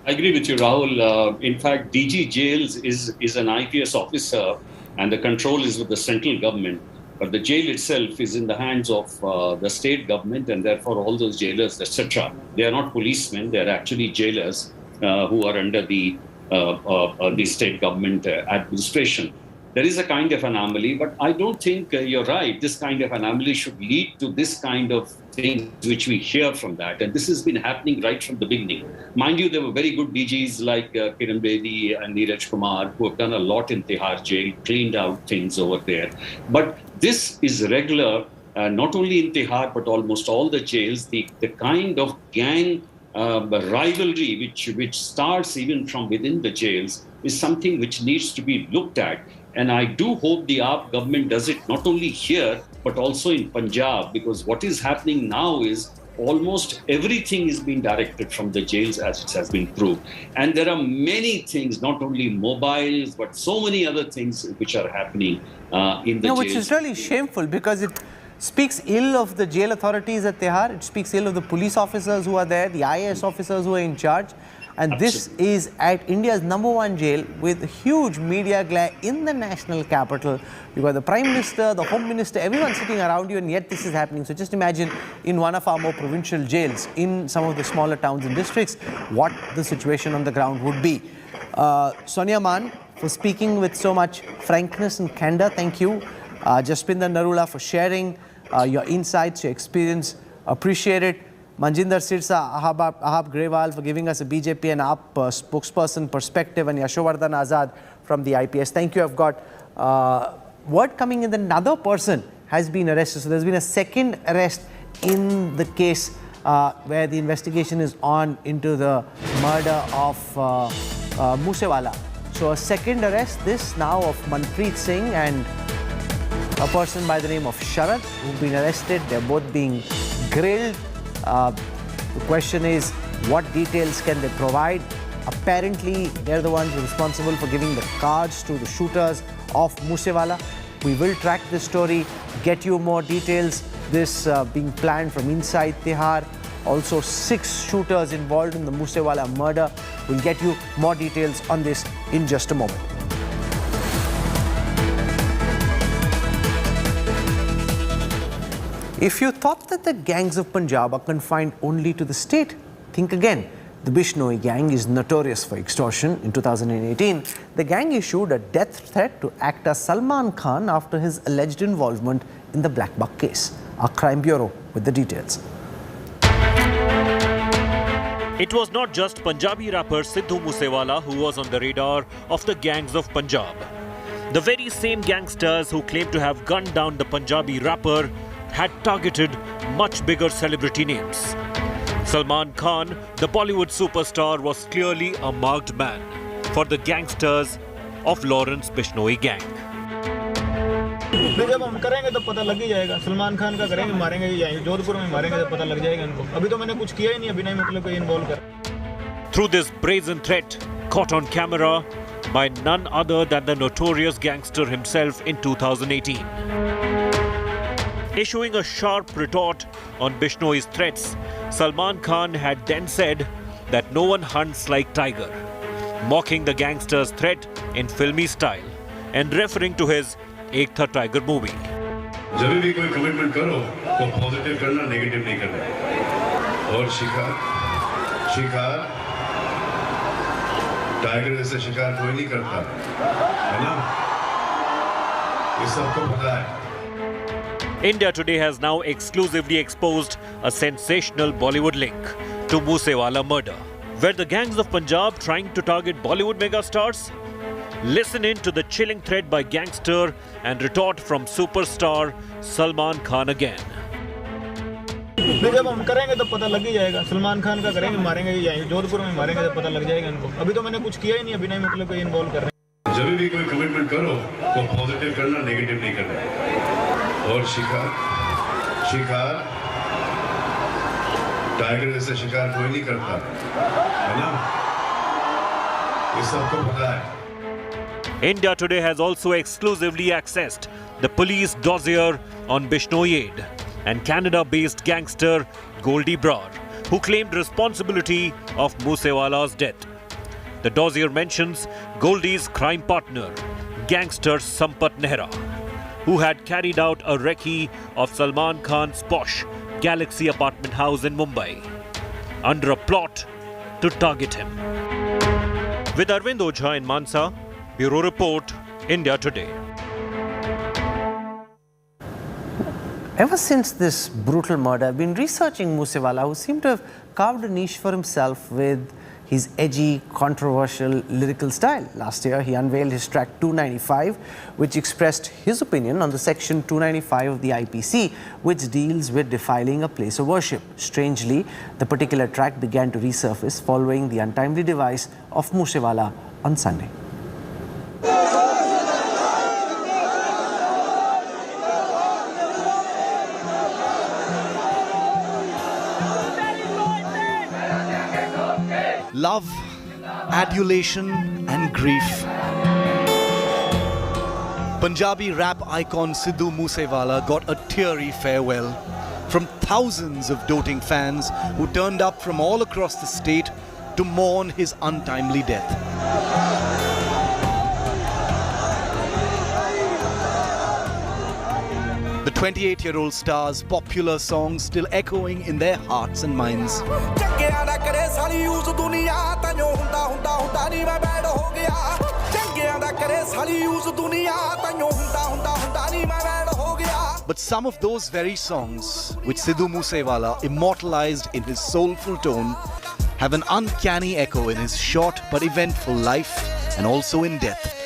[SPEAKER 7] I agree with you, Rahul. In fact, DG Jails is an IPS officer and the control is with the central government. But the jail itself is in the hands of the state government, and therefore all those jailers, etc. They are not policemen, they are actually jailers who are under the state government administration. There is a kind of anomaly, but I don't think you're right. This kind of anomaly should lead to this kind of things which we hear from that. And this has been happening right from the beginning. Mind you, there were very good DGs like Kiran Bedi and Neeraj Kumar who have done a lot in Tihar jail, cleaned out things over there. But this is regular, not only in Tihar, but almost all the jails, the kind of gang rivalry which starts even from within the jails is something which needs to be looked at. And I do hope the AAP government does it not only here, but also in Punjab, because what is happening now is almost everything is being directed from the jails, as it has been proved. And there are many things, not only mobiles, but so many other things which are happening in the jails.
[SPEAKER 15] Which is really shameful, because it speaks ill of the jail authorities at Tihar. It speaks ill of the police officers who are there, the IAS officers who are in charge. And this is at India's #1 jail with huge media glare in the national capital. You got the Prime Minister, the Home Minister, everyone sitting around you, and yet this is happening. So just imagine in one of our more provincial jails, in some of the smaller towns and districts, what the situation on the ground would be. Sonia Mann, for speaking with so much frankness and candor, thank you. Jaspinder Narula for sharing your insights, your experience, appreciate it. Manjinder Sirsa, Ahab Grewal for giving us a BJP and AAP spokesperson perspective, and Yashovardhan Azad from the IPS. Thank you. I've got word coming in that another person has been arrested. So there's been a second arrest in the case where the investigation is on into the murder of Moosewala. So a second arrest, this now of Manpreet Singh and a person by the name of Sharad, who've been arrested. They're both being grilled. The question is, what details can they provide? Apparently, they're the ones responsible for giving the cards to the shooters of Moosewala. We will track this story, get you more details. This being planned from inside Tihar. Also, 6 shooters involved in the Moosewala murder. We'll get you more details on this in just a moment. If you thought that the gangs of Punjab are confined only to the state, think again. The Bishnoi gang is notorious for extortion. In 2018, the gang issued a death threat to actor Salman Khan after his alleged involvement in the Black Buck case. Our crime bureau with the details.
[SPEAKER 5] It was not just Punjabi rapper Sidhu Moosewala who was on the radar of the gangs of Punjab. The very same gangsters who claimed to have gunned down the Punjabi rapper had targeted much bigger celebrity names. Salman Khan, the Bollywood superstar, was clearly a marked man for the gangsters of Lawrence Bishnoi gang.
[SPEAKER 8] जब हम करेंगे तो पता लग ही जाएगा. सलमान खान का करेंगे, मारेंगे ही जाएंगे. जोधपुर में मारेंगे तो पता लग जाएगा इनको. अभी तो मैंने कुछ किया ही नहीं, अभी नहीं मतलब कोई इन्वॉल्व कर.
[SPEAKER 5] Through this brazen threat, caught on camera by none other than the notorious gangster himself in 2018. Issuing a sharp retort on Bishnoi's threats, Salman Khan had then said that no one hunts like tiger, mocking the gangster's threat in filmy style and referring to his Ek Tha Tiger movie.
[SPEAKER 13] जब भी कोई commitment करो तो positive करना, negative नहीं करना. और शिकार टाइगर जैसे शिकार कोई नहीं करता, है ना? ये सबको पता है.
[SPEAKER 5] India Today has now exclusively exposed a sensational Bollywood link to Moosewala murder. Were the gangs of Punjab trying to target Bollywood megastars? Listen in to the chilling threat by gangster and retort from superstar Salman Khan again.
[SPEAKER 8] जब हम करेंगे तो पता लग ही जाएगा. सलमान खान का करेंगे, मारेंगे ही जाएंगे. जोधपुर में मारेंगे तो पता लग जाएगा इनको. अभी तो मैंने कुछ किया ही नहीं, अभी नहीं मतलब कोई इन्वॉल्व कर रहे हैं.
[SPEAKER 13] जब भी कोई कमिटमेंट करो तो पॉजिटिव करना, नेगेटिव नहीं करना. और शिकार टाइगर जैसे शिकार कोई नहीं करता, है ना? ये सबको पता है.
[SPEAKER 5] India Today has also exclusively accessed the police dossier on Bishnoi and Canada-based gangster Goldie Brar, who claimed responsibility of Moosewala's death. The dossier mentions Goldie's crime partner, gangster Sampat Nehra, who had carried out a recce of Salman Khan's posh Galaxy apartment house in Mumbai, under a plot to target him. With Arvind Ojha in Mansa, Bureau Report, India Today.
[SPEAKER 15] Ever since this brutal murder, I've been researching Moosewala, who seemed to have carved a niche for himself with his edgy, controversial lyrical style. Last year, he unveiled his track 295, which expressed his opinion on the section 295 of the IPC, which deals with defiling a place of worship. Strangely, the particular track began to resurface following the untimely demise of Moosewala on Sunday.
[SPEAKER 4] Love, adulation and grief. Punjabi rap icon Sidhu Moosewala got a teary farewell from thousands of doting fans who turned up from all across the state to mourn his untimely death. The 28-year-old star's popular songs still echoing in their hearts and minds. But some of those very songs, which Sidhu Moosewala immortalized in his soulful tone, have an uncanny echo in his short but eventful life and also in death.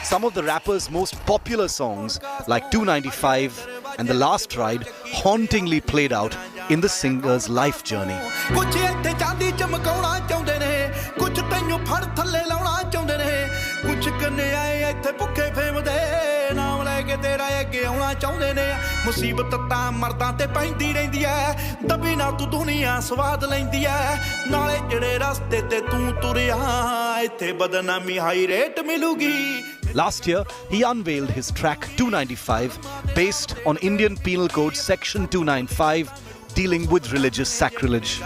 [SPEAKER 4] Some of the rapper's most popular songs, like 295 and The Last Ride, hauntingly played out in the singer's life journey. Last year, he unveiled his track 295, based on Indian Penal Code Section 295, dealing with religious sacrilege.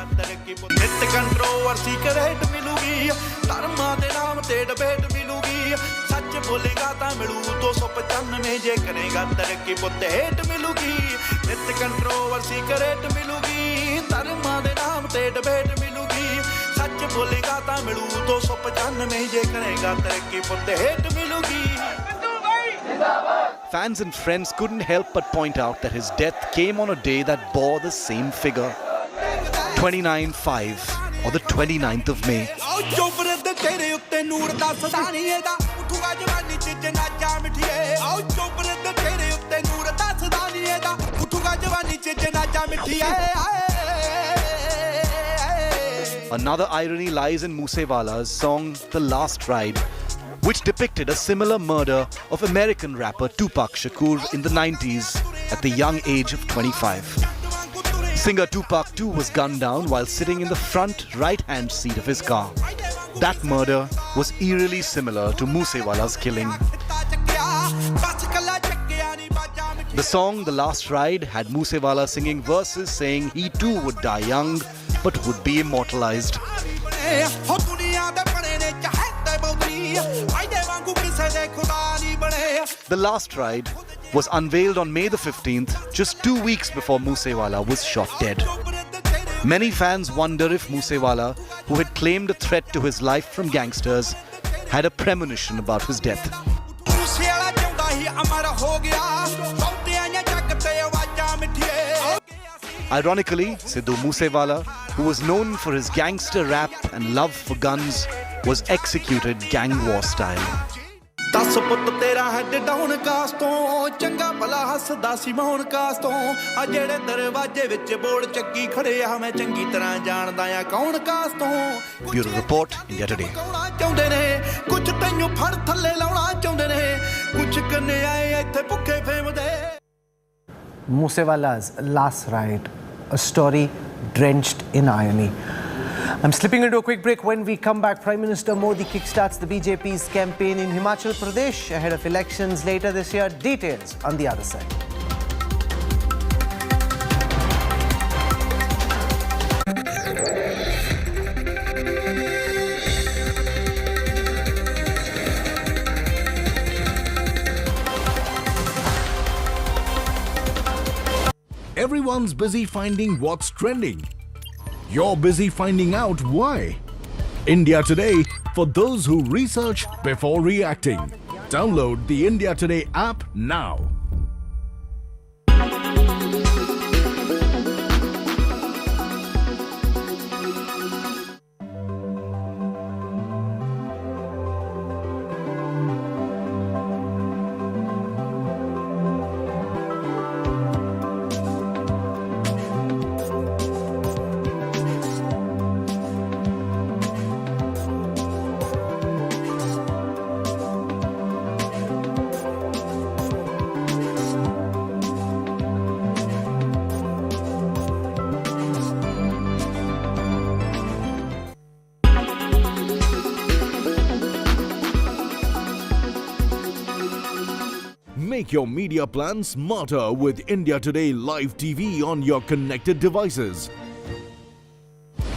[SPEAKER 4] Fans and friends couldn't help but point out that his death came on a day that bore the same figure, 29/5, or the 29th of May. Another irony lies in Moosewala's song The Last Ride, which depicted a similar murder of American rapper Tupac Shakur in the 90s at the young age of 25. Singer Tupac too was gunned down while sitting in the front right-hand seat of his car. That murder was eerily similar to Moosewala's killing. The song The Last Ride had Moosewala singing verses saying he too would die young but would be immortalized. The Last Ride was unveiled on May the 15th, just 2 weeks before Moosewala was shot dead. Many fans wonder if Moosewala, who had claimed a threat to his life from gangsters, had a premonition about his death. Ironically, Sidhu Moosewala, who was known for his gangster rap and love for guns, was executed gang war style. Bureau Report, India Today.
[SPEAKER 15] Moosewala's Last Ride, a story drenched in irony. I'm slipping into a quick break. When we come back, Prime Minister Modi kickstarts the BJP's campaign in Himachal Pradesh ahead of elections later this year. Details on the other side.
[SPEAKER 21] Everyone's busy finding what's trending. You're busy finding out why. India Today, for those who research before reacting. Download the India Today app now. Make your media plan smarter with India Today Live TV on your connected devices.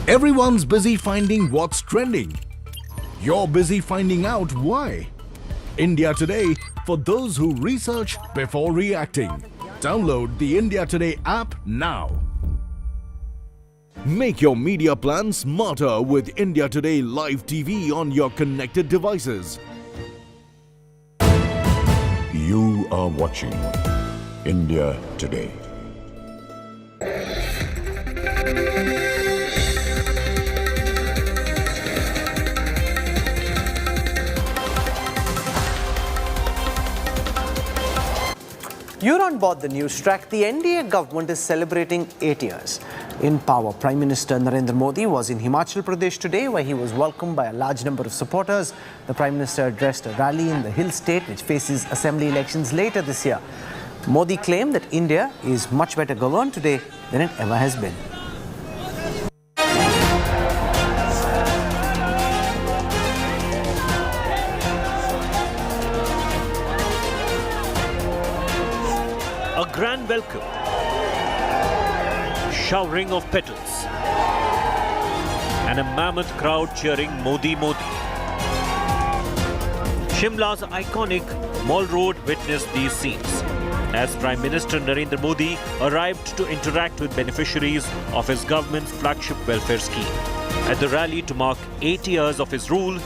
[SPEAKER 21] Everyone's busy finding what's trending. You're busy finding out why. India Today, for those who research before reacting. Download the India Today app now. Make your media plan smarter with India Today Live TV on your connected devices.
[SPEAKER 25] You are watching India Today.
[SPEAKER 15] You're on board the news track. The NDA government is celebrating 8 years in power. Prime Minister Narendra Modi was in Himachal Pradesh today, where he was welcomed by a large number of supporters. The Prime Minister addressed a rally in the hill state, which faces assembly elections later this year. Modi claimed that India is much better governed today than it ever has been.
[SPEAKER 5] A grand welcome, showering of petals, and a mammoth crowd cheering Modi Modi. Shimla's iconic Mall Road witnessed these scenes as Prime Minister Narendra Modi arrived to interact with beneficiaries of his government's flagship welfare scheme. At the rally to mark 8 years of his rule,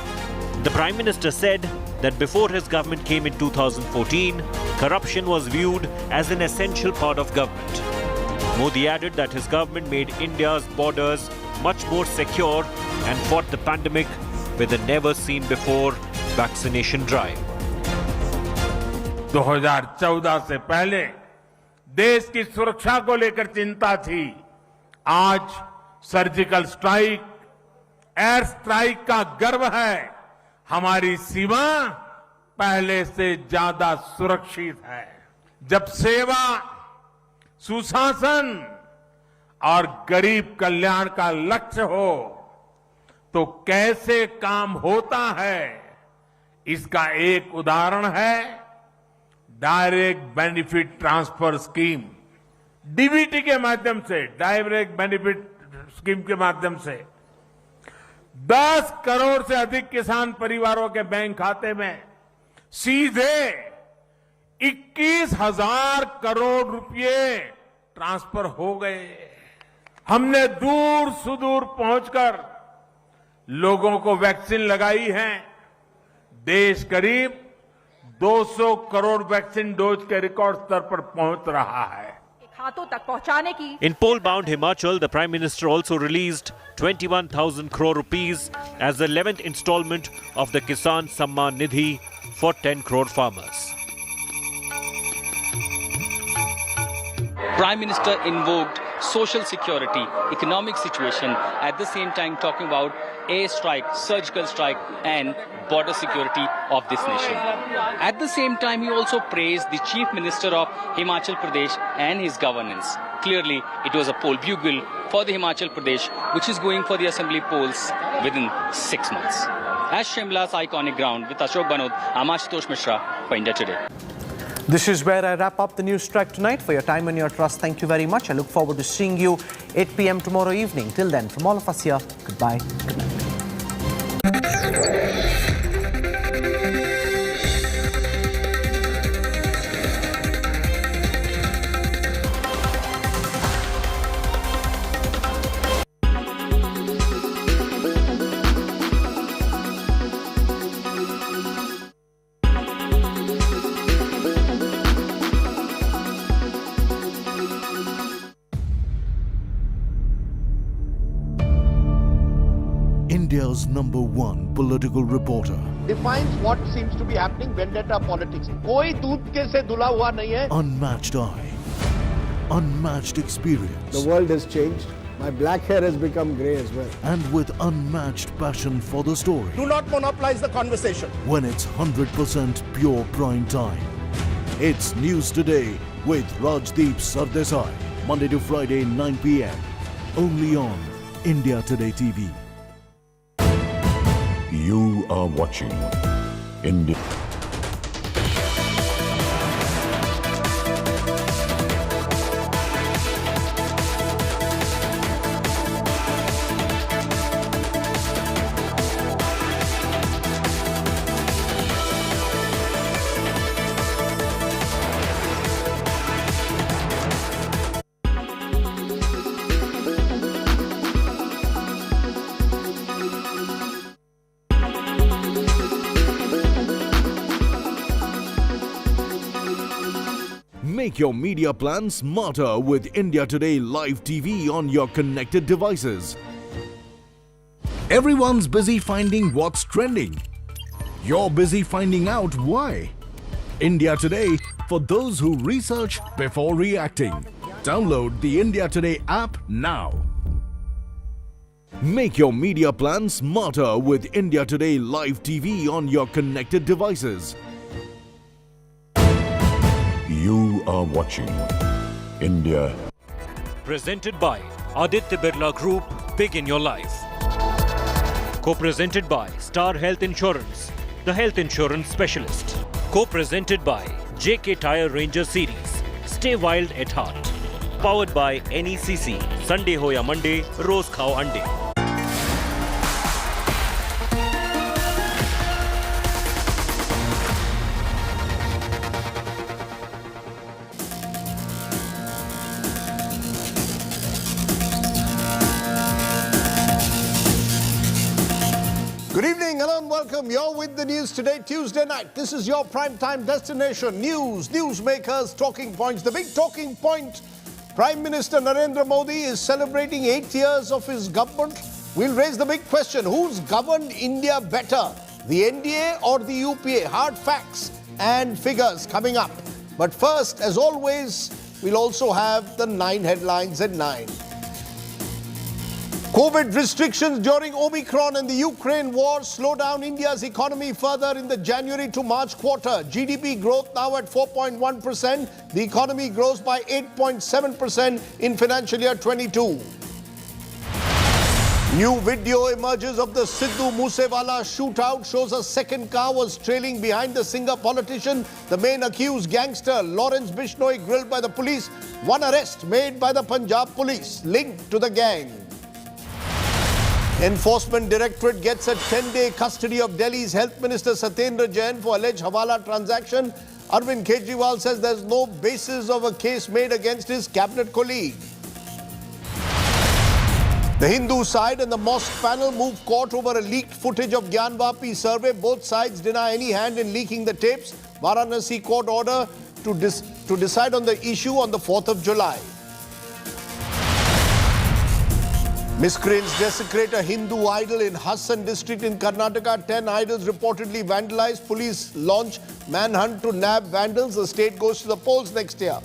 [SPEAKER 5] the Prime Minister said that before his government came in 2014, corruption was viewed as an essential part of government. Modi added that his government made India's borders much more secure and fought the pandemic with a never-seen-before vaccination drive.
[SPEAKER 6] 2014 से पहले देश की सुरक्षा को लेकर चिंता थी। आज सर्जिकल स्ट्राइक, एयर स्ट्राइक का गर्व है। हमारी सीमा पहले से ज्यादा सुरक्षित है। जब सेवा, सुशासन और गरीब कल्याण का लक्ष्य हो तो कैसे काम होता है, इसका एक उदाहरण है direct benefit transfer scheme. DBT के माध्यम से, डायरेक्ट बेनिफिट स्कीम के माध्यम से 10 करोड़ से अधिक किसान परिवारों के बैंक खाते में सीधे 21,000 करोड़ रुपए ट्रांसफर हो गए। हमने दूर सुदूर पहुंचकर लोगों को वैक्सीन लगाई है। देश करीब 200 करोड़ वैक्सीन डोज के रिकॉर्ड स्तर पर पहुंच रहा है।
[SPEAKER 5] In poll-bound Himachal, the Prime Minister also released 21,000 crore rupees as the 11th installment of the Kisan Samman Nidhi for 10 crore farmers.
[SPEAKER 20] Prime Minister invoked social security, economic situation, at the same time talking about air strike, surgical strike and border security of this nation. At the same time, he also praised the Chief Minister of Himachal Pradesh and his governance, clearly it was a poll bugle for the Himachal Pradesh, which is going for the assembly polls within 6 months. As Shimla's iconic ground, with Ashok Banod, I'm Ashutosh Mishra for India Today.
[SPEAKER 15] This is where I wrap up the news track tonight. For your time and your trust, thank you very much. I look forward to seeing you 8 p.m. tomorrow evening. Till then, from all of us here, goodbye. Good night.
[SPEAKER 21] India's #1 political reporter.
[SPEAKER 1] Defines what seems to be happening, vendetta politics. कोई दूध के से धुला हुआ नहीं है.
[SPEAKER 21] Unmatched eye, unmatched experience.
[SPEAKER 9] The world has changed. My black hair has become grey as well.
[SPEAKER 21] And with unmatched passion for the story.
[SPEAKER 1] Do not monopolize the conversation.
[SPEAKER 21] When it's 100% pure prime time. It's News Today with Rajdeep Sardesai. Monday to Friday, 9 p.m. Only on India Today TV.
[SPEAKER 25] You are watching India.
[SPEAKER 21] Make your media plan smarter with India Today Live TV on your connected devices. Everyone's busy finding what's trending. You're busy finding out why. India Today, for those who research before reacting. Download the India Today app now. Make your media plan smarter with India Today Live TV on your connected devices.
[SPEAKER 25] You are watching India.
[SPEAKER 5] Presented by Aditya Birla Group, Big in Your Life. Co-presented by Star Health Insurance, the health insurance specialist. Co-presented by JK Tyre Ranger Series, stay wild at heart. Powered by NECC, Sunday ho ya Monday, Roz Khao Ande.
[SPEAKER 1] Good evening, hello and welcome. You're with the news today, Tuesday night. This is your primetime destination. News, newsmakers, talking points. The big talking point, Prime Minister Narendra Modi is celebrating 8 years of his government. We'll raise the big question, who's governed India better? The NDA or the UPA? Hard facts and figures coming up. But first, as always, we'll also have the 9 headlines at 9. COVID restrictions during Omicron and the Ukraine war slow down India's economy further in the January to March quarter. GDP growth now at 4.1%. The economy grows by 8.7% in financial year 22. New video emerges of the Sidhu Moose Wala shootout, shows a second car was trailing behind the singer politician. The main accused gangster, Lawrence Bishnoi, grilled by the police. One arrest made by the Punjab police linked to the gang. Enforcement Directorate gets a 10-day custody of Delhi's Health Minister Satyendra Jain for alleged Hawala transaction. Arvind Kejriwal says there's no basis of a case made against his cabinet colleague. The Hindu side and the mosque panel move court over a leaked footage of Gyanvapi survey. Both sides deny any hand in leaking the tapes. Varanasi court order to decide on the issue on the 4th of July. Miscreants desecrate a Hindu idol in Hassan district in Karnataka. 10 idols reportedly vandalized. Police launch manhunt to nab vandals. The state goes to the polls next year.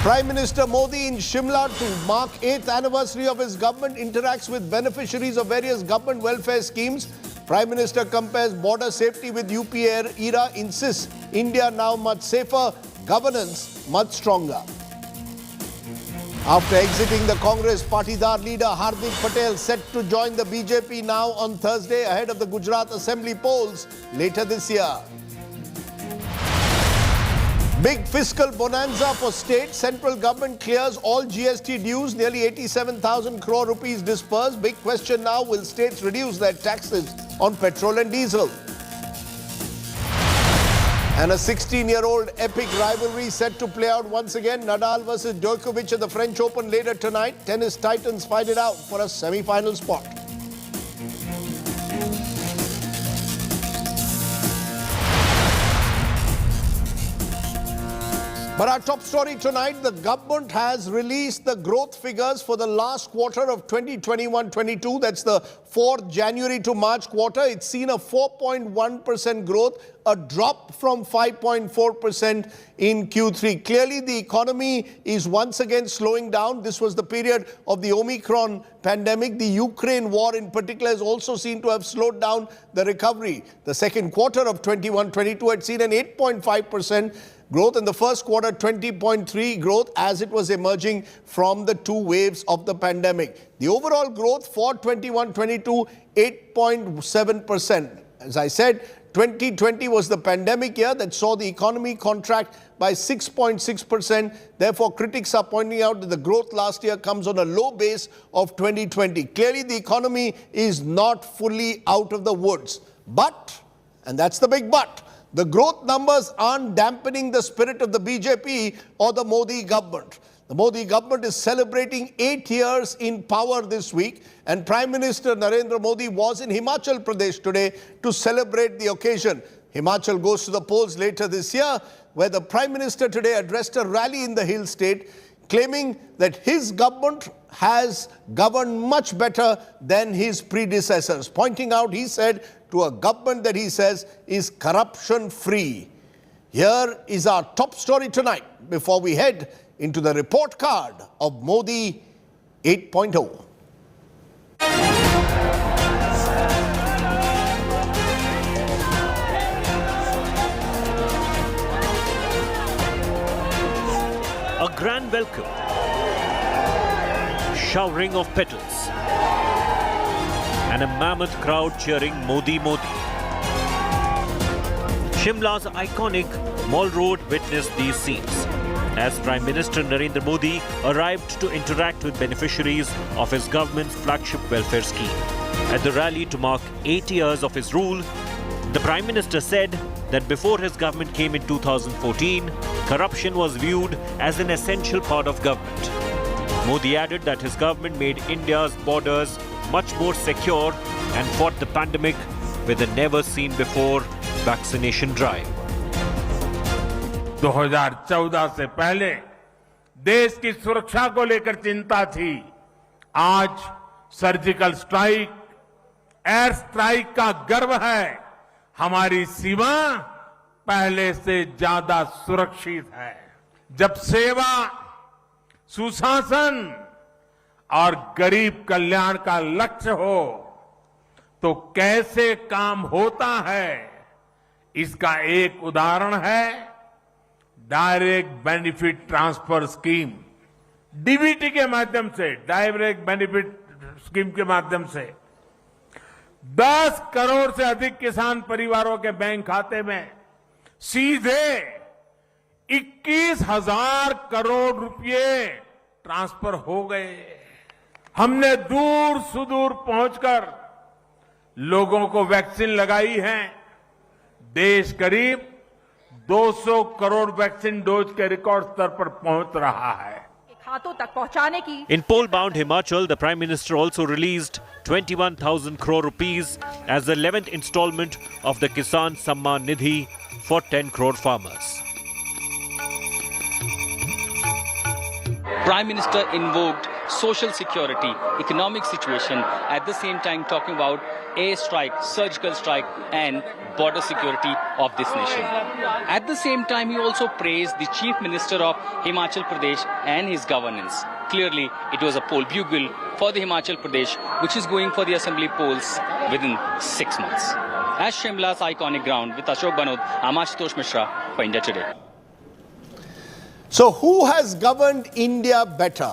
[SPEAKER 1] Prime Minister Modi in Shimla to mark 8th anniversary of his government interacts with beneficiaries of various government welfare schemes. Prime Minister compares border safety with UPA era, insists India now much safer, governance much stronger. After exiting the Congress, Patidar leader Hardik Patel set to join the BJP now on Thursday ahead of the Gujarat Assembly polls later this year. Big fiscal bonanza for state. Central government clears all GST dues, nearly 87,000 crore rupees dispersed. Big question now, will states reduce their taxes on petrol and diesel? And a 16-year-old epic rivalry set to play out once again. Nadal versus Djokovic at the French Open later tonight. Tennis titans fight it out for a semi-final spot. But our top story tonight, the government has released the growth figures for the last quarter of 2021-22. That's the 4th January to March quarter. It's seen a 4.1% growth, a drop from 5.4% in Q3. Clearly, the economy is once again slowing down. This was the period of the Omicron pandemic. The Ukraine war in particular has also seen to have slowed down the recovery. The second quarter of 21-22 had seen an 8.5% growth, in the first quarter 20.3% growth as it was emerging from the two waves of the pandemic. The overall growth for 21-22, 8.7%. As I said, 2020 was the pandemic year that saw the economy contract by 6.6%. Therefore, critics are pointing out that the growth last year comes on a low base of 2020. Clearly, the economy is not fully out of the woods. But, and that's the big but, the growth numbers aren't dampening the spirit of the BJP or the Modi government. The Modi government is celebrating 8 years in power this week, and Prime Minister Narendra Modi was in Himachal Pradesh today to celebrate the occasion. Himachal goes to the polls later this year, where the Prime Minister today addressed a rally in the hill state, claiming that his government has governed much better than his predecessors, pointing out, he said, to a government that he says is corruption-free. Here is our top story tonight before we head into the report card of Modi 8.0.
[SPEAKER 5] A grand welcome, showering of petals, and a mammoth crowd cheering Modi Modi. Shimla's iconic Mall Road witnessed these scenes as Prime Minister Narendra Modi arrived to interact with beneficiaries of his government's flagship welfare scheme. At the rally to mark 8 years of his rule, the Prime Minister said that before his government came in 2014, corruption was viewed as an essential part of government. Modi added that his government made India's borders much more secure and fought the pandemic with a never-seen-before vaccination drive.
[SPEAKER 6] 2014 से पहले देश की सुरक्षा को लेकर चिंता थी। आज सर्जिकल स्ट्राइक, एयर स्ट्राइक का गर्व है। हमारी सीमा पहले से ज्यादा सुरक्षित है। जब सेवा, सुशासन और गरीब कल्याण का लक्ष्य हो तो कैसे काम होता है, इसका एक उदाहरण है direct benefit transfer scheme. DBT के माध्यम से, डायरेक्ट बेनिफिट स्कीम के माध्यम से 10 करोड़ से अधिक किसान परिवारों के बैंक खाते में सीधे 21,000 करोड़ रुपए ट्रांसफर हो गए। हमने दूर सुदूर पहुंचकर लोगों को वैक्सीन लगाई है। देश करीब 200 करोड़ वैक्सीन डोज के रिकॉर्ड स्तर पर पहुंच रहा है।
[SPEAKER 5] In poll-bound Himachal, the Prime Minister also released 21,000 crore rupees as the 11th installment of the Kisan Samman Nidhi for 10 crore farmers.
[SPEAKER 20] Prime Minister invoked social security, economic situation, at the same time talking about air strike, surgical strike and border security of this nation. At the same time, he also praised the Chief Minister of Himachal Pradesh and his governance. Clearly, it was a poll bugle for the Himachal Pradesh, which is going for the assembly polls within 6 months. As Shimla's iconic ground, with Ashok Banod, I'm Ashutosh Mishra for India Today.
[SPEAKER 1] So who has governed India better?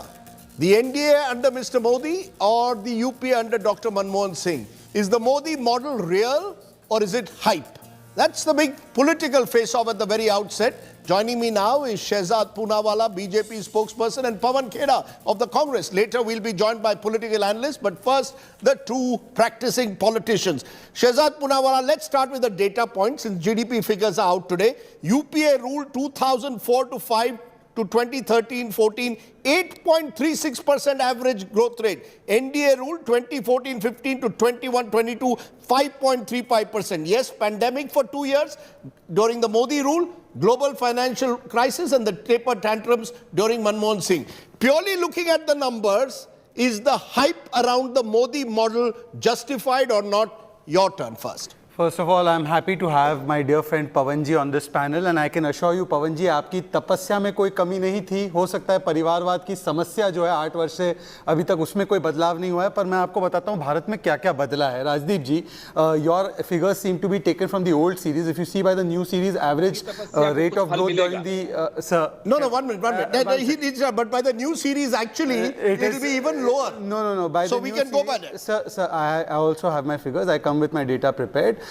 [SPEAKER 1] The NDA under Mr. Modi or the UP under Dr. Manmohan Singh? Is the Modi model real or is it hype? That's the big political face-off at the very outset. Joining me now is Shehzad Poonawalla, BJP spokesperson, and Pawan Kheda of the Congress. Later, we'll be joined by political analysts, but first, the two practicing politicians. Shehzad Poonawalla, let's start with the data point since GDP figures are out today. UPA ruled 2004 to 5 to 2013-14, 8.36% average growth rate. NDA ruled 2014-15 to 21-22, 5.35%. Yes, pandemic for 2 years during the Modi rule, global financial crisis and the taper tantrums during Manmohan Singh. Purely looking at the numbers, is the hype around the Modi model justified or not? Your turn first.
[SPEAKER 10] First of all, I'm happy to have my dear friend Pawan ji on this panel, and I can assure you, Pawan ji, आपकी तपस्या में कोई कमी नहीं थी. हो सकता है परिवारवाद की समस्या जो है 8 वर्ष से अभी तक उसमें कोई बदलाव नहीं हुआ है, पर मैं आपको बताता हूँ भारत में क्या क्या बदला है. राजदीप जी, your figures seem to be taken from the old series. If you see by the new series, average rate of growth during the sir.
[SPEAKER 1] No, 1 minute. But by the new series, actually, it will be even lower.
[SPEAKER 10] No. By
[SPEAKER 1] so
[SPEAKER 10] the
[SPEAKER 1] we
[SPEAKER 10] new
[SPEAKER 1] can
[SPEAKER 10] series,
[SPEAKER 1] go by that.
[SPEAKER 10] Sir, I also have my figures. I come with my data prepared.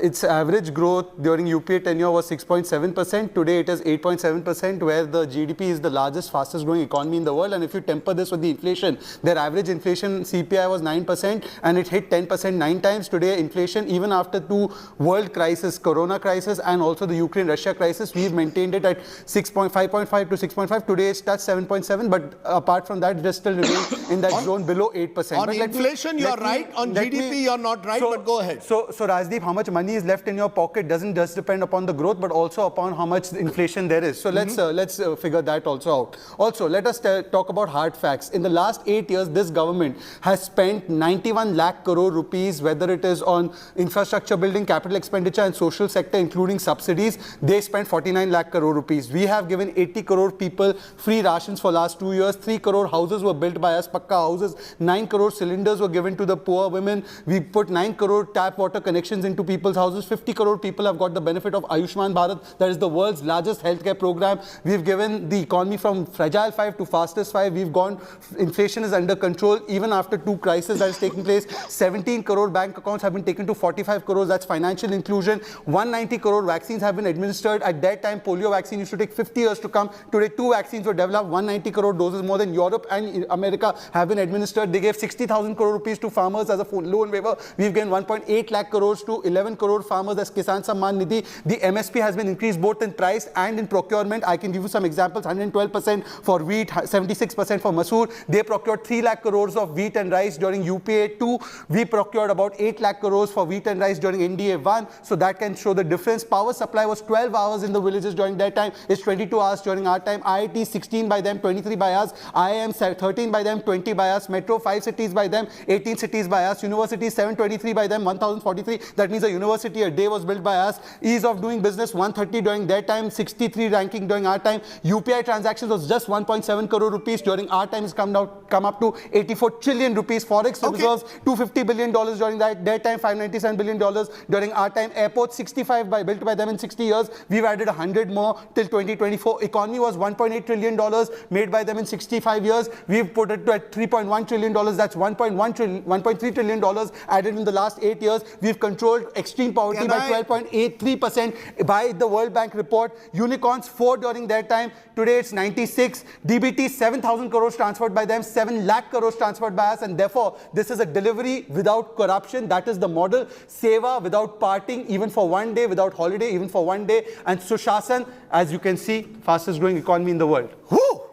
[SPEAKER 10] Its average growth during UPA tenure was 6.7%. Today it is 8.7%, where the GDP is the largest, fastest growing economy in the world. And if you temper this with the inflation, their average inflation CPI was 9% and it hit 10% 9 times. Today inflation, even after 2 world crises, Corona crisis and also the Ukraine-Russia crisis, we've maintained it at 5.5 to 6.5. Today it's touched 7.7, but apart from that, it is still remain in that zone below 8%.
[SPEAKER 1] On inflation, you're right. On GDP, you're not right, but go ahead.
[SPEAKER 10] So Rajdeep, how much money is left in your pocket doesn't just depend upon the growth, but also upon how much inflation there is. So let's figure that also out. Also, let us talk about hard facts. In the last 8 years, this government has spent 91 lakh crore rupees, whether it is on infrastructure building, capital expenditure and social sector, including subsidies. They spent 49 lakh crore rupees. We have given 80 crore people free rations for last 2 years. 3 crore houses were built by us, Pakka houses. 9 crore cylinders were given to the poor women. We put 9 crore tap water connections into people's houses. 50 crore people have got the benefit of Ayushman Bharat. That is the world's largest healthcare program. We've given the economy from fragile 5 to fastest 5. We've gone, inflation is under control even after 2 crises that is taking place. 17 crore bank accounts have been taken to 45 crores. That's financial inclusion. 190 crore vaccines have been administered. At that time, polio vaccine used to take 50 years to come. Today, 2 vaccines were developed. 190 crore doses, more than Europe and America, have been administered. They gave 60,000 crore rupees to farmers as a loan waiver. We've given 1.8 lakh crores to 11 crore farmers as Kisan Samman Nidhi. The MSP has been increased both in price and in procurement. I can give you some examples. 112% for wheat, 76% for masoor. They procured 3 lakh crores of wheat and rice during UPA 2. We procured about 8 lakh crores for wheat and rice during NDA 1. So that can show the difference. Power supply was 12 hours in the villages during that time. It's 22 hours during our time. IIT 16 by them, 23 by us. IIM 13 by them, 20 by us. Metro 5 cities by them, 18 cities by us. University 723 by them, 1043. That means a university a day was built by us. Ease of doing business 130 during their time, 63 ranking during our time. UPI transactions was just 1.7 crore rupees during our time. It's come up to 84 trillion rupees. Forex reserves $250 billion during their time, $597 billion during our time. Airports 65 built by them in 60 years. We've added 100 more till 2024. Economy was $1.8 trillion made by them in 65 years. We've put it at $3.1 trillion. That's $1.3 trillion added in the last 8 years. We've controlled extreme poverty by 12.83% by the World Bank report. Unicorns 4 during their time. Today it's 96. DBT 7,000 crores transferred by them, 7 lakh crores transferred by us, and therefore this is a delivery without corruption. That is the model. Seva without parting, even for 1 day, without holiday, even for 1 day. And Sushasan, as you can see, fastest growing economy in the world.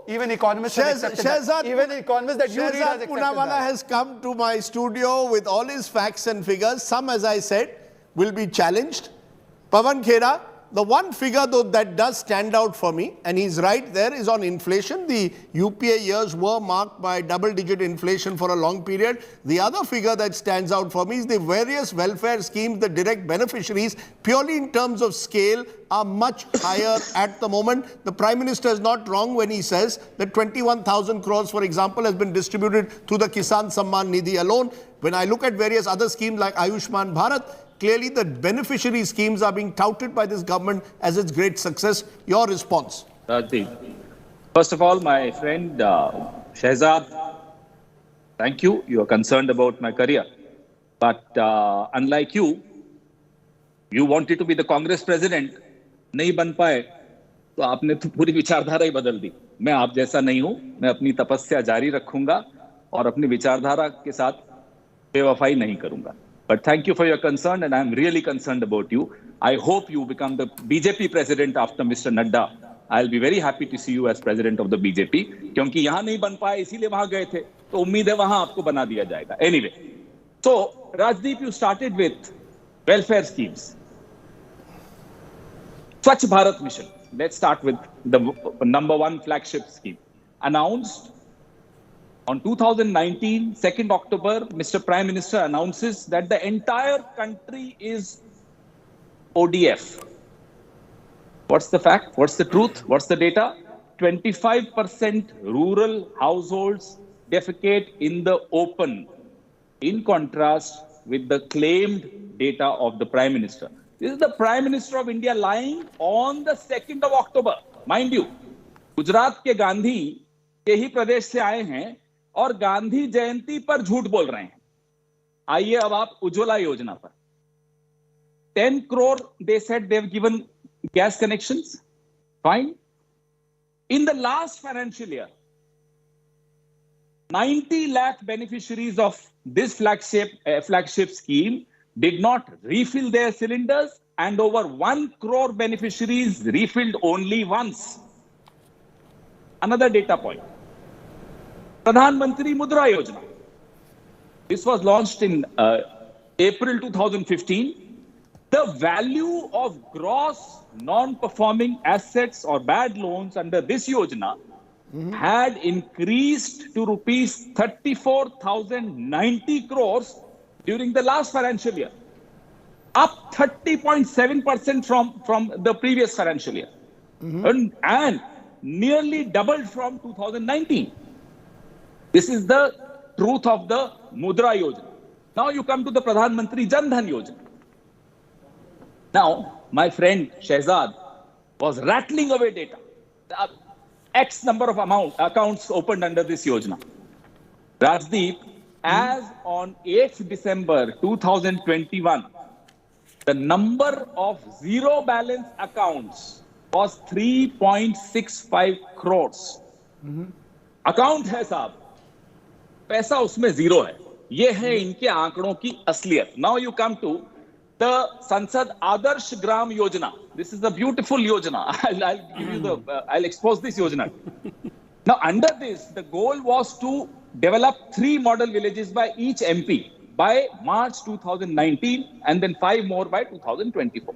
[SPEAKER 10] Even economists have accepted that. Even economists that you read has accepted that.
[SPEAKER 1] Poonawalla has come to my studio with all his facts and figures. Some, as I said, will be challenged. Pawan Kheda, the one figure though that does stand out for me, and he's right there, is on inflation. The UPA years were marked by double-digit inflation for a long period. The other figure that stands out for me is the various welfare schemes, the direct beneficiaries, purely in terms of scale, are much higher at the moment. The Prime Minister is not wrong when he says that 21,000 crores, for example, has been distributed through the Kisan Samman Nidhi alone. When I look at various other schemes like Ayushman Bharat, clearly the beneficiary schemes are being touted by this government as its great success. Your response?
[SPEAKER 14] First of all, my friend,
[SPEAKER 12] Shehzad, thank you. You are concerned about my career. But unlike you wanted to be the Congress president. नहीं बन पाए तो आपने तो पूरी विचारधारा ही बदल दी. मैं आप जैसा नहीं हूं. मैं अपनी तपस्या जारी रखूंगा और अपनी विचारधारा के साथ बेवफाई नहीं करूंगा. But thank you for your concern, and I am really concerned about you. I hope you become the BJP president after Mr. Nadda. I'll be very happy to see you as president of the BJP. क्योंकि यहाँ नहीं बन पाए इसीलिए वहां गए थे. तो उम्मीद है वहां आपको बना दिया जाएगा. Anyway, so Rajdeep, you started with welfare schemes. Swachh Bharat Mission. Let's start with the number one flagship scheme. Announced on 2019, 2nd October, Mr. Prime Minister announces that the entire country is ODF. What's the fact? What's the truth? What's the data? 25% rural households defecate in the open, in contrast with the claimed data of the Prime Minister. This is the Prime Minister of India lying on the 2nd of October. Mind you, Gujarat के गांधी के ही प्रदेश से आए हैं और गांधी जयंती पर झूठ बोल रहे हैं. आइए अब आप उज्ज्वला योजना पर. 10 crore they said they've given gas connections. Fine. In the last financial year, 90 lakh beneficiaries of this flagship scheme did not refill their cylinders, and over 1 crore beneficiaries refilled only once. Another data point. Pradhan Mantri Mudra Yojana. This was launched in April 2015. The value of gross non-performing assets or bad loans under this Yojana had increased to rupees 34,090 crores during the last financial year, up 30.7% from the previous financial year, and nearly doubled from 2019. This is the truth of the Mudra Yojana. Now you come to the Pradhan Mantri Jan Dhan Yojana. Now, my friend Shehzad was rattling away data. X number of accounts opened under this Yojana. Rajdeep, as on 8th December 2021, the number of zero balance accounts was 3.65 crores. Account है साहब, पैसा उसमें zero है. ये है इनके आंकड़ों की असलियत. Now you come to the Sansad Adarsh Gram Yojana. This is a beautiful Yojana. I'll expose this Yojana. Now under this, the goal was to develop 3 model villages by each MP by March 2019 and then 5 more by 2024.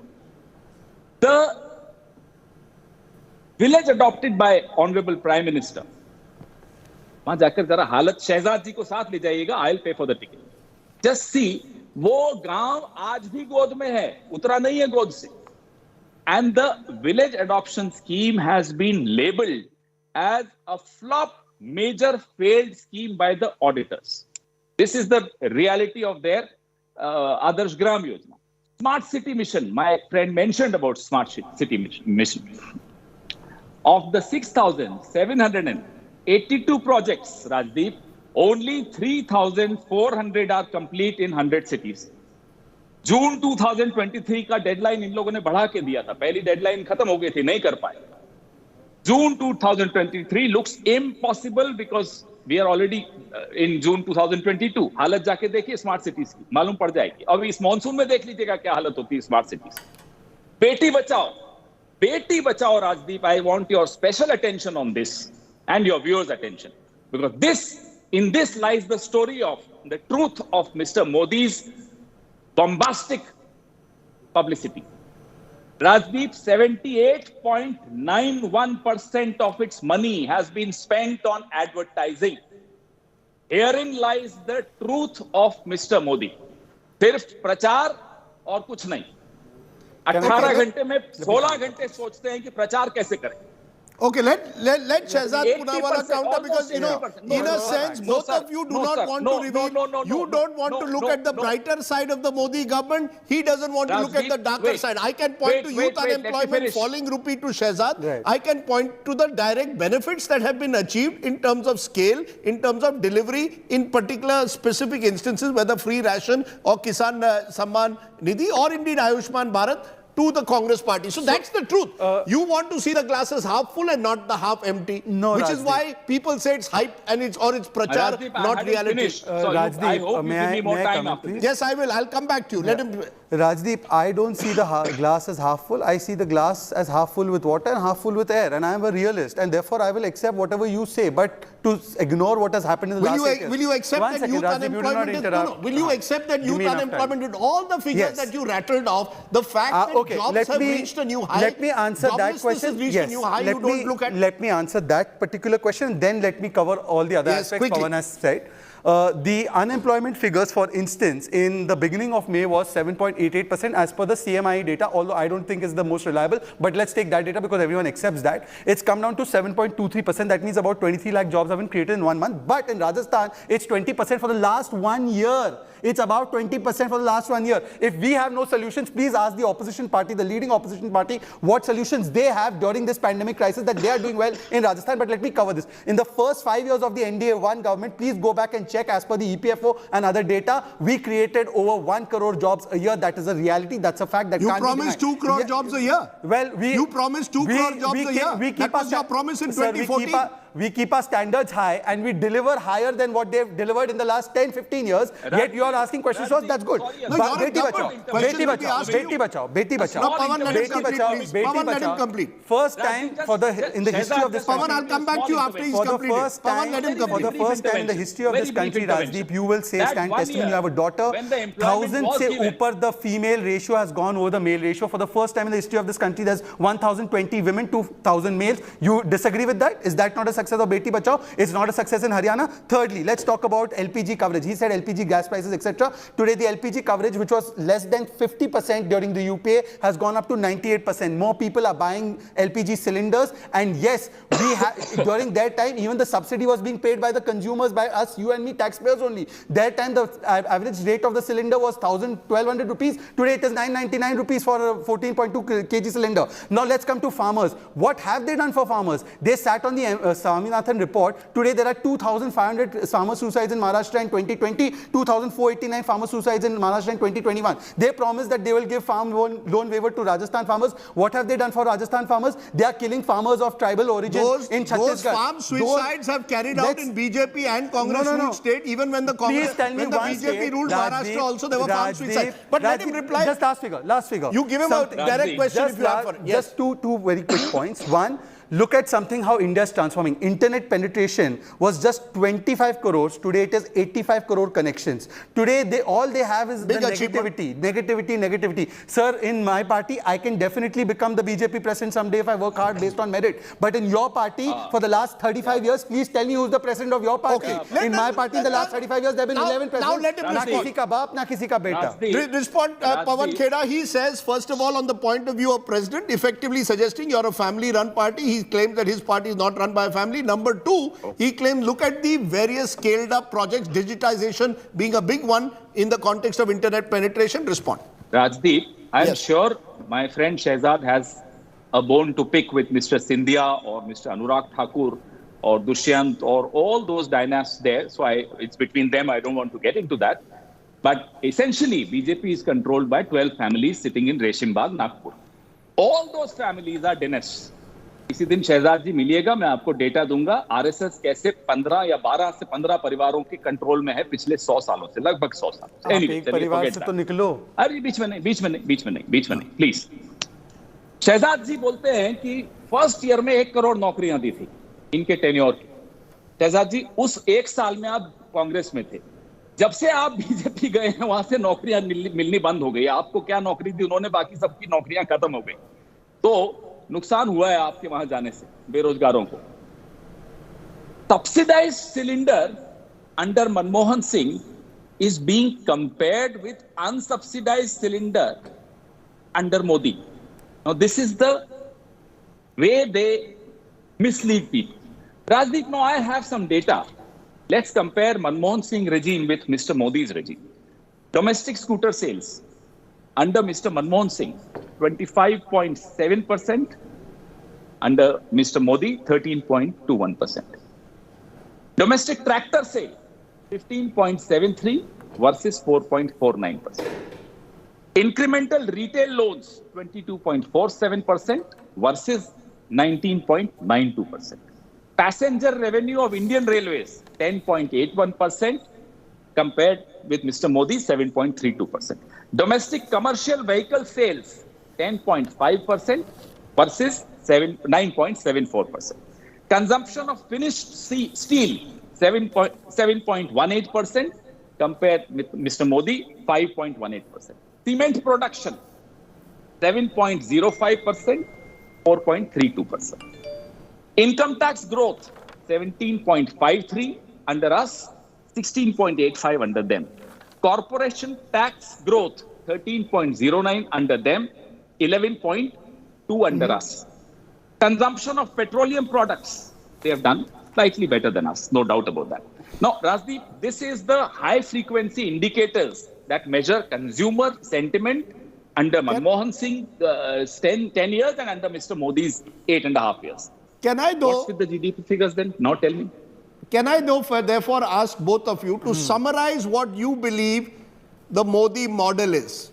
[SPEAKER 12] The village adopted by Honorable Prime Minister. वहां जाकर जरा हालत शहजाद जी को साथ ले जाइएगा. I'll pay for the ticket. Just see, वो गांव आज भी गोद में है, उतरा नहीं है गोद से. And the village adoption scheme has been labeled as a flop, major failed scheme by the auditors. This is the reality of their Adarsh Gram Yojana. Smart City Mission, my friend mentioned about Smart City Mission. Of the 6,782 projects, Rajdeep, only 3,400 are complete in 100 cities. June 2023 का deadline इन लोगों ने बढ़ा के दिया था. पहली deadline खत्म हो गई थी, नहीं कर पाए. June 2023 looks impossible because we are already in June 2022. हालत जाके देखिए स्मार्ट सिटीज की, मालूम पड़ जाएगी. अब इस मॉनसून में देख लीजिएगा क्या हालत होती है smart cities. Beti Bachao Rajdeep, I want your special attention on this and your viewers' attention, because in this lies the story of the truth of Mr. Modi's bombastic publicity. Rajdeep, 78.91% of its money has been spent on advertising. Herein lies the truth of Mr. Modi. सिर्फ प्रचार और कुछ नहीं. 18 घंटे में 16 घंटे सोचते हैं कि प्रचार कैसे करें.
[SPEAKER 1] Okay, let Shehzad Punawala counter, because in a sense both of you do not want to reveal. You don't want to look at the brighter side of the Modi government. He doesn't want to look at the darker side. I can point to youth unemployment falling rupee to Shehzad.
[SPEAKER 10] Right.
[SPEAKER 1] I can point to the direct benefits that have been achieved in terms of scale, in terms of delivery, in particular specific instances, whether free ration or Kisan Samman Nidhi or indeed Ayushman Bharat, to the Congress party. So that's the truth. You want to see the glasses half full and not the half empty.
[SPEAKER 10] No,
[SPEAKER 1] which
[SPEAKER 10] Rajdeep.
[SPEAKER 1] is why people say it's hype and it's prachar,
[SPEAKER 12] Rajdeep,
[SPEAKER 1] not reality.
[SPEAKER 10] Rajdeep,
[SPEAKER 12] I hope you give me more time after this.
[SPEAKER 1] Yes, I will. I'll come back to you. Let him.
[SPEAKER 10] Rajdeep, I don't see the glass as half full. I see the glass as half full with water and half full with air. And I am a realist. And therefore, I will accept whatever you say. But to ignore what has happened in the last 8 years.
[SPEAKER 1] Will you accept that youth unemployment is... Will you accept that youth unemployment, with all the figures that you rattled off, the fact that jobs have reached a new high?
[SPEAKER 10] Let me answer that question.
[SPEAKER 1] Yes.
[SPEAKER 10] Let me answer that particular question. Then let me cover all the other aspects Pawan has said. The unemployment figures, for instance, in the beginning of May was 7.88% as per the CMIE data, although I don't think is the most reliable. But let's take that data because everyone accepts that. It's come down to 7.23%. That means about 23 lakh jobs have been created in 1 month. But in Rajasthan, it's 20% for the last 1 year. It's about 20% for the last 1 year. If we have no solutions, please ask the opposition party, the leading opposition party, what solutions they have during this pandemic crisis that they are doing well in Rajasthan. But let me cover this. In the first 5 years of the NDA-1 government, please go back and check as per the EPFO and other data, we created over 1 crore jobs a year. That is a reality. That's a fact that
[SPEAKER 1] you
[SPEAKER 10] can't be denied.
[SPEAKER 1] promised 2 crore jobs a year.
[SPEAKER 10] Well,
[SPEAKER 1] you promised 2 crore jobs a year. That was your promise in 2014.
[SPEAKER 10] We keep our standards high and we deliver higher than what they've delivered in the last 10-15 years. Yet you are asking questions, so that's good.
[SPEAKER 1] No,
[SPEAKER 10] Beti bachao.
[SPEAKER 1] Pawan, let him complete.
[SPEAKER 10] First time in the history of this
[SPEAKER 1] country. Pawan, I'll come back to you after he's completed.
[SPEAKER 10] Pawan, let him complete. For the first time in the history of this country, Rajdeep, you will say, stand testimony, you have a daughter. 1,000 se upar the female ratio has gone over the male ratio. For the first time in the history of this country, there's 1,020 women, 2,000 males. You disagree with that? Is that not a success of Beti Bachao? It's not a success in Haryana. Thirdly, let's talk about LPG coverage. He said LPG gas prices, etc. Today, the LPG coverage, which was less than 50% during the UPA, has gone up to 98%. More people are buying LPG cylinders. And yes, during that time, even the subsidy was being paid by the consumers, by us, you and me, taxpayers only. That time, the average rate of the cylinder was 1,200 rupees. Today, it is 999 rupees for a 14.2 kg cylinder. Now, let's come to farmers. What have they done for farmers? They sat on the Swaminathan report. Today, there are 2,500 farmer suicides in Maharashtra in 2020, 2,489 farmer suicides in Maharashtra in 2021. They promised that they will give farm loan waiver to Rajasthan farmers. What have they done for Rajasthan farmers? They are killing farmers of tribal origin in Chhattisgarh.
[SPEAKER 1] Those farm suicides have carried out in BJP and Congress ruled state, even when the Congress, when the BJP ruled Maharashtra also, there were farm suicides. But let him reply.
[SPEAKER 10] Just last figure.
[SPEAKER 1] You give him a direct question if you have for it.
[SPEAKER 10] Just two very quick points. One, look at something how India is transforming. Internet penetration was just 25 crores. Today it is 85 crore connections. Today all they have is the negativity. Sir, in my party, I can definitely become the BJP president someday if I work hard based on merit. But in your party, for the last 35 years, please tell me who's the president of your party. In my party, in the last 35 years, there have been 11 presidents.
[SPEAKER 1] Now let him respond.
[SPEAKER 10] Na kisi ka baap, na kisi ka beta.
[SPEAKER 1] Respond, Pawan Kheda. He says, first of all, on the point of view of president, effectively suggesting you're a family-run party. He claims that his party is not run by a family. Number two, he claims, look at the various scaled up projects, digitization being a big one in the context of internet penetration. Respond.
[SPEAKER 12] Rajdeep, I am sure my friend Shehzad has a bone to pick with Mr. Scindia or Mr. Anurag Thakur or Dushyant or all those dynasts there. So it's between them. I don't want to get into that. But essentially, BJP is controlled by 12 families sitting in Reshimbagh, Nagpur. All those families are dynasts. इसी दिन शहजाद जी मिलिएगा, मैं आपको data दूंगा RSS कैसे 15 या 12 से 15 परिवारों के कंट्रोल में है पिछले 100 सालों से, लगभग 100 सालों से।
[SPEAKER 10] एक परिवार से तो निकलो।
[SPEAKER 12] अरे बीच में नहीं प्लीज। शहजाद जी बोलते हैं कि फर्स्ट ईयर में 1 करोड़ नौकरियां दी थी इनके टेन्योर की। शहजाद जी, उस 1 साल में आप कांग्रेस में थे, जब से आप बीजेपी गए हैं वहां से नौकरियां मिलनी बंद हो गई। आपको क्या नौकरी दी उन्होंने, बाकी सबकी नौकरियां खत्म हो गई। तो नुकसान हुआ है आपके वहां जाने से बेरोजगारों को। Subsidised cylinder under Manmohan Singh is being compared with unsubsidized cylinder under Modi. Now this is the way they mislead people. Rajdeep, now I have some data. Let's compare Manmohan Singh regime with Mr. Modi's regime. Domestic scooter sales under Mr. Manmohan Singh, 25.7%. Under Mr. Modi, 13.21%. Domestic tractor sale, 15.73 versus 4.49%. Incremental retail loans, 22.47% versus 19.92%. Passenger revenue of Indian Railways, 10.81% compared with Mr. Modi, 7.32%. Domestic commercial vehicle sales, 10.5% versus 9.74%. Consumption of finished steel, 7.18% compared with Mr. Modi, 5.18%. Cement production, 7.05%, 4.32%. Income tax growth, 17.53 under us, 16.85 under them. Corporation tax growth, 13.09 under them, 11.2 under us. Consumption of petroleum products, they have done slightly better than us, no doubt about that. Now, Rajdeep, this is the high frequency indicators that measure consumer sentiment under Manmohan Singh 10 years and under Mr. Modi's 8.5 years.
[SPEAKER 1] Can I know?
[SPEAKER 12] What's with the GDP figures then? Now tell me.
[SPEAKER 1] Can I therefore ask both of you to summarize what you believe the Modi model is?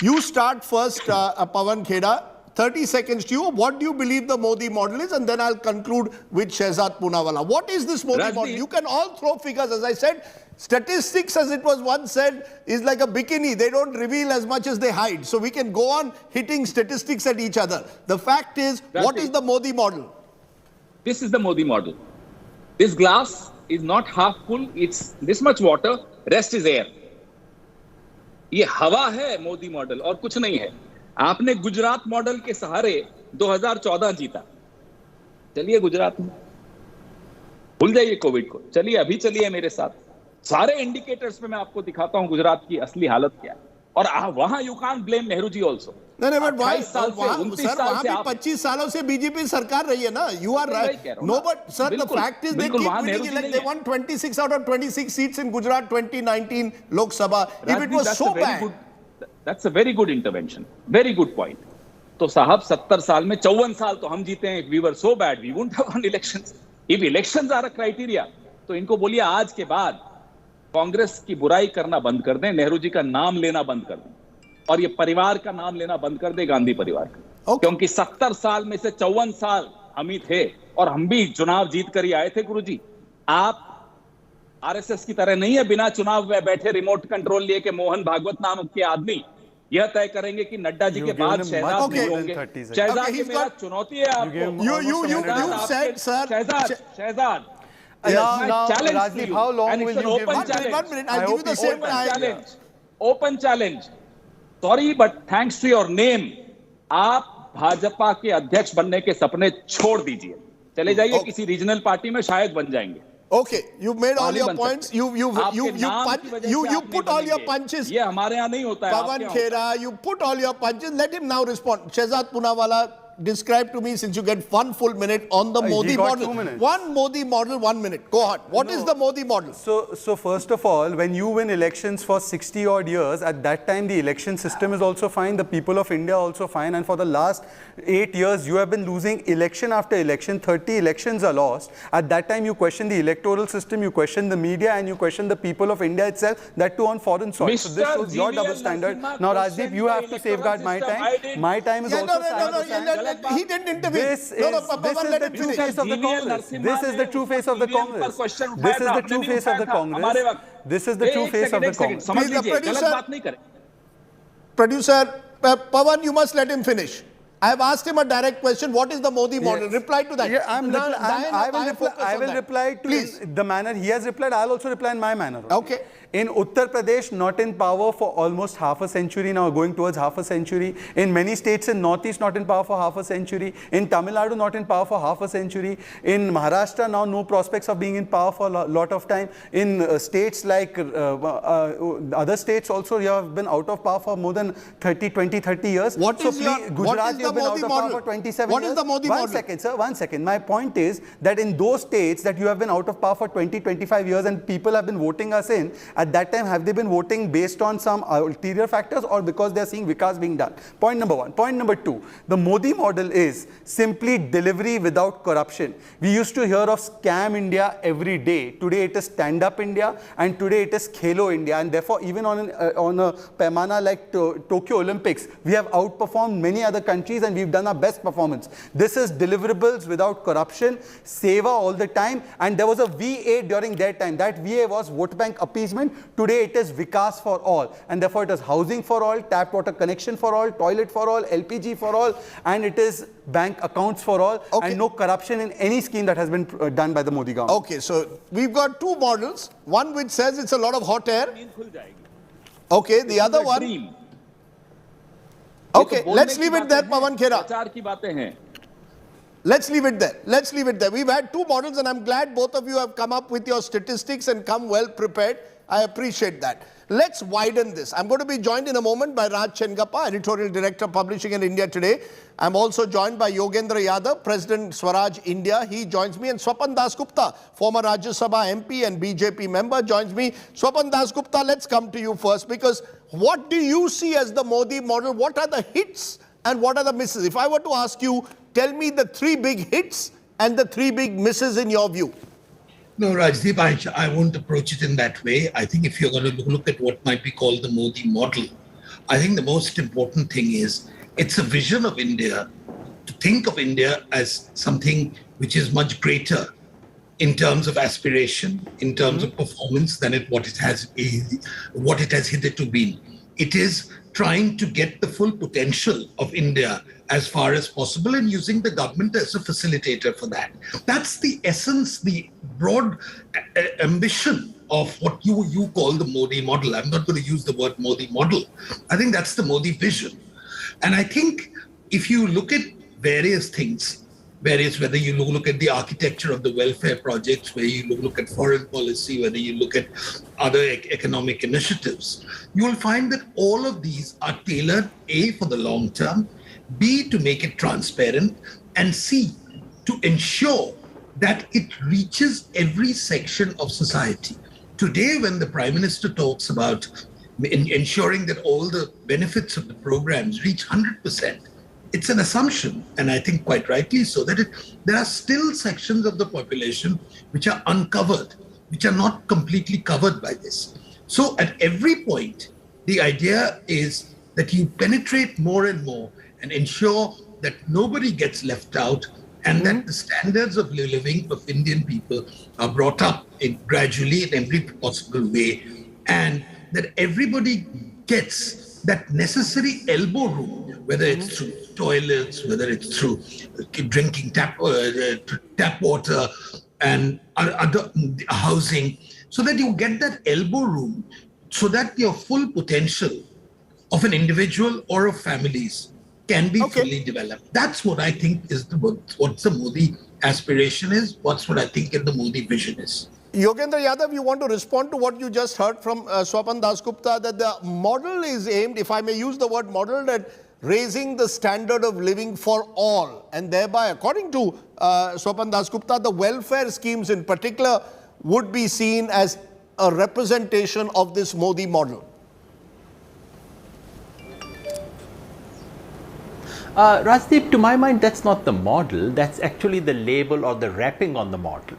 [SPEAKER 1] You start first, Pawan Kheda. 30 seconds to you. What do you believe the Modi model is? And then I'll conclude with Shehzad Poonawalla. What is this Modi model? You can all throw figures. As I said, statistics, as it was once said, is like a bikini. They don't reveal as much as they hide. So we can go on hitting statistics at each other. The fact is, what is the Modi model?
[SPEAKER 12] This is the Modi model. This glass is not half full. It's this much water. Rest is air. ये हवा है Modi model और कुछ नहीं है. आपने Gujarat model के सहारे 2014 जीता. चलिए गुजरात में. भूल जाइए कोविड को. चलिए अभी चलिए मेरे साथ. सारे इंडिकेटर्स में मैं आपको दिखाता हूं गुजरात की असली हालत क्या है. और वहां you can't blame Nehru ji also.
[SPEAKER 1] नहीं बट वहां सर वहां भी 25 सालों से बीजेपी सरकार रही है ना. You are right. No but sir the fact is they keep winning like they won 26 out of 26 seats in Gujarat 2019 Lok Sabha. If it was so bad.
[SPEAKER 12] That's a very good intervention. Very good point. तो साहब 70 साल में 54 साल तो हम जीते हैं. If we were so bad, we wouldn't have won elections. If elections are a criteria, तो इनको बोलिए आज के बाद कांग्रेस की बुराई करना बंद कर दें, नेहरू जी का नाम लेना बंद कर दें और ये परिवार का नाम लेना बंद कर दे, गांधी परिवार का. क्योंकि 70 साल में से 54 साल हम ही थे और हम भी चुनाव जीत कर ही आए थे. गुरुजी, आप आरएसएस की तरह नहीं है बिना चुनाव में बैठे रिमोट कंट्रोल लिए के मोहन भागवत नाम के आदमी यह तय करेंगे कि नड्डा जी के बाद शहजाद नहीं होंगे. शहजाद की मेरा चुनौती है आपको.
[SPEAKER 1] You said, sir.
[SPEAKER 12] Shahzad.
[SPEAKER 10] Now, Rajdeep, how long will you give?
[SPEAKER 1] 1 minute. I'll give you the same time.
[SPEAKER 12] Open challenge. Sorry, but thanks to your name, आप भाजपा के अध्यक्ष बनने के सपने छोड़ दीजिए. चले जाइए किसी रीजनल पार्टी में शायद बन जाएंगे.
[SPEAKER 1] Okay, you've made all your points. You put all your punches.
[SPEAKER 12] ये हमारे यहाँ नहीं होता है.
[SPEAKER 1] Pawan Kheda, you put all your punches. Let him now respond. Shehzad Poonawalla, describe to me, since you get 1 full minute on the Modi model.
[SPEAKER 10] 2 minutes.
[SPEAKER 1] One Modi model, 1 minute. Go ahead. What is the Modi model?
[SPEAKER 10] So first of all, when you win elections for 60 odd years, at that time the election system is also fine. The people of India are also fine. And for the last 8 years, you have been losing election after election. 30 elections are lost. At that time, you question the electoral system, you question the media, and you question the people of India itself. That too on foreign soil. So this was your double standard. Now, Rajdeep, you have to safeguard my time. My time is also
[SPEAKER 1] he didn't intervene.
[SPEAKER 10] This is the true face of the Congress. This is the true face of the Congress. This is the true face of the Congress. This is the true face of the Congress.
[SPEAKER 1] Producer, Pawan, you must let him finish. I have asked him a direct question. What is the Modi model?
[SPEAKER 10] Yes.
[SPEAKER 1] Reply to that.
[SPEAKER 10] Yeah, I will reply to the manner he has replied. I'll also reply in my manner.
[SPEAKER 1] Okay.
[SPEAKER 10] In Uttar Pradesh, not in power for almost half a century now, going towards half a century. In many states in Northeast, not in power for half a century. In Tamil Nadu, not in power for half a century. In Maharashtra, now no prospects of being in power for a lot of time. In states like other states also, you have been out of power for more than 30 years. Gujarat, you have been out of power for 27 years.
[SPEAKER 1] What is the Modi model?
[SPEAKER 10] 1 second, sir, 1 second. My point is that in those states that you have been out of power for 25 years and people have been voting us in, at that time, have they been voting based on some ulterior factors or because they are seeing Vikas being done? Point number one. Point number two, the Modi model is simply delivery without corruption. We used to hear of Scam India every day. Today it is Stand Up India and today it is Khelo India, and therefore even on a paimana like Tokyo Olympics, we have outperformed many other countries and we've done our best performance. This is deliverables without corruption, Seva all the time, and there was a VA during their time. That VA was vote bank appeasement. Today it is Vikas for all, and therefore it is housing for all, tap water connection for all, toilet for all, LPG for all, and it is bank accounts for all, and no corruption in any scheme that has been done by the Modi government.
[SPEAKER 1] Okay, so we've got two models. One which says it's a lot of hot air. Okay, the other one. Okay, let's leave it there, Pawan Khera. Let's leave it there. Let's leave it there. We've had two models and I'm glad both of you have come up with your statistics and come well prepared. I appreciate that. Let's widen this. I'm going to be joined in a moment by Raj Chengappa, Editorial Director, Publishing in India Today. I'm also joined by Yogendra Yadav, President Swaraj India. He joins me. And Swapan Dasgupta, former Rajya Sabha MP and BJP member, joins me. Swapan Dasgupta, let's come to you first, because what do you see as the Modi model? What are the hits and what are the misses? If I were to ask you, tell me the three big hits and the three big misses in your view.
[SPEAKER 14] No, Rajdeep, I won't approach it in that way. I think if you're going to look at what might be called the Modi model, I think the most important thing is it's a vision of India, to think of India as something which is much greater in terms of aspiration, in terms of performance than what it has hitherto been. It is trying to get the full potential of India as far as possible and using the government as a facilitator for that. That's the essence, the broad ambition of what you call the Modi model. I'm not going to use the word Modi model. I think that's the Modi vision. And I think if you look at various things, whether you look at the architecture of the welfare projects, whether you look at foreign policy, whether you look at other economic initiatives, you will find that all of these are tailored, A, for the long term, B, to make it transparent, and C, to ensure that it reaches every section of society. Today, when the Prime Minister talks about ensuring that all the benefits of the programs reach 100%, it's an assumption, and I think quite rightly so, that there are still sections of the population which are uncovered, which are not completely covered by this. So at every point, the idea is that you penetrate more and more and ensure that nobody gets left out, and that the standards of living of Indian people are brought up gradually in every possible way, and that everybody gets that necessary elbow room, whether it's through toilets, whether it's through drinking tap water and other housing, so that you get that elbow room, so that your full potential of an individual or of families can be fully developed. That's what I think is what the Modi aspiration is, what's what I think the Modi vision is.
[SPEAKER 1] Yogendra Yadav, you want to respond to what you just heard from Swapan Dasgupta, that the model is aimed, if I may use the word model, at raising the standard of living for all, and thereby, according to Swapan Dasgupta, the welfare schemes in particular would be seen as a representation of this Modi model.
[SPEAKER 16] Rajdeep, to my mind, that's not the model. That's actually the label or the wrapping on the model.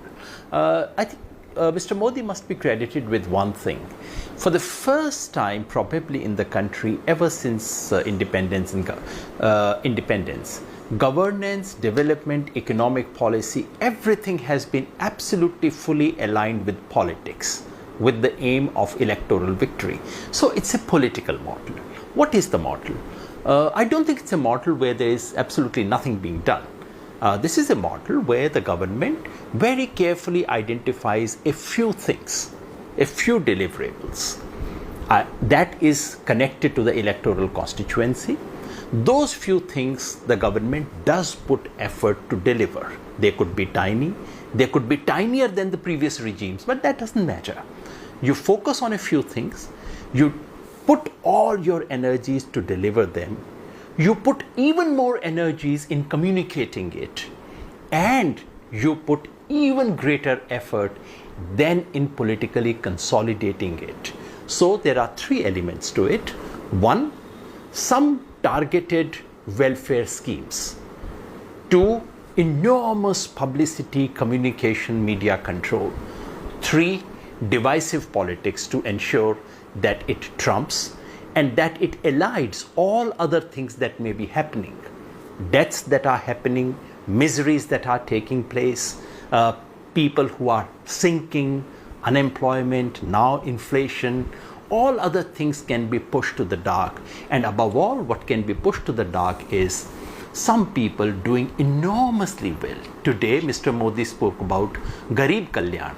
[SPEAKER 16] I think Mr. Modi must be credited with one thing. For the first time, probably in the country, ever since independence, governance, development, economic policy, everything has been absolutely fully aligned with politics, with the aim of electoral victory. So it's a political model. What is the model? I don't think it's a model where there is absolutely nothing being done. This is a model where the government very carefully identifies a few things a few deliverables that is connected to the electoral constituency. Those few things the government does put effort to deliver. They could be tiny, they could be tinier than the previous regimes, but that doesn't matter. You focus on a few things, you put all your energies to deliver them, you put even more energies in communicating it, and you put even greater effort than in politically consolidating it. So there are three elements to it. One, some targeted welfare schemes. Two, enormous publicity, communication, media control. Three, divisive politics to ensure that it trumps and that it elides all other things that may be happening. Deaths that are happening, miseries that are taking place, people who are sinking, unemployment, now inflation, all other things can be pushed to the dark. And above all, what can be pushed to the dark is some people doing enormously well. Today, Mr. Modi spoke about Garib Kalyan.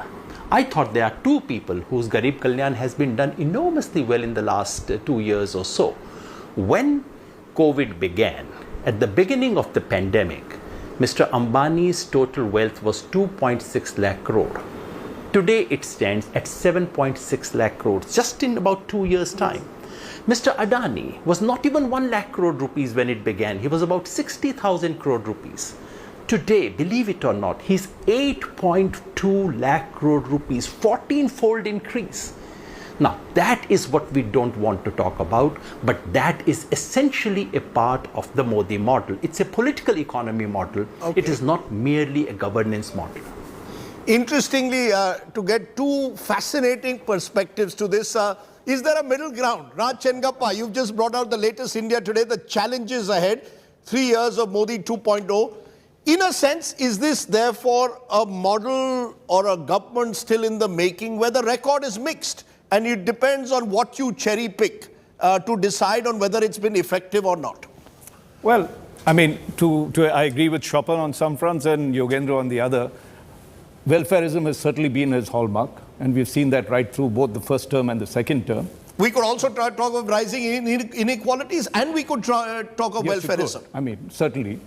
[SPEAKER 16] I thought there are two people whose Garib Kalyan has been done enormously well in the last 2 years or so. When COVID began, at the beginning of the pandemic, Mr. Ambani's total wealth was 2.6 lakh crore. Today it stands at 7.6 lakh crores, just in about 2 years' time. Mr. Adani was not even 1 lakh crore rupees when it began. He was about 60,000 crore rupees. Today, believe it or not, he's 8.2 lakh crore rupees, 14-fold increase. Now, that is what we don't want to talk about, but that is essentially a part of the Modi model. It's a political economy model. Okay. It is not merely a governance model.
[SPEAKER 1] Interestingly, to get two fascinating perspectives to this, is there a middle ground? Raj Chengappa, you've just brought out the latest India Today, the challenges ahead, 3 years of Modi 2.0. In a sense, is this therefore a model or a government still in the making where the record is mixed and it depends on what you cherry pick to decide on whether it's been effective or not?
[SPEAKER 11] Well, I mean, I agree with Chopin on some fronts and Yogendra on the other. Welfarism has certainly been his hallmark, and we've seen that right through both the first term and the second term.
[SPEAKER 1] We could also talk of rising inequalities, and we could talk of welfarism.
[SPEAKER 11] I mean, certainly.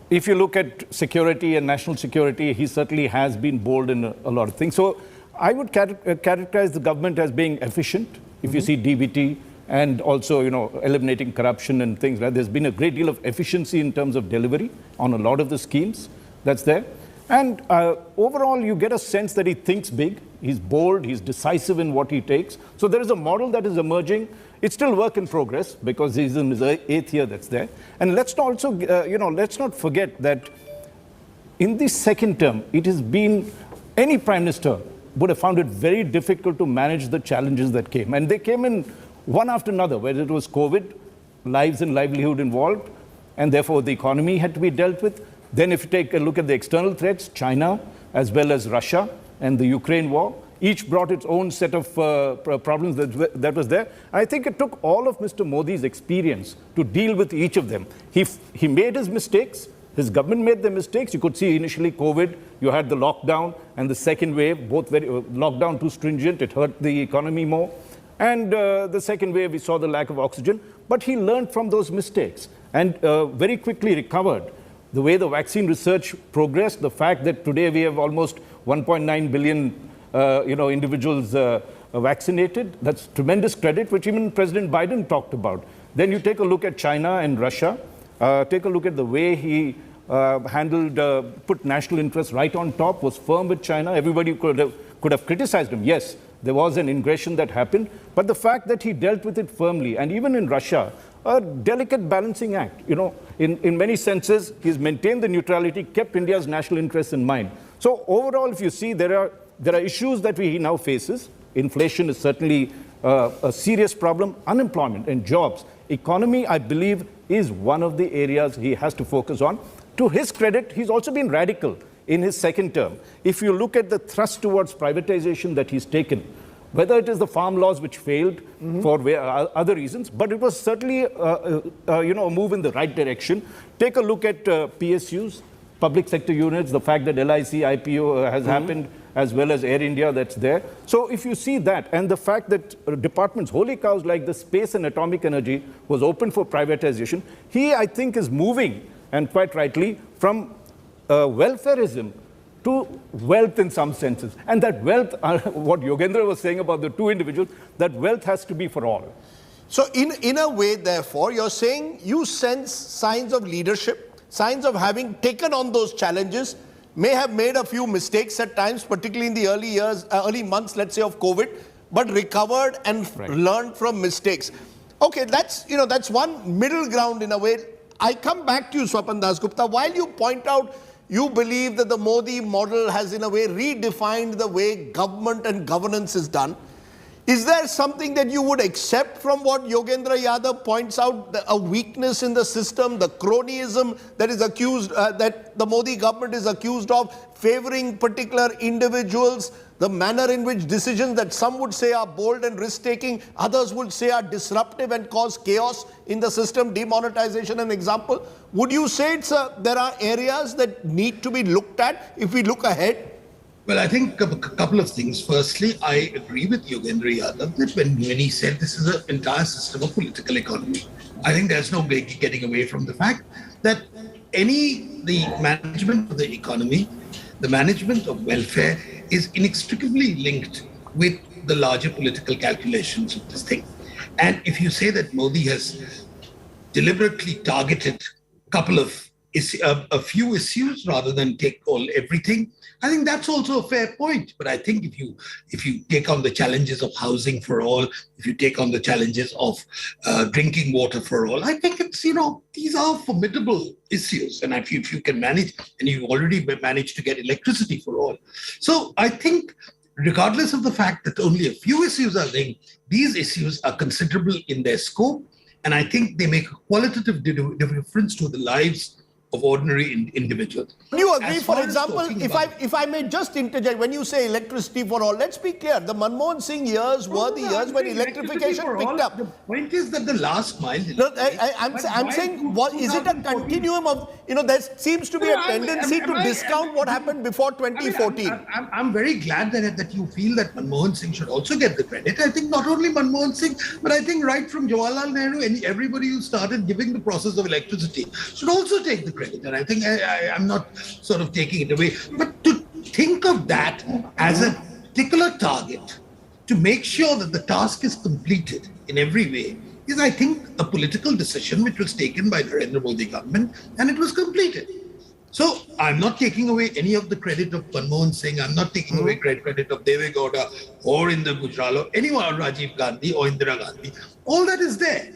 [SPEAKER 11] If you look at security and national security, he certainly has been bold in a lot of things. So I would characterize the government as being efficient. If you see DBT and also, eliminating corruption and things, right? There's been a great deal of efficiency in terms of delivery on a lot of the schemes that's there. And overall, you get a sense that he thinks big, he's bold, he's decisive in what he takes. So there is a model that is emerging. It's still work in progress because he's in his 8th year that's there. And let's also, let's not forget that in the second term, it has been, any prime minister would have found it very difficult to manage the challenges that came. And they came in one after another, whether it was COVID, lives and livelihood involved, and therefore the economy had to be dealt with. Then if you take a look at the external threats, China, as well as Russia and the Ukraine war, each brought its own set of problems that was there. I think it took all of Mr. Modi's experience to deal with each of them. He made his mistakes. His government made the mistakes. You could see initially COVID, you had the lockdown and the second wave, both very lockdown too stringent, it hurt the economy more. And the second wave, we saw the lack of oxygen. But he learned from those mistakes and very quickly recovered. The way the vaccine research progressed, the fact that today we have almost 1.9 billion individuals vaccinated, that's tremendous credit, which even President Biden talked about. Then you take a look at China and Russia, take a look at the way he handled, put national interests right on top, was firm with China. Everybody could have criticized him. Yes, there was an ingression that happened, but the fact that he dealt with it firmly, and even in Russia, a delicate balancing act. In many senses, he's maintained the neutrality, kept India's national interests in mind. So overall, if you see, there are issues that he now faces. Inflation is certainly a serious problem. Unemployment and jobs. Economy, I believe, is one of the areas he has to focus on. To his credit, he's also been radical in his second term. If you look at the thrust towards privatization that he's taken, whether it is the farm laws which failed for other reasons, but it was certainly a move in the right direction. Take a look at PSUs. public sector units, the fact that LIC IPO has happened, as well as Air India that's there. So if you see that, and the fact that departments, holy cows like the space and atomic energy was open for privatization, he, I think, is moving, and quite rightly, from welfareism to wealth in some senses. And that wealth, what Yogendra was saying about the two individuals, that wealth has to be for all.
[SPEAKER 1] So in a way, therefore, you're saying you sense signs of leadership, signs of having taken on those challenges, may have made a few mistakes at times, particularly in the early years, early months, let's say, of COVID, but recovered and learned from mistakes. Okay, that's one middle ground in a way. I come back to you, Swapan Dasgupta. While you point out you believe that the Modi model has in a way redefined the way government and governance is done, is there something that you would accept from what Yogendra Yadav points out, a weakness in the system, the cronyism that is accused, that the Modi government is accused of, favoring particular individuals, the manner in which decisions that some would say are bold and risk-taking, others would say are disruptive and cause chaos in the system, demonetization an example? Would you say there are areas that need to be looked at if we look ahead?
[SPEAKER 14] Well, I think a couple of things. Firstly, I agree with Yogendra Yadav that when he said this is an entire system of political economy, I think there's no getting away from the fact that the management of the economy, the management of welfare is inextricably linked with the larger political calculations of this thing. And if you say that Modi has deliberately targeted a few issues rather than take everything, I think that's also a fair point. But I think if you take on the challenges of housing for all, if you take on the challenges of drinking water for all, I think it's, these are formidable issues. And if you can manage, and you've already managed to get electricity for all. So I think regardless of the fact that only a few issues are linked, these issues are considerable in their scope. And I think they make a qualitative difference to the lives of ordinary individuals.
[SPEAKER 1] Do you agree, for example, if I may just interject, when you say electricity for all, let's be clear, the Manmohan Singh years were the years when electrification picked up.
[SPEAKER 14] The point is that the last mile...
[SPEAKER 1] No, I'm saying, is it a continuum of, there seems to be a tendency to discount what happened before 2014.
[SPEAKER 14] I'm very glad that you feel that Manmohan Singh should also get the credit. I think not only Manmohan Singh, but I think right from Jawaharlal Nehru and everybody who started giving the process of electricity should also take the credit. And I think I'm not sort of taking it away. But to think of that as a particular target, to make sure that the task is completed in every way, is, I think, a political decision which was taken by the Narendra Modi government, and it was completed. So I'm not taking away any of the credit of Manmohan Singh. I'm not taking away credit of Deve Gowda or Inder Gujral or anyone, or Rajiv Gandhi or Indira Gandhi. All that is there.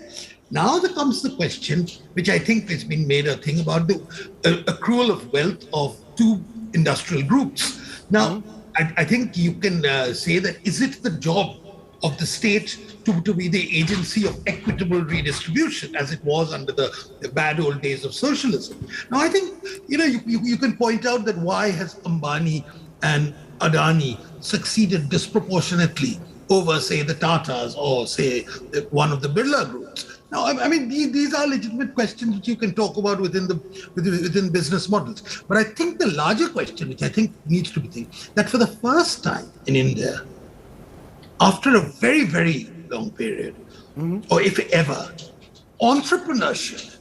[SPEAKER 14] Now there comes the question, which I think has been made a thing about the accrual of wealth of two industrial groups. Now, I think you can say that, is it the job of the state to be the agency of equitable redistribution, as it was under the bad old days of socialism? Now, I think, you can point out that why has Ambani and Adani succeeded disproportionately over, say, the Tatas or, say, one of the Birla groups. Now, I mean, these are legitimate questions which you can talk about within business models. But I think the larger question, which I think needs to be thinking, that for the first time in India, after a very, very long period, or if ever, entrepreneurship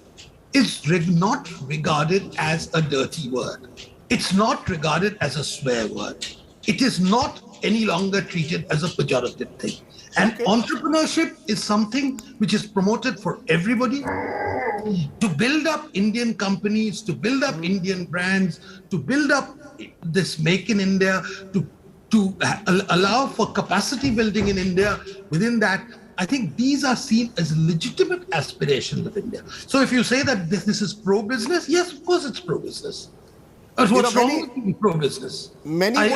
[SPEAKER 14] is not regarded as a dirty word. It's not regarded as a swear word. It is not any longer treated as a pejorative thing. And entrepreneurship is something which is promoted for everybody, to build up Indian companies, to build up Indian brands, to build up this Make in India, to allow for capacity building in India. Within that, I think these are seen as legitimate aspirations of India. So if you say that this is pro-business, yes, of course it's pro-business. But what's wrong with being pro-business?
[SPEAKER 1] Many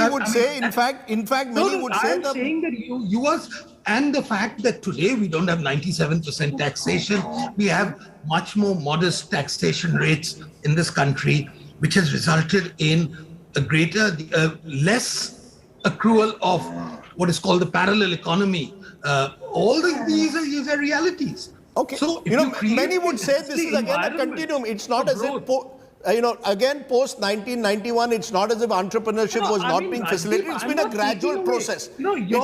[SPEAKER 1] would say, in fact, many would say that...
[SPEAKER 14] I'm saying that you are, and the fact that today we don't have 97% taxation, we have much more modest taxation rates in this country, which has resulted in less accrual of what is called the parallel economy. All these are realities.
[SPEAKER 1] Okay, so many would say this is again a continuum. It's not as if again, post 1991, it's not as if entrepreneurship was not being facilitated. It's been a gradual process.
[SPEAKER 14] No, you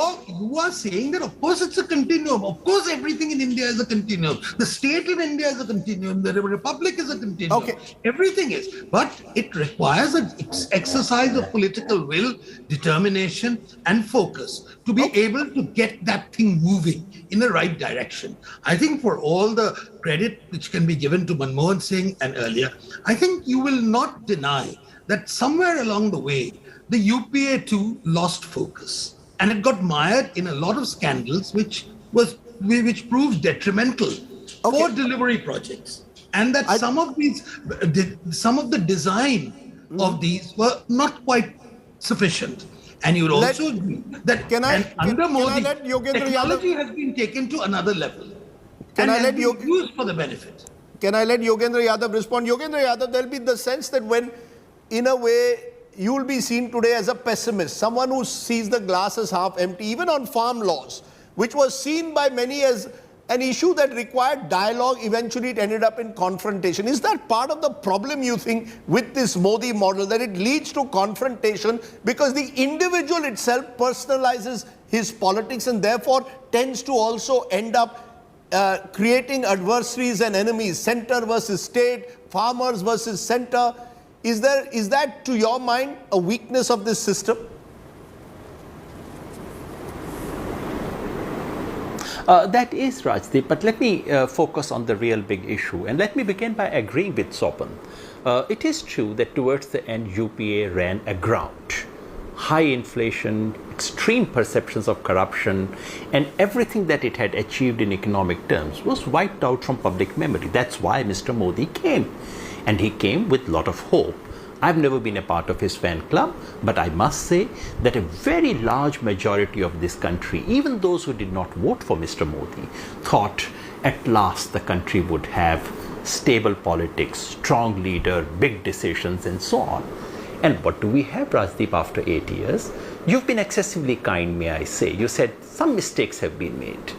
[SPEAKER 14] are saying that, of course, it's a continuum. Of course, everything in India is a continuum. The state in India is a continuum. The republic is a continuum.
[SPEAKER 1] Okay.
[SPEAKER 14] Everything is. But it requires an exercise of political will, determination, and focus to be able to get that thing moving in the right direction. I think for all the credit which can be given to Manmohan Singh and earlier, I think you will not deny that somewhere along the way, the UPA too lost focus. And it got mired in a lot of scandals which proved detrimental for delivery projects. And that some of the design of these were not quite sufficient. And you will also agree that under Modi, technology has been taken to another level. Can I let you use for the benefit?
[SPEAKER 1] Can I let Yogendra Yadav respond? Yogendra Yadav, there'll be the sense that when, in a way, you will be seen today as a pessimist, someone who sees the glass as half empty, even on farm laws, which was seen by many as an issue that required dialogue. Eventually, it ended up in confrontation. Is that part of the problem, you think, with this Modi model, that it leads to confrontation because the individual itself personalizes his politics and therefore tends to also end up creating adversaries and enemies, center versus state, farmers versus center? Is that, to your mind, a weakness of this system?
[SPEAKER 16] That is, Rajdeep, but let me focus on the real big issue. And let me begin by agreeing with Sopan. It is true that towards the end, UPA ran aground. High inflation, extreme perceptions of corruption, and everything that it had achieved in economic terms was wiped out from public memory. That's why Mr. Modi came. And he came with a lot of hope. I've never been a part of his fan club, but I must say that a very large majority of this country, even those who did not vote for Mr. Modi, thought at last the country would have stable politics, strong leader, big decisions, and so on. And what do we have, Rajdeep, after 8 years? You've been excessively kind, may I say. You said some mistakes have been made.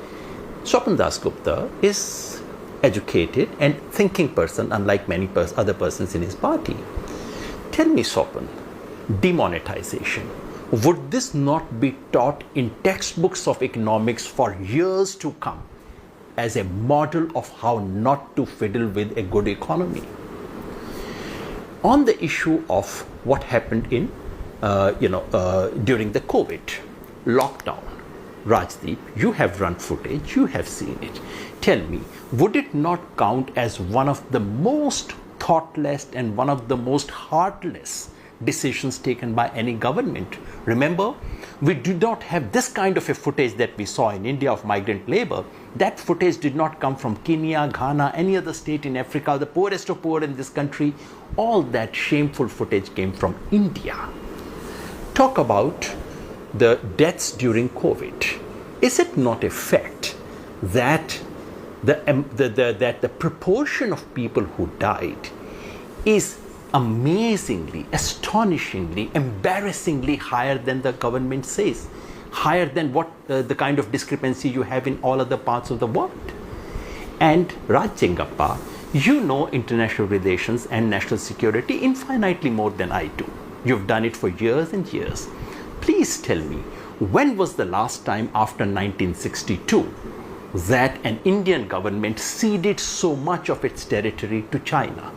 [SPEAKER 16] Swapan Dasgupta is educated and thinking person, unlike many other persons in his party. Tell me, Sopan, demonetization, would this not be taught in textbooks of economics for years to come as a model of how not to fiddle with a good economy? On the issue of what happened in, during the COVID lockdown, Rajdeep, you have run footage, you have seen it. Tell me, would it not count as one of the most thoughtless and one of the most heartless decisions taken by any government? Remember, we did not have this kind of a footage that we saw in India of migrant labor. That footage did not come from Kenya, Ghana, any other state in Africa, the poorest of poor in this country. All that shameful footage came from India. Talk about the deaths during COVID. Is it not a fact that the proportion of people who died is amazingly, astonishingly, embarrassingly higher than the government says, higher than what the kind of discrepancy you have in all other parts of the world? And Raj Chengappa, you know international relations and national security infinitely more than I do. You've done it for years and years. Please tell me, when was the last time after 1962 that an Indian government ceded so much of its territory to China?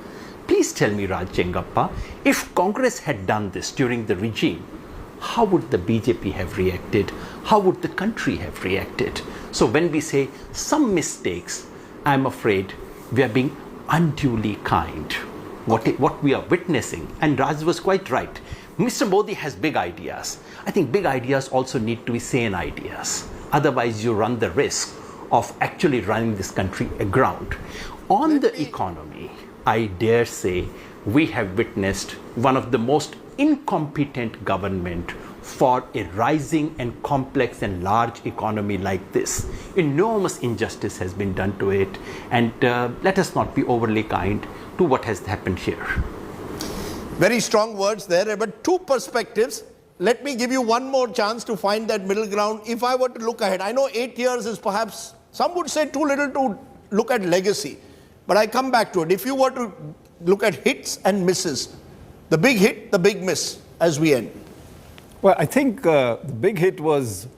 [SPEAKER 16] Please tell me, Raj Chengappa, if Congress had done this during the regime, how would the BJP have reacted? How would the country have reacted? So when we say some mistakes, I'm afraid we are being unduly kind. What we are witnessing, and Raj was quite right, Mr. Modi has big ideas. I think big ideas also need to be sane ideas. Otherwise, you run the risk of actually running this country aground. On the economy, I dare say we have witnessed one of the most incompetent government for a rising and complex and large economy like this. Enormous injustice has been done to it, and let us not be overly kind to what has happened here.
[SPEAKER 1] Very strong words there, but two perspectives. Let me give you one more chance to find that middle ground. If I were to look ahead, I know 8 years is perhaps, some would say too little to look at legacy, but I come back to it. If you were to look at hits and misses. The big hit, the big miss as we end.
[SPEAKER 11] Well, I think the big hit was,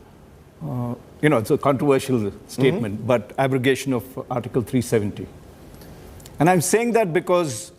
[SPEAKER 11] it's a controversial statement, but abrogation of Article 370. And I'm saying that because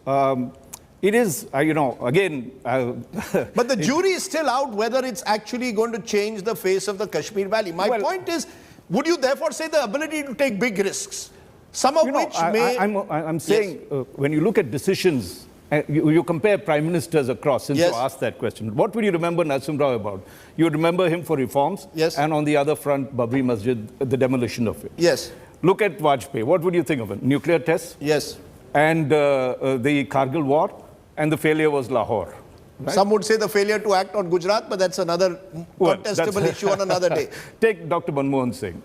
[SPEAKER 11] it is, again...
[SPEAKER 1] but the jury is still out whether it's actually going to change the face of the Kashmir Valley. My point is, would you therefore say the ability to take big risks, some of which may...
[SPEAKER 11] I'm saying, when you look at decisions, you compare prime ministers across, since you asked that question. What would you remember Nasim Rao about? You would remember him for reforms, and on the other front, Babri Masjid, the demolition of it.
[SPEAKER 1] Yes.
[SPEAKER 11] Look at Vajpayee. What would you think of it? Nuclear tests?
[SPEAKER 1] Yes.
[SPEAKER 11] And the Kargil war, and the failure was Lahore. Right?
[SPEAKER 1] Some would say the failure to act on Gujarat, but that's another contestable issue on another day.
[SPEAKER 11] Take Dr. Manmohan Singh.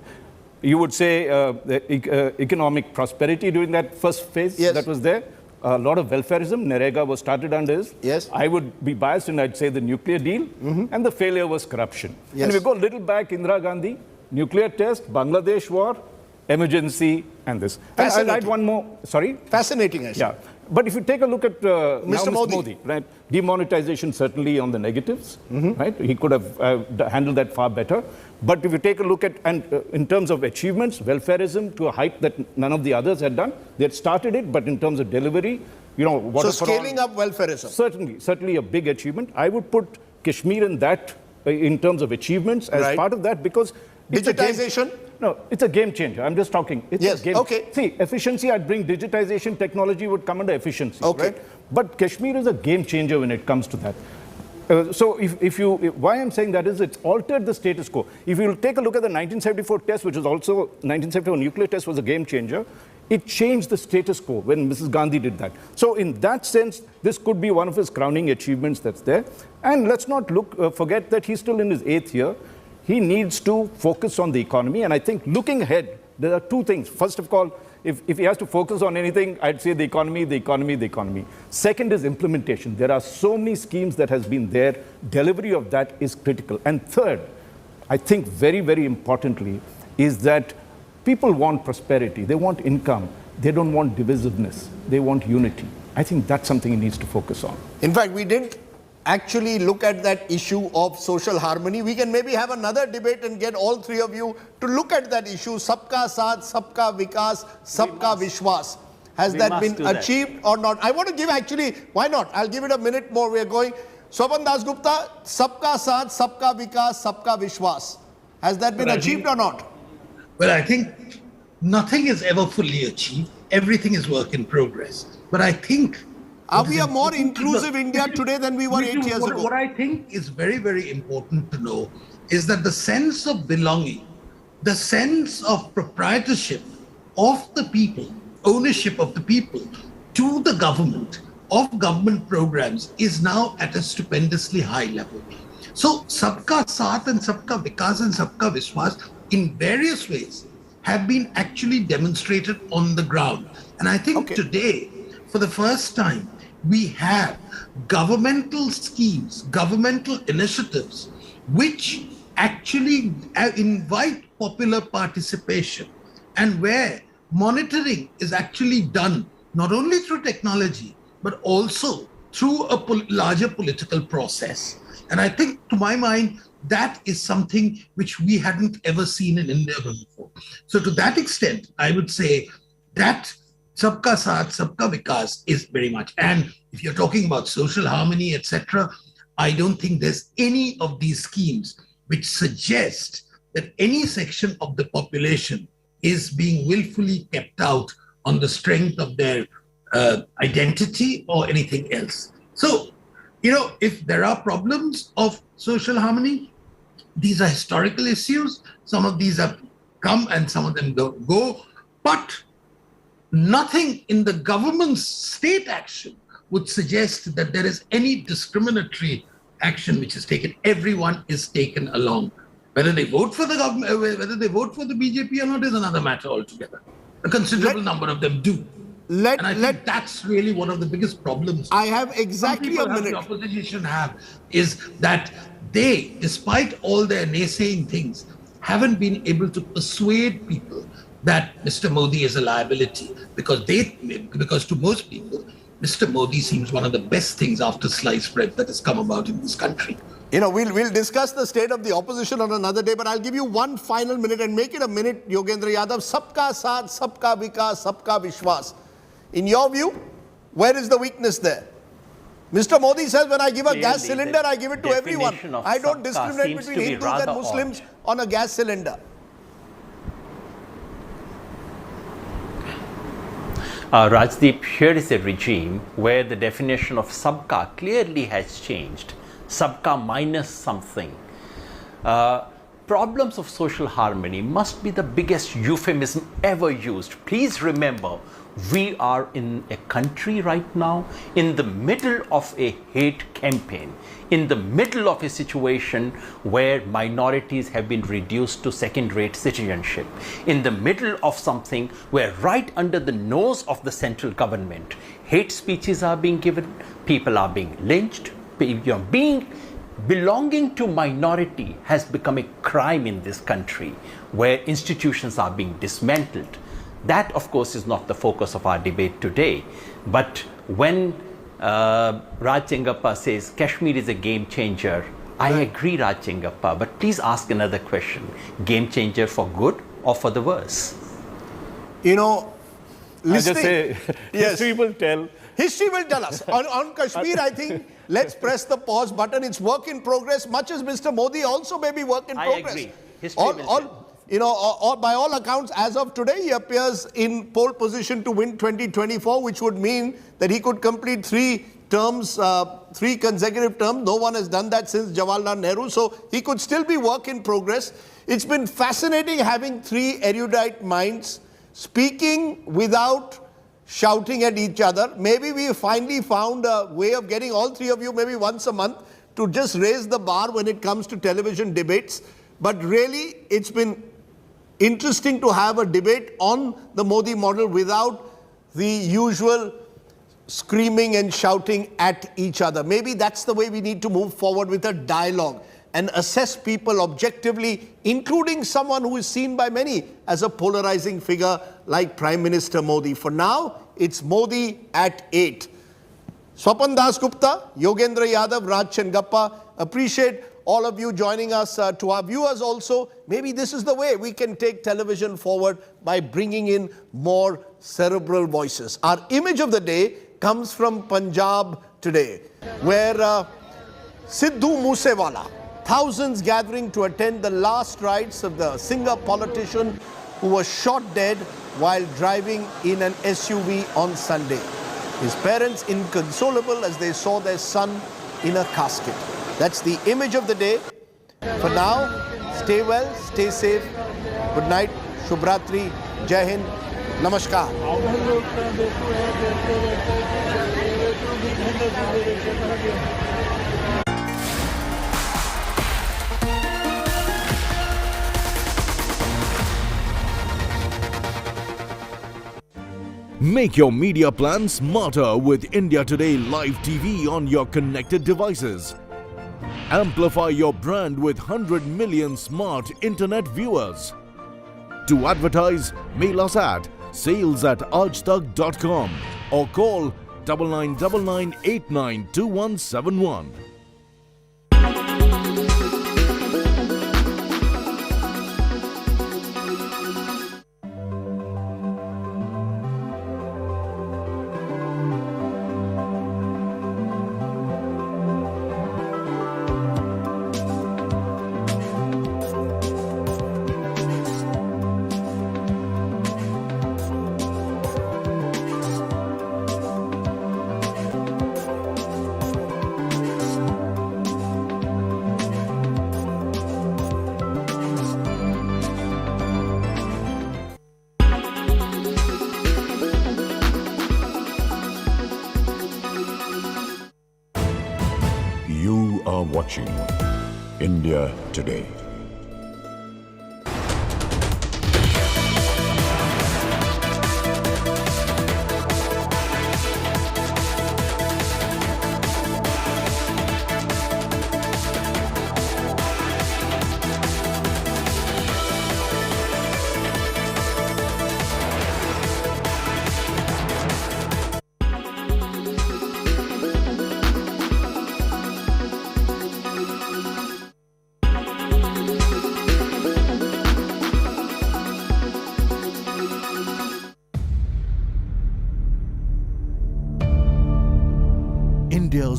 [SPEAKER 11] You would say economic prosperity during that first phase that was there. A lot of welfareism. Narega was started under his.
[SPEAKER 1] Yes.
[SPEAKER 11] I would be biased and I'd say the nuclear deal. And the failure was corruption.
[SPEAKER 1] Yes.
[SPEAKER 11] And we go a little back, Indira Gandhi, nuclear test, Bangladesh war, emergency, and this. And I'll add one more. Sorry?
[SPEAKER 1] Fascinating, I see.
[SPEAKER 11] Yeah. But if you take a look at
[SPEAKER 1] Mr.
[SPEAKER 11] Modi, right? Demonetization certainly on the negatives, right? He could have handled that far better. But if you take a look at, and in terms of achievements, welfareism to a height that none of the others had done, they had started it, but in terms of delivery,
[SPEAKER 1] so scaling up welfareism.
[SPEAKER 11] Certainly a big achievement. I would put Kashmir in that, in terms of achievements, as part of that, because
[SPEAKER 1] digitization?
[SPEAKER 11] No, it's a game changer. I'm just talking. It's
[SPEAKER 1] yes,
[SPEAKER 11] a game.
[SPEAKER 1] Okay.
[SPEAKER 11] See, efficiency, I'd bring digitization, technology would come under efficiency, right? But Kashmir is a game changer when it comes to that. So why I'm saying that is it's altered the status quo. If you take a look at the 1974 test, which was also, 1974 nuclear test was a game changer, it changed the status quo when Mrs. Gandhi did that. So in that sense, this could be one of his crowning achievements that's there. And let's not forget that he's still in his 8th year. He needs to focus on the economy. And I think looking ahead, there are two things. First of all, if he has to focus on anything, I'd say the economy, the economy, the economy. Second is implementation. There are so many schemes that has been there. Delivery of that is critical. And third, I think very, very importantly, is that people want prosperity. They want income. They don't want divisiveness. They want unity. I think that's something he needs to focus on.
[SPEAKER 1] In fact, we didn't actually look at that issue of social harmony. We can maybe have another debate and get all three of you to look at that issue. Sabka Saath, Sabka Vikas, Sabka Vishwas. Has that been achieved or not? I want to give actually, why not? I'll give it a minute more. We're going. Swapan Das Gupta, Sabka Saath, Sabka Vikas, Sabka Vishwas. Has that been achieved or not?
[SPEAKER 14] Well, I think nothing is ever fully achieved. Everything is work in progress. But I think...
[SPEAKER 1] Are we a more inclusive India today than we were 8 years ago?
[SPEAKER 14] What I think is very, very important to know is that the sense of belonging, the sense of proprietorship of the people, ownership of the people to the government, of government programs is now at a stupendously high level. So Sabka Saath and Sabka Vikas and Sabka Vishwas in various ways have been actually demonstrated on the ground. And I think today, for the first time, we have governmental schemes, governmental initiatives, which actually invite popular participation and where monitoring is actually done not only through technology, but also through a larger political process. And I think, to my mind, that is something which we hadn't ever seen in India before. So to that extent, I would say that Sabka Saath, Sabka Vikas is very much. And if you're talking about social harmony, etc., I don't think there's any of these schemes which suggest that any section of the population is being willfully kept out on the strength of their identity or anything else. So, if there are problems of social harmony, these are historical issues. Some of these have come and some of them don't go. But nothing in the government's state action would suggest that there is any discriminatory action which is taken. Everyone is taken along. Whether they vote for the government, whether they vote for the BJP or not is another matter altogether. A considerable number of them do. And I think that's really one of the biggest problems.
[SPEAKER 1] I have exactly a minute.
[SPEAKER 14] The opposition have is that they, despite all their naysaying things, haven't been able to persuade people that Mr. Modi is a liability, because to most people, Mr. Modi seems one of the best things after sliced bread that has come about in this country.
[SPEAKER 1] You know, we'll discuss the state of the opposition on another day, but I'll give you one final minute and make it a minute, Yogendra Yadav. Sabka saath, sabka vikas, sabka vishwas. In your view, where is the weakness there? Mr. Modi says, when I give a gas cylinder, I give it to everyone. I don't discriminate between Hindus and Muslims on a gas cylinder.
[SPEAKER 16] Rajdeep, here is a regime where the definition of sabka clearly has changed. Sabka minus something. Problems of social harmony must be the biggest euphemism ever used. Please remember, we are in a country right now in the middle of a hate campaign, in the middle of a situation where minorities have been reduced to second-rate citizenship, in the middle of something where right under the nose of the central government, hate speeches are being given, people are being lynched, belonging to minority has become a crime in this country where institutions are being dismantled. That, of course, is not the focus of our debate today. But when Raj Chengappa says Kashmir is a game changer, I agree, Raj Chengappa, but please ask another question. Game changer for good or for the worse?
[SPEAKER 1] You know, listening...
[SPEAKER 11] I just say, history will tell.
[SPEAKER 1] History will tell us. On Kashmir, I think, let's press the pause button. It's work in progress, much as Mr. Modi also may be work in progress.
[SPEAKER 16] I agree. History will tell.
[SPEAKER 1] You know, by all accounts, as of today, he appears in pole position to win 2024, which would mean that he could complete 3 terms, 3 consecutive terms. No one has done that since Jawaharlal Nehru, so he could still be work in progress. It's been fascinating having 3 erudite minds speaking without shouting at each other. Maybe we finally found a way of getting all 3 of you maybe once a month to just raise the bar when it comes to television debates. But really, it's been interesting to have a debate on the Modi model without the usual screaming and shouting at each other. Maybe that's the way we need to move forward, with a dialogue and assess people objectively, including someone who is seen by many as a polarizing figure like Prime Minister Modi. For now, it's Modi at 8. Swapan Das Gupta, Yogendra Yadav, Raj Chengappa, appreciate all of you joining us. To our viewers also, maybe this is the way we can take television forward, by bringing in more cerebral voices. Our image of the day comes from Punjab today, where Sidhu Moose Wala, thousands gathering to attend the last rites of the singer-politician who was shot dead while driving in an SUV on Sunday. His parents inconsolable as they saw their son in a casket. That's the image of the day. For now, stay well, stay safe. Good night, Shubhratri, Jai Hind, Namaskar.
[SPEAKER 21] Make your media plan smarter with India Today Live TV on your connected devices. Amplify your brand with 100 million smart internet viewers. To advertise, mail us at sales@aajtak.com or call 9999 892171.
[SPEAKER 25] You are watching India Today.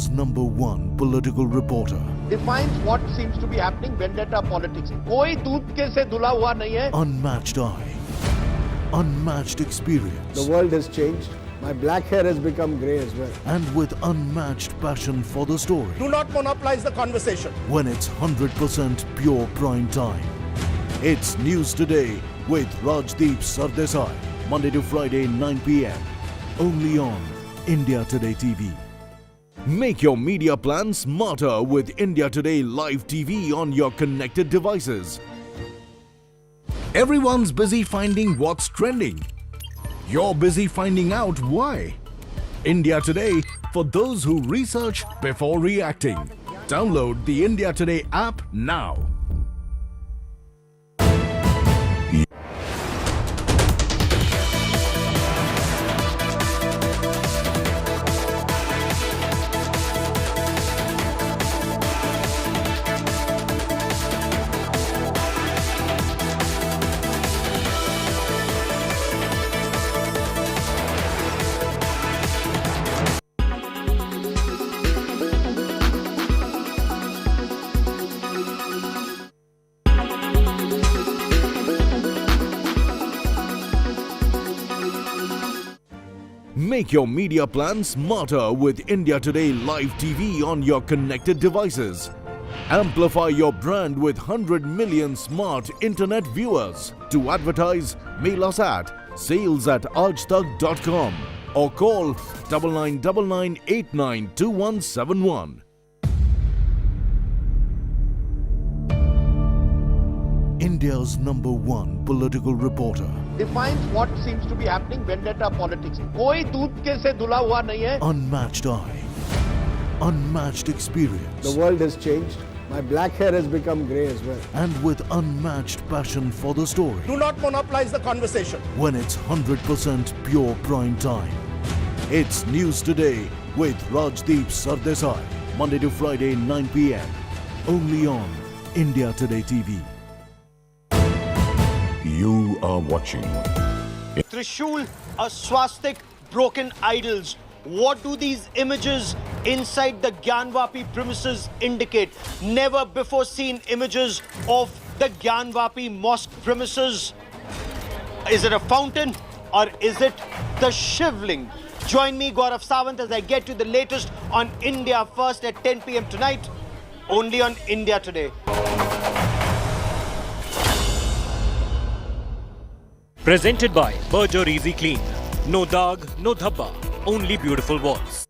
[SPEAKER 21] India's #1 political reporter.
[SPEAKER 1] Defines what seems to be happening, vendetta politics. कोई दूध के से धुला हुआ नहीं है.
[SPEAKER 21] Unmatched eye, unmatched experience.
[SPEAKER 9] The world has changed. My black hair has become grey as well.
[SPEAKER 21] And with unmatched passion for the story.
[SPEAKER 1] Do not monopolize the conversation.
[SPEAKER 21] When it's 100% pure prime time. It's News Today with Rajdeep Sardesai. Monday to Friday, 9 p.m. Only on India Today TV. Make your media plan smarter with India Today Live TV on your connected devices. Everyone's busy finding what's trending. You're busy finding out why. India Today for those who research before reacting. Download the India Today app now. Make your media plan smarter with India Today Live TV on your connected devices. Amplify your brand with 100 million smart internet viewers. To advertise, mail us at sales@aajtak.com or call 9999892171. India's #1 political reporter.
[SPEAKER 1] Defines what seems to be happening, vendetta politics. कोई दूध के से धुला हुआ नहीं है.
[SPEAKER 21] Unmatched eye, unmatched experience.
[SPEAKER 9] The world has changed. My black hair has become grey as well.
[SPEAKER 21] And with unmatched passion for the story.
[SPEAKER 1] Do not monopolize the conversation.
[SPEAKER 21] When it's 100% pure prime time. It's News Today with Rajdeep Sardesai. Monday to Friday, 9 p.m. Only on India Today TV.
[SPEAKER 25] You are watching.
[SPEAKER 2] Trishul, a swastik, broken idols. What do these images inside the Gyanvapi premises indicate? Never before seen images of the Gyanvapi mosque premises. Is it a fountain or is it the shivling? Join me, Gaurav Sawant, as I get to the latest on India First at 10 p.m. tonight, only on India Today.
[SPEAKER 5] Presented by Berger Easy Clean. No dag, no dhabba, only beautiful walls.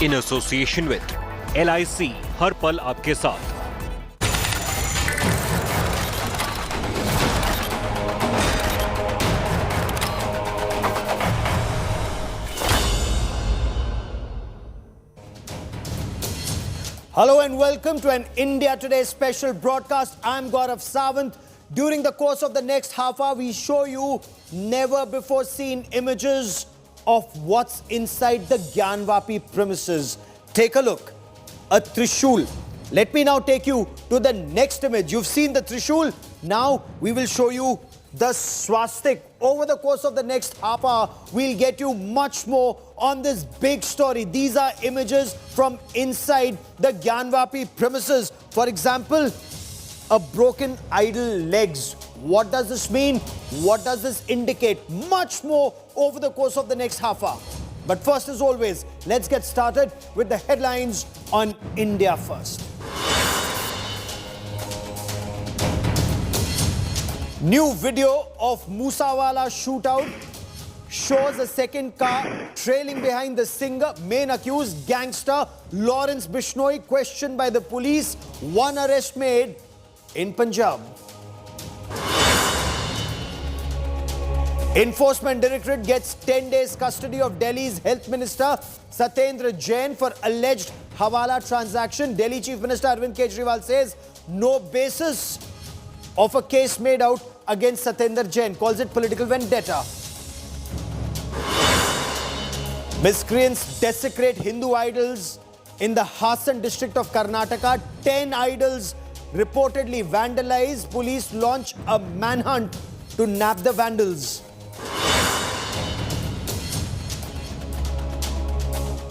[SPEAKER 5] In association with LIC, हर पल आपके साथ.
[SPEAKER 2] Hello and welcome to an India Today special broadcast. I'm Gaurav Sawant. During the course of the next half hour, we show you never before seen images of what's inside the Gyanvapi premises. Take a look. A Trishul. Let me now take you to the next image. You've seen the Trishul. Now we will show you
[SPEAKER 15] the swastik. Over the course of the next half hour, we'll get you much more on this big story. These are images from inside the Gyanvapi premises. For example, a broken idol legs. What does this mean? What does this indicate? Much more over the course of the next half hour. But first, as always, let's get started with the headlines on India First. New video of Moosewala shootout shows a second car trailing behind the singer. Main accused, gangster Lawrence Bishnoi, questioned by the police. One arrest made in Punjab. Enforcement Directorate gets 10 days custody of Delhi's Health Minister Satyendra Jain for alleged Hawala transaction. Delhi Chief Minister Arvind Kejriwal says no basis of a case made out against Satyendra Jain, calls it political vendetta. Miscreants desecrate Hindu idols in the Hassan district of Karnataka. 10 idols reportedly vandalized. Police launch a manhunt to nab the vandals.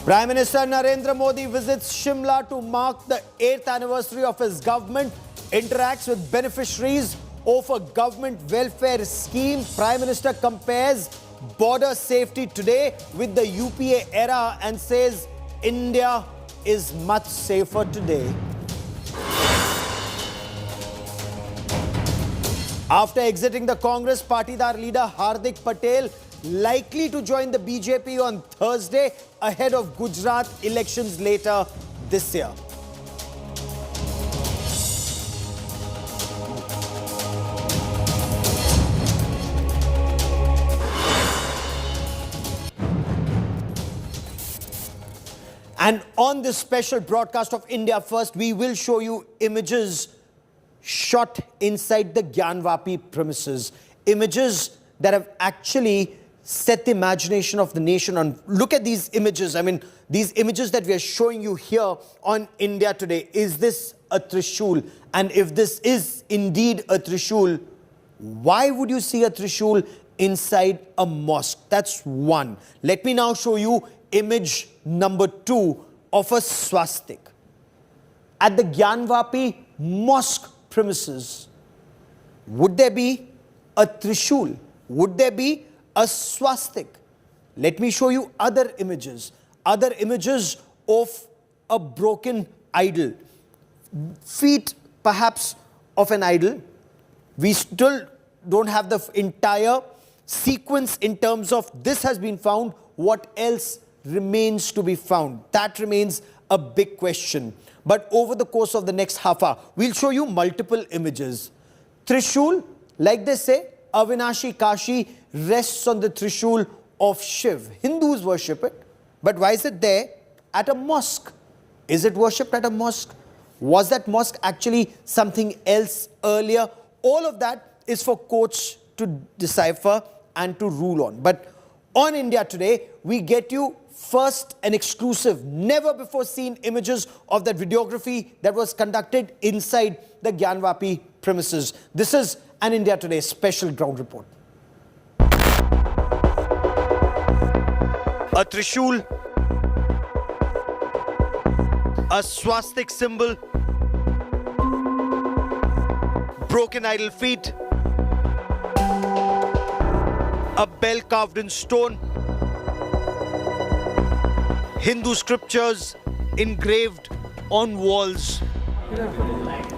[SPEAKER 15] Prime Minister Narendra Modi visits Shimla to mark the 8th anniversary of his government. Interacts with beneficiaries of a government welfare scheme. Prime Minister compares border safety today with the UPA era and says India is much safer today. After exiting the Congress, Patidar leader Hardik Patel likely to join the BJP on Thursday ahead of Gujarat elections later this year. And on this special broadcast of India First, we will show you images shot inside the Gyanvapi premises. Images that have actually set the imagination of the nation on. Look at these images. I mean, these images that we are showing you here on India Today. Is this a Trishul? And if this is indeed a Trishul, why would you see a Trishul inside a mosque? That's one. Let me now show you image number 2 of a swastik. At the Gyanvapi mosque premises, would there be a Trishul? Would there be a swastik? Let me show you other images of a broken idol. Feet perhaps of an idol. We still don't have the entire sequence in terms of this has been found, what else remains to be found. That remains a big question. But over the course of the next half hour, we'll show you multiple images. Trishul, like they say, Avinashi Kashi rests on the Trishul of Shiv. Hindus worship it. But why is it there at a mosque? Is it worshipped at a mosque? Was that mosque actually something else earlier? All of that is for courts to decipher and to rule on. But on India Today, we get you first and exclusive, never before seen images of that videography that was conducted inside the Gyanvapi premises. This is an India Today special ground report. A Trishul, a swastik symbol, broken idol feet, a bell carved in stone, Hindu scriptures engraved on walls.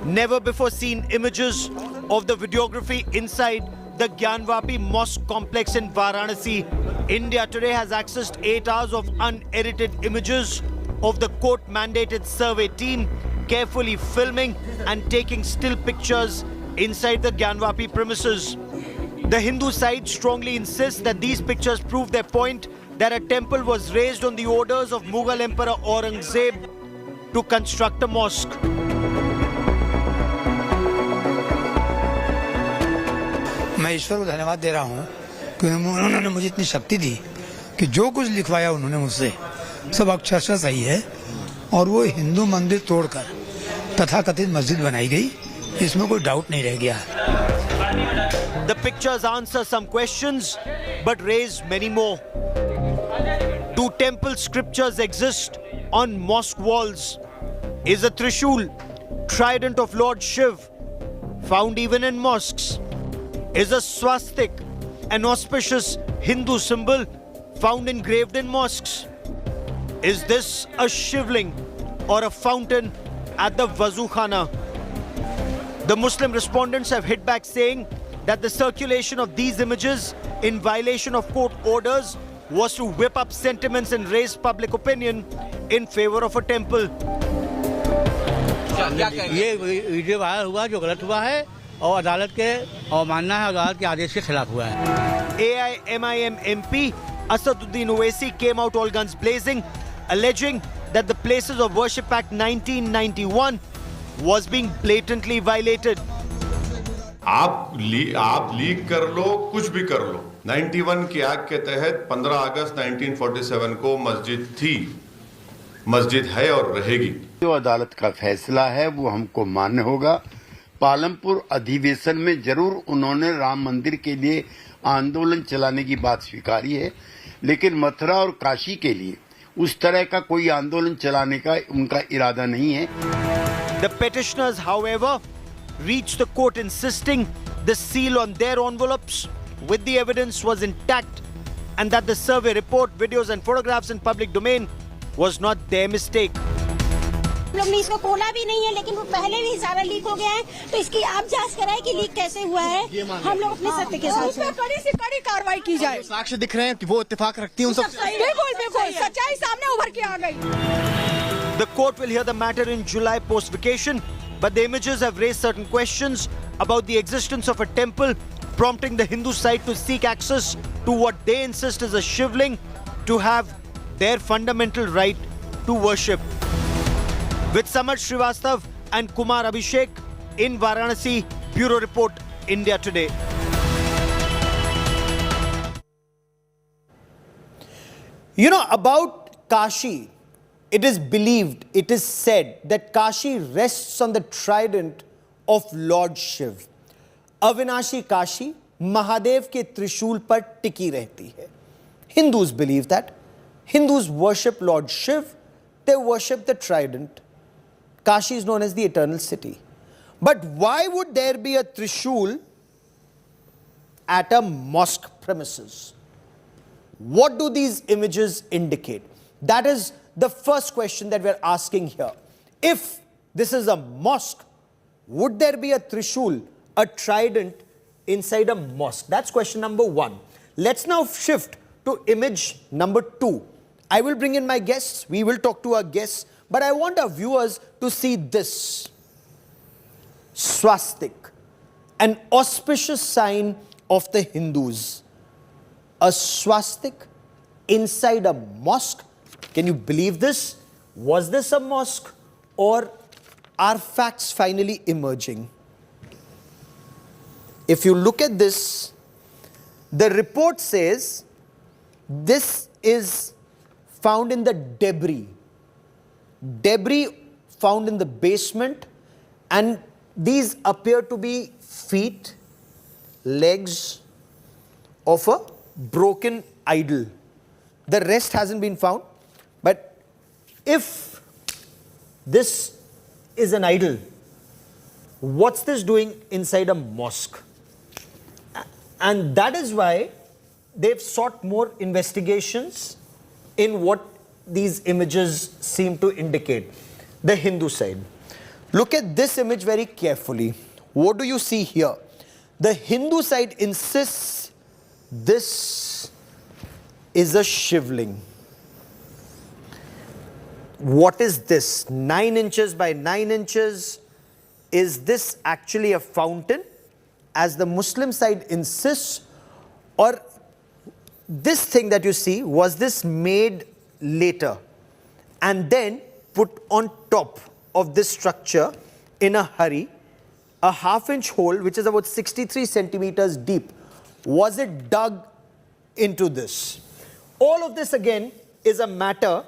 [SPEAKER 15] Never before seen images of the videography inside the Gyanvapi Mosque complex in Varanasi. India Today has accessed 8 hours of unedited images of the court-mandated survey team carefully filming and taking still pictures inside the Gyanvapi premises. The Hindu side strongly insists that these pictures prove their point that a temple was raised on the orders of Mughal Emperor Aurangzeb to construct a mosque.
[SPEAKER 18] मैं ईश्वर को धन्यवाद दे रहा हूँ कि उन्होंने मुझे इतनी शक्ति दी कि जो कुछ लिखवाया उन्होंने मुझसे सब अक्षरशः सही है और वो हिंदू मंदिर तोड़कर तथाकथित मस्जिद बनाई गई, इसमें कोई डाउट नहीं रह गया है।
[SPEAKER 2] The pictures answer some questions, but raise many more. Do temple scriptures exist on mosque walls? Is a Trishul, trident of Lord Shiv, found even in mosques? Is a swastik, an auspicious Hindu symbol, found engraved in mosques? Is this a shivling or a fountain at the Wazu Khana? The Muslim respondents have hit back saying that the circulation of these images in violation of court orders was to whip up sentiments and raise public opinion in favor of a temple.
[SPEAKER 3] ये video viral हुआ जो गलत हुआ है और अदालत के अवमानना है, अदालत के आदेश के खिलाफ हुआ है.
[SPEAKER 2] AIMIM MP Asaduddin Owaisi came out all guns blazing, alleging that the Places of Worship Act 1991 was being blatantly violated.
[SPEAKER 19] आप लीक कर लो, कुछ भी कर लो. 91 की एक्ट के तहत 15 अगस्त 1947 को मस्जिद थी, मस्जिद है और रहेगी.
[SPEAKER 22] जो अदालत का फैसला है वो हमको मान्य होगा. पालमपुर अधिवेशन में जरूर उन्होंने राम मंदिर के लिए आंदोलन चलाने की बात स्वीकारी है, लेकिन मथुरा और काशी के लिए उस तरह का कोई आंदोलन चलाने का उनका इरादा नहीं है.
[SPEAKER 2] The petitioners, however, reached the court insisting the seal on their envelopes with the evidence was intact and that the survey report, videos and photographs in public domain was not their mistake.
[SPEAKER 23] हम लोग ने इसको खोला भी नहीं है, लेकिन वो पहले भी सारा लीक हो गया है, तो इसकी आप जांच कराएं कि लीक कैसे हुआ है. हम लोग अपने सत्य के साथ
[SPEAKER 24] कड़ी से कड़ी कार्रवाई की जाए.
[SPEAKER 8] साक्ष्य दिख रहे हैं कि वो इत्तेफाक रखती हैं उन सब.
[SPEAKER 24] बिल्कुल सच्चाई सामने उभर के आ गई.
[SPEAKER 2] The court will hear the matter in July post-vacation, but the images have raised certain questions about the existence of a temple, prompting the Hindu side to seek access to what they insist is a shivling to have their fundamental right to worship. With Samad Srivastav and Kumar Abhishek in Varanasi, Bureau Report, India Today.
[SPEAKER 15] You know, about Kashi, it is believed, it is said that Kashi rests on the trident of Lord Shiv. Avinashi Kashi, Mahadev ke Trishul par tiki rehti hai. Hindus believe that. Hindus worship Lord Shiv, they worship the trident. Kashi is known as the eternal city. But why would there be a Trishul at a mosque premises? What do these images indicate? That is the first question that we're asking here. If this is a mosque, would there be a Trishul, a trident inside a mosque? That's question number one. Let's now shift to image number two. I will bring in my guests. We will talk to our guests. But I want our viewers to see this. Swastik, an auspicious sign of the Hindus. A swastik inside a mosque. Can you believe this? Was this a mosque, or are facts finally emerging? If you look at this, the report says this is found in the debris. Debris found in the basement, and these appear to be feet, legs of a broken idol. The rest hasn't been found, but if this is an idol, what's this doing inside a mosque? And that is why they've sought more investigations in what these images seem to indicate. The Hindu side. Look at this image very carefully. What do you see here? The Hindu side insists this is a shivling. What is this? 9 inches by 9 inches. Is this actually a fountain, as the Muslim side insists? Or this thing that you see, was this made later and then put on top of this structure in a hurry? A half-inch hole, which is about 63 centimeters deep, was it dug into this? All of this again is a matter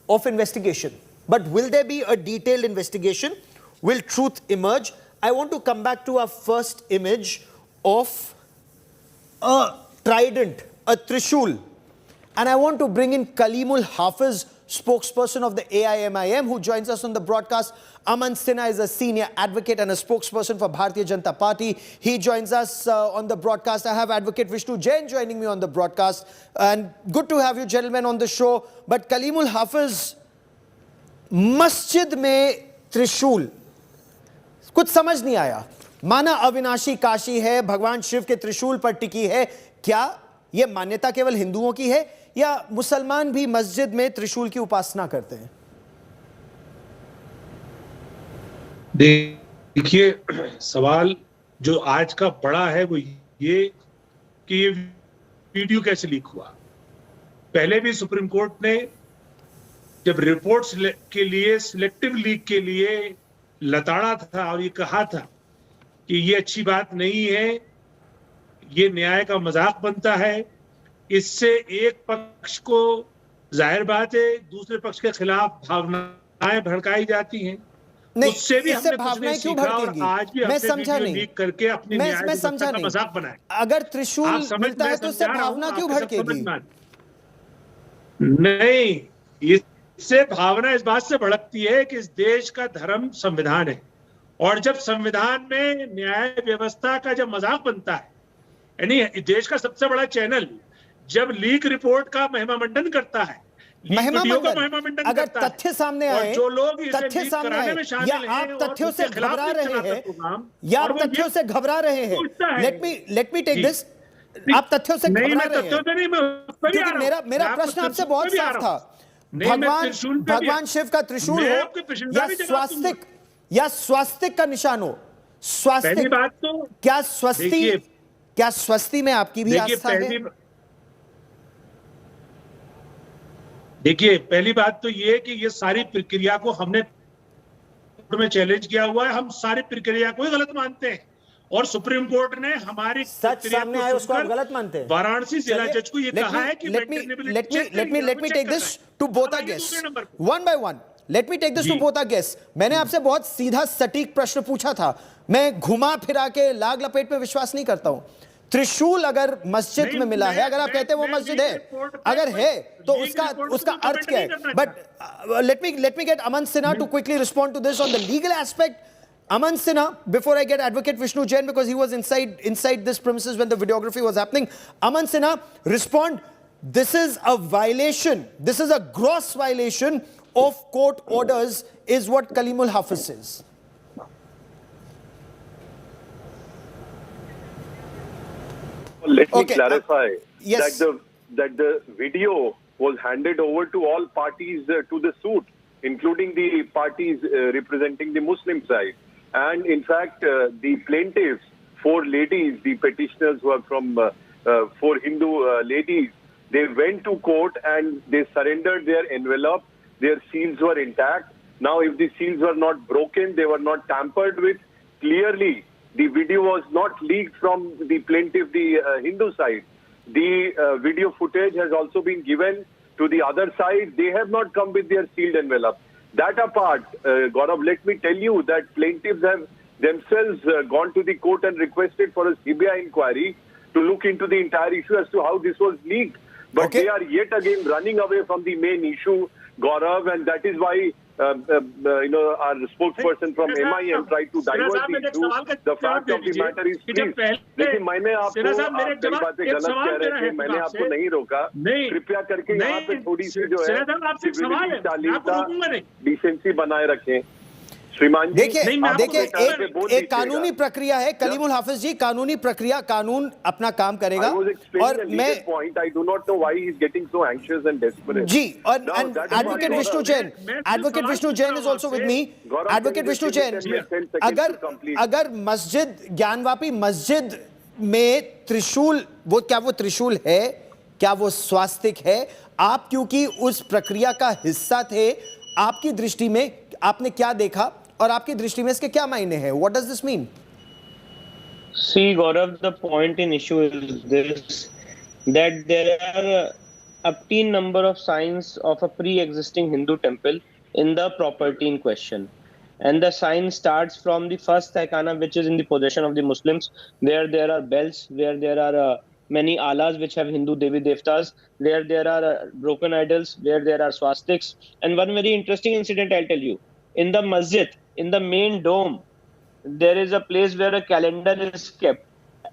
[SPEAKER 15] of investigation. But will there be a detailed investigation? Will truth emerge? I want to come back to our first image of a trident, a trishul. And I want to bring in Kalimul Hafiz, spokesperson of the AIMIM, who joins us on the broadcast. Aman Sinha is a senior advocate and a spokesperson for Bharatiya Janata Party. He joins us on the broadcast. I have Advocate Vishnu Jain joining me on the broadcast. And good to have you gentlemen on the show. But Kalimul Hafiz, masjid में त्रिशूल कुछ समझ नहीं आया. माना अविनाशी काशी है, भगवान शिव के त्रिशूल पर टिकी है. क्या ये मान्यता केवल हिंदुओं की है या मुसलमान भी मस्जिद में त्रिशूल की उपासना करते हैं?
[SPEAKER 4] देखिए, सवाल जो आज का बड़ा है वो ये कि ये वीडियो कैसे लीक हुआ. पहले भी सुप्रीम कोर्ट ने जब रिपोर्ट्स के लिए सिलेक्टिव लीक के लिए लताड़ा था और ये कहा था कि ये अच्छी बात नहीं है, ये न्याय का मजाक बनता है, इससे एक पक्ष को जाहिर बात है दूसरे पक्ष के खिलाफ भावनाएं भड़काई जाती हैं.
[SPEAKER 15] नहीं,
[SPEAKER 4] उससे भी
[SPEAKER 15] इससे
[SPEAKER 4] हमने कुछ नहीं सीखा और आज भी
[SPEAKER 15] मैं समझा नहीं.
[SPEAKER 4] लीक करके अपनी न्याय व्यवस्था का मजाक बनाए.
[SPEAKER 15] अगर त्रिशूल मिलता है तो इससे भावना क्यों भड़केगी?
[SPEAKER 4] नहीं, इससे भावना इस बात से भड़कती है कि इस देश का धर्म संविधान है और जब संविधान में न्याय व्यवस्था का जब मजाक बनता है, यानी देश का सबसे बड़ा चैनल जब लीक रिपोर्ट का महिमा मंडन करता है,
[SPEAKER 15] अगर तथ्य सामने आए, जो लोग तथ्य सामने आए, या आप तथ्यों से घबरा रहे हैं, या आप तथ्यों से घबरा रहे हैं, लेट मी टेक दिस. आप तथ्यों से घबरा रहे हैं क्योंकि मेरा प्रश्न आपसे बहुत साफ था. भगवान शिव का त्रिशूल हो या स्वास्तिक का निशान हो, स्वास्तिक, क्या स्वस्ति में आपकी भी आस्था है?
[SPEAKER 4] देखिए, पहली बात तो ये कि ये सारी प्रक्रिया को हमने कोर्ट में चैलेंज किया हुआ है. हम सारी प्रक्रिया को ही गलत मानते हैं और सुप्रीम कोर्ट ने हमारी
[SPEAKER 15] सच सामने आए उसको आप गलत मानते हैं.
[SPEAKER 4] वाराणसी जिला जज को ये कहा है कि
[SPEAKER 15] let me take this to both our guests one by one. Let me take this to both our guests. मैंने आपसे बहुत सीधा सटीक प्रश्न पूछा था. मैं घुमा फिरा के लाग लपेट में विश्वास नहीं करता हूं. त्रिशूल अगर मस्जिद में मिला है, अगर आप कहते हैं वो मस्जिद है, अगर है तो उसका अर्थ क्या है? But let me get Aman Sinha to quickly respond to this on the legal aspect. Aman Sinha, before I get Advocate Vishnu Jain, because he was inside this premises when the videography was happening. Aman Sinha, respond. This is a violation. This is a gross violation of court orders, is what Kalimul Hafiz says.
[SPEAKER 6] Let me clarify that the video was handed over to all parties to the suit, including the parties representing the Muslim side. And in fact, the plaintiffs, 4 ladies, the petitioners who are from 4 Hindu ladies, they went to court and they surrendered their envelope. Their seals were intact. Now, if the seals were not broken, they were not tampered with, clearly the video was not leaked from the plaintiff, the Hindu side. The video footage has also been given to the other side. They have not come with their sealed envelope. That apart, Gaurav, let me tell you that plaintiffs have themselves gone to the court and requested for a CBI inquiry to look into the entire issue as to how this was leaked. But they are yet again running away from the main issue, Gaurav, and that is why our spokesperson from MIM tried to divert the issue. The fact of the matter is, please, लेकिन मैंने आपको आप कई बातें गलत कह रहे थे, मैंने आपको नहीं रोका. कृपया करके यहाँ पे थोड़ी सी जो है शालीनता, डिसेंसी बनाए रखें.
[SPEAKER 15] देखिए एक कानूनी प्रक्रिया है. कलीमुल हाफिज जी, कानूनी प्रक्रिया, कानून अपना काम करेगा. और मैं
[SPEAKER 6] I do not know why he is getting so anxious and desperate.
[SPEAKER 15] जी, और Advocate Vishnu Jain is also with me. Advocate Vishnu Jain, अगर मस्जिद, ज्ञानवापी मस्जिद में त्रिशूल, क्या वो त्रिशूल है, क्या वो स्वास्तिक है? आप क्योंकि उस प्रक्रिया का हिस्सा थे, आपकी दृष्टि में आपने क्या देखा और आपकी दृष्टि में इसके क्या मायने हैं? What does this mean?
[SPEAKER 7] See, Gaurav, the point in issue is this, that there are obtained number of signs of a pre-existing Hindu temple in the property in question. And the sign starts from the first Taikana, which is in the possession of the Muslims, where there are bells, where there are many alas which have Hindu Devi Devtas, where there are broken idols, where there are swastiks. And one very interesting incident I'll tell you. In the masjid, in the main dome, there is a place where a calendar is kept,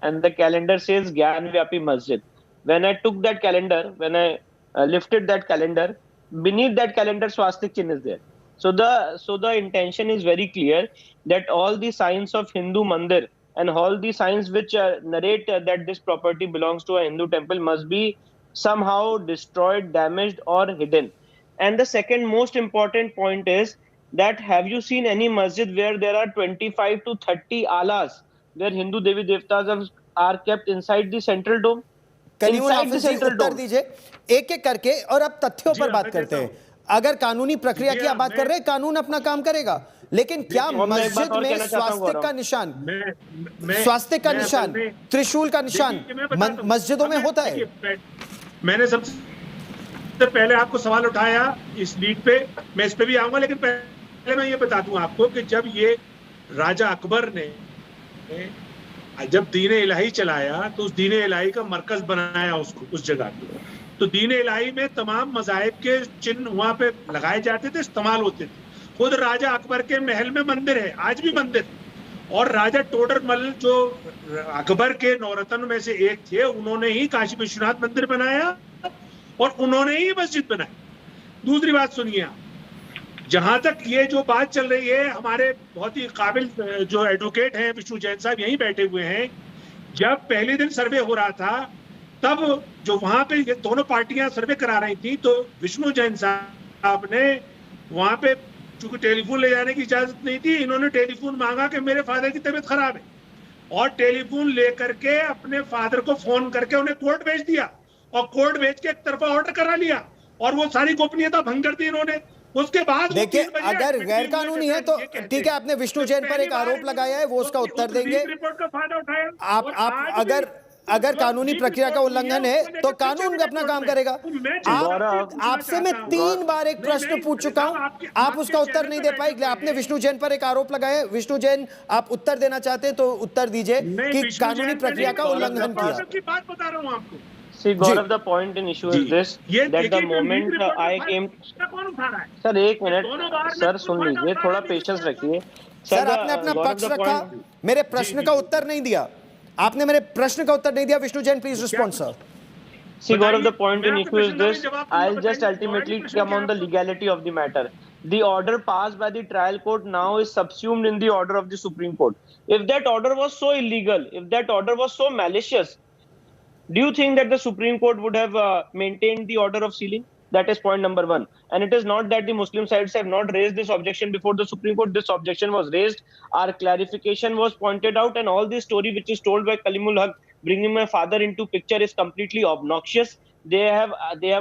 [SPEAKER 7] and the calendar says Gyan Vyapi Masjid. When I took that calendar, when I lifted that calendar, beneath that calendar swastik chin is there. So the intention is very clear that all the signs of Hindu mandir and all the signs which narrate that this property belongs to a Hindu temple must be somehow destroyed, damaged, or hidden. And the second most important point is that have you seen any masjid where there are 25 to 30 alas where Hindu Devi Devtas are kept inside the central dome?
[SPEAKER 10] Kalimul हाफिज जी उत्तर दीजिए एक एक करके, और अब तथ्यों पर बात करते हैं। अगर कानूनी प्रक्रिया की आप बात कर रहे हैं, कानून अपना काम करेगा, लेकिन क्या मस्जिद में स्वास्तिक का निशान, स्वास्तिक का निशान, त्रिशूल का निशान मस्जिदों में होता है?
[SPEAKER 4] मैंने सबसे पहले आपको सवाल उठाया इस लीड पे, मैं इस पे भी आऊंगा, लेकिन पहले मैं ये बता दूं आपको कि जब ये राजा अकबर ने जब दीन इलाही चलाया तो उस दीन इलाही का मरकज बनाया उसको, उस जगह को, तो दीन इलाही में तमाम मज़ाहिब के चिन्ह वहां पे लगाए जाते थे, इस्तेमाल होते थे। खुद राजा अकबर के महल में मंदिर है, आज भी मंदिर, और राजा टोडरमल जो अकबर के नौरतन में से एक थे, उन्होंने ही काशी विश्वनाथ मंदिर बनाया और उन्होंने ही मस्जिद बनाई। दूसरी बात सुनिए आप, जहां तक ये जो बात चल रही है, हमारे बहुत ही काबिल जो एडवोकेट हैं विष्णु जैन साहब यहीं बैठे हुए हैं, जब पहले दिन सर्वे हो रहा था तब जो वहां पे ये दोनों पार्टियां सर्वे करा रही थी, तो विष्णु जैन साहब ने वहां पे चूंकि टेलीफोन ले जाने की इजाजत नहीं थी, इन्होंने टेलीफोन मांगा कि मेरे फादर की तबीयत खराब है, और टेलीफोन लेकर के अपने फादर को फोन करके उन्हें कोर्ट भेज दिया, और कोर्ट भेज के एक तरफा ऑर्डर करा लिया, और वो सारी गोपनीयता भंग कर दी इन्होंने। उसके बाद
[SPEAKER 10] देखिए, अगर गैर कानूनी है तो ठीक है, आपने विष्णु जैन पर एक आरोप लगाया है, वो उसका उत्तर देंगे।
[SPEAKER 4] रिपोर्ट का फायदा उठाया
[SPEAKER 10] आप अगर कानूनी प्रक्रिया का उल्लंघन है तो कानून अपना काम करेगा। आपसे मैं 3 बार एक प्रश्न पूछ चुका हूं, आप उसका उत्तर नहीं दे पाए। आपने विष्णु जैन पर एक आरोप लगाया, विष्णु जैन आप उत्तर देना चाहते हैं तो उत्तर दीजिए कि कानूनी प्रक्रिया का उल्लंघन किया।
[SPEAKER 4] बात बता रहा हूं आपको।
[SPEAKER 7] See, Gaurav, the point in issue is this, that the moment I came... sir एक मिनट सर सुन लीजिए, थोड़ा पेशेंस रखिए
[SPEAKER 10] सर। आपने अपना पक्ष रखा, मेरे प्रश्न का उत्तर नहीं दिया, आपने मेरे प्रश्न का उत्तर नहीं दिया। Vishnu Jain, please respond sir.
[SPEAKER 7] See, Gaurav, the point in issue is this, I'll just ultimately come on the legality of the matter. The order passed by the trial court now is subsumed in the order of the Supreme Court. If that order was so illegal, if that order was so malicious, do you think that the Supreme Court would have maintained the order of sealing? That is point number 1. And it is not that the Muslim sides have not raised this objection before the Supreme Court. This objection was raised, our clarification was pointed out, and all this story which is told by Kalimul Haq, bringing my father into picture, is completely obnoxious. They have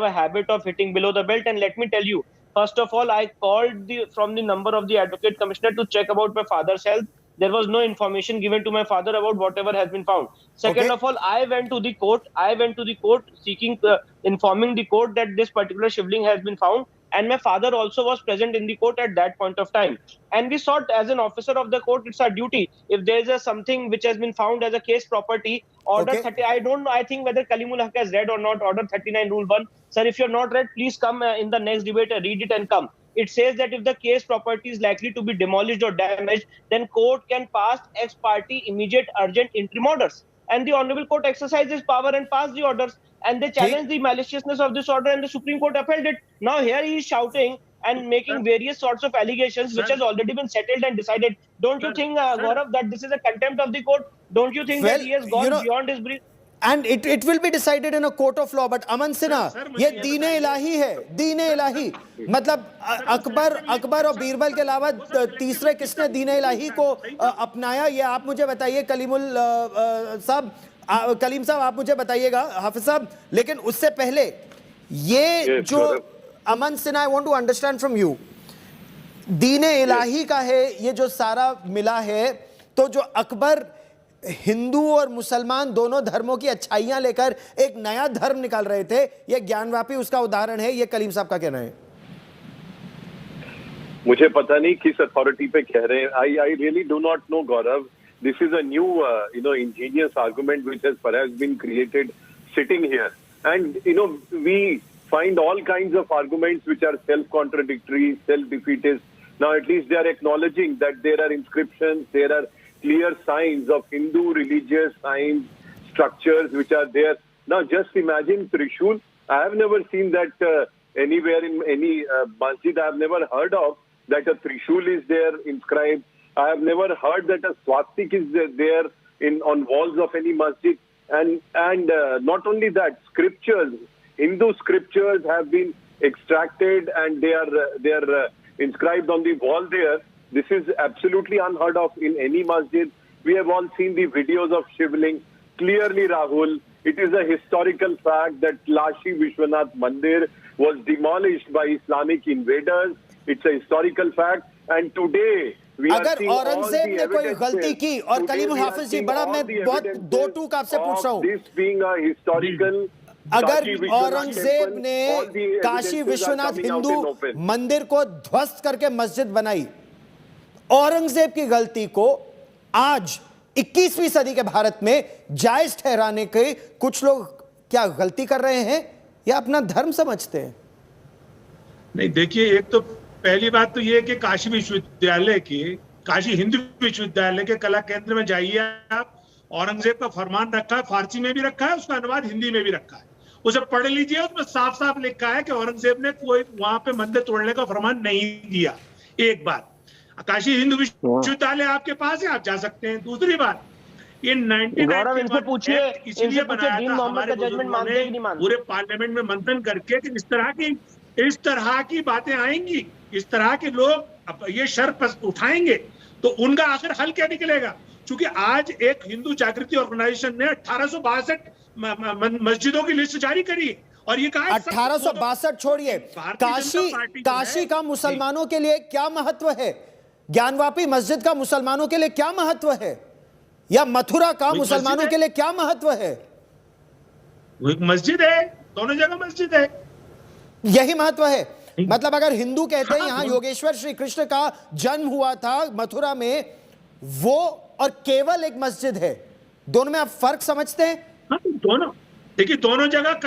[SPEAKER 7] a habit of hitting below the belt. And let me tell you, first of all, I called from the number of the Advocate Commissioner to check about my father's health. There was no information given to my father about whatever has been found. Second of all, I went to the court seeking, informing the court that this particular shivling has been found, and my father also was present in the court at that point of time. And we sought, as an officer of the court, it's our duty. If there is something which has been found as a case property, order 30, I don't know, I think whether Kalimul Haq has read or not, order 39 rule 1. Sir, if you have not read, please come in the next debate, read it and come. It says that if the case property is likely to be demolished or damaged, then court can pass ex parte immediate urgent interim orders. And the Honorable Court exercises power and pass the orders. And they challenge the maliciousness of this order, and the Supreme Court upheld it. Now here he is shouting and making various sorts of allegations which has already been settled and decided. Don't you think, Gaurav, that this is a contempt of the court? Don't you think that he has gone beyond his brief?
[SPEAKER 10] And it will be decided in a court of law. But Aman Sinha, ये दीने इलाही है, दीने इलाही, मतलब अकबर और बीरबल के अलावा तीसरे किसने दीने इलाही को अपनाया, ये आप मुझे बताइए। कलीम साहब आप मुझे बताइएगा, हाफिज साहब। लेकिन उससे पहले ये जो Aman Sinha, I want to understand from you, Din-e Ilahi का है ये जो सारा मिला है, तो जो अकबर हिंदू और मुसलमान दोनों धर्मों की अच्छाइयां लेकर एक नया धर्म निकाल रहे थे, ये ज्ञानवापी उसका उदाहरण है, ये कलीम साहब का कहना है।
[SPEAKER 6] मुझे पता नहीं किस अथॉरिटी पे कह रहे हैं। I really do not know, Gaurav, this is a new, ingenious argument which has perhaps been created sitting here. And, we find all kinds of arguments which are self-contradictory, self-defeatist. Now, at least they are acknowledging that there are inscriptions, there are clear signs of Hindu religious signs, structures which are there. Now, just imagine Trishul. I have never seen that anywhere in any masjid. I have never heard of that a Trishul is there inscribed. I have never heard that a swastik is there on walls of any masjid. And not only that, scriptures, Hindu scriptures have been extracted and they are inscribed on the wall there. This is absolutely unheard of in any masjid. We have all seen the videos of Shivling. Clearly, Rahul, it is a historical fact that Kashi Vishwanath Mandir was demolished by Islamic invaders. It's a historical fact. And today,
[SPEAKER 10] अगर औरंगजेब ने कोई गलती की और कलीमुल हाफिज जी बड़ा मैं बहुत दो टूक आपसे पूछ रहा हूँ, अगर औरंगजेब ने काशी विश्वनाथ हिंदू मंदिर को ध्वस्त करके मस्जिद बनाई, औरंगजेब की गलती को आज 21वीं सदी के भारत में जायज ठहराने के कुछ लोग क्या गलती कर रहे हैं या अपना धर्म समझते हैं?
[SPEAKER 4] नहीं, देखिए, एक तो पहली बात तो ये है कि काशी विश्वविद्यालय के, काशी हिंदू विश्वविद्यालय के कला केंद्र में जाइए आप, औरंगजेब का फरमान रखा है, फारसी में भी रखा है, उसका अनुवाद हिंदी में भी रखा है, उसे पढ़ लीजिए। उसमें साफ साफ लिखा है कि औरंगजेब ने कोई वहां पे मंदिर तोड़ने का फरमान नहीं दिया। एक बात, काशी हिंदू विश्वविद्यालय आपके पास है, आप जा सकते हैं। दूसरी बात, ये 1990 इसलिए बनाया था हमारे पूरे पार्लियामेंट में मंथन करके कि इस तरह की बातें आएंगी, इस तरह के लोग ये शर्त उठाएंगे तो उनका आखिर हल क्या निकलेगा। क्योंकि आज एक हिंदू जागृति ऑर्गेनाइजेशन ने 1862 मस्जिदों की लिस्ट जारी करी और ये कहा
[SPEAKER 10] 1862 छोड़िए, काशी का मुसलमानों के लिए क्या महत्व है, ज्ञानवापी मस्जिद का मुसलमानों के लिए क्या महत्व है, या मथुरा का मुसलमानों के लिए क्या महत्व है?
[SPEAKER 4] वो एक मस्जिद है, दोनों जगह मस्जिद है,
[SPEAKER 10] यही महत्व है। मतलब अगर हिंदू कहते हैं यहां योगेश्वर श्री कृष्ण का जन्म हुआ था मथुरा में, वो और केवल एक मस्जिद है, दोनों में आप फर्क समझते हैं?
[SPEAKER 4] हाँ, दोनों, देखिए, दोनों जगह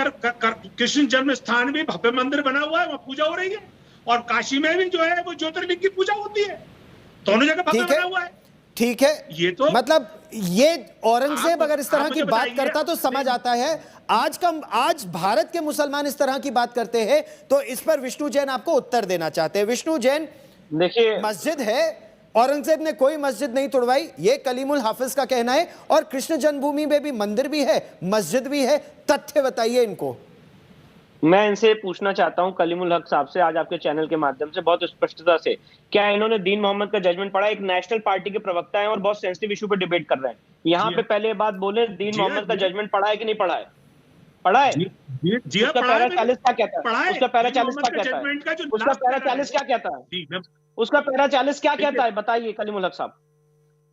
[SPEAKER 4] कृष्ण जन्म स्थान भी भव्य मंदिर बना हुआ है, वहां पूजा हो रही है, और काशी में भी जो है वो ज्योतिर्लिंग की पूजा होती है, दोनों जगह भव्य बना हुआ है।
[SPEAKER 10] ठीक है,
[SPEAKER 4] ये तो
[SPEAKER 10] मतलब ये औरंगजेब अगर इस तरह की बात करता तो समझ आता है। आज भारत के मुसलमान इस तरह की बात करते हैं, तो इस पर विष्णु जैन आपको उत्तर देना चाहते हैं। विष्णु जैन, देखिए, मस्जिद है, औरंगजेब ने कोई मस्जिद नहीं तोड़वाई, ये कलीमुल हाफिज का कहना है, और कृष्ण जन्मभूमि में भी मंदिर भी है, मस्जिद भी है, तथ्य बताइए इनको।
[SPEAKER 7] मैं इनसे पूछना चाहता हूं कलीमुल हक साहब से, आज आपके चैनल के माध्यम से बहुत स्पष्टता से, क्या इन्होंने दीन मोहम्मद का जजमेंट पढ़ा? एक नेशनल पार्टी के प्रवक्ता हैं और बहुत सेंसिटिव इशू पे डिबेट कर रहे हैं, यहाँ पे पहले बात बोले, दीन मोहम्मद का जजमेंट पढ़ा है कि नहीं पढ़ा है? पढ़ा है? उसका पैरा 40 क्या कहता है? उसका पैरा 40 क्या कहता है? उसका पैरा 40 क्या कहता है? उसका पैरा 40 क्या कहता है, बताइए कलीमुल हक साहब।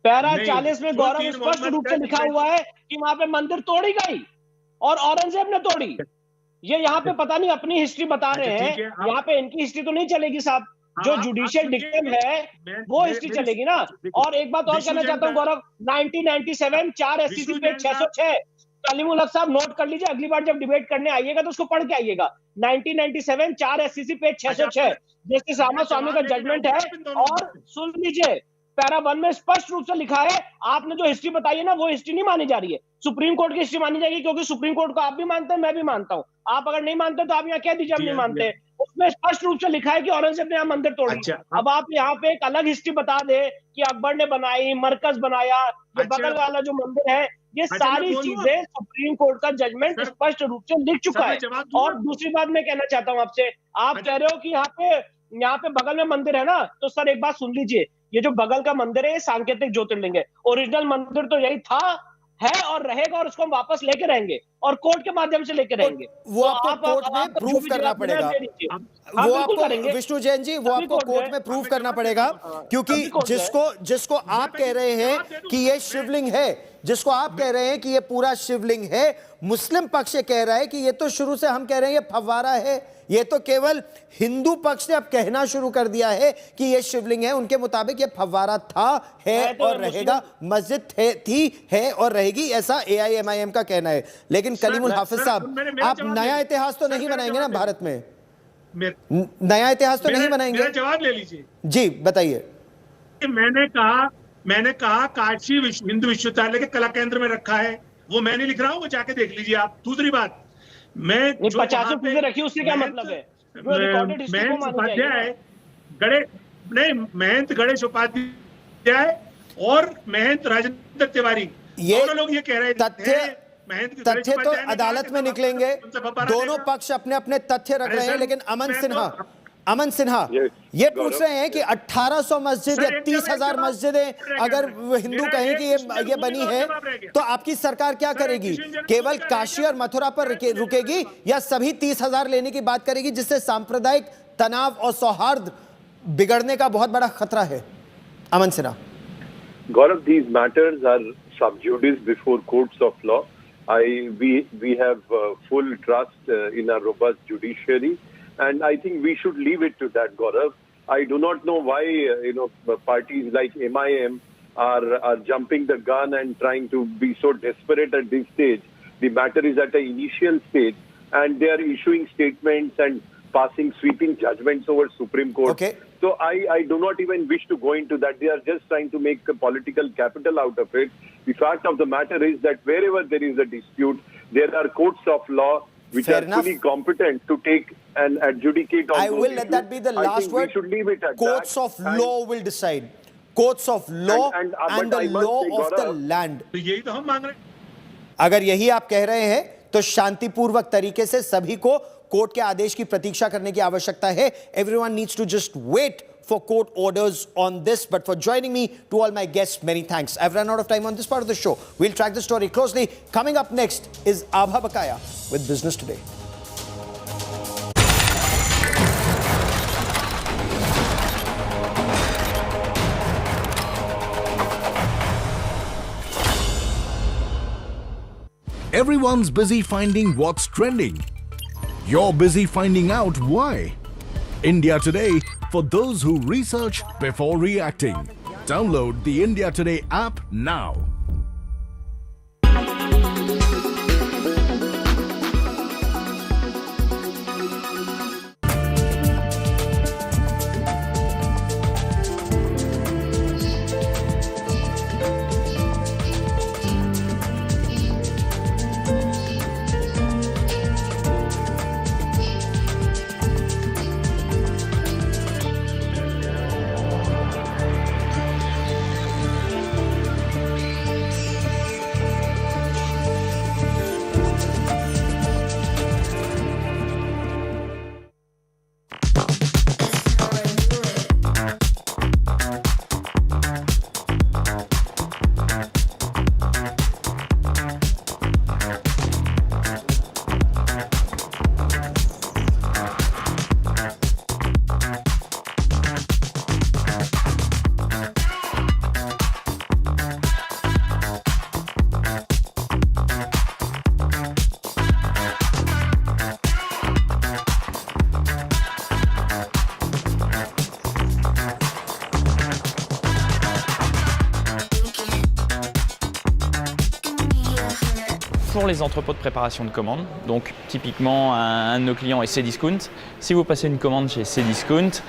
[SPEAKER 7] पैरा 40 में गौरव स्पष्ट रूप से लिखा हुआ है कि वहां पे मंदिर तोड़ी गई और औरंगजेब ने तोड़ी। ये यहाँ पे पता नहीं अपनी हिस्ट्री बता रहे हैं, यहाँ पे इनकी हिस्ट्री तो नहीं चलेगी साहब, जो जुडिशियल डिक्टेम है वो हिस्ट्री चलेगी ना। और एक बात और कहना चाहता हूँ गौरव, 1997 4 SCC पेज 606, कलीमुल हक साहब नोट कर लीजिए, अगली बार जब डिबेट करने आइएगा तो उसको पढ़ के आइएगा। 1997 4 SCC पेज 606 जस्टिस रामा स्वामी का जजमेंट है, और सुन लीजिए, पैरा 1 में स्पष्ट रूप से लिखा है, आपने जो हिस्ट्री बताई है ना वो हिस्ट्री नहीं मानी जा रही है, सुप्रीम कोर्ट की हिस्ट्री मानी जाएगी, क्योंकि सुप्रीम कोर्ट को आप भी मानते हैं, मैं भी मानता हूं। आप अगर नहीं मानते तो आप यहाँ कह दीजिए हम नहीं मानते। उसमें स्पष्ट रूप से लिखा है कि औरंगजेब ने यहाँ मंदिर तोड़ी। अब आप यहाँ पे एक अलग हिस्ट्री बता दे कि अकबर ने बनाई, मरकज बनाया, ये बगल वाला जो मंदिर है, ये सारी चीजें सुप्रीम कोर्ट का जजमेंट स्पष्ट रूप से लिख चुका है। और दूसरी बात मैं कहना चाहता हूँ आपसे, आप कह रहे हो कि यहाँ पे बगल में मंदिर है ना, तो सर एक बात सुन लीजिए, ये जो बगल का मंदिर है ये सांकेतिक ज्योतिर्लिंग है, ओरिजिनल मंदिर तो यही था, है और रहेगा, और उसको हम वापस लेके रहेंगे। और कोर्ट के माध्यम से लेके रहेंगे।
[SPEAKER 10] वो आपको कोर्ट में प्रूव करना पड़ेगा। वो आपको विष्णु जैन जी, वो आपको कोर्ट में प्रूव करना पड़ेगा, क्योंकि जिसको आप कह रहे हैं कि ये शिवलिंग है, जिसको आप कह रहे हैं कि ये पूरा शिवलिंग है, मुस्लिम पक्ष ये कह रहा है कि ये तो शुरू से हम कह रहे हैं ये फव्वारा है। ये तो केवल हिंदू पक्ष ने अब कहना शुरू कर दिया है कि ये शिवलिंग है। उनके मुताबिक ये फव्वारा था, है और रहेगा, मस्जिद थी, है और रहेगी, ऐसा AIMIM का कहना है। लेकिन कलीमुल हाफिज साहब, आप नया इतिहास तो नहीं बनाएंगे ना भारत में? नया इतिहास तो नहीं बनाएंगे?
[SPEAKER 4] मेरा जवाब ले लीजिए
[SPEAKER 10] जी, बताइए।
[SPEAKER 4] मैंने कहा काशी हिंदू विश्वविद्यालय के कला केंद्र में रखा है, वो मैं नहीं लिख रहा हूँ, वो जाके देख लीजिए आप। दूसरी बात, मैं
[SPEAKER 7] 50 चीजें रखी, उससे क्या मतलब है?
[SPEAKER 4] महंत गणेश उपाध्याय और महंत राजेंद्र तिवारी, दोनों लोग ये कह रहे हैं
[SPEAKER 10] तथ्य तो अदालत में निकलेंगे। दोनों पक्ष अपने अपने तथ्य रख रहे हैं, लेकिन अमन सिन्हा ये पूछ रहे हैं कि 1800 मस्जिद या 30,000 मस्जिदें अगर हिंदू कहें कि ये बनी है, तो आपकी सरकार क्या करेगी? केवल काशी और मथुरा पर रुकेगी या सभी 30,000 लेने की बात करेगी, जिससे सांप्रदायिक तनाव और सौहार्द बिगड़ने का बहुत बड़ा खतरा है? अमन Sinha.
[SPEAKER 6] Gaurav, these matters are sub judice before courts of law. We have full trust in a robust judiciary. And I think we should leave it to that, Gaurav. I do not know why, parties like MIM are jumping the gun and trying to be so desperate at this stage. The matter is at an initial stage, and they are issuing statements and passing sweeping judgments over Supreme Court.
[SPEAKER 10] Okay.
[SPEAKER 6] So I do not even wish to go into that. They are just trying to make a political capital out of it. The fact of the matter is that wherever there is a dispute, there are courts of law which are fully competent to take and adjudicate on
[SPEAKER 10] I will let that be the last word.
[SPEAKER 6] We should leave it at
[SPEAKER 10] courts
[SPEAKER 6] that.
[SPEAKER 10] of law will decide. Courts of law and the law of the land.
[SPEAKER 4] यही तो हम मांग रहे हैं।
[SPEAKER 10] अगर यही आप कह रहे हैं तो शांतिपूर्वक तरीके से सभी को कोर्ट के आदेश की प्रतीक्षा करने की आवश्यकता है. Everyone needs to just wait for court orders on this. But for joining me, to all my guests, many thanks. I've run out of time on this part of the show. We'll track the story closely. Coming up next is Abha Bakaya with Business Today.
[SPEAKER 21] Everyone's busy finding what's trending. You're busy finding out why. India Today, for those who research before reacting. Download the India Today app now.
[SPEAKER 12] Pour les entrepôts de préparation de commandes, donc typiquement un de nos clients est Cdiscount. Si vous passez une commande chez Cdiscount,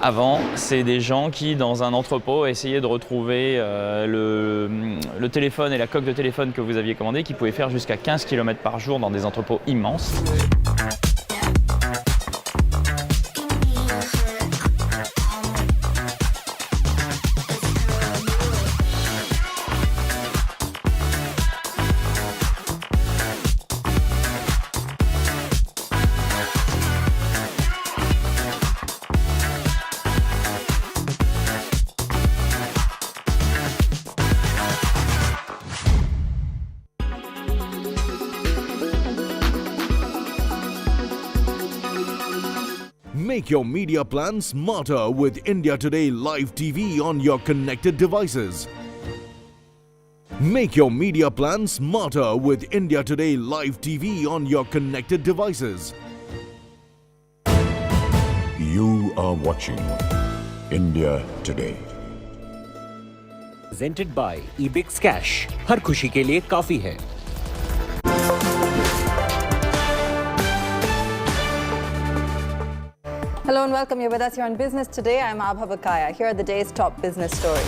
[SPEAKER 12] avant c'est des gens qui dans un entrepôt essayaient de retrouver le téléphone et la coque de téléphone que vous aviez commandé, qui pouvaient faire jusqu'à 15 km par jour dans des entrepôts immenses.
[SPEAKER 21] Make your media plan smarter with India Today Live TV on your connected devices. Make your media plan smarter with India Today Live TV on your connected devices.
[SPEAKER 25] You are watching India Today.
[SPEAKER 5] Presented by eBix Cash. हर खुशी के लिए काफी है.
[SPEAKER 11] Hello and welcome. You're with us here on Business Today. I'm Abha Bakaya. Here are the day's top business stories.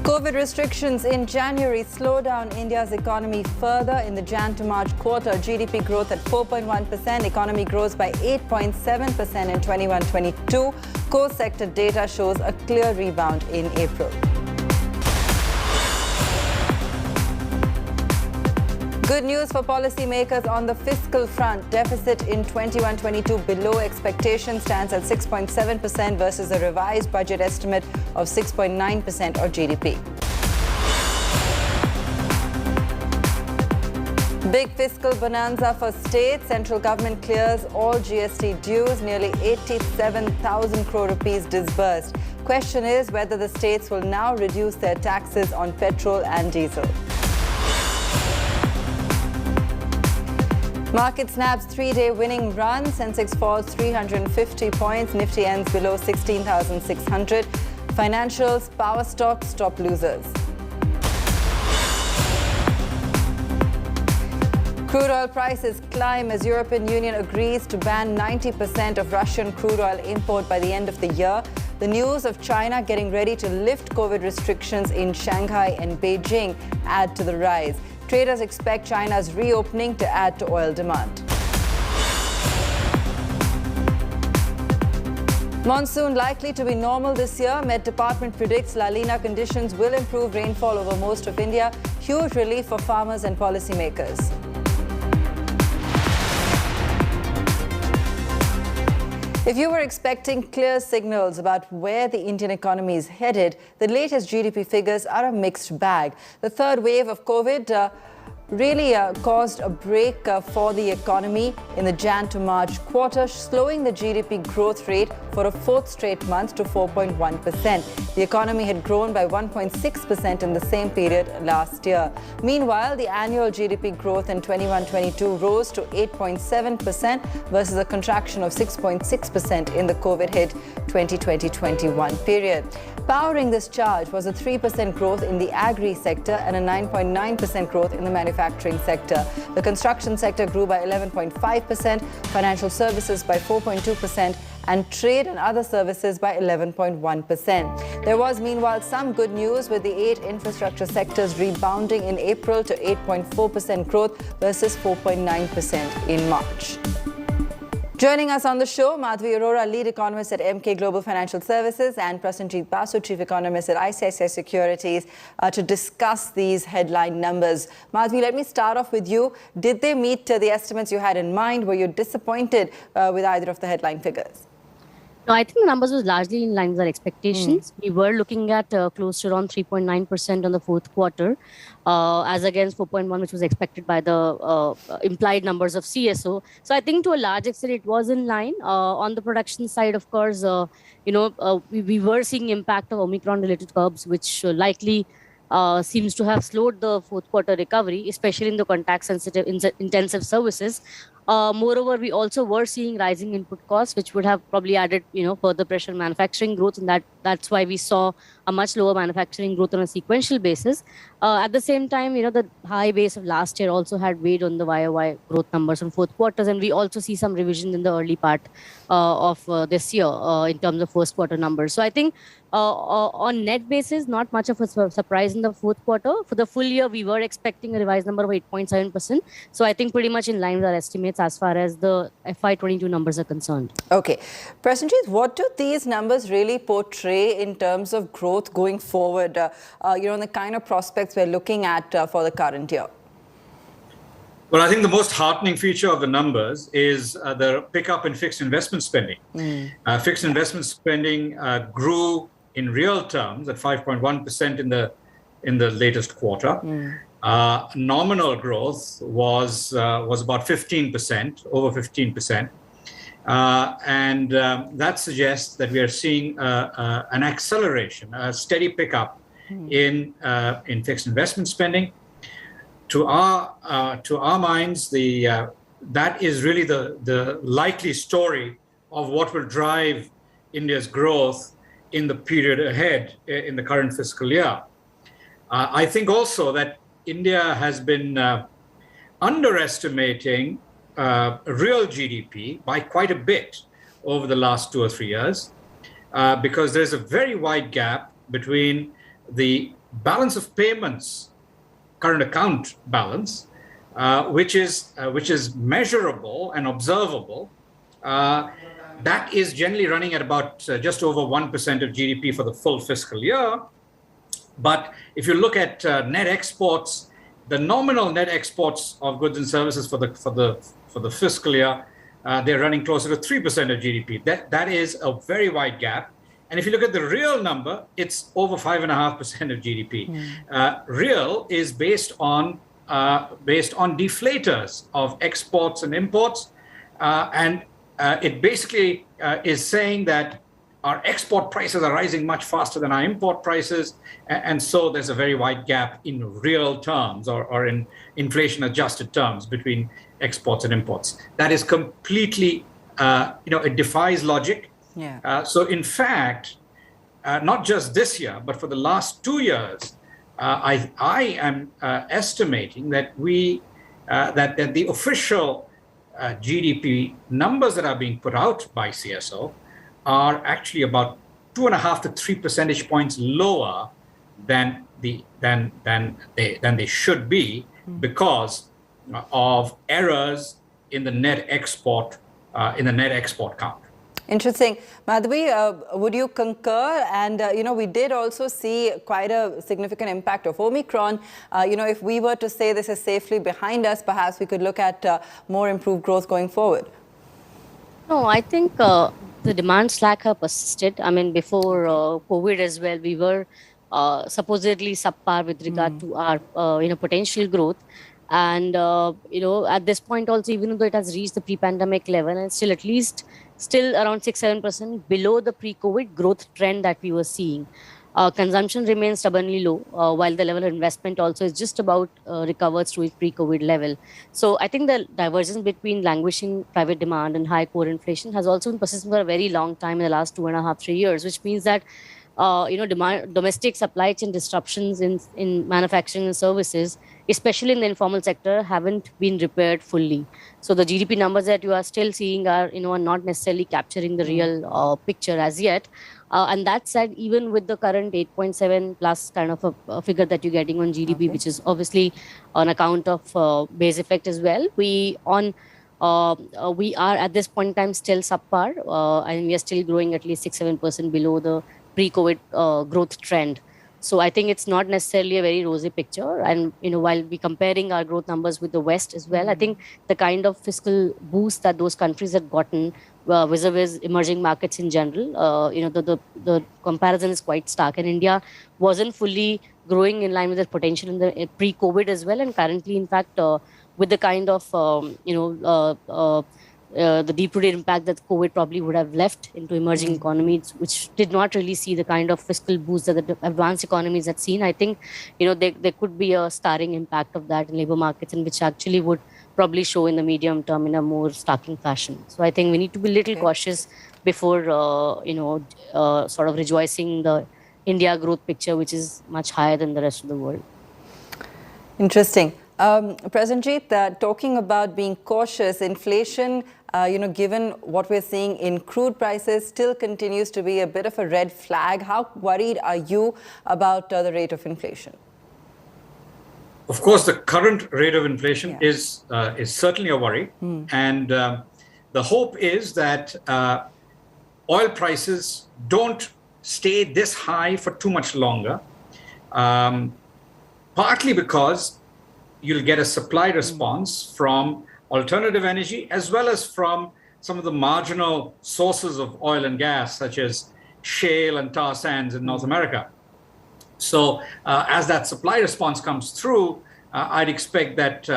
[SPEAKER 11] COVID restrictions in January slow down India's economy further in the Jan to March quarter. GDP growth at 4.1%. Economy grows by 8.7% in 21-22. Core sector data shows a clear rebound in April. Good news for policymakers on the fiscal front. Deficit in 21-22 below expectation stands at 6.7% versus a revised budget estimate of 6.9% of GDP. Big fiscal bonanza for states. Central government clears all GST dues. Nearly 87,000 crore rupees disbursed. Question is whether the states will now reduce their taxes on petrol and diesel. Market snaps 3-day winning run. Sensex falls 350 points. Nifty ends below 16,600. Financials, power stocks, top losers. Crude oil prices climb as European Union agrees to ban 90% of Russian crude oil import by the end of the year. The news of China getting ready to lift COVID restrictions in Shanghai and Beijing add to the rise. Traders expect China's reopening to add to oil demand. Monsoon likely to be normal this year. Met Department predicts La Nina conditions will improve rainfall over most of India. Huge relief for farmers and policymakers. If you were expecting clear signals about where the Indian economy is headed, the latest GDP figures are a mixed bag. The third wave of COVID really caused a break for the economy in the Jan to March quarter, slowing the GDP growth rate for a fourth straight month to 4.1%. The economy had grown by 1.6% in the same period last year. Meanwhile, the annual GDP growth in 21-22 rose to 8.7% versus a contraction of 6.6% in the COVID-hit 2020-21 period. Powering this charge was a 3% growth in the agri sector and a 9.9% growth in the manufacturing sector. The construction sector grew by 11.5%, financial services by 4.2%, and trade and other services by 11.1%. There was meanwhile some good news, with the 8 infrastructure sectors rebounding in April to 8.4% growth versus 4.9% in March. Joining us on the show, Madhvi Arora, lead economist at MK Global Financial Services, and Prasenjit Basu, chief economist at ICICI Securities, to discuss these headline numbers. Madhvi, let me start off with you. Did they meet the estimates you had in mind? Were you disappointed with either of the headline figures?
[SPEAKER 13] No, I think the numbers was largely in line with our expectations. We were looking at close to around 3.9% on the fourth quarter, as against 4.1%, which was expected by the implied numbers of CSO. So I think to a large extent it was in line. On the production side, of course, we were seeing impact of Omicron-related curbs, which likely seems to have slowed the fourth quarter recovery, especially in the contact-sensitive intensive services. Moreover, we also were seeing rising input costs, which would have probably added, further pressure on manufacturing growth, and that's why we saw a much lower manufacturing growth on a sequential basis. At the same time, the high base of last year also had weighed on the YOY growth numbers in fourth quarters, and we also see some revision in the early part of this year in terms of first quarter numbers. So I think on net basis, not much of a surprise in the fourth quarter. For the full year, we were expecting a revised number of 8.7%. So I think pretty much in line with our estimates as far as the FY22 numbers are concerned.
[SPEAKER 11] Okay. Prasenjit, what do these numbers really portray in terms of growth going forward, the kind of prospects we're looking at for the current year?
[SPEAKER 14] Well, I think the most heartening feature of the numbers is the pickup in fixed investment spending. Fixed investment spending grew in real terms at 5.1% in the latest quarter. nominal growth was about 15%, over 15%. And that suggests that we are seeing an acceleration, a steady pickup in fixed investment spending. To our minds, that is really the likely story of what will drive India's growth in the period ahead in the current fiscal year. I think also that India has been underestimating real GDP by quite a bit over the last 2 or 3 years, because there's a very wide gap between the balance of payments, current account balance, which is measurable and observable. That is generally running at about just over 1% of GDP for the full fiscal year. But if you look at net exports, the nominal net exports of goods and services for the fiscal year, they're running closer to 3% of GDP. That is a very wide gap. And if you look at the real number, it's over 5.5% of GDP. Real is based on deflators of exports and imports, and it basically is saying that our export prices are rising much faster than our import prices, and so there's a very wide gap in real terms or in inflation-adjusted terms between exports and imports. That is completely, it defies logic.
[SPEAKER 11] Yeah.
[SPEAKER 14] So in fact, not just this year, but for the last 2 years, I am estimating that that the official GDP numbers that are being put out by CSO are actually about 2.5 to 3 percentage points lower than they should be because of errors in the net export count.
[SPEAKER 11] Interesting. Madhavi, would you concur? And, we did also see quite a significant impact of Omicron. If we were to say this is safely behind us, perhaps we could look at more improved growth going forward.
[SPEAKER 13] No, I think the demand slack have persisted. I mean, before COVID as well, we were supposedly subpar with regard to our, potential growth. And, at this point also, even though it has reached the pre-pandemic level, and still around 6-7% below the pre-COVID growth trend that we were seeing. Consumption remains stubbornly low, while the level of investment also is just about recovers to its pre-COVID level. So I think the divergence between languishing private demand and high core inflation has also been persistent for a very long time in the last 2.5-3 years, which means that domestic supply chain disruptions in manufacturing and services, especially in the informal sector, haven't been repaired fully. So the GDP numbers that you are still seeing are not necessarily capturing the real picture as yet. And that said, even with the current 8.7 plus kind of a figure that you're getting on GDP, which is obviously on account of base effect as well, we are at this point in time still subpar, and we are still growing at least 6-7% below the pre-COVID growth trend. So I think it's not necessarily a very rosy picture. And, while we're comparing our growth numbers with the West as well, I think the kind of fiscal boost that those countries had gotten vis-a-vis emerging markets in general, the comparison is quite stark. And India wasn't fully growing in line with its potential in the pre-COVID as well. And currently, in fact, with the kind of, the deep-rooted impact that COVID probably would have left into emerging economies, which did not really see the kind of fiscal boost that the advanced economies had seen. I think, there could be a starring impact of that in labor markets, and which actually would probably show in the medium term in a more starking fashion. So I think we need to be a little cautious before, sort of rejoicing the India growth picture, which is much higher than the rest of the world.
[SPEAKER 11] Interesting. Prasenjit, talking about being cautious, inflation, given what we're seeing in crude prices, still continues to be a bit of a red flag. How worried are you about the rate of inflation?
[SPEAKER 14] Of course, the current rate of inflation is certainly a worry. And the hope is that oil prices don't stay this high for too much longer, partly because you'll get a supply response from alternative energy, as well as from some of the marginal sources of oil and gas, such as shale and tar sands in North America. So as that supply response comes through, I'd expect that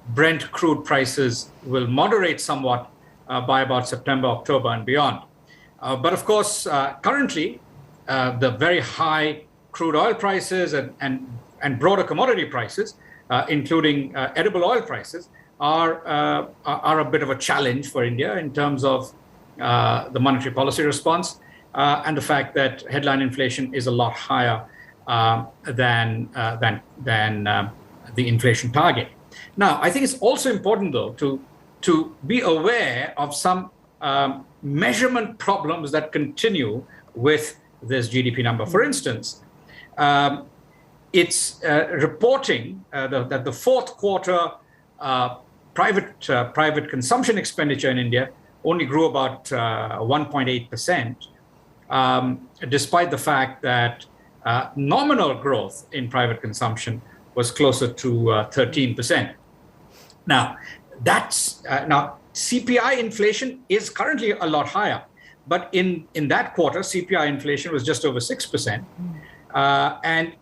[SPEAKER 14] Brent crude prices will moderate somewhat by about September, October, and beyond. But of course, currently, the very high crude oil prices and broader commodity prices, including edible oil prices, are a bit of a challenge for India in terms of the monetary policy response and the fact that headline inflation is a lot higher than the inflation target. Now, I think it's also important, though, to be aware of some measurement problems that continue with this GDP number. For instance, it's reporting that the fourth quarter private consumption expenditure in India only grew about 1.8%, despite the fact that nominal growth in private consumption was closer to 13%. Now, now CPI inflation is currently a lot higher, but in that quarter, CPI inflation was just over 6%, and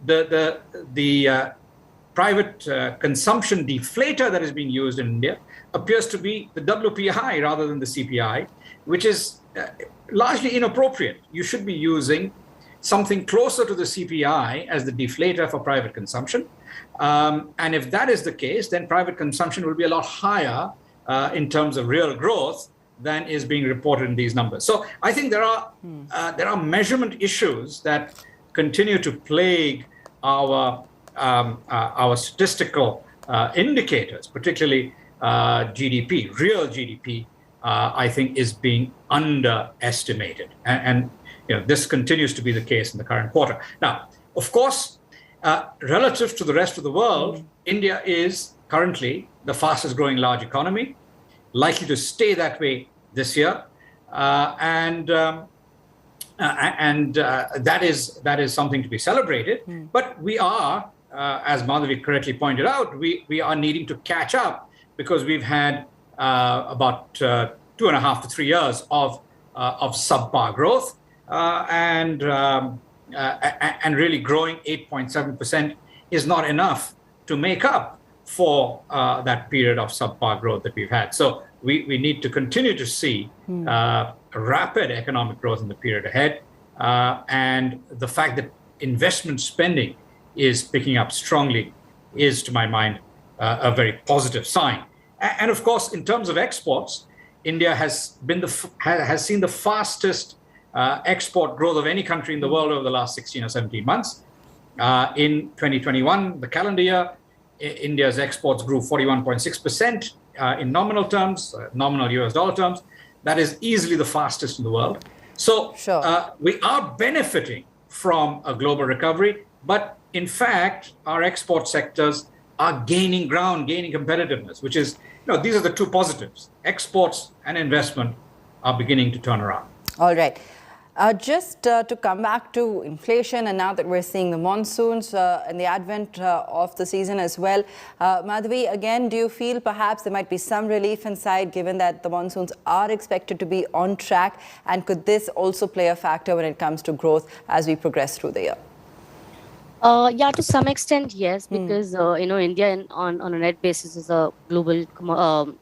[SPEAKER 14] the private consumption deflator that is being used in India appears to be the WPI rather than the CPI, which is largely inappropriate. You should be using something closer to the CPI as the deflator for private consumption. And if that is the case, then private consumption will be a lot higher in terms of real growth than is being reported in these numbers. So I think there are measurement issues that continue to plague our statistical indicators, particularly GDP. Real GDP, I think, is being underestimated, and this continues to be the case in the current quarter. Now, of course, relative to the rest of the world, India is currently the fastest growing large economy, likely to stay that way this year, and that is something to be celebrated. But we are, as Madhavi correctly pointed out, we are needing to catch up because we've had about 2.5 to 3 years of subpar growth, and really growing 8.7% is not enough to make up for that period of subpar growth that we've had. So we need to continue to see rapid economic growth in the period ahead, and the fact that investment spending is picking up strongly is, to my mind, a very positive sign. And of course, in terms of exports, India has seen the fastest export growth of any country in the world over the last 16 or 17 months. In 2021, the calendar year, India's exports grew 41.6% in nominal terms, nominal US dollar terms. That is easily the fastest in the world. So we are benefiting from a global recovery, but in fact, our export sectors are gaining ground, gaining competitiveness, which is, these are the two positives. Exports and investment are beginning to turn around.
[SPEAKER 11] All right. Just to come back to inflation, and now that we're seeing the monsoons and the advent of the season as well, Madhavi, again, do you feel perhaps there might be some relief inside, given that the monsoons are expected to be on track? And could this also play a factor when it comes to growth as we progress through the year?
[SPEAKER 13] Yeah, to some extent, yes, because India on a net basis is a global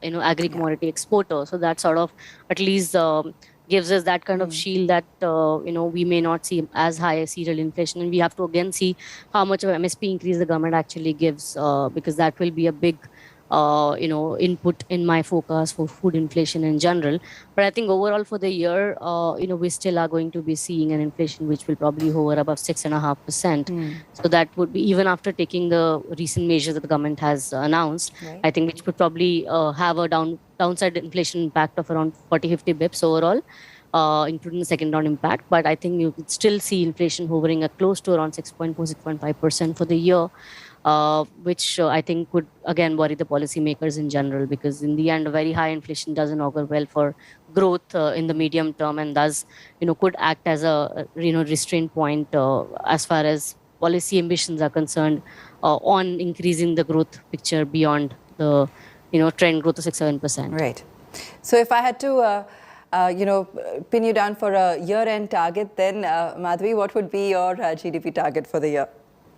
[SPEAKER 13] agri-commodity exporter, so that sort of at least gives us that kind of shield that we may not see as high cereal inflation, and we have to again see how much of MSP increase the government actually gives, because that will be a big input in my forecast for food inflation in general. But I think overall for the year, we still are going to be seeing an inflation which will probably hover above 6.5%. So that would be, even after taking the recent measures that the government has announced, I think which would probably have a downside inflation impact of around 40-50 bips overall, including the second round impact. But I think you could still see inflation hovering at close to around 6.4-6.5% for the year. Which I think would again worry the policymakers in general, because in the end, a very high inflation doesn't augur well for growth in the medium term, and thus could act as a restraint point as far as policy ambitions are concerned on increasing the growth picture beyond the trend growth of 6-7%.
[SPEAKER 11] Right. So if I had to pin you down for a year-end target, then Madhavi, what would be your GDP target for the year?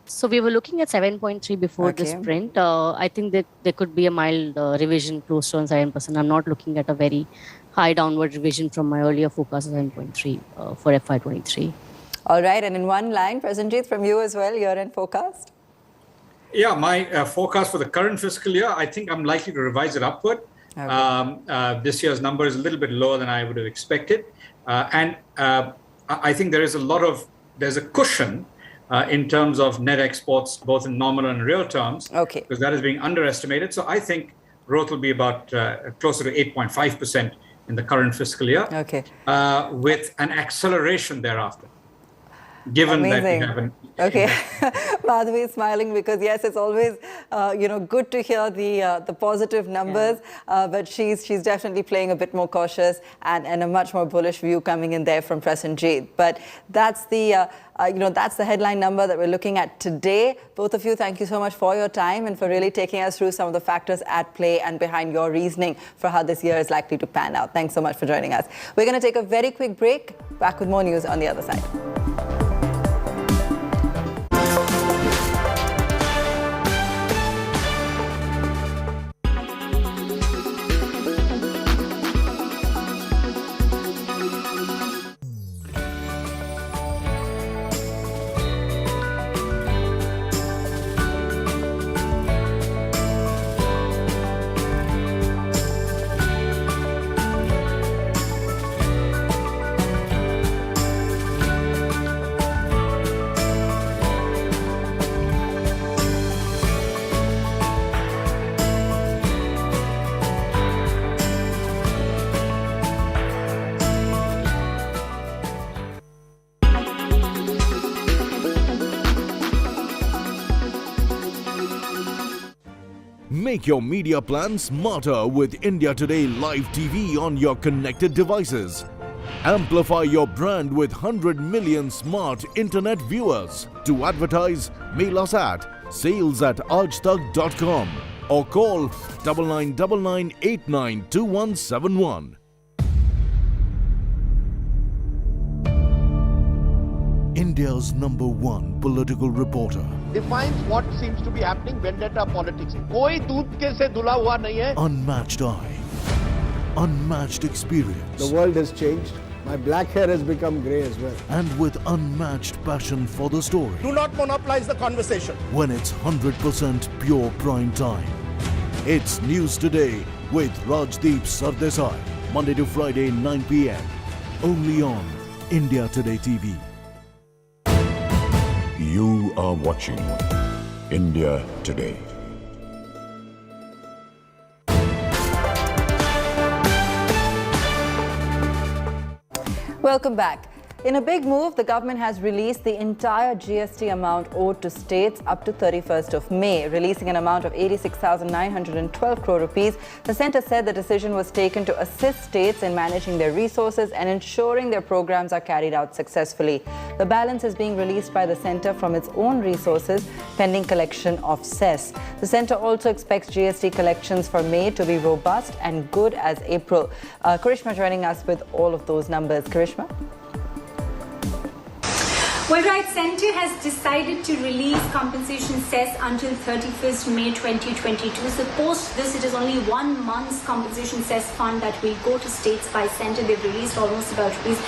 [SPEAKER 13] So we were looking at 7.3 before this print. I think that there could be a mild revision close to 7%. I'm not looking at a very high downward revision from my earlier forecast of 7.3 for FY23.
[SPEAKER 11] All right, and in one line, Prasenjit, from you as well, year-end forecast?
[SPEAKER 14] Yeah, my forecast for the current fiscal year, I think I'm likely to revise it upward. Okay. This year's number is a little bit lower than I would have expected. And I think there's a cushion in terms of net exports, both in nominal and real terms, because that is being underestimated. So I think growth will be about closer to 8.5% in the current fiscal year, with an acceleration thereafter. Given that we haven't.
[SPEAKER 11] Okay, Madhavi is smiling because yes, it's always good to hear the positive numbers, but she's definitely playing a bit more cautious and a much more bullish view coming in there from Prasenjit. But that's the that's the headline number that we're looking at today. Both of you, thank you so much for your time and for really taking us through some of the factors at play and behind your reasoning for how this year is likely to pan out. Thanks so much for joining us. We're going to take a very quick break. Back with more news on the other side.
[SPEAKER 21] Make your media plan smarter with India Today Live TV on your connected devices. Amplify your brand with 100 million smart internet viewers. To advertise, mail us at sales@aajtak.com or call 9999892171. India's #1 political reporter.
[SPEAKER 1] Defines what seems to be happening, vendetta politics. कोई दूध के से धुला हुआ नहीं है.
[SPEAKER 21] Unmatched eye, unmatched experience.
[SPEAKER 9] The world has changed. My black hair has become grey as well.
[SPEAKER 21] And with unmatched passion for the story.
[SPEAKER 1] Do not monopolize the conversation.
[SPEAKER 21] When it's 100% pure prime time. It's News Today with Rajdeep Sardesai. Monday to Friday, 9 p.m. Only on India Today TV.
[SPEAKER 25] You are watching India Today.
[SPEAKER 11] Welcome back. In a big move, the government has released the entire GST amount owed to states up to 31st of May, releasing an amount of 86,912 crore rupees. The centre said the decision was taken to assist states in managing their resources and ensuring their programs are carried out successfully. The balance is being released by the centre from its own resources, pending collection of cess. The centre also expects GST collections for May to be robust and good as April. Karishma joining us with all of those numbers. Karishma?
[SPEAKER 16] Well, right, Centre has decided to release compensation cess until 31st May 2022. So post this, it is only 1 month's compensation cess fund that will go to states by Centre. They've released almost about rupees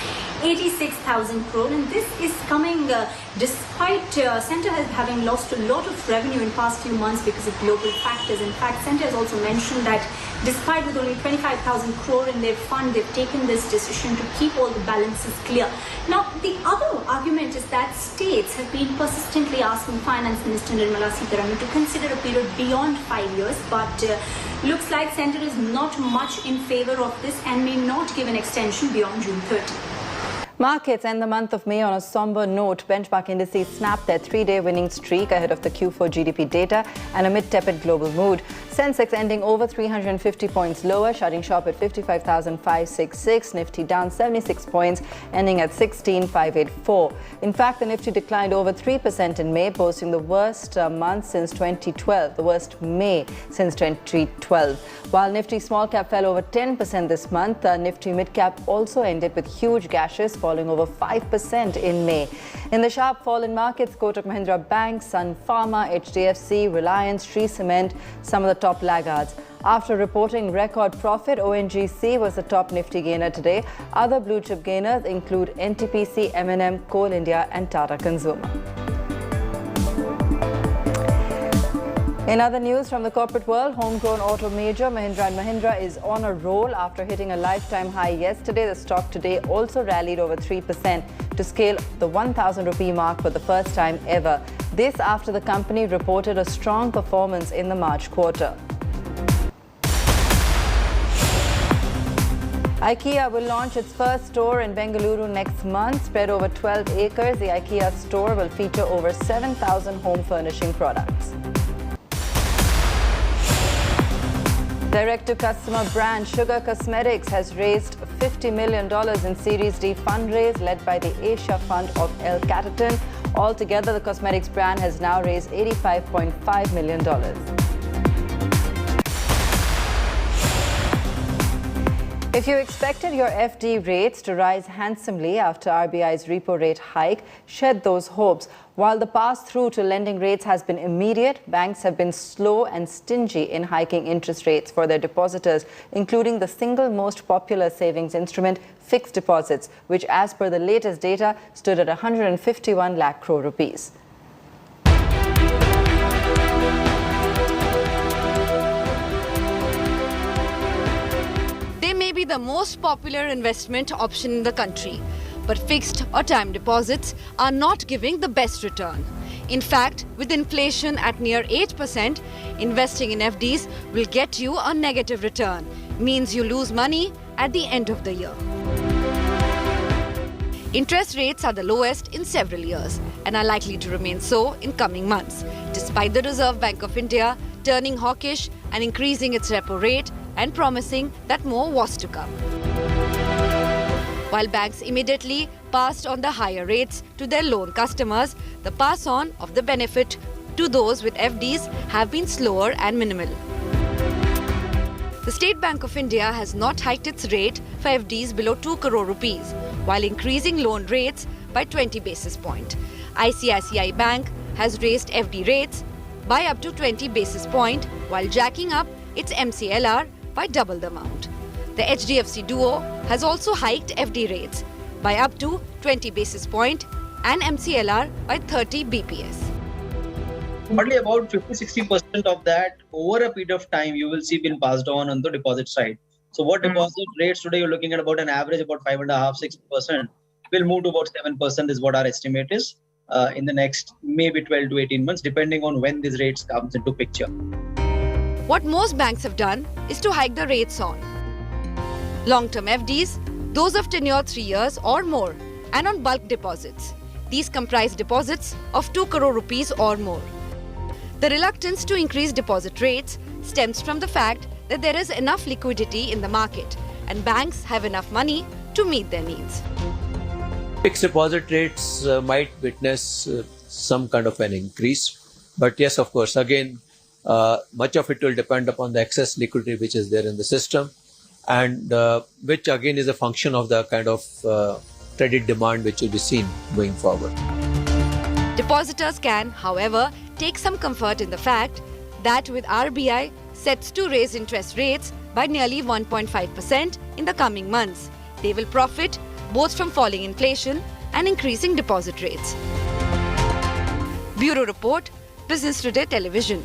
[SPEAKER 16] 86,000 crore, and this is coming despite Centre having lost a lot of revenue in past few months because of global factors. In fact, Centre has also mentioned that despite with only 25,000 crore in their fund, they've taken this decision to keep all the balances clear. Now, the other argument is that states have been persistently asking Finance Minister Nirmala Sitharaman to consider a period beyond 5 years, but looks like Centre is not much in favour of this and may not give an extension beyond June 30.
[SPEAKER 11] Markets end the month of May on a somber note. Benchmark indices snapped their 3-day winning streak ahead of the Q4 GDP data and amid tepid global mood. Sensex ending over 350 points lower, shutting shop at 55,566. Nifty down 76 points, ending at 16,584. In fact, the Nifty declined over 3% in May, posting the worst month since 2012, the worst May since 2012. While Nifty small cap fell over 10% this month, Nifty mid cap also ended with huge gashes, falling over 5% in May. In the sharp fall in markets, Kotak Mahindra Bank, Sun Pharma, HDFC, Reliance, Shree Cement, some of the top laggards. After reporting record profit, ONGC was the top Nifty gainer today. Other blue chip gainers include NTPC, M&M, Coal India and Tata Consumer. In other news from the corporate world, homegrown auto major Mahindra & Mahindra is on a roll after hitting a lifetime high yesterday. The stock today also rallied over 3% to scale the 1,000 rupee mark for the first time ever. This after the company reported a strong performance in the March quarter. IKEA will launch its first store in Bengaluru next month. Spread over 12 acres, the IKEA store will feature over 7,000 home furnishing products. Direct-to-customer brand Sugar Cosmetics has raised $50 million in Series D fundraise led by the Asia Fund of El Capitan. Altogether, the cosmetics brand has now raised $85.5 million. If you expected your FD rates to rise handsomely after RBI's repo rate hike, shed those hopes. While the pass-through to lending rates has been immediate, banks have been slow and stingy in hiking interest rates for their depositors, including the single most popular savings instrument, fixed deposits, which as per the latest data stood at 151 lakh crore rupees.
[SPEAKER 24] They may be the most popular investment option in the country, but fixed or time deposits are not giving the best return. In fact, with inflation at near 8%, investing in FDs will get you a negative return, means you lose money at the end of the year. Interest rates are the lowest in several years and are likely to remain so in coming months, despite the Reserve Bank of India turning hawkish and increasing its repo rate and promising that more was to come. While banks immediately passed on the higher rates to their loan customers, the pass-on of the benefit to those with FDs have been slower and minimal. The State Bank of India has not hiked its rate for FDs below 2 crore rupees, while increasing loan rates by 20 basis points. ICICI Bank has raised FD rates by up to 20 basis points, while jacking up its MCLR by double the amount. The HDFC duo has also hiked FD rates by up to 20 basis points and MCLR by 30 BPS.
[SPEAKER 3] Hardly about 50-60% of that over a period of time you will see been passed on the deposit side. So what deposit rates today you're looking at about an average about 5.5-6%. Will move to about 7% is what our estimate is in the next maybe 12 to 18 months depending on when these rates comes into picture.
[SPEAKER 24] What most banks have done is to hike the rates on long-term FDs, those of tenure 3 years or more, and on bulk deposits. These comprise deposits of 2 crore rupees or more. The reluctance to increase deposit rates stems from the fact that there is enough liquidity in the market and banks have enough money to meet their needs.
[SPEAKER 17] Fixed deposit rates might witness some kind of an increase. But yes, of course, again, much of it will depend upon the excess liquidity which is there in the system, and which again is a function of the kind of credit demand which will be seen going forward.
[SPEAKER 24] Depositors can, however, take some comfort in the fact that with RBI sets to raise interest rates by nearly 1.5% in the coming months, they will profit both from falling inflation and increasing deposit rates. Bureau Report, Business Today Television.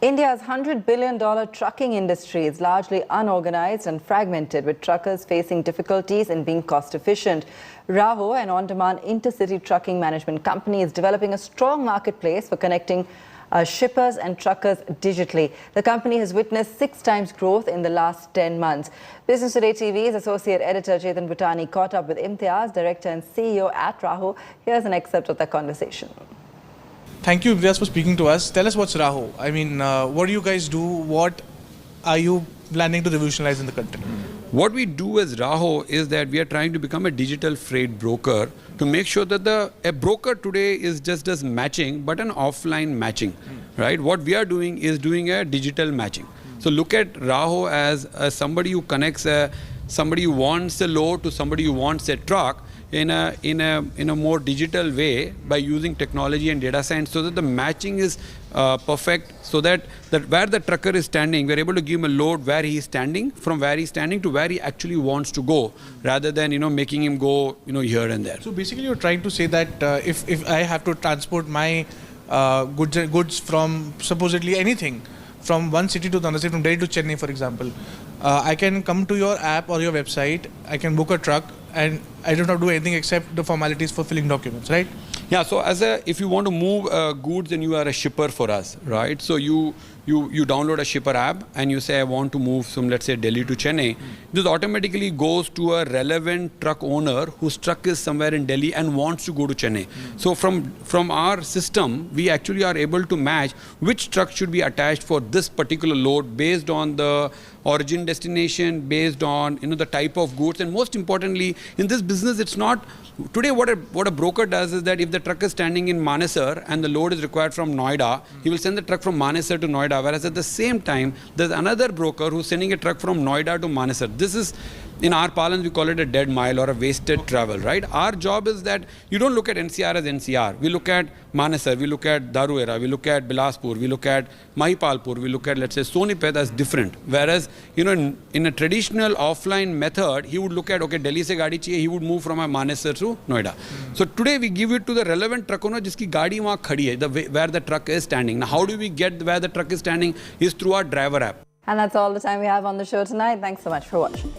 [SPEAKER 11] India's $100 billion trucking industry is largely unorganized and fragmented, with truckers facing difficulties in being cost efficient. Raho, an on-demand intercity trucking management company, is developing a strong marketplace for connecting shippers and truckers digitally. The company has witnessed 6 times growth in the last 10 months. Business Today TV's associate editor Chetan Bhutani caught up with Imtiaz, director and CEO at Raho. Here's an excerpt of that conversation.
[SPEAKER 18] Thank you, Imtiaz, for speaking to us. Tell us what's Raho. I mean, what do you guys do? What are you planning to revolutionize in the country?
[SPEAKER 19] What we do as Raho is that we are trying to become a digital freight broker to make sure that a broker today is just as matching, but an offline matching, right? What we are doing is doing a digital matching. So look at Raho as somebody who connects a somebody who wants a load to somebody who wants a truck in a more digital way by using technology and data science, so that the matching is perfect, so that where the trucker is standing, we're able to give him a load where he is standing, from where he's standing to where he actually wants to go, rather than making him go here and there.
[SPEAKER 18] So basically you're trying to say that if I have to transport my goods from supposedly anything from one city to the other, say from Delhi to Chennai for example, I can come to your app or your website, I can book a truck and I don't have to do anything except the formalities for filling documents, right?
[SPEAKER 19] Yeah, so if you want to move goods, then you are a shipper for us, right? So you download a shipper app and you say, I want to move from, let's say, Delhi to Chennai. This automatically goes to a relevant truck owner whose truck is somewhere in Delhi and wants to go to Chennai. So from our system, we actually are able to match which truck should be attached for this particular load based on the origin destination, based on the type of goods, and most importantly, in this business, it's not today. What a broker does is that if the truck is standing in Manesar and the load is required from Noida, he will send the truck from Manesar to Noida. Whereas at the same time, there's another broker who's sending a truck from Noida to Manesar. This is, in our parlance, we call it a dead mile or a wasted travel, right? Our job is that you don't look at NCR as NCR. We look at Manesar, we look at Daruera, we look at Bilaspur, we look at Mahipalpur, we look at, let's say, Sonipet as different. Whereas, in a traditional offline method, he would look at, okay, Delhi se gaadi chahiye, he would move from Manesar to Noida. So today we give it to the relevant truck owner jiski gaadi wahan khadi hai, where the truck is standing. Now, how do we get where the truck is standing is through our driver app.
[SPEAKER 11] And that's all the time we have on the show tonight. Thanks so much for watching.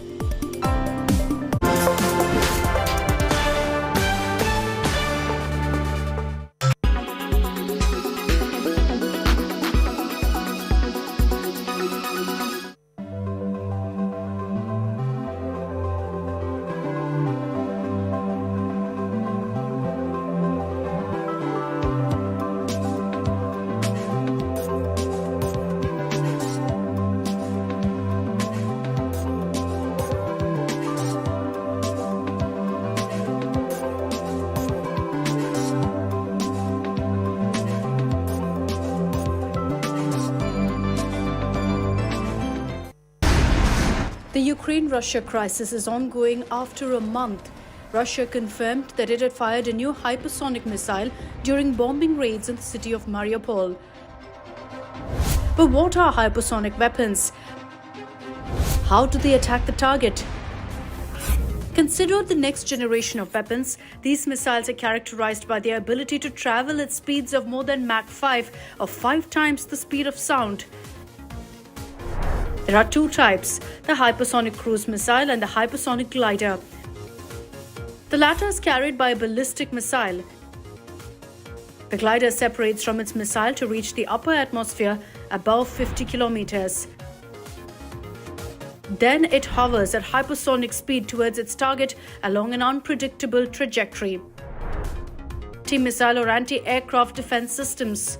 [SPEAKER 2] The Ukraine-Russia crisis is ongoing after a month. Russia confirmed that it had fired a new hypersonic missile during bombing raids in the city of Mariupol. But what are hypersonic weapons? How do they attack the target? Considered the next generation of weapons, these missiles are characterized by their ability to travel at speeds of more than Mach 5, or 5 times the speed of sound. There are two types, the hypersonic cruise missile and the hypersonic glider. The latter is carried by a ballistic missile. The glider separates from its missile to reach the upper atmosphere above 50 kilometers. Then it hovers at hypersonic speed towards its target along an unpredictable trajectory. Anti-missile or anti-aircraft defense systems.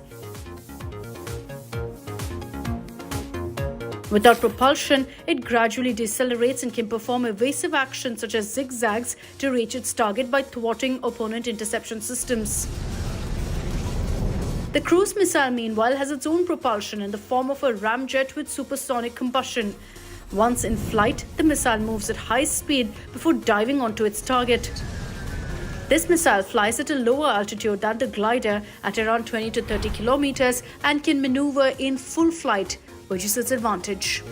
[SPEAKER 2] Without propulsion, it gradually decelerates and can perform evasive actions such as zigzags to reach its target by thwarting opponent interception systems. The cruise missile, meanwhile, has its own propulsion in the form of a ramjet with supersonic combustion. Once in flight, the missile moves at high speed before diving onto its target. This missile flies at a lower altitude than the glider at around 20 to 30 kilometers and can maneuver in full flight, which is its advantage.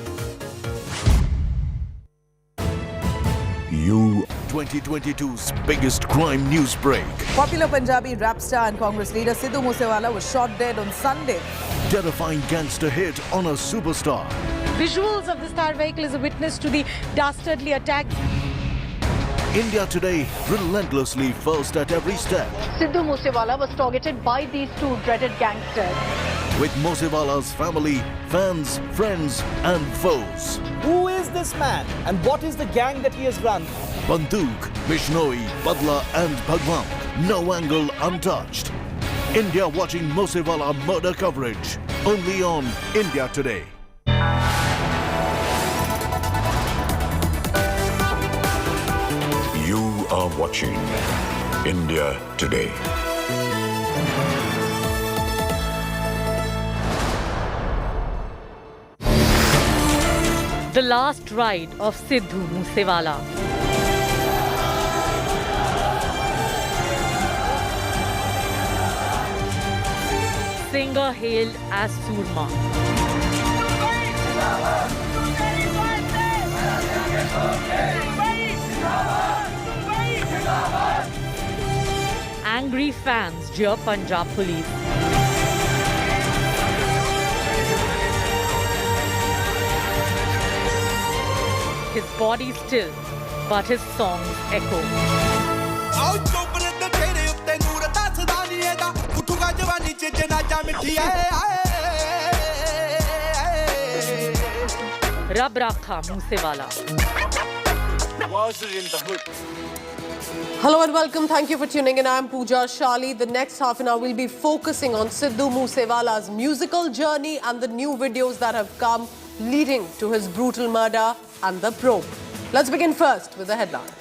[SPEAKER 21] 2022's biggest crime news break.
[SPEAKER 8] Popular Punjabi rap star and Congress leader Sidhu Moose Wala was shot dead on Sunday.
[SPEAKER 21] Terrifying gangster hit on a superstar.
[SPEAKER 20] Visuals of the star vehicle is a witness to the dastardly attack.
[SPEAKER 21] India Today, relentlessly first at every step.
[SPEAKER 20] Sidhu Moose Wala was targeted by these two dreaded gangsters.
[SPEAKER 21] With Moosewala's family, fans, friends and foes.
[SPEAKER 22] Who is this man and what is the gang that he has run?
[SPEAKER 21] Banduk, Bishnoi, Badla and Bhagwan. No angle untouched. India watching Moosewala murder coverage. Only on India Today.
[SPEAKER 25] You are watching India Today.
[SPEAKER 4] The last ride of Sidhu Moose Wala. Singer hailed as Surma. Angry fans jeer Punjab police. His body still, but his songs echo. Rab Rakha Moosewala.
[SPEAKER 6] Hello and welcome. Thank you for tuning in. I'm Pooja Shali. The next half an hour we'll be focusing on Sidhu Moose Wala's musical journey and the new videos that have come leading to his brutal murder and the probe. Let's begin first with the headlines.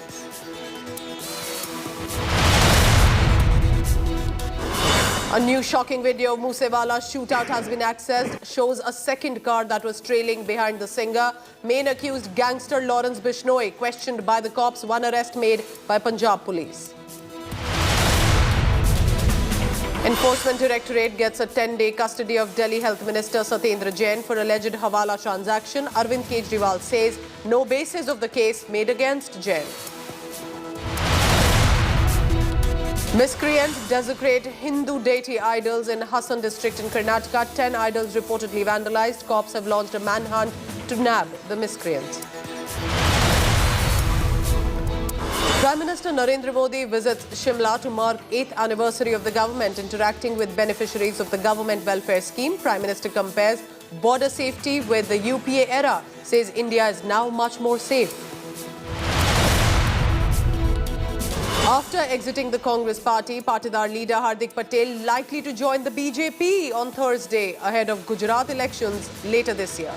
[SPEAKER 6] A new shocking video of Moosewala's shootout has been accessed, shows a second car that was trailing behind the singer. Main accused gangster Lawrence Bishnoi questioned by the cops, one arrest made by Punjab police. Enforcement Directorate gets a 10-day custody of Delhi Health Minister Satyendra Jain for alleged Hawala transaction. Arvind Kejriwal says no basis of the case made against Jain. Miscreants desecrate Hindu deity idols in Hassan district in Karnataka. 10 idols reportedly vandalized. Cops have launched a manhunt to nab the miscreants. Prime Minister Narendra Modi visits Shimla to mark 8th anniversary of the government, interacting with beneficiaries of the government welfare scheme. Prime Minister compares border safety with the UPA era, says India is now much more safe. After exiting the Congress party, Patidar leader Hardik Patel likely to join the BJP on Thursday ahead of Gujarat elections later this year.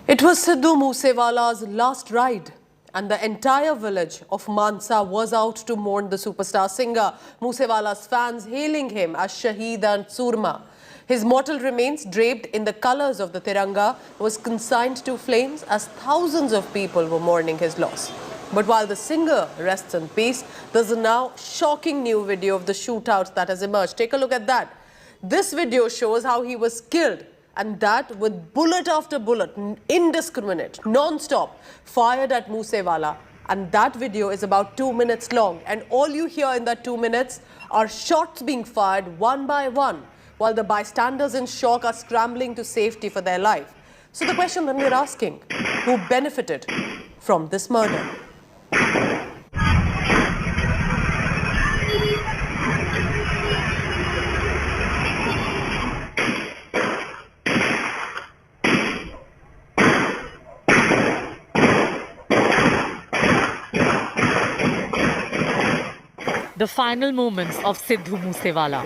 [SPEAKER 6] It was Sidhu Moose Wala's last ride, and the entire village of Mansa was out to mourn the superstar singer. Moosewala's fans hailing him as Shaheed and Surma. His mortal remains, draped in the colours of the Tiranga, was consigned to flames as thousands of people were mourning his loss. But while the singer rests in peace, there's a now shocking new video of the shootout that has emerged. Take a look at that. This video shows how he was killed, and that with bullet after bullet, indiscriminate, non-stop, fired at Moosewala. And that video is about 2 minutes long. And all you hear in that 2 minutes are shots being fired one by one, while the bystanders in shock are scrambling to safety for their life. So the question that we're asking, who benefited from this murder?
[SPEAKER 4] The final moments of Sidhu Moose Wala.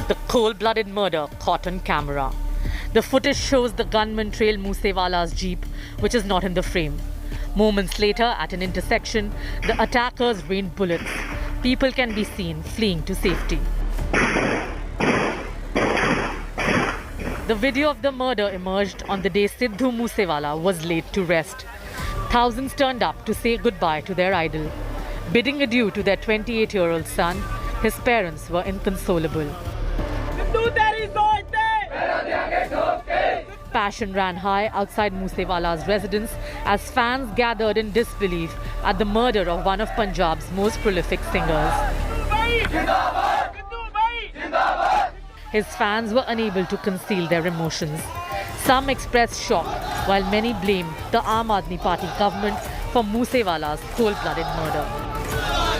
[SPEAKER 4] The cold-blooded murder caught on camera. The footage shows the gunman trail Moosewala's jeep, which is not in the frame. Moments later, at an intersection, the attackers rained bullets. People can be seen fleeing to safety. The video of the murder emerged on the day Sidhu Moosewala was laid to rest. Thousands turned up to say goodbye to their idol. Bidding adieu to their 28-year-old son, his parents were inconsolable. Passion ran high outside Moosewala's residence as fans gathered in disbelief at the murder of one of Punjab's most prolific singers. His fans were unable to conceal their emotions. Some expressed shock, while many blamed the Aam Aadmi Party government for Moosewala's cold-blooded murder.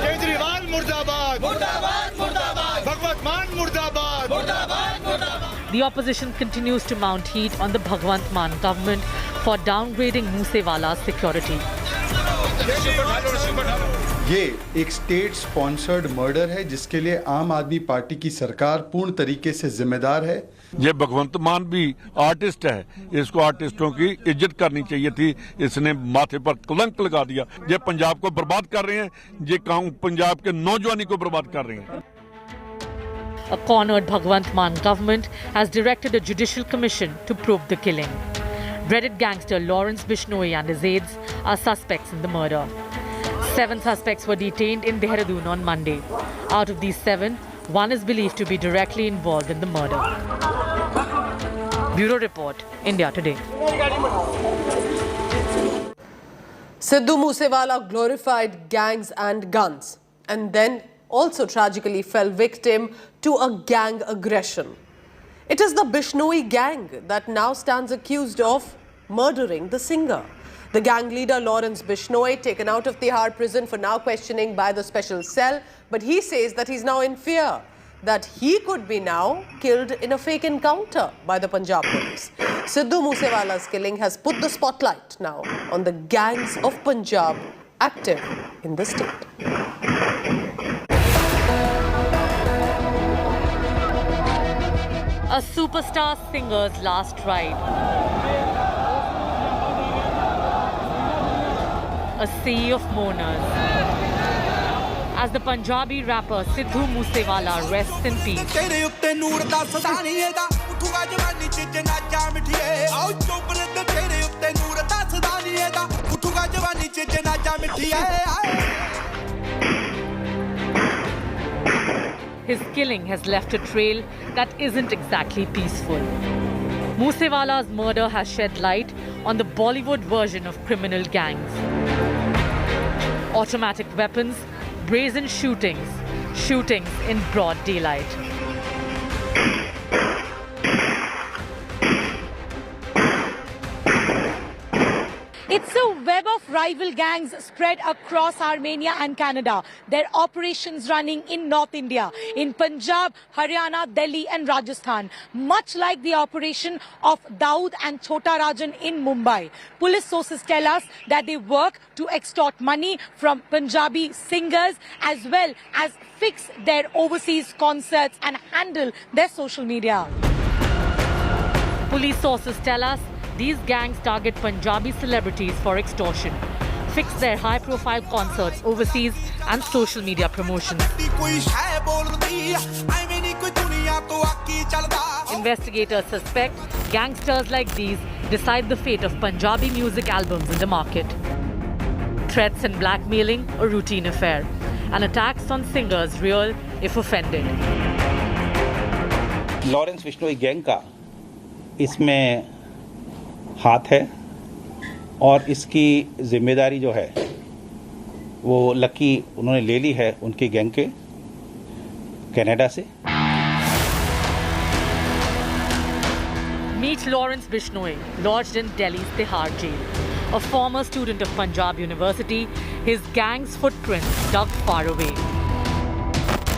[SPEAKER 7] Kejriwal murdabad! Murdabad! Murdabad! Bhagwant Mann murdabad! Murdabad! Murdabad!
[SPEAKER 4] The opposition continues to mount heat on the Bhagwant Mann government for downgrading Moosewala's security.
[SPEAKER 5] ये एक state sponsored murder है जिसके लिए आम आदमी party की सरकार पूर्ण तरीके से जिम्मेदार है।
[SPEAKER 10] ये भगवंत मान भी आर्टिस्ट है, इसको आर्टिस्टों की इज्जत करनी चाहिए थी, इसने माथे पर कलंक लगा दिया। ये पंजाब को बर्बाद कर रहे हैं, ये पंजाब के नौजवानी को बर्बाद कर रहे हैं।
[SPEAKER 4] A cornered Bhagwant Mann government has directed a judicial commission to probe the killing. Dreaded gangster Lawrence Bishnoi and his aides are suspects in the murder. 7 suspects were detained in Dehradun on Monday. Out of these 7, 1 is believed to be directly involved in the murder. Bureau Report, India Today.
[SPEAKER 6] Sidhu Moose Wala glorified gangs and guns and then also tragically fell victim to a gang aggression. It is the Bishnoi gang that now stands accused of murdering the singer. The gang leader Lawrence Bishnoi taken out of Tihar prison for now questioning by the special cell, but he says that he's now in fear that he could be now killed in a fake encounter by the Punjab police. Sidhu Moose Wala's killing has put the spotlight now on the gangs of Punjab active in the state.
[SPEAKER 4] A superstar singer's last ride. A sea of mourners. As the Punjabi rapper Sidhu Moose Wala rests in peace. His killing has left a trail that isn't exactly peaceful. Moosewala's murder has shed light on the Bollywood version of criminal gangs. Automatic weapons, brazen shootings in broad daylight.
[SPEAKER 20] It's a web of rival gangs spread across Armenia and Canada. Their operations running in North India, in Punjab, Haryana, Delhi and Rajasthan. Much like the operation of Dawood and Chota Rajan in Mumbai. Police sources tell us that they work to extort money from Punjabi singers as well as fix their overseas concerts and handle their social media.
[SPEAKER 4] Police sources tell us these gangs target Punjabi celebrities for extortion, fix their high-profile concerts overseas and social media promotions. Investigators suspect gangsters like these decide the fate of Punjabi music albums in the market. Threats and blackmailing a routine affair, and attacks on singers real if offended.
[SPEAKER 12] Lawrence Bishnoi gang का इसमें हाथ है और इसकी जिम्मेदारी जो है वो लकी उन्होंने ले ली है उनकी गैंग के कनाडा से।
[SPEAKER 4] Meet Lawrence Bishnoi, lodged in Delhi's Tihar jail. A former student of Punjab University, his gang's footprints dug far away.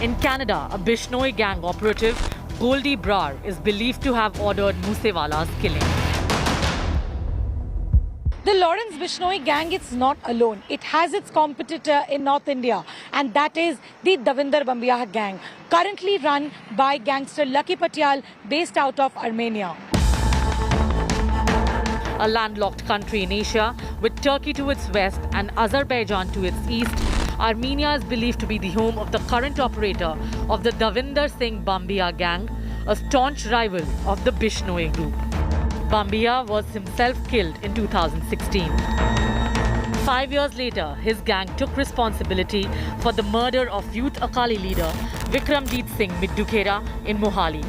[SPEAKER 4] In Canada, a Bishnoi gang operative, Goldie Brar, is believed to have ordered Moosewala's killing.
[SPEAKER 20] The Lawrence Bishnoi gang is not alone. It has its competitor in North India, and that is the Davinder Bambiya gang, currently run by gangster Lucky Patyal, based out of Armenia.
[SPEAKER 4] A landlocked country in Asia, with Turkey to its west and Azerbaijan to its east, Armenia is believed to be the home of the current operator of the Davinder Singh Bambiya gang, a staunch rival of the Bishnoi group. Bambiya was himself killed in 2016. 5 years later, his gang took responsibility for the murder of youth Akali leader Vikramjit Singh Middukera in Mohali,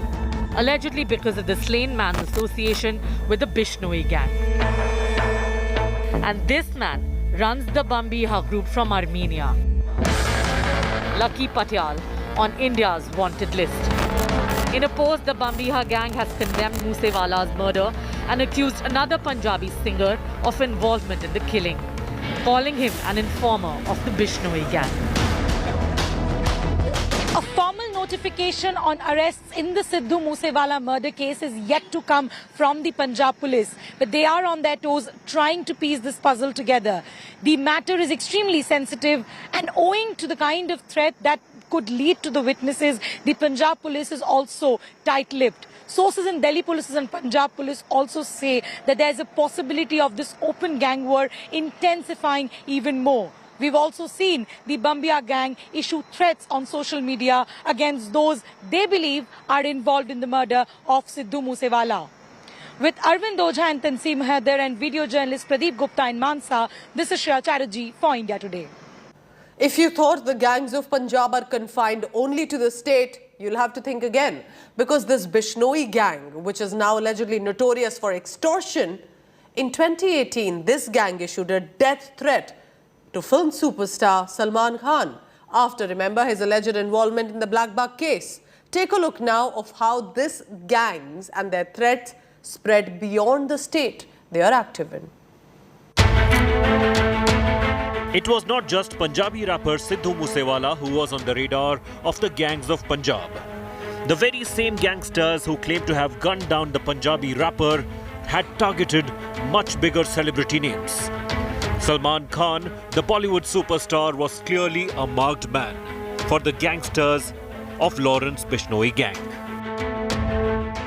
[SPEAKER 4] allegedly because of the slain man's association with the Bishnoi gang. And this man runs the Bambiya group from Armenia. Lucky Patyal on India's wanted list. In a post, the Bambiya gang has condemned Moosewala's murder and accused another Punjabi singer of involvement in the killing, calling him an informer of the Bishnoi gang.
[SPEAKER 20] A formal notification on arrests in the Sidhu Moose Wala murder case is yet to come from the Punjab police, but they are on their toes trying to piece this puzzle together. The matter is extremely sensitive, and owing to the kind of threat that could lead to the witnesses, the Punjab police is also tight-lipped. Sources in Delhi police and Punjab police also say that there is a possibility of this open gang war intensifying even more. We've also seen the Bambia gang issue threats on social media against those they believe are involved in the murder of Sidhu Moose Wala. With Arvind Ojha and Tanseem Haider and video journalist Pradeep Gupta in Mansa, this is Shreya Chatterjee for India Today.
[SPEAKER 6] If you thought the gangs of Punjab are confined only to the state, you'll have to think again. Because this Bishnoi gang, which is now allegedly notorious for extortion, in 2018, this gang issued a death threat to film superstar Salman Khan after, remember, his alleged involvement in the Black Buck case. Take a look now of how this gangs and their threats spread beyond the state they are active in.
[SPEAKER 9] It was not just Punjabi rapper Sidhu Moose Wala who was on the radar of the gangs of Punjab. The very same gangsters who claimed to have gunned down the Punjabi rapper had targeted much bigger celebrity names. Salman Khan, the Bollywood superstar, was clearly a marked man for the gangsters of Lawrence Bishnoi gang.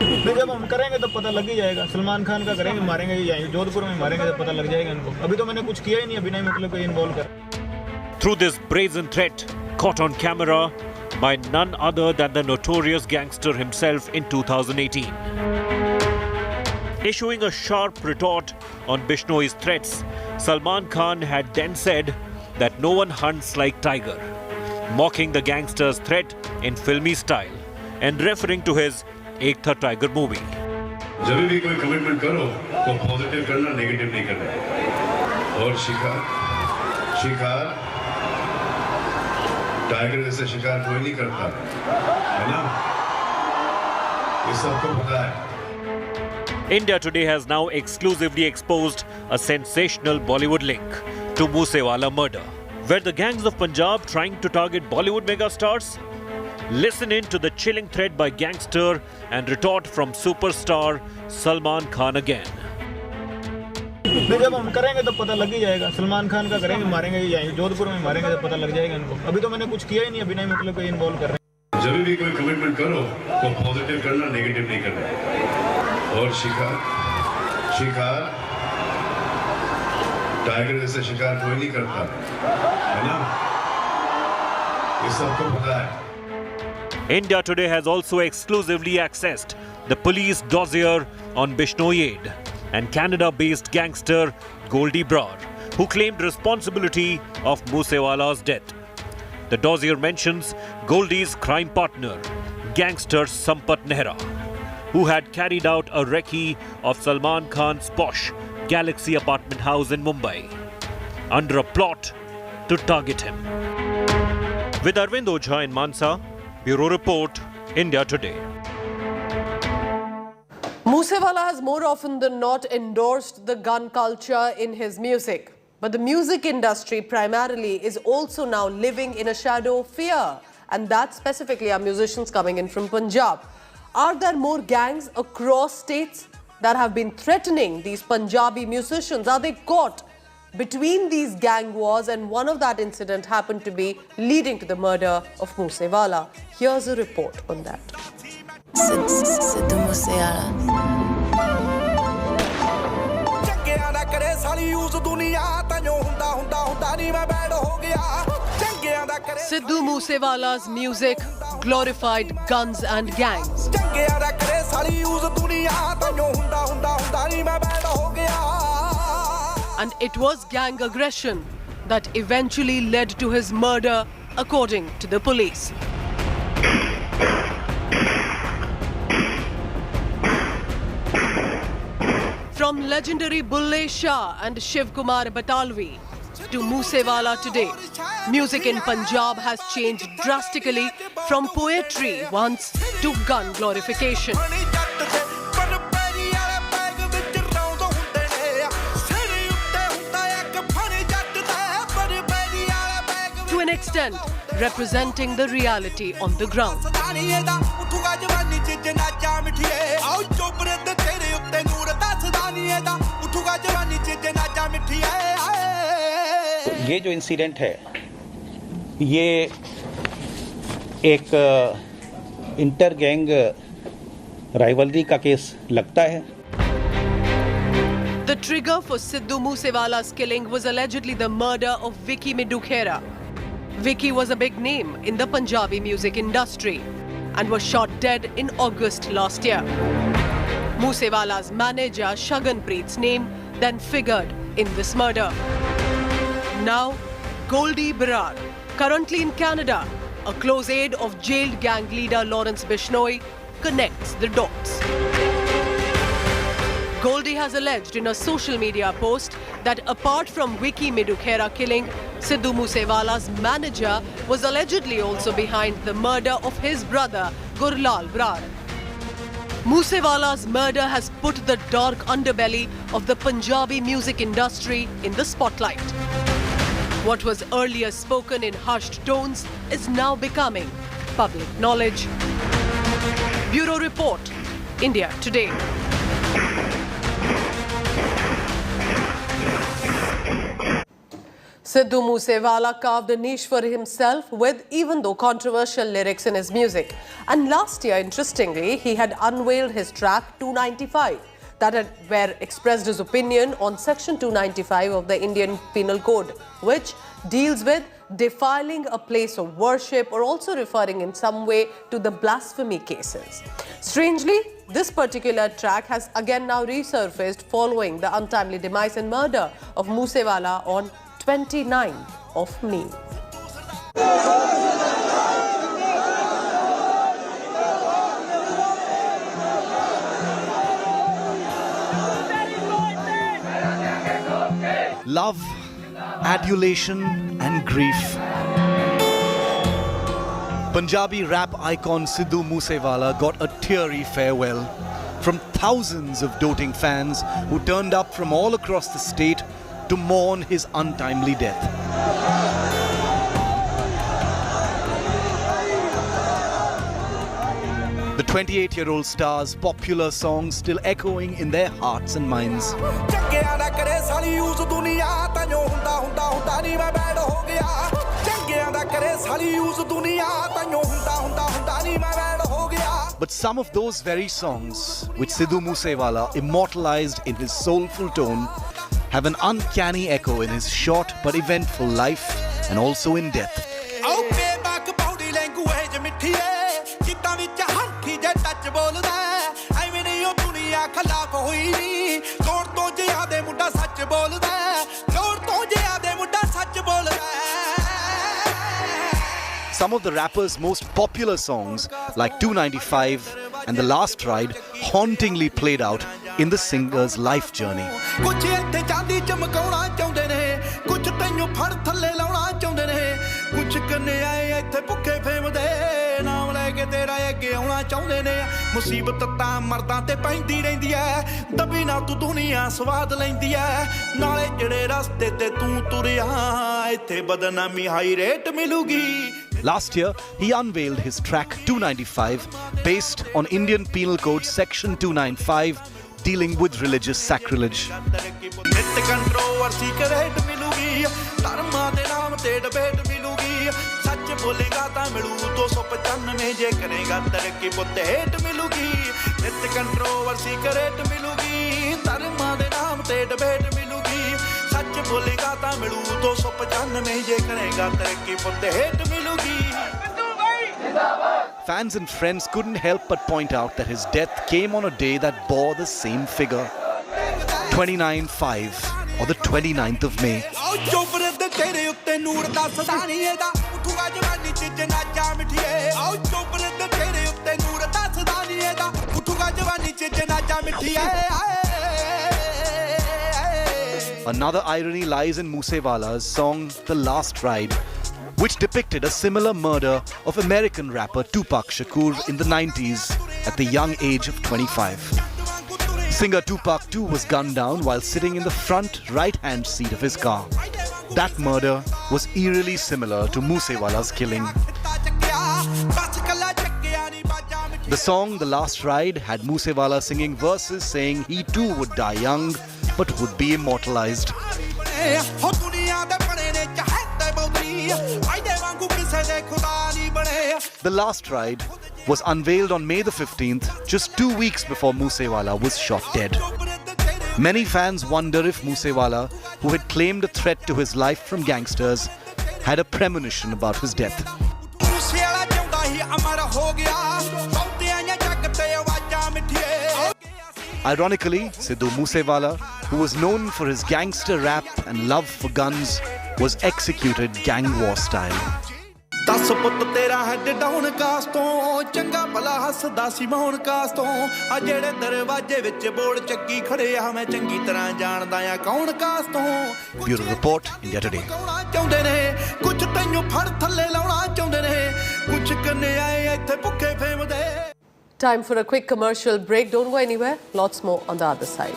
[SPEAKER 13] जब हम करेंगे तो पता लग ही जाएगा सलमान खान का करेंगे मारेंगे ही जाएंगे जोधपुर में मारेंगे तो पता लग जाएगा इनको अभी तो मैंने कुछ किया ही नहीं अभी नहीं मतलब कोई इन्वॉल्व कर
[SPEAKER 9] Through this brazen threat caught on camera by none other than the notorious gangster himself in 2018. Issuing a sharp retort on Bishnoi's threats, Salman Khan had then said that no one hunts like tiger, mocking the gangster's threat in filmy style and referring to his एक था tiger movie.
[SPEAKER 14] जब भी कोई commitment करो तो positive करना negative नहीं करना और शिकार टाइगर जैसे शिकार कोई नहीं करता है ना ये सबको पता है.
[SPEAKER 9] India Today has now exclusively exposed a sensational Bollywood link to Moosewala murder, where the gangs of Punjab trying to target Bollywood megastars. Listen in to the chilling threat by gangster and retort from superstar Salman Khan again.
[SPEAKER 13] जब हम करेंगे तो पता लग ही जाएगा सलमान खान का करेंगे मारेंगे ही जाएंगे जोधपुर में मारेंगे तो पता लग जाएगा इनको अभी तो मैंने कुछ किया ही नहीं अभी नहीं मतलब कोई इन्वॉल्व कर रहे हैं.
[SPEAKER 14] जब भी कोई कमिटमेंट करो तो पॉजिटिव करना नेगेटिव नहीं करना और शिकार टाइगर जैसे शिकार कोई नहीं करता है ना ये सबको पता है.
[SPEAKER 9] India Today has also exclusively accessed the police dossier on Bishnoyed and Canada-based gangster Goldie Brar, who claimed responsibility of Moosewala's death. The dossier mentions Goldie's crime partner, gangster Sampat Nehra, who had carried out a recce of Salman Khan's posh Galaxy apartment house in Mumbai, under a plot to target him. With Arvind Ojha in Mansa, Bureau Report, India Today.
[SPEAKER 6] Moosewala has more often than not endorsed the gun culture in his music. But the music industry primarily is also now living in a shadow of fear. And that specifically are musicians coming in from Punjab. Are there more gangs across states that have been threatening these Punjabi musicians? Are they caught between these gang wars, and one of that incident happened to be leading to the murder of Moosewala? Here's a report on that.
[SPEAKER 15] Sidhu Moose Wala.
[SPEAKER 6] Sidhu Moosewala's music glorified guns and gangs. And it was gang aggression that eventually led to his murder, according to the police. From legendary Bulle Shah and Shiv Kumar Batalvi to Moosewala today, music in Punjab has changed drastically from poetry once to gun glorification. To an extent, representing the reality on the ground.
[SPEAKER 12] ये जो incident है ये एक inter gang rivalry का case लगता है.
[SPEAKER 6] The trigger for Sidhu Moose Wala's killing was allegedly the murder of Vicky Midukhera. Vicky was a big name in the Punjabi music industry and was shot dead in August last year. Moosewala's manager Shaganpreet's name then figured in this murder. Now, Goldie Brar, currently in Canada, a close aide of jailed gang leader Lawrence Bishnoi, connects the dots. Goldie has alleged in a social media post that apart from Vicky Midukhera killing, Sidhu Moose Wala's manager was allegedly also behind the murder of his brother Gurdas Mann. Moosewala's murder has put the dark underbelly of the Punjabi music industry in the spotlight. What was earlier spoken in hushed tones is now becoming public knowledge. Bureau Report, India Today. Sidhu Moose Wala carved a niche for himself with even though controversial lyrics in his music. And last year, interestingly, he had unveiled his track 295 where expressed his opinion on Section 295 of the Indian Penal Code, which deals with defiling a place of worship or also referring in some way to the blasphemy cases. Strangely, this particular track has again now resurfaced following the untimely demise and murder of Moosewala on 29th of May.
[SPEAKER 1] Love, adulation and grief. Punjabi rap icon Sidhu Moose Wala got a teary farewell from thousands of doting fans who turned up from all across the state to mourn his untimely death. The 28-year-old star's popular songs still echoing in their hearts and minds. But some of those very songs, which Sidhu Moose Wala immortalized in his soulful tone, have an uncanny echo in his short but eventful life and also in death. Some of the rapper's most popular songs, like 295 and The Last Ride, hauntingly played out in the singer's life journey. Last year, he unveiled his track 295, based on Indian Penal Code Section 295, dealing with religious sacrilege. Fans and friends couldn't help but point out that his death came on a day that bore the same figure, 29/5, or the 29th of May. Another irony lies in Moosewala's song The Last Ride, which depicted a similar murder of American rapper Tupac Shakur in the 90s at the young age of 25. Singer Tupac too was gunned down while sitting in the front right-hand seat of his car. That murder was eerily similar to Moosewala's killing. The song The Last Ride had Moosewala singing verses saying he too would die young but would be immortalized. The last ride was unveiled on May the 15th, just 2 weeks before Moosewala was shot dead. Many fans wonder if Moosewala, who had claimed a threat to his life from gangsters, had a premonition about his death. Ironically, Sidhu Moose Wala, who was known for his gangster rap and love for guns, was executed gang war style.
[SPEAKER 3] दस पुत तेरा head down कास्टों चंगा भला हसदा सी मोहन कास्टों आ जेड़े दरवाजे विच board चक्की खड़े आ मैं चंगी तरह जानदा आ कौन कास्टों
[SPEAKER 1] Bureau Report, India Today.
[SPEAKER 3] चाहुंदे ने कुछ तैनू फड़ थल्ले लाउणा चाहुंदे ने कुछ कन्ने आए इत्थे भुक्खे फेमदे.
[SPEAKER 6] Time for a quick commercial break. Don't go anywhere. Lots more on the other side.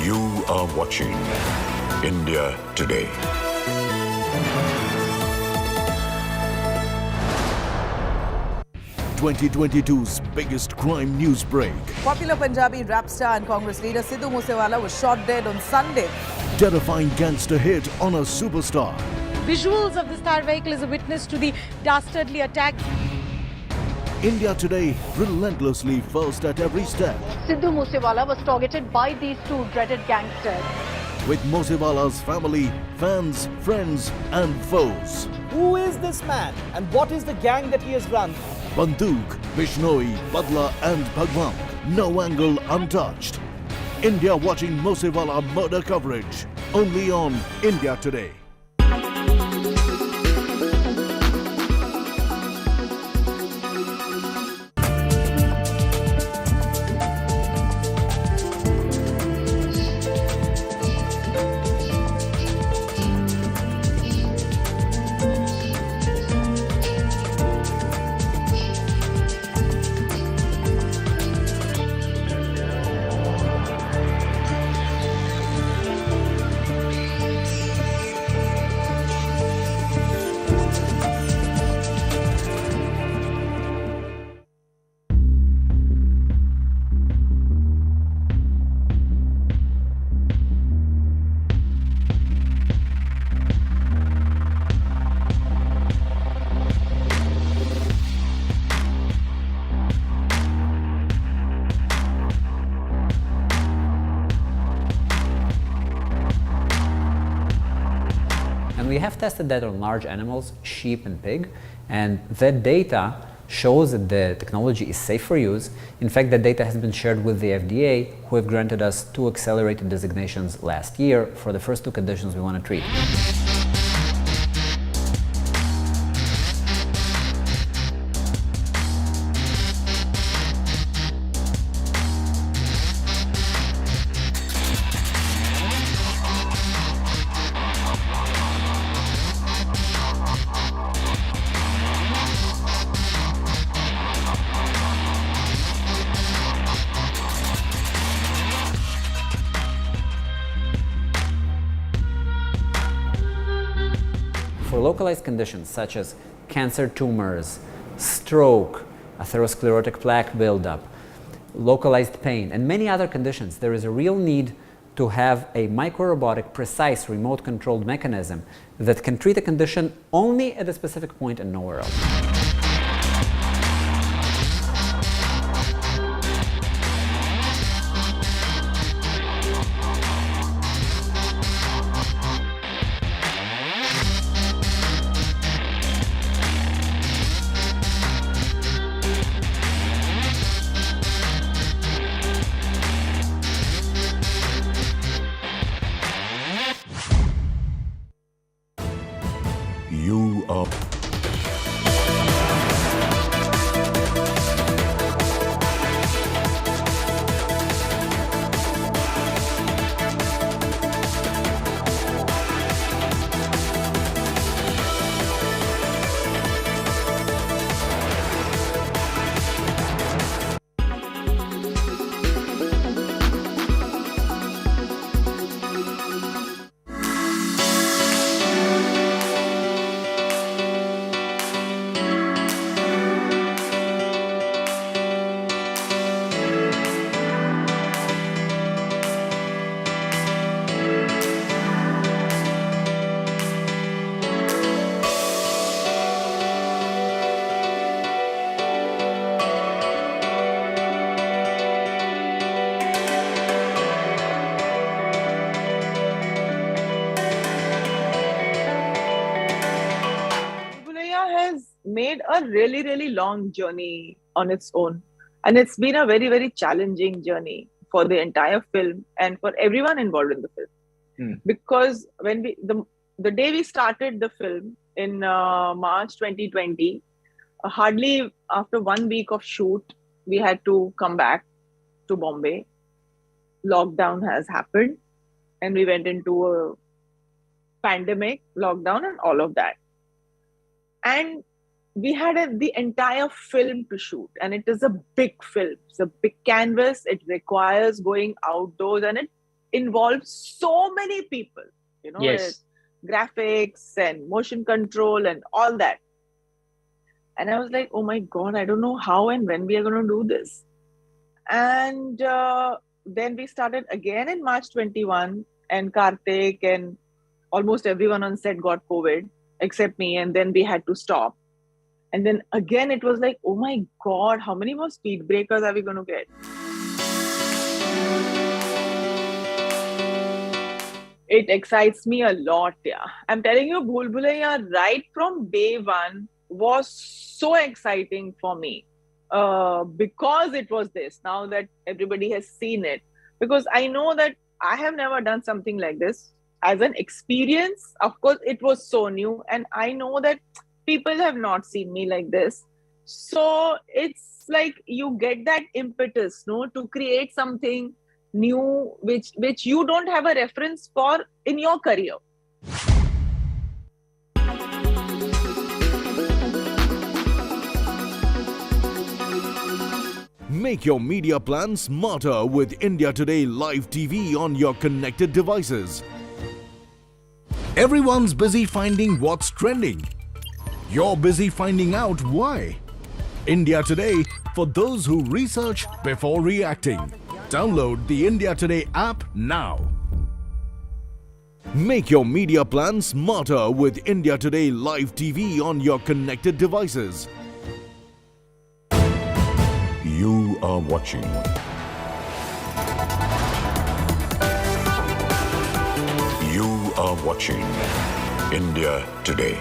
[SPEAKER 25] You are watching India Today.
[SPEAKER 21] (2022's biggest crime news break).
[SPEAKER 8] Popular Punjabi rap star and Congress leader Sidhu Moose Wala was shot dead on Sunday.
[SPEAKER 21] Terrifying gangster hit on a superstar.
[SPEAKER 20] Visuals of the star vehicle is a witness to the dastardly attack.
[SPEAKER 21] India Today, relentlessly first at every step.
[SPEAKER 2] Sidhu Moose Wala was targeted by these two dreaded gangsters.
[SPEAKER 21] With Moosewala's family, fans, friends and foes.
[SPEAKER 22] Who is this man and what is the gang that he has run?
[SPEAKER 21] Banduk, Bishnoi, Badla and Bhagwan. No angle untouched. India watching Moosewala murder coverage. Only on India Today.
[SPEAKER 16] We have tested that on large animals, sheep and pig, and that data shows that the technology is safe for use. In fact, that data has been shared with the FDA, who have granted us 2 accelerated designations last year for the first 2 conditions we want to treat. For localized conditions such as cancer tumors, stroke, atherosclerotic plaque buildup, localized pain, and many other conditions, there is a real need to have a microrobotic, precise, remote-controlled mechanism that can treat a condition only at a specific point and nowhere else.
[SPEAKER 25] You are
[SPEAKER 17] made a really, really long journey on its own. And it's been a very, very challenging journey for the entire film and for everyone involved in the film. Because when the day we started the film in March 2020, hardly after 1 week of shoot, we had to come back to Bombay. Lockdown has happened and we went into a pandemic, lockdown and all of that. And we had the entire film to shoot, and it is a big film. It's a big canvas. It requires going outdoors and it involves so many people, you know, graphics and motion control and all that. And I was like, oh my God, I don't know how and when we are going to do this. And then we started again in March 21, and Karthik and almost everyone on set got COVID except me, and then we had to stop. And then again, it was like, oh my God, how many more speed breakers are we going to get? It excites me a lot, yeah. I'm telling you, Bhool Bhulaiya right from day one was so exciting for me because it was this, now that everybody has seen it. Because I know that I have never done something like this. As an experience, of course, it was so new. And I know that people have not seen me like this. So it's like you get that impetus, no, to create something new, which you don't have a reference for in your career.
[SPEAKER 21] Make your media plan smarter with India Today Live TV on your connected devices. Everyone's busy finding what's trending. You're busy finding out why. India Today, for those who research before reacting. Download the India Today app now. Make your media plan smarter with India Today Live TV on your connected devices.
[SPEAKER 25] You are watching You are watching India Today.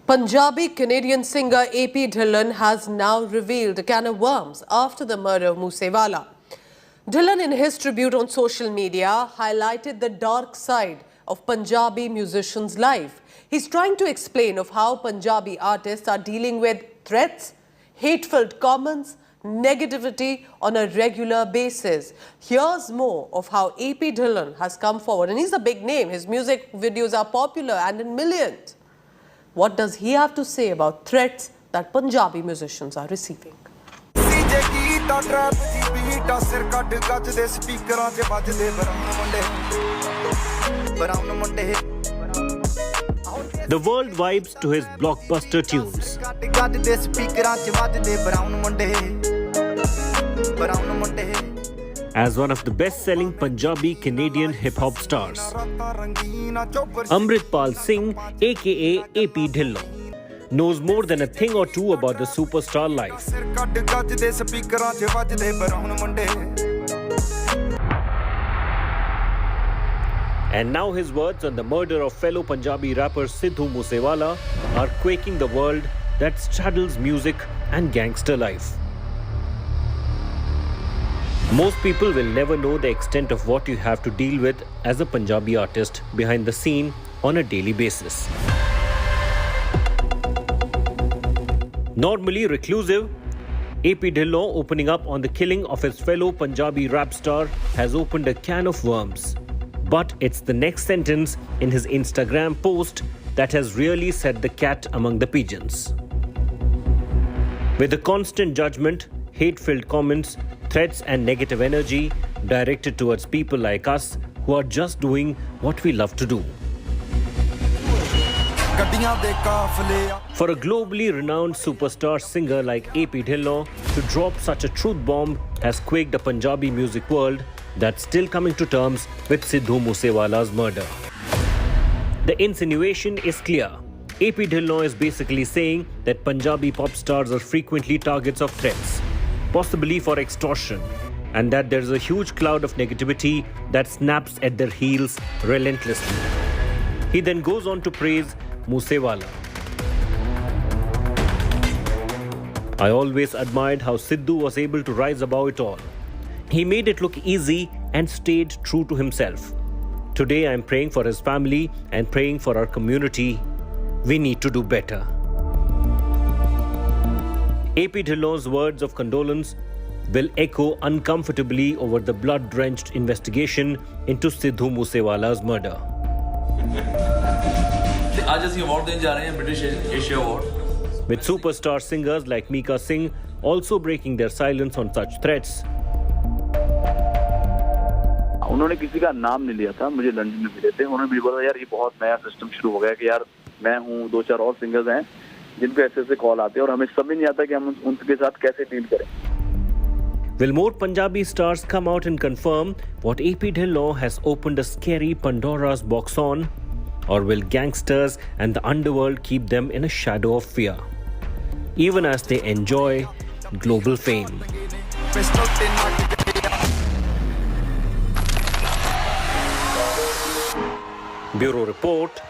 [SPEAKER 6] Punjabi Canadian singer AP Dhillon has now revealed a can of worms after the murder of Moosewala. Dhillon, in his tribute on social media, highlighted the dark side of Punjabi musicians' life. He's trying to explain of how Punjabi artists are dealing with threats, hateful comments, negativity on a regular basis. Here's more of how AP Dhillon has come forward. And he's a big name. His music videos are popular and in millions. What does he have to say about threats that Punjabi musicians are receiving?
[SPEAKER 9] The world vibes to his blockbuster tunes. As one of the best-selling Punjabi Canadian hip-hop stars, Amrinder Singh, aka AP Dhillon, knows more than a thing or two about the superstar life. And now his words on the murder of fellow Punjabi rapper Sidhu Moose Wala are quaking the world that straddles music and gangster life. Most people will never know the extent of what you have to deal with as a Punjabi artist behind the scene on a daily basis. Normally reclusive, AP Dhillon, opening up on the killing of his fellow Punjabi rap star, has opened a can of worms. But it's the next sentence in his Instagram post that has really set the cat among the pigeons. With the constant judgment, hate-filled comments, threats and negative energy directed towards people like us who are just doing what we love to do. For a globally renowned superstar singer like AP Dhillon to drop such a truth bomb has quaked the Punjabi music world that's still coming to terms with Sidhu Moose Wala's murder. The insinuation is clear. AP Dhillon is basically saying that Punjabi pop stars are frequently targets of threats, possibly for extortion, and that there is a huge cloud of negativity that snaps at their heels relentlessly. He then goes on to praise Moosewala. I always admired how Sidhu was able to rise above it all. He made it look easy and stayed true to himself. Today I am praying for his family and praying for our community. We need to do better. AP Dhillon's words of condolence will echo uncomfortably over the blood-drenched investigation into Sidhu Moosewala's murder. With superstar singers like Mika Singh also breaking their silence on such threats.
[SPEAKER 11] उन्होंने किसी का नाम नहीं लिया था, मुझे London में मिले थे, उन्होंने मुझे बोला यार ये बहुत नया सिस्टम शुरू हो गया कि यार मैं हूँ, 2-4 और सिंगर्स हैं जिनको ऐसे कॉल आते हैं और हमें समझ नहीं आता कि हम उनके साथ कैसे डील करें.
[SPEAKER 9] Will more Punjabi stars come out and confirm what AP Dhillon has opened a scary Pandora's box on? Or will gangsters and the underworld keep them in a shadow of fear, even as they enjoy global fame? Bureau Report,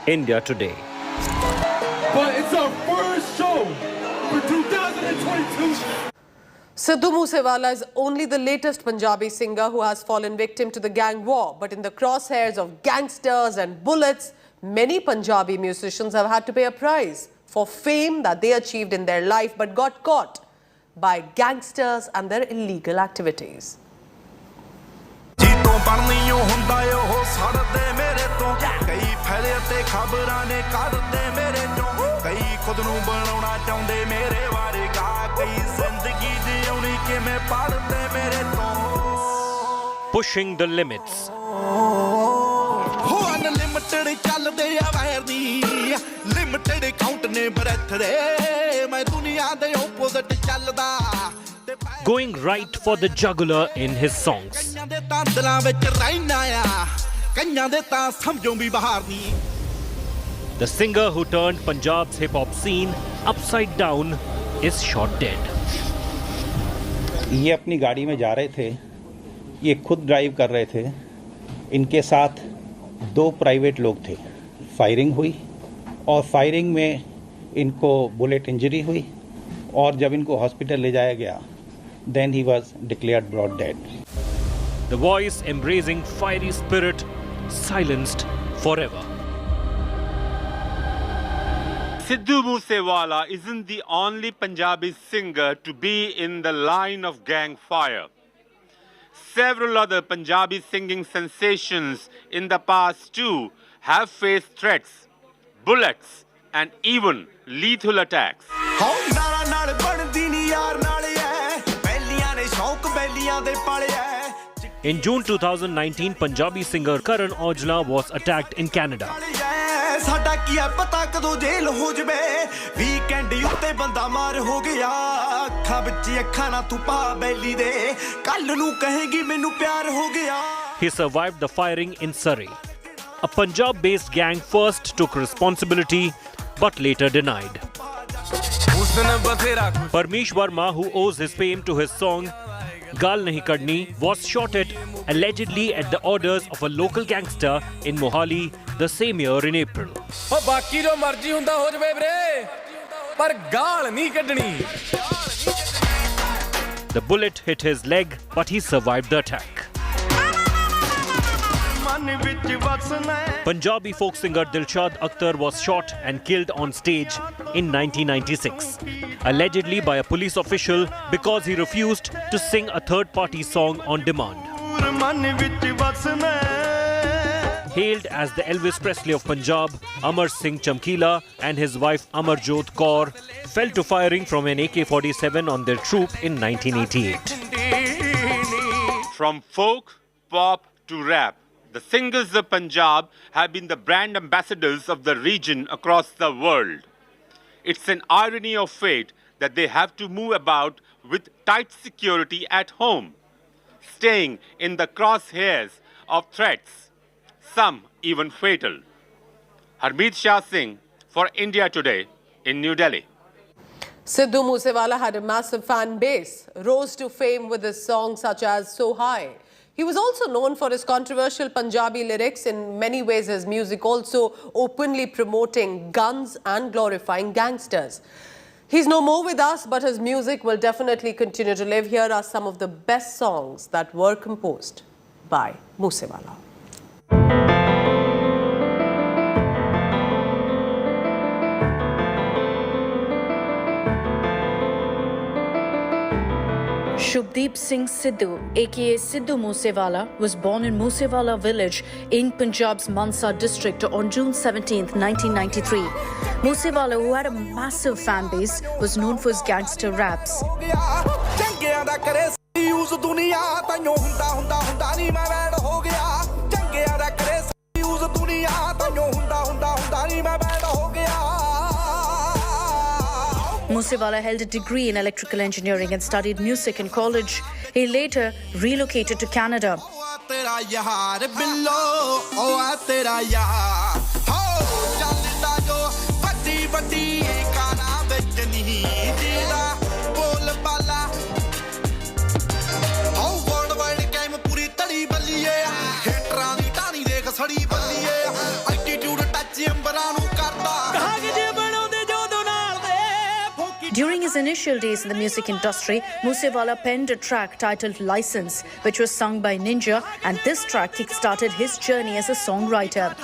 [SPEAKER 9] India Today.
[SPEAKER 7] But it's our first show for 2022.
[SPEAKER 6] Sidhu Moosewala is only the latest Punjabi singer who has fallen victim to the gang war. But in the crosshairs of gangsters and bullets, many Punjabi musicians have had to pay a price for fame that they achieved in their life but got caught by gangsters and their illegal activities.
[SPEAKER 9] Pushing the limits. Going right for the jugular in his songs. The singer who turned Punjab's hip-hop scene upside down is shot dead.
[SPEAKER 12] ये अपनी गाड़ी में जा रहे थे, ये खुद drive कर रहे थे, इनके साथ 2 प्राइवेट लोग थे. फायरिंग हुई और फायरिंग में इनको बुलेट इंजरी हुई और जब इनको हॉस्पिटल ले जाया गया, then he was declared brought dead.
[SPEAKER 9] The voice embracing fiery spirit silenced forever.
[SPEAKER 18] Sidhu Moose Wala isn't the only Punjabi singer to be in the line of gang fire. Several other Punjabi singing sensations in the past too have faced threats, bullets, and even lethal attacks. In June 2019, Punjabi singer Karan Aujla was attacked in Canada. He survived the firing in Surrey. A Punjab-based gang first took responsibility but later denied. Parmesh Verma, who owes his fame to his song Gaal Nahi Kadni, was shot at allegedly at the orders of a local gangster in Mohali the same year in April. The bullet hit his leg, but he survived the attack. Punjabi folk singer Dilshad Akhtar was shot and killed on stage in 1996, allegedly by a police official because he refused to sing a third-party song on demand. Hailed as the Elvis Presley of Punjab, Amar Singh Chamkila and his wife Amarjot Kaur fell to firing from an AK-47 on their troop in 1988. From folk, pop to rap, the singers of Punjab have been the brand ambassadors of the region across the world. It's an irony of fate that they have to move about with tight security at home, staying in the crosshairs of threats, some even fatal. Harmeet Shah Singh, for India Today in New Delhi.
[SPEAKER 6] Sidhu Moose Wala had a massive fan base, rose to fame with his songs such as So High. He was also known for his controversial Punjabi lyrics. In many ways, his music also openly promoting guns and glorifying gangsters. He's no more with us, but his music will definitely continue to live. Here are some of the best songs that were composed by Moosewala.
[SPEAKER 2] Shubdeep Singh Sidhu, aka Sidhu Moose Wala, was born in Moosewala village in Punjab's Mansa district on June 17, 1993. Moosewala, who had a massive fan base, was known for his gangster raps. Moosewala held a degree in electrical engineering and studied music in college. He later relocated to Canada. During his initial days in the music industry, Moosewala penned a track titled License, which was sung by Ninja, and this track kick-started his journey as a songwriter.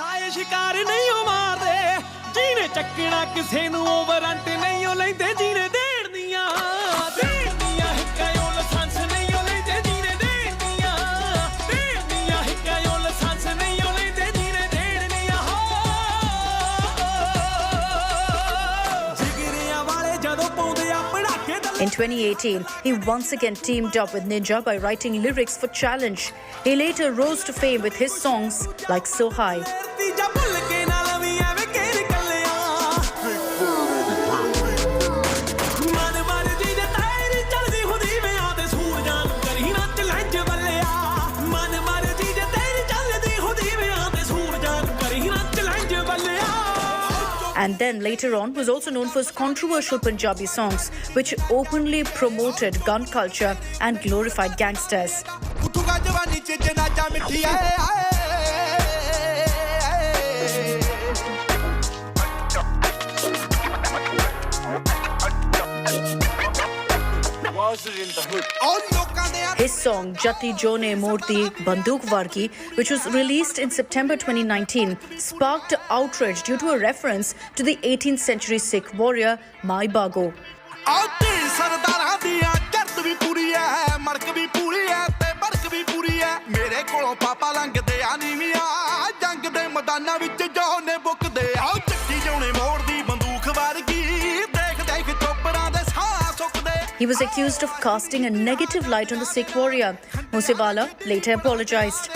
[SPEAKER 2] In 2018, he once again teamed up with Ninja by writing lyrics for Challenge. He later rose to fame with his songs like So High. And then later on was also known for his controversial Punjabi songs, which openly promoted gun culture and glorified gangsters. His song Jati Jone Morti Banduk Vargi, which was released in September 2019, sparked outrage due to a reference to the 18th century Sikh warrior Mai Bago. He was accused of casting a negative light on the Sikh warrior. Moosewala later apologized.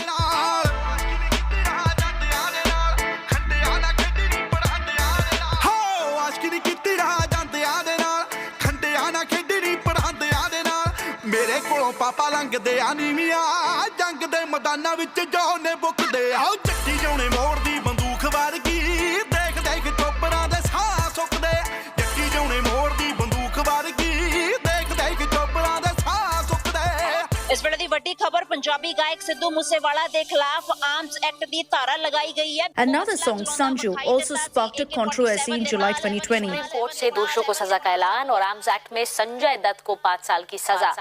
[SPEAKER 5] इस वेले दी वड्डी खबर पंजाबी गायक सिद्धू मूसेवाला दे खिलाफ arms act दी धारा लगाई गई है.
[SPEAKER 2] Another song, Sanju, also sparked a controversy in July 2020.
[SPEAKER 10] Court से दोषियों को सजा का ऐलान और आर्म्स एक्ट में संजय दत्त को 5 साल की सजा.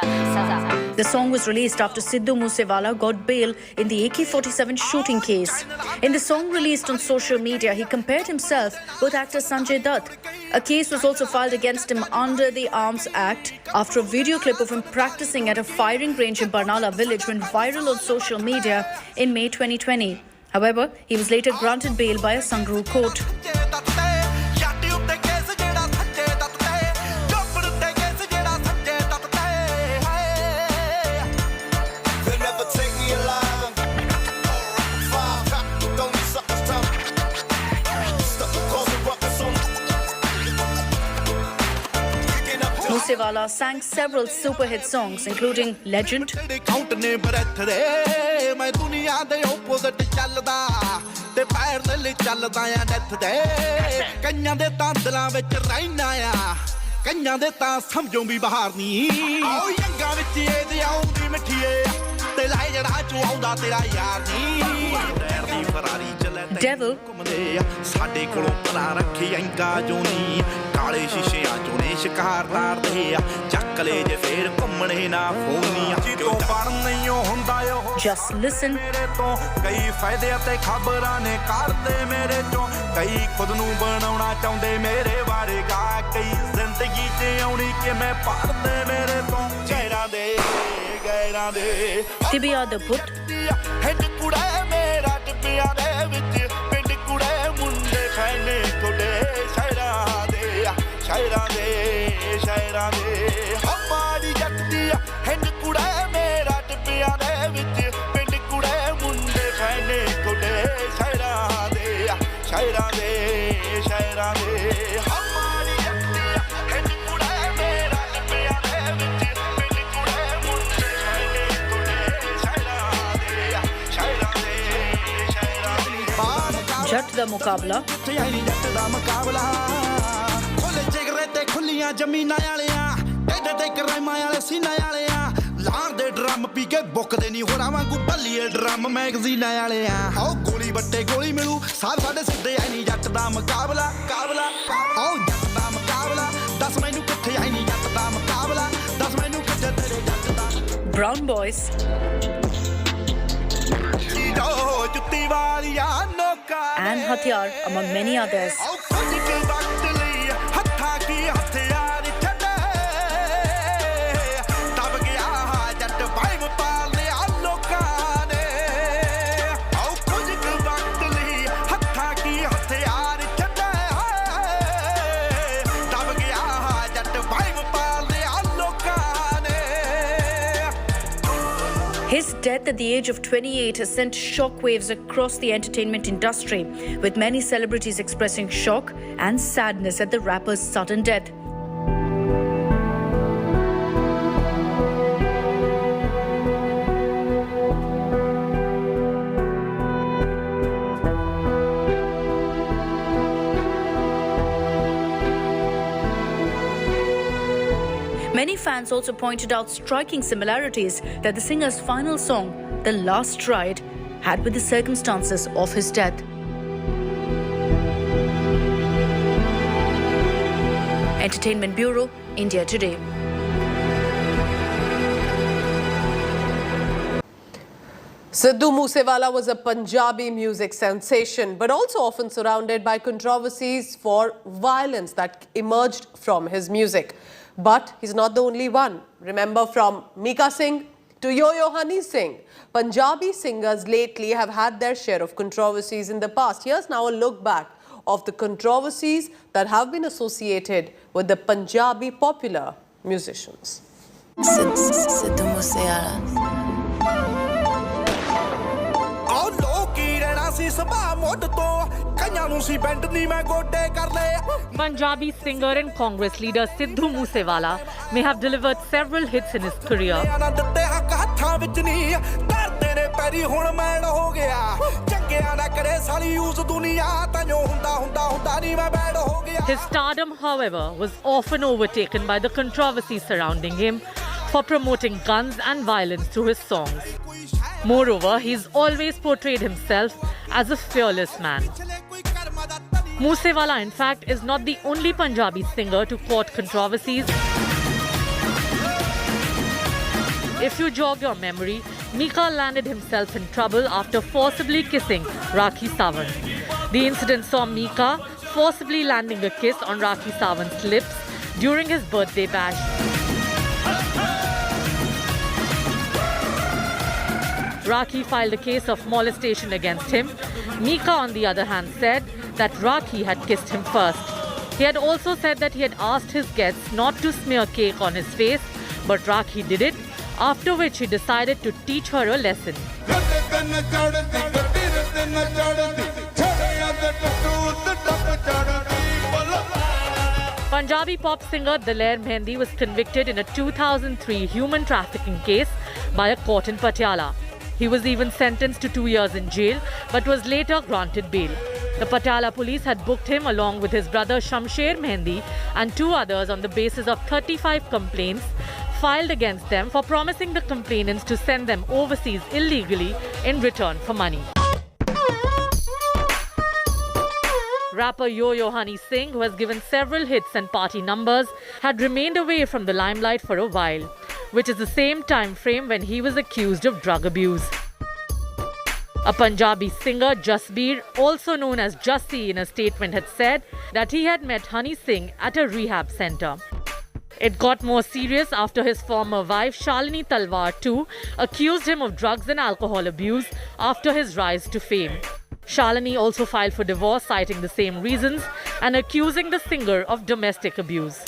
[SPEAKER 2] The song was released after Sidhu Moosewala got bail in the AK-47 shooting case. In the song released on social media, he compared himself with actor Sanjay Dutt. A case was also filed against him under the Arms Act after a video clip of him practicing at a firing range in Barnala village went viral on social media in May 2020. However, he was later granted bail by a Sangrur court. Moosewala sang several super hit songs, including Legend,
[SPEAKER 3] ਤੇ ਪੈਰ ਲੈ ਚੱਲਦਾ ਆ death ਦੇ ਕਈਆਂ ਦੇ ਤਾਂ ਦਿਲਾਂ ਵਿੱਚ ਰਹਿਣਾ ਆ ਕਈਆਂ ਦੇ ਤਾਂ ਸਮਝੋਂ ਵੀ ਬਾਹਰ ਨਹੀਂ ਓ ਯੰਗਾ ਵਿੱਚ ਇਹਦੇ ਆਉਂਦੀ ਮਿੱਠੀਏ ਤੇ ਲੈ ਜੜਾ ਚੋਂ ਆਉਂਦਾ ਤੇਰਾ ਯਾਰ ਨਹੀਂ ਟਾਇਰ ਦੀ ਫਰਾਰੀ ਚੱਲੇ
[SPEAKER 2] Devil
[SPEAKER 3] ਘੁੰਮਦੇ ਆ ਸਾਡੇ ਕੋਲੋਂ ਪਲਾ ਰੱਖੀ ਅੰਗਾ ਜੋ ਨਹੀਂ ਕਾਲੇ ਸ਼ੀਸ਼ਿਆਂ ਚੋਂ ਨੇ ਸ਼ਿਕਾਰ ਤਾਰਦੇ ਆ ਚੱਕ ਲੈ ਜੇ ਫੇਰ ਘੁੰਮਣੇ ਨਾ ਫੋਨੀਆਂ ਜਦੋਂ ਬਣ ਨਹੀਂ ਹੁੰਦਾ ਉਹ
[SPEAKER 2] Just listen.
[SPEAKER 3] ਮੇਰੇ ਤੋਂ ਕਈ ਫਾਇਦੇ ਅਤੇ ਖਬਰਾਂ ਨੇ ਕਰਦੇ ਮੇਰੇ ਚੋਂ ਕਈ ਖੁਦ ਨੂੰ ਬਣਾਉਣਾ ਚਾਹੁੰਦੇ ਮੇਰੇ ਬਾਰੇ ਗਾ ਕਈ ਜ਼ਿੰਦਗੀ 'ਚ ਆਉਣੀ ਕਿਵੇਂ ਪੜਦੇ ਮੇਰੇ ਤੋਂ ਗੈਰਾਂ ਦੇ
[SPEAKER 2] Tibia the Put
[SPEAKER 3] ਹੈਡ ਕੁੜਾ ਮੇਰਾ ਟਿੱਬਿਆਂ ਦੇ ਵਿੱਚ ਪਿੰਡ ਕੁੜੇ ਮੁੰਡੇ ਫੈਨੇ ਤੁਹਾਡੇ ਸ਼ਹਿਰਾਂ ਦੇ ਹਮਾਰੀ ਜੱਟਦੀ ਹੈਡ ਕੁੜਾ ਮੇਰਾ ਟਿੱਬਿਆਂ ਦੇ ਵਿੱਚ ਪਿੰਡ ਕੁੜੇ ਮੁੰਡੇ ਫੈਨੇ ਤੁਹਾਡੇ ਸ਼ਹਿਰਾਂ ਦੇ ਹਮਾਰੀ ਜੱਟਦੀ ਹੈਡ ਕੁੜਾ ਮੇਰਾ ਟਿੱਬਿਆਂ ਦੇ ਵਿੱਚ ਪਿੰਡ ਕੁੜੇ ਮੁੰਡੇ ਫੈਨੇ ਤੁਹਾਡੇ ਸ਼ਹਿਰਾਂ ਦੇ
[SPEAKER 2] Jat the Mukabla
[SPEAKER 3] ਜੱਟ ਦਾ ਮੁਕਾਬਲਾ ਖੁੱਲੇ ਜਿਗਰੇ ਤੇ ਖੁੱਲੀਆਂ ਜ਼ਮੀਨਾਂ ਵਾਲਿਆਂ ਏਡੇ ਤੇ ਕਰਾਈਮਾਂ ਵਾਲੇ ਸੀਨਾ ਵਾਲਿਆਂ ਲਾਰ ਦੇ ਡਰਮ ਪੀ ਕੇ ਬੁੱਕਦੇ ਨਹੀਂ ਹੋਰਾਂ ਵਾਂਗੂ ਭੱਲੀਏ ਡਰਮ ਮੈਗਜ਼ੀਨਾਂ ਵਾਲਿਆਂ ਆਓ ਗੋਲੀ ਬੱਟੇ ਗੋਲੀ ਮਿਲੂ ਸਾਹ ਸਾਡੇ ਸਿੱਧੇ ਆਈ ਨਹੀਂ ਜੱਟ ਦਾ ਮੁਕਾਬਲਾ ਆਓ ਜੱਟ ਦਾ ਮੁਕਾਬਲਾ ਦੱਸ ਮੈਨੂੰ ਕਿੱਥੇ ਆਈ ਨਹੀਂ ਜੱਟ ਦਾ ਮੁਕਾਬਲਾ ਦੱਸ ਮੈਨੂੰ ਕਿੱਥੇ ਤੇਰੇ ਜੱਟ ਦਾ
[SPEAKER 2] Brown Boys
[SPEAKER 3] ਜੁੱਤੀ ਵਾਲੀਆਂ ਨੋਕਾ
[SPEAKER 2] and Hathiar among many others.
[SPEAKER 3] ਹੱਥਾਂ ਕੀ ਹਥਿਆਰ ਛੱਡੇ ਤਬ ਗਿਆ ਜੱਟ ਭਾਈ ਪਾਲ ਲਿਆ ਲੋਕਾਂ ਨੇ ਆਓ ਕੁਝ ਕੁ ਵਕਤ ਲਈ ਹੱਥਾਂ ਕੀ ਹਥਿਆਰ ਛੱਡੇ ਤਬ ਗਿਆ ਜੱਟ ਭਾਈ ਪਾਲ ਲਿਆ ਲੋਕਾਂ ਨੇ
[SPEAKER 2] His death at the age of 28 has sent shockwaves across the entertainment industry, with many celebrities expressing shock and sadness at the rapper's sudden death. Many fans also pointed out striking similarities that the singer's final song, The Last Ride, had with the circumstances of his death. Entertainment Bureau, India Today.
[SPEAKER 6] Sidhu Moose Wala was a Punjabi music sensation, but also often surrounded by controversies for violence that emerged from his music. But he's not the only one. Remember, from Mika Singh to Yo-Yo Honey Singh, Punjabi singers lately have had their share of controversies in the past. Here's now a look back of the controversies that have been associated with the Punjabi popular musicians.
[SPEAKER 15] Sidhu Moose Wala.
[SPEAKER 20] Punjabi singer and Congress leader Sidhu Moose Wala may have delivered several hits in his career. His stardom, however, was often overtaken by the controversy surrounding him for promoting guns and violence through his songs. Moreover, he's always portrayed himself as a fearless man. Moosewala, in fact, is not the only Punjabi singer to court controversies. If you jog your memory, Mika landed himself in trouble after forcibly kissing Rakhi Sawant. The incident saw Mika forcibly landing a kiss on Rakhi Sawant's lips during his birthday bash. Rakhi filed a case of molestation against him. Mika, on the other hand, said that Rakhi had kissed him first. He had also said that he had asked his guests not to smear cake on his face, but Rakhi did it, after which he decided to teach her a lesson. Punjabi pop singer Daler Mehendi was convicted in a 2003 human trafficking case by a court in Patiala. He was even sentenced to 2 years in jail, but was later granted bail. The Patala police had booked him along with his brother Shamsher Mehendi and 2 others on the basis of 35 complaints filed against them for promising the complainants to send them overseas illegally in return for money. Rapper Yo-Yo Honey Singh, who has given several hits and party numbers, had remained away from the limelight for a while, which is the same time frame when he was accused of drug abuse. A Punjabi singer, Jasbir, also known as Jassi, in a statement had said that he had met Honey Singh at a rehab center. It got more serious after his former wife, Shalini Talwar too, accused him of drugs and alcohol abuse after his rise to fame. Shalini also filed for divorce, citing the same reasons and accusing the singer of domestic abuse.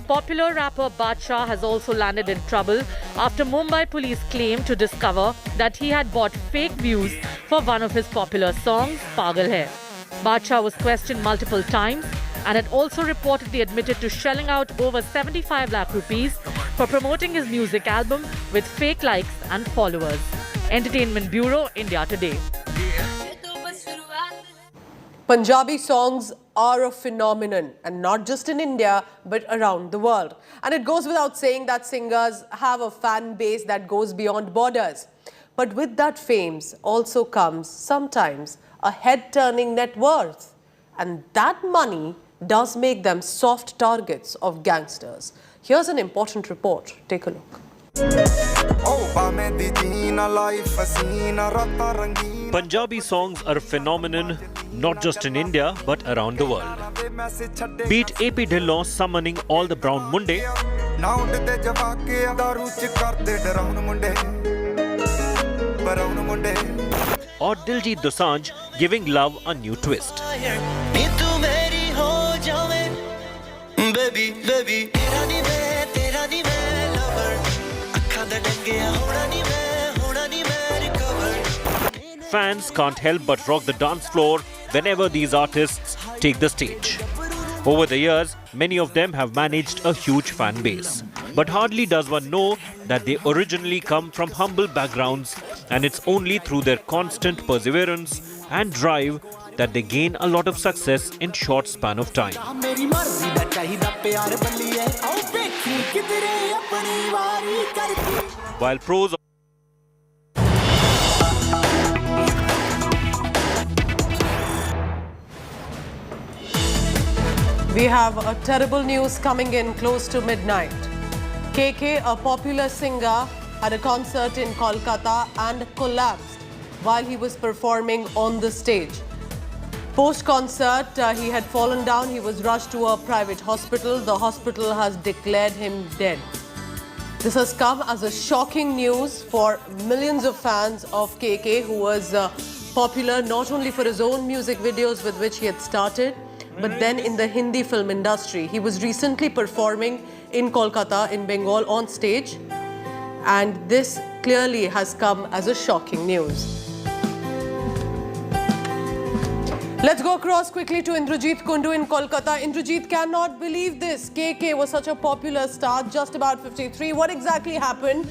[SPEAKER 20] Popular rapper Badshah has also landed in trouble after Mumbai police claimed to discover that he had bought fake views for one of his popular songs, Pagal Hai. Badshah was questioned multiple times and had also reportedly admitted to shelling out over 75 lakh rupees for promoting his music album with fake likes and followers. Entertainment Bureau, India Today.
[SPEAKER 6] Punjabi songs are a phenomenon, and not just in India but around the world. And it goes without saying that singers have a fan base that goes beyond borders. But with that fame also comes sometimes a head-turning net worth. And that money does make them soft targets of gangsters. Here's an important report. Take a look.
[SPEAKER 9] Punjabi songs are a phenomenon not just in India but around the world. Beat AP Dhillon summoning all the brown munde, or Diljit Dosanjh giving love a new twist. Fans can't help but rock the dance floor whenever these artists take the stage. Over the years, many of them have managed a huge fan base. But hardly does one know that they originally come from humble backgrounds, and it's only through their constant perseverance and drive that they gain a lot of success in short span of time. While pros
[SPEAKER 6] We have a terrible news coming in close to midnight. KK, a popular singer, had a concert in Kolkata and collapsed while he was performing on the stage. Post-concert, he had fallen down. He was rushed to a private hospital. The hospital has declared him dead. This has come as a shocking news for millions of fans of KK, who was popular not only for his own music videos with which he had started, but then in the Hindi film industry. He was recently performing in Kolkata, in Bengal, on stage, and this clearly has come as a shocking news. Let's go across quickly to Indrajit Kundu in Kolkata. Indrajit, cannot believe this. KK was such a popular star, just about 53. What exactly happened?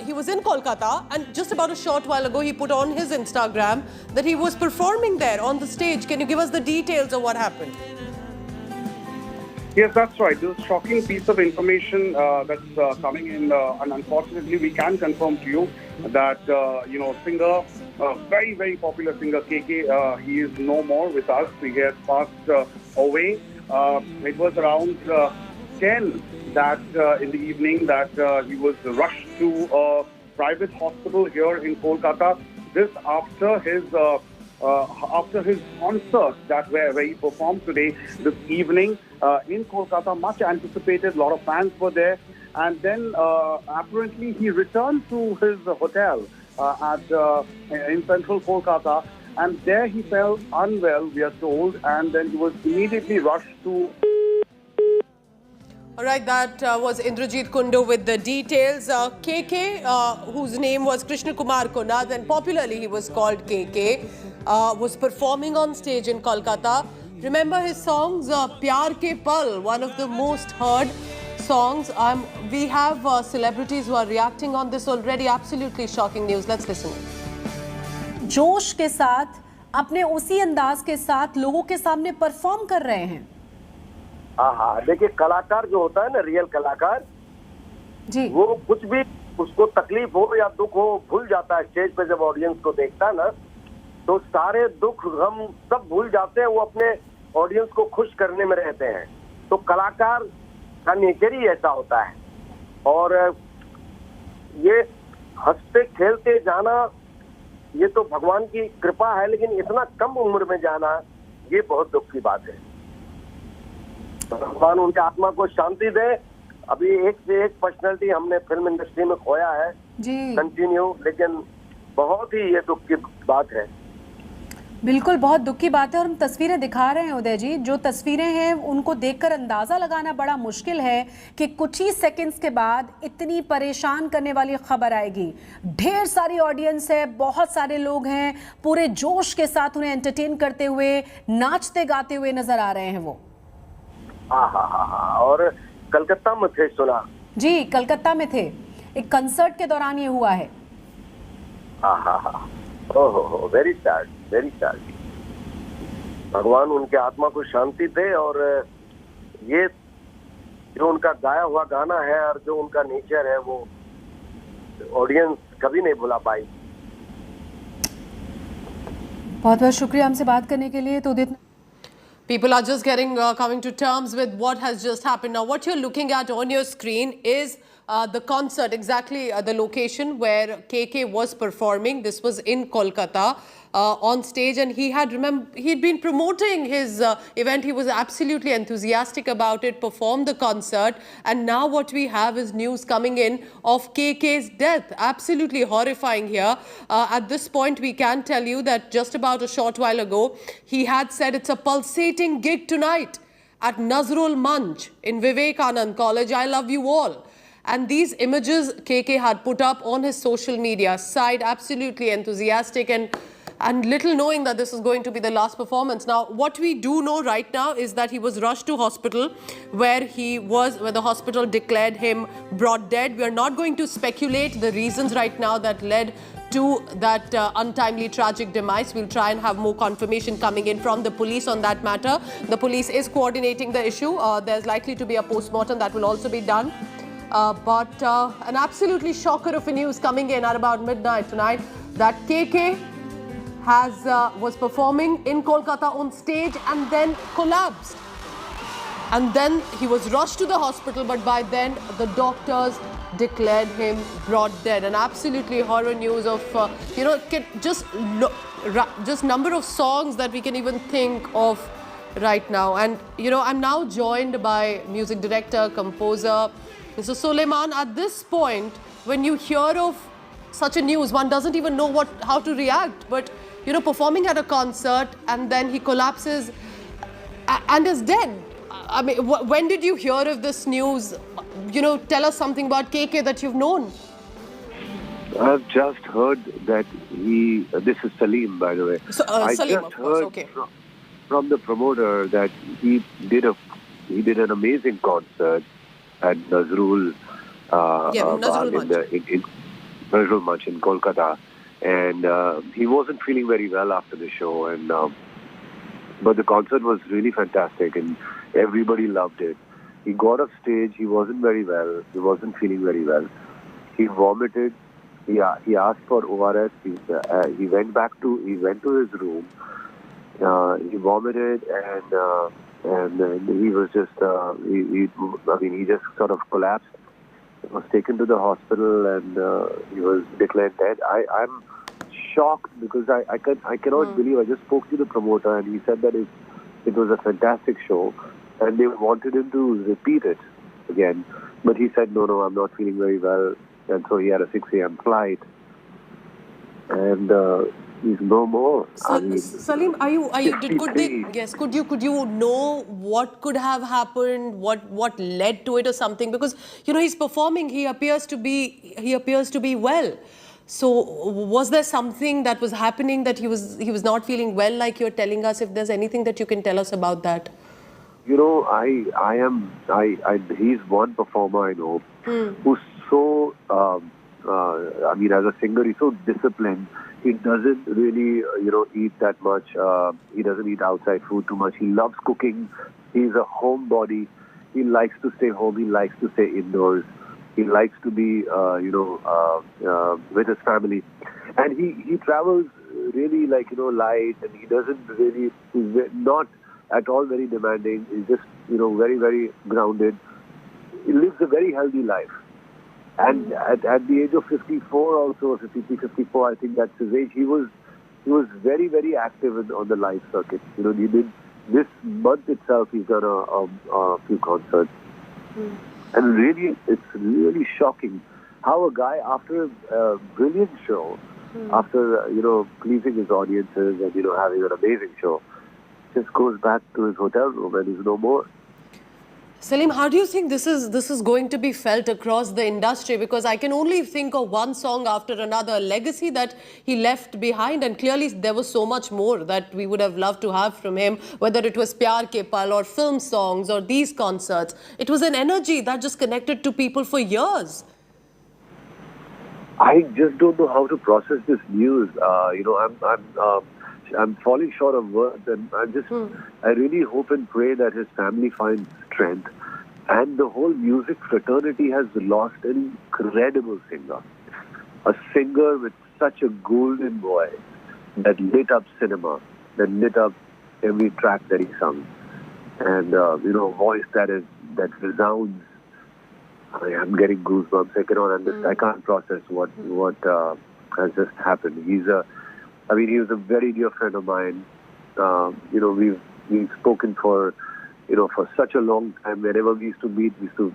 [SPEAKER 6] He was in Kolkata, and just about a short while ago, he put on his Instagram that he was performing there on the stage. Can you give us the details of what happened?
[SPEAKER 4] Yes, that's right. This is a shocking piece of information that's coming in, and unfortunately, we can confirm to you that, singer, very, very popular singer KK, he is no more with us. He has passed away. It was around 10 that in the evening that he was rushed to a private hospital here in Kolkata. This after his concert where he performed today, this evening in Kolkata, much anticipated, a lot of fans were there. And then apparently he returned to his hotel in central Kolkata, and there he felt unwell, we are told, and then he was immediately rushed to...
[SPEAKER 6] All right, that was Indrajit Kundu with the details. KK, whose name was Krishna Kumar Kunad, and popularly he was called KK, was performing on stage in Kolkata. Remember his songs, Pyar Ke Pal, one of the most heard songs. We have celebrities who are reacting on this already. Absolutely shocking news. Let's listen.
[SPEAKER 2] जोश के साथ, अपने उसी अंदाज के साथ लोगों के सामने परफॉर्म कर रहे हैं।
[SPEAKER 13] हाँ, देखिए कलाकार जो होता है ना, रियल कलाकार
[SPEAKER 2] जी,
[SPEAKER 13] वो कुछ भी उसको तकलीफ हो या दुख हो भूल जाता है। स्टेज पे जब ऑडियंस को देखता है ना, तो सारे दुख हम सब भूल जाते हैं, वो अपने ऑडियंस को खुश करने में रहते हैं। तो कलाकार का नेचर ही ऐसा होता है। और ये हंसते खेलते जाना, ये तो भगवान की कृपा है, लेकिन इतना कम उम्र में जाना ये बहुत दुख की बात है। भगवान उनकी आत्मा को शांति दे। अभी एक से एक पर्सनैलिटी हमने फिल्म इंडस्ट्री में खोया है
[SPEAKER 2] जी,
[SPEAKER 13] कंटिन्यू, लेकिन बहुत ही ये दुख की बात है।
[SPEAKER 2] बिल्कुल बहुत दुख की बात है। और हम तस्वीरें दिखा रहे हैं उदय जी, जो तस्वीरें हैं उनको देखकर अंदाज़ा लगाना बड़ा मुश्किल है कि कुछ ही सेकंड्स के बाद इतनी परेशान करने वाली खबर आएगी। ढेर सारी ऑडियंस है, बहुत सारे लोग हैं, पूरे जोश के साथ उन्हें एंटरटेन करते हुए, नाचते गाते हुए नजर आ रहे हैं वो।
[SPEAKER 13] हाँ, और कलकत्ता में थे, सुना
[SPEAKER 2] जी, कलकत्ता में थे, एक कंसर्ट के दौरान ये हुआ है।
[SPEAKER 13] हाँ, ओहो, वेरी सैड, वेरी सैड। भगवान उनके आत्मा को शांति दे। और ये जो उनका गाया हुआ गाना है और जो उनका नेचर है, वो ऑडियंस कभी नहीं भुला पाई।
[SPEAKER 2] बहुत बहुत शुक्रिया हमसे बात करने के लिए। तो उदित,
[SPEAKER 6] people are just getting coming to terms with what has just happened. Now, what you're looking at on your screen is the concert, exactly the location where KK was performing. This was in Kolkata on stage, and he'd been promoting his event. He was absolutely enthusiastic about it, performed the concert, and now what we have is news coming in of KK's death. Absolutely horrifying here. At this point, we can tell you that just about a short while ago, he had said it's a pulsating gig tonight at Nazrul Manch in Vivekanand College. I love you all. And these images KK had put up on his social media site, absolutely enthusiastic and little knowing that this is going to be the last performance. Now, what we do know right now is that he was rushed to hospital where the hospital declared him brought dead. We are not going to speculate the reasons right now that led to that untimely tragic demise. We'll try and have more confirmation coming in from the police on that matter. The police is coordinating the issue. There's likely to be a post-mortem that will also be done. But an absolutely shocker of a news coming in at about midnight tonight that KK was performing in Kolkata on stage and then collapsed. And then he was rushed to the hospital, but by then the doctors declared him brought dead. An absolutely horror news of, just number of songs that we can even think of right now. And, I'm now joined by music director, composer, Mr. Suleiman. At this point, when you hear of such a news, one doesn't even know how to react. But, performing at a concert and then he collapses and is dead. I mean, when did you hear of this news? Tell us something about KK that you've known.
[SPEAKER 14] I've just heard that this is Salim, by the way. I
[SPEAKER 6] Salim,
[SPEAKER 14] just
[SPEAKER 6] of course,
[SPEAKER 14] heard
[SPEAKER 6] okay.
[SPEAKER 14] From the promoter that he did an amazing concert at Nazrul Nazrul Manch in Kolkata, and he wasn't feeling very well after the show, and but the concert was really fantastic and everybody loved it. He got off stage, he wasn't very well, he wasn't feeling very well. He vomited, he asked for ORS, he went to his room, he vomited and he was just, he just sort of collapsed. He was taken to the hospital and he was declared dead. I'm shocked because I cannot believe. I just spoke to the promoter and he said that it was a fantastic show and they wanted him to repeat it again. But he said, no, I'm not feeling very well. And so he had a 6 a.m. flight. And he's no more.
[SPEAKER 6] Salim, could you know what could have happened, what led to it or something? Because he's performing, he appears to be well. So was there something that was happening that he was not feeling well, like you're telling us? If there's anything that you can tell us about that.
[SPEAKER 14] You know, he's one performer I know who's so, I mean, as a singer, he's so disciplined. He doesn't really, eat that much. He doesn't eat outside food too much. He loves cooking. He's a homebody. He likes to stay home. He likes to stay indoors. He likes to be, with his family. And he travels really light, and he doesn't really, he's not at all very demanding. He's just, very, very grounded. He lives a very healthy life. And at the age of 54 also, 53, 54, I think that's his age, he was very, very active on the live circuit. He did, this month itself, he's done a few concerts. And really, it's really shocking how a guy, after a brilliant show, after, pleasing his audiences and, having an amazing show, just goes back to his hotel room and is no more.
[SPEAKER 6] Salim, how do you think this is going to be felt across the industry? Because I can only think of one song after another, a legacy that he left behind, and clearly there was so much more that we would have loved to have from him, whether it was Pyar Ke Pal or film songs or these concerts. It was an energy that just connected to people for years.
[SPEAKER 14] I just don't know how to process this news. I'm falling short of words, and I really hope and pray that his family finds strength. And the whole music fraternity has lost an incredible singer. A singer with such a golden voice that lit up cinema, that lit up every track that he sung. And, a voice that resounds. I'm getting goosebumps. I cannot understand. I can't process what has just happened. He was a very dear friend of mine. We've spoken for such a long time. Whenever we used to meet, we used to,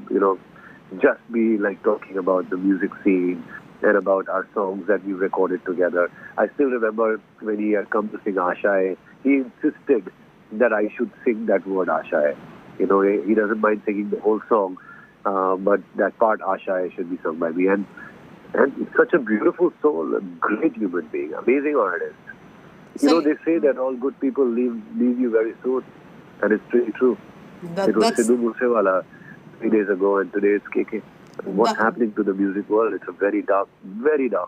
[SPEAKER 14] just be like talking about the music scene and about our songs that we recorded together. I still remember when he had come to sing Ashaye, he insisted that I should sing that word Ashaye. He doesn't mind singing the whole song, but that part Ashaye should be sung by me. And such a beautiful soul, a great human being, amazing artist. They say that all good people leave you very soon, and it's really true. It was Sidhu Moose Wala 3 days ago, and today it's KK. What's happening to the music world? It's a very dark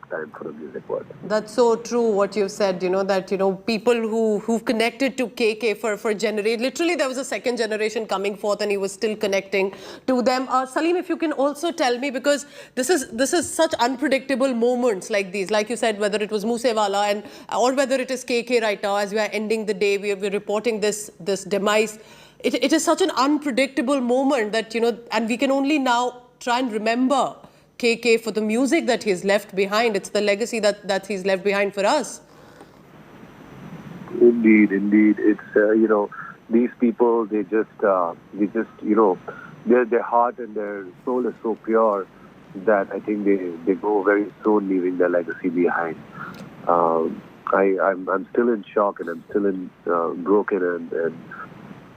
[SPEAKER 14] time for the music world.
[SPEAKER 6] That's so true what you've said, that, people who've connected to KK for generations. Literally, there was a second generation coming forth and he was still connecting to them. Salim, if you can also tell me, because this is such unpredictable moments like these. Like you said, whether it was Moosewala or whether it is KK right now, as we are ending the day, we're reporting this demise. It is such an unpredictable moment that, and we can only now try and remember KK for the music that he's left behind. It's the legacy that he's left behind for us.
[SPEAKER 14] Indeed. It's, these people, they just, their heart and their soul is so pure that I think they go very soon, leaving their legacy behind. I'm still in shock, and I'm still broken and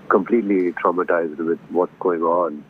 [SPEAKER 14] completely traumatized with what's going on.